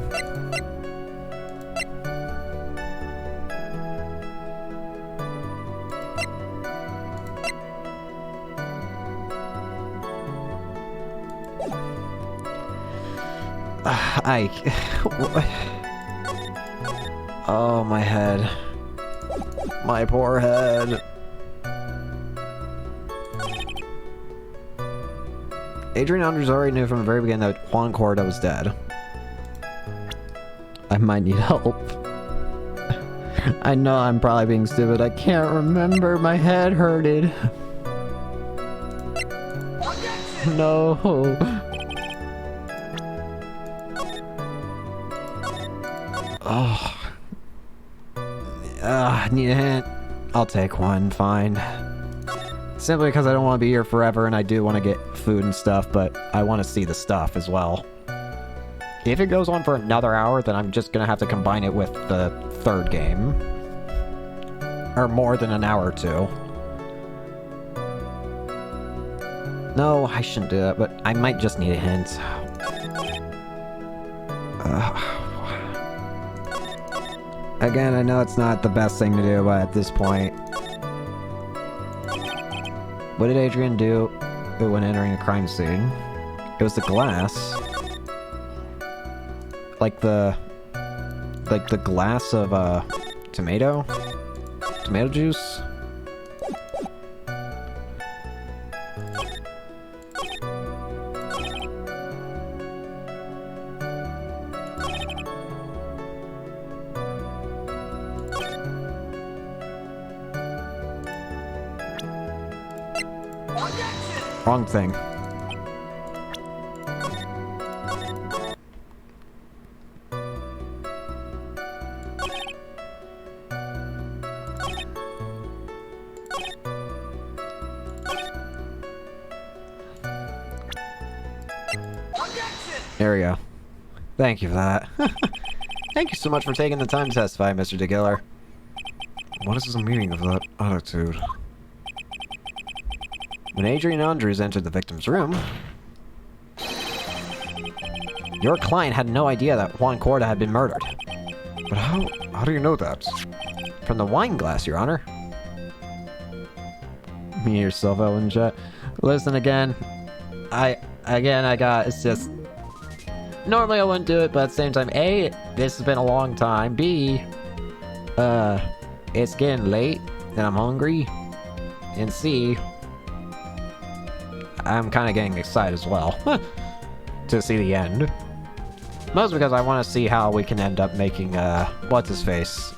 Oh, my head. My poor head. Adrian Andrews already knew from the very beginning that Juan Corda was dead. I might need help. I know I'm probably being stupid. I can't remember. My head hurted. No. Oh. I need a hint. I'll take one, fine. Simply because I don't want to be here forever and I do want to get food and stuff, but I want to see the stuff as well. If it goes on for another hour, then I'm just going to have to combine it with the third game. Or more than an hour or two. No, I shouldn't do that, but I might just need a hint. Again, I know it's not the best thing to do, but at this point... What did Adrian do when entering a crime scene? It was the glass. Like the glass of, tomato juice? Wrong thing. There we go. Thank you for that. Thank you so much for taking the time to testify, Mr. DeGiller. What is the meaning of that attitude? When Adrian Andrews entered the victim's room, your client had no idea that Juan Corda had been murdered. But how do you know that? From the wine glass, Your Honor. Me yourself, Ellen Jet. Listen again. It's just... Normally I wouldn't do it, but at the same time, A, this has been a long time. B, it's getting late, and I'm hungry. And C, I'm kind of getting excited as well to see the end. Mostly because I want to see how we can end up making, what's-his-face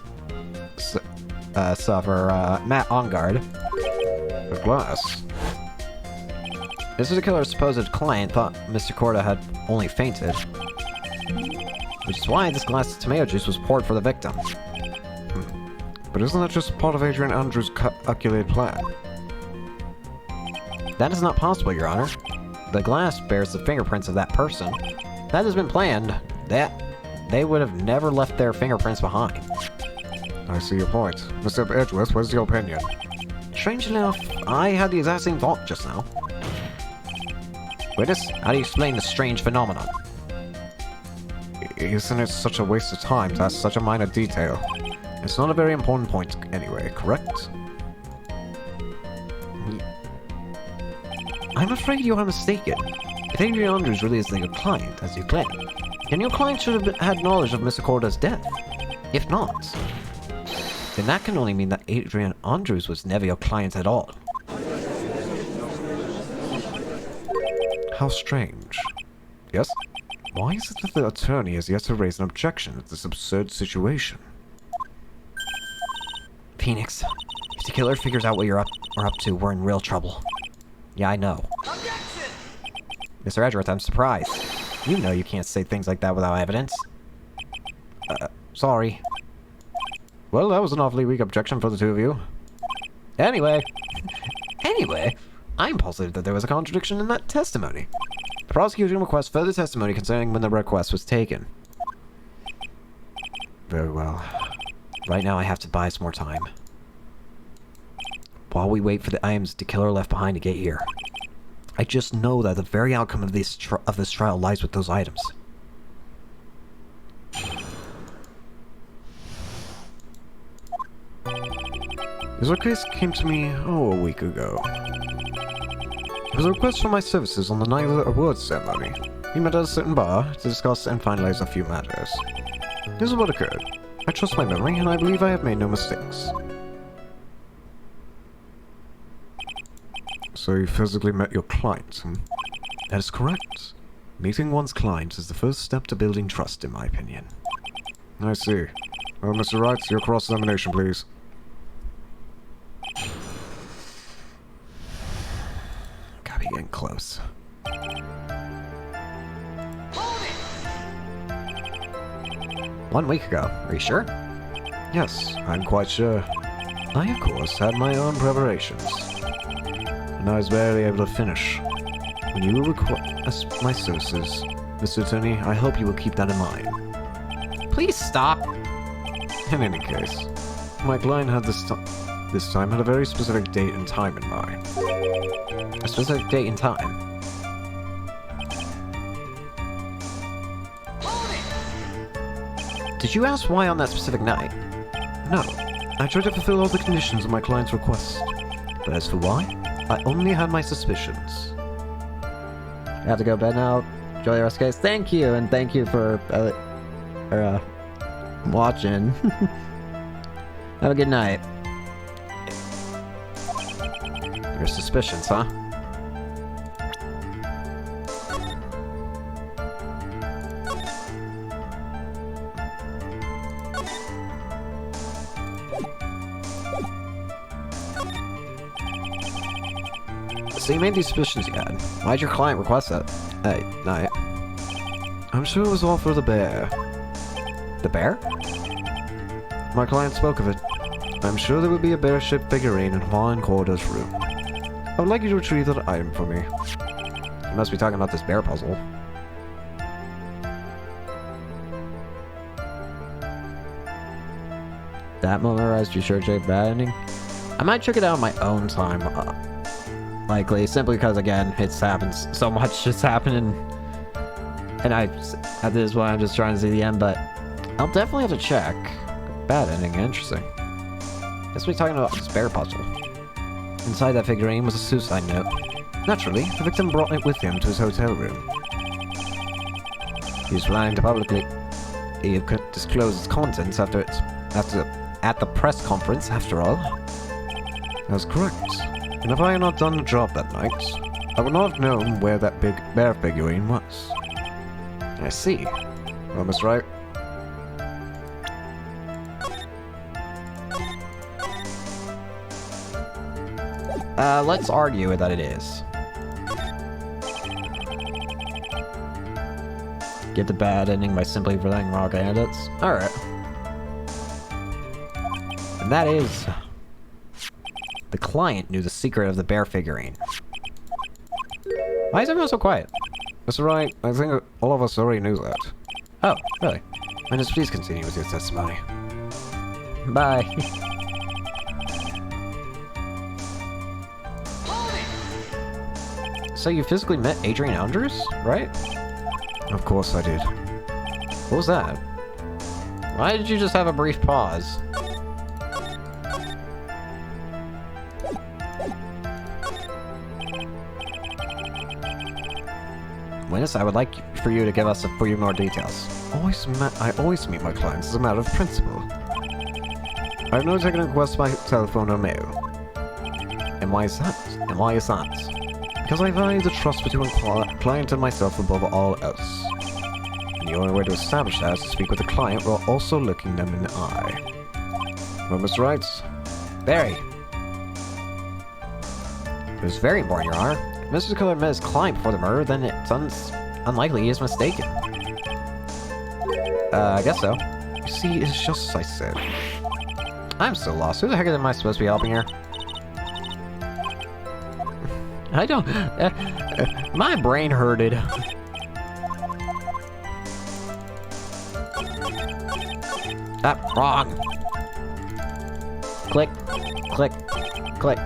suffer, Matt Ongard. The glass. This particular supposed client thought Mr. Corda had only fainted, which is why this glass of tomato juice was poured for the victim. But isn't that just part of Adrian Andrews' calculated plan? That is not possible, Your Honor. The glass bears the fingerprints of that person. That has been planned. They would have never left their fingerprints behind. I see your point. Mr. Edgeworth, what's your opinion? Strangely enough, I had the exact same thought just now. Witness, how do you explain this strange phenomenon? Isn't it such a waste of time to ask such a minor detail? It's not a very important point anyway, correct? I'm afraid you are mistaken. If Adrian Andrews really is your client, as you claim, then your client should have had knowledge of Mr. Corda's death. If not, then that can only mean that Adrian Andrews was never your client at all. How strange. Yes? Why is it that the attorney has yet to raise an objection at this absurd situation? Phoenix, if the killer figures out what you're up to, we're in real trouble. Yeah, I know. Mr. Edgeworth, I'm surprised. You know you can't say things like that without evidence. Sorry. Well, that was an awfully weak objection for the two of you. Anyway, I'm positive that there was a contradiction in that testimony. The prosecution requests further testimony concerning when the request was taken. Very well. Right now I have to buy some more time. While we wait for the items the killer left behind to get here. I just know that the very outcome of this trial lies with those items. This case came to me, a week ago. It was a request for my services on the night of the awards ceremony. We met at a certain bar to discuss and finalize a few matters. This is what occurred. I trust my memory, and I believe I have made no mistakes. So you physically met your client, That is correct. Meeting one's client is the first step to building trust, in my opinion. I see. Well, Mr. Wright, your cross-examination, please. Gotta be getting close. 1 week ago. Are you sure? Yes, I'm quite sure. I, of course, had my own preparations. And I was barely able to finish. When you request my services, Mr. Attorney, I hope you will keep that in mind. Please stop. In any case, my client had this time had a very specific date and time in mind. A specific date and time. Did you ask why on that specific night? No, I tried to fulfill all the conditions of my client's request. But as for why, I only had my suspicions. I have to go to bed now. Enjoy the rest of the case. Thank you, and thank you for watching. Have a good night. Your suspicions, huh? So you made these suspicions you had. Why'd your client request that? Hey, night. I'm sure it was all for the bear. The bear? My client spoke of it. I'm sure there would be a bear-shaped figurine in Juan Cordo's room. I would like you to retrieve that item for me. You must be talking about this bear puzzle. That memorized you sure Jake bad ending? I might check it out on my own time. Likely, simply because, again, it's happened so much just happening. And at this point, I'm just trying to see the end, but I'll definitely have to check. Bad ending, interesting. Guess we're talking about this bear puzzle. Inside that figurine was a suicide note. Naturally, the victim brought it with him to his hotel room. He was planning to publicly disclose its contents at the press conference, after all. That's correct. And if I had not done the job that night, I would not have known where that big bear figurine was. I see. Well, Miss Wright? Let's argue that it is. Get the bad ending by simply presenting raw candidates. Alright. And that is... The client knew the secret of the bear figurine. Why is everyone so quiet? Mr. Wright, I think all of us already knew that. Oh, really? Just please continue with your testimony. Bye. So you physically met Adrian Andrews, right? Of course I did. What was that? Why did you just have a brief pause? Witness, I would like for you to give us a few more details. I always meet my clients as a matter of principle. I have never taken a request by telephone or mail. And why is that? And why is that? Because I value the trust between client and myself above all else. And the only way to establish that is to speak with the client while also looking them in the eye. Well, Mr. Wright? Very. It was very important, Your Honor. If Mr. Killer met his client before the murder, then it's unlikely he is mistaken. I guess so. You see, it's just as I said. I'm still lost. Who the heck am I supposed to be helping here? I don't... my brain hurted. Wrong. Click. Click. Click.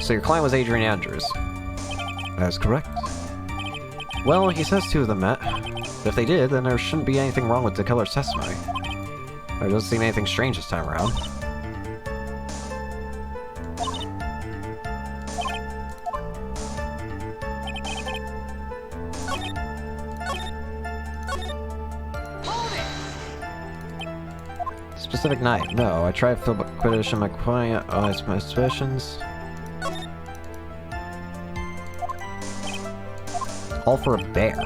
So your client was Adrian Andrews. That's correct. Well, he says two of them met. But if they did, then there shouldn't be anything wrong with the killer's testimony. There doesn't seem anything strange this time around. Specific night. No, I tried to fill quidditch in my client. My suspicions. All for a bear.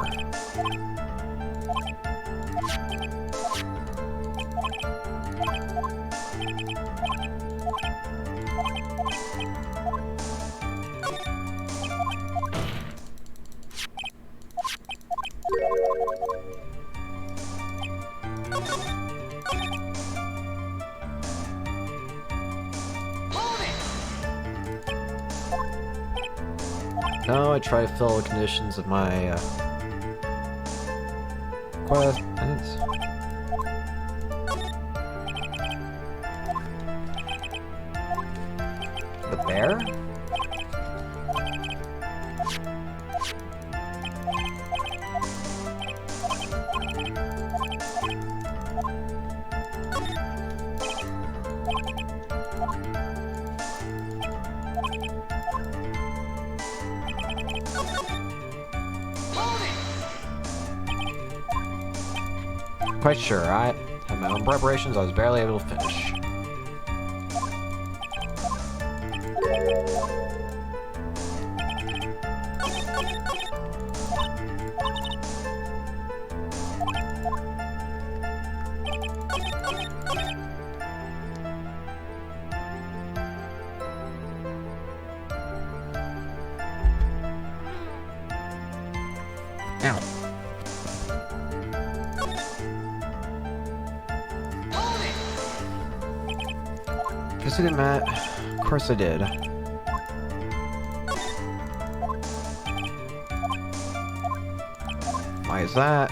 No, I try to fill the conditions of my quest. The bear? Quite sure. I had my own preparations. I was barely able to finish. Ow. Visited Matt. Of course I did. Why is that?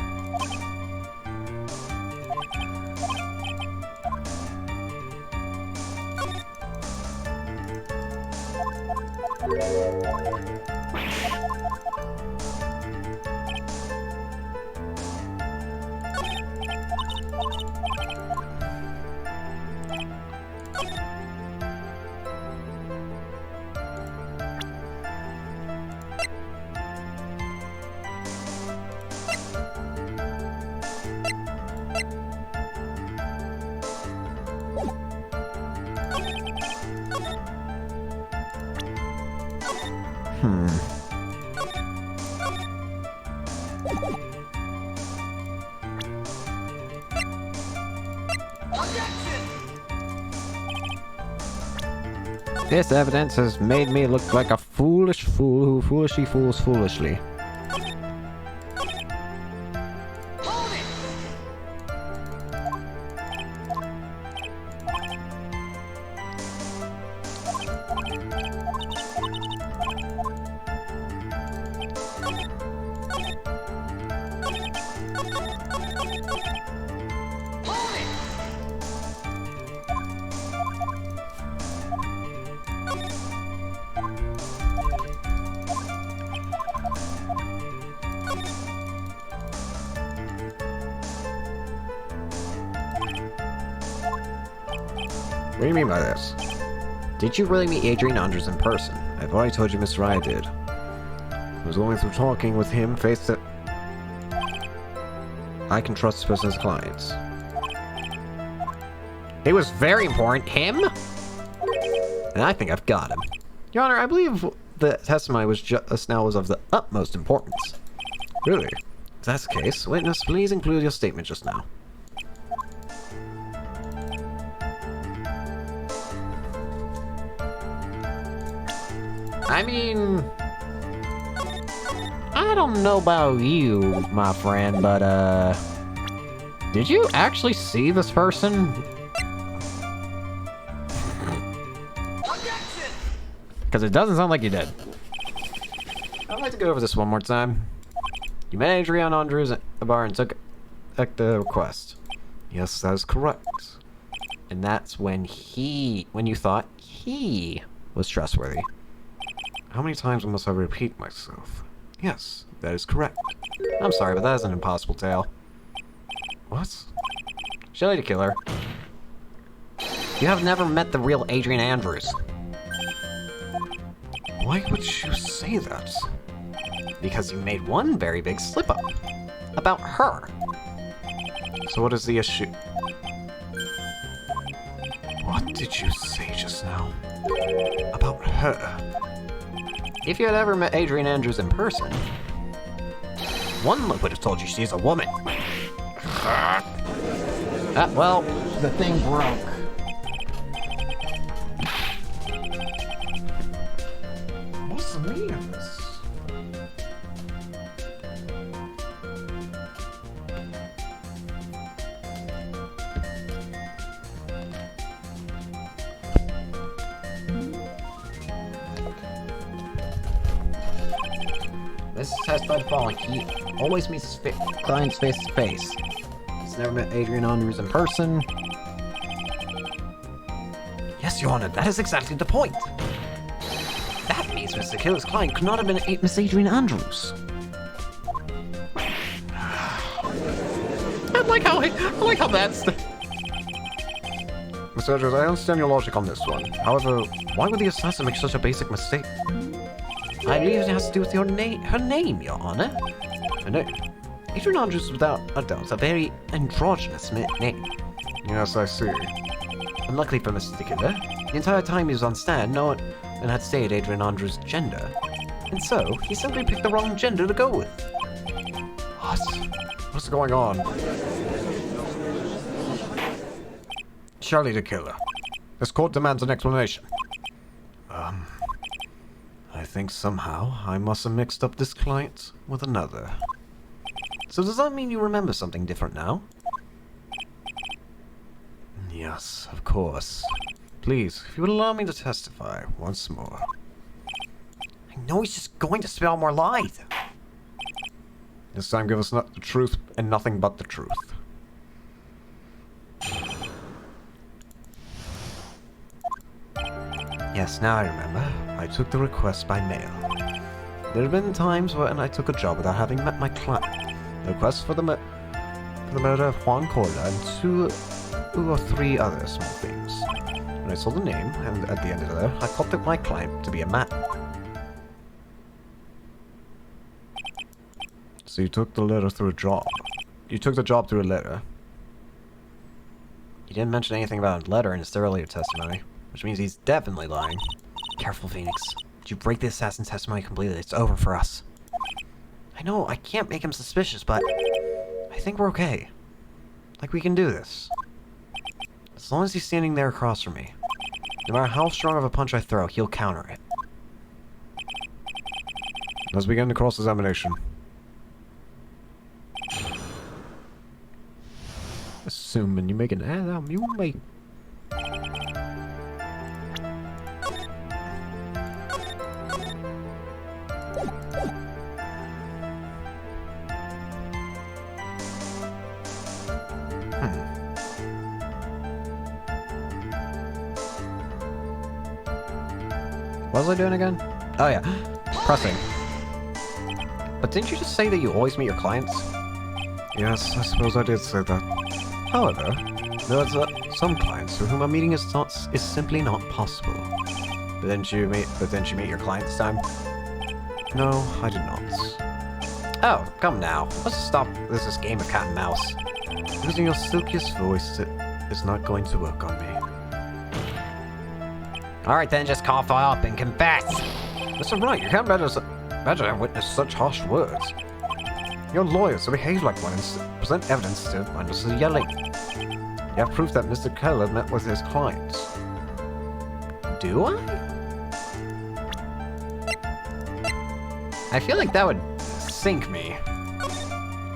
This evidence has made me look like a foolish fool who foolishly fools foolishly. What do you mean by this? Did you really meet Adrian Andres in person? I've already told you Mr. Wright did. I was going through talking with him face to... I can trust this person as clients. It was very important. Him? And I think I've got him. Your Honor, I believe the testimony was just now was of the utmost importance. Really? If that's the case, witness, please include your statement just now. I mean, I don't know about you, my friend, but, did you actually see this person? Because it doesn't sound like you did. I'd like to go over this one more time. You met Adrian Andrews at a bar and took the request. Yes, that is correct. And that's when you thought he was trustworthy. How many times must I repeat myself? Yes, that is correct. I'm sorry, but that is an impossible tale. What? Shelly the Killer. You have never met the real Adrian Andrews. Why would you say that? Because you made one very big slip-up. About her. So what is the issue? What did you say just now? About her? If you had ever met Adrian Andrews in person, One would have told you she's a woman. Well, The thing broke. what's the meaning of this? This is test by default. He always meets his clients face to face. He's never met Adrian Andrews in person. Yes, Your Honor, that is exactly the point. That means Mr. Killer's client could not have been Miss Adrian Andrews. I like how that's. Mr. Andrews, I understand your logic on this one. However, Why would the assassin make such a basic mistake? I believe it has to do with her name, Your Honor. I know. Adrian Andrews is without a doubt a very androgynous name. yes, I see. Unluckily for Mr. Killer, the entire time he was on stand, no one had stated Adrian Andrews' gender. And so, he simply picked the wrong gender to go with. What? What's going on? Charlie the Killer. This court demands an explanation. I think somehow I must have mixed up this client with another. So does that mean you remember something different now? Yes, of course. Please, if you would allow me to testify once more. I know he's just going to spit out more lies. This time give us the truth and nothing but the truth. Yes, now I remember. I took the request by mail. There have been times when I took a job without having met my client. The request for the murder of Juan Corda and two or three other small things. When I saw the name, and at the end of it, I thought that my client to be a man. So you took the letter through a job. You took the job through a letter. He didn't mention anything about a letter in his earlier testimony, which means he's definitely lying. Careful, Phoenix. If you break the assassin's testimony completely, it's over for us. I know, I can't make him suspicious, but I think we're okay. Like, we can do this. As long as he's standing there across from me. No matter how strong of a punch I throw, he'll counter it. Let's begin the cross-examination. Assuming you make an ad, you make. What was I doing again? Oh yeah, pressing. But didn't you just say that you always meet your clients? Yes, I suppose I did say that. However, there's some clients for whom a meeting is simply not possible. But didn't you meet your client this time? No, I did not. Oh, come now. Let's stop this game of cat and mouse. Using your silkiest voice is not going to work on me. Alright then, just cough up and confess. That's right, you can't better witness such harsh words. You're lawyers, so behave like one and present evidence instead of mindlessly yelling. You have proof that Mr. Keller met with his clients. Do I? I feel like that would sink me.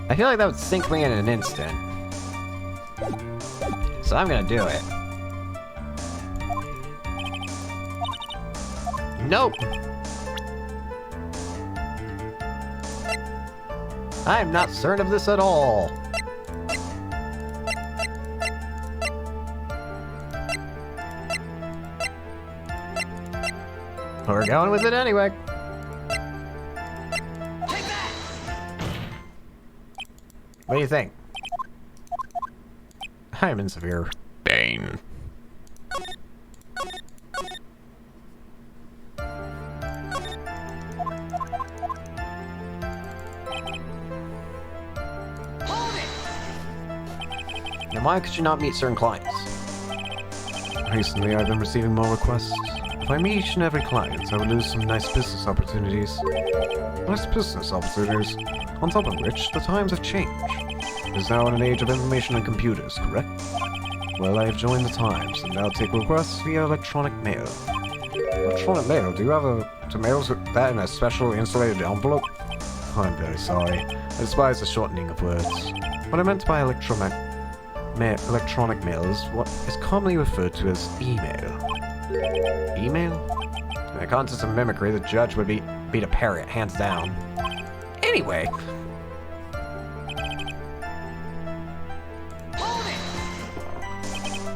I feel like that would sink me in an instant. So I'm gonna do it. Nope! I am not certain of this at all. We're going with it anyway. What do you think? I'm in severe pain. And why could you not meet certain clients? Recently, I've been receiving more requests If I meet each and every client, I would lose some nice business opportunities. Nice business opportunities. On top of which, the times have changed. It is now in an age of information and computers, correct? Well, I have joined the times, and now take requests via electronic mail. Electronic mail? Do you have to mail that in a specially insulated envelope? I'm very sorry. I despise the shortening of words. What I meant by electronic mail is what is commonly referred to as email. Email? In a contest of mimicry, the judge would be to parry it, hands down. Anyway.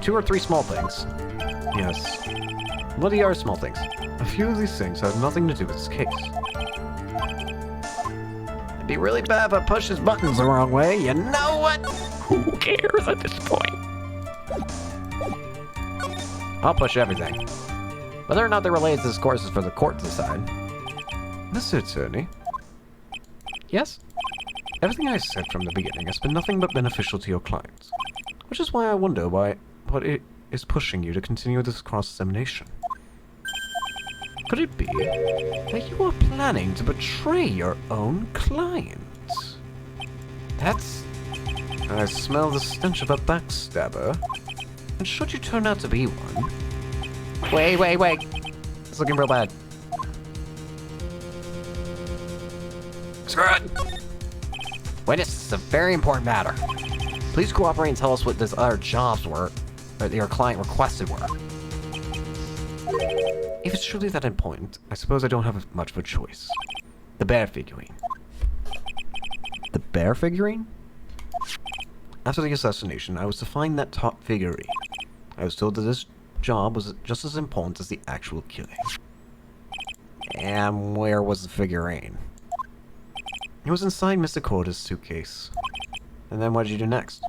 Two or three small things. Yes. What are your small things? A few of these things have nothing to do with this case. It'd be really bad if I push his buttons the wrong way, you know what? Who cares at this point? I'll push everything. Whether or not they're related to this course is for the court to decide. Mr. Attorney? Yes? Everything I said from the beginning has been nothing but beneficial to your clients. Which is why I wonder what it is pushing you to continue this cross-examination. Could it be that you are planning to betray your own client? I smell the stench of a backstabber. And should you turn out to be one... Wait. It's looking real bad. Screw it! Witness, this is a very important matter. Please cooperate and tell us what those other jobs were, that your client requested were. If it's truly that important, I suppose I don't have much of a choice. The bear figurine. The bear figurine? After the assassination, I was to find that top figurine. I was told that this job was just as important as the actual killing. And where was the figurine? It was inside Mr. Corder's suitcase. And then what did you do next?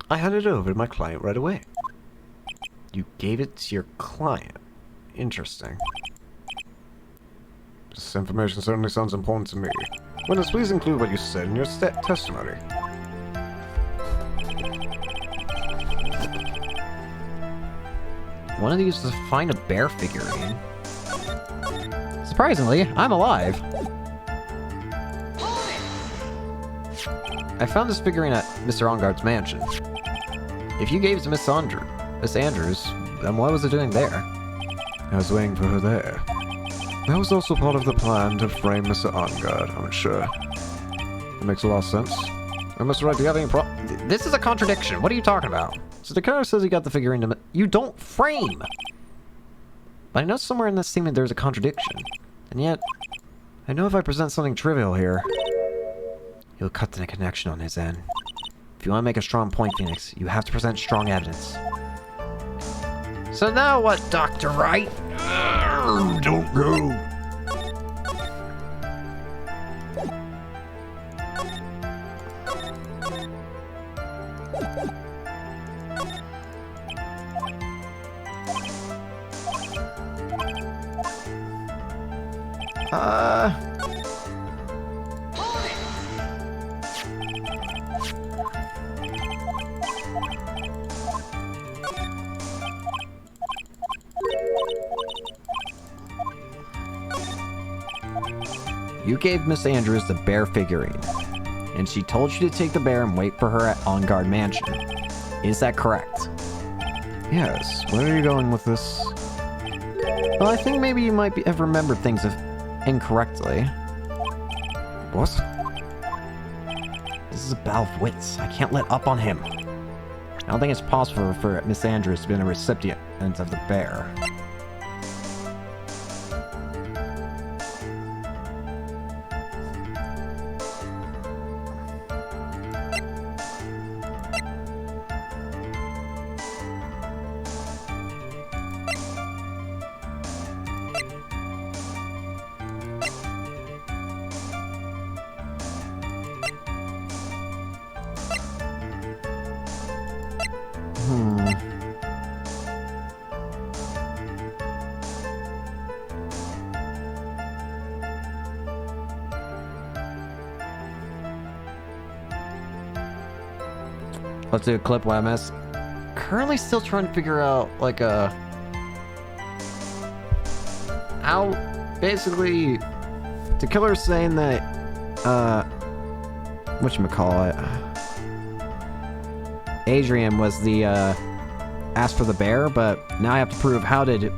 I handed it over to my client right away. You gave it to your client? Interesting. This information certainly sounds important to me. Witness, please include what you said in your testimony. One of these was to find a bear figurine. Surprisingly, I'm alive. I found this figurine at Mr. Onguard's mansion. If you gave it to Miss Andrews, then what was it doing there? I was waiting for her there. That was also part of the plan to frame Mr. Onguard, I'm sure. That makes a lot of sense. Mr. Wright, do you have any This is a contradiction. What are you talking about? So the killer says he got the figurine to you don't frame! But I know somewhere in this statement there's a contradiction. And yet, I know if I present something trivial here, he'll cut the connection on his end. If you want to make a strong point, Phoenix, you have to present strong evidence. So now what, Dr. Wright? Don't go! You gave Miss Andrews the bear figurine, and she told you to take the bear and wait for her at On Guard Mansion. Is that correct? Yes, where are you going with this? Well, I think maybe you might have remembered things incorrectly. What? This is a battle of wits. I can't let up on him. I don't think it's possible for Miss Andrews to be the recipient of the bear. Let's do a clip YMS. Currently still trying to figure out, like, how basically the killer's saying that whatchamacallit, Adrian was the asked for the bear, but now I have to prove how did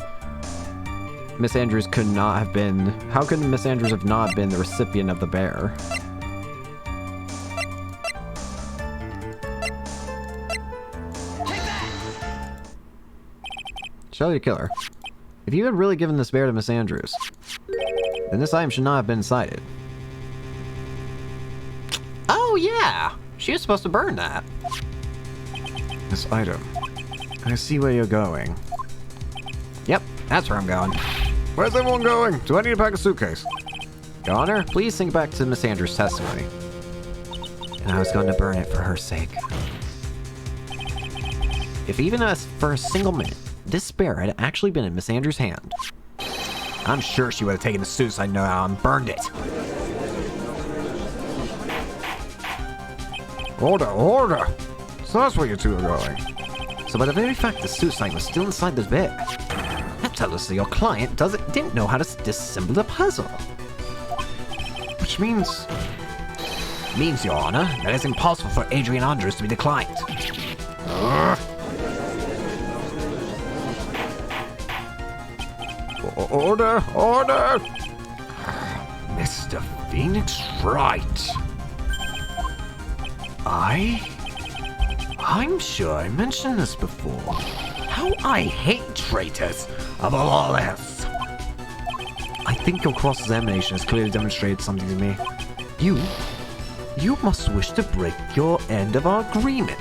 Miss Andrews could not have been, how could Miss Andrews have not been the recipient of the bear? Show the killer. If you had really given this bear to Miss Andrews, then this item should not have been cited. Oh yeah! She was supposed to burn that. This item. I see where you're going. Yep, that's where I'm going. Where's everyone going? Do I need to pack a suitcase? Your Honor, please think back to Miss Andrews' testimony. And I was going to burn it for her sake. If even for a single minute, this bear had actually been in Miss Andrews' hand, I'm sure she would have taken the suicide note out and burned it. Order, order! So that's where you two are going. so by the very fact the suicide was still inside the bear, that tells us that your client didn't know how to disassemble the puzzle. Which means... Means, Your Honor, that it's impossible for Adrian Andrews to be the client. Order, order! Mr. Phoenix Wright. I'm sure I mentioned this before. How I hate traitors above all else. I think your cross-examination has clearly demonstrated something to me. You must wish to break your end of our agreement.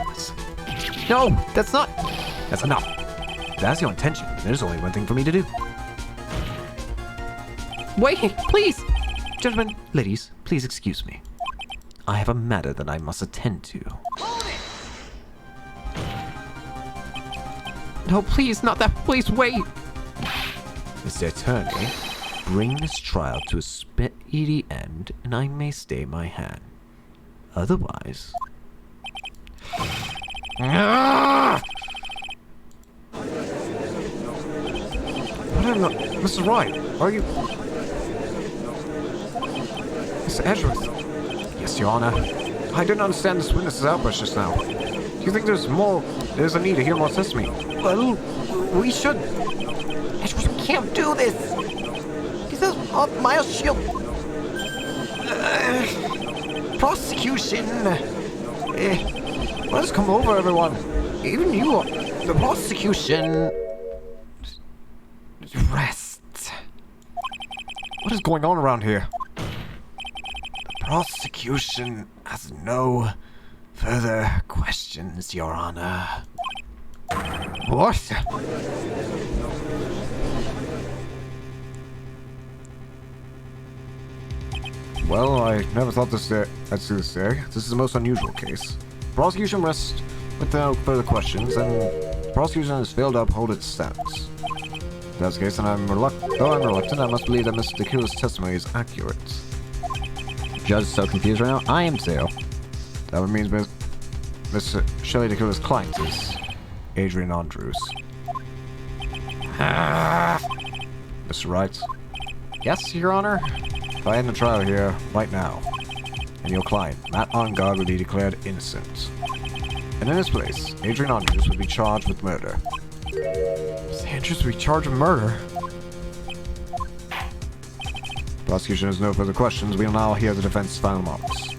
No, that's not... That's enough. If that's your intention, there's only one thing for me to do. Wait, please! Gentlemen, ladies, please excuse me. I have a matter that I must attend to. No, please, not that. Please, wait! Mr. Attorney, bring this trial to a speedy end, and I may stay my hand. Otherwise... What am I... Mr. Wright, are you... Mr. Edgeworth? Yes, Your Honor. I didn't understand this witness's outburst just now. Do you think there's a need to hear more testimony? Well, we should... Edgeworth, we can't do this! This is my shield... prosecution! Let us come over, everyone. Even you are... The prosecution... Rest. What is going on around here? The prosecution has no further questions, Your Honor. What? Well, I never thought I'd see this day. This is the most unusual case. Prosecution rests without further questions, and the prosecution has failed to uphold its stance. If that's the case, then though I'm reluctant, I must believe that Mr. Tequila's testimony is accurate. Judge is so confused right now. I am too. That would mean Mr. Shelley Tequila's client is Adrian Andrews. Mr. Wright? Yes, Your Honor? If I end the trial here, right now, and your client, Matt Angard, would be declared innocent. And in his place, Adrian Andrews would be charged with murder. Andrews would be charged with murder? Prosecution has no further questions. We will now hear the defense's final remarks.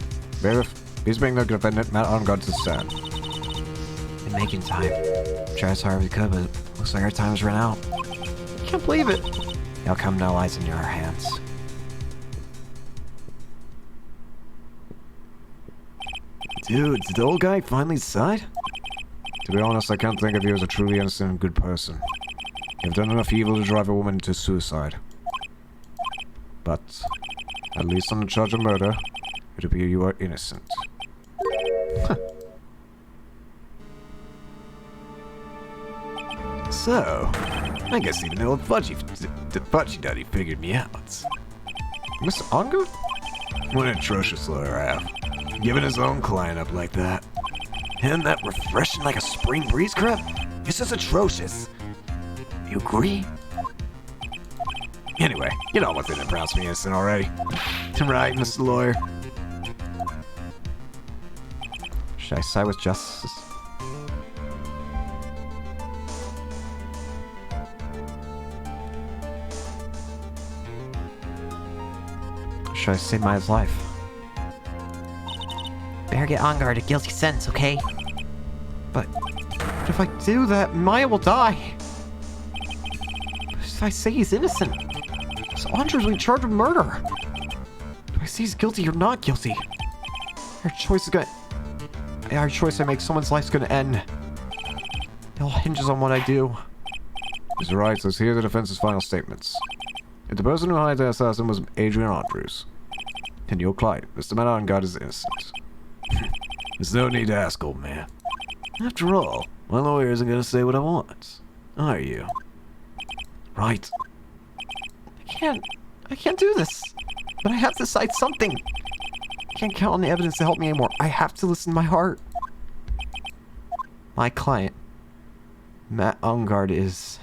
Bailiff, please bring the defendant, Matt Angard, to the stand. Been making time. Try as hard as we could, but looks like our time has run out. I can't believe it. The outcome now lies in your hands. Dude, did the old guy finally decide? To be honest, I can't think of you as a truly innocent and good person. You've done enough evil to drive a woman to suicide. But, at least on the charge of murder, it appears you are innocent. So, I guess even the old Fudgy Duddy figured me out. Mr. Unger? What an atrocious lawyer I have. Giving his own client up like that. And that refreshing like a spring breeze crap? It's just atrocious. You agree? Anyway, get on with it and pronounce me innocent already. Right, Mr. Lawyer. Should I side with justice? Should I save Maya's life? Better get on guard, a guilty sentence, okay? But if I do that, Maya will die. If I say he's innocent, so Andres will be charged with murder. Do I say he's guilty or not guilty? Every choice I make, someone's life's gonna end. It all hinges on what I do. Mr. Wright, let's hear the defense's final statements. If the person who hired the assassin was Adrian Andrews, and your client, Mr. Matt Angard, is innocent. There's no need to ask, old man. After all, my lawyer isn't going to say what I want. Are you? Right. I can't do this. But I have to cite something. I can't count on the evidence to help me anymore. I have to listen to my heart. My client, Matt Angard, is...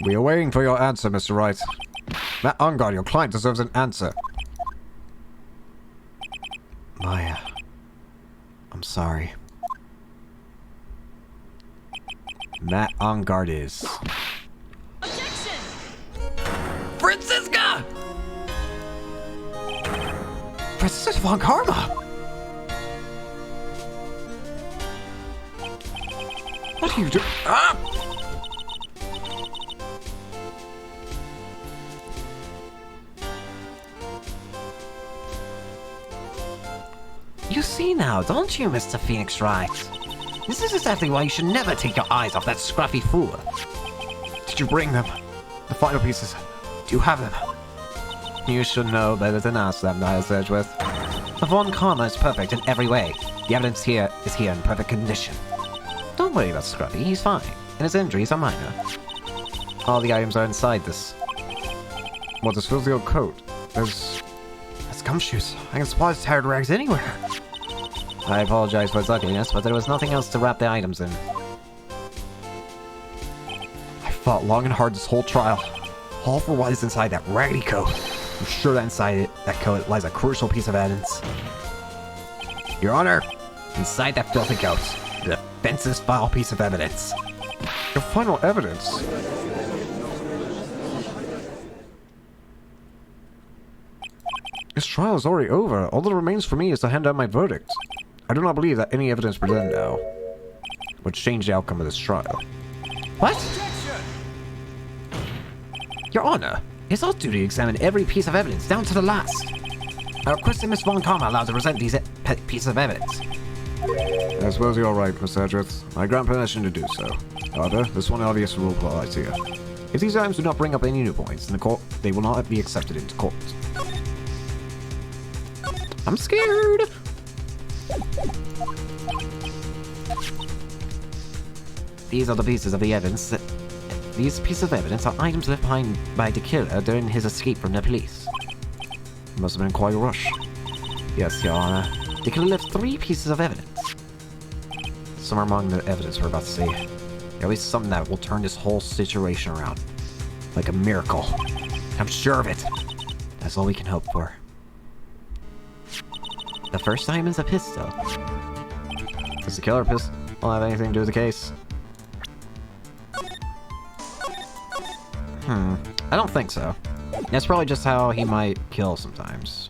We are waiting for your answer, Mr. Wright. Matt Angard, your client deserves an answer. Maya, I'm sorry. Matt Angard is... Francisca! Francisca von Karma! What are you doing? Ah! You see now, don't you, Mr. Phoenix Wright? This is exactly why you should never take your eyes off that scruffy fool. Did you bring them? The final pieces. Do you have them? You should know better than ask them, Miles Edgeworth. The Von Karma is perfect in every way. The evidence here is here in perfect condition. Don't worry about Scruffy, he's fine. And his injuries are minor. All the items are inside this. What, this fills the old coat? That's gumshoes. I can supply tired rags anywhere. I apologize for its ugliness, but there was nothing else to wrap the items in. I fought long and hard this whole trial. All for what is inside that raggedy coat. I'm sure that inside that coat lies a crucial piece of evidence. Your Honor, inside that filthy coat, the offensive vile piece of evidence. Your final evidence? This trial is already over. All that remains for me is to hand out my verdict. I do not believe that any evidence presented now would change the outcome of this trial. What? Your Honor, it's our duty to examine every piece of evidence, down to the last. I request that Miss Von Karma allowed to present these pieces of evidence. I suppose you're right, Mr. Edgeworth. I grant permission to do so. However, this one obvious rule applies here. If these items do not bring up any new points in the court, they will not be accepted into court. I'm scared. These are the pieces of the evidence that... These pieces of evidence are items left behind by the killer during his escape from the police. It must have been quite a rush. Yes, Your Honor. The killer left 3 pieces of evidence. Some are among the evidence we're about to see. At least something that will turn this whole situation around. Like a miracle. I'm sure of it. That's all we can hope for. The first item is a pistol. Does the killer pistol have anything to do with the case? I don't think so. That's probably just how he might kill sometimes.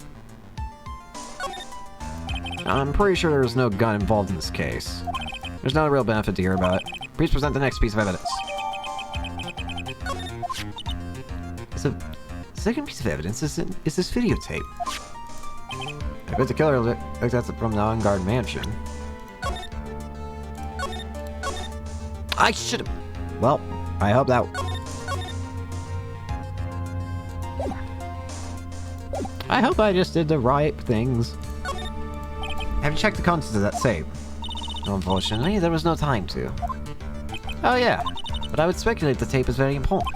I'm pretty sure there's no gun involved in this case. There's not a real benefit to hear about it. Please present the next piece of evidence. So, the second piece of evidence is this videotape. I bet the killer looked at it from the on-guard mansion. I should've... Well, I hope that... I hope I just did the right things. Have you checked the contents of that safe? Unfortunately, there was no time to. Oh yeah, but I would speculate the tape is very important.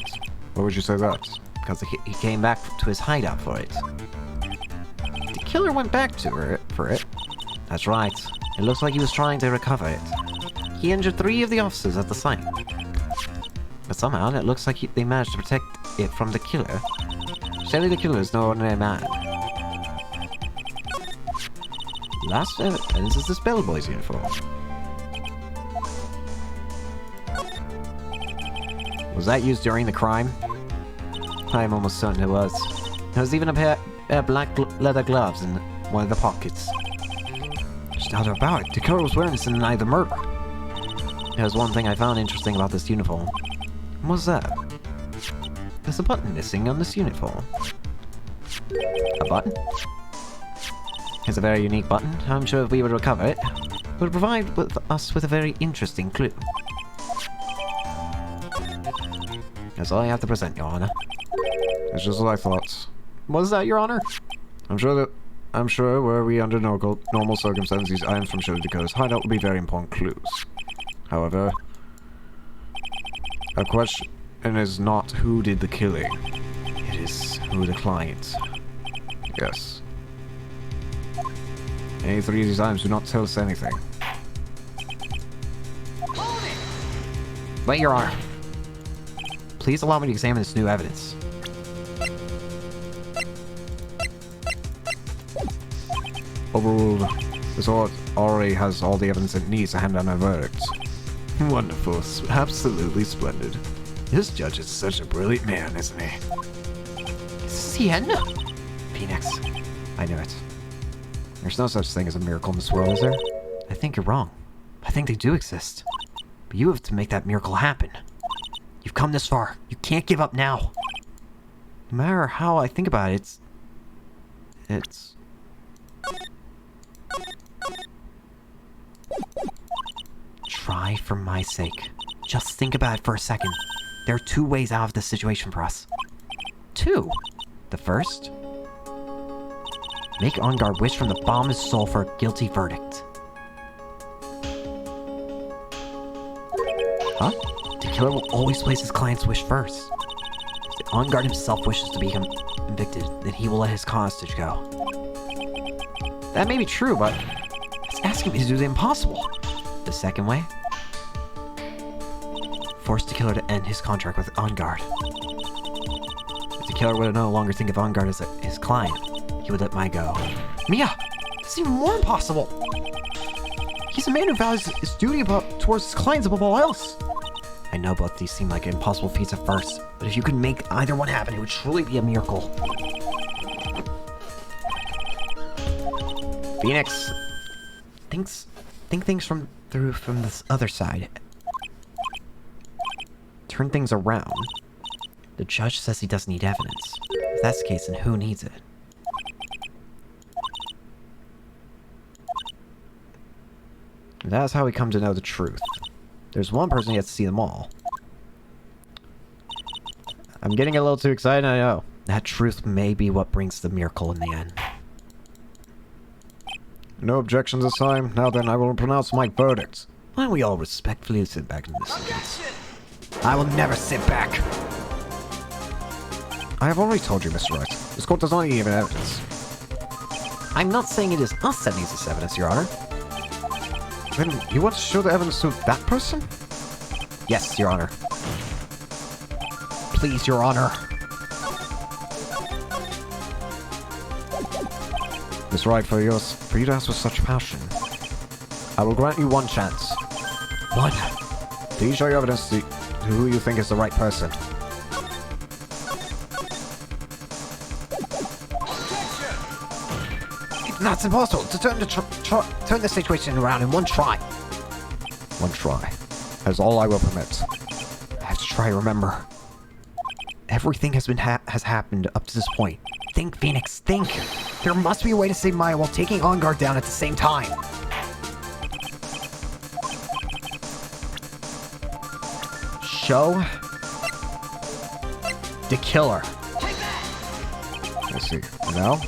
Why would you say that? Because he came back to his hideout for it. The killer went back to her for it. That's right. It looks like he was trying to recover it. He injured 3 of the officers at the site. But somehow, it looks like they managed to protect it from the killer. Surely the killer is no ordinary man. Last evidence is this bellboy's uniform. Was that used during the crime? I'm almost certain it was. There was even a pair of black leather gloves in one of the pockets. Just how about it? The killer was wearing this in the night of the murder. There's one thing I found interesting about this uniform. What's that? There's a button missing on this uniform. A button? It's a very unique button. I'm sure if we were to recover it, it would provide us with a very interesting clue. That's all I have to present, Your Honor. It's just what I thought. Was that, Your Honor? I'm sure were we under normal circumstances, these items from Show Dakota's hideout would be very important clues. However, a question is not who did the killing. It is who the client. Yes. Any 3 of these items do not tell us anything. But, Your Honor, please allow me to examine this new evidence. Overruled. This court already has all the evidence it needs to hand down a verdict. Wonderful. Absolutely splendid. This judge is such a brilliant man, isn't he? Sienna! Phoenix, I knew it. There's no such thing as a miracle in this world, is there? I think you're wrong. I think they do exist. But you have to make that miracle happen. You've come this far. You can't give up now. No matter how I think about it, it's... Try for my sake. Just think about it for a second. There are 2 ways out of this situation for us. 2. The first? Make On Guard wish from the bottom of his soul for a guilty verdict. Huh? The killer will always place his client's wish first. If On Guard himself wishes to be convicted, then he will let his hostage go. That may be true, but It's asking me to do the impossible. The second way? Force the killer to end his contract with On Guard. If the killer would no longer think of On Guard as his client, he would let Mai go. Mia! It's even more impossible! He's a man who values his duty towards his clients above all else! I know both these seem like impossible feats at first, but if you could make either one happen, it would truly be a miracle. Phoenix! Think things through from this other side. Turn things around. The judge says he doesn't need evidence. If that's the case, then who needs it? That's how we come to know the truth. There's one person who gets to see them all. I'm getting a little too excited, I know. That truth may be what brings the miracle in the end. No objections this time. Now then, I will pronounce my verdict. Why don't we all respectfully sit back and listen to this? I will never sit back! I have already told you, Mr. Wright. This court does not need even evidence. I'm not saying it is us that needs this evidence, Your Honor. Then you want to show the evidence to that person? Yes, Your Honor. Please, Your Honor. Mr. Wright, for you to ask with such passion, I will grant you one chance. One. Please show your evidence to who you think is the right person. That's impossible to turn the situation around in one try. One try. That is all I will permit. I have to try to remember. Everything has happened up to this point. Think, Phoenix, think. There must be a way to save Maya while taking On Guard down at the same time. Show the killer. I see. Now?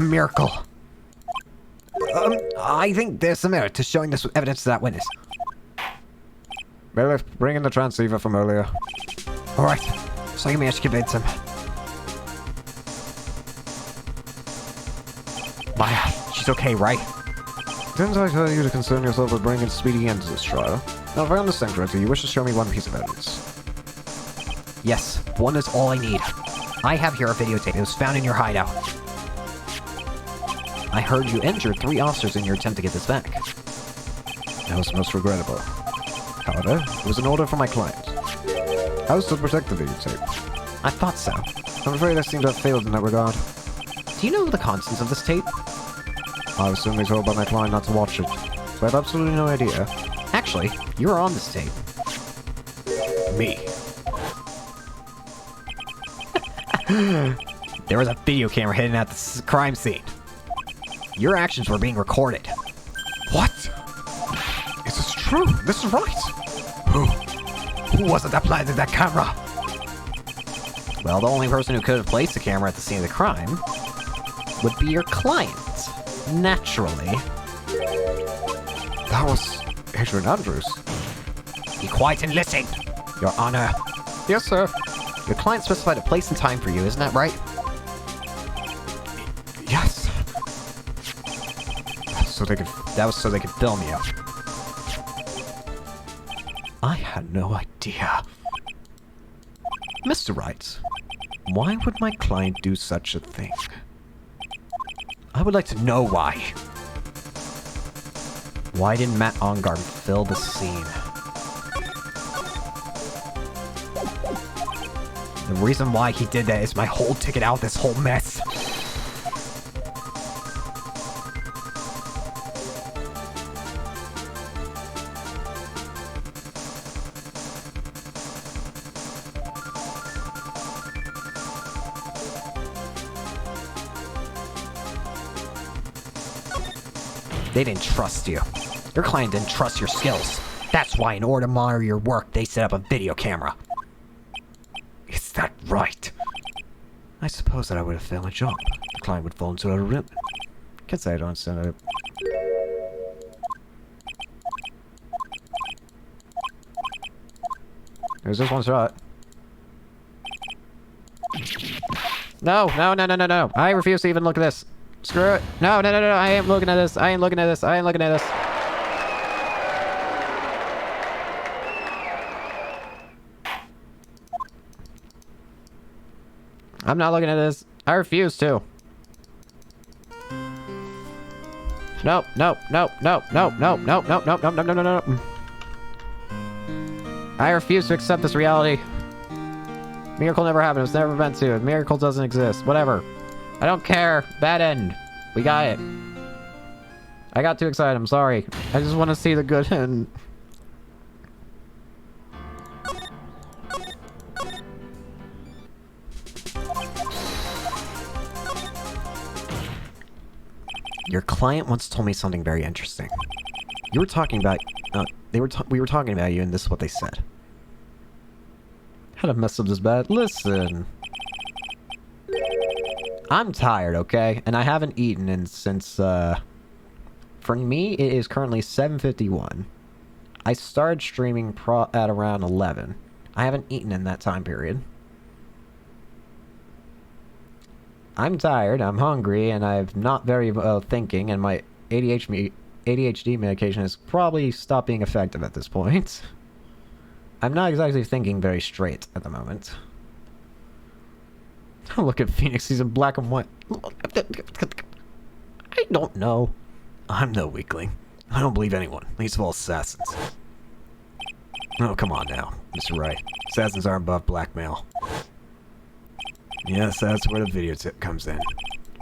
miracle. I think there's some merit to showing this evidence to that witness. Bailiff, bring in the transceiver from earlier. Alright, so I can manage to convince him. Maya, she's okay, right? Didn't I tell you to concern yourself with bringing a speedy end to this trial? Now, if I understand correctly, you wish to show me one piece of evidence. Yes, one is all I need. I have here a videotape. It was found in your hideout. I heard you injured 3 officers in your attempt to get this back. That was most regrettable. However, it was an order from my client. I was to protect the videotape. I thought so. I'm afraid I seem to have failed in that regard. Do you know the contents of this tape? I was certainly told by my client not to watch it, so I have absolutely no idea. Actually, you were on this tape. Me. There was a video camera hidden at the crime scene. Your actions were being recorded. What? Is this true? This is right. Who was it that planted that camera? Well, the only person who could have placed the camera at the scene of the crime would be your client. Naturally. That was Adrian Andrews. Be quiet and listen, Your Honor. Yes, sir. Your client specified a place and time for you, isn't that right? Yes. That was so they could film you. I had no idea. Mr. Wright, why would my client do such a thing? I would like to know why. Why didn't Matt Ongarm fill the scene? The reason why he did that is my whole ticket out of this whole mess. They didn't trust you. Your client didn't trust your skills. That's why in order to monitor your work, they set up a video camera. Is that right? I suppose that I would have failed my job. The client would fall into a room. Can't say I don't understand it. There's just one shot. No. I refuse to even look at this. Screw it. No. I ain't looking at this. I ain't looking at this. I'm not looking at this. I refuse to. No. I refuse to accept this reality. Miracle never happened. It's never meant to. Miracle doesn't exist. Whatever. I don't care. Bad end. We got it. I got too excited. I'm sorry. I just want to see the good end. Your client once told me something very interesting. You were talking about... we were talking about you, and this is what they said. How to mess up this bad? Listen. I'm tired, okay? And I haven't eaten since, for me, it is currently 7:51. I started streaming at around 11. I haven't eaten in that time period. I'm tired, I'm hungry, and I've not very well thinking, and my ADHD medication has probably stopped being effective at this point. I'm not exactly thinking very straight at the moment. Look at Phoenix, he's in black and white. I don't know. I'm no weakling. I don't believe anyone, least of all assassins. Oh, come on now, Mr. Wright. Assassins aren't above blackmail. Yes, that's where the video tip comes in.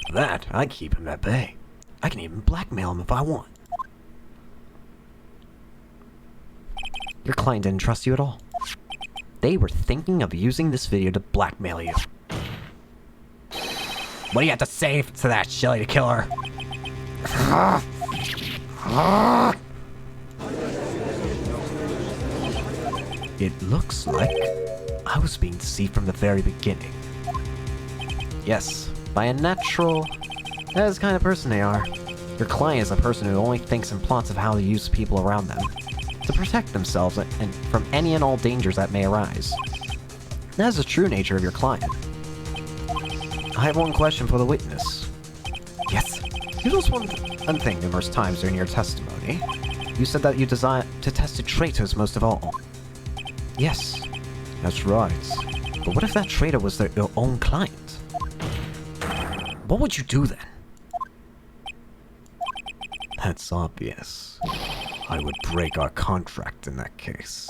For that, I keep him at bay. I can even blackmail him if I want. Your client didn't trust you at all. They were thinking of using this video to blackmail you. What do you have to say to that, Shelly the Killer? It looks like I was being deceived from the very beginning. Yes, by a natural That is the kind of person they are. Your client is a person who only thinks and plots of how to use people around them to protect themselves and from any and all dangers that may arise. That is the true nature of your client. I have one question for the witness. Yes? You told us one thing numerous times during your testimony. You said that you desire to test the traitors most of all. Yes, that's right. But what if that traitor was your own client? What would you do then? That's obvious. I would break our contract in that case.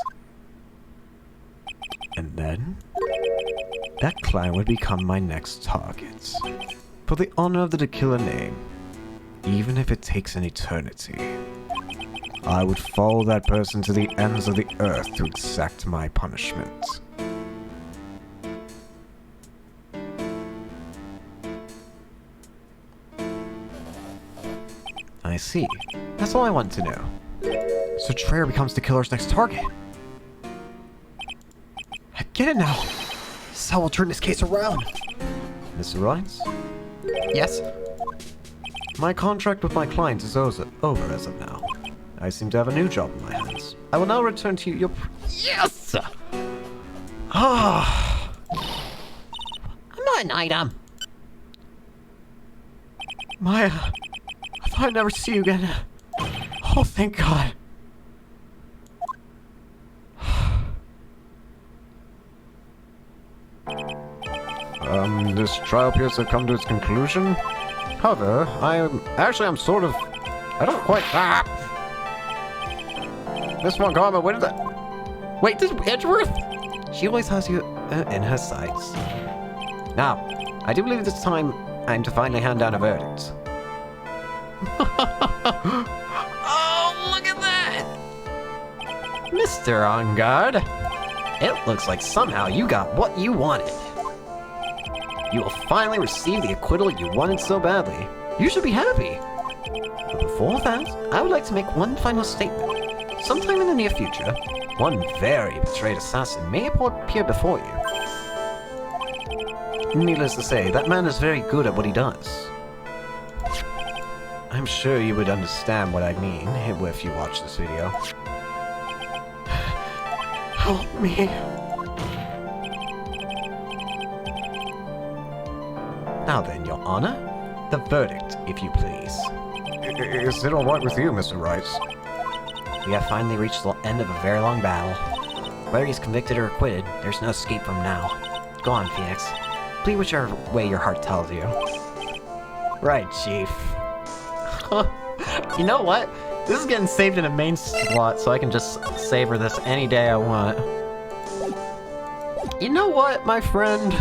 And then, that client would become my next target. For the honor of the killer name, even if it takes an eternity, I would follow that person to the ends of the earth to exact my punishment. I see. That's all I want to know. So Traitor becomes the killer's next target. I get it now. This is how we'll turn this case around. Mr. Wright? Yes? My contract with my client is over as of now. I seem to have a new job in my hands. I will now return to your... Yes! Ah! I'm not an item. Maya, I thought I'd never see you again. Oh, thank God. This trial appears to have come to its conclusion. However, I'm sort of... I don't quite... Miss Von Karma, where did that... Wait, this Edgeworth? She always has you in her sights. Now, I do believe it's time to finally hand down a verdict. Oh, look at that! Mr. On Guard, it looks like somehow you got what you wanted. You will finally receive the acquittal you wanted so badly. You should be happy. But before that, I would like to make one final statement. Sometime in the near future, one very betrayed assassin may appear before you. Needless to say, that man is very good at what he does. I'm sure you would understand what I mean if you watch this video. Help me. Now then, Your Honor, the verdict, if you please. Is it alright with you, Mr. Wright? We have finally reached the end of a very long battle. Whether he's convicted or acquitted, there's no escape from now. Go on, Phoenix. Plead whichever way your heart tells you. Right, Chief. You know what? This is getting saved in a main slot, so I can just savor this any day I want. You know what, my friend?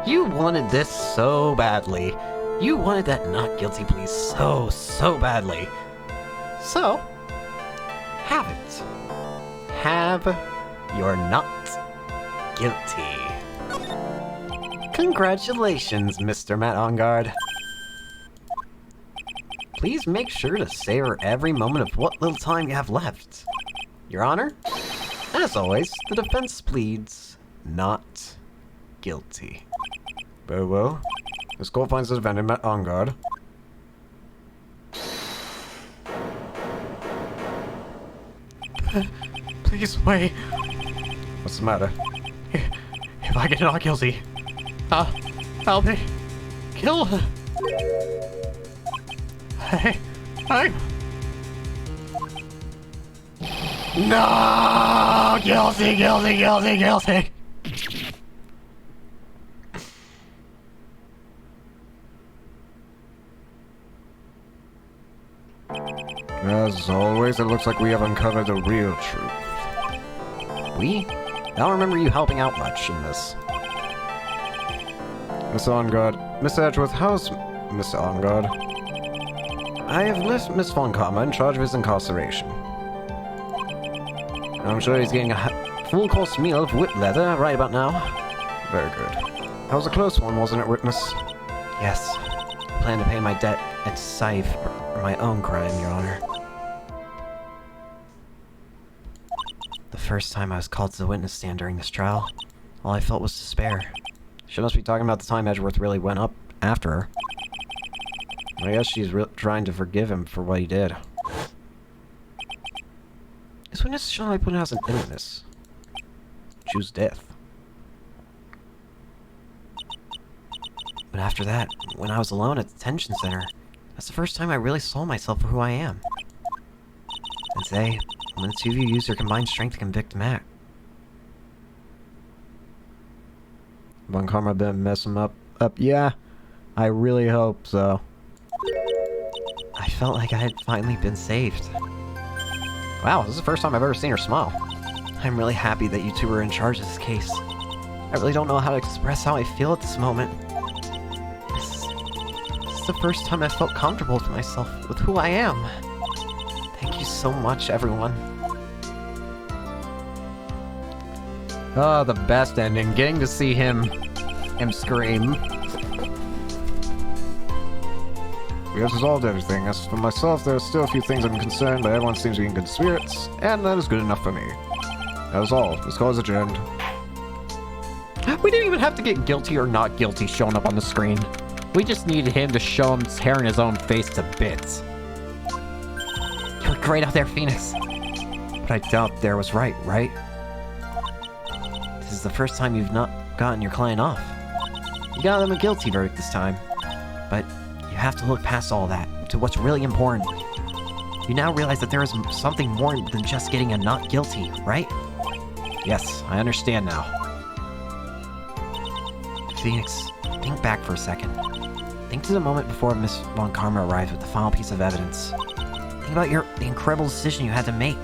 You wanted this so badly. You wanted that not guilty plea so badly. So, have it. Have your not guilty. Congratulations, Mr. Matt On Guard. Please make sure to savor every moment of what little time you have left. Your Honor, as always, the defense pleads not guilty. Very well. This court finds the defendant Matt On Guard. Please wait. What's the matter? If I get not guilty, I'll be killed. I'm... No! Guilty, guilty, guilty, guilty! As always, it looks like we have uncovered the real truth. We? I don't remember you helping out much in this. Miss On Guard. Miss Edgeworth, how's Miss On Guard? I have left Miss Von Karma in charge of his incarceration. I'm sure he's getting a full course meal of whip leather right about now. Very good. That was a close one, wasn't it, witness? Yes. I plan to pay my debt and save for my own crime, Your Honor. The first time I was called to the witness stand during this trial, all I felt was despair. She must be talking about the time Edgeworth really went up after her. I guess she's trying to forgive him for what he did. This witness shall I put as an illness. Choose death. But after that, when I was alone at the detention center, that's the first time I really saw myself for who I am. And today, when the two of you use your combined strength to convict Matt. Von Karma didn't mess him up. Yeah, I really hope so. I felt like I had finally been saved. Wow, this is the first time I've ever seen her smile. I'm really happy that you two were in charge of this case. I really don't know how to express how I feel at this moment. This is the first time I felt comfortable with myself, with who I am. Thank you so much, everyone. Oh, the best ending. Getting to see him scream. We have resolved everything. As for myself, there are still a few things I'm concerned, but everyone seems to be in good spirits, and that is good enough for me. That is all. This call is adjourned. We didn't even have to get guilty or not guilty showing up on the screen. We just needed him to show him tearing his own face to bits. You were great out there, Phoenix. But I doubt there was right? This is the first time you've not gotten your client off. You got them a guilty verdict this time. But you have to look past all that to what's really important. You now realize that there is something more than just getting a not guilty, right? Yes, I understand now. Phoenix, think back for a second. Think to the moment before Miss Von Karma arrived with the final piece of evidence. Think about the incredible decision you had to make.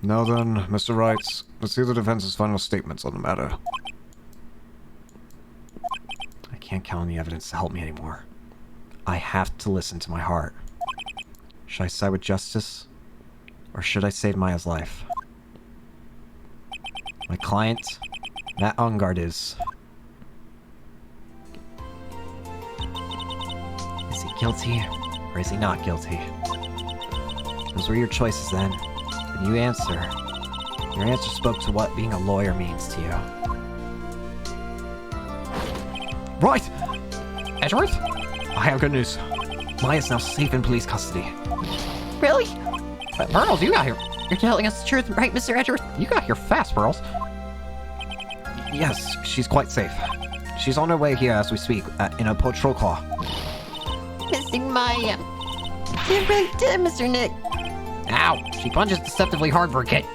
Now then, Mr. Wright, let's see the defense's final statements on the matter. I can't count on the evidence to help me anymore. I have to listen to my heart. Should I side with justice? Or should I save Maya's life? My client, Matt Ongard, is he guilty or is he not guilty? Those were your choices then, and you answer. Your answer spoke to what being a lawyer means to you. Right! Edgeworth? I have good news. Maya's now safe in police custody. Really? Pearls, you got here. You're telling us the truth, right, Mr. Edgeworth? You got here fast, Pearls. Yes, she's quite safe. She's on her way here as we speak, in a patrol car. Missing Maya. You really did, Mr. Nick. Ow! She punches deceptively hard for a kid.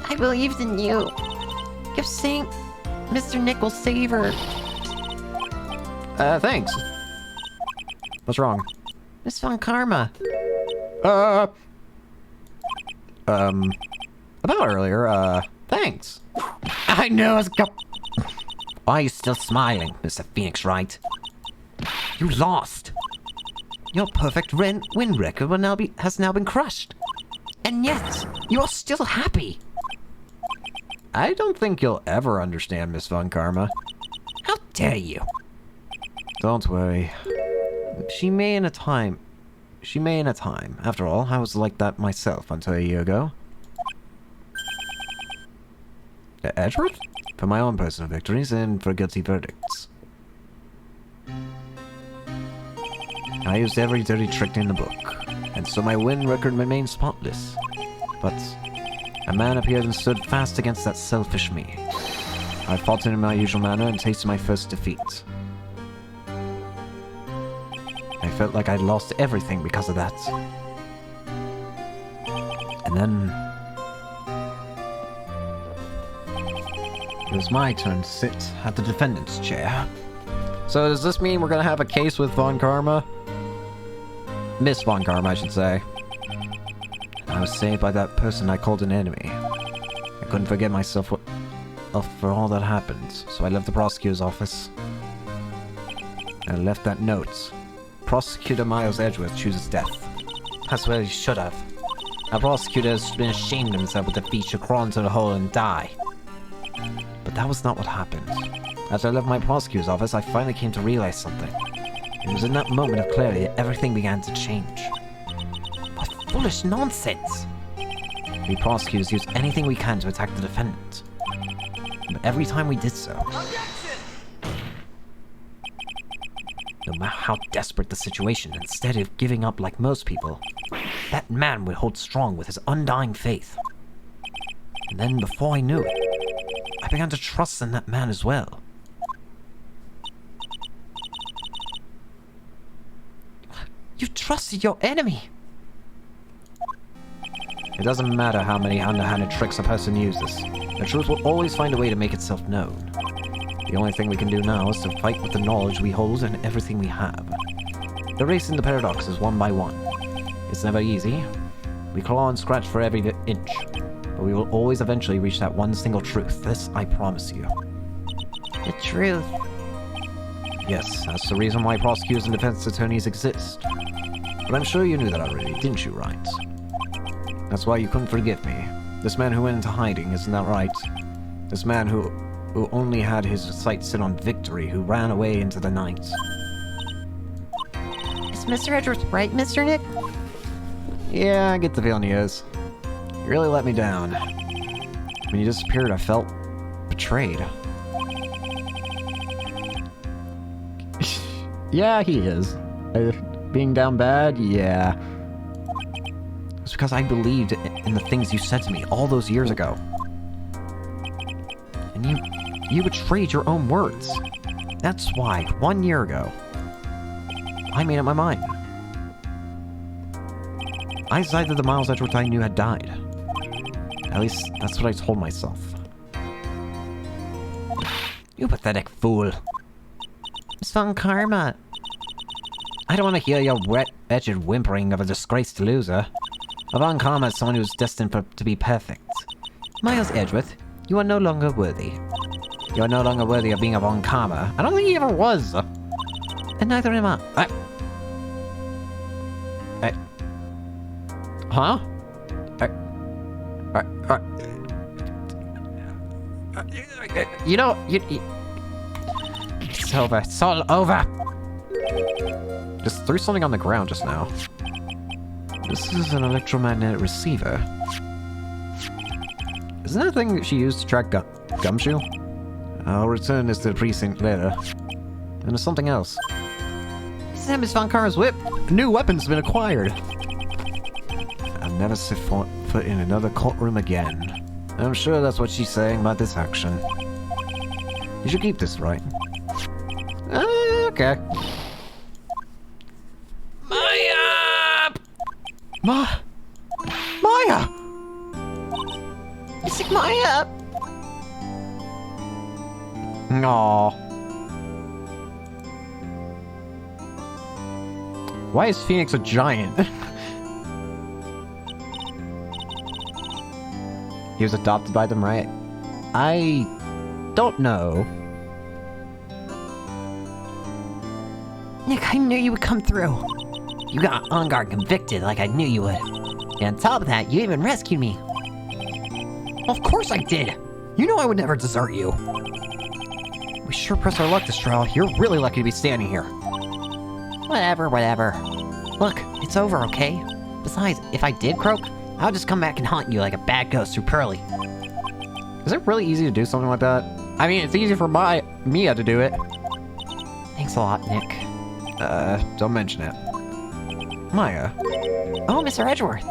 I believed in you. Kept saying Mr. Nick will save her. Thanks. What's wrong? Miss Von Karma. About earlier, thanks. I know it's Why are you still smiling, Mr. Phoenix Wright? You lost. Your perfect win record has now been crushed. And yet, you are still happy. I don't think you'll ever understand Miss Von Karma. How dare you? Don't worry. She may in a time. After all, I was like that myself until a year ago. Edgeworth? For my own personal victories and for guilty verdicts. I used every dirty trick in the book, and so my win record remained spotless. But a man appeared and stood fast against that selfish me. I fought in my usual manner and tasted my first defeat. I felt like I'd lost everything because of that. And then it was my turn to sit at the defendant's chair. So does this mean we're gonna have a case with Von Karma? Miss Von Karma, I should say. I was saved by that person I called an enemy. I couldn't forget myself for all that happened, so I left the prosecutor's office. I left that note. Prosecutor Miles Edgeworth chooses death. That's where he should have. A prosecutor has been ashamed of himself with defeat should crawl into the hole and die. But that was not what happened. As I left my prosecutor's office, I finally came to realize something. It was in that moment of clarity that everything began to change. What foolish nonsense! We prosecutors use anything we can to attack the defendant. But every time we did so... No matter how desperate the situation, instead of giving up like most people, that man would hold strong with his undying faith. And then, before I knew it, I began to trust in that man as well. You trusted your enemy! It doesn't matter how many underhanded tricks a person uses. The truth will always find a way to make itself known. The only thing we can do now is to fight with the knowledge we hold and everything we have. Erasing the paradoxes one by one. It's never easy. We claw and scratch for every inch. But we will always eventually reach that one single truth. This I promise you. The truth. Yes, that's the reason why prosecutors and defense attorneys exist. But I'm sure you knew that already, didn't you, Wright? That's why you couldn't forgive me. This man who went into hiding, isn't that right? This man who only had his sights set on victory, who ran away into the night. Is Mr. Edwards right, Mr. Nick? Yeah, I get the feeling he is. You really let me down. When you disappeared, I felt betrayed. Yeah, he is. Being down bad, yeah. It's because I believed in the things you said to me all those years ago. And you betrayed your own words. That's why, 1 year ago, I made up my mind. I decided that Miles Edgeworth I knew had died. At least, that's what I told myself. You pathetic fool. It's Von Karma. I don't want to hear your wretched whimpering of a disgraced loser. Von Karma is someone who's destined to be perfect. Miles Edgeworth, you are no longer worthy. You are no longer worthy of being a Von Karma. I don't think he ever was. And neither am I. Huh? You know, it's over. It's all over. Just threw something on the ground just now. This is an electromagnetic receiver. Isn't that a thing that she used to track Gumshoe? I'll return this to the precinct later. And there's something else. Is that Miss Von Karma's whip? A new weapon's been acquired. I'll never set foot in another courtroom again. I'm sure that's what she's saying about this action. You should keep this, right? Okay. Maya! It's Maya! Aww. Why is Phoenix a giant? He was adopted by them, right? I don't know. Nick, I knew you would come through. You got on guard convicted like I knew you would. And on top of that, you even rescued me. Of course I did! You know I would never desert you. We sure pressed our luck this trial. You're really lucky to be standing here. Whatever. Look, it's over, okay? Besides, if I did croak, I'll just come back and haunt you like a bad ghost through Pearly. Is it really easy to do something like that? I mean, it's easy for Mia to do it. Thanks a lot, Nick. Don't mention it. Maya, Oh, Mr. Edgeworth.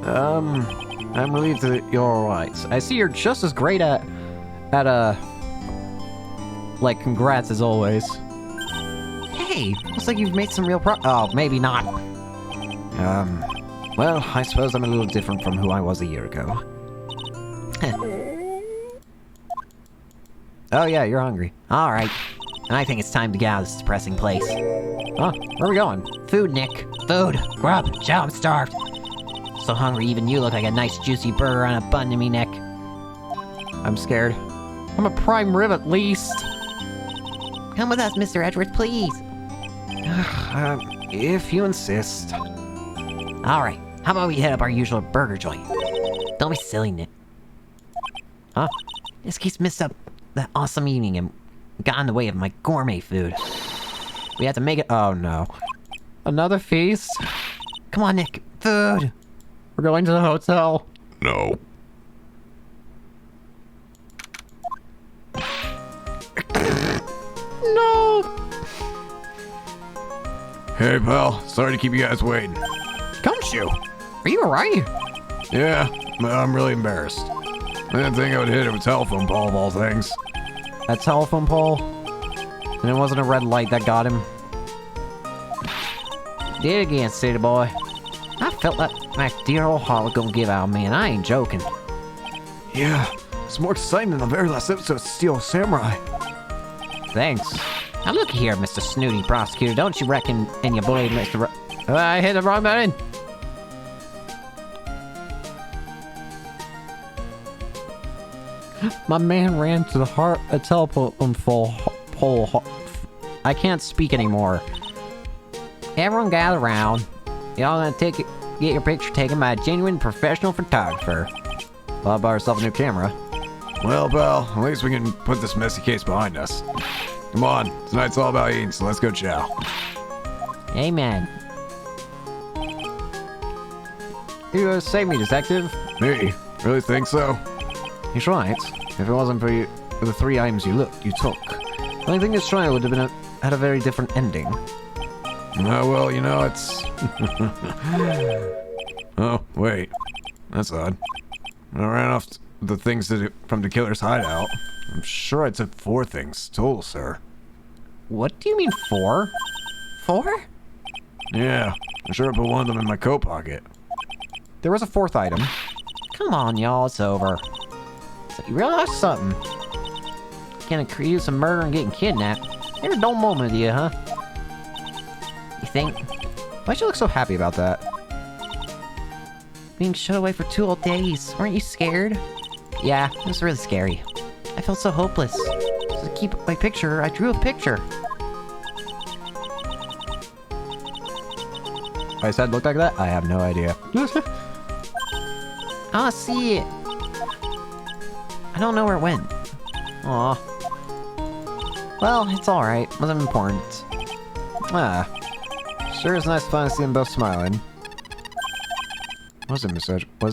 I'm relieved that you're alright. I see you're just as great at like, congrats as always. Hey, looks like you've made some real oh, maybe not. Well, I suppose I'm a little different from who I was a year ago. Oh yeah, you're hungry. Alright. And I think it's time to get out of this depressing place. Huh? Where are we going? Food, Nick. Food. Grub. Chow, I'm starved. So hungry, even you look like a nice juicy burger on a bun to me, Nick. I'm scared. I'm a prime rib at least. Come with us, Mr. Edgeworth, please. If you insist. Alright. How about we hit up our usual burger joint? Don't be silly, Nick. Huh? This case missed up that awesome evening and got in the way of my gourmet food. We had to make it. Oh no. Another feast? Come on, Nick. Food. We're going to the hotel. No. No! Hey, pal. Sorry to keep you guys waiting. Gumshoe, are you alright? Yeah, but I'm really embarrassed. I didn't think I would hit it with telephone pole of all things. That telephone pole? And it wasn't a red light that got him? Did it again, city boy. I felt like my dear old heart was gonna give out, man. I ain't joking. Yeah, it's more exciting than the very last episode of Steel Samurai. Thanks. Now look here, Mr. Snooty Prosecutor. Don't you reckon and you believe Mr. I hit the wrong button. My man ran to a telephone pole. I can't speak anymore. Everyone gather around. Y'all gonna get your picture taken by a genuine professional photographer. Well, I bought herself a new camera. Well, pal, at least we can put this messy case behind us. Come on, tonight's all about eating, so let's go chow. Amen. You saved me, detective. Me? Really think so? He's right. If it wasn't for the 3 items you took, I don't think this trial would have had a very different ending. Oh, well, you know, it's... Oh, wait. That's odd. I ran off the things from the killer's hideout. I'm sure I took 4 things total, sir. What do you mean 4? 4? Yeah, I'm sure I put one of them in my coat pocket. There was a 4th item. Come on, y'all, it's over. So you realize something? Getting accused of murder and getting kidnapped. Never a dull moment with you, huh? You think? Why'd you look so happy about that? Being shut away for 2 whole days. Weren't you scared? Yeah, it was really scary. I felt so hopeless. So to keep my picture, I drew a picture. I said look like that? I have no idea. Ah, see it. I don't know where it went. Aw. Well, it's alright. Wasn't important. Ah. Sure is nice to finally see them both smiling. Was it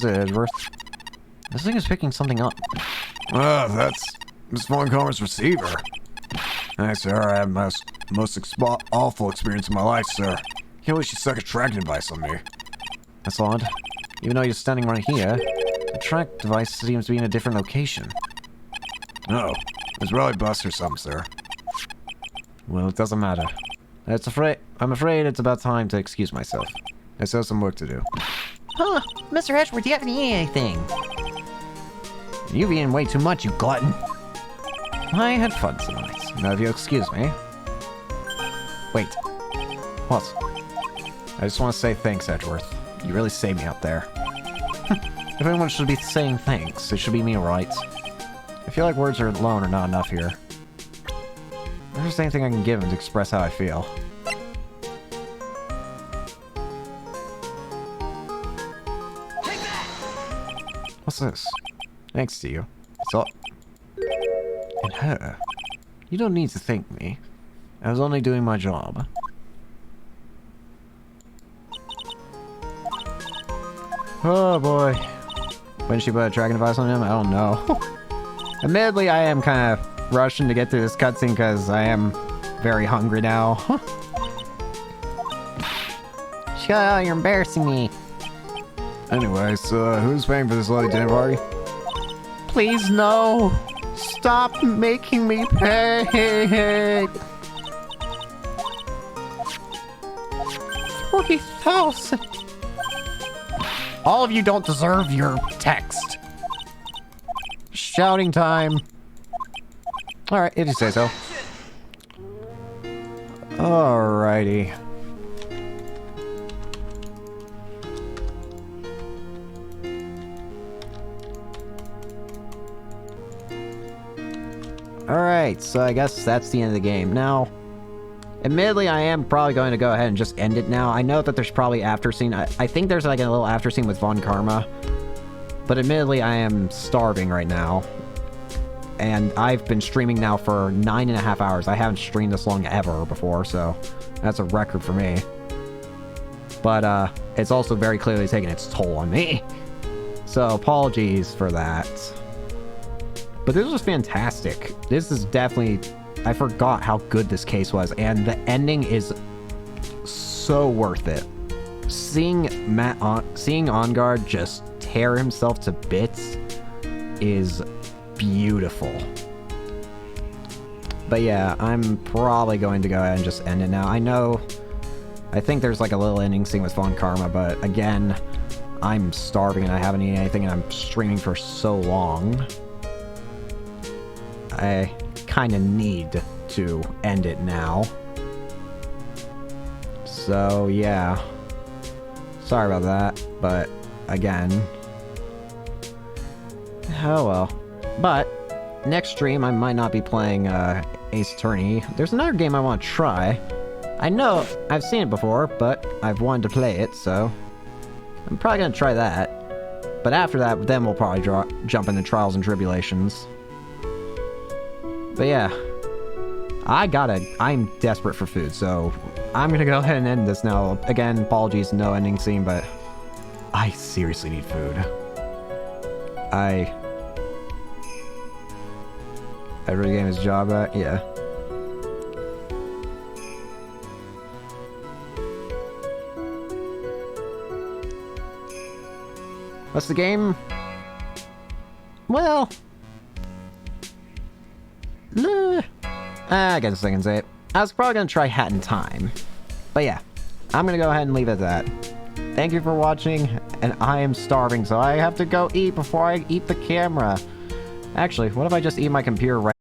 Edgeworth? This thing is picking something up. Ah, that's Miss Von Comer's receiver. Thanks, sir. I had my most awful experience of my life, sir. Can't believe she's stuck a tracking device on me. That's odd. Even though you're standing right here, the track device seems to be in a different location. No, it's probably bust or something, sir. Well, it doesn't matter. I'm afraid it's about time to excuse myself. I still have some work to do. Huh, Mr. Edgeworth, you haven't eaten anything. You've eaten way too much, you glutton. I had fun tonight. Now, if you'll excuse me. Wait. What? I just want to say thanks, Edgeworth. You really saved me out there. Everyone should be saying thanks. It should be me, right? I feel like words alone are not enough here. If there's anything I can give him to express how I feel. What's this? Thanks to you. So... And her. You don't need to thank me. I was only doing my job. Oh boy. When she put a tracking device on him? I don't know. Admittedly, I am kind of rushing to get through this cutscene because I am very hungry now. Shut up, you're embarrassing me. Anyways, who's paying for this bloody dinner party? Please, no. Stop making me pay. 40,000. All of you don't deserve your text. Shouting time. Alright, if you say so. Alrighty. Alright, so I guess that's the end of the game. Now, admittedly, I am probably going to go ahead and just end it now. I know that there's probably after scene. I think there's like a little after scene with Von Karma. But admittedly, I am starving right now. And I've been streaming now for 9.5 hours. I haven't streamed this long ever before, so that's a record for me. But it's also very clearly taking its toll on me. So apologies for that. But this was fantastic. This is definitely... I forgot how good this case was. And the ending is so worth it. Seeing seeing On Guard just tear himself to bits is beautiful. But yeah, I'm probably going to go ahead and just end it now. I think there's like a little ending scene with Von Karma, but again, I'm starving and I haven't eaten anything and I'm streaming for so long. I kind of need to end it now. So yeah. Sorry about that, but again. Oh well. But next stream I might not be playing Ace Attorney. There's another game I want to try. I know I've seen it before, but I've wanted to play it, so I'm probably gonna try that. But after that, then we'll probably jump into Trials and Tribulations. But yeah, I'm desperate for food, so I'm gonna go ahead and end this now. Again, apologies, no ending scene, but I seriously need food. I really gave his job back? Yeah. What's the game? Well... I guess I can say it. I was probably gonna try Hat in Time. But yeah, I'm gonna go ahead and leave it at that. Thank you for watching, and I am starving, so I have to go eat before I eat the camera. Actually, what if I just eat my computer right